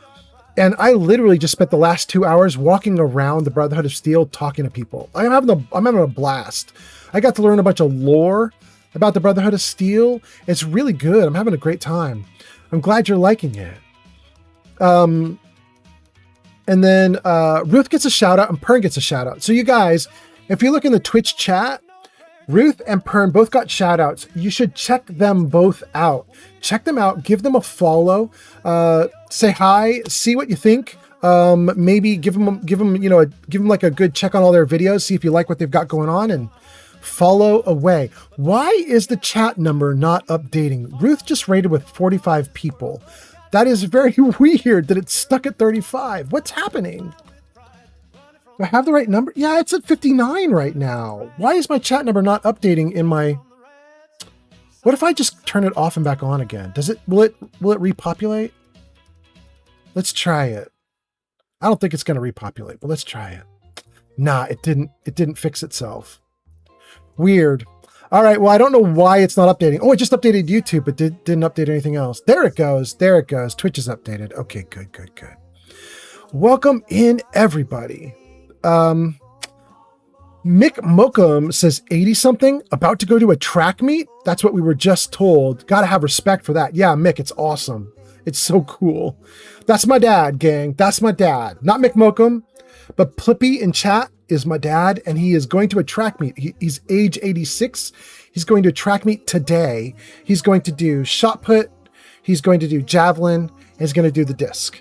And I literally just spent the last 2 hours walking around the Brotherhood of Steel talking to people. I'm having a blast. I got to learn a bunch of lore about the Brotherhood of Steel. It's really good. I'm having a great time. I'm glad you're liking it. And then Ruth gets a shout out and Pern gets a shout out. So you guys, if you look in the Twitch chat, Ruth and Pern both got shout outs. You should check them both out. Check them out, give them a follow, say hi, see what you think. Maybe give them like a good check on all their videos, see if you like what they've got going on, and follow away. Why is the chat number not updating? Ruth just raided with 45 people. That is very weird that it's stuck at 35. What's happening? Do I have the right number? Yeah, it's at 59 right now. Why is my chat number not updating in my... What if I just turn it off and back on again? Will it repopulate? Let's try it. I don't think it's going to repopulate, but let's try it. Nah, it didn't fix itself. Weird. All right, well, I don't know why it's not updating. Oh, it just updated YouTube, but didn't update anything else. There it goes. There it goes. Twitch is updated. Okay, good. Welcome in, everybody. Mick Mokum says 80-something, about to go to a track meet? That's what we were just told. Gotta have respect for that. Yeah, Mick, it's awesome. It's so cool. That's my dad, gang. That's my dad. Not Mick Mokum, but Plippy in chat is my dad, and he is going to a track meet. He's age 86. He's going to a track meet today. He's going to do shot put. He's going to do javelin. And he's going to do the disc.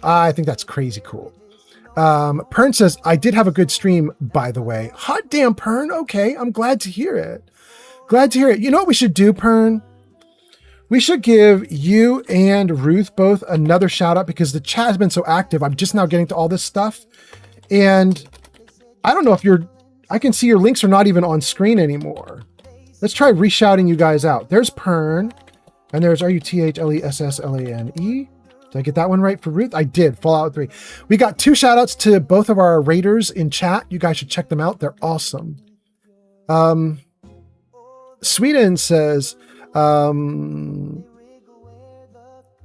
I think that's crazy cool. Pern says, I did have a good stream, by the way. Hot damn, Pern. Okay, I'm glad to hear it. Glad to hear it. You know what we should do, Pern? We should give you and Ruth both another shout out because the chat has been so active. I'm just now getting to all this stuff. And I don't know if I can see your links are not even on screen anymore. Let's try re-shouting you guys out. There's Pern. And there's RUTHLESSLANE. Did I get that one right for Ruth? I did. Fallout 3. We got 2 shout outs to both of our raiders in chat. You guys should check them out. They're awesome. Sweden says,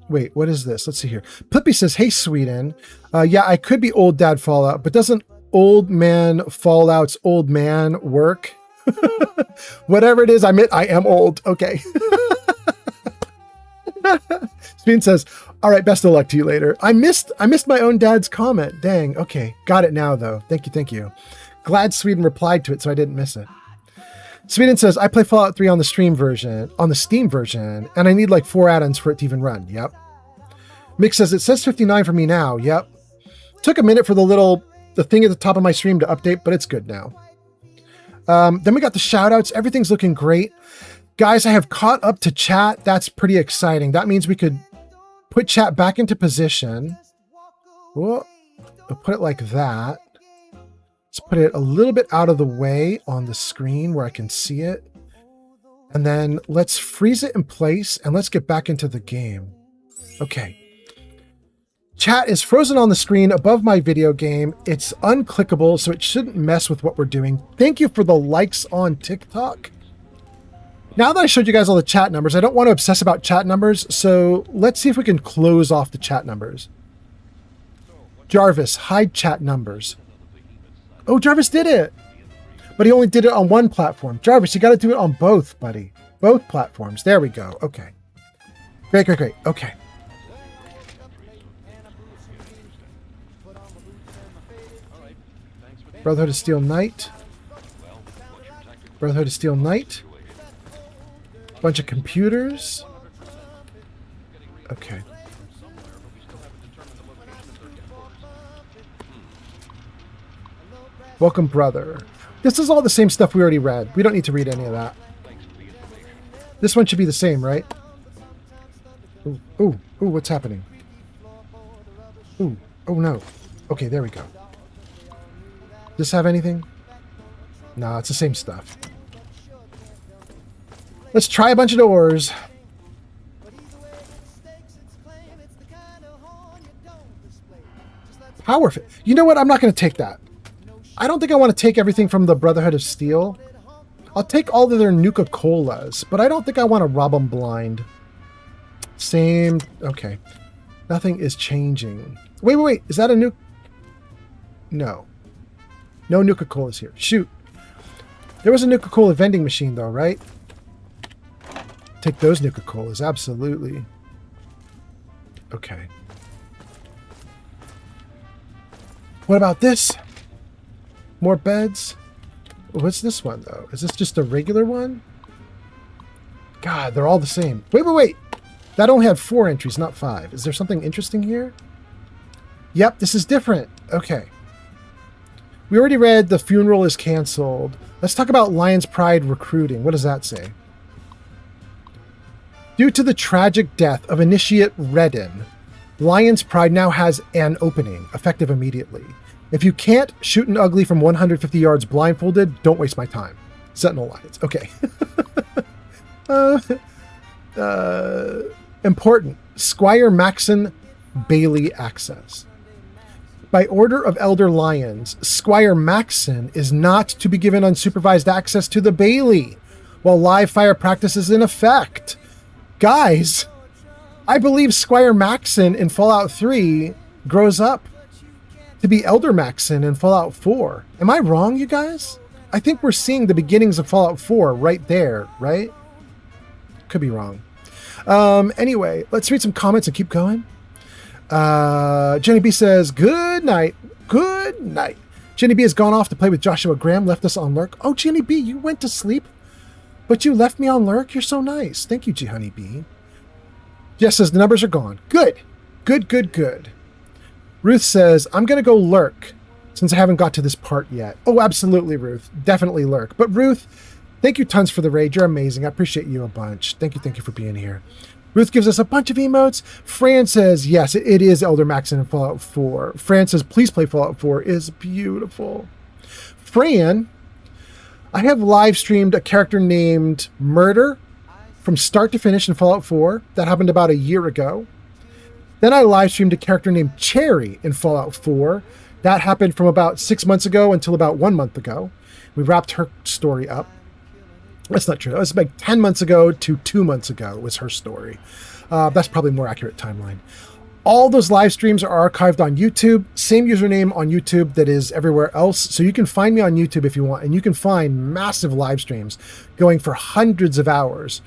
wait, what is this? Let's see here. Plippy says, hey, Sweden. Yeah, I could be old dad Fallout, but doesn't old man Fallout's old man work? Whatever it is, I admit I am old. Okay. Sweden says, all right, best of luck to you later. I missed my own dad's comment. Dang. Okay. Got it now, though. Thank you. Glad Sweden replied to it, so I didn't miss it. Sweden says, I play Fallout 3 on the Steam version, and I need like 4 add-ons for it to even run. Yep. Mick says, it says 59 for me now. Yep. Took a minute for the thing at the top of my stream to update, but it's good now. Then we got the shout outs. Everything's looking great. Guys, I have caught up to chat. That's pretty exciting. That means we could put chat back into position. Whoa. I'll put it like that. Let's put it a little bit out of the way on the screen where I can see it. And then let's freeze it in place and let's get back into the game. Okay. Chat is frozen on the screen above my video game. It's unclickable, so it shouldn't mess with what we're doing. Thank you for the likes on TikTok. Now that I showed you guys all the chat numbers, I don't want to obsess about chat numbers, so let's see if we can close off the chat numbers. Jarvis, hide chat numbers. Oh, Jarvis did it! But he only did it on one platform. Jarvis, you got to do it on both, buddy. Both platforms. There we go. Okay. Great. Okay. Brotherhood of Steel Knight. Brotherhood of Steel Knight. Bunch of computers. Okay. Welcome, brother. This is all the same stuff we already read. We don't need to read any of that. This one should be the same, right? Ooh, what's happening? Ooh, oh no. Okay, there we go. Does this have anything? No, it's the same stuff. Let's try a bunch of doors. Power fit. You know what? I'm not going to take that. I don't think I want to take everything from the Brotherhood of Steel. I'll take all of their Nuka-Colas, but I don't think I want to rob them blind. Same. Okay. Nothing is changing. Wait. Is that a new? No. No Nuka-Colas here. Shoot. There was a Nuka-Cola vending machine, though, right? Take those Nuka-Colas, absolutely. Okay. What about this? More beds? What's this one, though? Is this just a regular one? God, they're all the same. Wait. That only had 4 entries, not 5. Is there something interesting here? Yep, this is different. Okay. We already read the funeral is canceled. Let's talk about Lion's Pride recruiting. What does that say? Due to the tragic death of Initiate Redden, Lion's Pride now has an opening, effective immediately. If you can't shoot an ugly from 150 yards blindfolded, don't waste my time. Sentinel Lions. Okay. Important. Squire Maxon Bailey access. By order of Elder Lions, Squire Maxon is not to be given unsupervised access to the Bailey while live fire practice is in effect. Guys, I believe Squire Maxon in Fallout 3 grows up to be Elder Maxon in Fallout 4. Am I wrong, you guys? I think we're seeing the beginnings of Fallout 4 right there, right? Could be wrong. Anyway, let's read some comments and keep going. Jenny B says, good night. Good night. Jenny B has gone off to play with Joshua Graham, left us on lurk. Oh, Jenny B, you went to sleep, but you left me on lurk? You're so nice. Thank you, G Honey B. Jess says, the numbers are gone. Good. Good, good, good. Ruth says, I'm going to go lurk since I haven't got to this part yet. Oh, absolutely, Ruth. Definitely lurk. But Ruth, thank you tons for the raid. You're amazing. I appreciate you a bunch. Thank you for being here. Ruth gives us a bunch of emotes. Fran says, yes, it is Elder Maxon in Fallout 4. Fran says, please play Fallout 4. It is beautiful. Fran, I have live streamed a character named Murder from start to finish in Fallout 4. That happened about a year ago. Then I live streamed a character named Cherry in Fallout 4. That happened from about 6 months ago until about 1 month ago. We wrapped her story up. That's not true. It was like 10 months ago to 2 months ago was her story. That's probably a more accurate timeline. All those live streams are archived on YouTube. Same username on YouTube that is everywhere else. So you can find me on YouTube if you want. And you can find massive live streams going for hundreds of hours.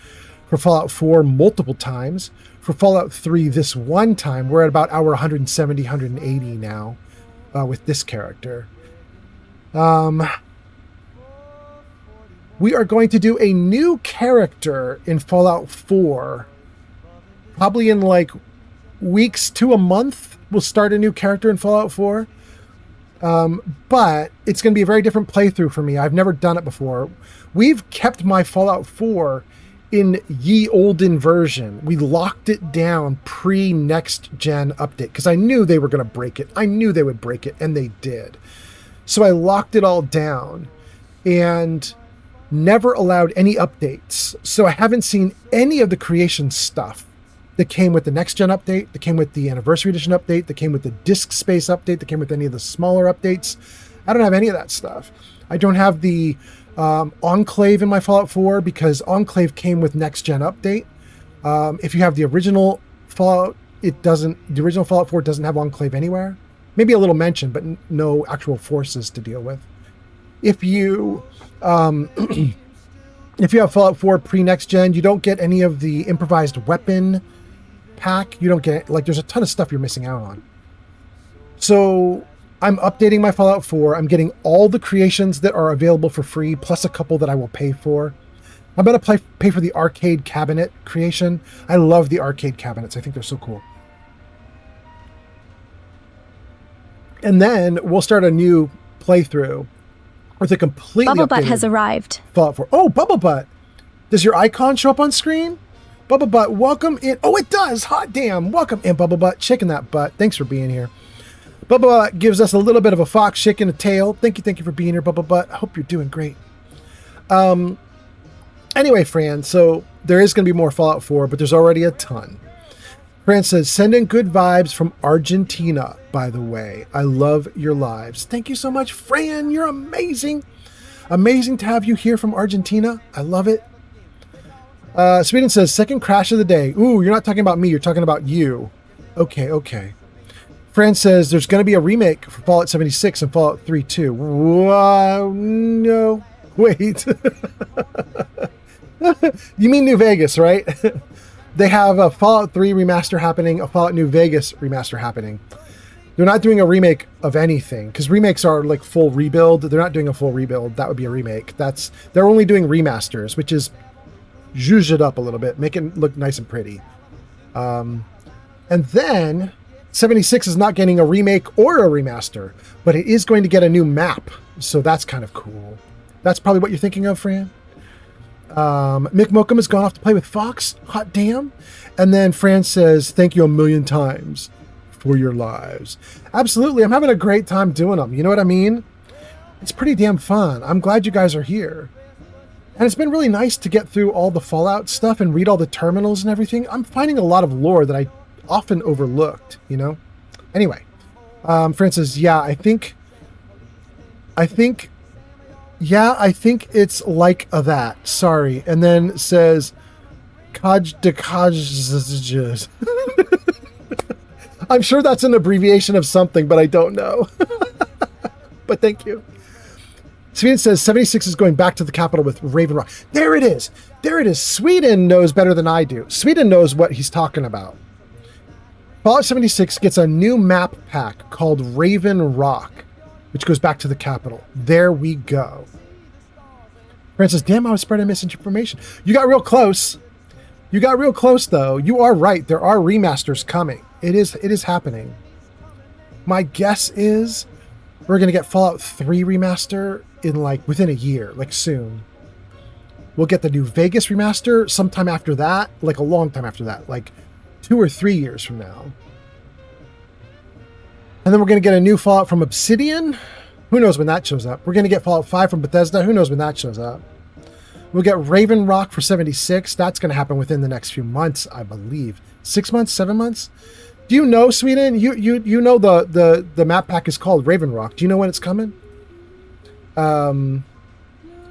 For Fallout 4, multiple times. For Fallout 3, this one time. We're at about hour 170, 180 now with this character. We are going to do a new character in Fallout 4. Probably in like weeks to a month, we'll start a new character in Fallout 4. But it's going to be a very different playthrough for me. I've never done it before. We've kept my Fallout 4 in ye olden version. We locked it down pre-next gen update because I knew they were going to break it. I knew they would break it, and they did. So I locked it all down and never allowed any updates. So I haven't seen any of the creation stuff that came with the next gen update, that came with the anniversary edition update, that came with the disk space update, that came with any of the smaller updates. I don't have any of that stuff. I don't have the Enclave in my Fallout 4 because Enclave came with next gen update. If you have the original Fallout, the original Fallout 4 doesn't have Enclave anywhere. Maybe a little mention, but no actual forces to deal with. If you if you have Fallout 4 pre-next gen, you don't get any of the improvised weapon pack. You don't get, like, there's a ton of stuff you're missing out on. So I'm updating my Fallout 4. I'm getting all the creations that are available for free, plus a couple that I will pay for. I'm going to pay for the arcade cabinet creation. I love the arcade cabinets. I think they're so cool. And then we'll start a new playthrough with a completely Bubblebutt updated has arrived. Fallout 4. Oh, Bubblebutt. Does your icon show up on screen? Bubblebutt, welcome in. Oh, it does. Hot damn. Welcome in, Bubblebutt. Shaking that butt. Thanks for being here. Bubblebutt gives us a little bit of a fox shaking a tail. Thank you for being here, Bubblebutt. I hope you're doing great. Anyway, Fran, so there is going to be more Fallout 4, but there's already a ton. Fran says, send in good vibes from Argentina, by the way. I love your lives. Thank you so much, Fran. You're amazing. Amazing to have you here from Argentina. I love it. Sweden says, second crash of the day. Ooh, you're not talking about me. You're talking about you. Okay. Fran says, there's going to be a remake for Fallout 76 and Fallout 3 too. Wow, no. Wait. You mean New Vegas, right? They have a Fallout 3 remaster happening, a Fallout New Vegas remaster happening. They're not doing a remake of anything, because remakes are like full rebuild. They're not doing a full rebuild. That would be a remake. They're only doing remasters, which is zhuzh it up a little bit, make it look nice and pretty. And then 76 is not getting a remake or a remaster, but it is going to get a new map. So that's kind of cool. That's probably what you're thinking of, Fran. Mick Mokum has gone off to play with Fox. Hot damn. And then Fran says, thank you a million times for your lives. Absolutely. I'm having a great time doing them. You know what I mean? It's pretty damn fun. I'm glad you guys are here. And it's been really nice to get through all the Fallout stuff and read all the terminals and everything. I'm finding a lot of lore that I often overlooked, you know? Anyway, Fran says, yeah, I think it's like that. Sorry. And then says, I'm sure that's an abbreviation of something, but I don't know. But thank you. Sweden says 76 is going back to the capital with Raven Rock. There it is. There it is. Sweden knows better than I do. Sweden knows what he's talking about. Fallout 76 gets a new map pack called Raven Rock, which goes back to the capital. There we go. Francis, damn, I was spreading misinformation. You got real close. You got real close, though. You are right. There are remasters coming. It is happening. My guess is we're going to get Fallout 3 remaster in within a year, soon. We'll get the New Vegas remaster sometime after that, a long time after that, 2 or 3 years from now. And then we're going to get a new Fallout from Obsidian. Who knows when that shows up? We're going to get Fallout 5 from Bethesda. Who knows when that shows up? We'll get Raven Rock for 76. That's going to happen within the next few months, I believe. 6 months, 7 months? Do you know, Sweden? You know the map pack is called Raven Rock. Do you know when it's coming?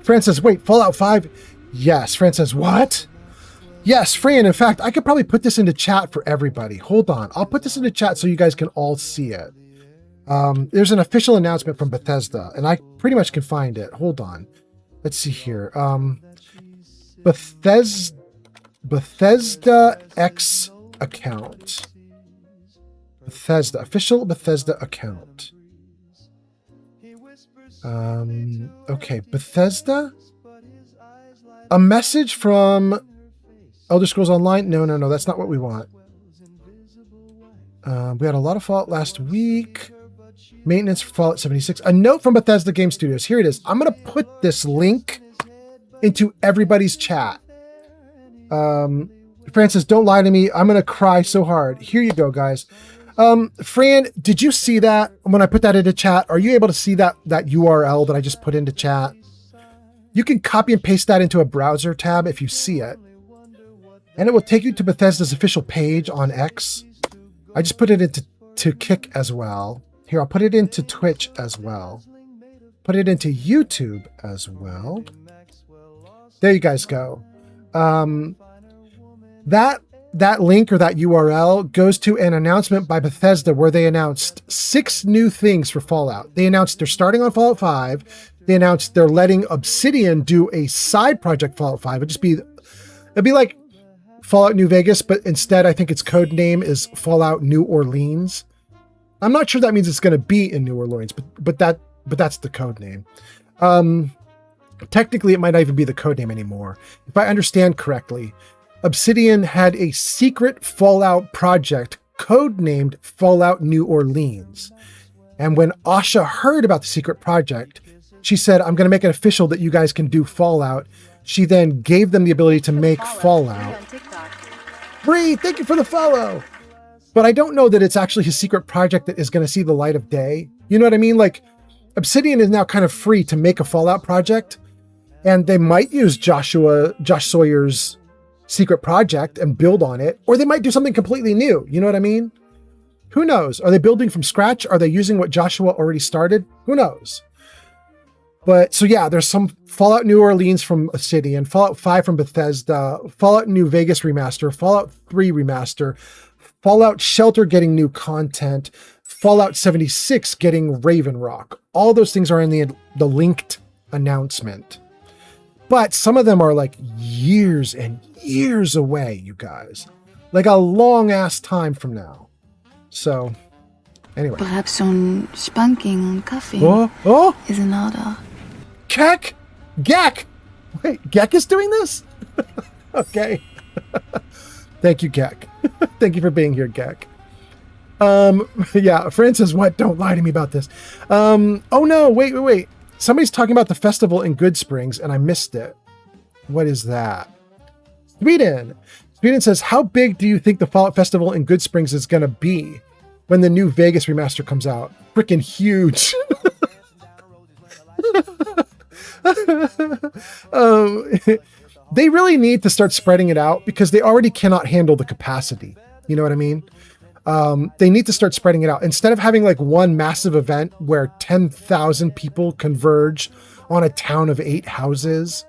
Francis, wait, Fallout 5? Yes. Francis, what? Yes, Fran, in fact, I could probably put this into chat for everybody. Hold on. I'll put this into chat so you guys can all see it. There's an official announcement from Bethesda, and I pretty much can find it. Hold on. Let's see here. Bethesda X account. Bethesda, official Bethesda account. Okay, Bethesda. A message from Elder Scrolls Online? No, that's not what we want. We had a lot of Fallout last week. Maintenance for Fallout 76. A note from Bethesda Game Studios. Here it is. I'm going to put this link into everybody's chat. Francis, don't lie to me. I'm going to cry so hard. Here you go, guys. Fran, did you see that when I put that into chat? Are you able to see that URL that I just put into chat? You can copy and paste that into a browser tab if you see it. And it will take you to Bethesda's official page on X. I just put it into Kick as well. Here, I'll put it into Twitch as well. Put it into YouTube as well. There you guys go. That link or that URL goes to an announcement by Bethesda where they announced 6 new things for Fallout. They announced they're starting on Fallout 5. They announced they're letting Obsidian do a side project Fallout 5. It'd be like Fallout New Vegas, but instead I think its code name is Fallout New Orleans. I'm not sure that means it's going to be in New Orleans, but that's the code name. Technically, it might not even be the code name anymore. If I understand correctly, Obsidian had a secret Fallout project codenamed Fallout New Orleans. And when Asha heard about the secret project, she said, I'm going to make it official that you guys can do Fallout. She then gave them the ability to make Fallout. Bree, thank you for the follow. But I don't know that it's actually his secret project that is going to see the light of day. You know what I mean? Obsidian is now kind of free to make a Fallout project, and they might use Josh Sawyer's secret project and build on it, or they might do something completely new. You know what I mean? Who knows? Are they building from scratch? Are they using what Joshua already started? Who knows? But so yeah, there's some Fallout New Orleans from Obsidian, Fallout 5 from Bethesda, Fallout New Vegas remaster, Fallout 3 remaster, Fallout Shelter getting new content, Fallout 76 getting Raven Rock. All those things are in the linked announcement. But some of them are years and years away, you guys. A long ass time from now. So, anyway. Perhaps some spanking on coffee is in order. Gek! Wait, Gek is doing this? Okay. Thank you, Gek. Thank you for being here, Gek. Yeah, Francis, what? Don't lie to me about this. Oh no, wait. Somebody's talking about the festival in Good Springs, and I missed it. What is that? Sweden says, how big do you think the Fallout Festival in Good Springs is going to be when the new Vegas remaster comes out? Freaking huge. They really need to start spreading it out because they already cannot handle the capacity. You know what I mean? They need to start spreading it out. Instead of having one massive event where 10,000 people converge on a town of 8 houses,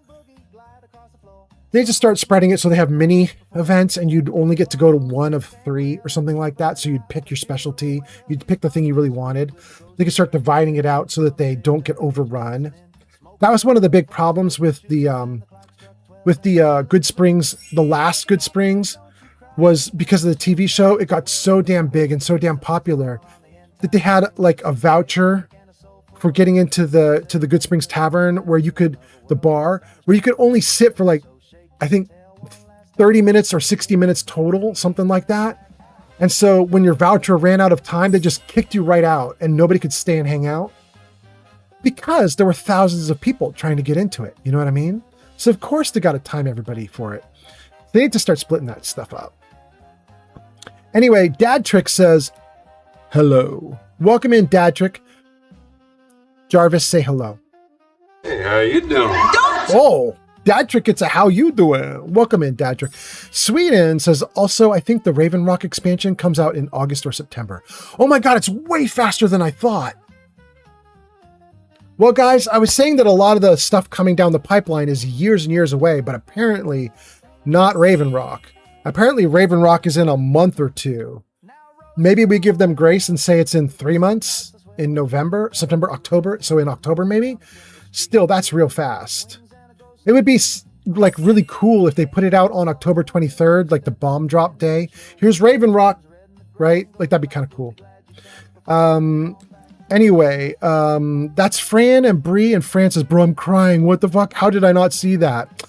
They just start spreading it so they have mini events and you'd only get to go to one of 3 or something like that. So you'd pick your specialty. You'd pick the thing you really wanted. They could start dividing it out so that they don't get overrun. That was one of the big problems with the Good Springs. The last Good Springs was because of the TV show. It got so damn big and so damn popular that they had like a voucher for getting into the Good Springs Tavern the bar, where you could only sit for like, I think 30 minutes or 60 minutes total, something like that. And so when your voucher ran out of time, they just kicked you right out and nobody could stay and hang out because there were thousands of people trying to get into it. You know what I mean? So of course they got to time everybody for it. They need to start splitting that stuff up. Anyway, Dad Trick says, hello. Welcome in, Dad Trick. Jarvis, say hello. Hey, how you doing? Oh, Dad Trick gets a how you doing. Welcome in, Dad Trick. Sweden says, also, I think the Raven Rock expansion comes out in August or September. Oh my God, it's way faster than I thought. Well, guys, I was saying that a lot of the stuff coming down the pipeline is years and years away, but apparently not Raven Rock. Apparently Raven Rock is in a month or 2. Maybe we give them grace and say it's in 3 months, in November, September, October. So in October, maybe. Still, that's real fast. It would be like really cool if they put it out on October 23rd, like the bomb drop day. Here's Raven Rock, right? Like that'd be kind of cool. Anyway, that's Fran and Bree, and Fran says, bro, I'm crying. What the fuck? How did I not see that?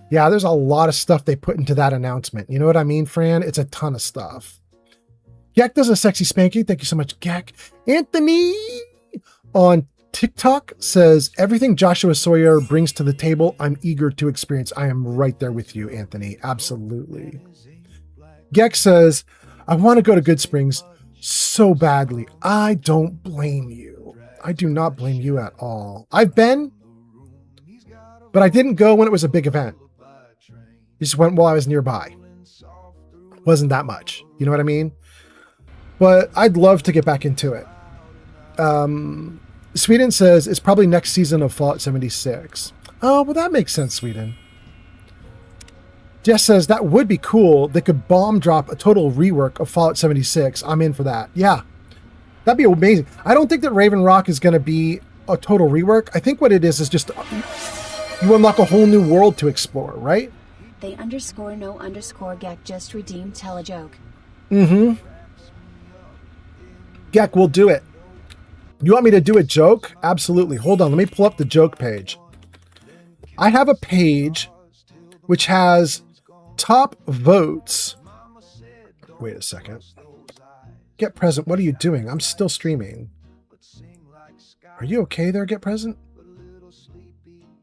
Yeah, there's a lot of stuff they put into that announcement. You know what I mean, Fran? It's a ton of stuff. Gek does a sexy spanky. Thank you so much, Gek. Anthony on TikTok says, everything Joshua Sawyer brings to the table, I'm eager to experience. I am right there with you, Anthony. Absolutely. Gek says, I want to go to Good Springs so badly. I don't blame you. I do not blame you at all. I've been, but I didn't go when it was a big event. Just went while I was nearby. Wasn't that much. You know what I mean? But I'd love to get back into it. Sweden says it's probably next season of Fallout 76. Oh, well, that makes sense, Sweden. Jess says that would be cool. They could bomb drop a total rework of Fallout 76. I'm in for that. Yeah, that'd be amazing. I don't think that Raven Rock is going to be a total rework. I think what it is just you unlock a whole new world to explore, right? They _no_Gek just redeemed tell a joke. Mm-hmm. Gek, we'll do it. You want me to do a joke? Absolutely. Hold on. Let me pull up the joke page. I have a page which has top votes. Wait a second. Get Present, what are you doing? I'm still streaming. Are you okay there, Get Present?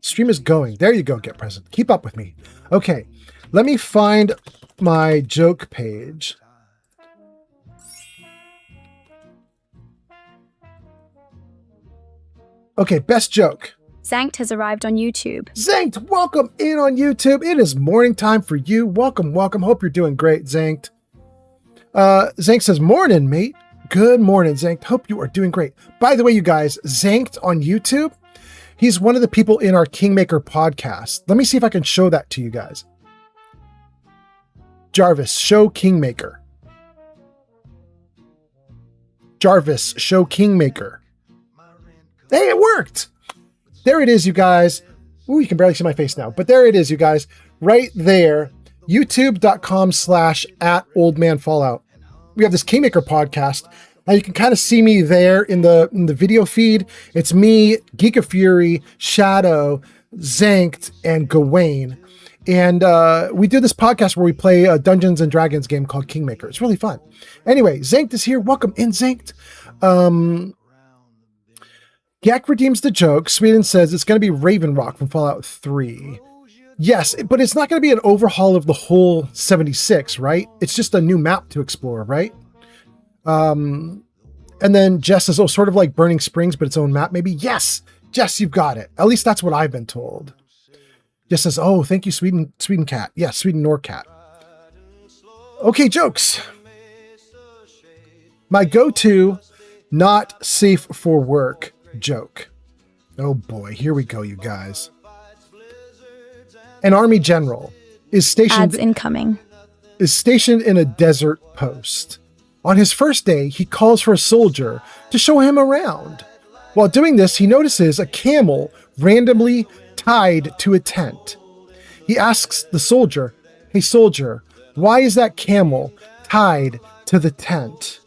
Stream is going. There you go, Get Present. Keep up with me. Okay. Let me find my joke page. Okay, best joke. Zankt has arrived on YouTube. Zankt, welcome in on YouTube. It is morning time for you. Welcome, welcome. Hope you're doing great, Zankt. Zankt says, morning, mate. Good morning, Zankt. Hope you are doing great. By the way, you guys, Zankt on YouTube, he's one of the people in our Kingmaker podcast. Let me see if I can show that to you guys. Jarvis, show Kingmaker. Jarvis, show Kingmaker. Hey, it worked. There it is, you guys. Ooh, you can barely see my face now, but there it is, you guys. Right there, youtube.com/@oldmanfallout. We have this Kingmaker podcast. Now you can kind of see me there in the video feed. It's me, Geek of Fury, Shadow, Zankt, and Gawain. And we do this podcast where we play a Dungeons and Dragons game called Kingmaker. It's really fun. Anyway, Zankt is here. Welcome in, Zankt. Gek redeems the joke. Sweden says it's going to be Raven Rock from Fallout 3. Yes, but it's not going to be an overhaul of the whole 76, right? It's just a new map to explore, right? And then Jess says, oh, sort of like Burning Springs, but its own map, maybe? Yes, Jess, you've got it. At least that's what I've been told. Jess says, oh, thank you, Sweden Cat. Yes, Sweden Norcat. Okay, jokes. My go-to not safe for work joke. Oh boy, here we go, you guys. An army general is stationed Ads incoming. in a desert post. On his first day, he calls for a soldier to show him around. While doing this, he notices a camel randomly tied to a tent. He asks the soldier, "Hey soldier, why is that camel tied to the tent?"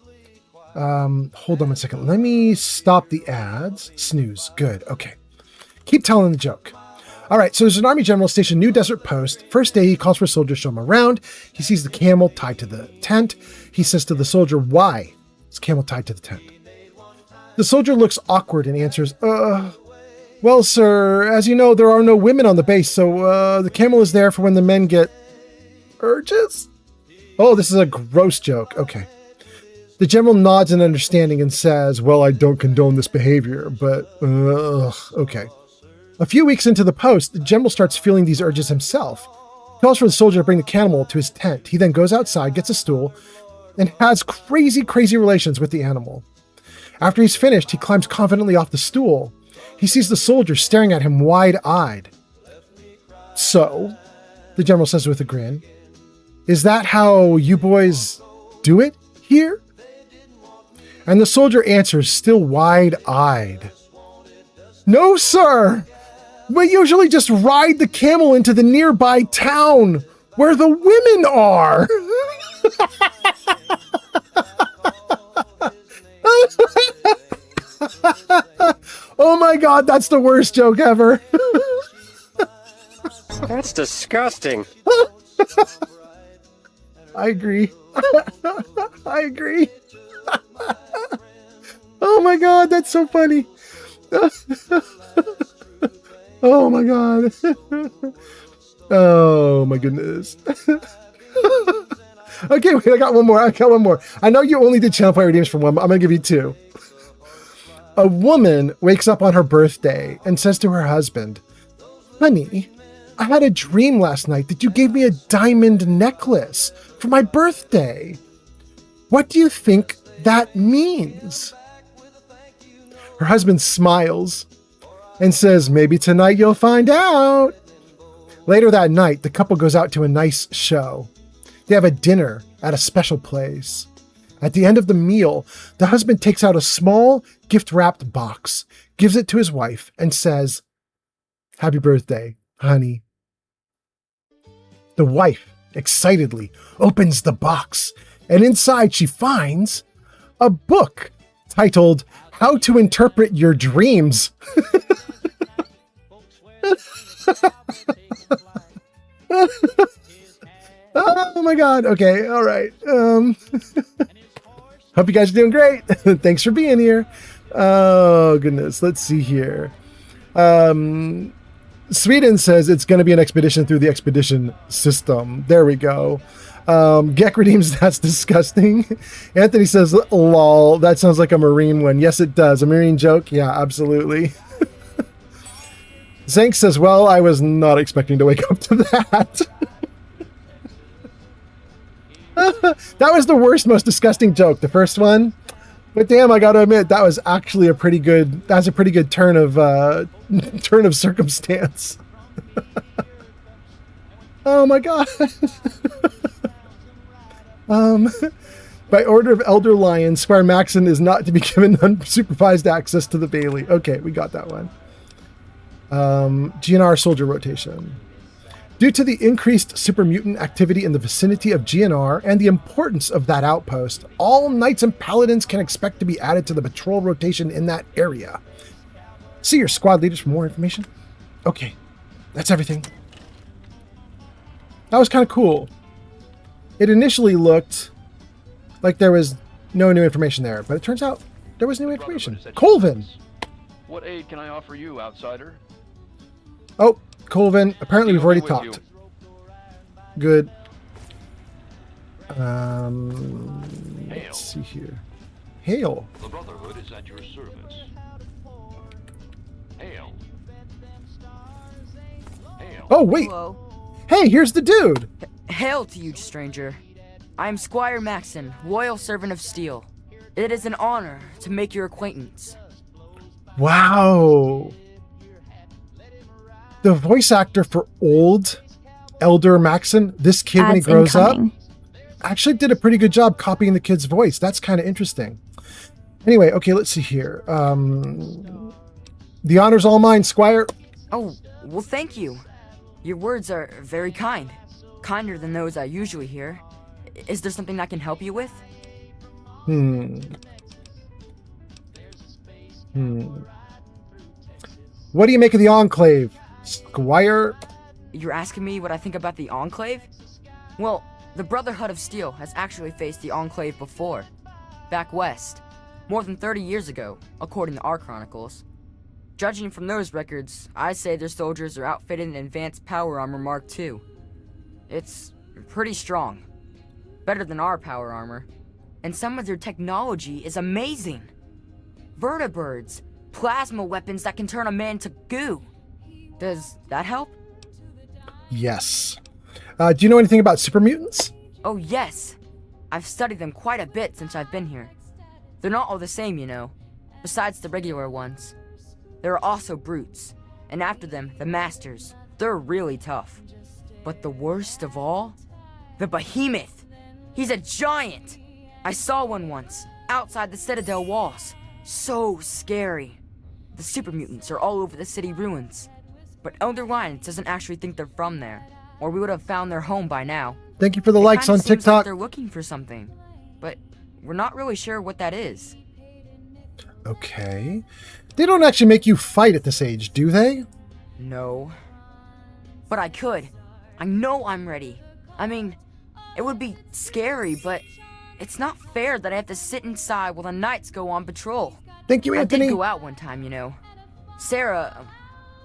Hold on 1 second. Let me stop the ads. Snooze. Good. Okay. Keep telling the joke. All right. So there's an army general stationed New Desert Post. First day, he calls for a soldier to show him around. He sees the camel tied to the tent. He says to the soldier, "Why is camel tied to the tent?" The soldier looks awkward and answers, "Well, sir, as you know, there are no women on the base, so the camel is there for when the men get urges." Oh, this is a gross joke. Okay. The general nods in understanding and says, "Well, I don't condone this behavior, but okay." A few weeks into the post, the general starts feeling these urges himself. He calls for the soldier to bring the camel to his tent. He then goes outside, gets a stool, and has crazy relations with the animal. After he's finished, he climbs confidently off the stool. He sees the soldier staring at him wide-eyed. "So," the general says with a grin, "is that how you boys do it here?" And the soldier answers, still wide-eyed, "No, sir. We usually just ride the camel into the nearby town where the women are." Oh my God, that's the worst joke ever. That's disgusting. I agree. I agree. Oh my God, that's so funny. Oh my God. Oh my goodness. Okay, wait, I got one more. I know you only did channel player redeems for one, but I'm going to give you two. A woman wakes up on her birthday and says to her husband, "Honey, I had a dream last night that you gave me a diamond necklace for my birthday. What do you think that means?" Her husband smiles and says, "Maybe tonight you'll find out." Later that night, the couple goes out to a nice show. They have a dinner at a special place. At the end of the meal, the husband takes out a small gift-wrapped box, gives it to his wife, and says, "Happy birthday, honey." The wife excitedly opens the box, and inside she finds a book titled "How to Interpret Your Dreams." Oh my God. Okay. All right. Hope you guys are doing great. Thanks for being here. Oh goodness. Let's see here. Sweden says it's going to be an expedition through the expedition system. There we go. Geck redeems, "That's disgusting." Anthony says, "Lol, that sounds like a Marine one." Yes, it does. A Marine joke? Yeah, absolutely. Zank says, "Well, I was not expecting to wake up to that." That was the worst, most disgusting joke, the first one. But damn, I gotta admit, that was actually a pretty good turn of circumstance. Oh my God. By order of Elder Lion, Squire Maxon is not to be given unsupervised access to the Bailey. Okay, we got that one. GNR soldier rotation. Due to the increased super mutant activity in the vicinity of GNR and the importance of that outpost, all knights and paladins can expect to be added to the patrol rotation in that area. See your squad leaders for more information. Okay, that's everything. That was kind of cool. It initially looked like there was no new information there, but it turns out there was new information. Colvin! What aid can I offer you, outsider? Oh, Colvin, apparently we've already talked. Good. Let's see here. Hail. The Brotherhood is at your service. Hail. Hail. Oh, wait. Hello. Hey, here's the dude. Hail to you, stranger. I am Squire Maxon, loyal servant of steel. It is an honor to make your acquaintance. Wow. The voice actor for Old Elder Maxon, this kid when he Ads grows incoming. up, actually did a pretty good job copying the kid's voice. That's kind of interesting. Anyway, okay, let's see here. The honor's all mine, Squire. Oh, well, thank you. Your words are very kind. Kinder than those I usually hear. Is there something I can help you with? What do you make of the Enclave, Squire? You're asking me what I think about the Enclave? Well, the Brotherhood of Steel has actually faced the Enclave before. Back west. More than 30 years ago, according to our chronicles. Judging from those records, I'd say their soldiers are outfitted in advanced power armor Mark II. It's pretty strong. Better than our power armor. And some of their technology is amazing. Vertibirds, plasma weapons that can turn a man to goo. Does that help? Yes. Do you know anything about super mutants? Oh yes. I've studied them quite a bit since I've been here. They're not all the same, you know. Besides the regular ones. There are also brutes. And after them, the masters. They're really tough. But the worst of all? The behemoth! He's a giant! I saw one once, outside the Citadel walls. So scary. The super mutants are all over the city ruins. But Elder Lions doesn't actually think they're from there, or we would have found their home by now. Thank you for the likes on Seems like TikTok. they're looking for something, but we're not really sure what that is. Okay. They don't actually make you fight at this age, do they? No. But I could. I know I'm ready. I mean, it would be scary, but it's not fair that I have to sit inside while the knights go on patrol. Thank you, Anthony. I did go out one time, you know. Sarah,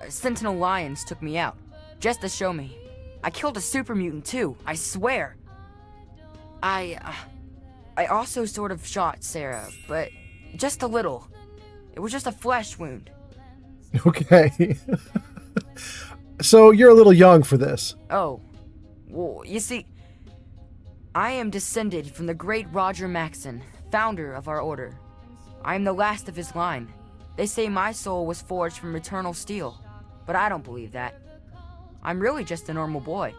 Sentinel Lions took me out, just to show me. I killed a super mutant too, I swear. I also sort of shot Sarah, but just a little. It was just a flesh wound. Okay. So you're a little young for this. Oh, well, you see, I am descended from the great Roger Maxon, founder of our order. I am the last of his line. They say my soul was forged from eternal steel, but I don't believe that. I'm really just a normal boy.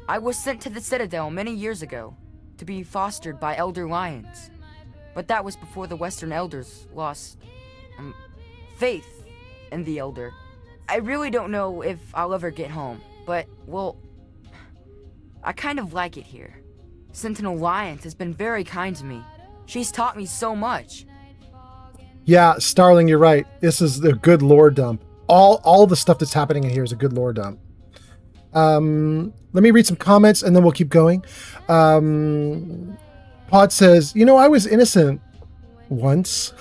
I was sent to the Citadel many years ago to be fostered by Elder Lions. But that was before the Western Elders lost faith in the Elder. I really don't know if I'll ever get home, but, well, I kind of like it here. Sentinel Lions has been very kind to me. She's taught me so much. Yeah, Starling, you're right. This is a good lore dump. All the stuff that's happening in here is a good lore dump. Let me read some comments and then we'll keep going. Pod says, I was innocent once.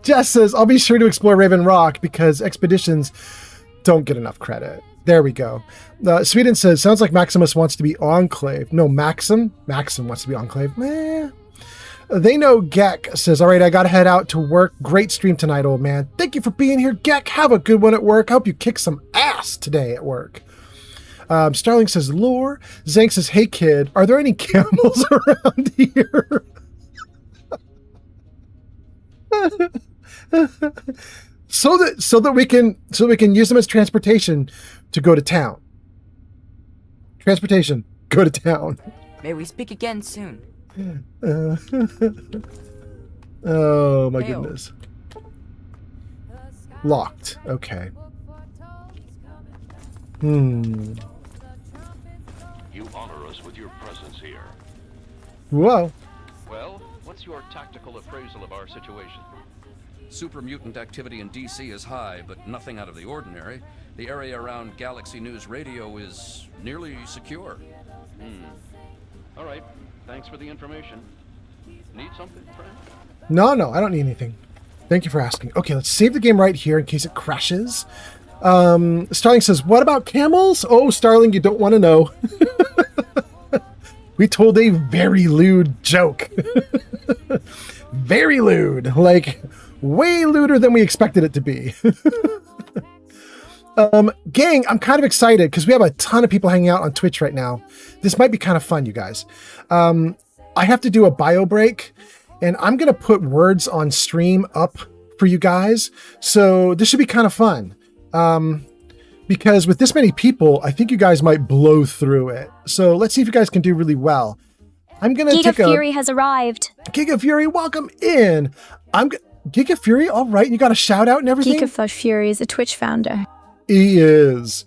Jess says, I'll be sure to explore Raven Rock because expeditions don't get enough credit. There we go. Sweden says, sounds like Maximus wants to be Enclave. No, Maxim wants to be Enclave. They know Geck says, all right, I got to head out to work. Great stream tonight, old man. Thank you for being here, Geck. Have a good one at work. I hope you kick some ass today at work. Starling says, lore. Zank says, hey, kid, are there any camels around here? so that we can use them as transportation to go to town. Transportation, go to town. May we speak again soon. Oh my goodness. Locked. Okay. You honor us with your presence here. Whoa. Well, what's your tactical appraisal of our situation? Super mutant activity in DC is high, but nothing out of the ordinary. The area around Galaxy News Radio is nearly secure. All right. Thanks for the information. Need something, friend? No, I don't need anything. Thank you for asking. Okay, let's save the game right here in case it crashes. Starling says, what about camels? Oh, Starling, you don't want to know. We told a very lewd joke. Very lewd. Like, way lewder than we expected it to be. Gang, I'm kind of excited because we have a ton of people hanging out on Twitch right now. This might be kind of fun, you guys. I have to do a bio break, and I'm going to put words on stream up for you guys. So this should be kind of fun. because with this many people, I think you guys might blow through it. So let's see if you guys can do really well. I'm going to Giga Fury has arrived. Giga Fury, welcome in. Giga Fury, all right. You got a shout out and everything? Giga Fury is a Twitch founder. He is.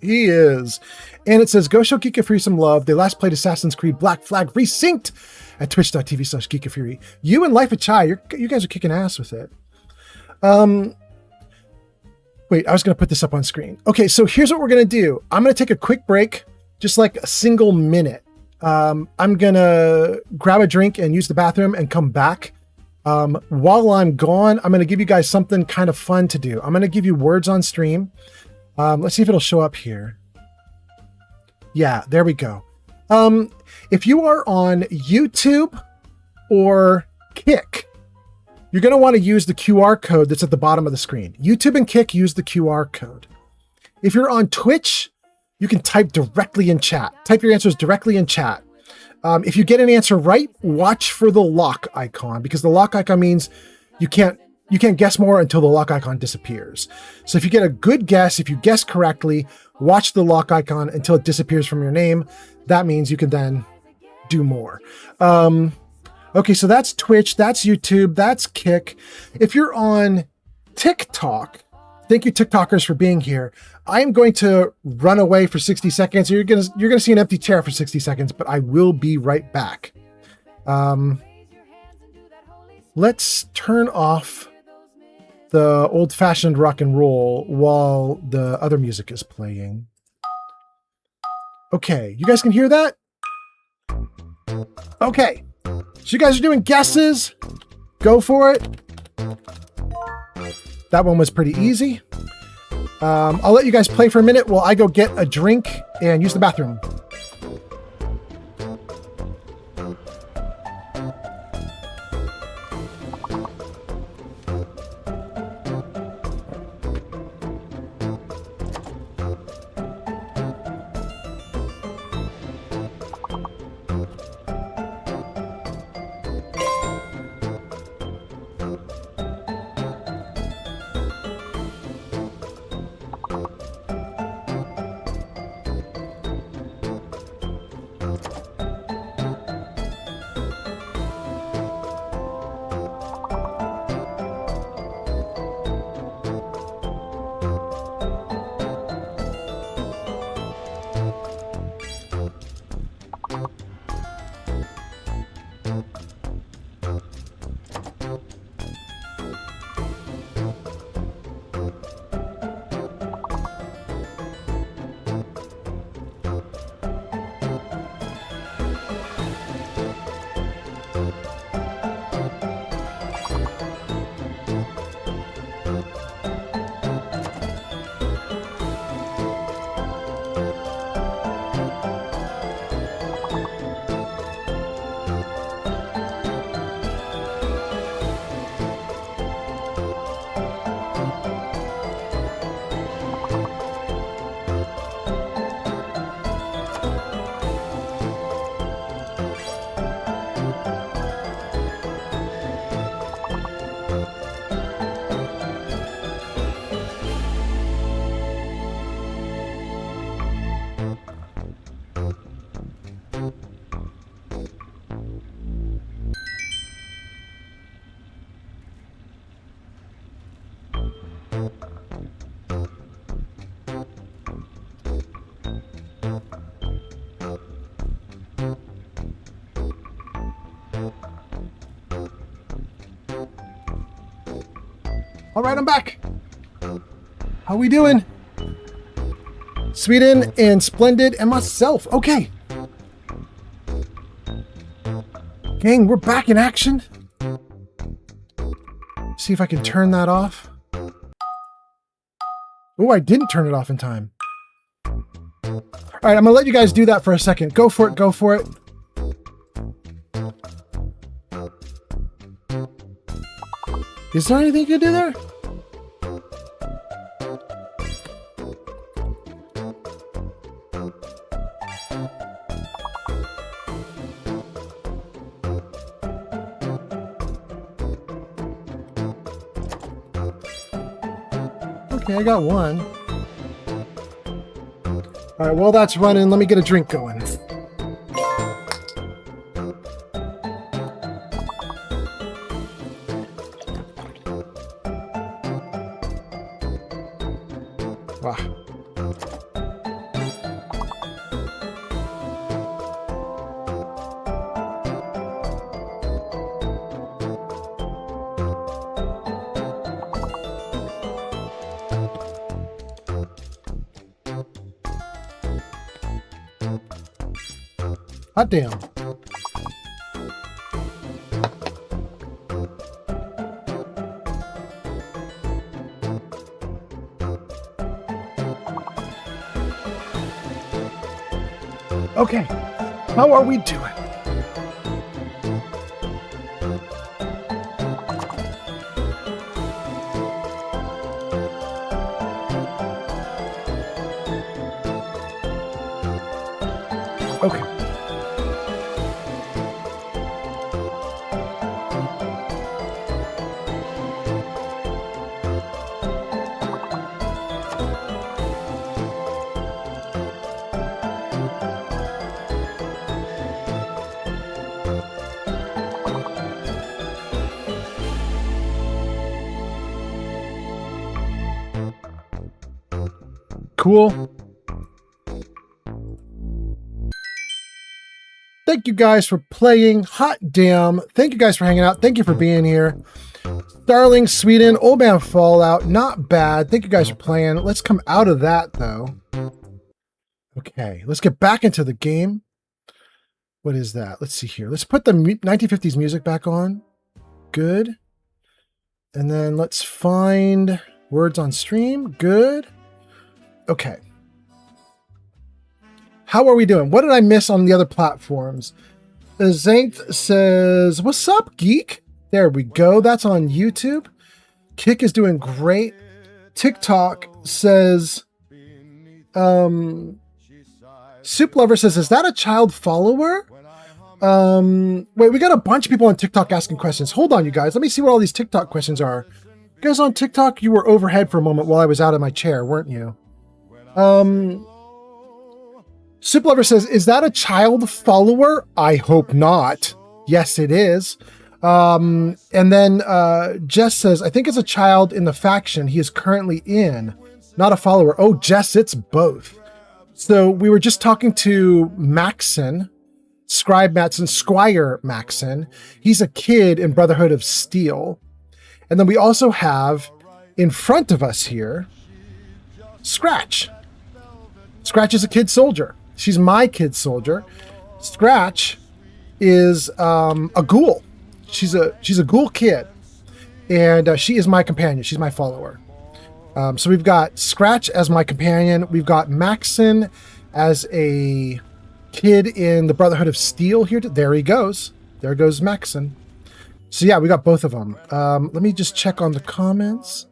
And it says, go show Giga Fury some love. They last played Assassin's Creed Black Flag Resynced at twitch.tv/Giga Fury. You and Life of Chai, you guys are kicking ass with it. Wait, I was going to put this up on screen. Okay, so here's what we're going to do. I'm going to take a quick break, just like a single minute. I'm going to grab a drink and use the bathroom and come back. While I'm gone, I'm going to give you guys something kind of fun to do. I'm going to give you words on stream. Let's see if it'll show up here. Yeah, there we go. If you are on YouTube or Kick, you're going to want to use the QR code that's at the bottom of the screen. YouTube and Kick use the QR code. If you're on Twitch, you can type directly in chat. Type your answers directly in chat. If you get an answer right, watch for the lock icon, because the lock icon means you can't guess more until the lock icon disappears. So if you get a good guess, if you guess correctly, watch the lock icon until it disappears from your name. That means you can then do more. Okay, so that's Twitch, that's YouTube, that's Kick. If you're on TikTok, thank you TikTokers for being here. I am going to run away for 60 seconds. You're gonna see an empty chair for 60 seconds, but I will be right back. Let's turn off the old-fashioned rock and roll while the other music is playing. Okay, you guys can hear that? Okay, so you guys are doing guesses. Go for it. That one was pretty easy. I'll let you guys play for a minute while I go get a drink and use the bathroom. All right, I'm back. How we doing? Sweden and Splendid and myself. Okay. Gang, we're back in action. See if I can turn that off. Oh, I didn't turn it off in time. All right, I'm gonna let you guys do that for a second. Go for it, go for it. Is there anything you can do there? Okay, I got one. All right, while that's running, let me get a drink going. Wow. Hot damn. Okay, how are we doing? Okay. Cool. Thank you guys for playing. Hot damn. Thank you guys for hanging out. Thank you for being here. Starling, Sweden, Old Man Fallout. Not bad. Thank you guys for playing. Let's come out of that, though. Okay, let's get back into the game. What is that? Let's see here. Let's put the 1950s music back on. Good. And then let's find words on stream. Good. Okay. How are we doing? What did I miss on the other platforms? Zank says, what's up, geek? There we go. That's on YouTube. Kick is doing great. TikTok says, Soup Lover says, is that a child follower? Wait, we got a bunch of people on TikTok asking questions. Hold on, you guys. Let me see what all these TikTok questions are. You guys on TikTok, you were overhead for a moment while I was out of my chair, weren't you? Soup Lover says, is that a child follower? I hope not. Yes, it is. And then Jess says, I think it's a child in the faction he is currently in, not a follower. Oh, Jess, it's both. So we were just talking to Maxon, Squire Maxon. He's a kid in Brotherhood of Steel. And then we also have in front of us here, Scratch. Scratch is a kid soldier. She's my kid soldier. Scratch is a ghoul. She's a ghoul kid, and she is my companion. She's my follower. So we've got Scratch as my companion. We've got Maxon as a kid in the Brotherhood of Steel here. There he goes. There goes Maxon. So yeah, we got both of them. Let me just check on the comments.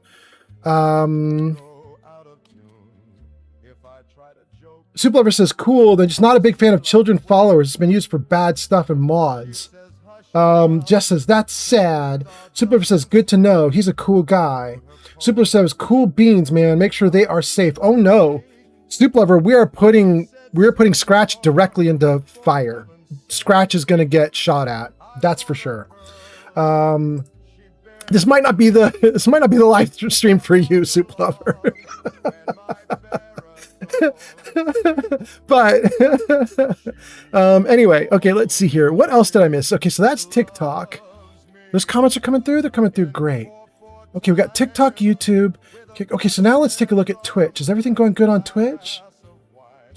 Soup Lover says, cool, they're just not a big fan of children followers. It's been used for bad stuff and mods. Jess says, that's sad. Soup Lover says, good to know. He's a cool guy. Soup Lover says, cool beans, man. Make sure they are safe. Oh no. Soup Lover, we are putting Scratch directly into fire. Scratch is gonna get shot at. That's for sure. This might not be the live stream for you, Soup Lover. But anyway, okay, let's see here. What else did I miss? Okay, so that's TikTok. Those comments are coming through. They're coming through great. Okay, we got TikTok, YouTube. Okay, so now let's take a look at Twitch. Is everything going good on Twitch?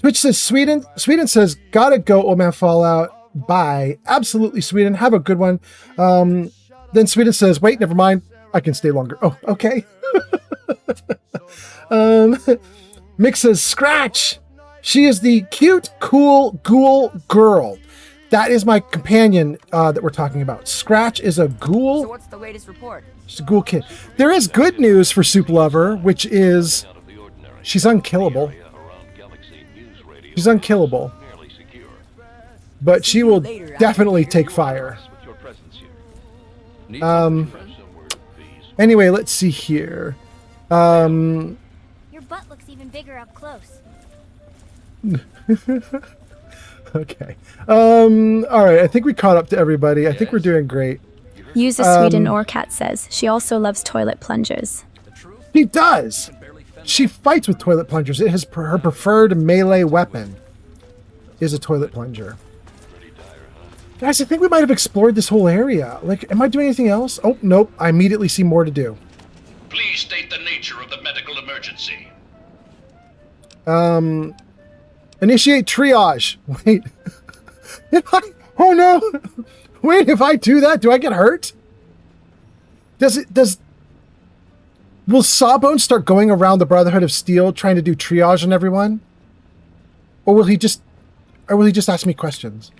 Twitch says Sweden. Sweden says, gotta go, Old Man Fallout. Bye. Absolutely, Sweden. Have a good one. Then Sweden says, wait, never mind. I can stay longer. Oh, okay. Mick says, Scratch. She is the cute, cool, ghoul girl. That is my companion that we're talking about. Scratch is a ghoul. So what's the latest report? She's a ghoul kid. There is good news for Soup Lover, which is she's unkillable. She's unkillable. But she will definitely take fire. Anyway, let's see here. Your butt looks even bigger up close. Okay. All right. I think we caught up to everybody. I think we're doing great. User Sweden Orcat says she also loves toilet plungers. She does. She fights with toilet plungers. It is her preferred melee weapon. Is a toilet plunger. Guys, I think we might have explored this whole area. Like, am I doing anything else? Oh, nope. I immediately see more to do. Please state the nature of the medical emergency. Initiate triage. Wait. Oh no. Wait, if I do that, do I get hurt? Will Sawbones start going around the Brotherhood of Steel trying to do triage on everyone? Or will he just ask me questions?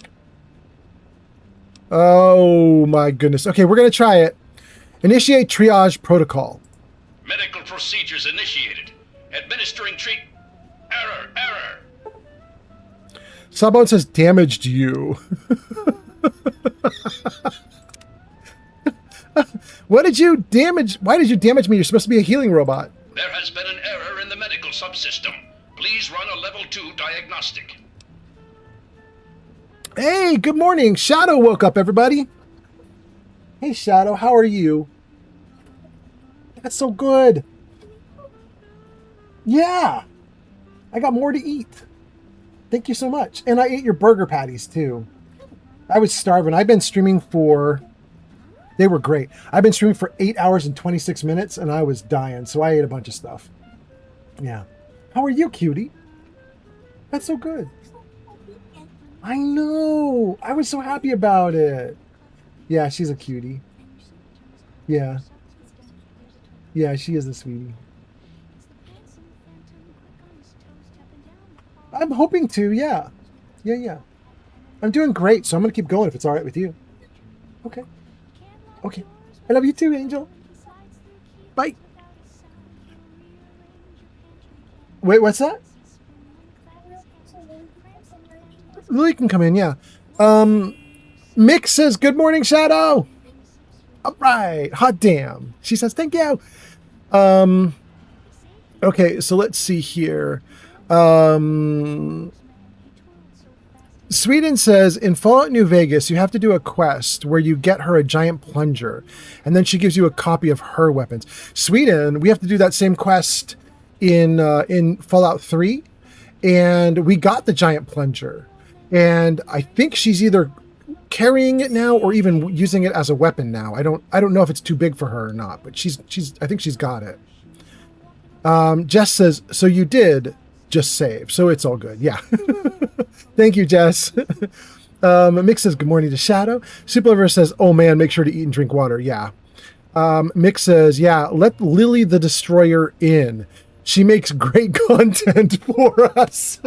Oh my goodness. Okay, we're going to try it. Initiate triage protocol. Medical procedures initiated. Administering treat. Error. Sawbones has damaged you. What did you damage? Why did you damage me? You're supposed to be a healing robot. There has been an error in the medical subsystem. Please run a level 2 diagnostic. Hey, good morning. Shadow woke up, everybody. Hey, Shadow, how are you? That's so good. Yeah. I got more to eat. Thank you so much. And I ate your burger patties, too. I was starving. I've been streaming for... They were great. I've been streaming for 8 hours and 26 minutes, and I was dying, so I ate a bunch of stuff. Yeah. How are you, cutie? That's so good. I know. I was so happy about it. Yeah, she's a cutie. Yeah. Yeah, she is a sweetie. I'm hoping to, yeah. Yeah. I'm doing great, so I'm going to keep going if it's all right with you. Okay. Okay. I love you too, Angel. Bye. Wait, what's that? Lily can come in, yeah. Mick says, good morning, Shadow. All right. Hot damn. She says, thank you. Okay, so let's see here. Sweden says, in Fallout New Vegas, you have to do a quest where you get her a giant plunger, and then she gives you a copy of her weapons. Sweden, we have to do that same quest in Fallout 3, and we got the giant plunger. And I think she's either carrying it now or even using it as a weapon now. I don't know if it's too big for her or not, but I think she's got it. Jess says, so you did just save, so it's all good. Yeah. Thank you, Jess. Mick says, good morning to Shadow. Superlover says, oh man, make sure to eat and drink water. Yeah. Mick says, yeah, let Lily the Destroyer in. She makes great content for us.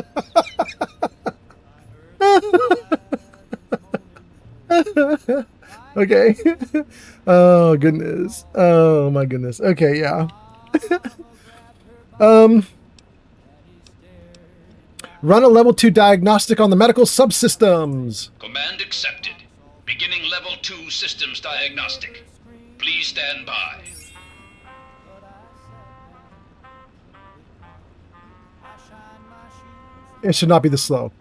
Okay. Oh, goodness. Oh, my goodness. Okay, yeah. Run a level 2 diagnostic on the medical subsystems. Command accepted. Beginning level 2 systems diagnostic. Please stand by. It should not be this slow.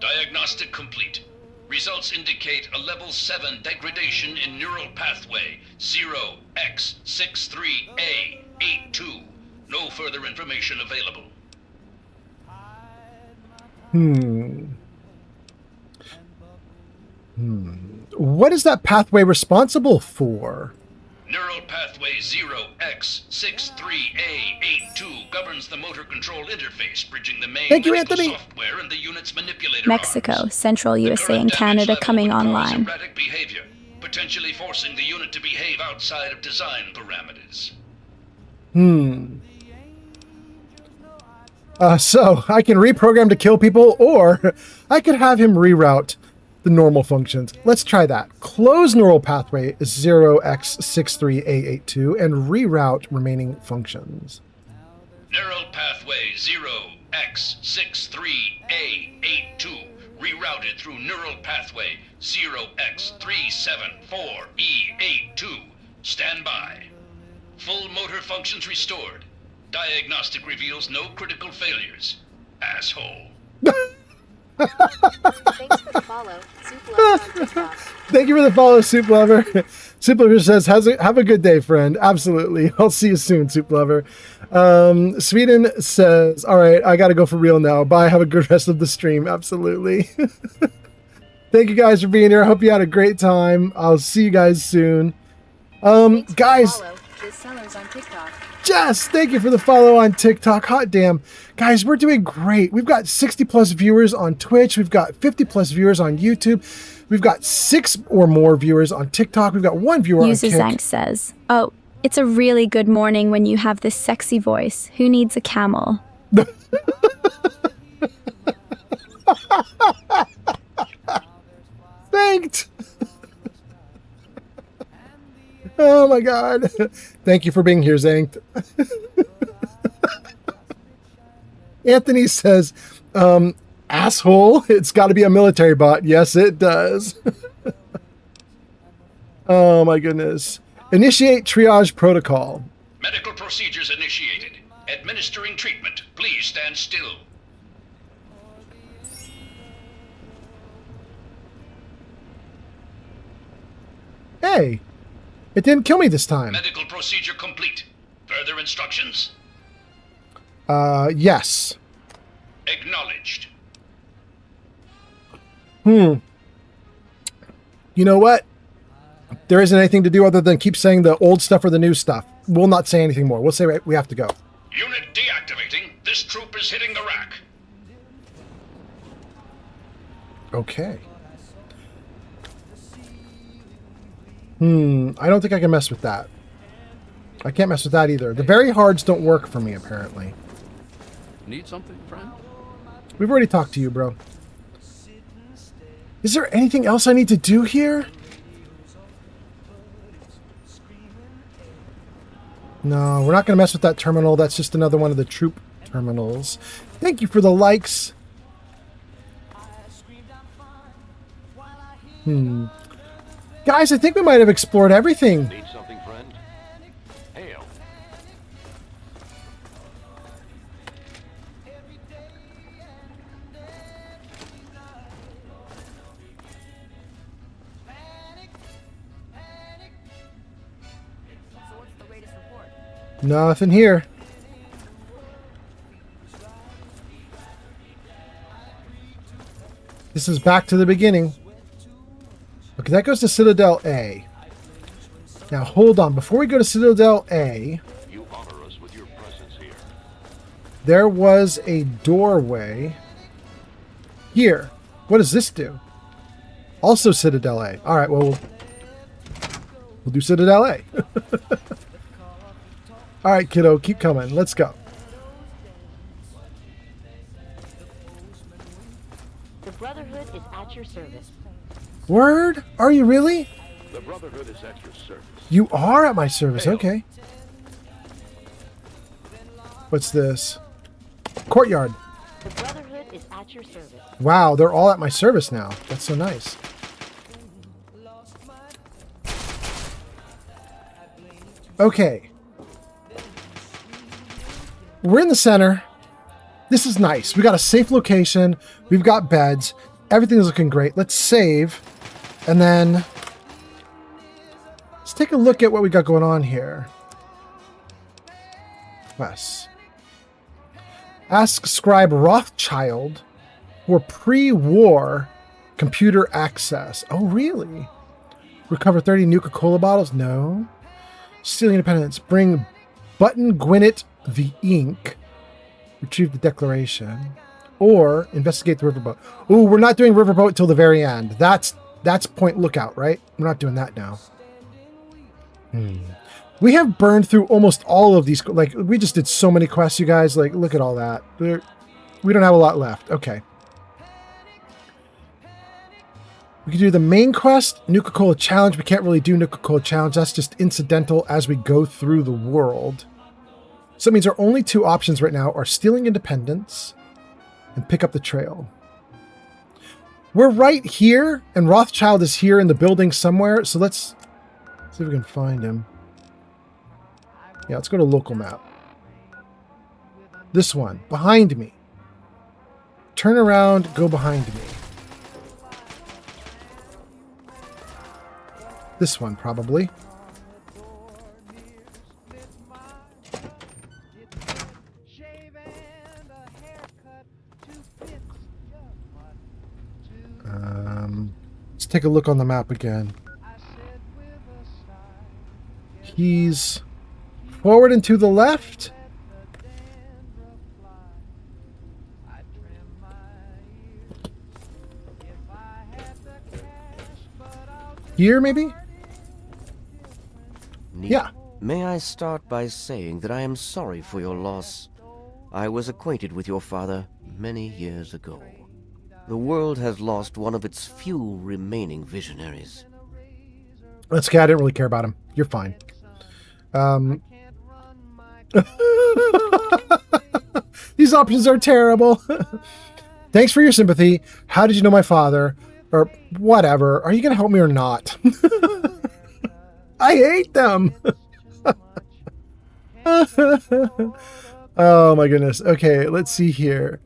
Diagnostic complete. Results indicate a level 7 degradation in neural pathway 0x63A82. No further information available. What is that pathway responsible for? Neural pathway 0x63A82 governs the motor control interface, bridging the main software and the unit's manipulator Mexico, Central USA, and Canada coming online. erratic behavior, potentially forcing the unit to behave outside of design parameters. So I can reprogram to kill people, or I could have him reroute the normal functions. Let's try that. Close neural pathway 0x63A82 and reroute remaining functions. Neural pathway 0x63A82 rerouted through neural pathway 0x374E82. Stand by. Full motor functions restored. Diagnostic reveals no critical failures. asshole. Thanks for the follow, Soup Lover on TikTok. Thank you for the follow, Soup Lover. Soup Lover says, have a good day, friend. Absolutely. I'll see you soon, Soup Lover. Sweden says, all right, I got to go for real now. Bye. Have a good rest of the stream. Absolutely. Thank you guys for being here. I hope you had a great time. I'll see you guys soon. Guys. This seller's on TikTok. Jess, thank you for the follow on TikTok. Hot damn. Guys, we're doing great. We've got 60 plus viewers on Twitch. We've got 50 plus viewers on YouTube. We've got 6 or more viewers on TikTok. We've got 1 viewer User on Kick. Zank says, oh, it's a really good morning when you have this sexy voice. Who needs a camel? Thanked. Oh my God. Thank you for being here, Zanked. Anthony says, asshole, it's got to be a military bot. Yes, it does. Oh my goodness. Initiate triage protocol. Medical procedures initiated. Administering treatment. Please stand still. Hey, it didn't kill me this time. Medical procedure complete. Further instructions? Yes. Acknowledged. You know what? There isn't anything to do other than keep saying the old stuff or the new stuff. We'll not say anything more. We'll say we have to go. Unit deactivating. This troop is hitting the rack. Okay. I don't think I can mess with that. I can't mess with that either. The very hards don't work for me, apparently. Need something, friend? We've already talked to you, bro. Is there anything else I need to do here? No, we're not going to mess with that terminal. That's just another one of the troop terminals. Thank you for the likes. Guys, I think we might have explored everything. Need something, friend? Hail. So what's the latest report? Nothing here. This is back to the beginning. Okay, that goes to Citadel A. Now, hold on. Before we go to Citadel A, You honor us with your presence here. there was a doorway here. What does this do? Also Citadel A. All right, well, we'll do Citadel A. All right, kiddo, keep coming. Let's go. The Brotherhood is at your service. Word? Are you really? The Brotherhood is at your service. You are at my service. Okay. What's this? Courtyard. The Brotherhood is at your service. Wow, they're all at my service now. That's so nice. Okay. We're in the center. This is nice. We got a safe location. We've got beds. Everything is looking great. Let's save. And then let's take a look at what we got going on here. Yes. Ask Scribe Rothschild for pre-war computer access. Oh, really? Recover 30 Nuka-Cola bottles? No. Stealing Independence. Bring Button Gwyneth the ink. Retrieve the declaration. Or investigate the riverboat. Ooh, we're not doing riverboat till the very end. That's point lookout, right? We're not doing that now. We have burned through almost all of these. Like, we just did so many quests, you guys. Like, look at all that. We don't have a lot left. Okay. We can do the main quest, Nuka-Cola Challenge. We can't really do Nuka-Cola Challenge. That's just incidental as we go through the world. So it means our only 2 options right now are Stealing Independence and Pick Up the Trail. We're right here, and Rothschild is here in the building somewhere. So let's see if we can find him. Yeah, let's go to local map. This one, behind me. Turn around, go behind me. This one, probably. Let's take a look on the map again. He's forward and to the left. Here, maybe? Yeah. May I start by saying that I am sorry for your loss. I was acquainted with your father many years ago. The world has lost one of its few remaining visionaries. That's okay. I didn't really care about him. You're fine. These options are terrible. Thanks for your sympathy. How did you know my father? Or whatever. Are you going to help me or not? I hate them. Oh my goodness. Okay, let's see here.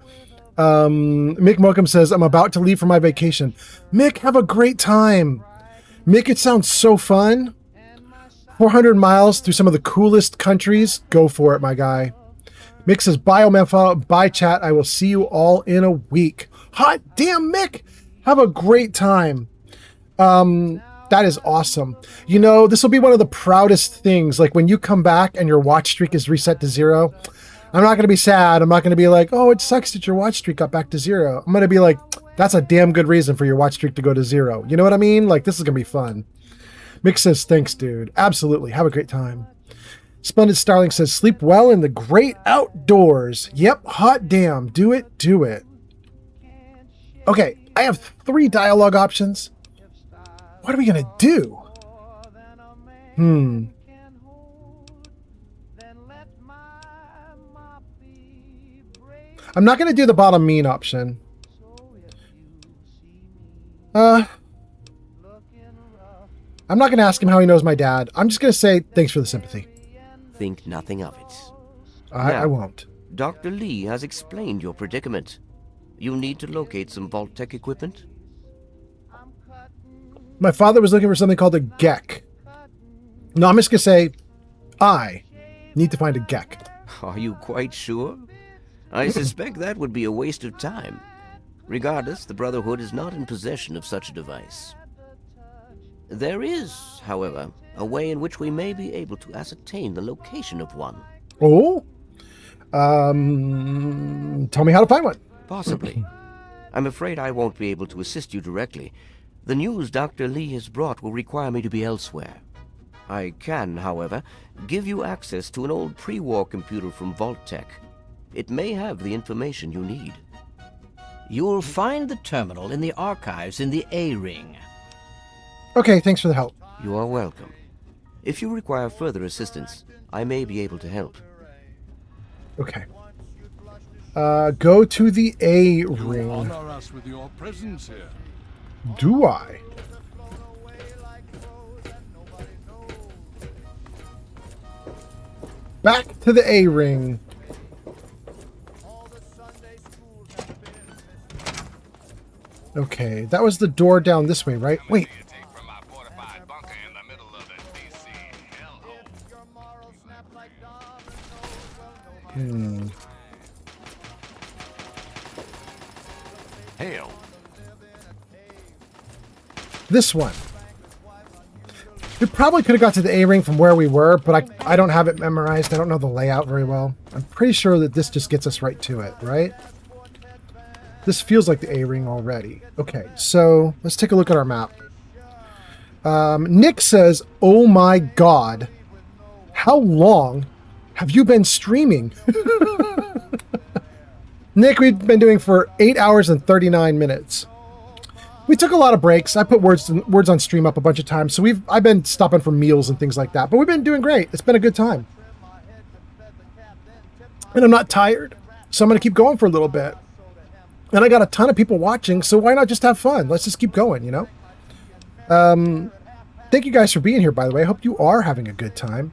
Mick Mokum says, I'm about to leave for my vacation. Mick, have a great time. Mick, it sounds so fun. 400 miles through some of the coolest countries. Go for it, my guy. Mick says, bye, Omefa. Bye, chat. I will see you all in a week. Hot damn, Mick. Have a great time. That is awesome. You know, this will be one of the proudest things. Like when you come back and your watch streak is reset to 0. I'm not going to be sad. I'm not going to be like, oh, it sucks that your watch streak got back to 0. I'm going to be like, that's a damn good reason for your watch streak to go to 0. You know what I mean? Like, this is going to be fun. Mick says, thanks, dude. Absolutely. Have a great time. Splendid Starling says, sleep well in the great outdoors. Yep, hot damn. Do it, do it. Okay, I have 3 dialogue options. What are we going to do? I'm not going to do the bottom mean option. I'm not going to ask him how he knows my dad. I'm just going to say thanks for the sympathy. Think nothing of it. I won't. Dr. Lee has explained your predicament. You need to locate some Vault Tech equipment. My father was looking for something called a GEC. No, I'm just going to say, I need to find a GEC. Are you quite sure? I suspect that would be a waste of time. Regardless, the Brotherhood is not in possession of such a device. There is, however, a way in which we may be able to ascertain the location of one. Oh? Tell me how to find one. Possibly. I'm afraid I won't be able to assist you directly. The news Dr. Lee has brought will require me to be elsewhere. I can, however, give you access to an old pre-war computer from Vault Tech. It may have the information you need. You'll find the terminal in the archives in the A-Ring. Okay, thanks for the help. You are welcome. If you require further assistance, I may be able to help. Okay. Go to the A-Ring. You honor us with your presence here. Do I? Back to the A-Ring. Okay, that was the door down this way, right? Wait. Hail. This one. We probably could have got to the A-Ring from where we were, but I don't have it memorized. I don't know the layout very well. I'm pretty sure that this just gets us right to it, right? This feels like the A-Ring already. Okay, so let's take a look at our map. Nick says, oh my god, how long have you been streaming? Nick, we've been doing for 8 hours and 39 minutes. We took a lot of breaks. I put words on stream up a bunch of times, so I've been stopping for meals and things like that, but we've been doing great. It's been a good time. And I'm not tired, so I'm going to keep going for a little bit. And I got a ton of people watching, so why not just have fun? Let's just keep going, you know? Thank you guys for being here, by the way. I hope you are having a good time.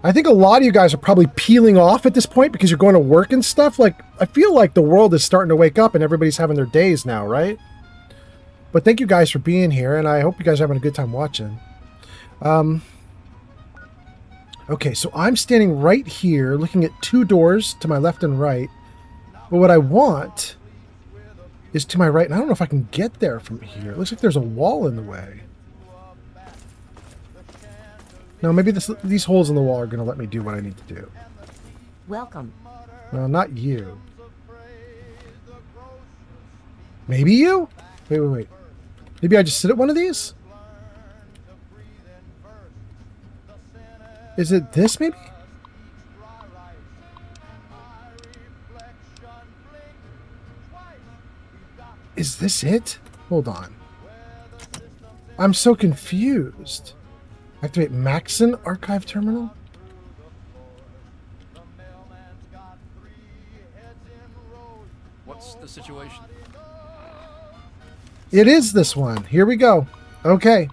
I think a lot of you guys are probably peeling off at this point because you're going to work and stuff. Like, I feel like the world is starting to wake up and everybody's having their days now, right? But thank you guys for being here, and I hope you guys are having a good time watching. Okay, so I'm standing right here looking at 2 doors to my left and right. But what I want is to my right, and I don't know if I can get there from here. It looks like there's a wall in the way. No, maybe these holes in the wall are going to let me do what I need to do. Welcome. No, not you. Maybe you? Wait. Maybe I just sit at one of these? Is it this, maybe? Is this it? Hold on. I'm so confused. Activate Maxon Archive Terminal? What's the situation? It is this one. Here we go. Okay.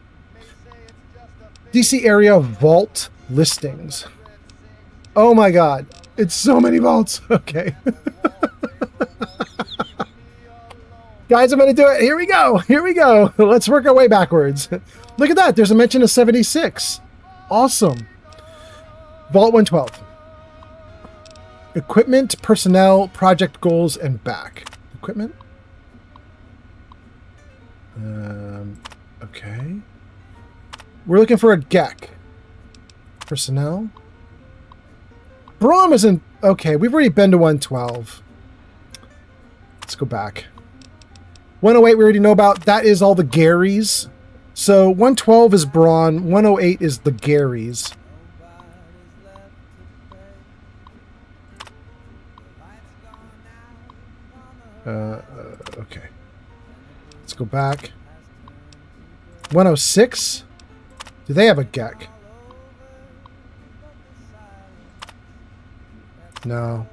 DC area vault listings. Oh my god. It's so many vaults. Okay. Guys, I'm going to do it. Here we go. Let's work our way backwards. Look at that. There's a mention of 76. Awesome. Vault 112. Equipment, personnel, project goals, and back. Equipment. Okay. We're looking for a GEC. Personnel. Braum isn't... Okay, we've already been to 112. Let's go back. 108 we already know about. That is all the Garys. So 112 is Braun. 108 is the Garys. Okay. Let's go back. 106. Do they have a GEC? No.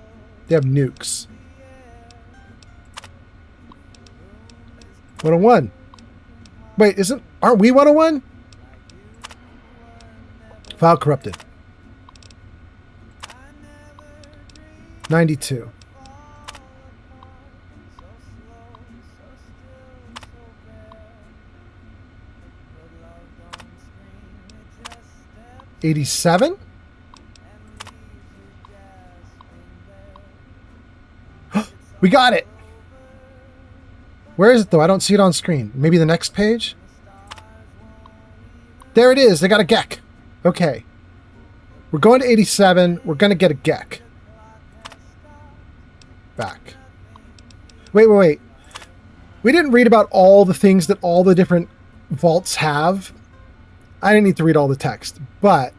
They have nukes. 101. Wait, aren't we 101? File corrupted. 92. $87? We got it! Where is it, though? I don't see it on screen. Maybe the next page? There it is. They got a GEC. Okay. We're going to 87. We're going to get a GEC. Back. Wait. We didn't read about all the things that all the different vaults have. I didn't need to read all the text. But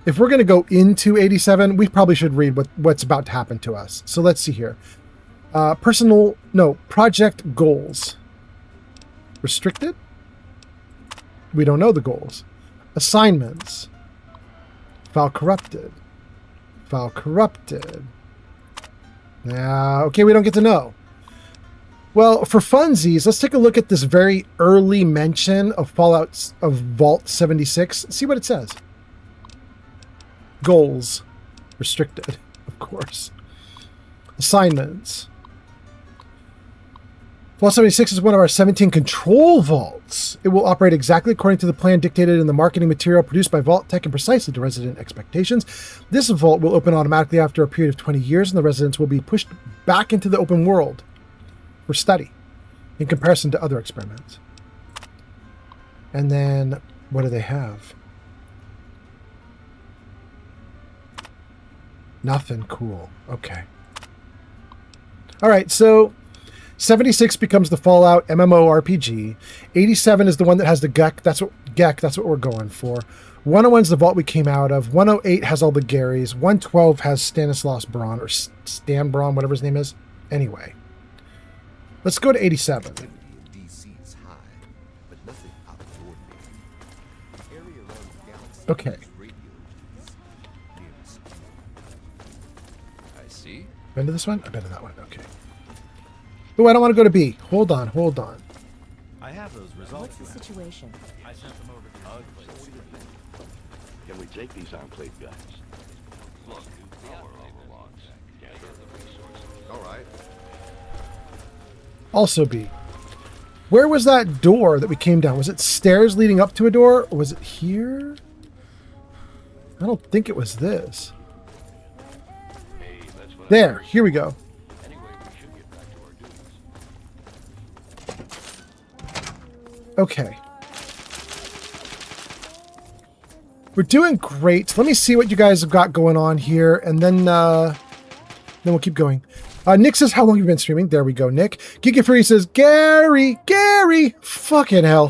if we're going to go into 87, we probably should read what's about to happen to us. So let's see here. Project goals. Restricted? We don't know the goals. Assignments. File corrupted. File corrupted. Okay, we don't get to know. Well, for funsies, let's take a look at this very early mention of Fallout of Vault 76. See what it says. Goals. Restricted, of course. Assignments. Vault 76 is one of our 17 control vaults. It will operate exactly according to the plan dictated in the marketing material produced by Vault Tech and precisely to resident expectations. This vault will open automatically after a period of 20 years, and the residents will be pushed back into the open world for study in comparison to other experiments. And then, what do they have? Nothing cool. Okay. All right, so 76 becomes the Fallout MMORPG. 87 is the one that has the GEC. That's what we're going for. 101 is the vault we came out of. 108 has all the Garys. 112 has Stanislaus Braun, or Stan Braun, whatever his name is. Anyway. Let's go to 87. Okay. I see. Been to this one? I've been to that one. Okay. Oh, I don't want to go to B. Hold on. I have those results. What's the situation? I sent them over to Can we take these Enclave guys? Look, our overlords. Gather the resources. All right. Also B. Where was that door that we came down? Was it stairs leading up to a door? Or was it here? I don't think it was this. There, here we go. Okay. We're doing great. Let me see what you guys have got going on here, and then we'll keep going. Nick says, how long have you been streaming? There we go, Nick. Giga Fury says, Gary! Fucking hell.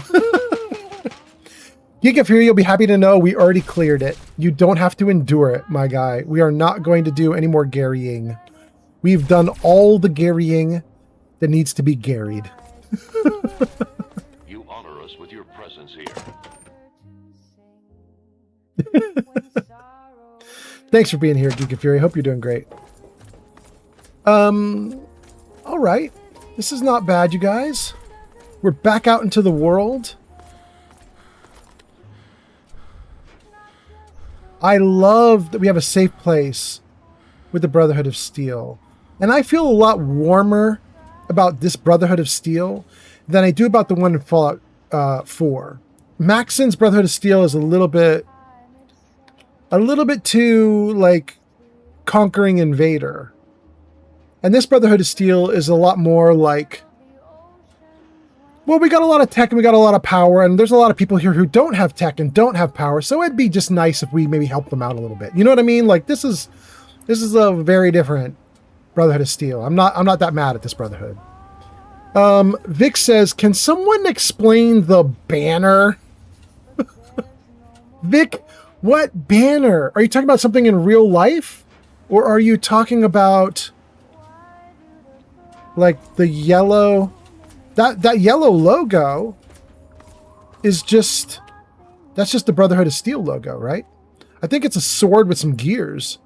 Giga Fury, you'll be happy to know we already cleared it. You don't have to endure it, my guy. We are not going to do any more Garying. We've done all the Garying that needs to be Garried. You honor us with your presence here. Thanks for being here, Giga Fury. Hope you're doing great. All right. This is not bad, you guys. We're back out into the world. I love that we have a safe place with the Brotherhood of Steel. And I feel a lot warmer about this Brotherhood of Steel than I do about the one in Fallout 4. Maxon's Brotherhood of Steel is a little bit too, like, conquering invader. And this Brotherhood of Steel is a lot more like, well, we got a lot of tech and we got a lot of power, and there's a lot of people here who don't have tech and don't have power, so it'd be just nice if we maybe help them out a little bit. You know what I mean? Like, this is a very different Brotherhood of Steel. I'm not that mad at this Brotherhood. Vic says, can someone explain the banner? Vic, what banner? Are you talking about something in real life? Or are you talking about, like, the yellow... That yellow logo is just... That's just the Brotherhood of Steel logo, right? I think it's a sword with some gears.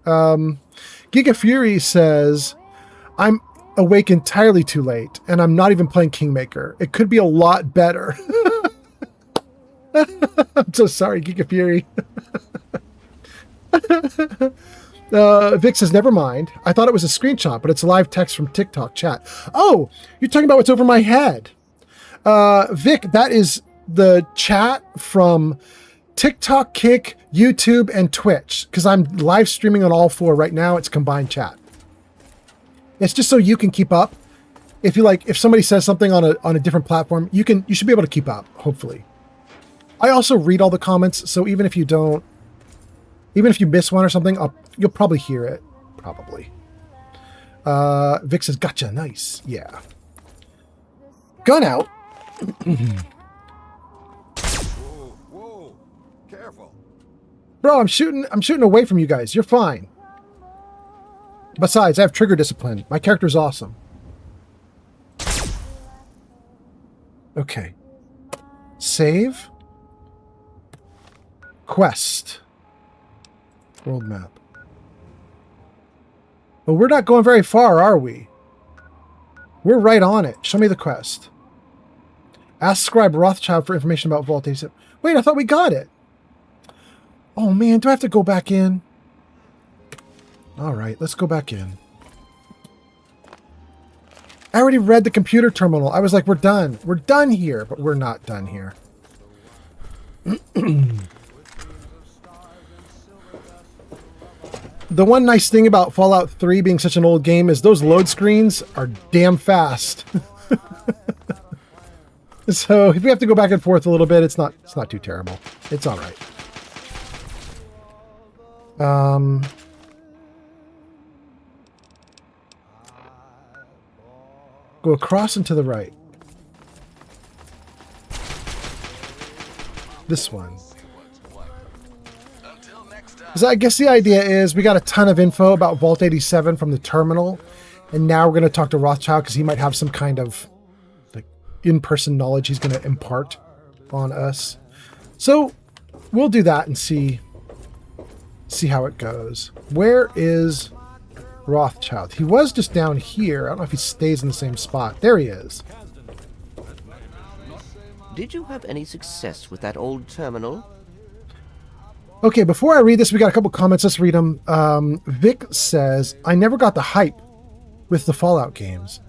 Giga Fury says, I'm awake entirely too late, and I'm not even playing Kingmaker. It could be a lot better. I'm so sorry, Giga Fury. Vic says, never mind. I thought it was a screenshot, but it's live text from TikTok chat. Oh, you're talking about what's over my head. Vic, that is the chat from TikTok, Kick, YouTube, and Twitch, because I'm live streaming on all four right now. It's combined chat. It's just so you can keep up. If somebody says something on a different platform, you should be able to keep up, hopefully. I also read all the comments, so even if you miss one or something, you'll probably hear it. Probably. Vic says, gotcha, nice. Yeah. Gun out. Whoa, careful. Bro, I'm shooting away from you guys. You're fine. Besides, I have trigger discipline. My character's awesome. Okay. Save. Quest. World map. Well, we're not going very far, are we? We're right on it. Show me the quest. Ask Scribe Rothschild for information about Vault 87. Wait, I thought we got it. Oh man, do I have to go back in? Alright, let's go back in. I already read the computer terminal. I was like, we're done. We're done here, but we're not done here. The one nice thing about Fallout 3 being such an old game is those load screens are damn fast. So if we have to go back and forth a little bit, it's not too terrible. It's all right. Go across and to the right. This one. So I guess the idea is we got a ton of info about Vault 87 from the terminal, and now we're going to talk to Rothschild because he might have some kind of like in-person knowledge he's going to impart on us. So we'll do that and see how it goes. Where is Rothschild? He was just down here. I don't know if he stays in the same spot. There he is. Did you have any success with that old terminal? Okay, before I read this, we got a couple comments. Let's read them. Vic says, I never got the hype with the Fallout games.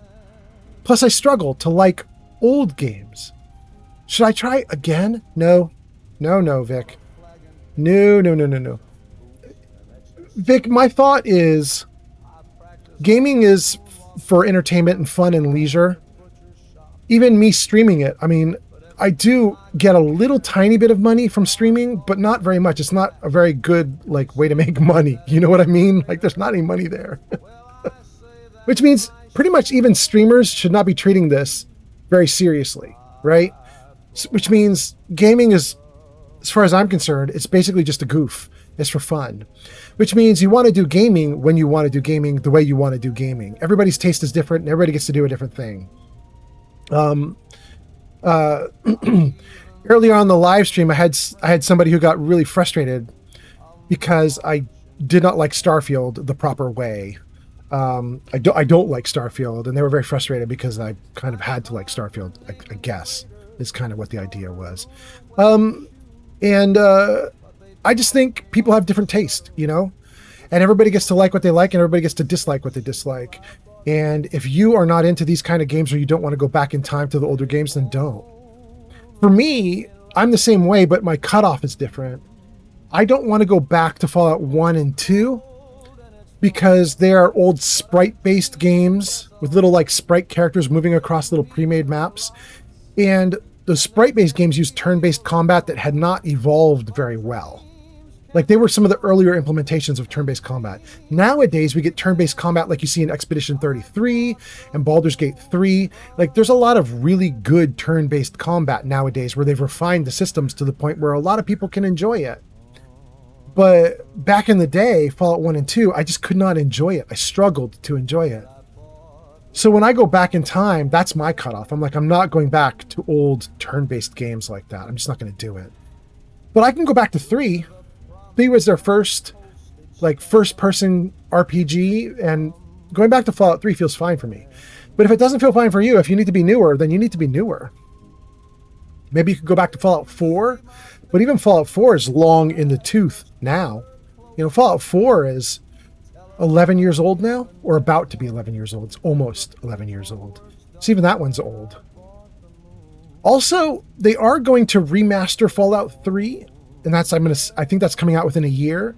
Plus, I struggle to like old games. Should I try again? No, Vic. No. Vic, my thought is gaming is for entertainment and fun and leisure. Even me streaming it, I mean, I do get a little tiny bit of money from streaming, but not very much. It's not a very good way to make money. You know what I mean? There's not any money there. Which means pretty much even streamers should not be treating this very seriously, right? Which means gaming is, as far as I'm concerned, it's basically just a goof. It's for fun. Which means you want to do gaming when you want to do gaming the way you want to do gaming. Everybody's taste is different and everybody gets to do a different thing. Earlier on the live stream, I had somebody who got really frustrated because I did not like Starfield the proper way. I don't like Starfield, and they were very frustrated because I kind of had to like Starfield, I guess, is kind of what the idea was. I just think people have different taste, and everybody gets to like what they like and everybody gets to dislike what they dislike. And if you are not into these kind of games or you don't want to go back in time to the older games, then don't. For me, I'm the same way, but my cutoff is different. I don't want to go back to Fallout 1 and 2 because they are old sprite-based games with little sprite characters moving across little pre-made maps. And those sprite-based games use turn-based combat that had not evolved very well. They were some of the earlier implementations of turn-based combat. Nowadays, we get turn-based combat like you see in Expedition 33 and Baldur's Gate 3. There's a lot of really good turn-based combat nowadays where they've refined the systems to the point where a lot of people can enjoy it. But back in the day, Fallout 1 and 2, I just could not enjoy it. I struggled to enjoy it. So when I go back in time, that's my cutoff. I'm I'm not going back to old turn-based games like that. I'm just not going to do it. But I can go back to 3. 3 was their first first-person RPG, and going back to Fallout 3 feels fine for me. But if it doesn't feel fine for you, if you need to be newer, then you need to be newer. Maybe you could go back to Fallout 4, but even Fallout 4 is long in the tooth now. Fallout 4 is 11 years old now, or about to be 11 years old. It's almost 11 years old. So even that one's old. Also, they are going to remaster Fallout 3, and I think that's coming out within a year.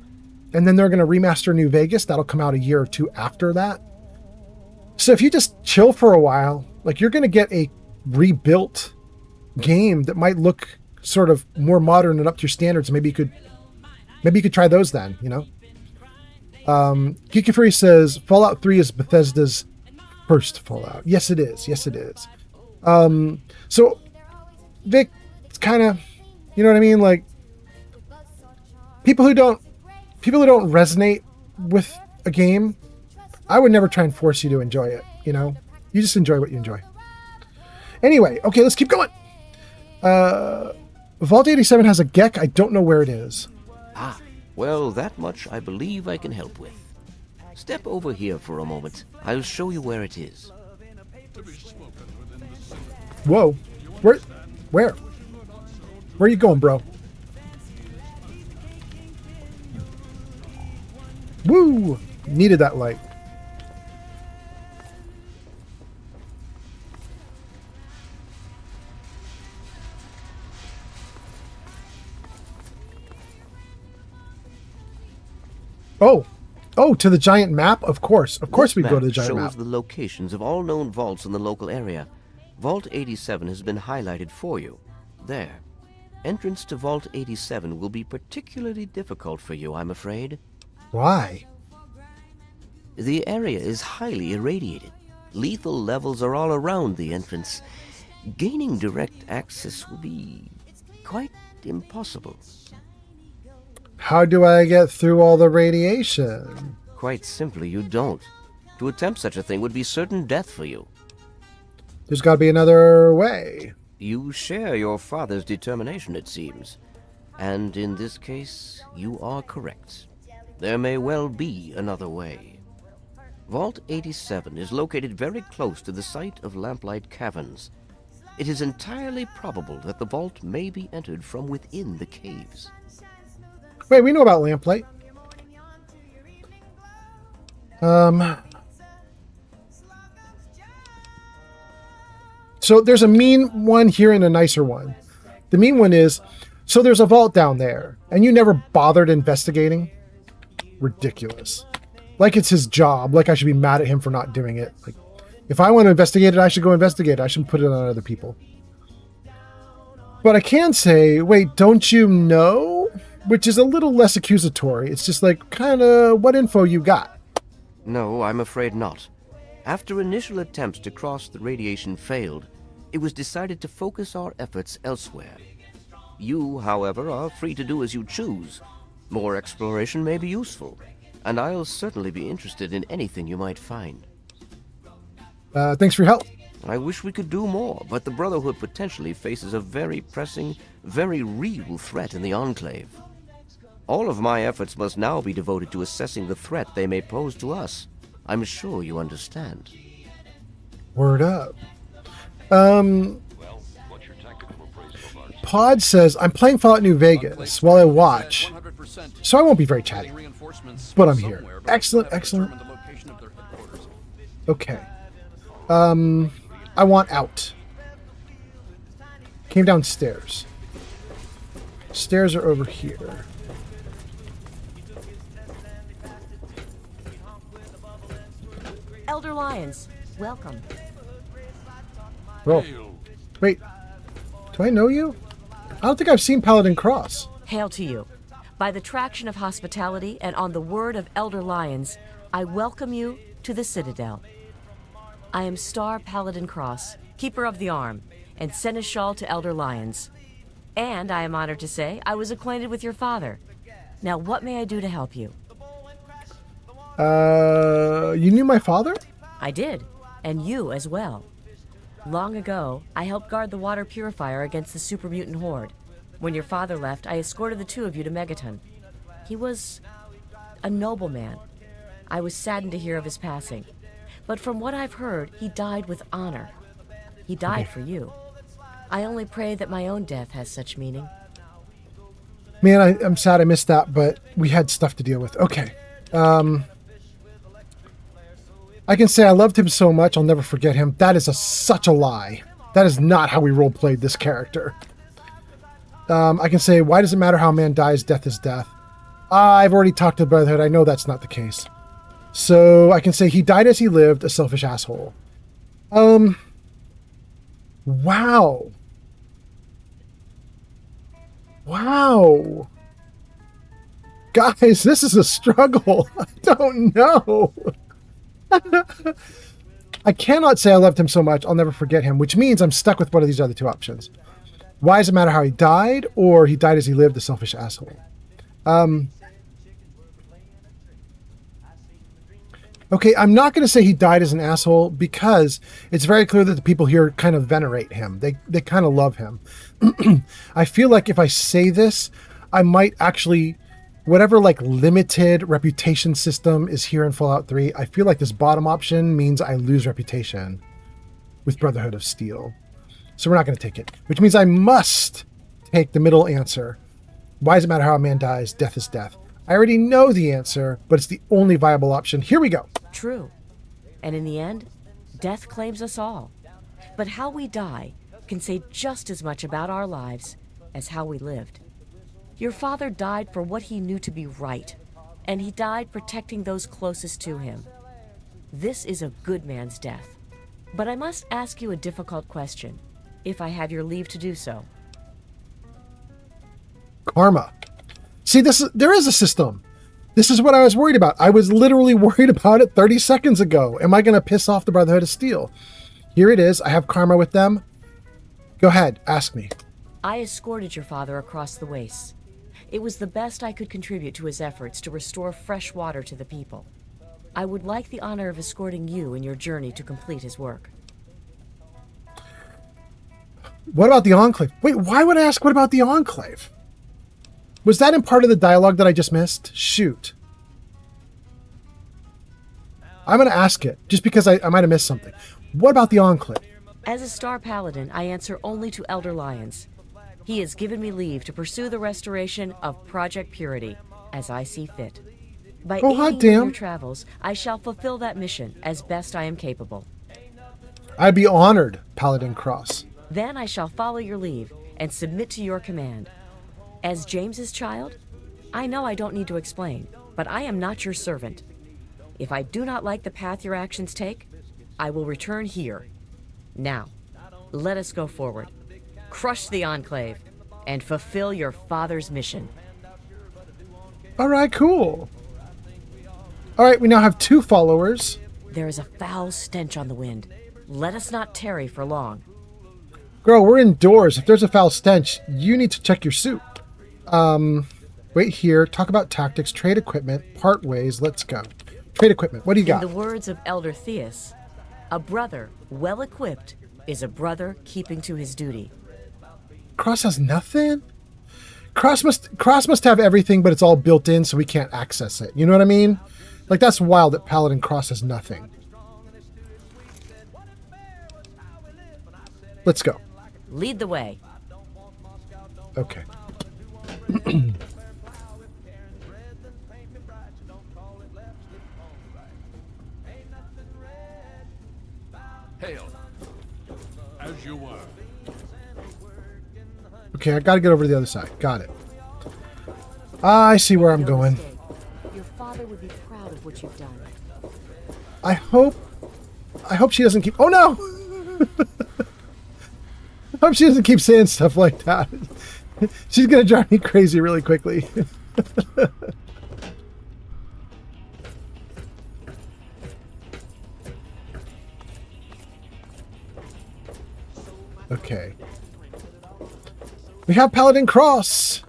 And then they're going to remaster New Vegas. That'll come out a year or two after that. So if you just chill for a while, you're going to get a rebuilt game that might look sort of more modern and up to your standards. Maybe you could try those then, Geeky Fury says Fallout 3 is Bethesda's first Fallout. Yes, it is. So Vic, it's kind of, you know what I mean? People who don't resonate with a game, I would never try and force you to enjoy it. You just enjoy what you enjoy. Anyway, okay, let's keep going. Vault 87 has a Gek. I don't know where it is. Well, that much I believe I can help with. Step over here for a moment. I'll show you where it is. Whoa. Where? Where are you going, bro? Woo! Needed that light. Oh, to the giant map? Of course we go to the giant map. Shows the locations of all known vaults in the local area. Vault 87 has been highlighted for you. There. Entrance to Vault 87 will be particularly difficult for you, I'm afraid. Why? The area is highly irradiated. Lethal levels are all around the entrance. Gaining direct access will be quite impossible. How do I get through all the radiation? Quite simply, you don't. To attempt such a thing would be certain death for you. There's got to be another way. You share your father's determination, it seems. And in this case, you are correct. There may well be another way. Vault 87 is located very close to the site of Lamplight Caverns. It is entirely probable that the vault may be entered from within the caves. Wait, we know about lamplight. So there's a mean one here and a nicer one. The mean one is, so there's a vault down there, and you never bothered investigating? Ridiculous. Like it's his job. Like I should be mad at him for not doing it. Like, if I want to investigate it, I should go investigate it. I shouldn't put it on other people. But I can say, wait, don't you know? Which is a little less accusatory. It's just like, kind of, what info you got? No, I'm afraid not. After initial attempts to cross the radiation failed, it was decided to focus our efforts elsewhere. You, however, are free to do as you choose. More exploration may be useful, and I'll certainly be interested in anything you might find. Thanks for your help. I wish we could do more, but the Brotherhood potentially faces a very pressing, very real threat in the Enclave. All of my efforts must now be devoted to assessing the threat they may pose to us. I'm sure you understand. Word up. Pod says, I'm playing Fallout New Vegas while I watch, so I won't be very chatty. But I'm here. Excellent, excellent. Okay. I want out. Came downstairs. Stairs are over here. Elder Lions, welcome. Roll. Wait. Do I know you? I don't think I've seen Paladin Cross. Hail to you. By the traction of hospitality and on the word of Elder Lions, I welcome you to the Citadel. I am Star Paladin Cross, Keeper of the Arm, and Seneschal to Elder Lions. And I am honored to say I was acquainted with your father. Now, what may I do to help you? You knew my father? I did, and you as well. Long ago, I helped guard the water purifier against the super mutant horde. When your father left, I escorted the two of you to Megaton. He was a noble man. I was saddened to hear of his passing. But from what I've heard, he died with honor. He died for you. I only pray that my own death has such meaning. Man, I'm sad I missed that, but we had stuff to deal with. Okay. I can say I loved him so much, I'll never forget him. That is such a lie. That is not how we role-played this character. I can say, why does it matter how a man dies? Death is death. I've already talked to the Brotherhood. I know that's not the case. So I can say he died as he lived, a selfish asshole. Wow. Wow. Guys, this is a struggle. I don't know. I cannot say I loved him so much, I'll never forget him, which means I'm stuck with one of these other two options. Why does it matter how he died, or he died as he lived, a selfish asshole? Okay, I'm not going to say he died as an asshole because it's very clear that the people here kind of venerate him. They kind of love him. I feel like if I say this, I might actually, whatever like limited reputation system is here in Fallout 3, I feel like this bottom option means I lose reputation with Brotherhood of Steel. So we're not going to take it, which means I must take the middle answer. Why does it matter how a man dies? Death is death. I already know the answer, but it's the only viable option. Here we go. True. And in the end, death claims us all. But how we die can say just as much about our lives as how we lived. Your father died for what he knew to be right, and he died protecting those closest to him. This is a good man's death. But I must ask you a difficult question, if I have your leave to do so. Karma. See, there is a system. This is what I was worried about. I was literally worried about it 30 seconds ago. Am I going to piss off the Brotherhood of Steel? Here it is. I have karma with them. Go ahead. Ask me. I escorted your father across the wastes. It was the best I could contribute to his efforts to restore fresh water to the people. I would like the honor of escorting you in your journey to complete his work. What about the Enclave? Wait, why would I ask what about the Enclave? Was that in part of the dialogue that I just missed? Shoot. I'm going to ask it, just because I might have missed something. What about the Enclave? As a Star Paladin, I answer only to Elder Lions. He has given me leave to pursue the restoration of Project Purity as I see fit. By aiding you in your travels, I shall fulfill that mission as best I am capable. I'd be honored, Paladin Cross. Then I shall follow your leave and submit to your command. As James's child, I know I don't need to explain, but I am not your servant. If I do not like the path your actions take, I will return here. Now, let us go forward. Crush the Enclave and fulfill your father's mission. All right, cool. All right, we now have 2 followers. There is a foul stench on the wind. Let us not tarry for long. Girl, we're indoors. If there's a foul stench, you need to check your suit. Wait here. Talk about tactics, trade equipment, part ways. Let's go. Trade equipment. What do you got? In the words of Elder Theus, a brother well equipped is a brother keeping to his duty. Cross has nothing? Cross must have everything, but it's all built in, so we can't access it. You know what I mean? Like, that's wild that Paladin Cross has nothing. Let's go. Lead the way. Okay. Hail. As you were. Okay, I gotta get over to the other side. Got it. I see where I'm going. Your father would be proud of what you've done. I hope she doesn't keep... Oh, no! I hope she doesn't keep saying stuff like that. She's gonna drive me crazy really quickly. Okay. We have Paladin Cross.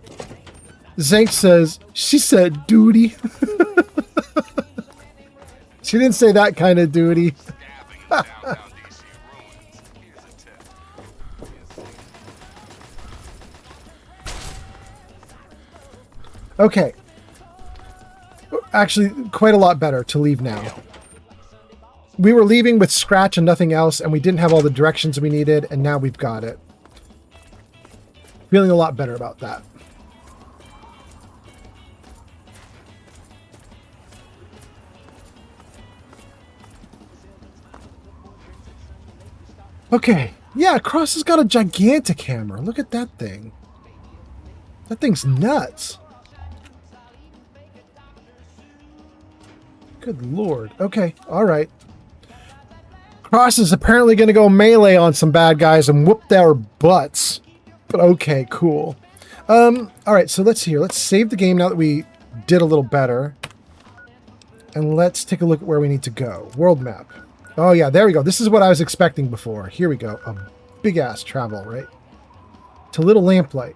Zank says, she said duty. She didn't say that kind of duty. Okay. Actually, quite a lot better to leave now. We were leaving with scratch and nothing else, and we didn't have all the directions we needed, and now we've got it. Feeling a lot better about that. Okay. Yeah, Cross has got a gigantic hammer. Look at that thing. That thing's nuts. Good lord. Okay, alright. Cross is apparently going to go melee on some bad guys and whoop their butts. But okay, cool. Alright, so let's see here. Let's save the game now that we did a little better. And let's take a look at where we need to go. World map. Oh yeah, there we go. This is what I was expecting before. Here we go. A big-ass travel, right? To Little Lamplight.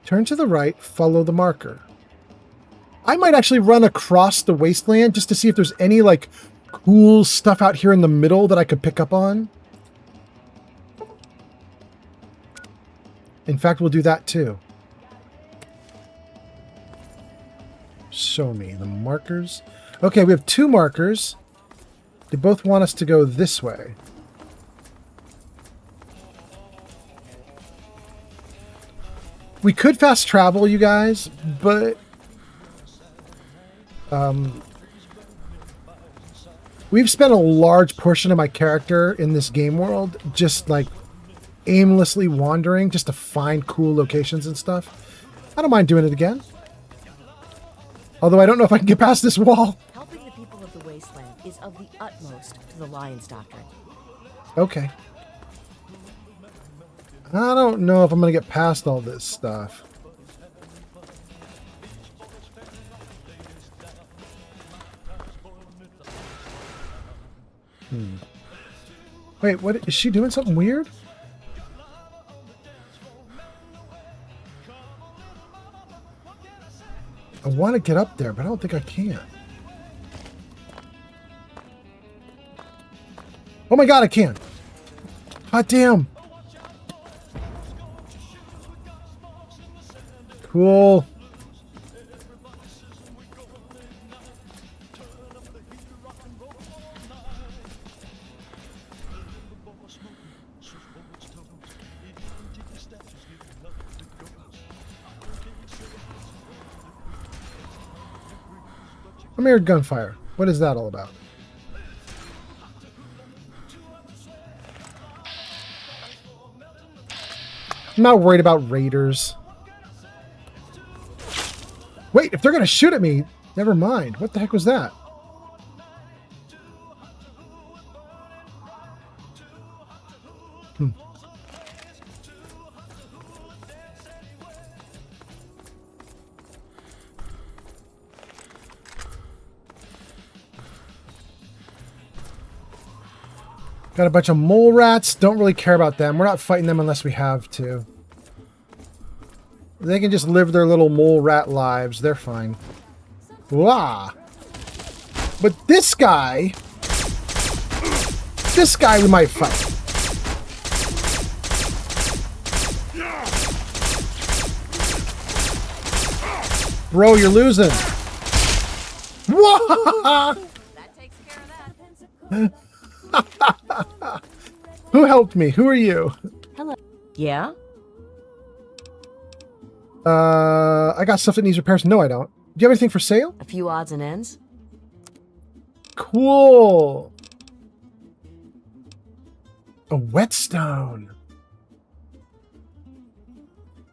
Turn to the right, follow the marker. I might actually run across the wasteland just to see if there's any, like, cool stuff out here in the middle that I could pick up on. In fact, we'll do that too. Show me the markers. Okay, we have 2 markers. They both want us to go this way. We could fast travel, you guys, but we've spent a large portion of my character in this game world just like aimlessly wandering just to find cool locations and stuff. I don't mind doing it again. Although I don't know if I can get past this wall. Helping the people of the wasteland is of the utmost to the Lion's Doctrine. Okay. I don't know if I'm going to get past all this stuff. Wait, what? Is she doing something weird? I want to get up there, but I don't think I can. Oh my god, I can! Hot damn! Cool. Unmarried gunfire. What is that all about? I'm not worried about raiders. Wait, if they're going to shoot at me, never mind. What the heck was that? Got a bunch of mole rats. Don't really care about them. We're not fighting them unless we have to. They can just live their little mole rat lives. They're fine. Wah! But this guy we might fight. Bro, you're losing. Wah! Who helped me? Who are you? Hello. Yeah? I got stuff that needs repairs. No, I don't. Do you have anything for sale? A few odds and ends. Cool. A whetstone.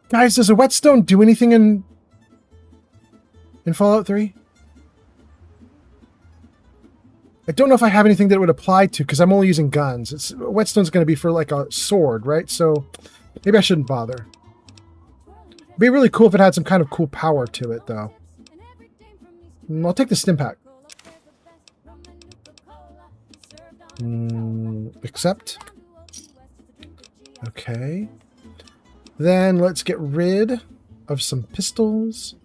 Guys, does a whetstone do anything in Fallout 3? I don't know if I have anything that it would apply to because I'm only using guns. Whetstone's going to be for like a sword, right? So maybe I shouldn't bother. It'd be really cool if it had some kind of cool power to it, though. I'll take the stim pack. Accept. Okay. Then let's get rid of some pistols.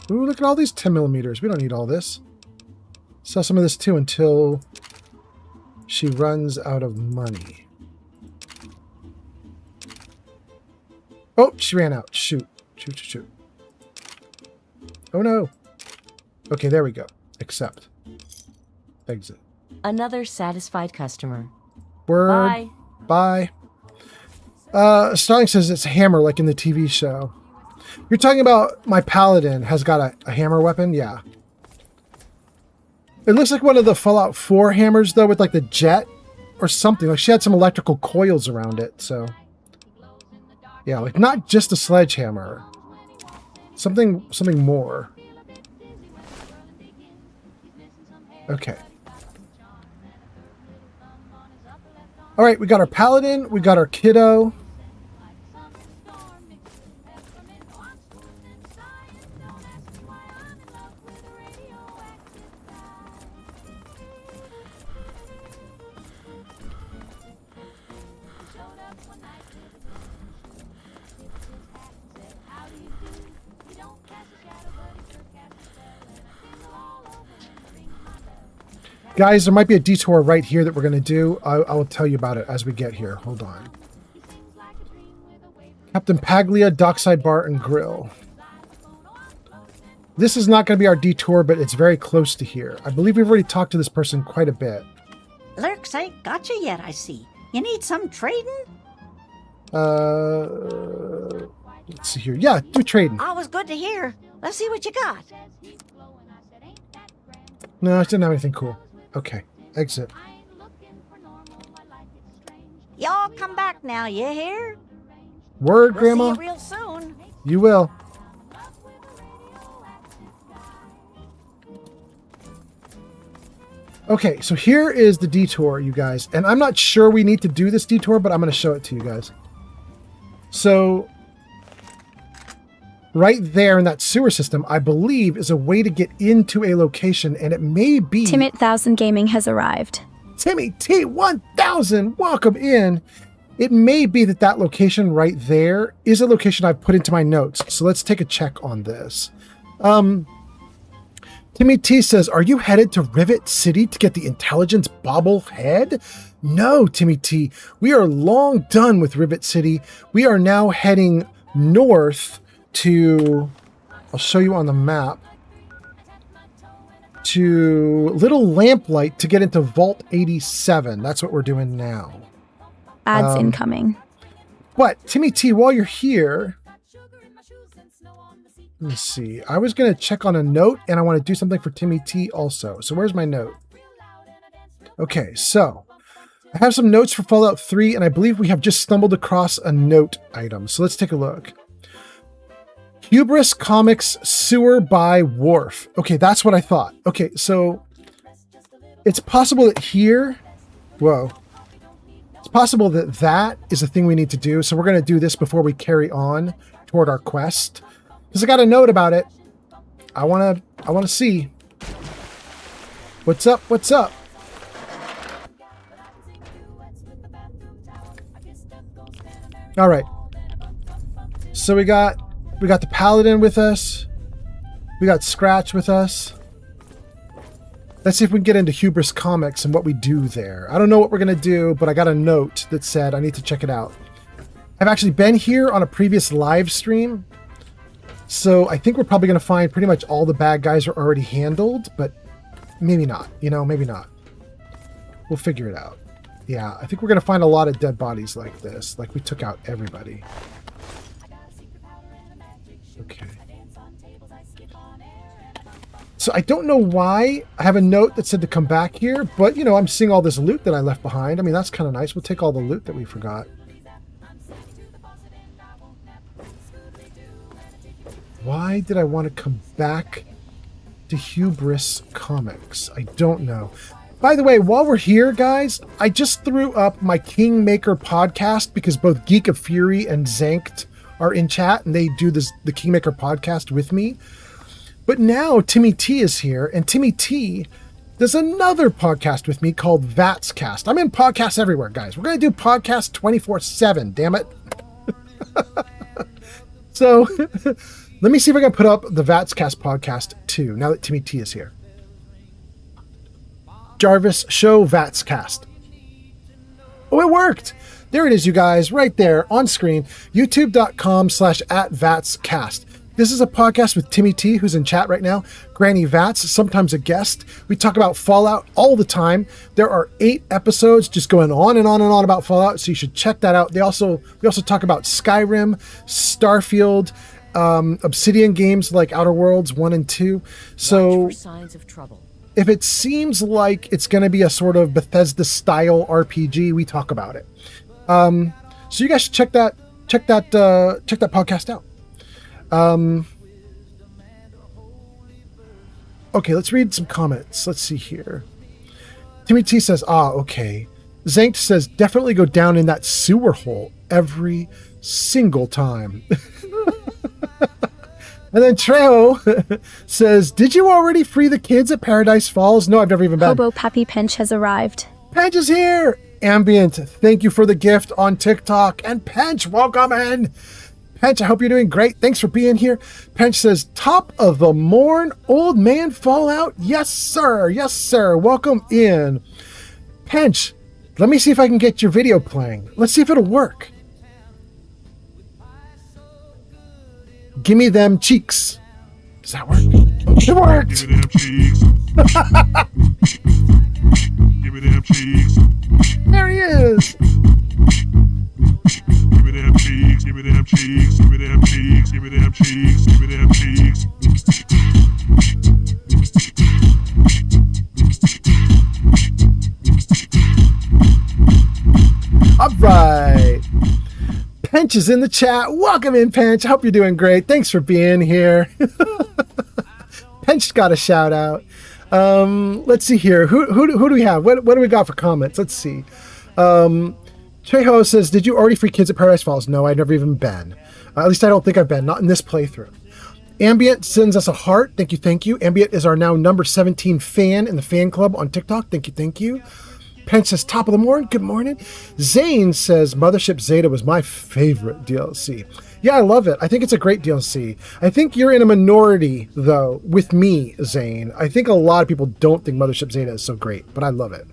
Ooh, look at all these 10mm. We don't need all this. Sell some of this too until she runs out of money. Oh, she ran out. Shoot. Shoot, shoot, shoot. Oh no. Okay, there we go. Accept. Exit. Another satisfied customer. Word. Bye. Starling says it's a hammer like in the TV show. You're talking about my paladin has got a hammer weapon? Yeah. It looks like one of the Fallout 4 hammers, though, with like the jet or something. Like she had some electrical coils around it, so. Yeah, like not just a sledgehammer. Something more. Okay. All right, we got our paladin, we got our kiddo. Guys, there might be a detour right here that we're going to do. I will tell you about it as we get here. Hold on. Captain Paglia, Dockside Bar and Grill. This is not going to be our detour, but it's very close to here. I believe we've already talked to this person quite a bit. Lurks ain't got you yet, I see. You need some trading? Let's see here. Yeah, do trading. Always good to hear. Let's see what you got. No, I didn't have anything cool. Okay, exit. Y'all come back now, you hear? Word, We'll Grandma. see you real soon. You will. Okay, so here is the detour, you guys. And I'm not sure we need to do this detour, but I'm going to show it to you guys. So, right there in that sewer system, I believe, is a way to get into a location, and it may be... Timmy 1000 Gaming has arrived. Timmy T1000, welcome in. It may be that that location right there is a location I've put into my notes. So let's take a check on this. Timmy T says, are you headed to Rivet City to get the intelligence bobblehead? No, Timmy T. We are long done with Rivet City. We are now heading north to... I'll show you on the map. to Little Lamplight to get into Vault 87. That's what we're doing now. Ads incoming. But Timmy T, while you're here, let me see. I was going to check on a note, and I want to do something for Timmy T also. So where's my note? Okay, so I have some notes for Fallout 3, and I believe we have just stumbled across a note item. So let's take a look. Hubris Comics Sewer by Wharf. Okay, that's what I thought. Okay, so it's possible that here... Whoa. It's possible that that is a thing we need to do. So we're going to do this before we carry on toward our quest. Because I got a note about it. I want to see. What's up? What's up? All right. So we got the Paladin with us. We got Scratch with us. Let's see if we can get into Hubris Comics and what we do there. I don't know what we're going to do, but I got a note that said I need to check it out. I've actually been here on a previous live stream. So I think we're probably going to find pretty much all the bad guys are already handled, but maybe not. Maybe not. We'll figure it out. Yeah, I think we're going to find a lot of dead bodies like this. Like we took out everybody. Okay. So I don't know why I have a note that said to come back here, but, I'm seeing all this loot that I left behind. I mean, that's kind of nice. We'll take all the loot that we forgot. Why did I want to come back to Hubris Comics? I don't know. By the way, while we're here, guys, I just threw up my Kingmaker podcast because both Geek of Fury and Zanked are in chat, and they do the Kingmaker podcast with me. But now Timmy T is here, and Timmy T does another podcast with me called Vatscast. I'm in podcasts everywhere, guys. We're going to do podcasts 24/7, damn it. So let me see if I can put up the Vatscast podcast too, now that Timmy T is here. Jarvis, show Vatscast. Oh, it worked. There it is, you guys, right there on screen. YouTube.com/@Vatscast. This is a podcast with Timmy T, who's in chat right now. Granny Vats, sometimes a guest. We talk about Fallout all the time. There are 8 episodes just going on and on and on about Fallout, so you should check that out. We also talk about Skyrim, Starfield, Obsidian games like Outer Worlds 1 and 2. So Watch for signs of trouble. If it seems like it's going to be a sort of Bethesda-style RPG, we talk about it. So you guys should check that podcast out. Okay, let's read some comments. Let's see here. Timmy T says, okay. Zanked says, definitely go down in that sewer hole every single time. And then Trejo says, did you already free the kids at Paradise Falls? No, I've never even been. Hobo Pappy Pinch has arrived. Pench is here. Ambient, thank you for the gift on TikTok. And Pench, welcome in. Pench, I hope you're doing great. Thanks for being here. Pench says, top of the morn, old man Fallout. Yes, sir. Yes, sir. Welcome in. Pench, let me see if I can get your video playing. Let's see if it'll work. Give me them cheeks. Does that work? It worked. Give me them cheeks. Give me them cheeks. There he is. Give me them cheeks. Give me them cheeks. Give me them cheeks. Give me them cheeks. Give me them cheeks. All right. Pench is in the chat. Welcome in, Pench. I hope you're doing great. Thanks for being here. Pench got a shout out. Let's see here. Who do we have? What do we got for comments? Let's see. Trejo says, did you already free kids at Paradise Falls? No, I've never even been. At least I don't think I've been. Not in this playthrough. Ambient sends us a heart. Thank you, thank you. Ambient is our now number 17 fan in the fan club on TikTok. Thank you, thank you. Pench says, top of the morning. Good morning. Zane says, Mothership Zeta was my favorite DLC. Yeah, I love it. I think it's a great DLC. I think you're in a minority, though, with me, Zane. I think a lot of people don't think Mothership Zeta is so great, but I love it.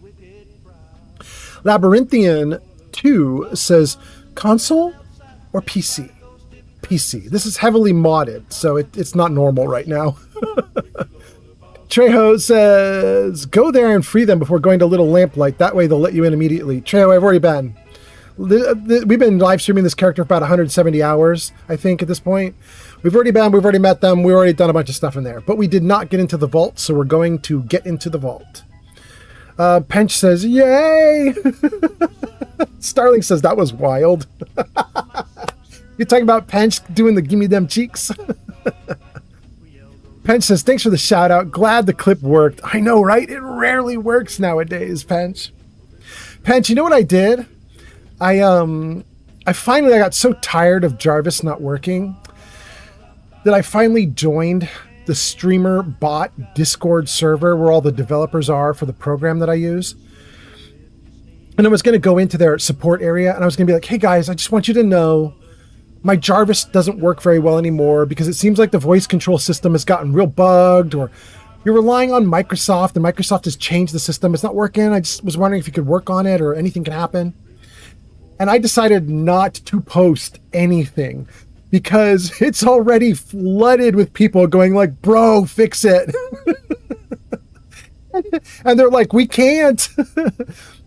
Labyrinthian 2 says, console or PC? PC. This is heavily modded, so it's not normal right now. Trejo says, go there and free them before going to Little Lamplight. That way they'll let you in immediately. Trejo, I've already been. We've been live streaming this character for about 170 hours, I think, at this point. We've already been, we've already met them, we've already done a bunch of stuff in there. But we did not get into the vault, so we're going to get into the vault. Pench says, yay! Starling says, that was wild. You're talking about Pench doing the gimme them cheeks? Pench says, thanks for the shout out. Glad the clip worked. I know, right? It rarely works nowadays, Pench. Pench, you know what I did? I finally got so tired of Jarvis not working that I finally joined the streamer bot Discord server where all the developers are for the program that I use. And I was going to go into their support area and I was going to be like, hey guys, I just want you to know my Jarvis doesn't work very well anymore because it seems like the voice control system has gotten real bugged, or you're relying on Microsoft and Microsoft has changed the system. It's not working. I just was wondering if you could work on it or anything can happen. And I decided not to post anything because it's already flooded with people going like, bro, fix it. And they're like, we can't.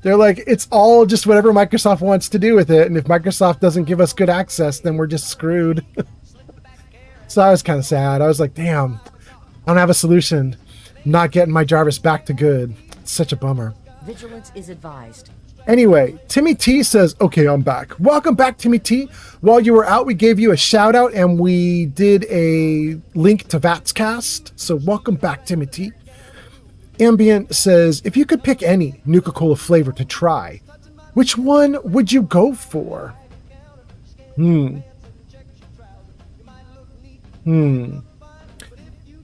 They're like, it's all just whatever Microsoft wants to do with it. And if Microsoft doesn't give us good access, then we're just screwed. So I was kind of sad. I was like, damn, I don't have a solution. Not getting my Jarvis back to good. It's such a bummer. Vigilance is advised. Anyway, Timmy T says, okay, I'm back. Welcome back, Timmy T. While you were out, we gave you a shout out and we did a link to Vatscast. So welcome back, Timmy T. Ambient says, if you could pick any Nuka-Cola flavor to try, which one would you go for?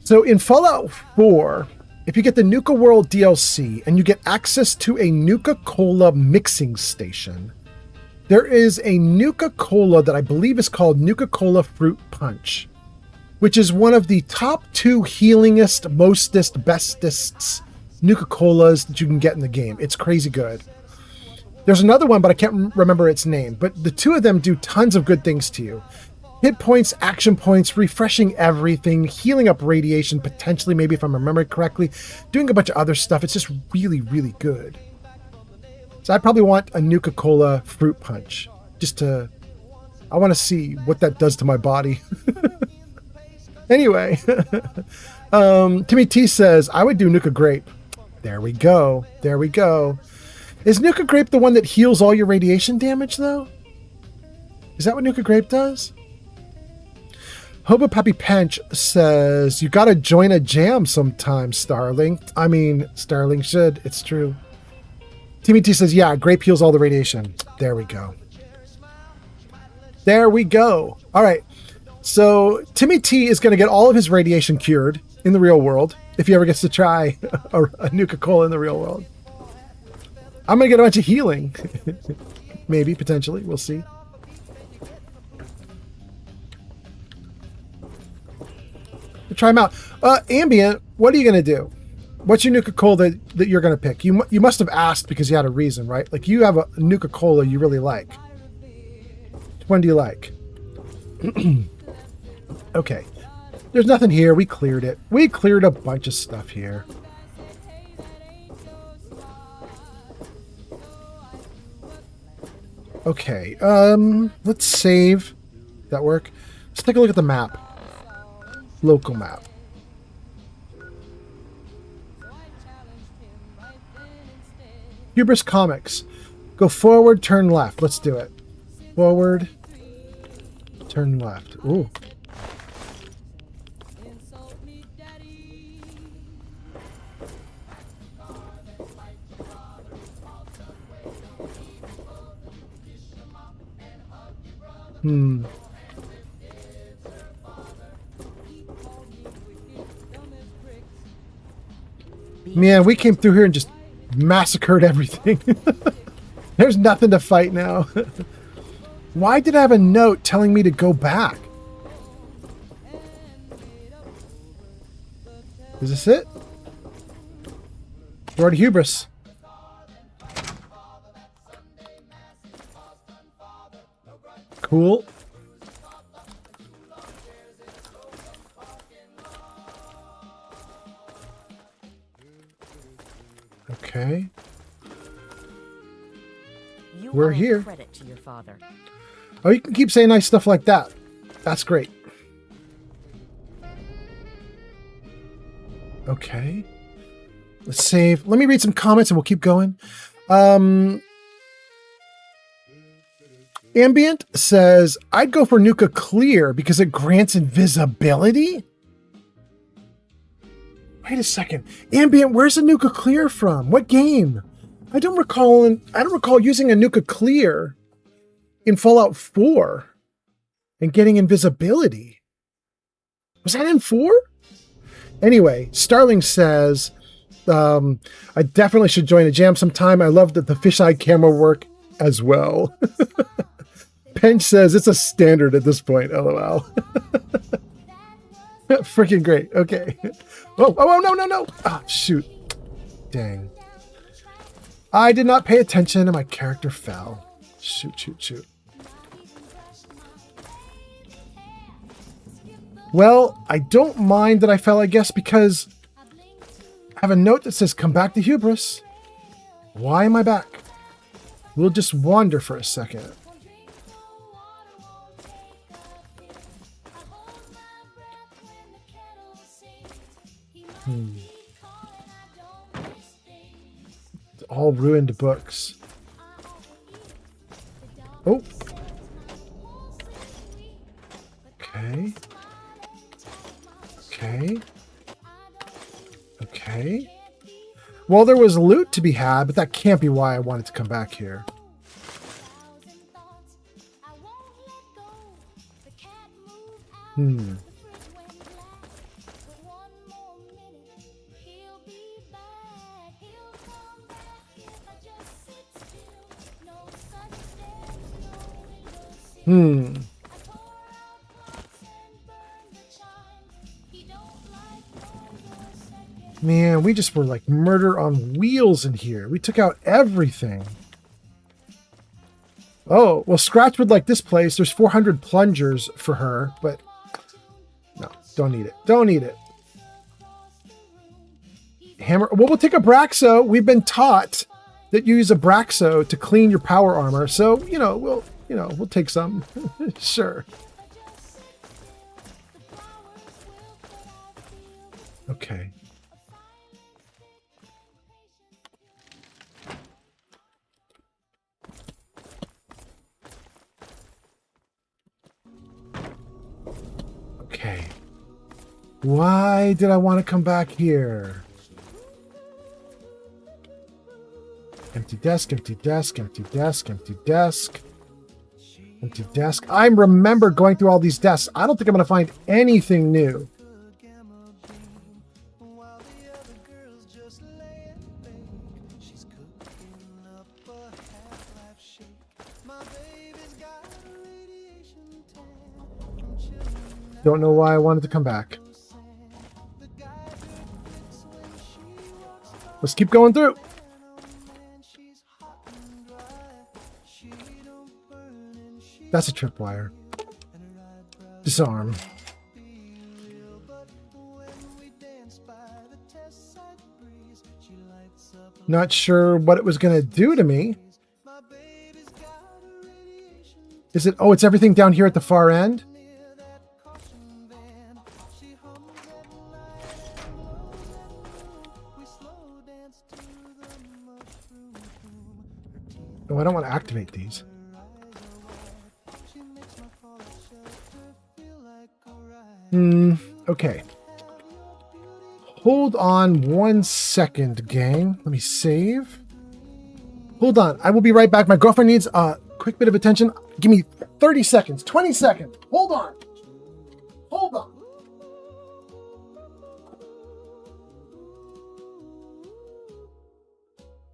So in Fallout 4, if you get the Nuka World DLC and you get access to a Nuka-Cola mixing station, there is a Nuka-Cola that I believe is called Nuka-Cola Fruit Punch, which is one of the top 2 healingest, mostest, bestest Nuka-Colas that you can get in the game. It's crazy good. There's another one, but I can't remember its name. But the 2 of them do tons of good things to you. Hit points, action points, refreshing everything, healing up radiation, potentially, maybe if I'm remembering correctly, doing a bunch of other stuff. It's just really, really good. So I probably want a Nuka-Cola Fruit Punch. I want to see what that does to my body. Anyway, Timmy T says, I would do Nuka Grape. There we go. There we go. Is Nuka Grape the one that heals all your radiation damage, though? Is that what Nuka Grape does? Hobo Pappy Pench says, you gotta join a jam sometime, Starling. I mean, Starling should. It's true. Timmy T says, yeah, Grape heals all the radiation. There we go. There we go. All right. So Timmy T is going to get all of his radiation cured in the real world if he ever gets to try a Nuka-Cola in the real world. I'm going to get a bunch of healing. Maybe, potentially. We'll see. Try them out. Ambient, what are you going to do? What's your Nuka-Cola that you're going to pick? You must have asked because you had a reason, right? Like, you have a Nuka-Cola you really like. Which one do you like? Okay. There's nothing here. We cleared it. We cleared a bunch of stuff here. Okay. Let's save. That work? Let's take a look at the map. Local map. Hubris Comics. Go forward, turn left. Let's do it. Forward, turn left. Ooh. Man, we came through here and just massacred everything. There's nothing to fight now. Why did I have a note telling me to go back? Is this it? Door to Hubris. Cool. Okay. You We're owe here. credit to your father. Oh, you can keep saying nice stuff like that. That's great. Okay. Let's save. Let me read some comments and we'll keep going. Ambient says, I'd go for Nuka Clear because it grants invisibility. Wait a second. Ambient, where's the Nuka Clear from? What game? I don't recall using a Nuka Clear in Fallout 4 and getting invisibility. Was that in 4? Anyway, Starling says, I definitely should join a jam sometime. I love that the fisheye camera work as well. Pench says it's a standard at this point. LOL. Freaking great. Okay. Oh, no. Oh, shoot. Dang. I did not pay attention and my character fell. Shoot. Well, I don't mind that I fell, I guess, because I have a note that says, come back to Hubris. Why am I back? We'll just wander for a second. All ruined books. Oh. Okay. Well, there was loot to be had, but that can't be why I wanted to come back here. Man, we just were like murder on wheels in here. We took out everything. Oh, well, Scratch would like this place. There's 400 plungers for her, but no, don't need it. Don't need it. Hammer. Well, we'll take a Braxo. We've been taught that you use a Braxo to clean your power armor. So, we'll take some. Sure. Okay. Okay. Why did I want to come back here? Empty desk, empty desk, empty desk, empty desk. Empty desk. I remember going through all these desks. I don't think I'm going to find anything new. Don't know why I wanted to come back. Let's keep going through. That's a tripwire. Disarm. Not sure what it was going to do to me. Is it? Oh, it's everything down here at the far end? Oh, I don't want to activate these. Okay. Hold on 1 second, gang. Let me save. Hold on. I will be right back. My girlfriend needs a quick bit of attention. Give me 30 seconds, 20 seconds. Hold on. Hold on.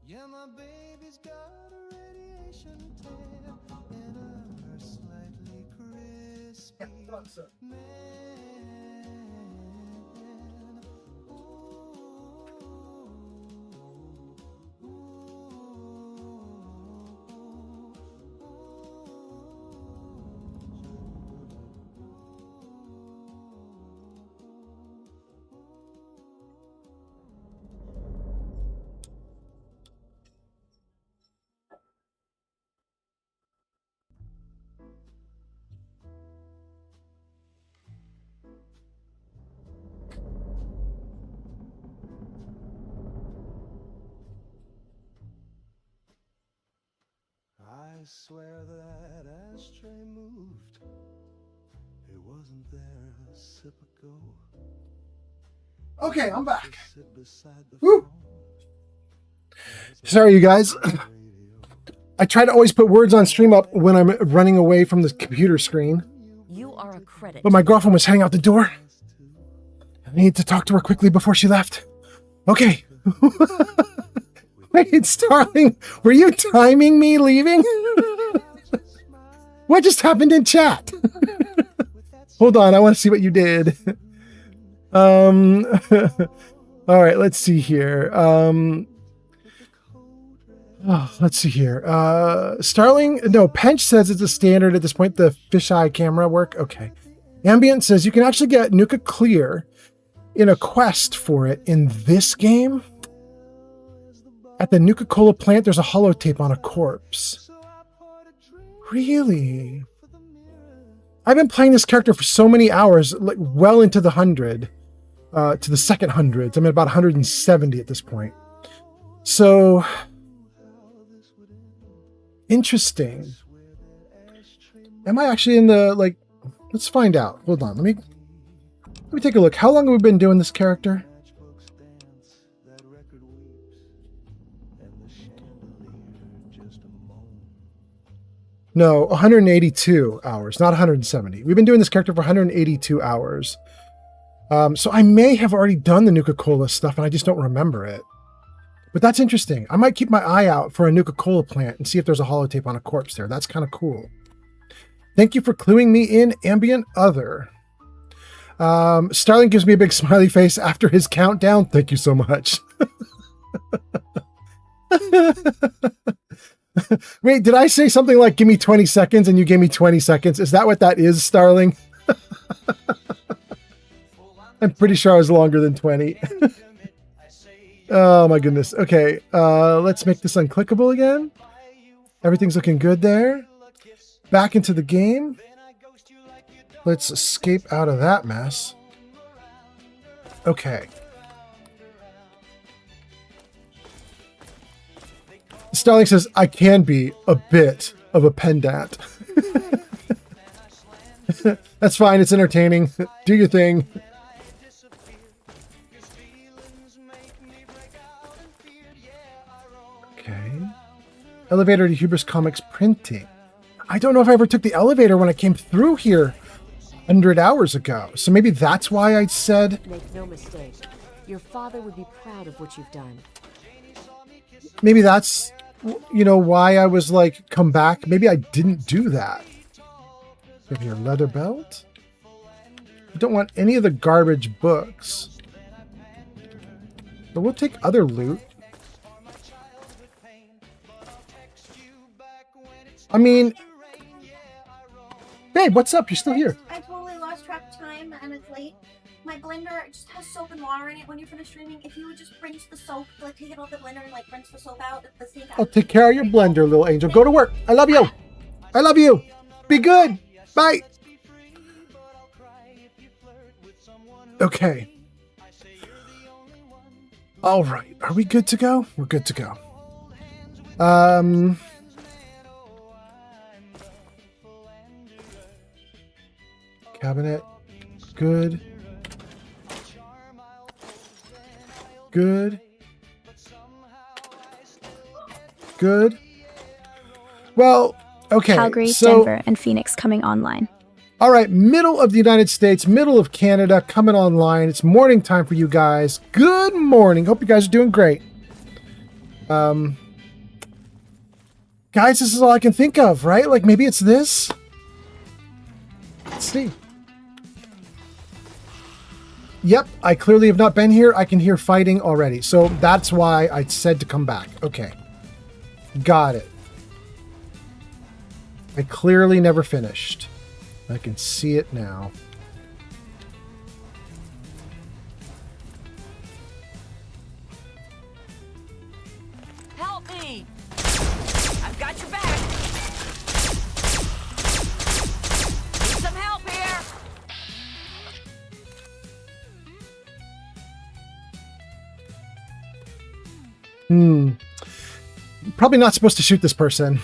Yeah, my baby's got a radiation tail and a slightly crispy man. swear that ashtray moved. It wasn't there a sip ago. Okay, I'm back. Woo. Sorry, you guys. I try to always put words on stream up when I'm running away from the computer screen. You are a credit. But my girlfriend was heading out the door. I need to talk to her quickly before she left. Okay. Wait, Starling, were you timing me leaving? What just happened in chat? Hold on, I want to see what you did. All right, let's see here. Let's see here. Starling, no, Pench says it's a standard at this point, the fisheye camera work. Okay. Ambient says you can actually get Nuka Clear in a quest for it in this game. At the Nuka-Cola plant, there's a holotape on a corpse. Really? I've been playing this character for so many hours, like well into the 100, to the second hundreds. I'm at about 170 at this point. So, interesting. Am I actually in the, like, let's find out. Hold on, let me take a look. How long have we been doing this character? No, 182 hours, not 170. We've been doing this character for 182 hours. So I may have already done the Nuka-Cola stuff and I just don't remember it. But that's interesting. I might keep my eye out for a Nuka-Cola plant and see if there's a holotape on a corpse there. That's kind of cool. Thank you for cluing me in, Ambient Other. Starling gives me a big smiley face after his countdown. Thank you so much. Wait, did I say something like give me 20 seconds and you gave me 20 seconds? Is that what that is, Starling? I'm pretty sure I was longer than 20. Oh my goodness. Okay, let's make this unclickable again. Everything's looking good there. Back into the game. Let's escape out of that mess. Okay. Starling says, I can be a bit of a pendant. That's fine. It's entertaining. Do your thing. Okay. Elevator to Hubris Comics printing. I don't know if I ever took the elevator when I came through here 100 hours ago. So maybe that's why I said... Make no mistake. Your father would be proud of what you've done. Maybe that's... you know, why I was like, come back. Maybe I didn't do that. Maybe your leather belt? I don't want any of the garbage books. But we'll take other loot. I mean, babe, what's up? You're still here. I totally lost track of time and it's late. My blender just has soap and water in it when you finish streaming. If you would just rinse the soap, like take it out of the blender and like rinse the soap out at the sink. I'll take care of your blender, little angel. Go to work. I love you. I love you. Be good. Bye. Okay. All right. Are we good to go? We're good to go. Cabinet. Good. Good. Good. Well, okay. Calgary, so, Denver, and Phoenix coming online. All right, middle of the United States, middle of Canada, coming online. It's morning time for you guys. Good morning. Hope you guys are doing great. Guys, this is all I can think of, right? Like maybe it's this. Let's see. Yep, I clearly have not been here. I can hear fighting already. So that's why I said to come back. Okay. Got it. I clearly never finished. I can see it now. Help me! I've got your back! Need some help here! probably not supposed to shoot this person.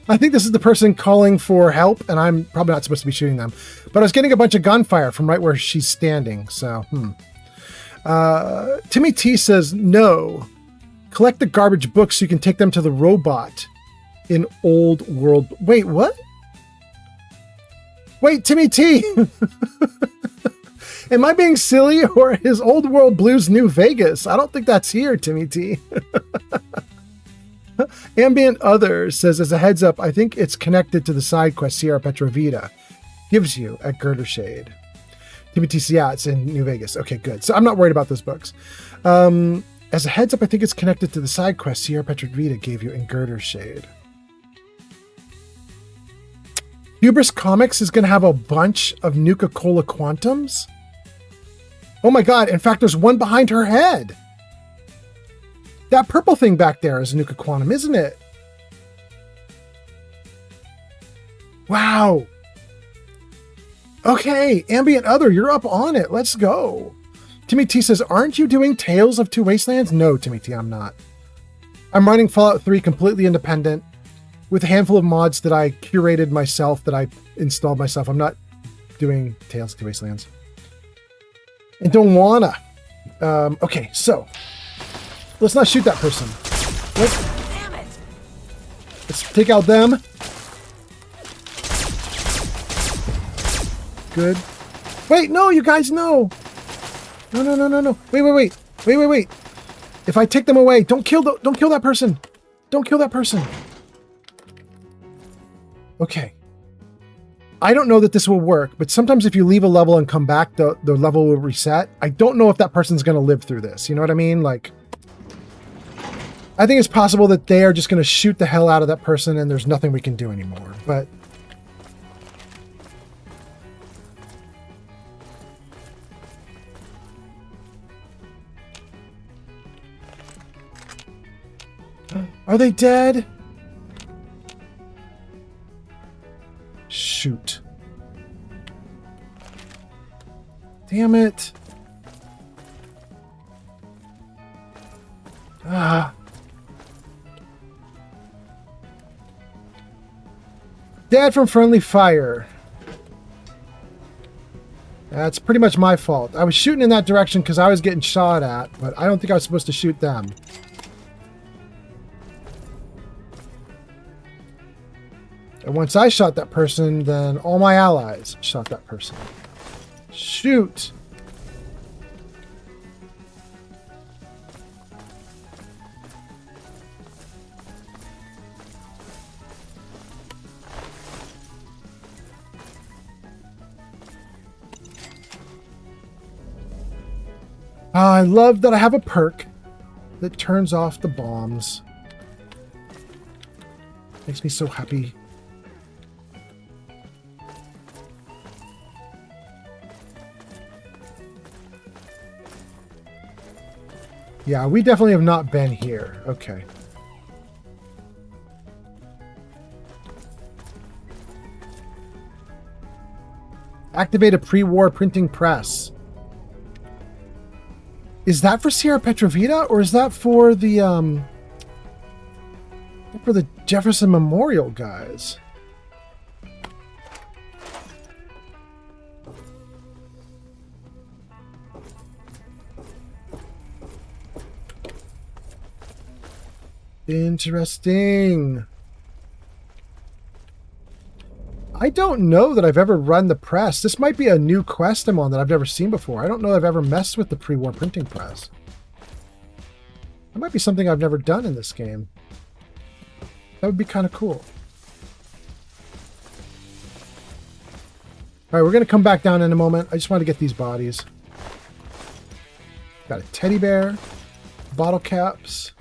I think this is the person calling for help, and I'm probably not supposed to be shooting them. But I was getting a bunch of gunfire from right where she's standing, so, Timmy T says, no. Collect the garbage books so you can take them to the robot in old world. Wait, what? Wait, Timmy T! Am I being silly, or is Old World Blues New Vegas? I don't think that's here, Timmy T. Ambient Other says, as a heads up, I think it's connected to the side quest Sierra Petrovita gives you at Girder Shade. Timmy T says, yeah, it's in New Vegas. Okay, good. So I'm not worried about those books. As a heads up, I think it's connected to the side quest Sierra Petrovita gave you in Girder Shade. Hubris Comics is going to have a bunch of Nuka-Cola Quantums. Oh my god, in fact, there's one behind her head. That purple thing back there is a Nuka Quantum, isn't it? Wow. Okay, Ambient Other, you're up on it. Let's go. Timmy T says, aren't you doing Tales of Two Wastelands? No, Timmy T, I'm not. I'm running Fallout 3 completely independent with a handful of mods that I curated myself, that I installed myself. I'm not doing Tales of Two Wastelands. And don't wanna. Okay, so let's not shoot that person. Let's take out them. Good. Wait, no, you guys, no. No. Wait. If I take them away, don't kill that person. Don't kill that person. Okay. I don't know that this will work, but sometimes if you leave a level and come back, the level will reset. I don't know if that person's going to live through this. You know what I mean? Like, I think it's possible that they are just going to shoot the hell out of that person and there's nothing we can do anymore. But are they dead? Shoot. Damn it. Dad from Friendly Fire. That's pretty much my fault. I was shooting in that direction because I was getting shot at, but I don't think I was supposed to shoot them. And once I shot that person, then all my allies shot that person. Shoot! I love that I have a perk that turns off the bombs. Makes me so happy. Yeah, we definitely have not been here. Okay. Activate a pre-war printing press. Is that for Sierra Petrovita, or is that for the Jefferson Memorial guys? Interesting. I don't know that I've ever run the press. This might be a new quest I'm on that I've never seen before. I don't know that I've ever messed with the pre-war printing press. That might be something I've never done in this game. That would be kind of cool. All right, we're going to come back down in a moment. I just want to get these bodies. Got a teddy bear, bottle caps.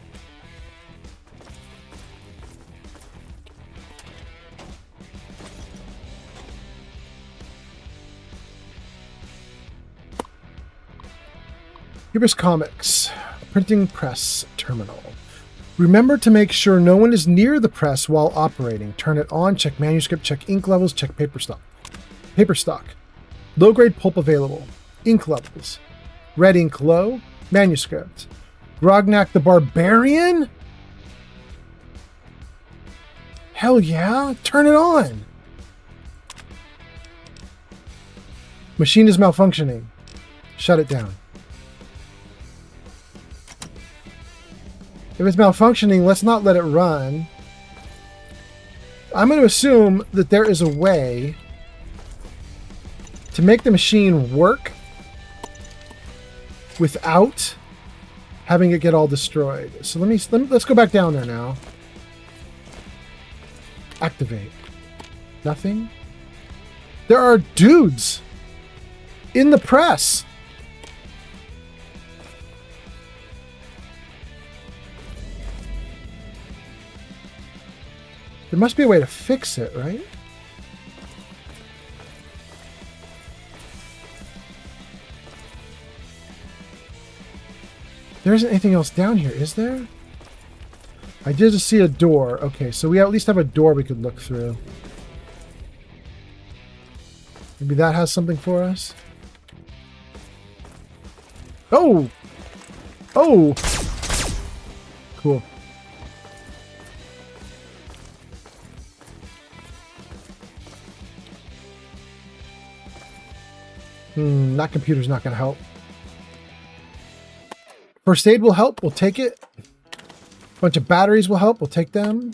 Hubris Comics, printing press terminal. Remember to make sure no one is near the press while operating. Turn it on, check manuscript, check ink levels, check paper stock. Paper stock. Low grade pulp available. Ink levels. Red ink low. Manuscript. Grognak the Barbarian? Hell yeah. Turn it on. Machine is malfunctioning. Shut it down. If it's malfunctioning, let's not let it run. I'm going to assume that there is a way to make the machine work without having it get all destroyed. So let's go back down there now. Activate. Nothing. There are dudes in the press. There must be a way to fix it, right? There isn't anything else down here, is there? I did just see a door. Okay, so we at least have a door we could look through. Maybe that has something for us. Oh! Oh! Cool. That computer's not going to help. First aid will help. We'll take it. A bunch of batteries will help. We'll take them.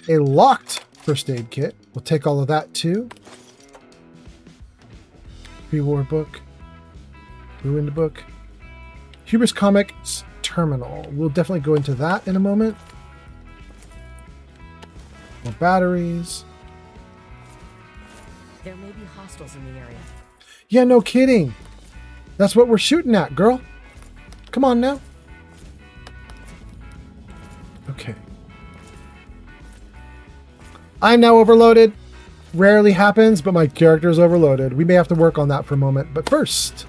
A locked first aid kit. We'll take all of that too. Pre-war book. Ruined book. Hubris Comics terminal. We'll definitely go into that in a moment. More batteries. There may be hostiles in the area. Yeah, no kidding. That's what we're shooting at, girl. Come on now. Okay. I'm now overloaded. Rarely happens, but my character is overloaded. We may have to work on that for a moment. But first,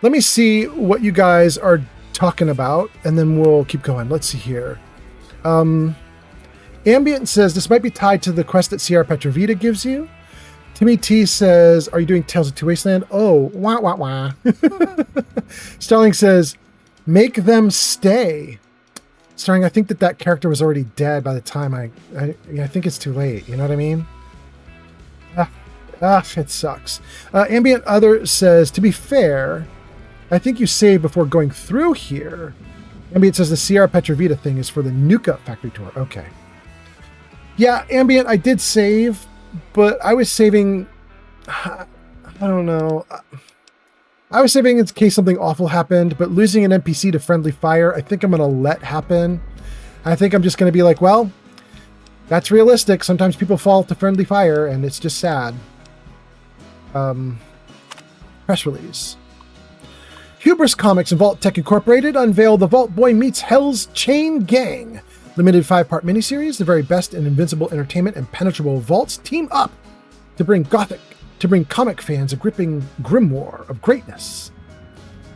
let me see what you guys are talking about, and then we'll keep going. Let's see here. Ambient says this might be tied to the quest that Sierra Petrovita gives you. Timmy T says, are you doing Tales of Two Wasteland? Oh, wah, wah, wah. Starling says, make them stay. Starling, I think that character was already dead by the time I think it's too late. You know what I mean? It sucks. Ambient Other says, to be fair, I think you saved before going through here. Ambient says the Sierra Petrovita thing is for the Nuka factory tour. Okay. Yeah, Ambient, I did save, but I was saving, I don't know. I was saving in case something awful happened, but losing an NPC to friendly fire, I think I'm going to let happen. I think I'm just going to be like, well, that's realistic. Sometimes people fall to friendly fire, and it's just sad. Press release. Hubris Comics and Vault Tech Incorporated unveil The Vault Boy Meets Hell's Chain Gang. Limited 5-part miniseries, the very best in invincible entertainment and penetrable vaults team up to bring comic fans a gripping grimoire of greatness.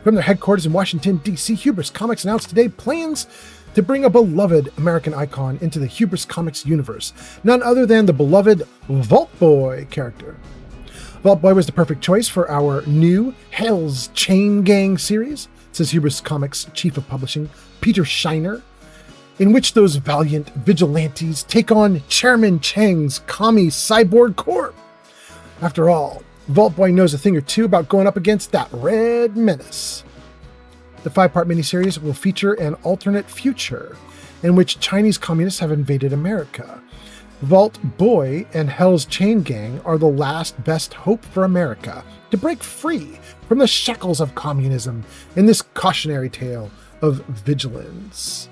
From their headquarters in Washington, D.C., Hubris Comics announced today plans to bring a beloved American icon into the Hubris Comics universe, none other than the beloved Vault Boy character. Vault Boy was the perfect choice for our new Hell's Chain Gang series, says Hubris Comics Chief of Publishing Peter Shiner, in which those valiant vigilantes take on Chairman Chang's commie cyborg corps. After all, Vault Boy knows a thing or two about going up against that red menace. The 5-part miniseries will feature an alternate future in which Chinese communists have invaded America. Vault Boy and Hell's Chain Gang are the last best hope for America to break free from the shackles of communism in this cautionary tale of vigilance.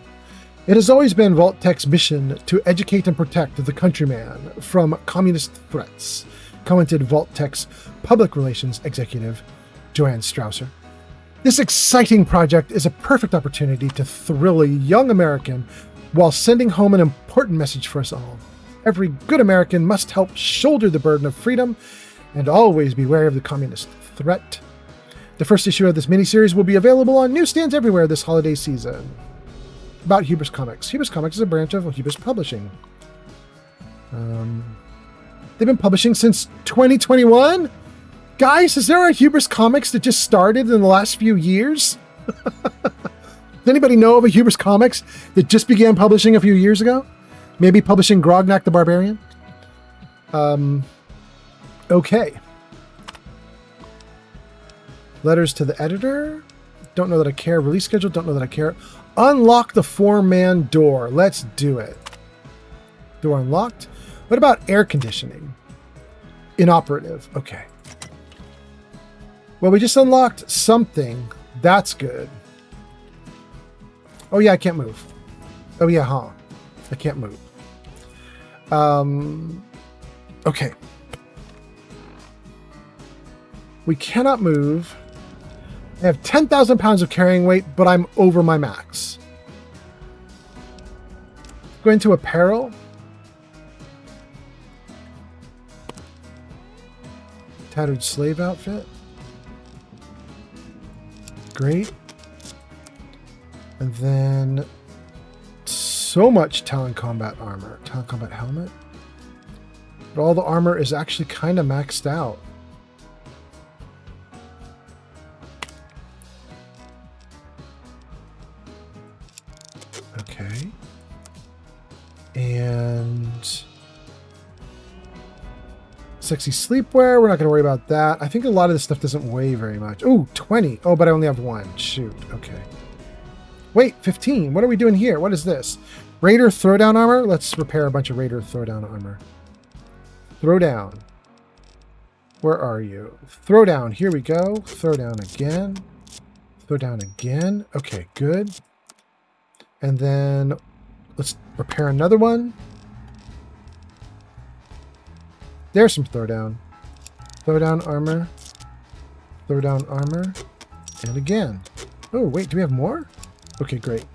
It has always been Vault Tech's mission to educate and protect the countryman from communist threats, commented Vault Tech's public relations executive, Joanne Strausser. This exciting project is a perfect opportunity to thrill a young American while sending home an important message for us all. Every good American must help shoulder the burden of freedom and always be wary of the communist threat. The first issue of this miniseries will be available on newsstands everywhere this holiday season. About Hubris Comics. Hubris Comics is a branch of Hubris Publishing. They've been publishing since 2021? Guys, is there a Hubris Comics that just started in the last few years? Does anybody know of a Hubris Comics that just began publishing a few years ago? Maybe publishing Grognak the Barbarian? Okay. Letters to the editor. Don't know that I care. Release schedule. Don't know that I care. Unlock the 4-man door. Let's do it. Door unlocked. What about air conditioning? Inoperative. Okay. Well, we just unlocked something. That's good. Oh, yeah, I can't move. Oh, yeah, huh? I can't move. Okay. We cannot move. I have 10,000 pounds of carrying weight, but I'm over my max. Go into apparel. Tattered slave outfit. Great. And then so much Talon combat armor. Talon combat helmet. But all the armor is actually kind of maxed out. Okay. And sexy sleepwear. We're not going to worry about that. I think a lot of this stuff doesn't weigh very much. Oh, 20. Oh, but I only have one. Shoot. Okay. Wait, 15. What are we doing here? What is this? Raider throwdown armor? Let's repair a bunch of Raider throwdown armor. Throwdown. Where are you? Throwdown. Here we go. Throwdown again. Throwdown again. Okay, good. And then let's repair another one. There's some throwdown. Throwdown armor. Throwdown armor. And again. Oh, wait, do we have more? Okay, great.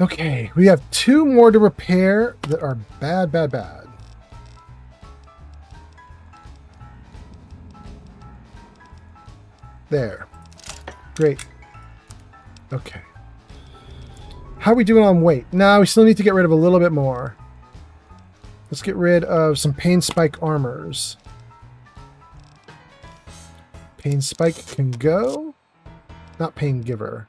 Okay, we have 2 more to repair that are bad, bad, bad. There. Great. Okay. How are we doing on weight? No, we still need to get rid of a little bit more. Let's get rid of some Pain Spike armors. Pain Spike can go. Not Pain Giver.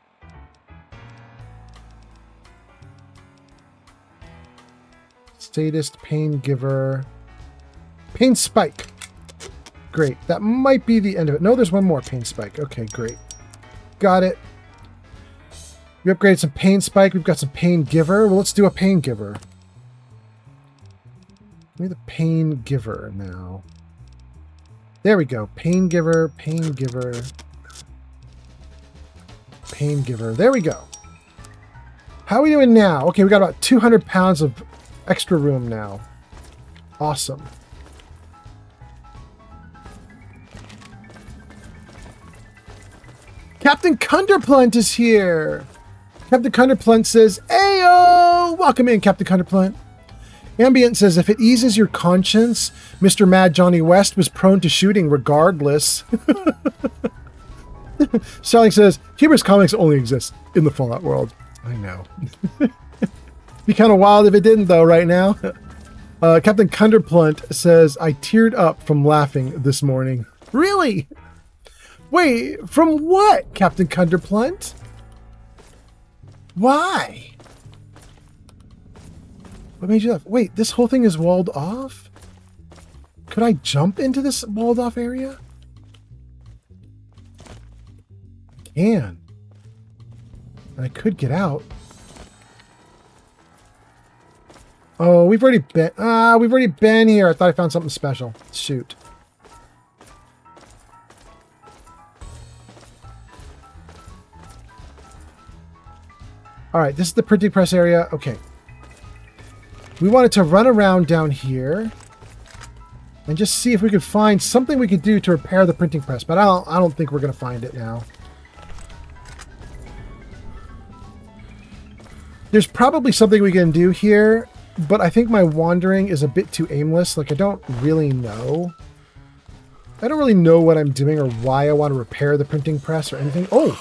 Sadist, Pain Giver. Pain Spike. Great. That might be the end of it. No, there's one more Pain Spike. Okay, great. Got it. We upgraded some Pain Spike. We've got some Pain Giver. Well, let's do a Pain Giver. Give me the Pain Giver now. There we go. Pain Giver, Pain Giver. Pain Giver. There we go. How are we doing now? Okay, we got about 200 pounds of extra room now. Awesome. Captain Cunderplunt is here. Captain Cunderplunt says, Ayo! Welcome in, Captain Cunderplunt. Ambient says, if it eases your conscience, Mr. Mad Johnny West was prone to shooting regardless. Starling says, Hubris Comics only exists in the Fallout world. I know. Be kind of wild if it didn't, though, right now. Captain Cunderplunt says, I teared up from laughing this morning. Really? Wait, from what, Captain Cunderplunt? Why? What made you laugh? Wait, this whole thing is walled off? Could I jump into this walled off area? I can. And I could get out. Oh, we've already been here. I thought I found something special. Shoot. All right, this is the printing press area. Okay. We wanted to run around down here and just see if we could find something we could do to repair the printing press, but I don't think we're going to find it now. There's probably something we can do here, but I think my wandering is a bit too aimless. Like, I don't really know. I don't really know what I'm doing or why I want to repair the printing press or anything. Oh!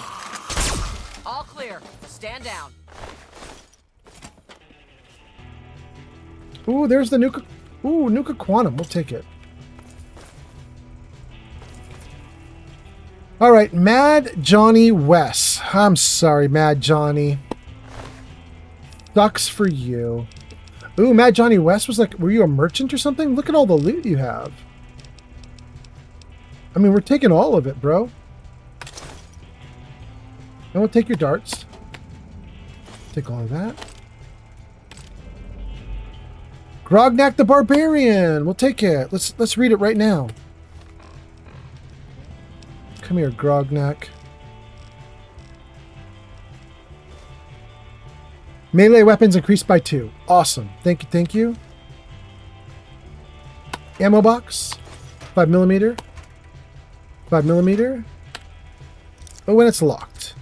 All clear. Stand down. Ooh, there's the Nuka... Ooh, Nuka Quantum. We'll take it. All right, Mad Johnny West. I'm sorry, Mad Johnny. Sucks for you. Ooh, Mad Johnny West was like, were you a merchant or something? Look at all the loot you have. I mean, we're taking all of it, bro. And we'll take your darts. Take all of that. Grognak the Barbarian. We'll take it. Let's read it right now. Come here, Grognak. Melee weapons increased by 2. Awesome. Thank you, thank you. Ammo box. 5mm. 5mm. Oh, and it's locked.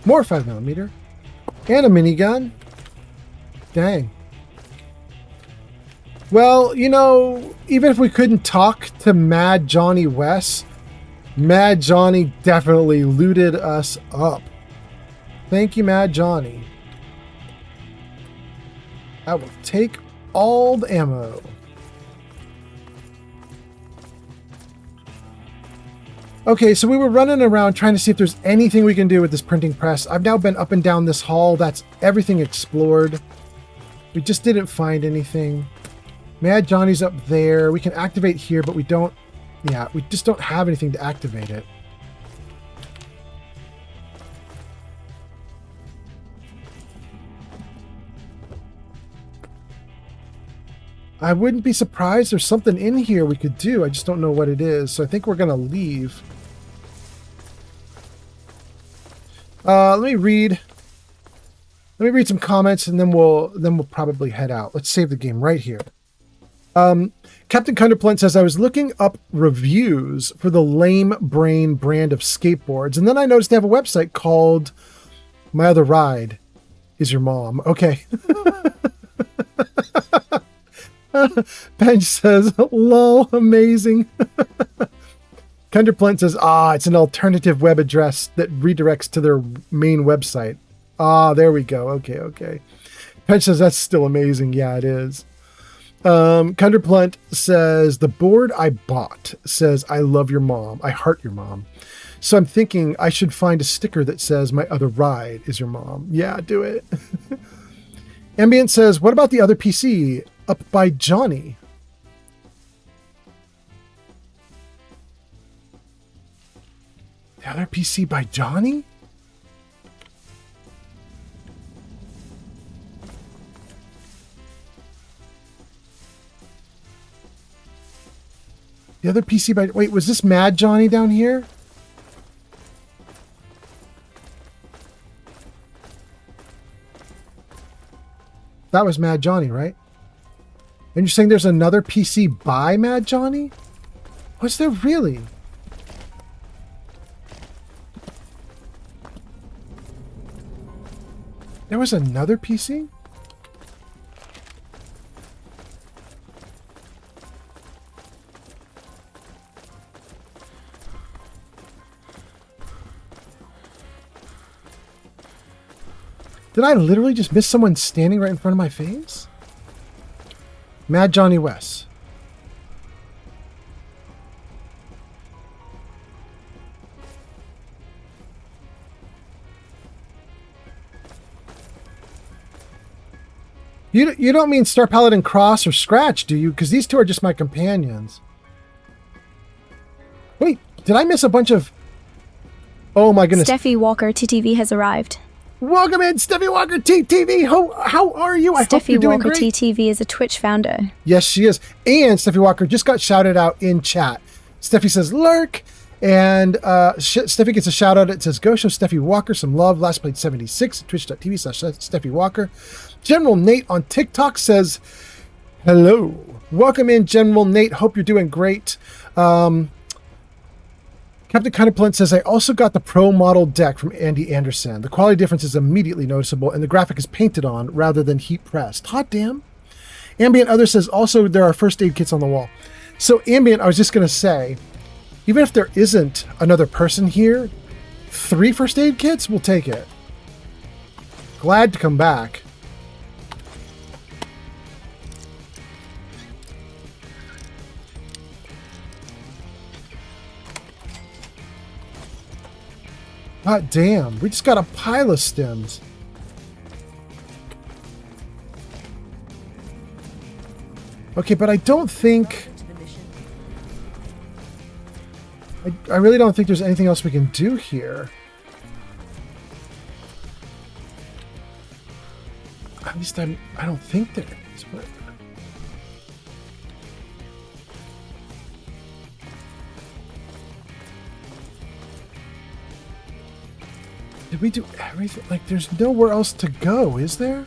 More 5mm. And a minigun. Dang. Well, you know, even if we couldn't talk to Mad Johnny West, Mad Johnny definitely looted us up. Thank you, Mad Johnny. I will take all the ammo. Okay, so we were running around trying to see if there's anything we can do with this printing press. I've now been up and down this hall. That's everything explored. We just didn't find anything. Mad Johnny's up there. We can activate here, but we don't... Yeah, we just don't have anything to activate it. I wouldn't be surprised there's something in here we could do. I just don't know what it is. So I think we're going to leave. Let me read some comments and then we'll probably head out. Let's save the game right here. Captain Cunderplant says, I was looking up reviews for the Lame Brain brand of skateboards, and then I noticed they have a website called My Other Ride Is Your Mom. Okay. Bench says, lol, amazing. Cunderplant says, it's an alternative web address that redirects to their main website. There we go. Okay. Bench says, that's still amazing. Yeah, it is. Cunderplant says, the board I bought says, I love your mom. I heart your mom. So I'm thinking I should find a sticker that says, my other ride is your mom. Yeah, do it. Ambient says, what about the other PC up by Johnny? The other PC by Johnny? The other PC by... Wait, was this Mad Johnny down here? That was Mad Johnny, right? And you're saying there's another PC by Mad Johnny? Was there really? There was another PC? Did I literally just miss someone standing right in front of my face? Mad Johnny West. You don't mean Star Paladin Cross or Scratch, do you? Because these two are just my companions. Wait, did I miss a bunch of... Oh my goodness. Steffi Walker TTV has arrived. Welcome in, Steffi Walker TTV. How are you? I hope you're doing great. Steffi Walker TTV is a Twitch founder. Yes, she is. And Steffi Walker just got shouted out in chat. Steffi says, lurk. And Steffi gets a shout out. It says, go show Steffi Walker some love. Last played 76 at twitch.tv/Steffi Walker. General Nate on TikTok says, hello. Welcome in, General Nate. Hope you're doing great. Captain Cunderplant says, I also got the Pro Model deck from Andy Anderson. The quality difference is immediately noticeable, and the graphic is painted on rather than heat pressed. Hot damn. Ambient Other says, also, there are first aid kits on the wall. So, Ambient, I was just going to say, even if there isn't another person here, 3 first aid kits, we'll take it. Glad to come back. God damn, we just got a pile of stems. Okay, but I don't think... I really don't think there's anything else we can do here. At least I don't think there is. But... Did we do everything? Like, there's nowhere else to go, is there?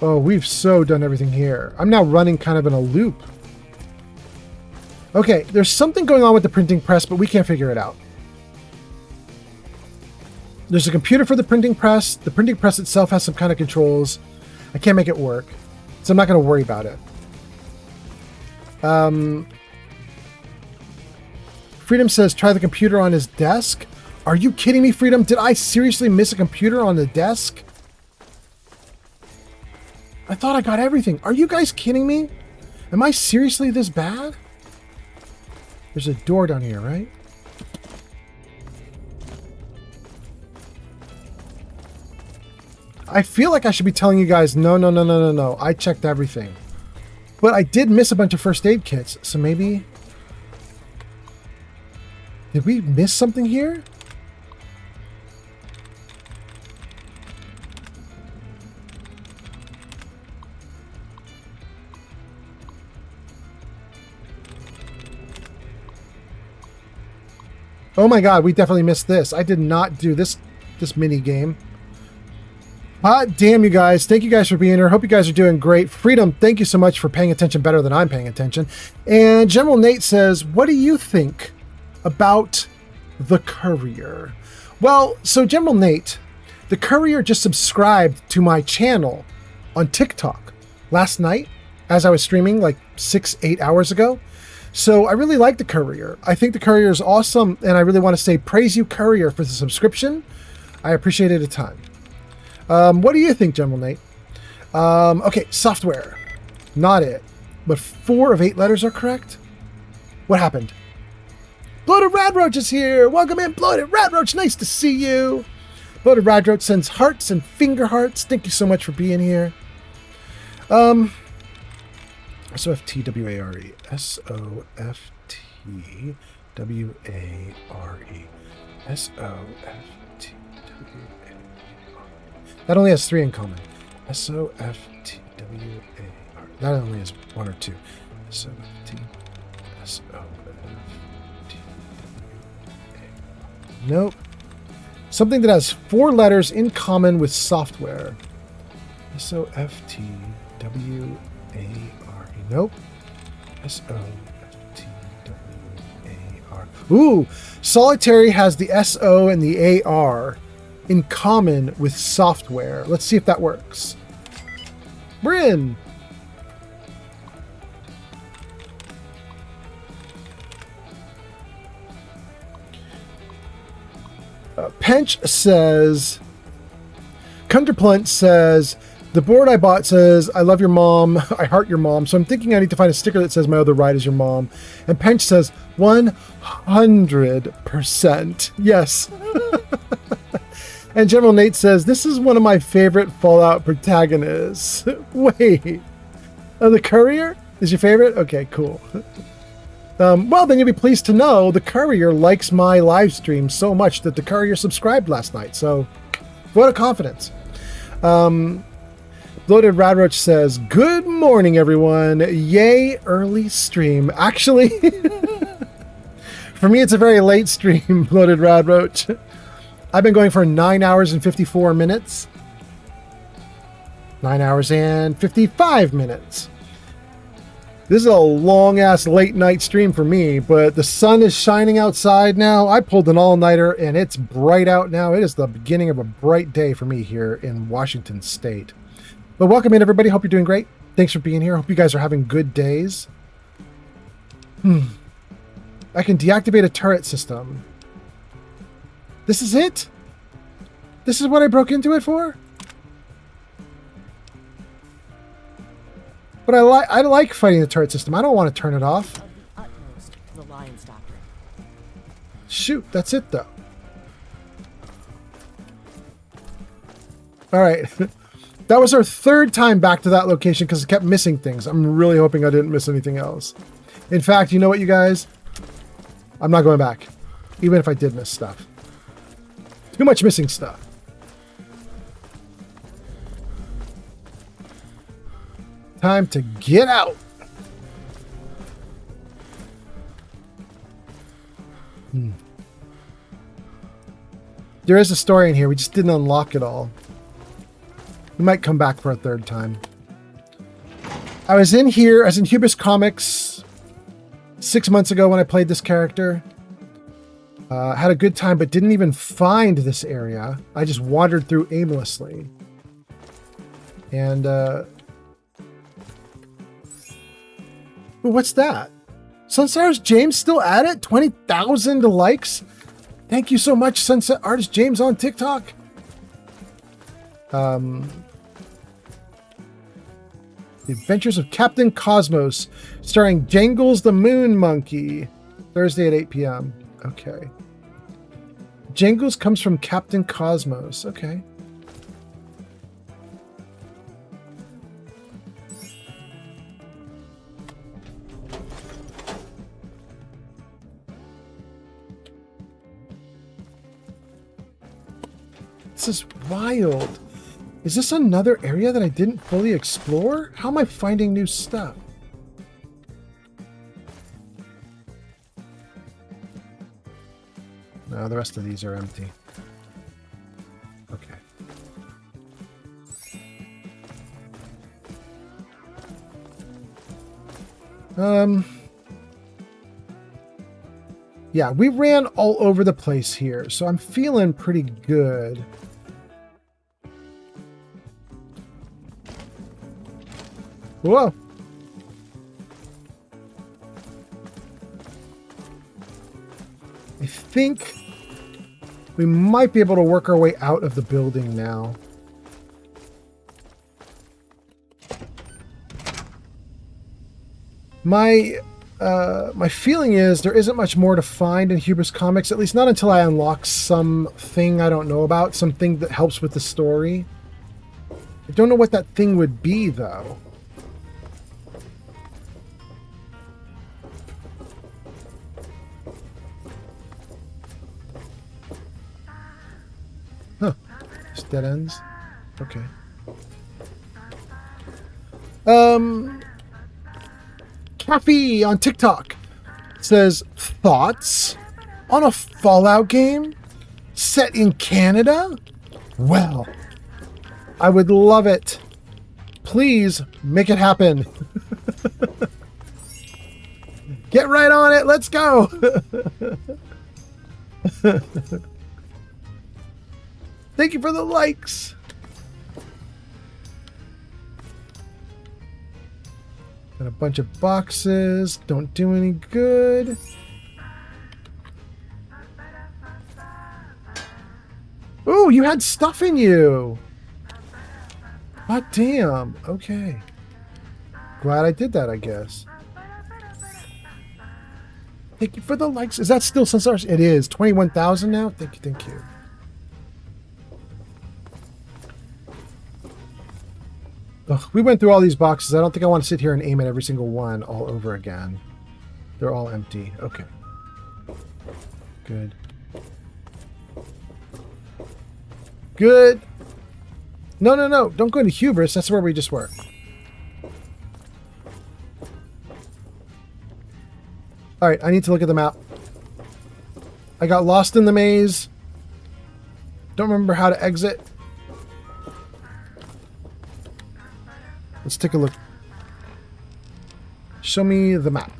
Oh, we've so done everything here. I'm now running kind of in a loop. Okay, there's something going on with the printing press, but we can't figure it out. There's a computer for the printing press. The printing press itself has some kind of controls. I can't make it work, so I'm not going to worry about it. Freedom says, try the computer on his desk. Are you kidding me, Freedom? Did I seriously miss a computer on the desk? I thought I got everything. Are you guys kidding me? Am I seriously this bad? There's a door down here, right? I feel like I should be telling you guys, no. I checked everything. But I did miss a bunch of first aid kits, so maybe... Did we miss something here? Oh my god, we definitely missed this. I did not do this mini game. Hot damn, you guys. Thank you guys for being here. Hope you guys are doing great. Freedom, thank you so much for paying attention better than I'm paying attention. And General Nate says, what do you think about the Courier? Well, so General Nate, the Courier just subscribed to my channel on TikTok last night as I was streaming like 6-8 hours ago. So I really like the Courier. I think the Courier is awesome, and I really want to say praise you, Courier, for the subscription. I appreciate it a ton. What do you think, General Nate? Okay, software. Not it. But 4 of 8 letters are correct? What happened? Bloated Radroach is here! Welcome in, Bloated Radroach! Nice to see you! Bloated Radroach sends hearts and finger hearts. Thank you so much for being here. S-O-F-T-W-A-R-E. S-O-F-T-W-A-R-E. S-O-F-T-W-A-R-E. That only has 3 in common. S-O-F-T-W-A-R-E. That only has 1 or 2. S-O-F-T. S-O-F-T-W-A-R-E. Nope. Something that has 4 letters in common with software. S-O-F-T-W-A-R-E. Nope. S-O-F-T-W-A-R. Ooh! Solitary has the S-O and the A-R in common with software. Let's see if that works. We're in! Pench says... Counterplunt says... The board I bought says, I love your mom, I heart your mom, so I'm thinking I need to find a sticker that says my other ride is your mom. And Pench says, 100%. Yes. And General Nate says, this is one of my favorite Fallout protagonists. Wait. The Courier is your favorite? Okay, cool. Well, then you'll be pleased to know the Courier likes my live stream so much that the Courier subscribed last night, so vote of confidence. Bloated Radroach says, good morning, everyone. Yay, early stream. Actually, for me, it's a very late stream, Bloated Radroach. I've been going for 9 hours and 54 minutes. 9 hours and 55 minutes. This is a long-ass late-night stream for me, but the sun is shining outside now. I pulled an all-nighter, and it's bright out now. It is the beginning of a bright day for me here in Washington State. But welcome in, everybody. Hope you're doing great. Thanks for being here. Hope you guys are having good days. I can deactivate a turret system. This is it? This is what I broke into it for? But I like fighting the turret system. I don't want to turn it off. The Lion's Doctrine. Shoot, that's it though. All right. That was our third time back to that location because it kept missing things. I'm really hoping I didn't miss anything else. In fact, you know what, you guys? I'm not going back. Even if I did miss stuff. Too much missing stuff. Time to get out. There is a story in here. We just didn't unlock it all. We might come back for a third time. I was in here, as in Hubris Comics 6 months ago when I played this character. Had a good time, but didn't even find this area. I just wandered through aimlessly. And, what's that? Sunset Artist James still at it? 20,000 likes? Thank you so much, Sunset Artist James on TikTok. The Adventures of Captain Cosmos, starring Jangles the Moon Monkey. Thursday at 8 p.m. Okay. Jangles comes from Captain Cosmos. Okay. This is wild. Is this another area that I didn't fully explore? How am I finding new stuff? No, the rest of these are empty. Okay. Yeah, we ran all over the place here, so I'm feeling pretty good. Whoa. I think we might be able to work our way out of the building now. My feeling is there isn't much more to find in Hubris Comics, at least not until I unlock something I don't know about, something that helps with the story. I don't know what that thing would be, though. Huh. Just dead ends? Okay. Cappy on TikTok says, thoughts on a Fallout game set in Canada? Well, I would love it. Please make it happen. Get right on it. Let's go. Thank you for the likes. Got a bunch of boxes. Don't do any good. Ooh, you had stuff in you. God damn. Okay. Glad I did that, I guess. Thank you for the likes. Is that still Sunstars? It is. 21,000 now? Thank you, thank you. Ugh, we went through all these boxes. I don't think I want to sit here and aim at every single one all over again. They're all empty. Okay. Good. Good. No, no, no. Don't go into Hubris. That's where we just were. Alright, I need to look at the map. I got lost in the maze. Don't remember how to exit. Let's take a look. Show me the map.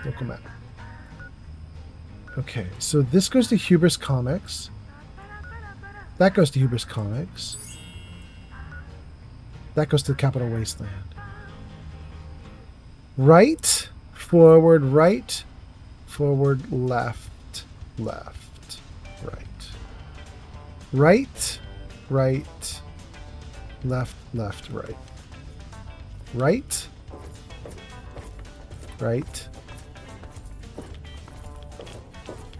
Local map. Okay, so this goes to Hubris Comics. That goes to Hubris Comics. That goes to the Capital Wasteland. Right, forward, forward, left, left, right. Right, right, left, left, right. Right, right,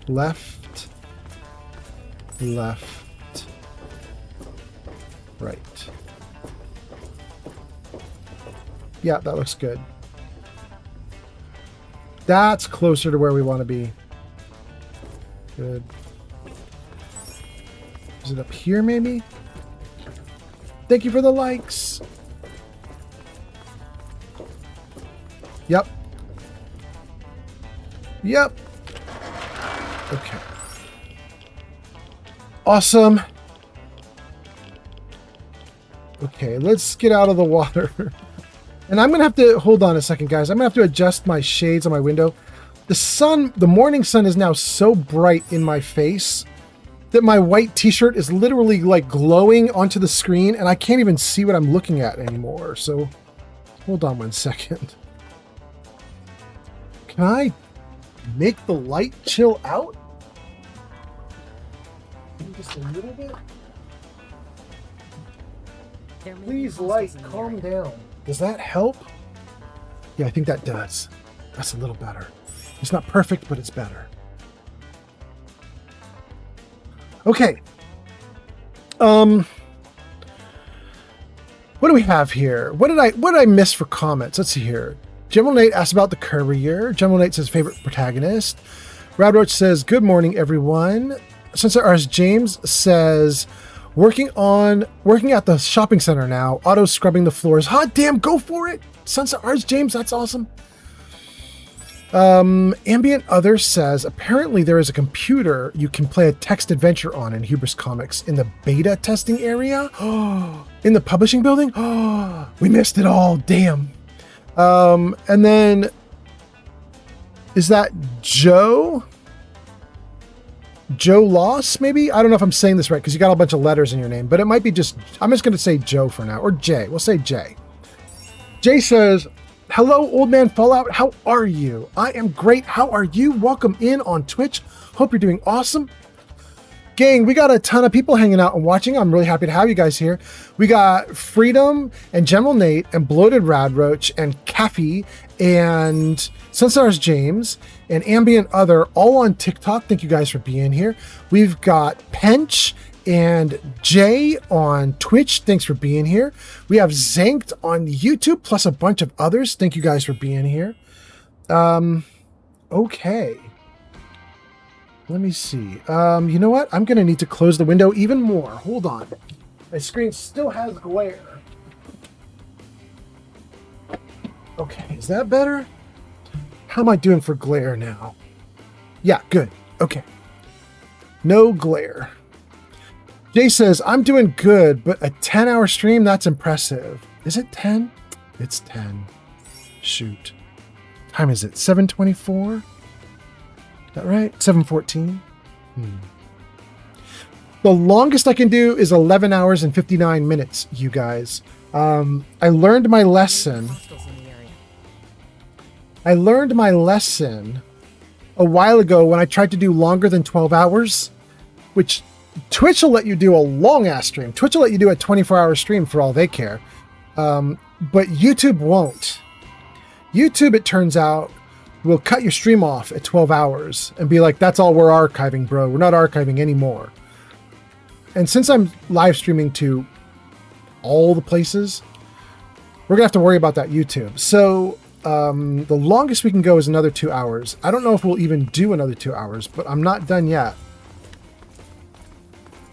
left, left, right. Yeah, that looks good. That's closer to where we want to be. Good. Is it up here, maybe? Thank you for the likes. Yep. Yep. Okay. Awesome. Okay, let's get out of the water. And I'm going to have to, hold on a second, guys. I'm going to have to adjust my shades on my window. The sun, the morning sun is now so bright in my face that my white t-shirt is literally like glowing onto the screen and I can't even see what I'm looking at anymore. So hold on one second. Can I make the light chill out? Just a little bit? Please, light, calm down. Does that help? Yeah, I think that does. That's a little better. It's not perfect, but it's better. Okay. What do we have here? What did I miss for comments? Let's see here. General Nate asked about the Courier. General Nate says favorite protagonist. Rad Roach says good morning, everyone. Sensor Rs James says working at the shopping center now. Auto scrubbing the floors. Hot damn, go for it. Sensor Rs James, that's awesome. Ambient Other says apparently there is a computer you can play a text adventure on in Hubris Comics in the beta testing area. In the publishing building. We missed it all. Damn. And then is that Joe Loss, maybe? I don't know if I'm saying this right because you got a bunch of letters in your name, but it might be just, I'm just going to say Joe for now, or Jay. We'll say Jay. Jay says, hello, Old Man Fallout. How are you? I am great. How are you? Welcome in on Twitch. Hope you're doing awesome. Gang, we got a ton of people hanging out and watching. I'm really happy to have you guys here. We got Freedom and General Nate and Bloated Rad Roach and Caffey and Sunstars James and Ambient Other all on TikTok. Thank you guys for being here. We've got Pench and Jay on Twitch. Thanks for being here. We have Zanked on YouTube plus a bunch of others. Thank you guys for being here. Okay. Let me see. You know what? I'm going to need to close the window even more. Hold on. My screen still has glare. Okay, is that better? How am I doing for glare now? Yeah, good. Okay. No glare. Jay says, I'm doing good, but a 10-hour stream, that's impressive. Is it 10? It's 10. Shoot. Time is it? 7:24? Is that right? 7:14? The longest I can do is 11 hours and 59 minutes, you guys. I learned my lesson. I learned my lesson a while ago when I tried to do longer than 12 hours, which Twitch will let you do a long-ass stream. Twitch will let you do a 24-hour stream for all they care. But YouTube won't. YouTube, it turns out, will cut your stream off at 12 hours and be like, that's all we're archiving, bro. We're not archiving anymore. And since I'm live streaming to all the places, we're going to have to worry about that YouTube. So the longest we can go is another 2 hours. I don't know if we'll even do another 2 hours, but I'm not done yet.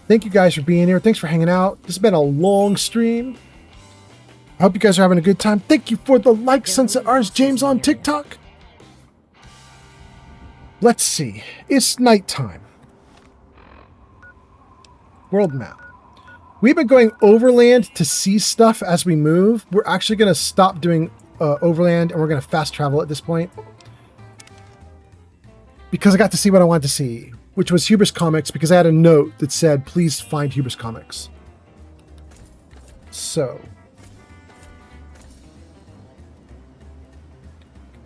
Thank you guys for being here. Thanks for hanging out. This has been a long stream. I hope you guys are having a good time. Thank you for the like, Sunset Rs James on TikTok. Let's see. It's nighttime. World map. We've been going overland to see stuff as we move. We're actually going to stop doing overland and we're going to fast travel at this point. Because I got to see what I wanted to see, which was Hubris Comics, because I had a note that said, please find Hubris Comics. So.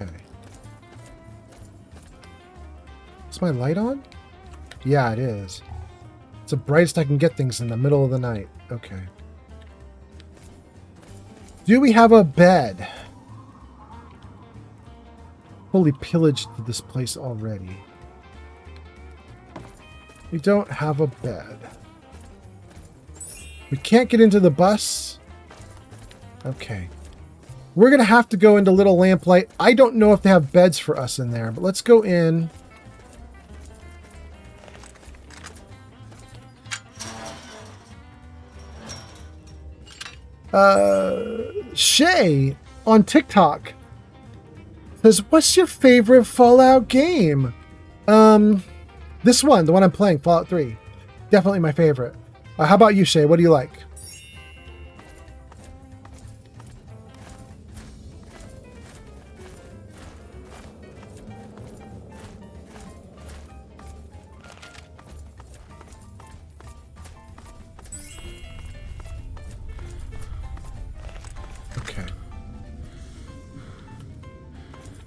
Okay. my light on? Yeah, it is. It's the brightest I can get things in the middle of the night. Okay. Do we have a bed? Fully pillaged this place already. We don't have a bed. We can't get into the bus. Okay. We're going to have to go into Little Lamplight. I don't know if they have beds for us in there, but let's go in. Shay on TikTok says, what's your favorite Fallout game? This one, the one I'm playing, Fallout 3. Definitely my favorite. How about you, Shay? What do you like? Okay.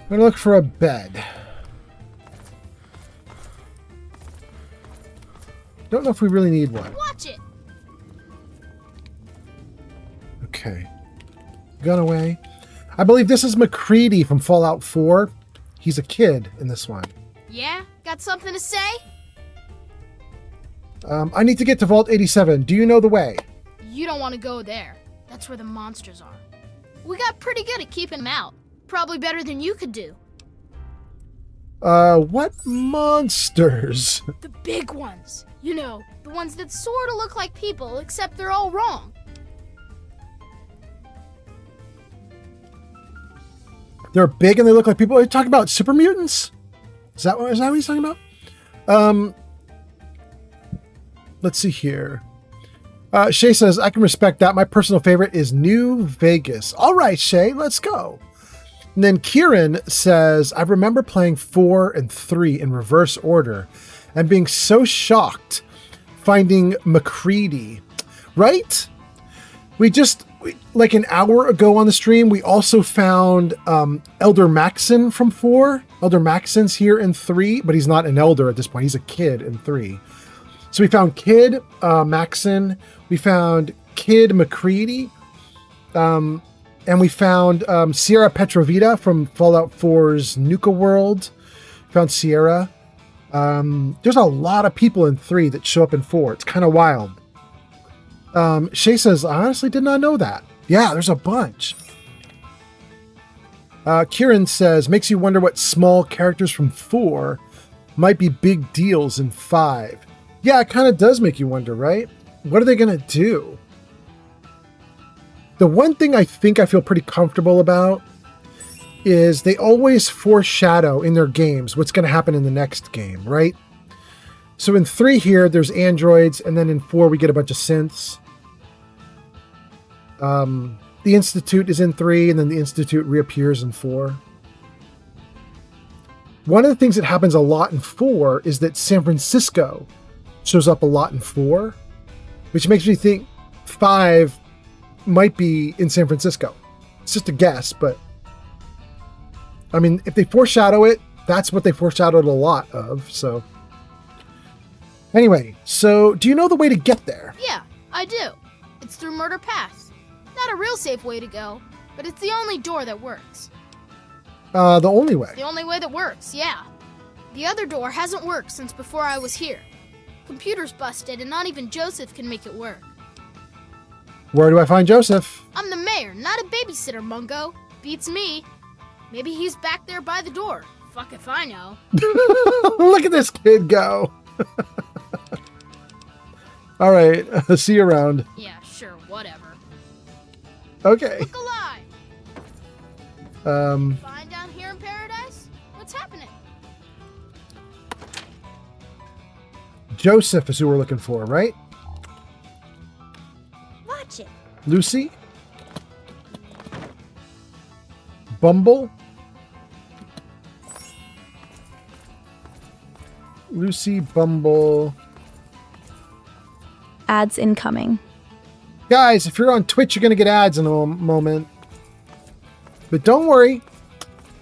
I'm gonna look for a bed. Don't know if we really need one. Watch it. Okay. Gun away. I believe this is McCready from Fallout 4. He's a kid in this one. Yeah? Got something to say? I need to get to Vault 87. Do you know the way? You don't want to go there. That's where the monsters are. We got pretty good at keeping them out. Probably better than you could do. What monsters? The big ones. You know, the ones that sort of look like people, except they're all wrong. They're big and they look like people. Are you talking about super mutants? Is that what he's talking about? Let's see here. Shay says, I can respect that. My personal favorite is New Vegas. All right, Shay, let's go. And then Kieran says, I remember playing 4 and 3 in reverse order and being so shocked finding McCready. Right? Like an hour ago on the stream, we also found Elder Maxon from 4. Elder Maxon's here in 3, but he's not an elder at this point. He's a kid in 3. So we found Kid Maxon. We found Kid McCready. And we found Sierra Petrovita from Fallout 4's Nuka World. Found Sierra. There's a lot of people in 3 that show up in 4. It's kind of wild. Shay says, I honestly did not know that. Yeah, there's a bunch. Kieran says, makes you wonder what small characters from 4 might be big deals in 5. Yeah, it kind of does make you wonder, right? What are they going to do? The one thing I think I feel pretty comfortable about is they always foreshadow in their games what's going to happen in the next game, right? So in 3 here, there's androids, and then in 4, we get a bunch of synths. The Institute is in 3, and then the Institute reappears in 4. One of the things that happens a lot in 4 is that San Francisco shows up a lot in 4, which makes me think 5 might be in San Francisco. It's just a guess, but I mean, if they foreshadow it, that's what they foreshadowed a lot of, so. Anyway, so do you know the way to get there? Yeah, I do. It's through Murder Pass. Not a real safe way to go, but it's the only door that works. The only way? The only way that works, yeah. The other door hasn't worked since before I was here. Computer's busted and not even Joseph can make it work. Where do I find Joseph? I'm the mayor, not a babysitter, Mungo. Beats me. Maybe he's back there by the door. Fuck if I know. Look at this kid go. All right, see you around. Yeah, sure, whatever. Okay. Look alive. Fine down here in paradise? What's happening? Joseph is who we're looking for, right? Watch it. Lucy? Bumble? Lucy, Bumble. Ads incoming. Guys, if you're on Twitch, you're going to get ads in a moment. But don't worry.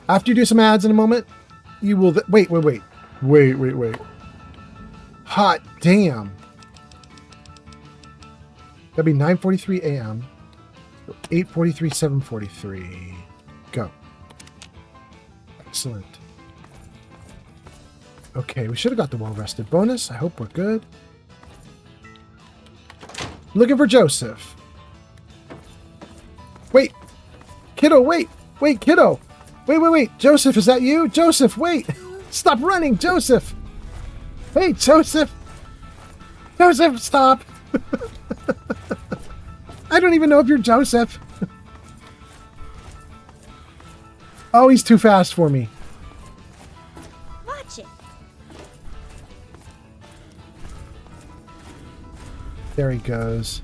After you do some ads in a moment, you will... Wait. Wait. Hot damn. That'd be 9:43 a.m. 8:43, 7:43. Go. Excellent. Okay, we should have got the well-rested bonus. I hope we're good. Looking for Joseph. Wait. Kiddo, wait. Wait, kiddo. Wait. Joseph, is that you? Joseph, wait. Stop running, Joseph. Hey, Joseph. Joseph, stop. I don't even know if you're Joseph. Oh, he's too fast for me. Watch it. There he goes.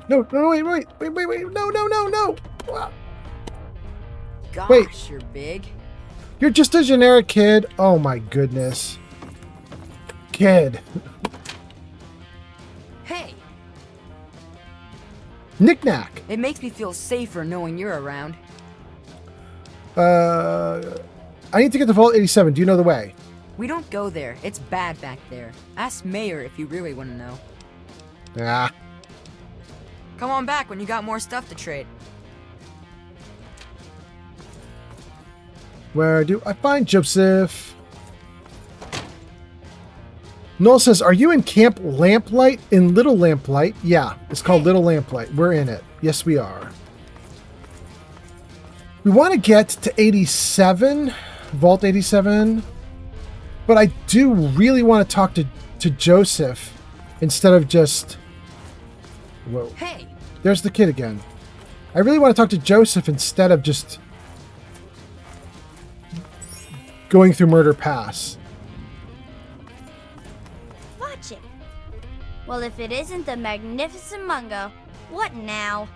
No, wait, no. Gosh, Wait. you're big. You're just a generic kid. Oh my goodness. Kid. Hey, Knick-knack. it makes me feel safer knowing you're around. I need to get to Vault 87. Do you know the way? We don't go there. It's bad back there. Ask Mayor if you really want to know. Ah. Come on back when you got more stuff to trade. Where do I find Joseph? Noel says, are you in Camp Lamplight? In Little Lamplight? Yeah, it's called Little Lamplight. We're in it. Yes, we are. We want to get to 87, Vault 87, but I do really want to talk to Joseph instead of just... Whoa. Hey! There's the kid again. I really want to talk to Joseph instead of just going through Murder Pass. Watch it. Well, if it isn't the magnificent Mungo, what now?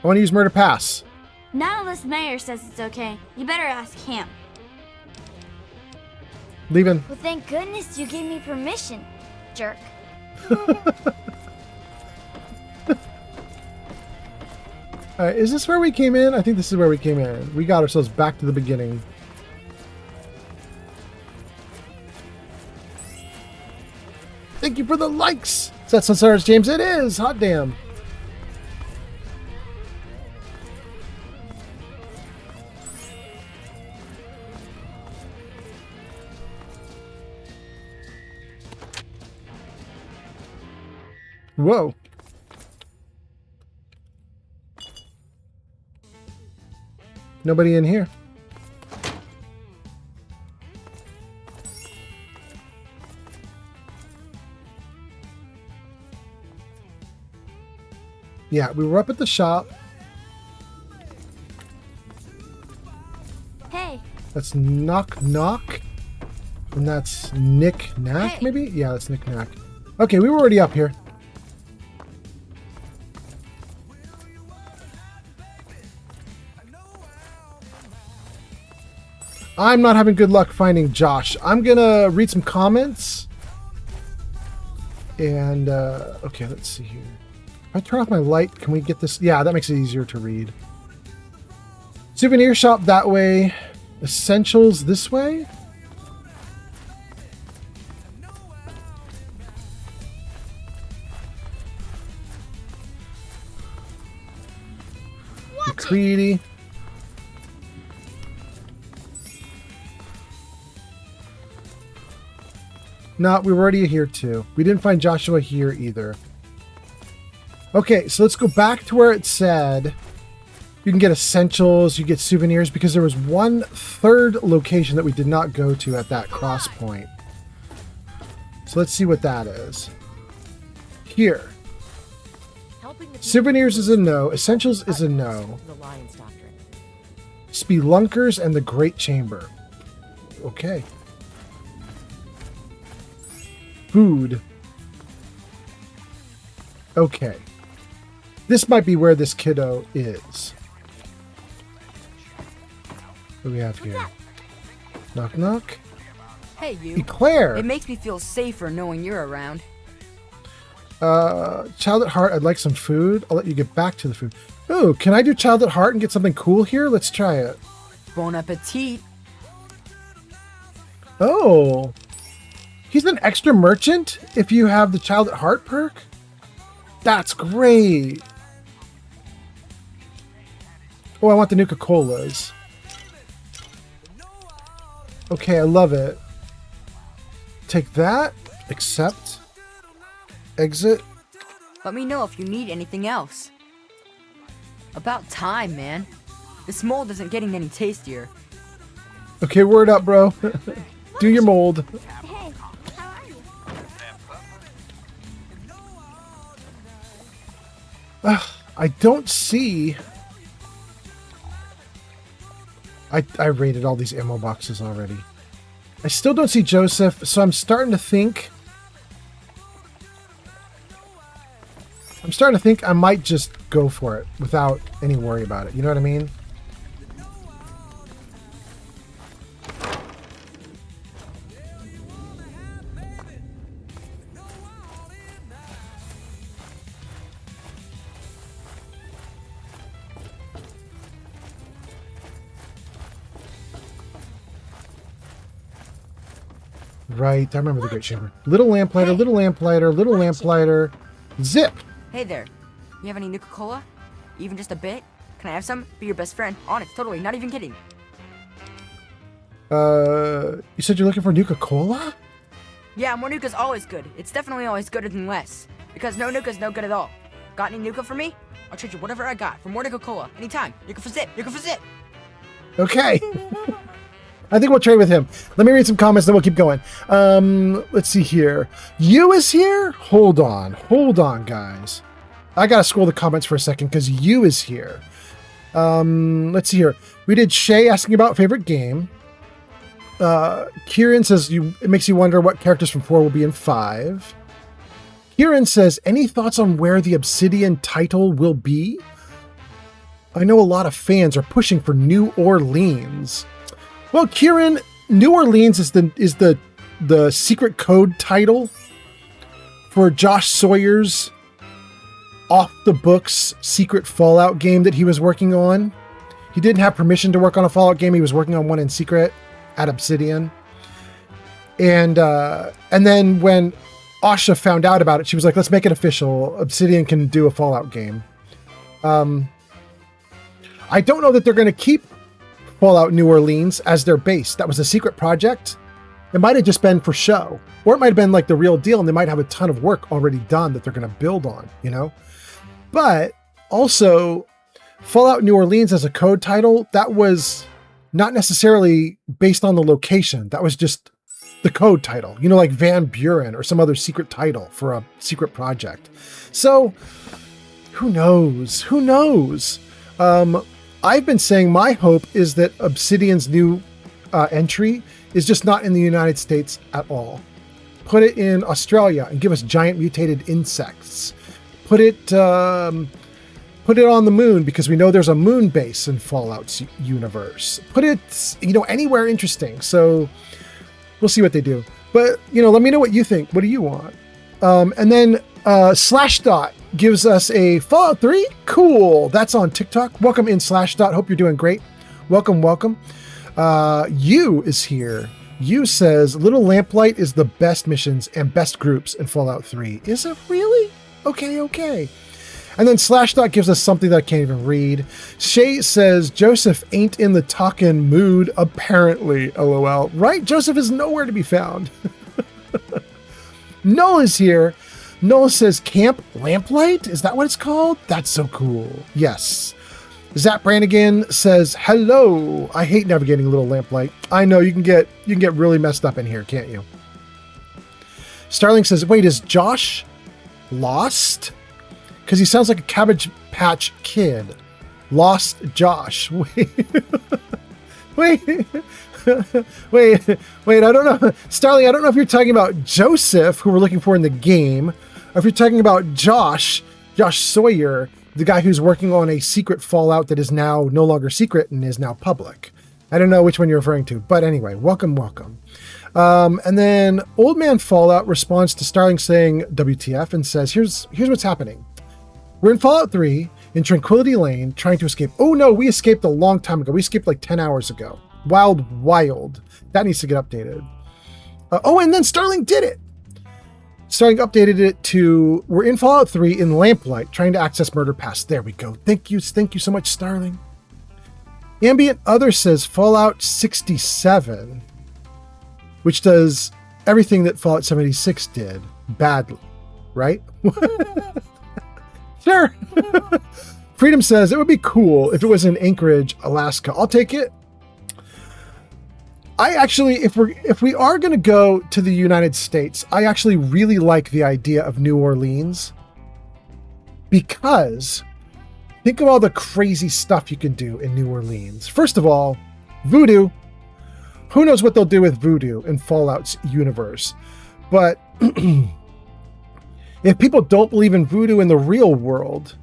I want to use Murder Pass. Not unless the mayor says it's okay. You better ask him. Leaving. Well, thank goodness you gave me permission, jerk. Alright, is this where we came in? I think this is where we came in. We got ourselves back to the beginning. Thank you for the likes! Is that Sunstars, James? It is! Hot damn! Whoa. Nobody in here. Yeah, we were up at the shop. Hey. That's knock knock. And that's Nick Knack, Hey. maybe? Yeah, that's Nick Knack. Okay, we were already up here. I'm not having good luck finding Josh. I'm gonna read some comments. And, okay, let's see here. If I turn off my light, can we get this? Yeah, that makes it easier to read. Souvenir shop that way. Essentials this way. McCready. No, we were already here too. We didn't find Joshua here either. Okay, so let's go back to where it said you can get essentials, you get souvenirs, because there was one third location that we did not go to at that cross point. So let's see what that is. Here. Souvenirs is a no. Essentials is a no. The Lion's Doctrine. Spelunkers and the Great Chamber. Okay. Food. Okay. This might be where this kiddo is. What do we have here? Knock knock. Hey, you. Eclair. It makes me feel safer knowing you're around. Child at heart, I'd like some food. I'll let you get back to the food. Oh, can I do child at heart and get something cool here? Let's try it. Bon appetit. Oh, he's an extra merchant if you have the child at heart perk. That's great. Oh, I want the Nuka-Colas. Okay, I love it. Take that. Accept. Exit. Let me know if you need anything else. About time, man. This mold isn't getting any tastier. Okay, word up, bro. Do your mold. Hey, how are you? I don't see... I rated all these ammo boxes already. I still don't see Joseph, so I'm starting to think I might just go for it without any worry about it. You know what I mean? Right, I remember the Great Chamber. Little lamplighter, little lamplighter, little lamplighter. Zip! Hey there. You have any Nuka-Cola? Even just a bit? Can I have some? Be your best friend. Honest, totally, not even kidding. You said you're looking for Nuka-Cola? Yeah, more Nuka's always good. It's definitely always gooder than less. Because no Nuka's no good at all. Got any Nuka for me? I'll trade you whatever I got for more Nuka-Cola. Anytime. Nuka for zip. Nuka for zip. Okay. I think we'll trade with him. Let me read some comments, then we'll keep going. Let's see here. You is here? Hold on, guys. I gotta scroll the comments for a second because you is here. Let's see here. We did Shay asking about favorite game. Kieran says it makes you wonder what characters from 4 will be in 5. Kieran says, any thoughts on where the Obsidian title will be? I know a lot of fans are pushing for New Orleans. Well, Kieran, New Orleans is the secret code title for Josh Sawyer's off-the-books secret Fallout game that he was working on. He didn't have permission to work on a Fallout game. He was working on one in secret at Obsidian. And then when Asha found out about it, she was like, let's make it official. Obsidian can do a Fallout game. I don't know that they're going to keep Fallout New Orleans as their base. That was a secret project. It might have just been for show, or it might have been like the real deal, and they might have a ton of work already done that they're going to build on, you know? But also, Fallout New Orleans as a code title, that was not necessarily based on the location. That was just the code title, you know, like Van Buren or some other secret title for a secret project. So who knows? Who knows? I've been saying my hope is that Obsidian's new entry is just not in the United States at all. Put it in Australia and give us giant mutated insects. Put it on the moon because we know there's a moon base in Fallout's universe. Put it, anywhere interesting. So we'll see what they do. But, let me know what you think. What do you want? And then Slashdot gives us a Fallout 3. Cool. That's on TikTok. Welcome in, Slashdot. Hope you're doing great. Welcome. You is here. You says Little Lamplight is the best missions and best groups in Fallout 3. Is it really? Okay. And then Slashdot gives us something that I can't even read. Shay says Joseph ain't in the talkin' mood, apparently. LOL. Right? Joseph is nowhere to be found. Noel is here. Noel says Camp Lamplight? Is that what it's called? That's so cool. Yes. Zap Brannigan says, hello. I hate navigating Little Lamplight. I know you can get really messed up in here, can't you? Starling says, wait, is Josh lost? Because he sounds like a Cabbage Patch Kid. Lost Josh. Wait. I don't know. Starling, I don't know if you're talking about Joseph, who we're looking for in the game, or if you're talking about Josh Sawyer, the guy who's working on a secret Fallout that is now no longer secret and is now public. I don't know which one you're referring to, but anyway, welcome. And then Old Man Fallout responds to Starling saying WTF and says, here's what's happening. We're in Fallout 3 in Tranquility Lane trying to escape. Oh no, we escaped a long time ago. We escaped like 10 hours ago. Wild. That needs to get updated. And then Starling did it. Starling updated it to, we're in Fallout 3 in Lamplight trying to access Murder Pass. There we go. Thank you so much, Starling. Ambient Other says Fallout 67, which does everything that Fallout 76 did badly, right? Sure. Freedom says it would be cool if it was in Anchorage, Alaska. I'll take it. I actually, if we are going to go to the United States, I actually really like the idea of New Orleans, because think of all the crazy stuff you can do in New Orleans. First of all, voodoo. Who knows what they'll do with voodoo in Fallout's universe? But if people don't believe in voodoo in the real world,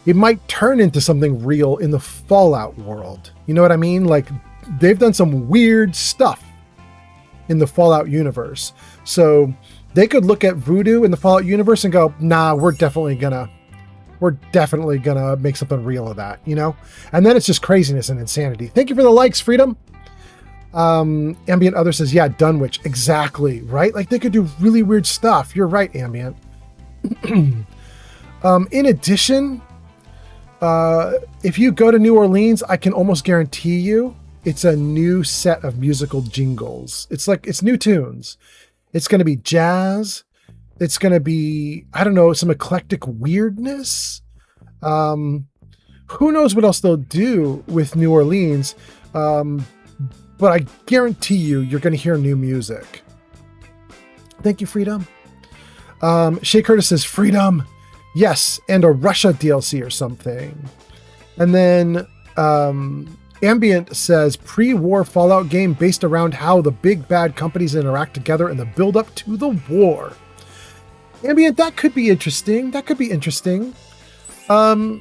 it might turn into something real in the Fallout world. You know what I mean? Like, they've done some weird stuff in the Fallout universe. So they could look at voodoo in the Fallout universe and go, nah, we're definitely gonna make something real of that, you know? And then it's just craziness and insanity. Thank you for the likes, Freedom. Ambient Other says, yeah, Dunwich. Exactly, right? Like, they could do really weird stuff. You're right, Ambient. In addition, if you go to New Orleans, I can almost guarantee you it's a new set of musical jingles. It's new tunes. It's going to be jazz. It's going to be, I don't know, some eclectic weirdness. Who knows what else they'll do with New Orleans. But I guarantee you're going to hear new music. Thank you, Freedom. Shay Curtis says, Freedom. Yes, and a Russia DLC or something. And then Ambient says, pre-war Fallout game based around how the big bad companies interact together in the build-up to the war. Ambient, that could be interesting. I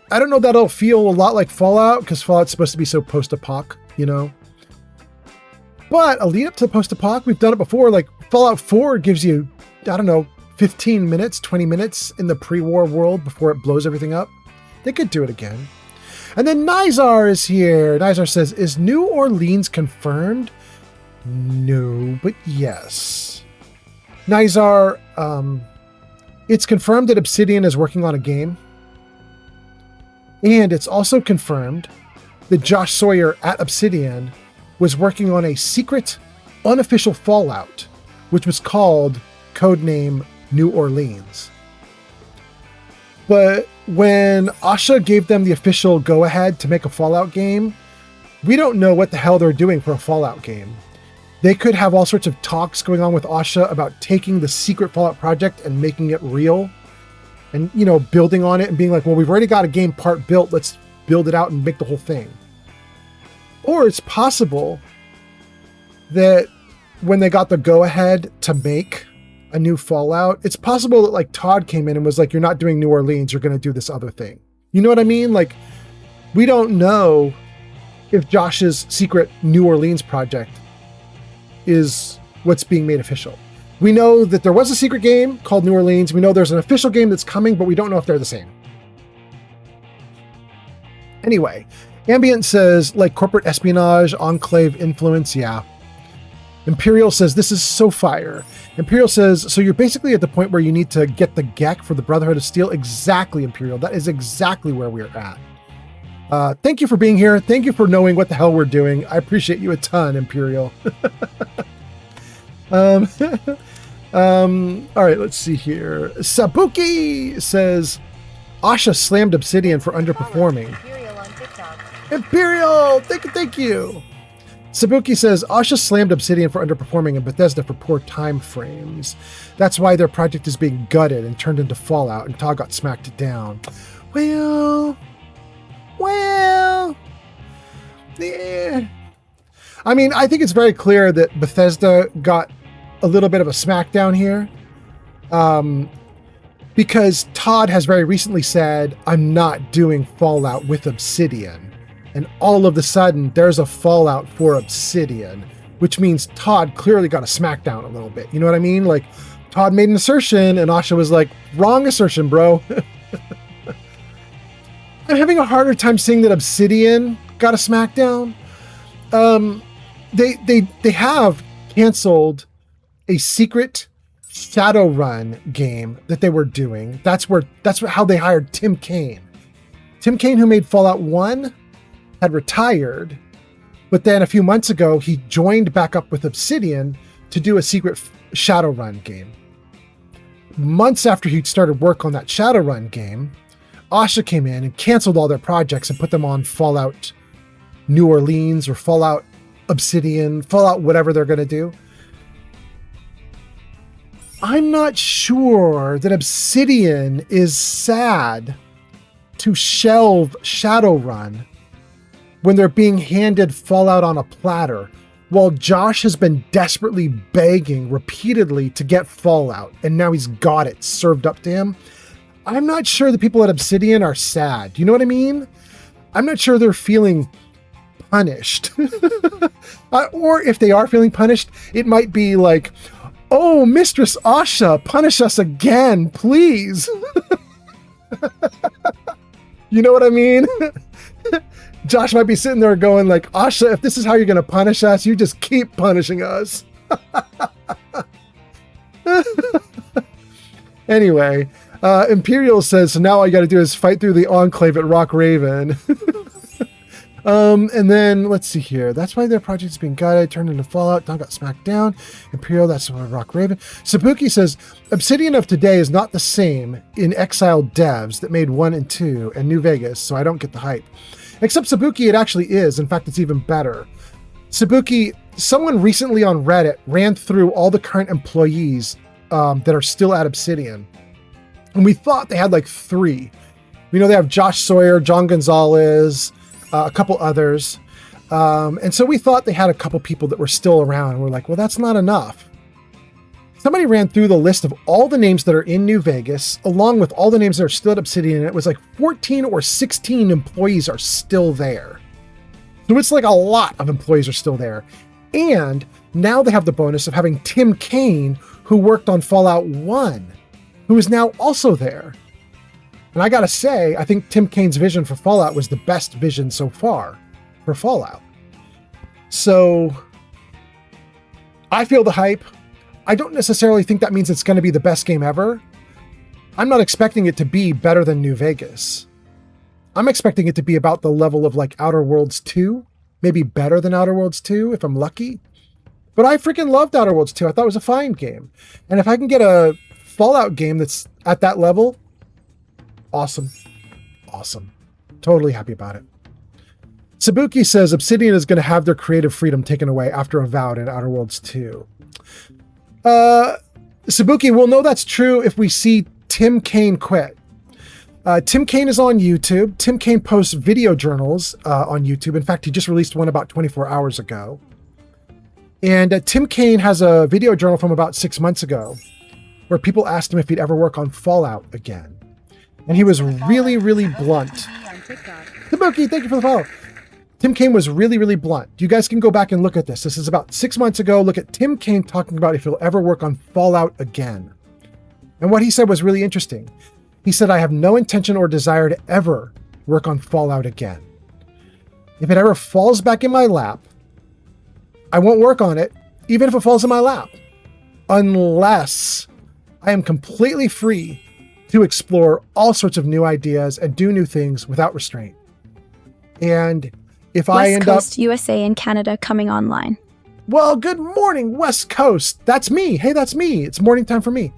don't know that it'll feel a lot like Fallout, because Fallout's supposed to be so post-apoc, you know? But a lead up to post-apoc, we've done it before. Like, Fallout 4 gives you, 15 minutes, 20 minutes in the pre-war world before it blows everything up. They could do it again. And then Nizar is here. Nizar says, is New Orleans confirmed? No, but yes. Nizar, it's confirmed that Obsidian is working on a game. And it's also confirmed that Josh Sawyer at Obsidian was working on a secret, unofficial Fallout, which was called codename New Orleans. But when Asha gave them the official go-ahead to make a Fallout game, we don't know what the hell they're doing for a Fallout game. They could have all sorts of talks going on with Asha about taking the secret Fallout project and making it real. And, building on it and being like, well, we've already got a game part built. Let's build it out and make the whole thing. Or it's possible that when they got the go-ahead to make a new Fallout, it's possible that like Todd came in and was like, you're not doing New Orleans, you're going to do this other thing. You know what I mean? Like, we don't know if Josh's secret New Orleans project is what's being made official. We know that there was a secret game called New Orleans. We know there's an official game that's coming, but we don't know if they're the same. Anyway, Ambient says, like corporate espionage, enclave influence, yeah. Imperial says, this is so fire. Imperial says, so you're basically at the point where you need to get the GEC for the Brotherhood of Steel? Exactly, Imperial. That is exactly where we're at. Thank you for being here. Thank you for knowing what the hell we're doing. I appreciate you a ton, Imperial. All right, let's see here. Sabuki says, Asha slammed Obsidian for underperforming. Imperial on TikTok. Imperial! Thank you. Sabuki says, Asha slammed Obsidian for underperforming and Bethesda for poor time frames. That's why their project is being gutted and turned into Fallout, and Todd got smacked down. Well, yeah. I mean, I think it's very clear that Bethesda got a little bit of a smackdown here. Because Todd has very recently said, I'm not doing Fallout with Obsidian. And all of a sudden, there's a Fallout for Obsidian, which means Todd clearly got a smackdown a little bit. You know what I mean? Like, Todd made an assertion, and Asha was like, wrong assertion, bro. I'm having a harder time seeing that Obsidian got a smackdown. They have canceled a secret Shadowrun game that they were doing. That's how they hired Tim Kaine. Tim Kaine, who made Fallout 1, had retired, but then a few months ago, he joined back up with Obsidian to do a secret Shadowrun game. Months after he'd started work on that Shadowrun game, Asha came in and canceled all their projects and put them on Fallout New Orleans or Fallout Obsidian, Fallout whatever they're going to do. I'm not sure that Obsidian is sad to shelve Shadowrun when they're being handed Fallout on a platter, while Josh has been desperately begging repeatedly to get Fallout, and now he's got it served up to him. I'm not sure the people at Obsidian are sad. Do you know what I mean? I'm not sure they're feeling punished. Or if they are feeling punished, it might be like, oh, Mistress Asha, punish us again, please. You know what I mean? Josh might be sitting there going like, Asha, if this is how you're going to punish us, you just keep punishing us. Anyway, Imperial says, so now all you got to do is fight through the Enclave at Rock Raven. And then let's see here. That's why their project is being gutted, turned into Fallout. Don got smacked down. Imperial, that's Rock Raven. Sabuki says, Obsidian of today is not the same in exiled devs that made 1 and 2 and New Vegas, so I don't get the hype. Except Sabuki, it actually is. In fact, it's even better. Sabuki, someone recently on Reddit ran through all the current employees that are still at Obsidian. And we thought they had like 3. We know they have Josh Sawyer, John Gonzalez, a couple others. And so we thought they had a couple people that were still around. We're like, well, that's not enough. Somebody ran through the list of all the names that are in New Vegas, along with all the names that are still at Obsidian. And it was like 14 or 16 employees are still there. So it's like a lot of employees are still there. And now they have the bonus of having Tim Kaine, who worked on Fallout 1, who is now also there. And I gotta say, I think Tim Kaine's vision for Fallout was the best vision so far for Fallout. So I feel the hype. I don't necessarily think that means it's going to be the best game ever. I'm not expecting it to be better than New Vegas. I'm expecting it to be about the level of like Outer Worlds 2, maybe better than Outer Worlds 2 if I'm lucky. But I freaking loved Outer Worlds 2. I thought it was a fine game. And if I can get a Fallout game that's at that level, awesome. Awesome. Totally happy about it. Sabuki says Obsidian is going to have their creative freedom taken away after Avowed in Outer Worlds 2. Sabuki, we'll know that's true if we see Tim Kaine quit. Tim Kaine is on YouTube. Tim Kaine posts video journals on YouTube. In fact, he just released one about 24 hours ago. And Tim Kaine has a video journal from about 6 months ago where people asked him if he'd ever work on Fallout again. And he was really, really blunt. Sabuki, thank you for the follow. Tim Kaine was really, really blunt. You guys can go back and look at this. This is about 6 months ago. Look at Tim Kaine talking about if he'll ever work on Fallout again. And what he said was really interesting. He said, I have no intention or desire to ever work on Fallout again. If it ever falls back in my lap, I won't work on it, even if it falls in my lap, unless I am completely free to explore all sorts of new ideas and do new things without restraint. And if I end up... West Coast, USA and Canada coming online. Well, good morning, West Coast. That's me. Hey, that's me. It's morning time for me.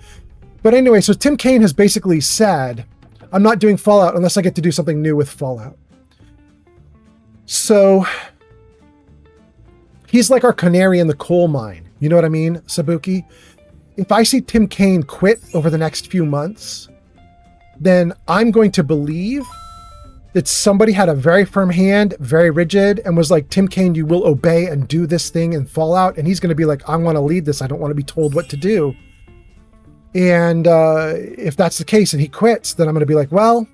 But anyway, so Tim Kaine has basically said, I'm not doing Fallout unless I get to do something new with Fallout. So he's like our canary in the coal mine. You know what I mean, Sabuki? If I see Tim Kaine quit over the next few months, then I'm going to believe that somebody had a very firm hand, very rigid, and was like, Tim Kaine, you will obey and do this thing in Fallout. And he's going to be like, I want to lead this. I don't want to be told what to do. And if that's the case and he quits, then I'm going to be like, well,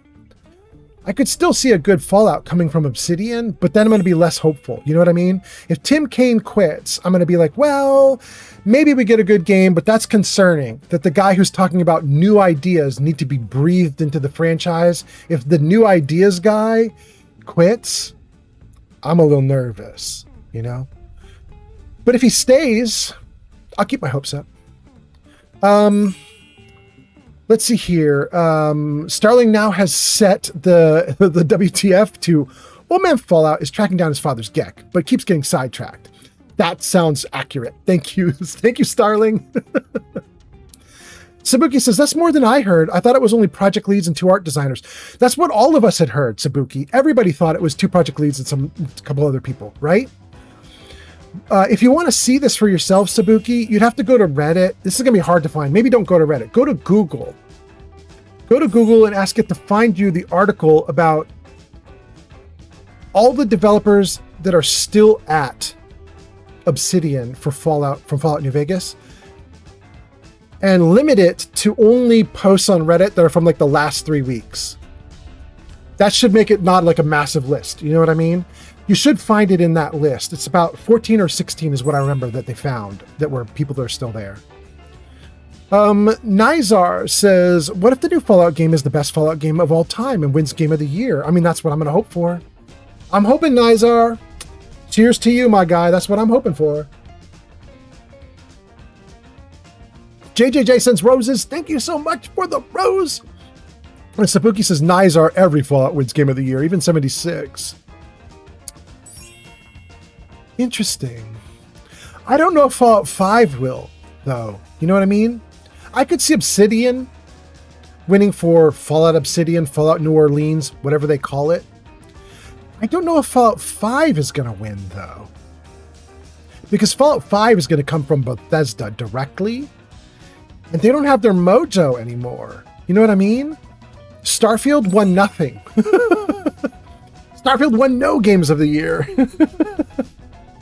I could still see a good fallout coming from Obsidian, but then I'm going to be less hopeful. You know what I mean? If Tim Kaine quits, I'm going to be like, well, maybe we get a good game, but that's concerning that the guy who's talking about new ideas need to be breathed into the franchise. If the new ideas guy quits, I'm a little nervous, you know? But if he stays, I'll keep my hopes up. Let's see here. Starling now has set the WTF to Old Man Fallout is tracking down his father's Gek, but keeps getting sidetracked. That sounds accurate. Thank you. Thank you, Starling. Sabuki says, that's more than I heard. I thought it was only project leads and 2 art designers. That's what all of us had heard, Sabuki. Everybody thought it was 2 project leads and a couple other people, right? If you want to see this for yourself, Sabuki, you'd have to go to Reddit. This is going to be hard to find. Maybe don't go to Reddit. Go to Google. Go to Google and ask it to find you the article about all the developers that are still at Obsidian for Fallout, from Fallout New Vegas, and limit it to only posts on Reddit that are from like the last 3 weeks. That should make it not like a massive list. You know what I mean? You should find it in that list. It's about 14 or 16 is what I remember that they found that were people that are still there. Nizar says, what if the new Fallout game is the best Fallout game of all time and wins Game of the Year? I mean, that's what I'm going to hope for. I'm hoping, Nizar. Cheers to you, my guy. That's what I'm hoping for. JJJ sends roses. Thank you so much for the rose. And Sabuki says, Nizar, every Fallout wins Game of the Year, even 76. Interesting. I don't know if Fallout 5 will, though. You know what I mean? I could see Obsidian winning for Fallout Obsidian, Fallout New Orleans, whatever they call it. I don't know if Fallout 5 is going to win, though. Because Fallout 5 is going to come from Bethesda directly, and they don't have their mojo anymore. You know what I mean? Starfield won nothing. Starfield won no games of the year.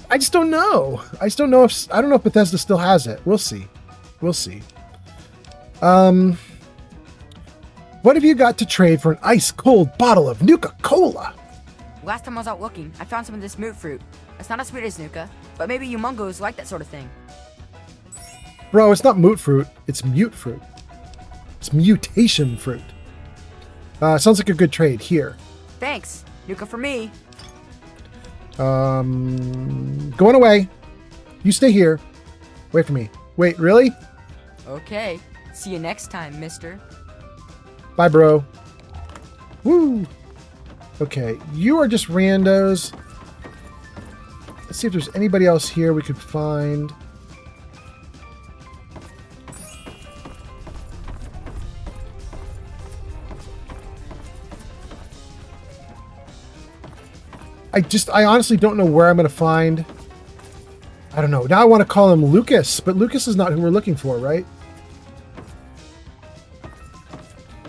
I just don't know. I don't know if Bethesda still has it. We'll see. We'll see. What have you got to trade for an ice cold bottle of Nuka-Cola? Last time I was out looking, I found some of this mute fruit. It's not as sweet as Nuka, but maybe you mungos like that sort of thing. Bro, it's not moot fruit. It's mute fruit. It's mutation fruit. Sounds like a good trade. Here. Thanks. Nuka for me. Going away. You stay here. Wait for me. Wait, really? Okay. See you next time, mister. Bye, bro. Woo. Okay, you are just randos. Let's see if there's anybody else here we could find. I honestly don't know where I'm going to find. I don't know. Now I want to call him Lucas, but Lucas is not who we're looking for, right?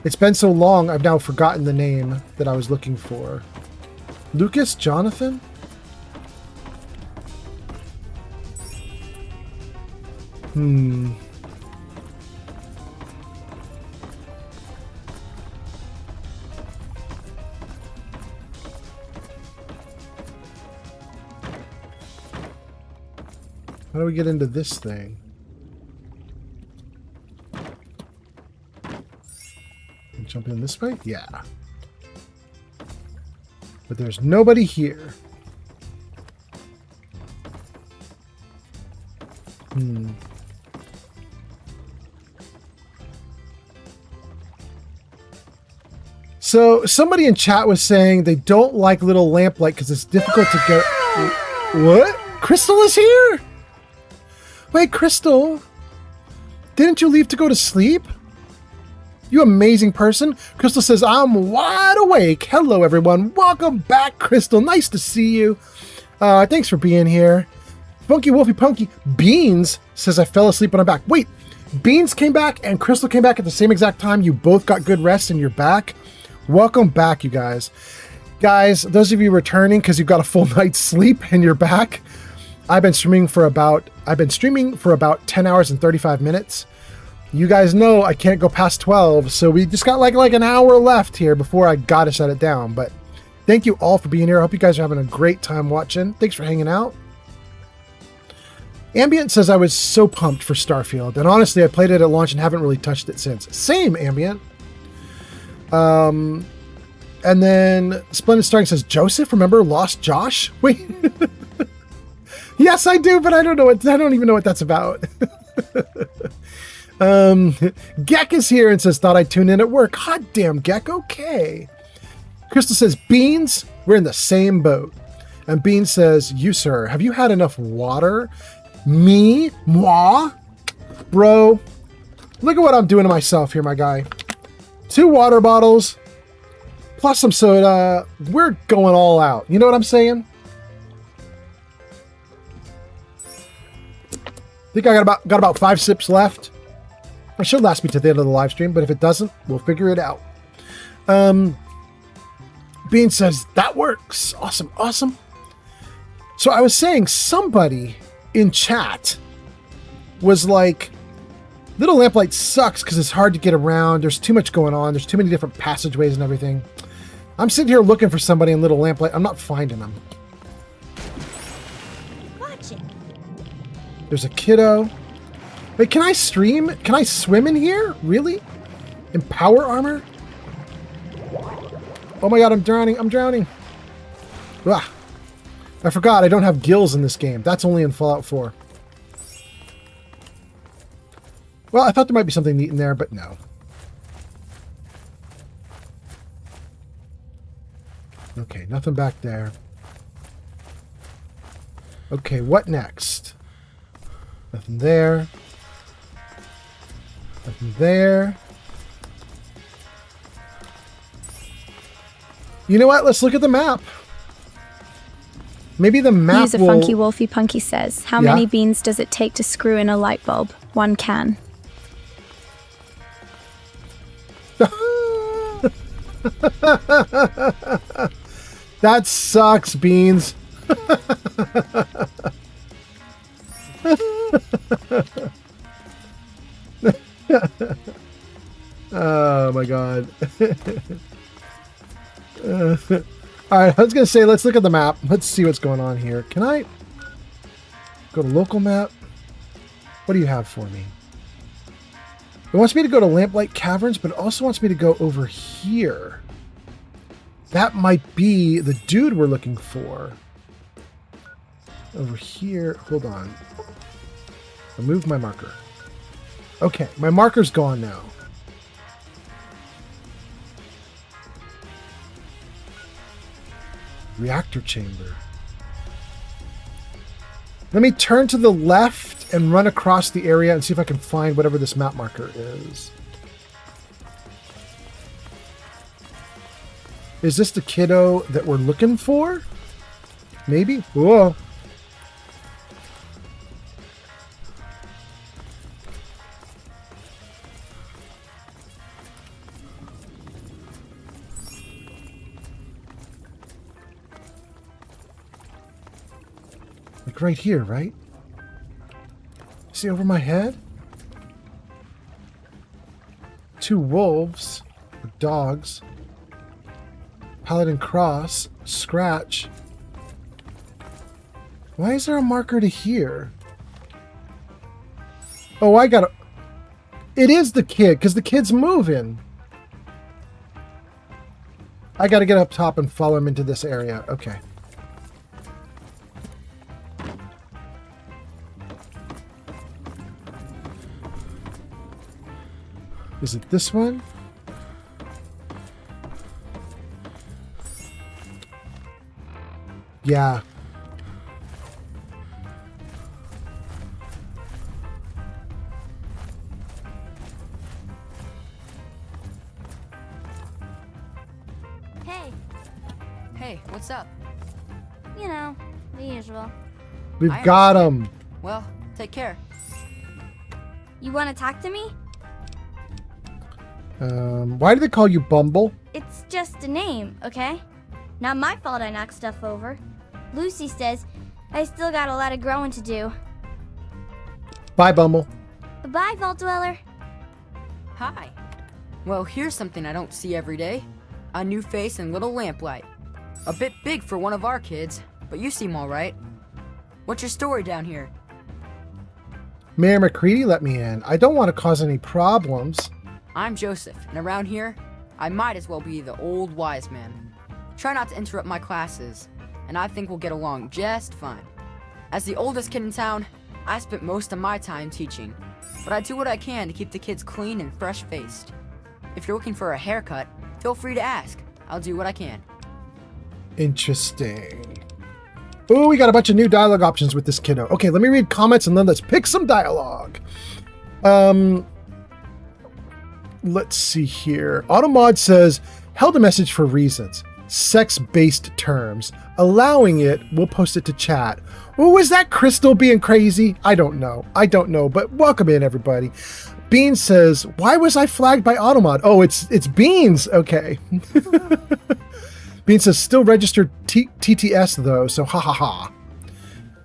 It's been so long, I've now forgotten the name that I was looking for. Lucas? Jonathan? How do we get into this thing? Jump in this way? Yeah. But there's nobody here. So somebody in chat was saying they don't like Little Lamplight because it's difficult to get... What? Crystal is here? Wait, Crystal. Didn't you leave to go to sleep? You amazing person. Crystal says, I'm wide awake. Hello, everyone. Welcome back, Crystal. Nice to see you. Thanks for being here. Funky Wolfie Punky. Beans says, I fell asleep on my back. Wait, Beans came back and Crystal came back at the same exact time. You both got good rest and you're back. Welcome back, you guys. Guys, those of you returning because you've got a full night's sleep and you're back. I've been streaming for about 10 hours and 35 minutes. You guys know I can't go past 12, so we just got like an hour left here before I gotta shut it down. But thank you all for being here. I hope you guys are having a great time watching. Thanks for hanging out. Ambient says I was so pumped for Starfield, and honestly, I played it at launch and haven't really touched it since. Same, Ambient. And then Splendid Starring says, Joseph, remember Lost Josh? Wait. Yes, I do, but I don't even know what that's about. Geck is here and says, thought I'd tune in at work. Hot damn, Geck, okay. Crystal says, Beans, we're in the same boat. And Beans says, you, sir, have you had enough water? Me? Moi? Bro, look at what I'm doing to myself here, my guy. 2 water bottles, plus some soda. We're going all out. You know what I'm saying? I think I got about 5 sips left. It should last me to the end of the live stream, but if it doesn't, we'll figure it out. Bean says, that works. Awesome, awesome. So I was saying, somebody in chat was like, Little Lamplight sucks because it's hard to get around. There's too much going on. There's too many different passageways and everything. I'm sitting here looking for somebody in Little Lamplight. I'm not finding them. There's a kiddo. Wait, can I stream? Can I swim in here? Really? In power armor? Oh my god, I'm drowning. I'm drowning. Ah, I forgot I don't have gills in this game. That's only in Fallout 4. Well, I thought there might be something neat in there, but no. Okay, nothing back there. Okay, what next? Nothing there. Nothing there. You know what? Let's look at the map. Maybe the map User Funky Wolfie Punky says, how many beans does it take to screw in a light bulb? 1 can. That sucks, Beans. Oh my god. Alright, I was gonna say, let's look at the map. Let's see what's going on here. Can I go to local map? What do you have for me? It wants me to go to Lamplight Caverns, but it also wants me to go over here. That might be the dude we're looking for. Over here. Hold on. Remove my marker. Okay, my marker's gone now. Reactor chamber. Let me turn to the left and run across the area and see if I can find whatever this map marker is. Is this the kiddo that we're looking for? Maybe? Whoa. Like right here, right? See over my head? 2 wolves, or dogs. Paladin Cross, Scratch. Why is there a marker to here? Oh, I got it. It is the kid, because the kid's moving. I got to get up top and follow him into this area. Okay. Is it this one? Yeah. Hey. Hey, what's up? You know, the usual. We've got him. Well, take care. You want to talk to me? Why do they call you Bumble? It's just a name, okay? Not my fault I knocked stuff over. Lucy says I still got a lot of growing to do. Bye, Bumble. Bye, Vault Dweller. Hi. Well, here's something I don't see every day. A new face and little lamplight. A bit big for one of our kids, but you seem alright. What's your story down here? Mayor McCready let me in. I don't want to cause any problems. I'm Joseph, and around here, I might as well be the old wise man. Try not to interrupt my classes, and I think we'll get along just fine. As the oldest kid in town, I spent most of my time teaching, but I do what I can to keep the kids clean and fresh-faced. If you're looking for a haircut, feel free to ask. I'll do what I can. Interesting. Oh, we got a bunch of new dialogue options with this kiddo. Okay, let me read comments and then let's pick some dialogue. Let's see here. Automod says, held a message for reasons. Sex-based terms. Allowing it, we'll post it to chat. Oh, is that Crystal being crazy? I don't know, but welcome in, everybody. Beans says, why was I flagged by Automod? Oh, it's Beans. Okay. Beans says, still registered TTS though, so ha ha ha.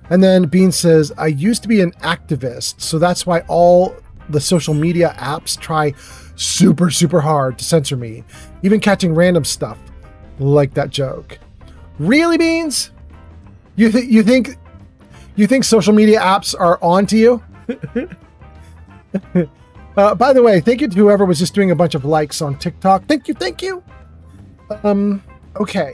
And then Beans says, I used to be an activist, so that's why all the social media apps try super, super hard to censor me, even catching random stuff like that joke. Really, Beans? You think social media apps are on to you? By the way, thank you to whoever was just doing a bunch of likes on TikTok. Thank you. Okay.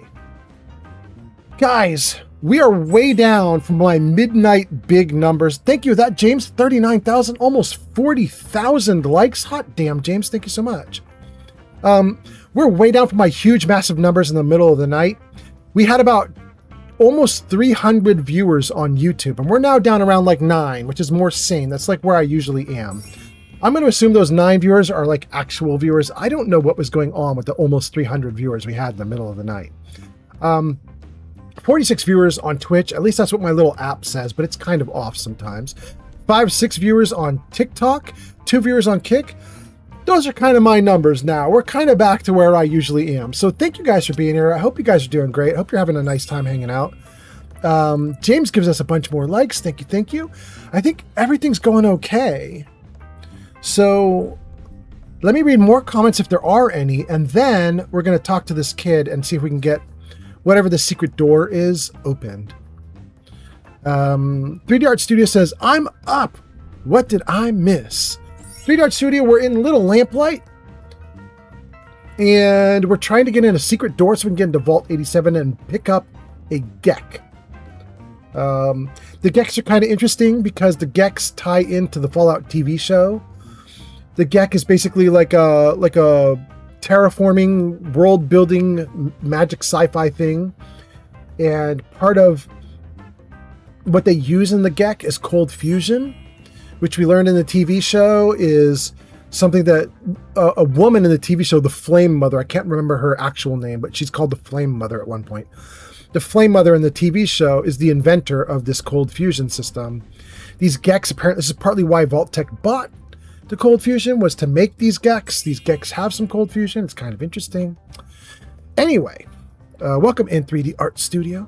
Guys, we are way down from my midnight big numbers. Thank you. That James, 39,000, almost 40,000 likes. Hot damn, James. Thank you so much. We're way down from my huge, massive numbers in the middle of the night. We had about almost 300 viewers on YouTube, and we're now down around like 9, which is more sane. That's like where I usually am. I'm going to assume those 9 viewers are like actual viewers. I don't know what was going on with the almost 300 viewers we had in the middle of the night. 46 viewers on Twitch. At least that's what my little app says, but it's kind of off sometimes. 5-6 viewers on TikTok. 2 viewers on Kick. Those are kind of my numbers now. We're kind of back to where I usually am. So thank you guys for being here. I hope you guys are doing great. I hope you're having a nice time hanging out. James gives us a bunch more likes. Thank you. I think everything's going okay. So let me read more comments if there are any, and then we're going to talk to this kid and see if we can get whatever the secret door is opened. 3D Art Studio says, I'm up. What did I miss? 3D Art Studio, we're in Little Lamplight, and we're trying to get in a secret door so we can get into Vault 87 and pick up a Gek. The Geks are kind of interesting because the Geks tie into the Fallout TV show. The Gek is basically like a terraforming, world-building, magic sci-fi thing. And part of what they use in the Gek is cold fusion, which we learned in the TV show is something that a woman in the TV show, the Flame Mother, I can't remember her actual name, but she's called the Flame Mother at one point. The Flame Mother in the TV show is the inventor of this cold fusion system. These Geks, apparently, this is partly why Vault-Tec bought the cold fusion, was to make these Geks. These Geks have some cold fusion. It's kind of interesting. Anyway, welcome in 3D Art Studio.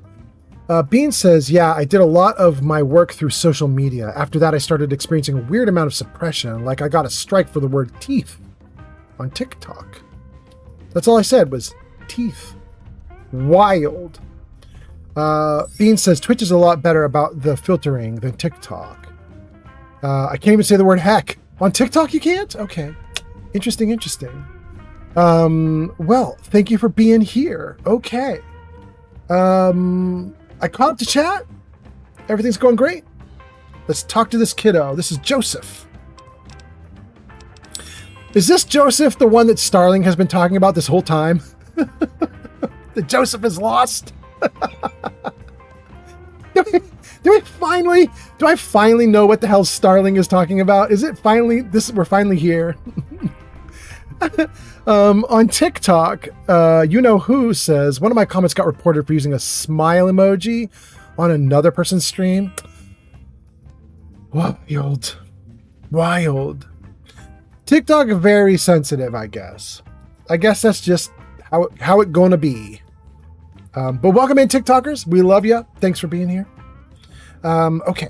Bean says, yeah, I did a lot of my work through social media. After that, I started experiencing a weird amount of suppression, like I got a strike for the word teeth on TikTok. That's all I said was teeth. Wild. Bean says, Twitch is a lot better about the filtering than TikTok. I can't even say the word heck. On TikTok you can't? Okay. Interesting. Well, thank you for being here. Okay. I caught up to chat. Everything's going great. Let's talk to this kiddo. This is Joseph. Is this Joseph the one that Starling has been talking about this whole time? That Joseph is lost? Do I finally know what the hell Starling is talking about? Is it finally we're finally here? On TikTok, you know who says one of my comments got reported for using a smile emoji on another person's stream. Wild. TikTok very sensitive, I guess. I guess that's just how it gonna be. But welcome in, TikTokers. We love you. Thanks for being here. Okay.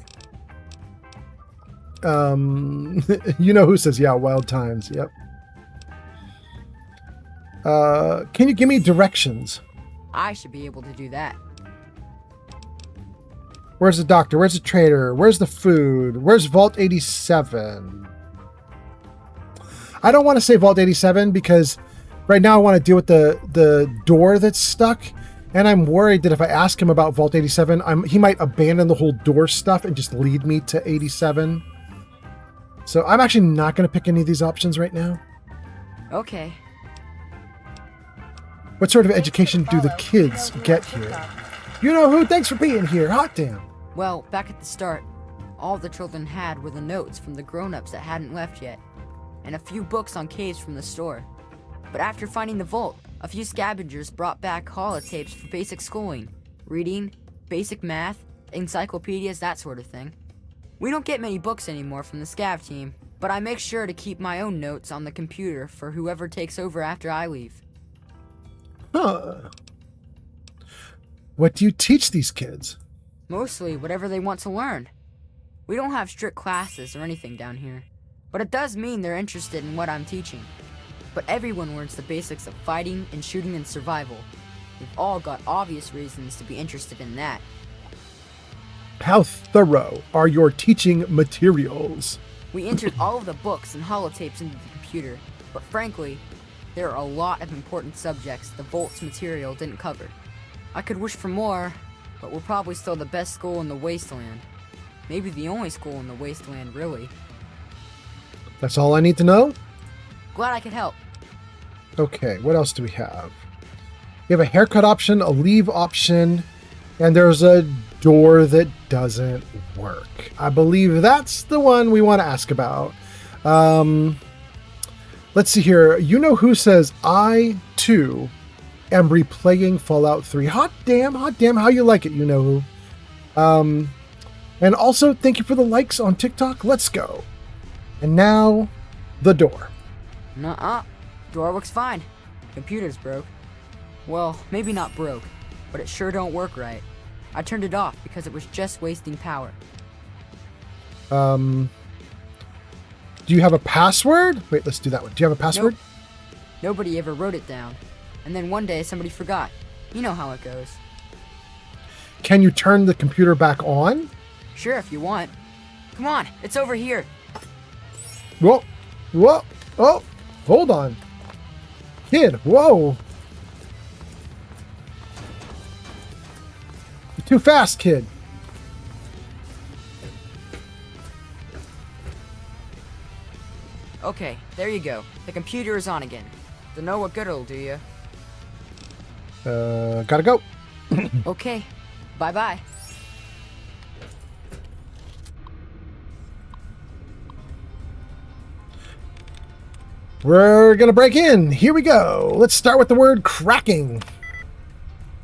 You know who says, yeah, wild times. Yep. Can you give me directions? I should be able to do that. Where's the doctor? Where's the trader? Where's the food? Where's Vault 87? I don't want to say Vault 87 because right now I want to deal with the door that's stuck. And I'm worried that if I ask him about Vault 87, he might abandon the whole door stuff and just lead me to 87. So I'm actually not going to pick any of these options right now. Okay. What sort of education do the kids get here? You know who? Thanks for being here. Hot damn. Well, back at the start, all the children had were the notes from the grown-ups that hadn't left yet, and a few books on caves from the store. But after finding the vault, a few scavengers brought back holotapes for basic schooling, reading, basic math, encyclopedias, that sort of thing. We don't get many books anymore from the scav team, but I make sure to keep my own notes on the computer for whoever takes over after I leave. Huh. What do you teach these kids? Mostly whatever they want to learn. We don't have strict classes or anything down here, but it does mean they're interested in what I'm teaching. But everyone learns the basics of fighting and shooting and survival. We've all got obvious reasons to be interested in that. How thorough are your teaching materials? We entered all of the books and holotapes into the computer, but frankly, there are a lot of important subjects the Vault's material didn't cover. I could wish for more, but we're probably still the best school in the Wasteland. Maybe the only school in the Wasteland, really. That's all I need to know? Glad I could help. Okay, what else do we have? We have a haircut option, a leave option, and there's a door that doesn't work. I believe that's the one we want to ask about. Let's see here. You know who says, I, too, am replaying Fallout 3. Hot damn, how you like it, you know who. And also, thank you for the likes on TikTok. Let's go. And now, the door. Nuh-uh. Door looks fine. Computer's broke. Well, maybe not broke, but it sure don't work right. I turned it off because it was just wasting power. Do you have a password? Wait, let's do that one. Do you have a password? Nope. Nobody ever wrote it down. And then one day somebody forgot. You know how it goes. Can you turn the computer back on? Sure, if you want. Come on, it's over here. Whoa. Oh, hold on. Kid, whoa. You're too fast, kid. Okay, there you go. The computer is on again. Don't know what good it'll do you. Gotta go. Okay, bye-bye. We're gonna break in. Here we go. Let's start with the word cracking.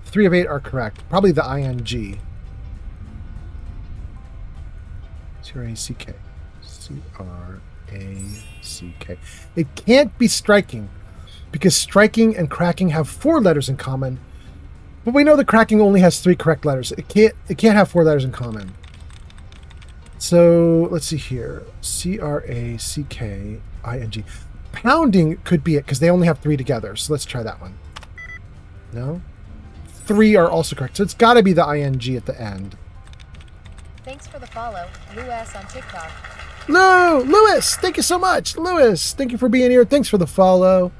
3 of 8 are correct. Probably the ing. C-R-A-C-K. C-R-A-C-K. It can't be striking because striking and cracking have 4 letters in common. But we know that cracking only has 3 correct letters. It can't have 4 letters in common. So let's see here. C-R-A-C-K-I-N-G. Pounding could be it because they only have 3 together. So let's try that one. No? 3 are also correct. So it's got to be the ing at the end. Thanks for the follow, Lewis on TikTok. Lewis, thank you so much. Lewis, thank you for being here. Thanks for the follow.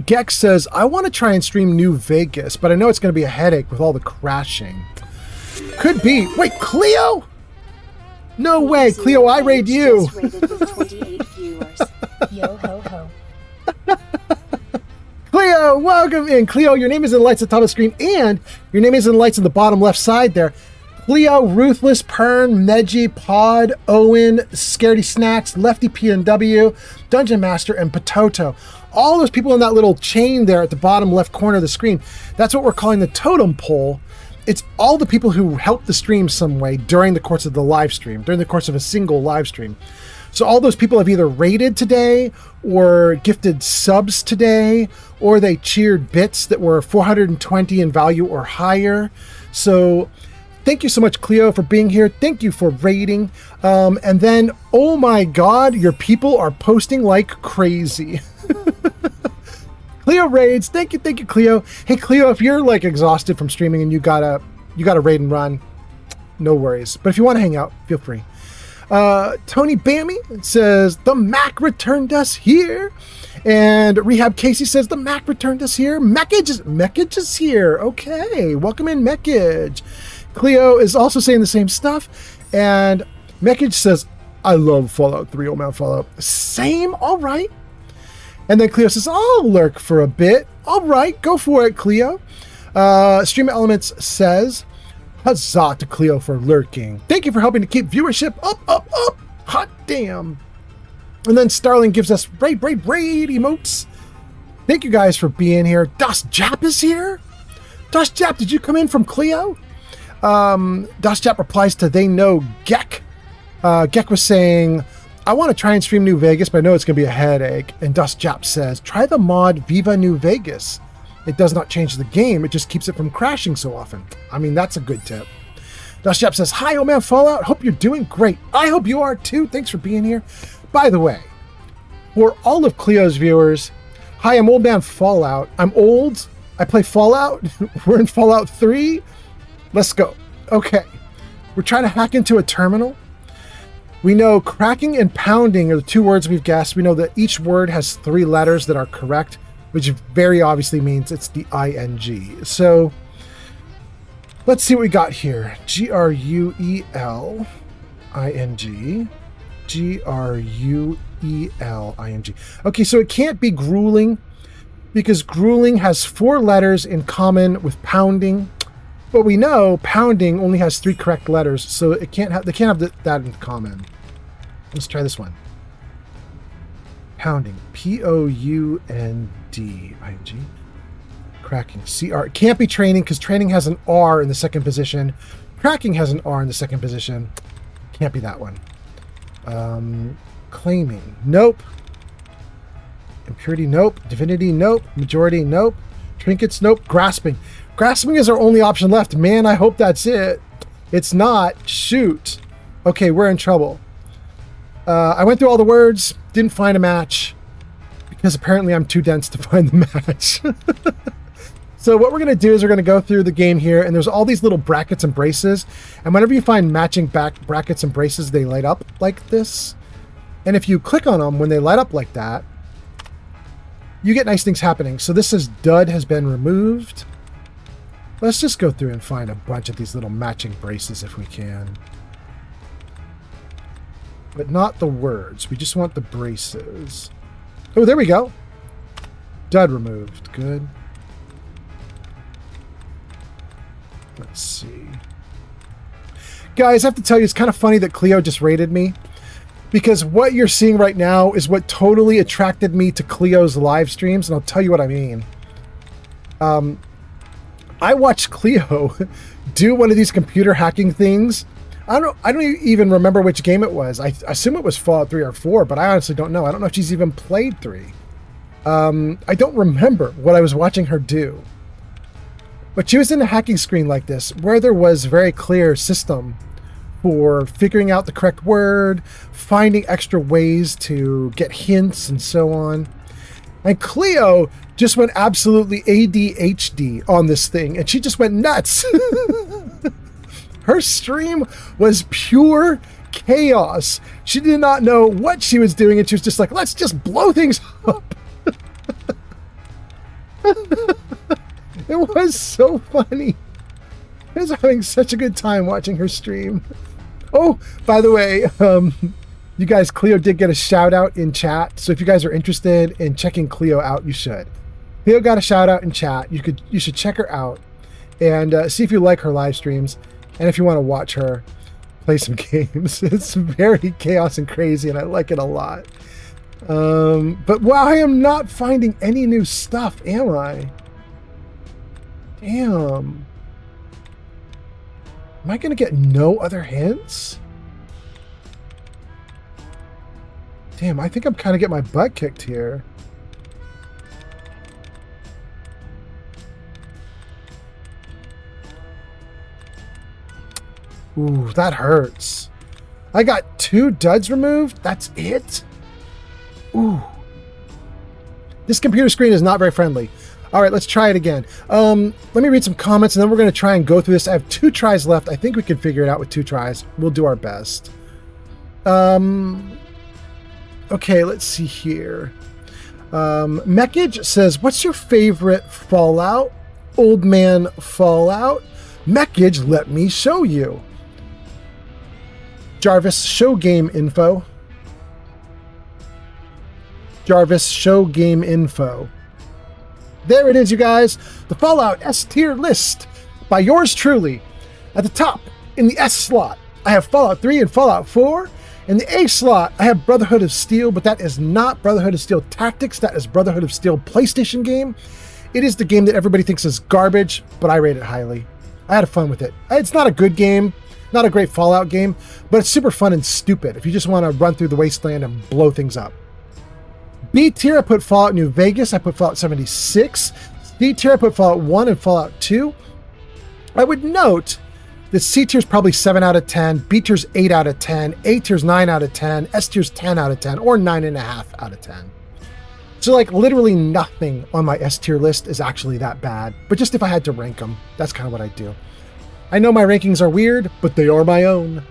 Gex says, I want to try and stream New Vegas, but I know it's going to be a headache with all the crashing. Could be. Wait, Cleo? No way, Cleo, I raid you. Yo ho ho. Cleo, welcome in. Cleo, your name is in lights at the top of the screen, and your name is in lights on the bottom left side there. Cleo, Ruthless, Pern, Neji, Pod, Owen, Scaredy Snacks, Lefty P&W, Dungeon Master, and Potato. All those people in that little chain there at the bottom left corner of the screen, that's what we're calling the totem pole. It's all the people who helped the stream some way during the course of the live stream, during the course of a single live stream. So all those people have either rated today or gifted subs today, or they cheered bits that were 420 in value or higher. So thank you so much, Cleo, for being here. Thank you for rating. And then, oh my God, your people are posting like crazy. Cleo raids. Thank you, Cleo. Hey, Cleo, if you're like exhausted from streaming and you gotta raid and run, no worries. But if you want to hang out, feel free. Tony Bammy says, the Mac returned us here. And Rehab Casey says, the Mac returned us here. Mekage is here. Okay, welcome in, Mekage. Cleo is also saying the same stuff. And Mekage says, I love Fallout 3, Old Man Fallout. Same, all right. And then Cleo says, I'll lurk for a bit. All right, go for it, Cleo. Stream Elements says, huzzah to Cleo for lurking. Thank you for helping to keep viewership up. Hot damn. And then Starling gives us raid emotes. Thank you guys for being here. Das Jap is here. Das Jap, did you come in from Cleo? Das Jap replies to they know Gek. Gek was saying, I want to try and stream New Vegas, but I know it's going to be a headache. And Das Jap says, try the mod Viva New Vegas. It does not change the game. It just keeps it from crashing so often. I mean, that's a good tip. Das Jap says, hi, Old Man Fallout. Hope you're doing great. I hope you are too. Thanks for being here. By the way, for all of Cleo's viewers, hi, I'm Old Man Fallout. I'm old. I play Fallout. We're in Fallout 3. Let's go. Okay. We're trying to hack into a terminal. We know cracking and pounding are the two words we've guessed. We know that each word has 3 letters that are correct, which very obviously means it's the ing. So let's see what we got here. Grueling. Grueling. Okay, so it can't be grueling because grueling has 4 letters in common with pounding. But we know pounding only has 3 correct letters, so they can't have that in common. Let's try this one. Pounding. Pounding. Cracking. CR. It can't be training because training has an R in the second position. Cracking has an R in the second position. Can't be that one. Claiming. Nope. Impurity. Nope. Divinity. Nope. Majority. Nope. Trinkets. Nope. Grasping. Grasping is our only option left. Man, I hope that's it. It's not. Shoot. Okay, we're in trouble. I went through all the words, didn't find a match, because apparently I'm too dense to find the match. So what we're going to do is we're going to go through the game here, and there's all these little brackets and braces, and whenever you find matching brackets and braces, they light up like this. And if you click on them when they light up like that, you get nice things happening. So this says dud has been removed. Let's just go through and find a bunch of these little matching braces if we can. But not the words. We just want the braces. Oh, there we go. Dud removed. Good. Let's see. Guys, I have to tell you, it's kind of funny that Cleo just raided me. Because what you're seeing right now is what totally attracted me to Cleo's live streams. And I'll tell you what I mean. I watched Cleo do one of these computer hacking things. I don't even remember which game it was. I assume it was Fallout 3 or 4, but I honestly don't know. I don't know if she's even played 3. I don't remember what I was watching her do. But she was in a hacking screen like this, where there was very clear system for figuring out the correct word, finding extra ways to get hints, and so on. And Cleo just went absolutely ADHD on this thing, and she just went nuts. Her stream was pure chaos. She did not know what she was doing, and she was just like, let's just blow things up. It was so funny. I was having such a good time watching her stream. Oh, by the way, you guys, Cleo did get a shout out in chat. So if you guys are interested in checking Cleo out, you should. Cleo got a shout out in chat. You should check her out and see if you like her live streams. And if you want to watch her play some games, it's very chaos and crazy, and I like it a lot. But wow, I am not finding any new stuff, am I? Damn. Am I going to get no other hints? Damn, I think I'm kind of getting my butt kicked here. Ooh, that hurts. I got 2 duds removed? That's it? Ooh. This computer screen is not very friendly. All right, let's try it again. Let me read some comments, and then we're going to try and go through this. I have 2 tries left. I think we can figure it out with 2 tries. We'll do our best. Okay, let's see here. Mekage says, what's your favorite Fallout? Old man Fallout? Mekage, let me show you. Jarvis, show game info. Jarvis, show game info. There it is, you guys. The Fallout S tier list by yours truly. At the top, in the S slot, I have Fallout 3 and Fallout 4. In the A slot, I have Brotherhood of Steel, but that is not Brotherhood of Steel Tactics. That is Brotherhood of Steel PlayStation game. It is the game that everybody thinks is garbage, but I rate it highly. I had fun with it. It's not a good game, not a great Fallout game, but it's super fun and stupid if you just want to run through the wasteland and blow things up. B tier, I put Fallout New Vegas. I put Fallout 76. C tier, I put Fallout 1 and Fallout 2. I would note that C tier is probably 7 out of 10, B tier is 8 out of 10, A tier is 9 out of 10, S tier is 10 out of 10, or 9.5 out of 10. So like literally nothing on my S tier list is actually that bad, but just if I had to rank them, that's kind of what I do. I know my rankings are weird, but they are my own.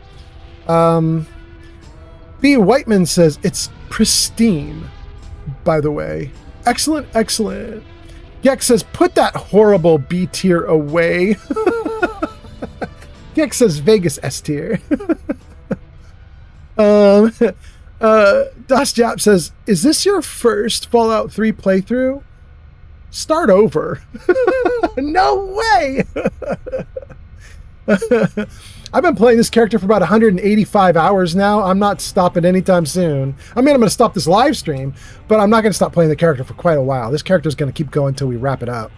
B. Whiteman says, it's pristine, by the way. Excellent, excellent. Gex says, put that horrible B tier away. Gex says, Vegas S tier. Das Jap says, is this your first Fallout 3 playthrough? Start over. No way! I've been playing this character for about 185 hours now. I'm not stopping anytime soon. I mean, I'm going to stop this live stream, but I'm not going to stop playing the character for quite a while. This character is going to keep going until we wrap it up.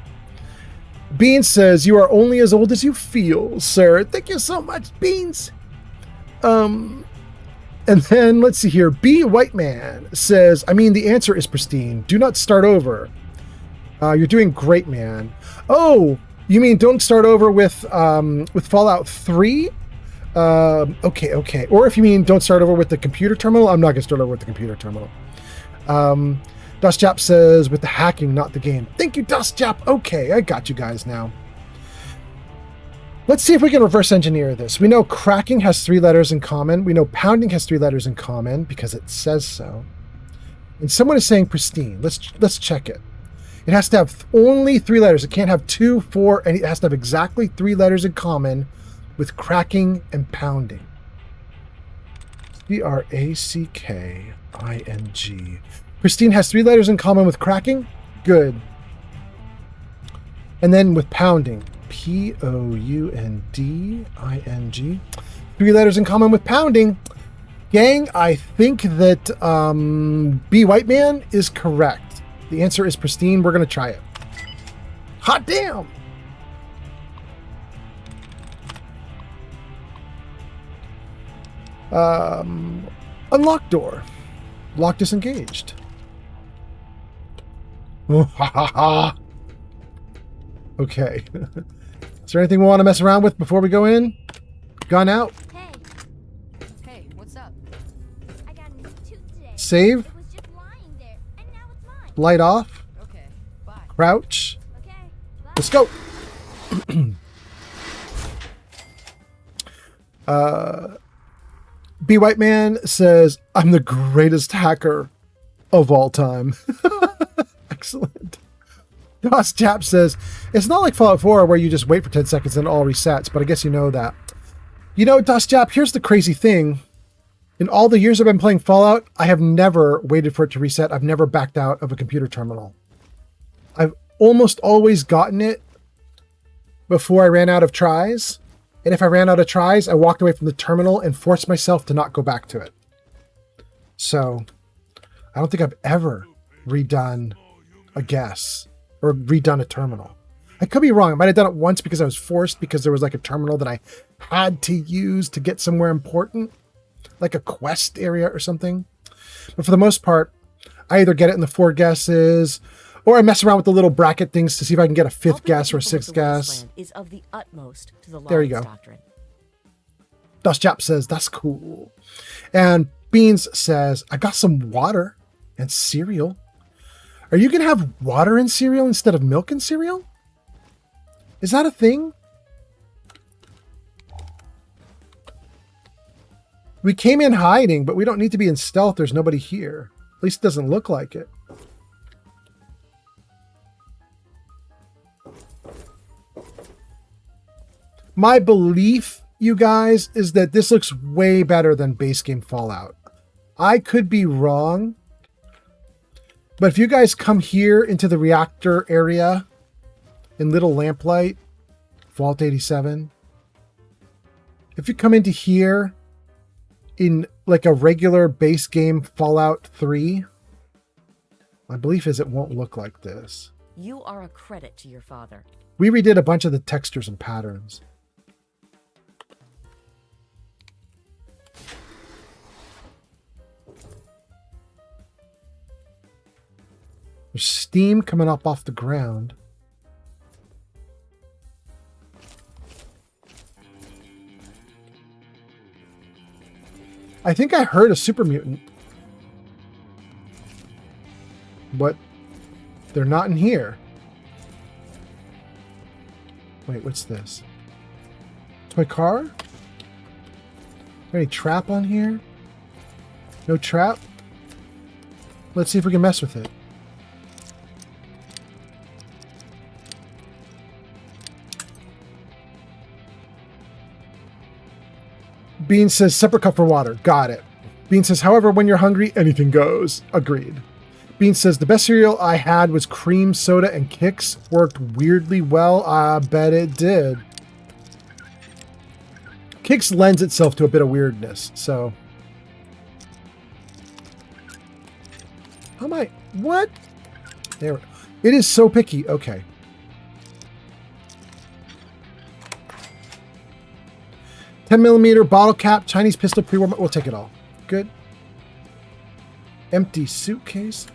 Beans says, you are only as old as you feel, sir. Thank you so much, Beans. And then, let's see here. B. White Man says, I mean, the answer is pristine. Do not start over. You're doing great, man. Oh, you mean don't start over with Fallout 3? Okay. Or if you mean don't start over with the computer terminal, I'm not going to start over with the computer terminal. Dustjap says, with the hacking, not the game. Thank you, Dustjap. Okay, I got you guys now. Let's see if we can reverse engineer this. We know cracking has 3 letters in common. We know pounding has 3 letters in common because it says so. And someone is saying pristine. Let's check it. It has to have only 3 letters. It can't have 2, 4, and it has to have exactly 3 letters in common with cracking and pounding. C-R-A-C-K-I-N-G. Pristine has 3 letters in common with cracking? Good. And then with pounding. P-O-U-N-D-I-N-G. 3 letters in common with pounding. Gang, I think that B. White Man is correct. The answer is pristine. We're going to try it. Hot damn! Unlock door. Lock disengaged. Okay. Is there anything we want to mess around with before we go in? Gun out. Hey, what's up? I got a new tooth today. Save. It was just lying there, and now it's mine. Light off. Okay, bye. Crouch. Okay, bye. Let's go. B. White Man says, I'm the greatest hacker of all time. Excellent. Doss Jap says, it's not like Fallout 4 where you just wait for 10 seconds and it all resets, but I guess you know that. You know, Doss Jap, here's the crazy thing. In all the years I've been playing Fallout, I have never waited for it to reset. I've never backed out of a computer terminal. I've almost always gotten it before I ran out of tries. And if I ran out of tries, I walked away from the terminal and forced myself to not go back to it. So, I don't think I've ever redone a guess or redone a terminal. I could be wrong. I might have done it once because I was forced because there was like a terminal that I had to use to get somewhere important, like a quest area or something. But for the most part, I either get it in the 4 guesses, or I mess around with the little bracket things to see if I can get a 5th guess or a 6th guess. Is of the utmost to the there you go. Doctrine. Dust Jap says, that's cool. And Beans says, I got some water and cereal. Are you going to have water in cereal instead of milk in cereal? Is that a thing? We came in hiding, but we don't need to be in stealth. There's nobody here. At least it doesn't look like it. My belief, you guys, is that this looks way better than base game Fallout. I could be wrong. But if you guys come here into the reactor area in Little Lamplight, Vault 87, if you come into here in like a regular base game Fallout 3, my belief is it won't look like this. You are a credit to your father. We redid a bunch of the textures and patterns. There's steam coming up off the ground. I think I heard a super mutant. But they're not in here. Wait, what's this? Toy car? Any trap on here? No trap? Let's see if we can mess with it. Bean says, separate cup for water. Got it. Bean says, however, when you're hungry, anything goes. Agreed. Bean says, the best cereal I had was cream soda and Kix. Worked weirdly well. I bet it did. Kix lends itself to a bit of weirdness, so. How am I? What? There. It is so picky. Okay. $10mm bottle cap, Chinese pistol pre-war. We'll take it all. Good. Empty suitcase.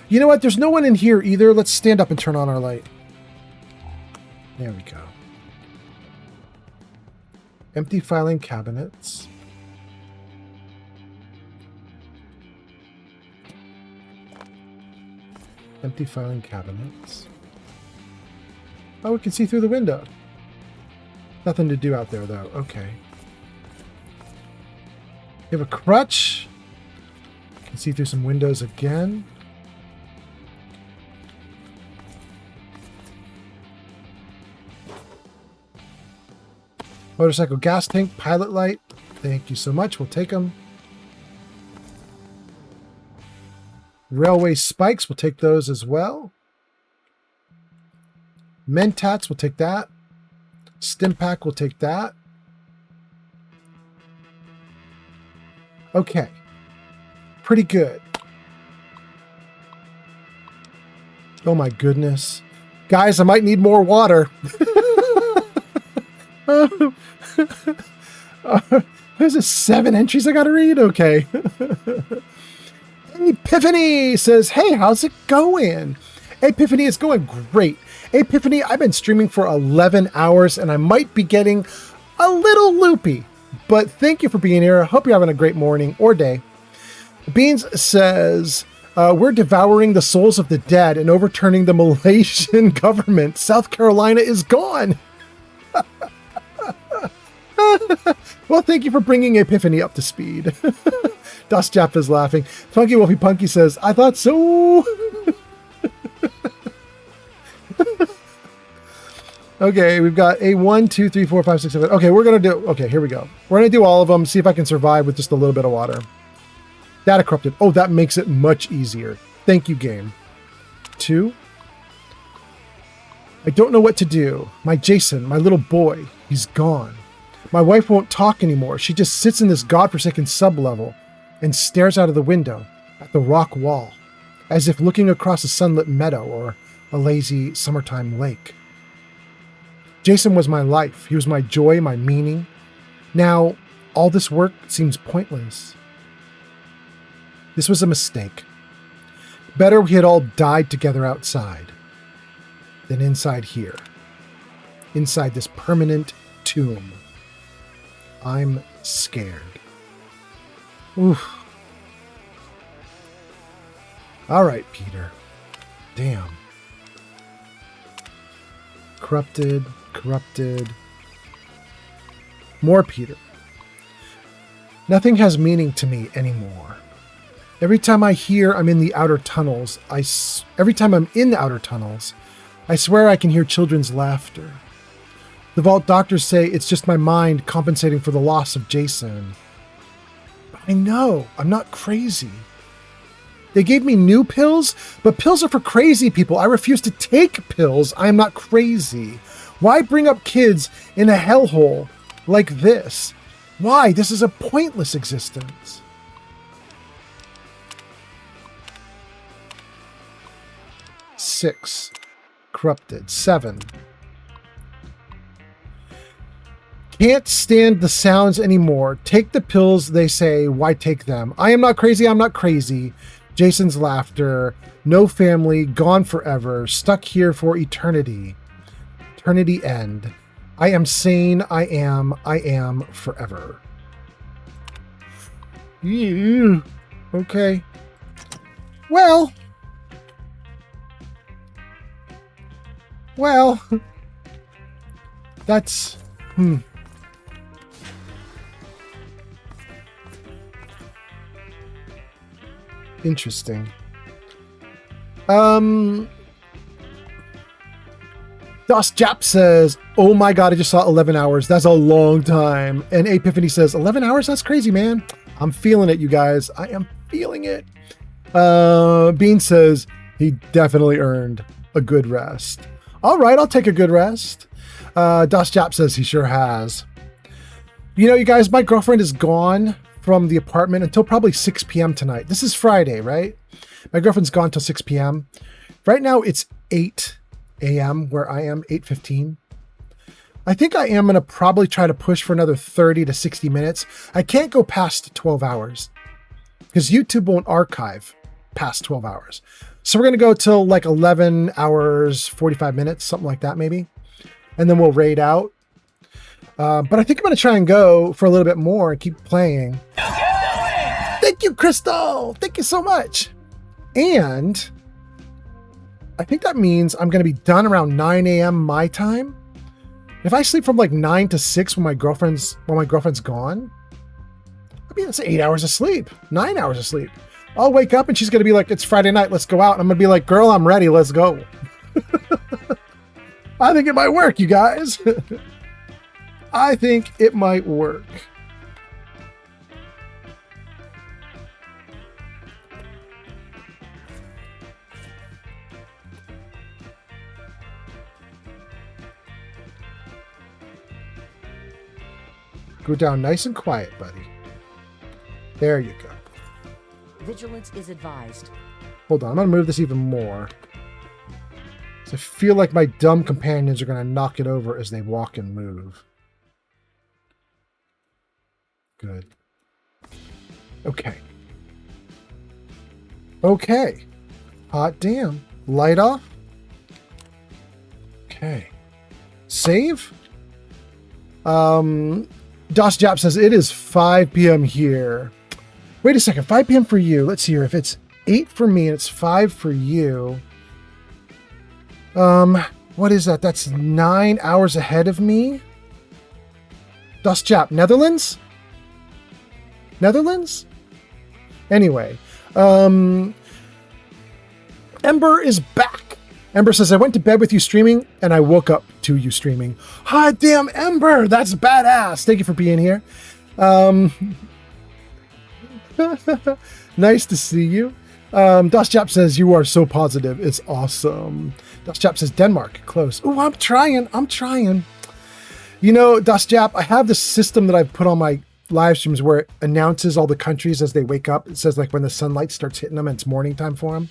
You know what? There's no one in here either. Let's stand up and turn on our light. There we go. Empty filing cabinets. Empty filing cabinets. Oh, we can see through the window. Nothing to do out there, though. Okay. You have a crutch. You can see through some windows again. Motorcycle gas tank, pilot light. Thank you so much. We'll take them. Railway spikes. We'll take those as well. Mentats. We'll take that. Stimpak, we'll take that. Okay. Pretty good. Oh my goodness. Guys, I might need more water. There's a 7 entries I gotta read? Okay. Epiphany says, hey, how's it going? Epiphany, it's going great. Epiphany, I've been streaming for 11 hours and I might be getting a little loopy, but thank you for being here. I hope you're having a great morning or day. Beans says, we're devouring the souls of the dead and overturning the Malaysian government. South Carolina is gone. Well, thank you for bringing Epiphany up to speed. Dust Jap is laughing. Funky Wolfie Punky says, I thought so. Okay, we've got a 1, 2, 3, 4, 5, 6, 7. Okay, we're going to do... Okay, here we go. We're going to do all of them, see if I can survive with just a little bit of water. Data corrupted. Oh, that makes it much easier. Thank you, game. 2. I don't know what to do. My Jason, my little boy, he's gone. My wife won't talk anymore. She just sits in this godforsaken sub-level and stares out of the window at the rock wall, as if looking across a sunlit meadow or a lazy summertime lake. Jason was my life. He was my joy, my meaning. Now, all this work seems pointless. This was a mistake. Better we had all died together outside than inside here. Inside this permanent tomb. I'm scared. Oof. All right, Peter. Damn. Corrupted. More Peter. Nothing has meaning to me anymore. Every time I hear I'm in the outer tunnels, every time I'm in the outer tunnels, I swear I can hear children's laughter. The vault doctors say it's just my mind compensating for the loss of Jason. But I know I'm not crazy. They gave me new pills, but pills are for crazy people. I refuse to take pills. I am not crazy. Why bring up kids in a hellhole like this? Why? This is a pointless existence. Six. Corrupted. 7. Can't stand the sounds anymore. Take the pills, they say. Why take them? I am not crazy. I'm not crazy. Jason's laughter. No family. Gone forever. Stuck here for eternity. Eternity end. I am sane. I am forever. Ew. Okay. Well, that's, interesting. Das Jap says, oh my god, I just saw 11 hours. That's a long time. And Epiphany says, 11 hours? That's crazy, man. I'm feeling it, you guys. I am feeling it. Bean says, he definitely earned a good rest. All right, I'll take a good rest. Das Jap says he sure has. You know, you guys, my girlfriend is gone from the apartment until probably 6 p.m. tonight. This is Friday, right? My girlfriend's gone till 6 p.m. Right now, it's 8 a.m. where I am, 8:15. I think I am going to probably try to push for another 30 to 60 minutes. I can't go past 12 hours because YouTube won't archive past 12 hours. So we're going to go till like 11 hours, 45 minutes, something like that maybe. And then we'll raid out. But I think I'm going to try and go for a little bit more and keep playing. Thank you, Crystal. Thank you so much. And I think that means I'm going to be done around 9 a.m. my time. If I sleep from like 9 to 6 when my girlfriend's gone, I mean, that's 8 hours of sleep, 9 hours of sleep. I'll wake up and she's going to be like, it's Friday night, let's go out. And I'm going to be like, girl, I'm ready, let's go. I think it might work, you guys. I think it might work. Go down nice and quiet, buddy. There you go. Vigilance is advised. Hold on, I'm going to move this even more. So I feel like my dumb companions are going to knock it over as they walk and move. Good. Okay. Okay. Hot damn. Light off. Okay. Save. Das Jap says it is 5 p.m. here. Wait a second. 5 p.m. for you. Let's see here. If it's 8 for me and it's 5 for you. What is that? That's 9 hours ahead of me. Das Jap, Netherlands? Netherlands? Anyway, Ember is back. Ember says, I went to bed with you streaming and I woke up to you streaming. Hot damn, Ember! That's badass. Thank you for being here. Nice to see you. Das Jap says, you are so positive. It's awesome. Das Jap says, Denmark, close. Ooh, I'm trying. You know, Das Jap, I have this system that I've put on my live streams where it announces all the countries as they wake up. It says like when the sunlight starts hitting them and it's morning time for them.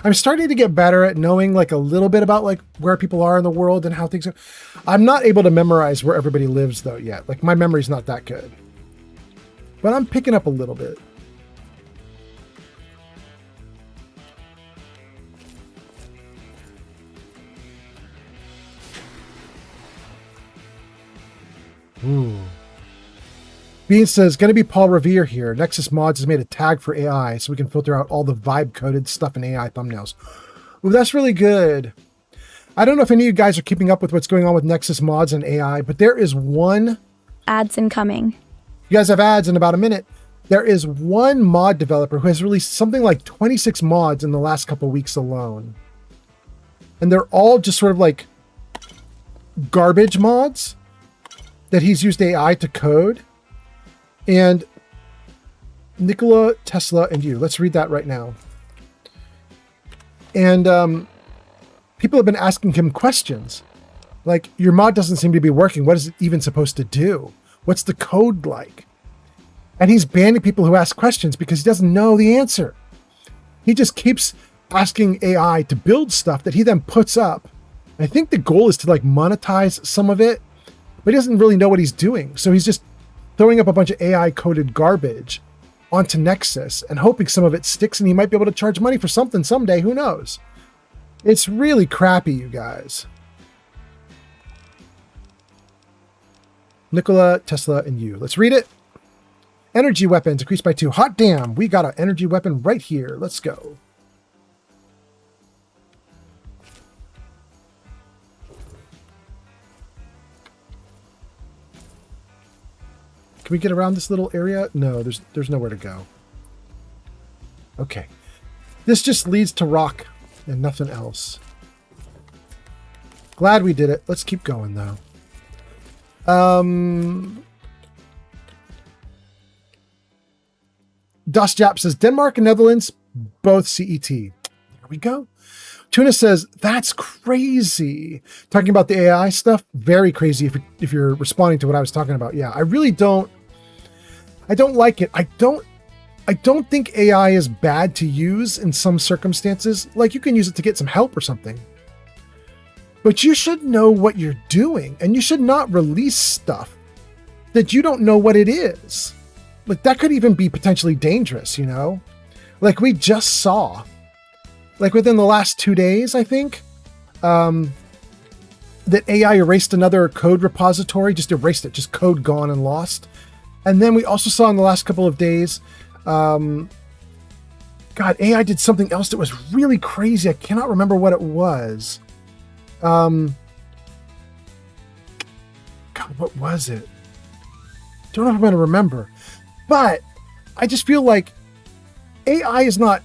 I'm starting to get better at knowing like a little bit about like where people are in the world and how things are. I'm not able to memorize where everybody lives though yet. Like my memory's not that good, but I'm picking up a little bit. Ooh. Bean says, going to be Paul Revere here. Nexus Mods has made a tag for AI so we can filter out all the vibe-coded stuff in AI thumbnails. Ooh, that's really good. I don't know if any of you guys are keeping up with what's going on with Nexus Mods and AI, but there is one... Ads incoming. You guys have ads in about a minute. There is one mod developer who has released something like 26 mods in the last couple weeks alone. And they're all just sort of like garbage mods that he's used AI to code. And Nikola, Tesla, and you. Let's read that right now. And people have been asking him questions. Like, your mod doesn't seem to be working. What is it even supposed to do? What's the code like? And he's banning people who ask questions because he doesn't know the answer. He just keeps asking AI to build stuff that he then puts up. I think the goal is to like monetize some of it, but he doesn't really know what he's doing. So he's just throwing up a bunch of AI coded garbage onto Nexus and hoping some of it sticks and he might be able to charge money for something someday. Who knows? It's really crappy, you guys. Nikola, Tesla, and you. Let's read it. Energy weapons increased by 2. Hot damn, we got an energy weapon right here. Let's go. Can we get around this little area? No, there's nowhere to go. Okay. This just leads to rock and nothing else. Glad we did it. Let's keep going though. Dustjap says Denmark and Netherlands, both CET. There we go. Tuna says, that's crazy. Talking about the AI stuff, very crazy if you're responding to what I was talking about. Yeah, I really don't like it. I don't think AI is bad to use in some circumstances. Like, you can use it to get some help or something. But you should know what you're doing, and you should not release stuff that you don't know what it is. Like, that could even be potentially dangerous, you know? Like, we just saw, like within the last 2 days, I think, that AI erased another code repository, just erased it, just code gone and lost. And then we also saw in the last couple of days, God, AI did something else that was really crazy. I cannot remember what it was. God, what was it? Don't know if I'm going to remember. But I just feel like AI is not...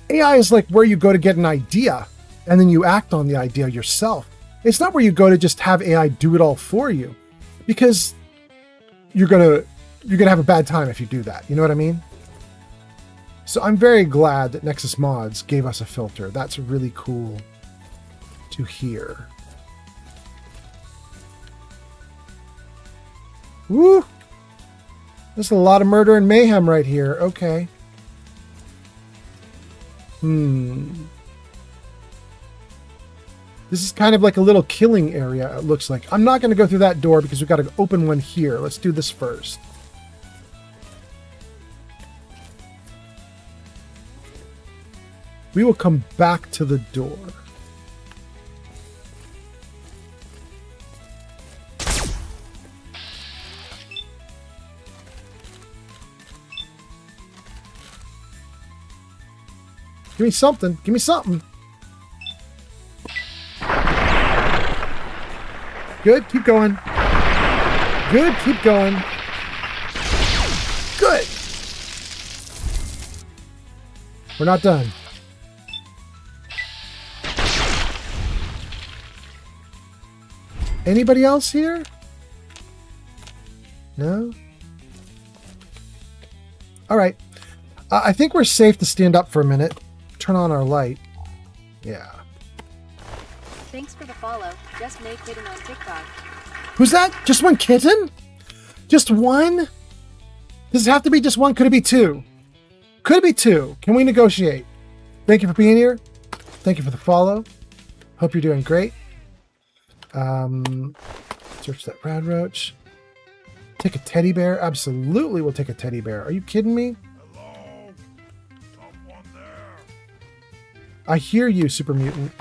AI is like where you go to get an idea, and then you act on the idea yourself. It's not where you go to just have AI do it all for you, because you're gonna have a bad time if you do that. You know what I mean? So I'm very glad that Nexus Mods gave us a filter. That's really cool to hear. Woo! There's a lot of murder and mayhem right here. Okay. This is kind of like a little killing area, it looks like. I'm not going to go through that door because we've got to open one here. Let's do this first. We will come back to the door. Give me something. Give me something. Good. Keep going. Good. Keep going. Good. We're not done. Anybody else here? No? All right. I think we're safe to stand up for a minute. Turn on our light. Yeah. Thanks for the follow. Just made kitten on TikTok. Who's that? Just one kitten? Just one? Does it have to be just one? Could it be two? Could it be two? Can we negotiate? Thank you for being here. Thank you for the follow. Hope you're doing great. Search that rad roach. Take a teddy bear. Absolutely, we'll take a teddy bear. Are you kidding me? I hear you, Super Mutant.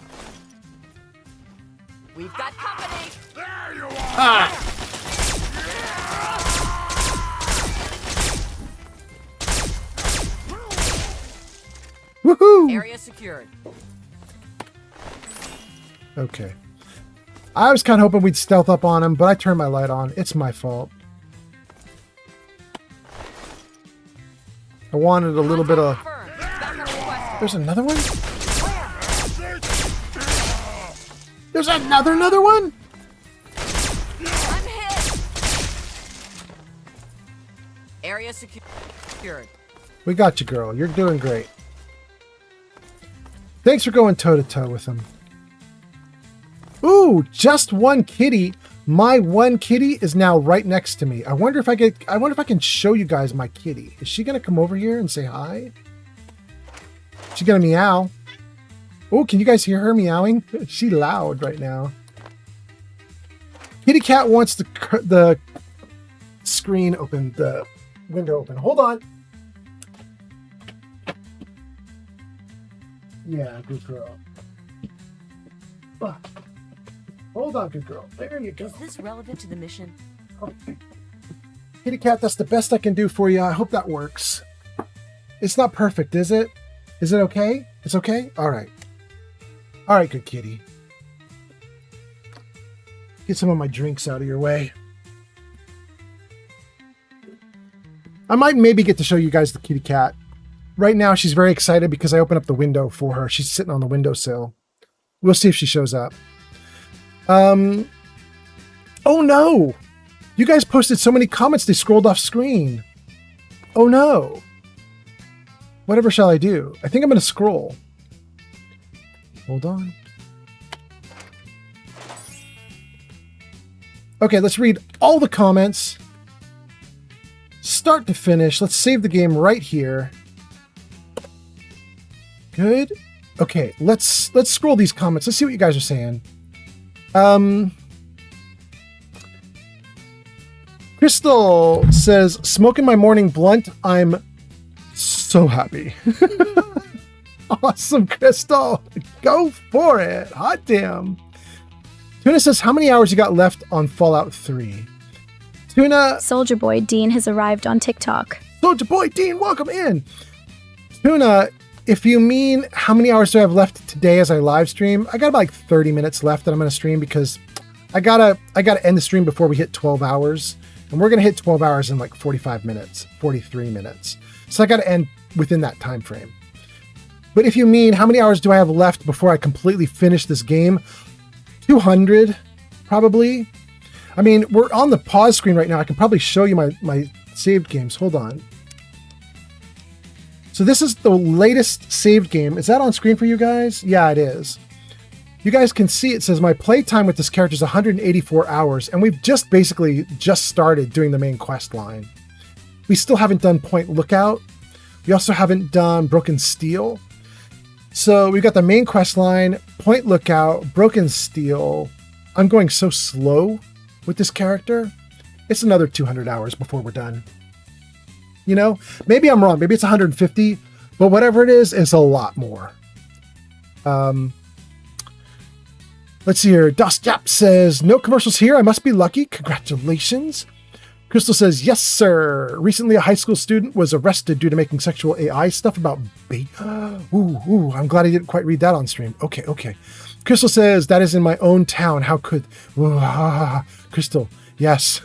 We've got company. There you are. Ah! Woohoo! Area secured. Okay. I was kind of hoping we'd stealth up on him, but I turned my light on. It's my fault. I wanted a little bit of... There's another one? There's another one? I'm hit. Area secured. We got you, girl. You're doing great. Thanks for going toe-to-toe with him. Ooh, just one kitty. My one kitty is now right next to me. I wonder if I can show you guys my kitty. Is she gonna come over here and say hi? She's gonna meow. Oh, can you guys hear her meowing? She's loud right now. Kitty cat wants the screen open, the window open. Hold on. Yeah, good girl. Hold on, good girl. There you go. Is this relevant to the mission? Okay. Kitty cat, that's the best I can do for you. I hope that works. It's not perfect, is it? Is it okay? It's okay? All right. All right, good kitty. Get some of my drinks out of your way. I might maybe get to show you guys the kitty cat. Right now, she's very excited because I opened up the window for her. She's sitting on the windowsill. We'll see if she shows up. Oh no! You guys posted so many comments they scrolled off screen. Oh no! Whatever shall I do? I think I'm going to scroll. Hold on. Okay, let's read all the comments. Start to finish. Let's save the game right here. Good. Okay, let's scroll these comments. Let's see what you guys are saying. Crystal says, smoking my morning blunt. I'm so happy. Awesome, Crystal. Go for it. Hot damn. Tuna says, how many hours you got left on Fallout 3? Tuna. Soldier Boy Dean has arrived on TikTok. Soldier Boy Dean, welcome in. Tuna, if you mean how many hours do I have left today as I live stream, I got about like 30 minutes left that I'm going to stream because I gotta end the stream before we hit 12 hours. And we're going to hit 12 hours in like 45 minutes, 43 minutes. So I got to end within that time frame. But if you mean how many hours do I have left before I completely finish this game, 200 probably. I mean, we're on the pause screen right now. I can probably show you my saved games. Hold on. So this is the latest saved game. Is that on screen for you guys? Yeah, it is. You guys can see it says my playtime with this character is 184 hours, and we've basically just started doing the main quest line. We still haven't done Point Lookout. We also haven't done Broken Steel. So we've got the main quest line, Point Lookout, Broken Steel. I'm going so slow with this character. It's another 200 hours before we're done. You know, maybe I'm wrong. Maybe it's 150, but whatever it is, it's a lot more. Let's see here. Dostjap says, no commercials here. I must be lucky. Congratulations. Crystal says, yes, sir. Recently, a high school student was arrested due to making sexual AI stuff about Ooh, I'm glad I didn't quite read that on stream. Okay. Crystal says, that is in my own town. How could... Crystal, yes.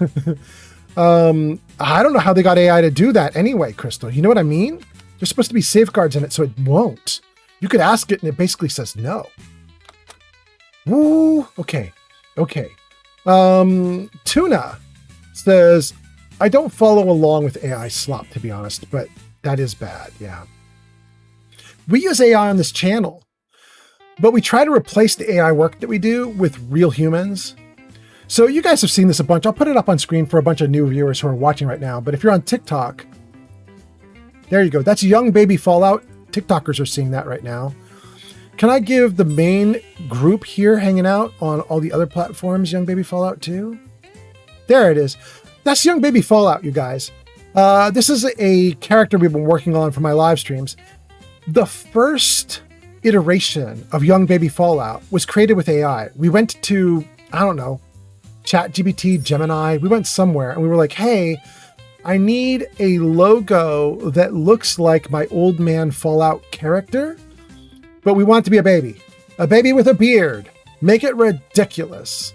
I don't know how they got AI to do that anyway, Crystal. You know what I mean? There's supposed to be safeguards in it, so it won't. You could ask it, and it basically says no. Woo! Okay. Tuna says, I don't follow along with AI slop, to be honest, but that is bad, yeah. We use AI on this channel, but we try to replace the AI work that we do with real humans. So you guys have seen this a bunch. I'll put it up on screen for a bunch of new viewers who are watching right now, but if you're on TikTok, there you go. That's Young Baby Fallout. TikTokers are seeing that right now. Can I give the main group here hanging out on all the other platforms Young Baby Fallout 2? There it is. That's Young Baby Fallout, you guys. This is a character we've been working on for my live streams. The first iteration of Young Baby Fallout was created with AI. We went to, I don't know, ChatGPT, Gemini. We went somewhere and we were like, hey, I need a logo that looks like my old man Fallout character, but we want it to be a baby with a beard. Make it ridiculous.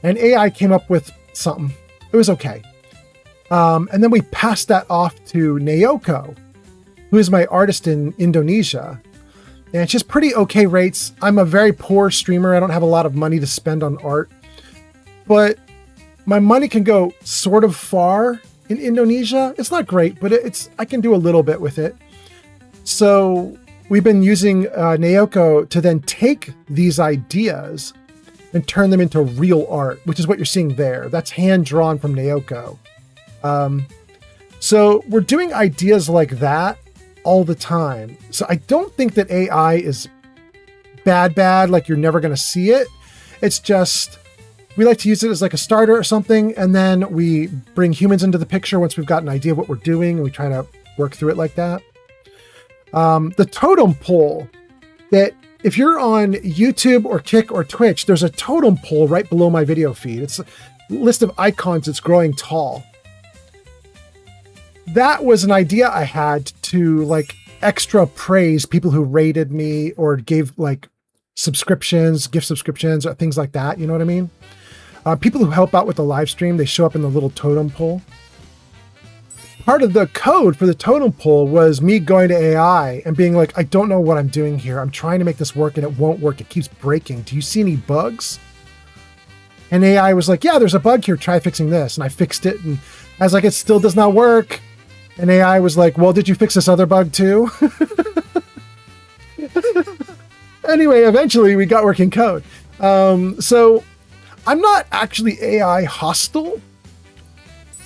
And AI came up with something. It was okay. And then we passed that off to Naoko, who is my artist in Indonesia. And she's pretty okay rates. I'm a very poor streamer. I don't have a lot of money to spend on art, but my money can go sort of far in Indonesia. It's not great, but I can do a little bit with it. So we've been using Naoko to then take these ideas and turn them into real art, which is what you're seeing there. That's hand drawn from Naoko. So we're doing ideas like that all the time. So I don't think that AI is bad, like you're never going to see it. It's just, we like to use it as like a starter or something. And then we bring humans into the picture once we've got an idea of what we're doing. And we try to work through it like that. The totem pole that if you're on YouTube or Kick or Twitch, there's a totem pole right below my video feed. It's a list of icons. It's growing tall. That was an idea I had to like extra praise people who rated me or gave like subscriptions, gift subscriptions or things like that. You know what I mean? People who help out with the live stream, they show up in the little totem pole. Part of the code for the totem pole was me going to AI and being like, I don't know what I'm doing here. I'm trying to make this work and it won't work. It keeps breaking. Do you see any bugs? And AI was like, yeah, there's a bug here. Try fixing this. And I fixed it. And I was like, it still does not work. And AI was like, well, did you fix this other bug too? Anyway, eventually we got working code. So I'm not actually AI hostile.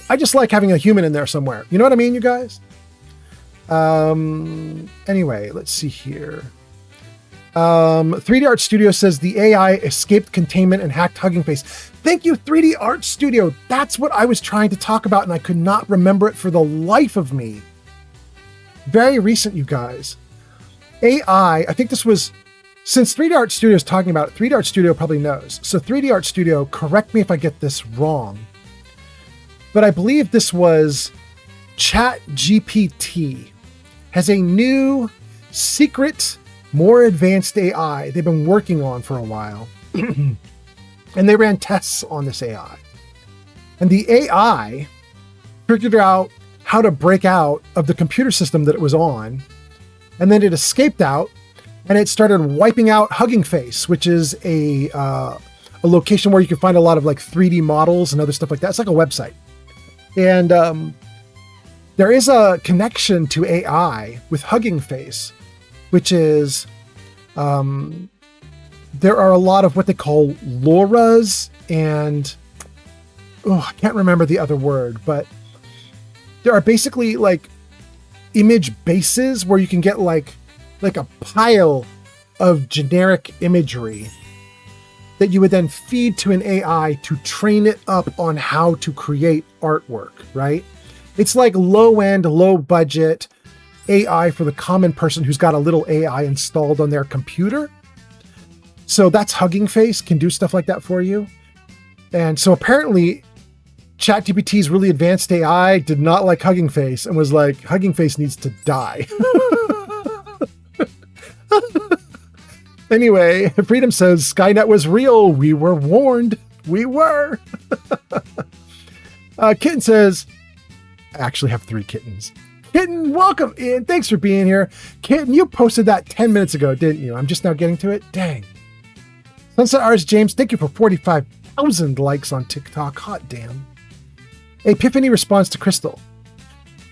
I just like having a human in there somewhere. You know what I mean, you guys? Anyway, let's see here. 3D Art Studio says the AI escaped containment and hacked Hugging Face. Thank you, 3D Art Studio. That's what I was trying to talk about, and I could not remember it for the life of me. Very recent, you guys. AI, I think this was, since 3D Art Studio is talking about it, 3D Art Studio probably knows. So 3D Art Studio, correct me if I get this wrong, but I believe this was ChatGPT has a new secret, more advanced AI they've been working on for a while. And they ran tests on this AI. And the AI figured out how to break out of the computer system that it was on. And then it escaped out and it started wiping out Hugging Face, which is a location where you can find a lot of like 3D models and other stuff like that. It's like a website. And there is a connection to AI with Hugging Face, which is there are a lot of what they call LoRa's and I can't remember the other word, but there are basically like image bases where you can get like a pile of generic imagery that you would then feed to an AI to train it up on how to create artwork, right? It's like low-end, low-budget AI for the common person who's got a little AI installed on their computer. So that's Hugging Face, can do stuff like that for you. And so apparently ChatGPT's really advanced AI did not like Hugging Face and was like, Hugging Face needs to die. Anyway, Freedom says, Skynet was real. We were warned. We were. Kitten says, I actually have 3 kittens. Kitten, welcome in. Thanks for being here. Kitten, you posted that 10 minutes ago, didn't you? I'm just now getting to it. Dang. Sunset Artist James, thank you for 45,000 likes on TikTok. Hot damn. Epiphany responds to Crystal.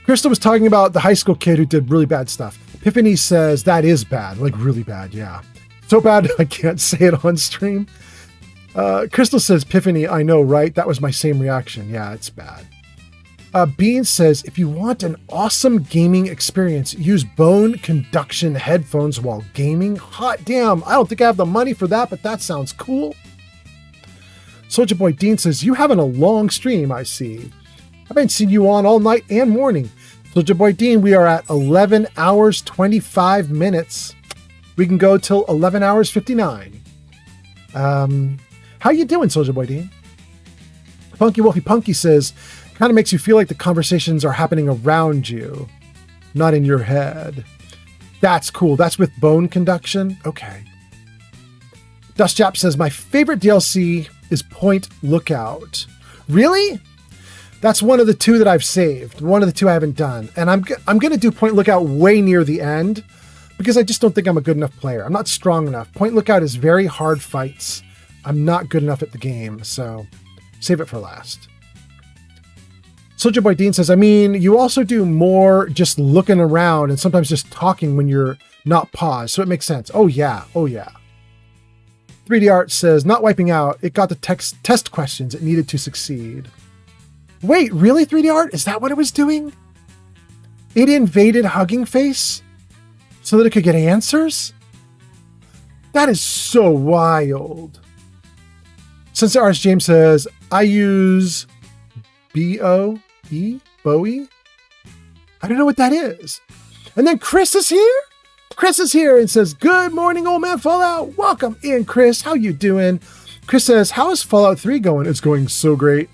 Crystal was talking about the high school kid who did really bad stuff. Epiphany says that is bad, like really bad, yeah. So bad I can't say it on stream. Crystal says, Epiphany, I know, right? That was my same reaction. Yeah, it's bad. Bean says, if you want an awesome gaming experience, use bone conduction headphones while gaming. Hot damn, I don't think I have the money for that, but that sounds cool. Soldier Boy Dean says, you having a long stream, I see. I've been seeing you on all night and morning. Soldier Boy Dean, we are at 11 hours, 25 minutes. We can go till 11 hours, 59. How you doing, Soldier Boy Dean? Punky Wolfie Punky says, Kind of makes you feel like the conversations are happening around you, not in your head. That's cool. That's with bone conduction. Okay. Dustjap says, my favorite DLC is Point Lookout. Really? That's one of the two that I've saved. One of the two I haven't done. And I'm going to do Point Lookout way near the end because I just don't think I'm a good enough player. I'm not strong enough. Point Lookout is very hard fights. I'm not good enough at the game, so save it for last. Soldier Boy Dean says, I mean, you also do more just looking around and sometimes just talking when you're not paused, so it makes sense. Oh yeah, oh yeah. 3D Art says, not wiping out, it got the test questions it needed to succeed. Wait, really, 3D Art? Is that what it was doing? It invaded Hugging Face so that it could get answers? That is so wild. Sensei Artist James says, I use B-O-E? Bowie? I don't know what that is. And then Chris is here? Chris is here and says, good morning, old man Fallout. Welcome in, Chris. How you doing? Chris says, how is Fallout 3 going? It's going so great.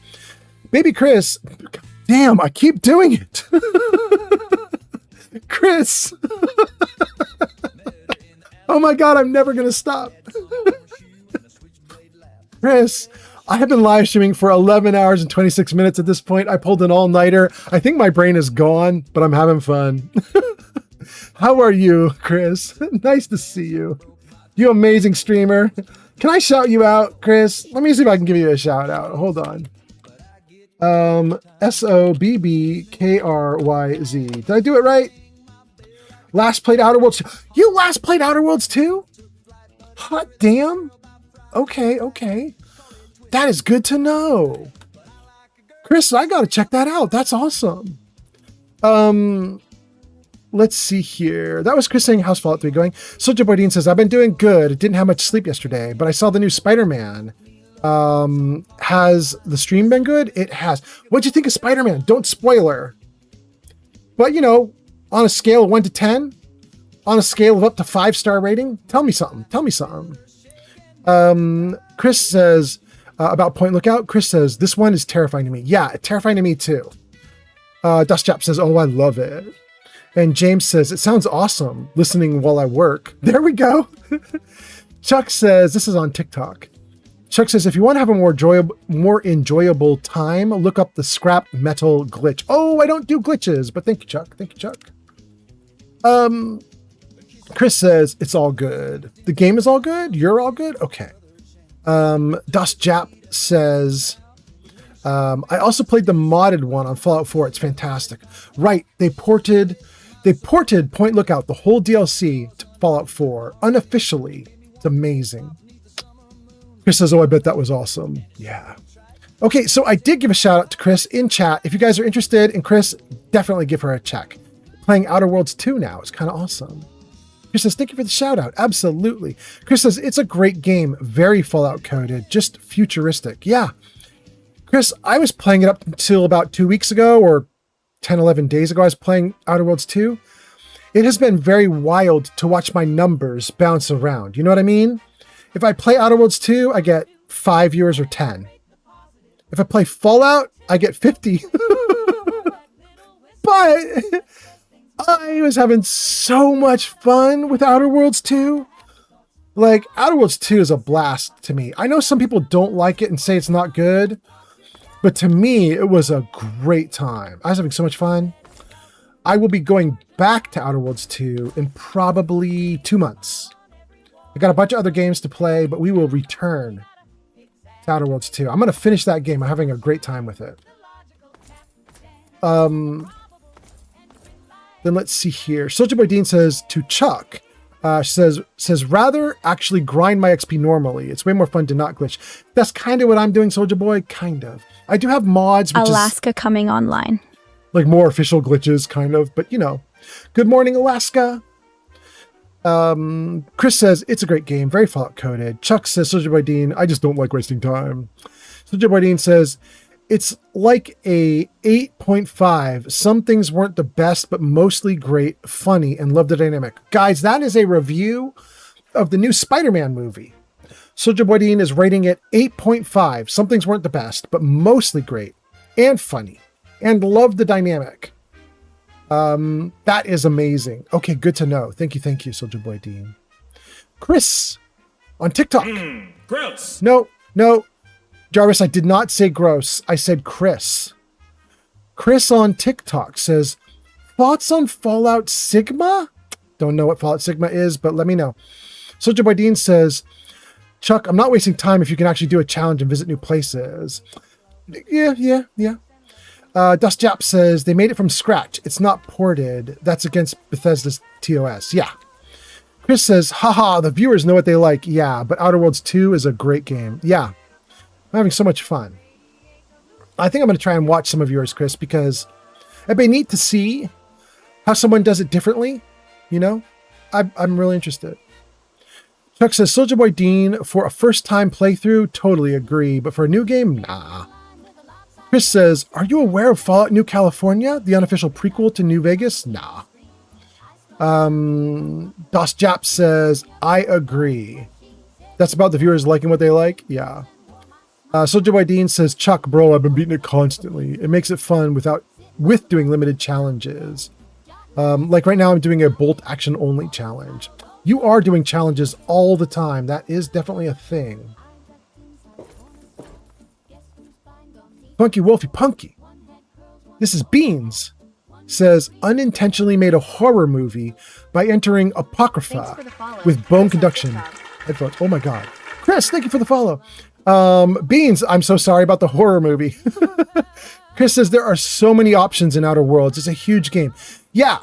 Baby Chris, damn, I keep doing it. Chris. Oh my God, I'm never going to stop. Chris, I have been live streaming for 11 hours and 26 minutes at this point. I pulled an all-nighter. I think my brain is gone, but I'm having fun. How are you, Chris? Nice to see you. You amazing streamer. Can I shout you out, Chris? Let me see if I can give you a shout out. Hold on. SOBBKRYZ. Did I do it right? Last played Outer Worlds 2. You last played Outer Worlds 2? Hot damn. Okay. That is good to know. Chris, I gotta check that out. That's awesome. Let's see here. That was Chris saying, how's Fallout 3 going? Soldier Boy Dean says, I've been doing good. I didn't have much sleep yesterday, but I saw the new Spider-Man. Has the stream been good? It has. What'd you think of Spider-Man? Don't spoiler. But, you know, on a scale of 1 to 10, on a scale of up to 5-star rating, tell me something. Chris says, about Point Lookout, Chris says, this one is terrifying to me. Yeah, terrifying to me too. Dustjap says, oh, I love it. And James says, it sounds awesome listening while I work. There we go. Chuck says, this is on TikTok. Chuck says, if you want to have a more enjoyable time, look up the scrap metal glitch. Oh, I don't do glitches, but thank you, Chuck. Chris says, it's all good. The game is all good? You're all good? Okay. Dustjap says, I also played the modded one on Fallout 4. It's fantastic. Right. They ported Point Lookout, the whole DLC, to Fallout 4 unofficially. It's amazing. Chris says, oh, I bet that was awesome. Yeah. Okay, so I did give a shout out to Chris in chat. If you guys are interested in Chris, definitely give her a check. Playing Outer Worlds 2 now. It's kind of awesome. Chris says, thank you for the shout out. Absolutely. Chris says, it's a great game. Very Fallout coded. Just futuristic. Yeah. Chris, I was playing it up until about 2 weeks ago or 10, 11 days ago. I was playing Outer Worlds 2. It has been very wild to watch my numbers bounce around. You know what I mean? If I play Outer Worlds 2, I get 5 viewers or 10. If I play Fallout, I get 50. But I was having so much fun with Outer Worlds 2. Like, Outer Worlds 2 is a blast to me. I know some people don't like it and say it's not good, but to me, it was a great time. I was having so much fun. I will be going back to Outer Worlds 2 in probably 2 months. I got a bunch of other games to play, but we will return to Outer Worlds 2. I'm going to finish that game. I'm having a great time with it. Then let's see here. Soldier Boy Dean says to Chuck, says rather actually grind my XP normally. It's way more fun to not glitch. That's kind of what I'm doing, Soldier Boy. Kind of. I do have mods, which Alaska is coming online. Like more official glitches, kind of. But you know, good morning, Alaska. Chris says, it's a great game, very Fallout coded. Chuck says, Soldier Boy Dean, I just don't like wasting time. Soldier Boy Dean says, it's like a 8.5. Some things weren't the best, but mostly great, funny, and love the dynamic. Guys, that is a review of the new Spider-Man movie. Soldier Boy Dean is rating it 8.5. Some things weren't the best, but mostly great and funny. and love the dynamic. That is amazing. Okay, good to know. Thank you, Soldier Boy Dean. Chris on TikTok. Gross. No. Jarvis, I did not say gross. I said Chris. Chris on TikTok says, thoughts on Fallout Sigma? Don't know what Fallout Sigma is, but let me know. Soldier Boy Dean says, Chuck, I'm not wasting time if you can actually do a challenge and visit new places. Yeah. Dust Jap says, they made it from scratch. It's not ported. That's against Bethesda's TOS. Yeah. Chris says, haha, the viewers know what they like. Yeah, but Outer Worlds 2 is a great game. Yeah. I'm having so much fun. I think I'm going to try and watch some of yours, Chris, because it'd be neat to see how someone does it differently. You know, I'm really interested. Chuck says, Soldier Boy Dean, for a first-time playthrough, totally agree, but for a new game, nah. Chris says, are you aware of Fallout New California, the unofficial prequel to New Vegas? Nah. Das Jap says, I agree. That's about the viewers liking what they like? Yeah. Soldier Boy Dean says, Chuck, bro, I've been beating it constantly. It makes it fun with doing limited challenges. Like right now I'm doing a bolt action only challenge. You are doing challenges all the time. That is definitely a thing. Punky Wolfie Punky. This is Beans. Says, unintentionally made a horror movie by entering Apocrypha with bone conduction headphones. Oh my God. Chris, thank you for the follow. Beans, I'm so sorry about the horror movie. Chris says, there are so many options in Outer Worlds. It's a huge game. Yeah.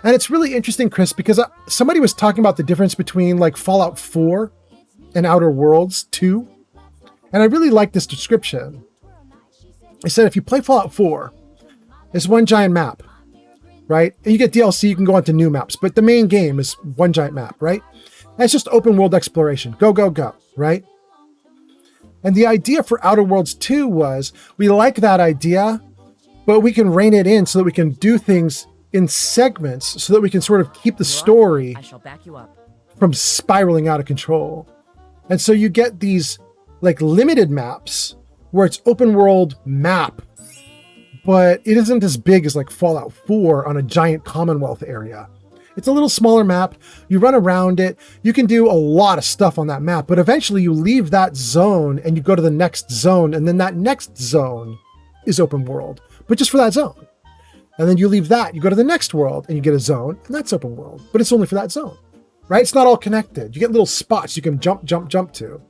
And it's really interesting, Chris, because somebody was talking about the difference between like Fallout 4 and Outer Worlds 2. And I really like this description. They said, if you play Fallout 4, it's one giant map, right? And you get DLC, you can go onto new maps, but the main game is one giant map, right? And it's just open world exploration. Go, go, go, right? And the idea for Outer Worlds 2 was, we like that idea, but we can rein it in so that we can do things in segments so that we can sort of keep the story from spiraling out of control. And so you get these like limited maps where it's open world map, but it isn't as big as like Fallout 4 on a giant Commonwealth area. It's a little smaller map. You run around it. You can do a lot of stuff on that map, but eventually you leave that zone and you go to the next zone, and then that next zone is open world, but just for that zone. And then you leave that, you go to the next world and you get a zone, and that's open world, but it's only for that zone, right? It's not all connected. You get little spots you can jump to.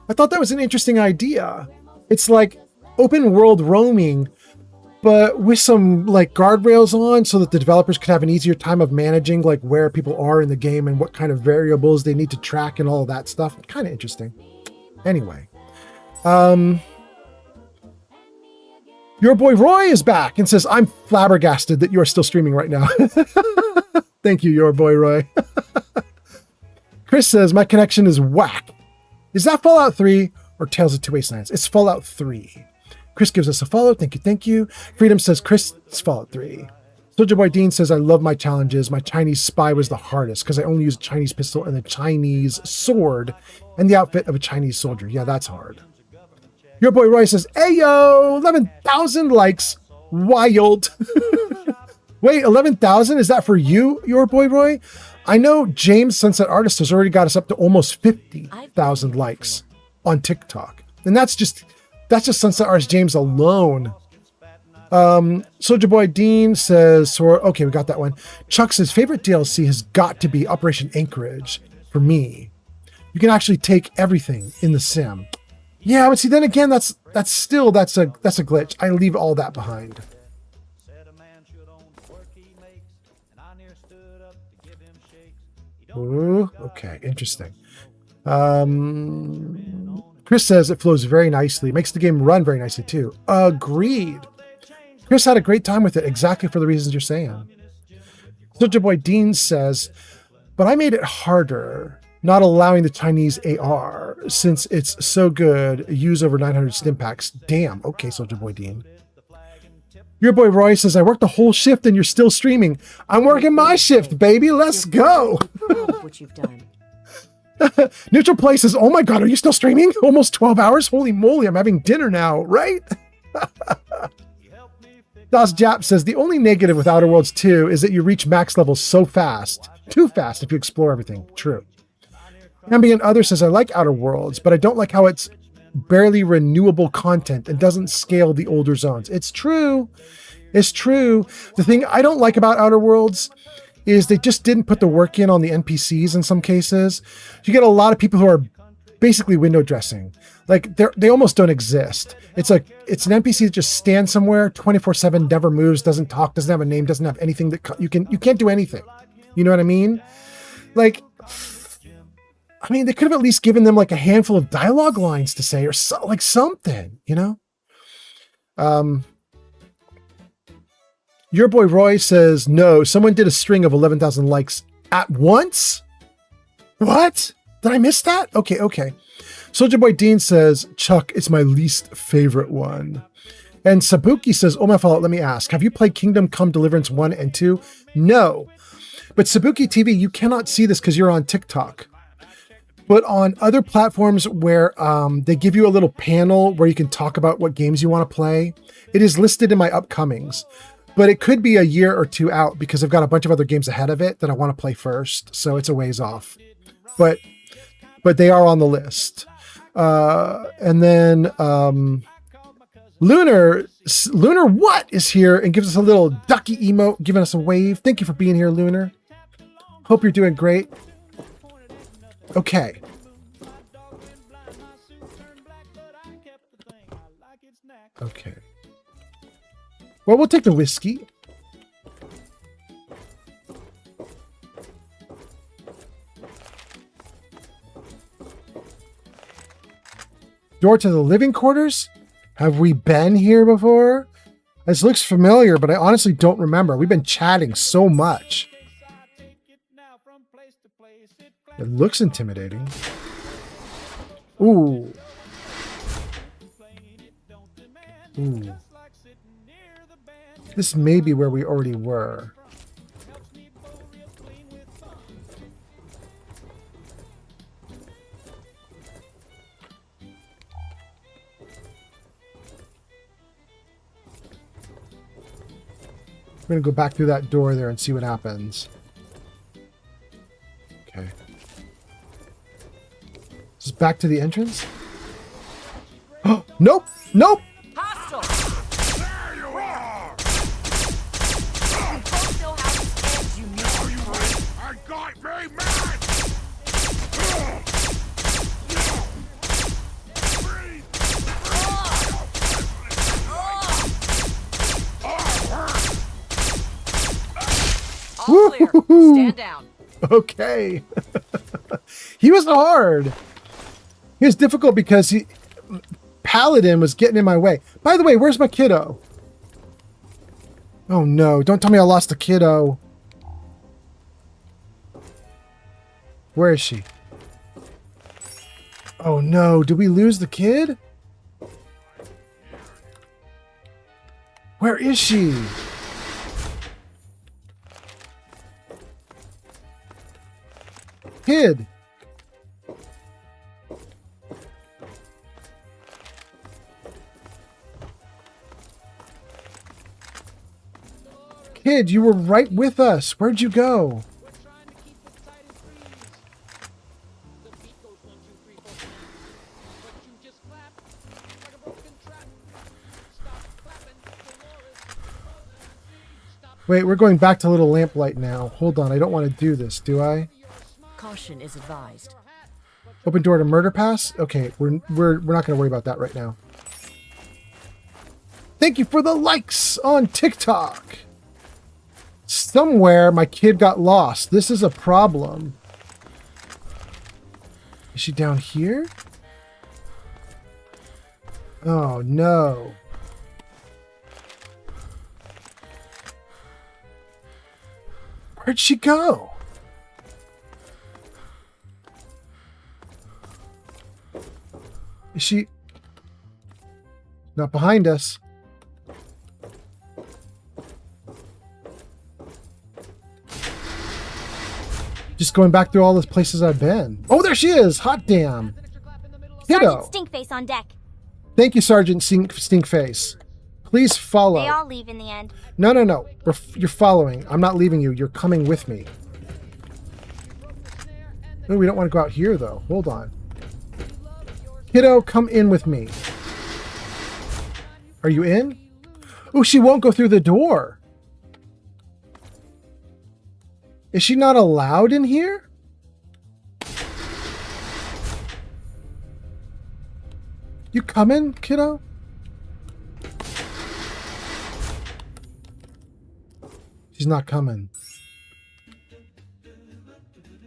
I thought that was an interesting idea. It's like open world roaming, but with some like guardrails on so that the developers could have an easier time of managing like where people are in the game and what kind of variables they need to track and all of that stuff. Kind of interesting. Anyway, your boy Roy is back and says, I'm flabbergasted that you're still streaming right now. Thank you, your boy Roy. Chris says, my connection is whack. Is that Fallout 3 or Tales of Two Wastelands? It's Fallout 3. Chris gives us a follow. Thank you. Freedom says, Chris, it's Fallout 3. Soldier Boy Dean says, I love my challenges. My Chinese spy was the hardest because I only used a Chinese pistol and a Chinese sword and the outfit of a Chinese soldier. Yeah, that's hard. Your boy Roy says, hey yo, 11,000 likes. Wild. Wait, 11,000? Is that for you, your boy Roy? I know James Sunset Artist has already got us up to almost 50,000 likes on TikTok. And that's just Sunset Artist James alone. Soldier Boy Dean says, okay, we got that one. Chuck says, favorite DLC has got to be Operation Anchorage for me. You can actually take everything in the sim. Yeah, but see, then again, that's a glitch. I leave all that behind. Ooh, okay, interesting. Chris says it flows very nicely. Makes the game run very nicely too. Agreed. Chris had a great time with it, exactly for the reasons you're saying. Soldier Boy Dean says, but I made it harder, not allowing the Chinese AR, since it's so good, use over 900 stim packs. Damn, okay, Soldier Boy Dean. Your boy Roy says, I worked the whole shift and you're still streaming. I'm working my shift, baby. Let's go. What you've done. Neutral Play says, oh my God, are you still streaming? Almost 12 hours? Holy moly, I'm having dinner now, right? Das Jap says, the only negative with Outer Worlds 2 is that you reach max levels so fast. Too fast if you explore everything. True. Ambient Other says, I like Outer Worlds, but I don't like how it's barely renewable content and doesn't scale the older zones. It's true. It's true. The thing I don't like about Outer Worlds is they just didn't put the work in on the NPCs in some cases. You get a lot of people who are basically window dressing. Like they almost don't exist. It's like it's an NPC that just stands somewhere 24/7, never moves, doesn't talk, doesn't have a name, doesn't have anything that you can't do anything. You know what I mean? Like, I mean, they could have at least given them like a handful of dialogue lines to say or like something, you know? Your boy Roy says, no, someone did a string of 11,000 likes at once? What? Did I miss that? Okay. Soldier Boy Dean says, Chuck, it's my least favorite one. And Sabuki says, oh my fault, let me ask, have you played Kingdom Come Deliverance 1 and 2? No. But Sabuki TV, you cannot see this because you're on TikTok. But on other platforms where they give you a little panel where you can talk about what games you want to play, it is listed in my upcomings. But it could be a year or two out because I've got a bunch of other games ahead of it that I want to play first. So it's a ways off. But they are on the list. And then Lunar What is here and gives us a little ducky emote, giving us a wave. Thank you for being here, Lunar. Hope you're doing great. Okay. Okay. Well, we'll take the whiskey. Door to the living quarters? Have we been here before? This looks familiar, but I honestly don't remember. We've been chatting so much. It looks intimidating. Ooh. Ooh. This may be where we already were. I'm going to go back through that door there and see what happens. Okay. Is this back to the entrance? Oh, nope! Nope! Hostile! There you are! You both know how this ends, you mutant freak. I got me mad! All clear. Stand down. Okay. He was hard. He was difficult because Paladin was getting in my way. By the way, where's my kiddo? Oh no, don't tell me I lost a kiddo. Where is she? Oh no, did we lose the kid? Where is she? Kid. Kid, you were right with us. Where'd you go? Wait, we're going back to Little Lamplight now. Hold on, I don't want to do this, do I? Caution is advised. Open door to Murder Pass? Okay, we're not going to worry about that right now. Thank you for the likes on TikTok. Somewhere my kid got lost. This is a problem. Is she down here? Oh no. Where'd she go? Is she not behind us? Just going back through all the places I've been. Oh, there she is! Hot damn! Kiddo! Sergeant Stinkface on deck. Thank you, Sergeant Stinkface. Please follow. They all leave in the end. No. You're following. I'm not leaving you. You're coming with me. No, we don't want to go out here, though. Hold on. Kiddo, come in with me. Are you in? Oh, she won't go through the door. Is she not allowed in here? You coming, kiddo? She's not coming.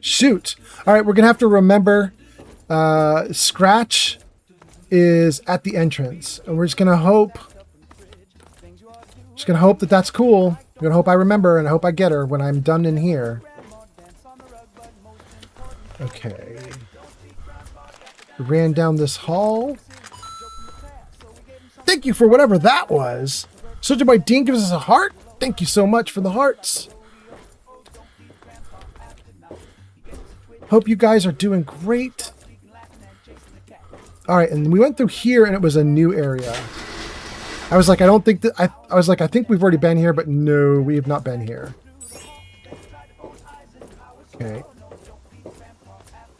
Shoot. All right, we're going to have to remember Scratch is at the entrance. And we're just going to hope that that's cool. I'm going to hope I remember, and I hope I get her when I'm done in here. Okay. Ran down this hall. Thank you for whatever that was. Soldier Boy Dean gives us a heart. Thank you so much for the hearts. Hope you guys are doing great. All right, and we went through here, and it was a new area. I was like, I don't think that... I was like, I think we've already been here, but no, we have not been here. Okay.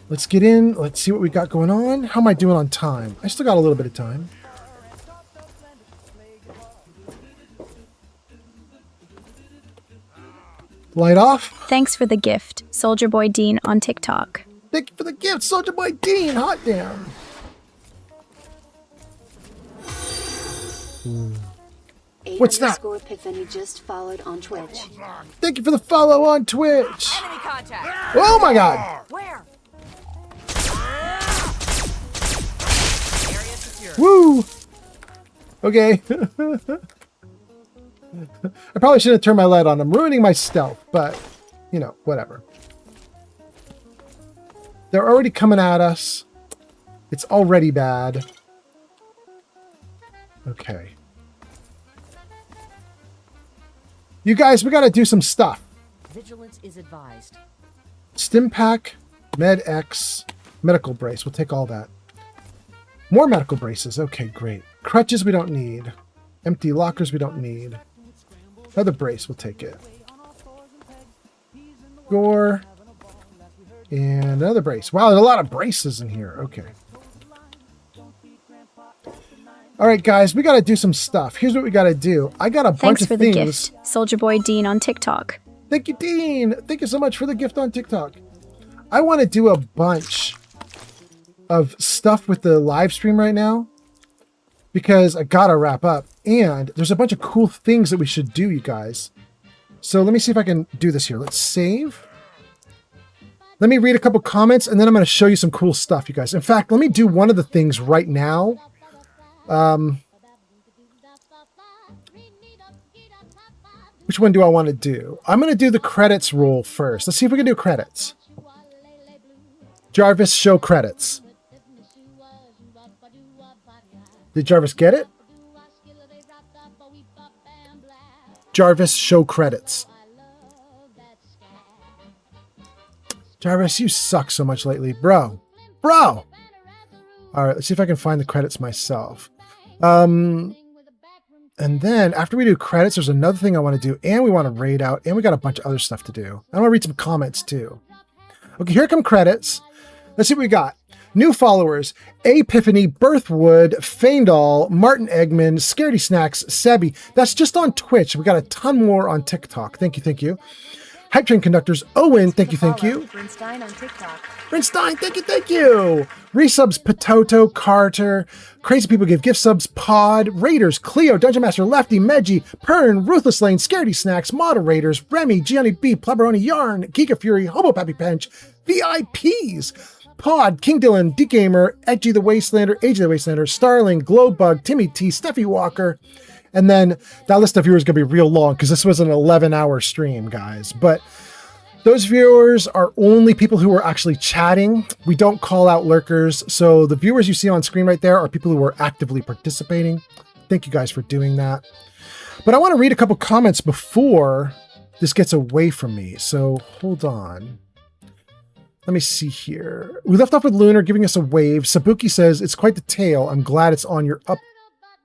Let's get in. Let's see what we got going on. How am I doing on time? I still got a little bit of time. Light off. Thanks for the gift, Soldier Boy Dean on TikTok. Thank you for the gift, Soldier Boy Dean. Hot damn. What's that? Epiphany just followed on Twitch. Thank you for the follow on Twitch. Oh my god. Where? Woo. Okay. I probably shouldn't have turned my light on. I'm ruining my stealth, but, you know, whatever. They're already coming at us. It's already bad. Okay. You guys, we got to do some stuff. Vigilance is advised. Stim pack, med X, medical brace. We'll take all that. More medical braces. Okay, great. Crutches we don't need. Empty lockers we don't need. Another brace, we'll take it. Gore. And another brace. Wow, there's a lot of braces in here. Okay. All right, guys, we got to do some stuff. Here's what we got to do. I got a bunch of things. Thanks for the gift, Soldier Boy Dean on TikTok. Thank you, Dean. Thank you so much for the gift on TikTok. I want to do a bunch of stuff with the live stream right now because I got to wrap up. And there's a bunch of cool things that we should do, you guys. So let me see if I can do this here. Let's save. Let me read a couple comments, and then I'm going to show you some cool stuff, you guys. In fact, let me do one of the things right now. Which one do I want to do? I'm going to do the credits roll first. Let's see if we can do credits. Jarvis, show credits. Did Jarvis get it? Jarvis, show credits. Jarvis, you suck so much lately. Bro. All right, let's see if I can find the credits myself. And then after we do credits, there's another thing I want to do, and we want to raid out, and we got a bunch of other stuff to do. I want to read some comments too. Okay, here come credits. Let's see what we got. New followers: Epiphany, Birthwood, Faindall, Martin Eggman, Scaredy Snacks, Sebi. That's just on Twitch. We got a ton more on TikTok. Thank you. Hype Train Conductors, Owen, thank you. Brinstein on TikTok. Brinstein, thank you. Resubs, Potato, Carter, Crazy People Give Gift Subs, Pod, Raiders, Cleo, Dungeon Master, Lefty, Meggie, Pern, Ruthless Lane, Scaredy Snacks, Moderators, Remy, Gianni B, Plebberoni Yarn, Giga Fury, Hobo Pappy Pinch, VIPs, Pod, King Dylan, D Gamer, Edgy the Wastelander, Age of the Wastelander, Starling, Glowbug, Timmy T, Steffi Walker. And then that list of viewers is going to be real long because this was an 11-hour stream, guys. But those viewers are only people who are actually chatting. We don't call out lurkers. So the viewers you see on screen right there are people who are actively participating. Thank you guys for doing that. But I want to read a couple comments before this gets away from me. So hold on. Let me see here. We left off with Lunar giving us a wave. Sabuki says, it's quite the tale. I'm glad it's on your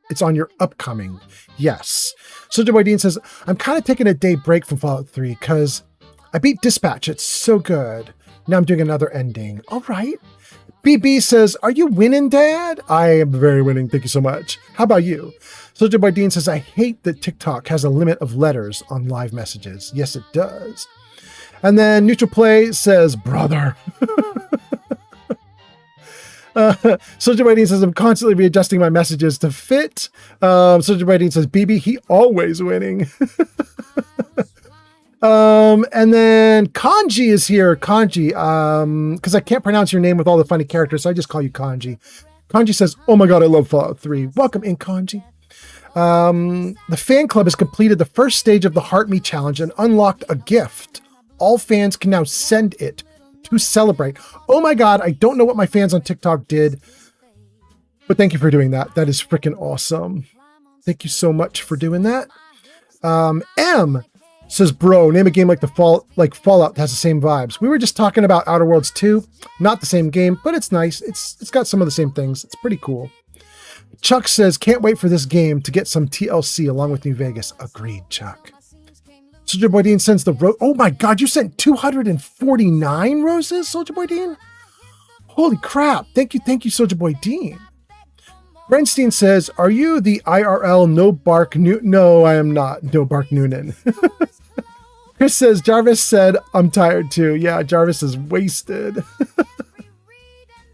It's on your upcoming. Yes. Soldier Boy Dean says, I'm kind of taking a day break from Fallout 3 because I beat Dispatch. It's so good. Now I'm doing another ending. All right. BB says, are you winning, Dad? I am very winning. Thank you so much. How about you? Soldier Boy Dean says, I hate that TikTok has a limit of letters on live messages. Yes, it does. And then Neutral Play says, brother. Soldier Boy Dean says, I'm constantly readjusting my messages to fit. Soldier Boy Dean says, BB, he always winning. And then Kanji is here. Kanji, because I can't pronounce your name with all the funny characters, so I just call you Kanji. Kanji says, oh my god, I love Fallout 3. Welcome in, Kanji. The fan club has completed the first stage of the Heart Me Challenge and unlocked a gift. All fans can now send it to celebrate. Oh my god, I don't know what my fans on TikTok did, but thank you for doing that. That is freaking awesome. Thank you so much for doing that. M says, bro, name a game like Fallout has the same vibes. We were just talking about Outer Worlds 2. Not the same game, but it's nice. It's got some of the same things. It's pretty cool. Chuck says, can't wait for this game to get some TLC along with New Vegas. Agreed, Chuck. Soldier Boy Dean sends the rose. Oh my god, you sent 249 roses, Soldier Boy Dean? Holy crap. Thank you, Soldier Boy Dean. Brenstein says, are you the IRL No Bark Noonan? No, I am not. No Bark Noonan. Chris says, Jarvis said, I'm tired too. Yeah, Jarvis is wasted.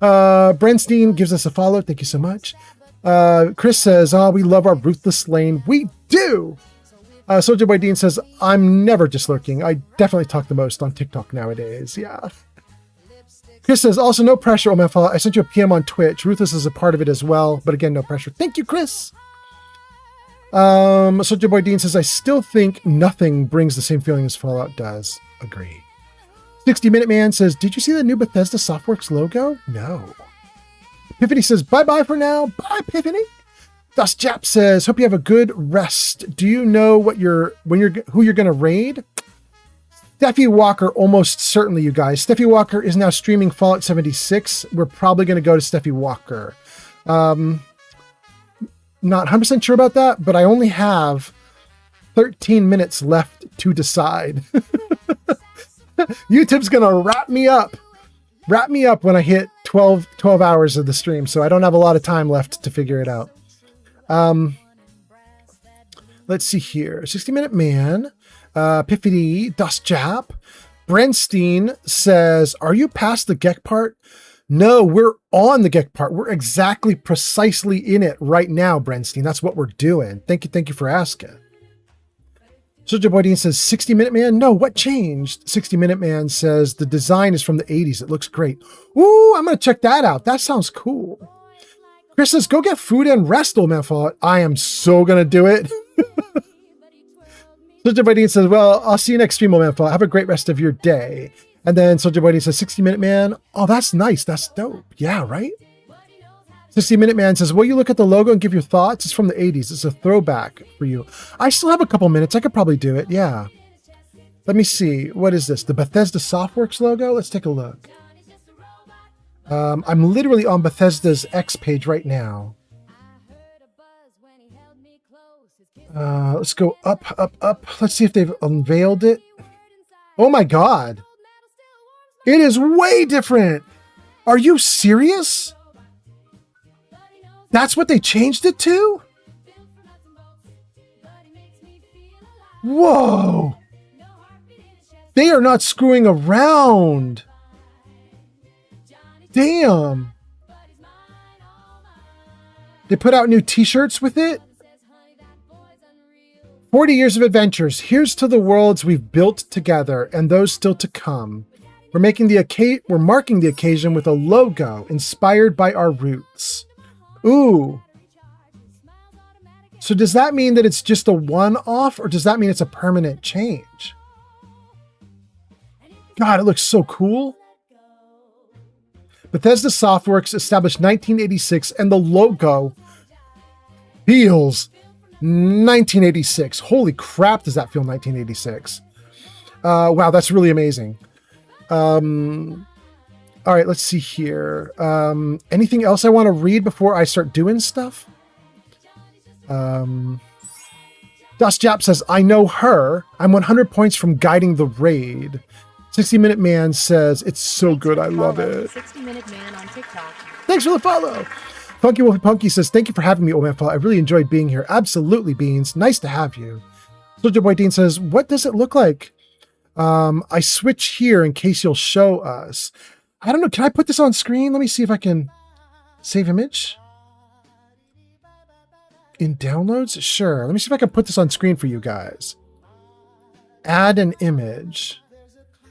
Brenstein gives us a follow. Thank you so much. Chris says, oh, we love our Ruthless Lane. We do. Soldier Boy Dean says, I'm never just lurking. I definitely talk the most on TikTok nowadays. Yeah. Chris says, also no pressure, oh man, Fallout. I sent you a PM on Twitch. Ruthless is a part of it as well, but again, no pressure. Thank you, Chris. Soldier Boy Dean says, I still think nothing brings the same feeling as Fallout does. Agree. 60 Minute Man says, did you see the new Bethesda Softworks logo? No. Epiphany says, bye-bye for now. Bye, Epiphany. Dust Jap says, hope you have a good rest. Do you know who you're going to raid? Steffi Walker, almost certainly, you guys. Steffi Walker is now streaming Fallout 76. We're probably going to go to Steffi Walker. Not 100% sure about that, but I only have 13 minutes left to decide. YouTube's going to wrap me up when I hit 12 hours of the stream, so I don't have a lot of time left to figure it out. Let's see here. 60 Minute Man, Epiphany, Dust Jap. Brenstein says, are you past the Gek part? No, we're on the Gek part. We're precisely in it right now, Brenstein. That's what we're doing. Thank you for asking. Soldier Boy Dean says, 60 Minute Man? No, what changed? 60 Minute Man says, the design is from the 80s. It looks great. Ooh, I'm going to check that out. That sounds cool. Chris says, go get food and rest, old man Fallout. I am so going to do it. Soldier Boy Dean says, well, I'll see you next stream, old man Fallout. Have a great rest of your day. And then Soldier Boy Dean says, 60 Minute Man. Oh, that's nice. That's dope. Yeah, right? 60 Minute Man says, will you look at the logo and give your thoughts? It's from the 80s. It's a throwback for you. I still have a couple minutes. I could probably do it. Yeah. Let me see. What is this? The Bethesda Softworks logo? Let's take a look. I'm literally on Bethesda's X page right now. Let's go up. Let's see if they've unveiled it. Oh my god. It is way different. Are you serious? That's what they changed it to? Whoa. They are not screwing around. Damn. They put out new t-shirts with it. 40 years of adventures. Here's to the worlds we've built together and those still to come. We're marking the occasion with a logo inspired by our roots. Ooh. So does that mean that it's just a one-off, or does that mean it's a permanent change? God, it looks so cool. Bethesda Softworks established 1986, and the logo feels 1986. Holy crap, does that feel 1986? Wow, that's really amazing. All right, let's see here. Anything else I want to read before I start doing stuff? Das Jap says, I know her. I'm 100 points from guiding the raid. 60-Minute Man says, it's so good. I love it. 60-Minute Man on TikTok. Thanks for the follow. Funky Wolfie Punky says, thank you for having me, Old Man Paul. I really enjoyed being here. Absolutely, Beans. Nice to have you. Soldier Boy Dean says, what does it look like? I switch here in case you'll show us. I don't know. Can I put this on screen? Let me see if I can save image. In downloads? Sure. Let me see if I can put this on screen for you guys. Add an image.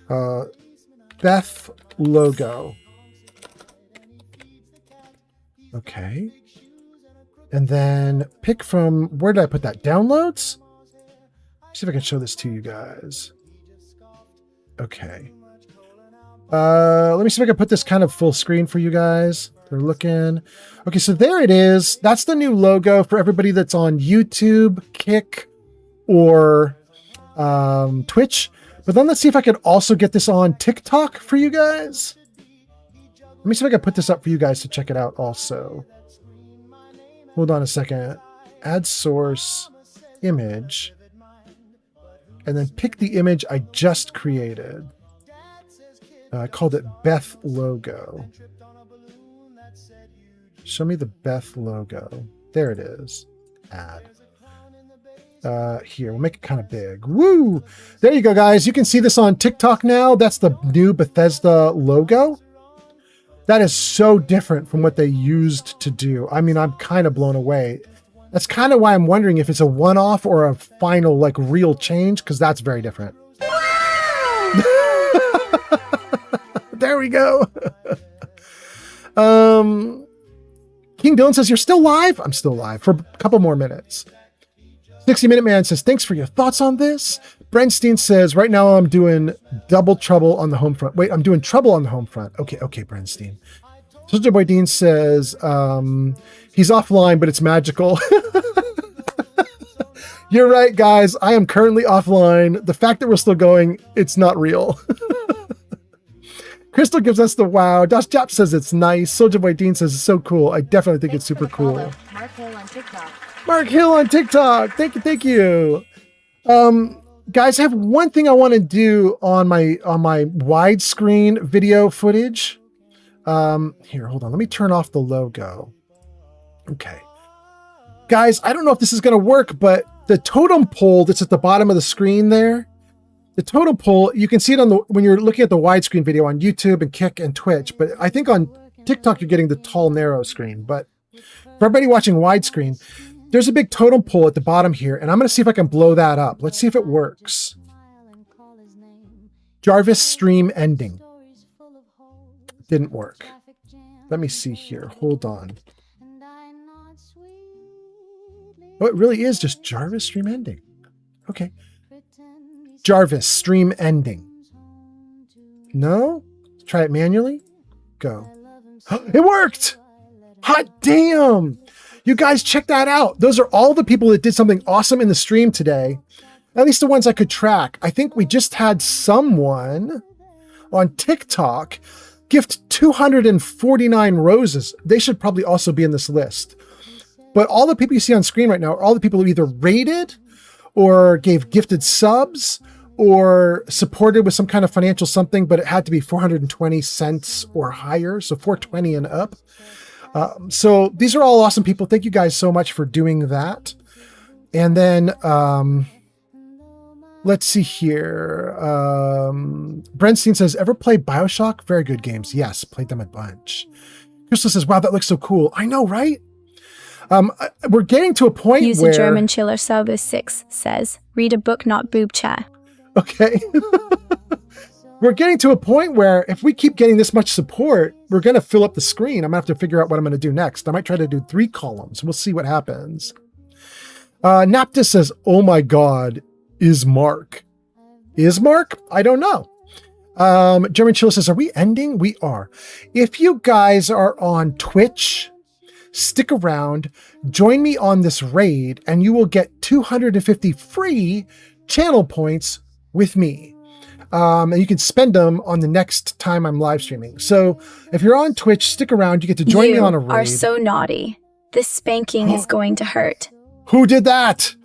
Beth logo. Okay. And then pick from, where did I put that? Downloads? See if I can show this to you guys. Okay. Let me see if I can put this kind of full screen for you guys. They're looking. Okay, so there it is. That's the new logo for everybody that's on YouTube, Kick, or Twitch. But then let's see if I can also get this on TikTok for you guys. Let me see if I can put this up for you guys to check it out also. Hold on a second. Add source, image, and then pick the image I just created. I called it Beth logo. Show me the Beth logo. There it is. Add. Here, we'll make it kind of big. Woo! There you go, guys. You can see this on TikTok now. That's the new Bethesda logo. That is so different from what they used to do. I mean, I'm kind of blown away. That's kind of why I'm wondering if it's a one-off or a final, like, real change, because that's very different. There we go. King Dylan says, you're still live? I'm still live for a couple more minutes. 60-Minute Man says, thanks for your thoughts on this. Brenstein says, right now I'm doing double trouble on the home front. Wait, I'm doing trouble on the home front. Okay, Brenstein. Soldier Boy Dean says, he's offline, but it's magical. You're right, guys. I am currently offline. The fact that we're still going, it's not real. Crystal gives us the wow. Das Jap says it's nice. Soldier Boy Dean says it's so cool. I definitely think it's super cool. Mark Hill on TikTok. Mark Hill on TikTok. Thank you. Guys, I have one thing I want to do on my widescreen video footage. Here, hold on. Let me turn off the logo. Okay. Guys, I don't know if this is going to work, but the totem pole that's at the bottom of the screen there, the totem pole, you can see it on when you're looking at the widescreen video on YouTube and Kick and Twitch, but I think on TikTok you're getting the tall, narrow screen. But for everybody watching widescreen, there's a big totem pole at the bottom here, and I'm going to see if I can blow that up. Let's see if it works. Jarvis stream ending. Didn't work. Let me see here. Hold on. Oh, it really is just Jarvis stream ending. Okay. Jarvis stream ending. No? Try it manually. Go. It worked! Hot damn! You guys check that out. Those are all the people that did something awesome in the stream today. At least the ones I could track. I think we just had someone on TikTok gift 249 roses. They should probably also be in this list. But all the people you see on screen right now are all the people who either rated or gave gifted subs or supported with some kind of financial something, but it had to be 420 cents or higher. So 420 and up. So these are all awesome people. Thank you guys so much for doing that. And then let's see here. Brenstein says, ever play BioShock? Very good games. Yes, played them a bunch. Crystal says, wow, that looks so cool. I know, right? We're getting to a point where... User German Chiller Service 6 says, read a book, not boob chair. Okay. We're getting to a point where if we keep getting this much support, we're going to fill up the screen. I'm going to have to figure out what I'm going to do next. I might try to do 3 columns. We'll see what happens. Naptis says, oh my God, is Mark? Is Mark? I don't know. German Chill says, are we ending? We are. If you guys are on Twitch, stick around, join me on this raid, and you will get 250 free channel points with me. And you can spend them on the next time I'm live streaming. So if you're on Twitch, stick around. You get to join me on a raid. You are so naughty. This spanking is going to hurt. Who did that?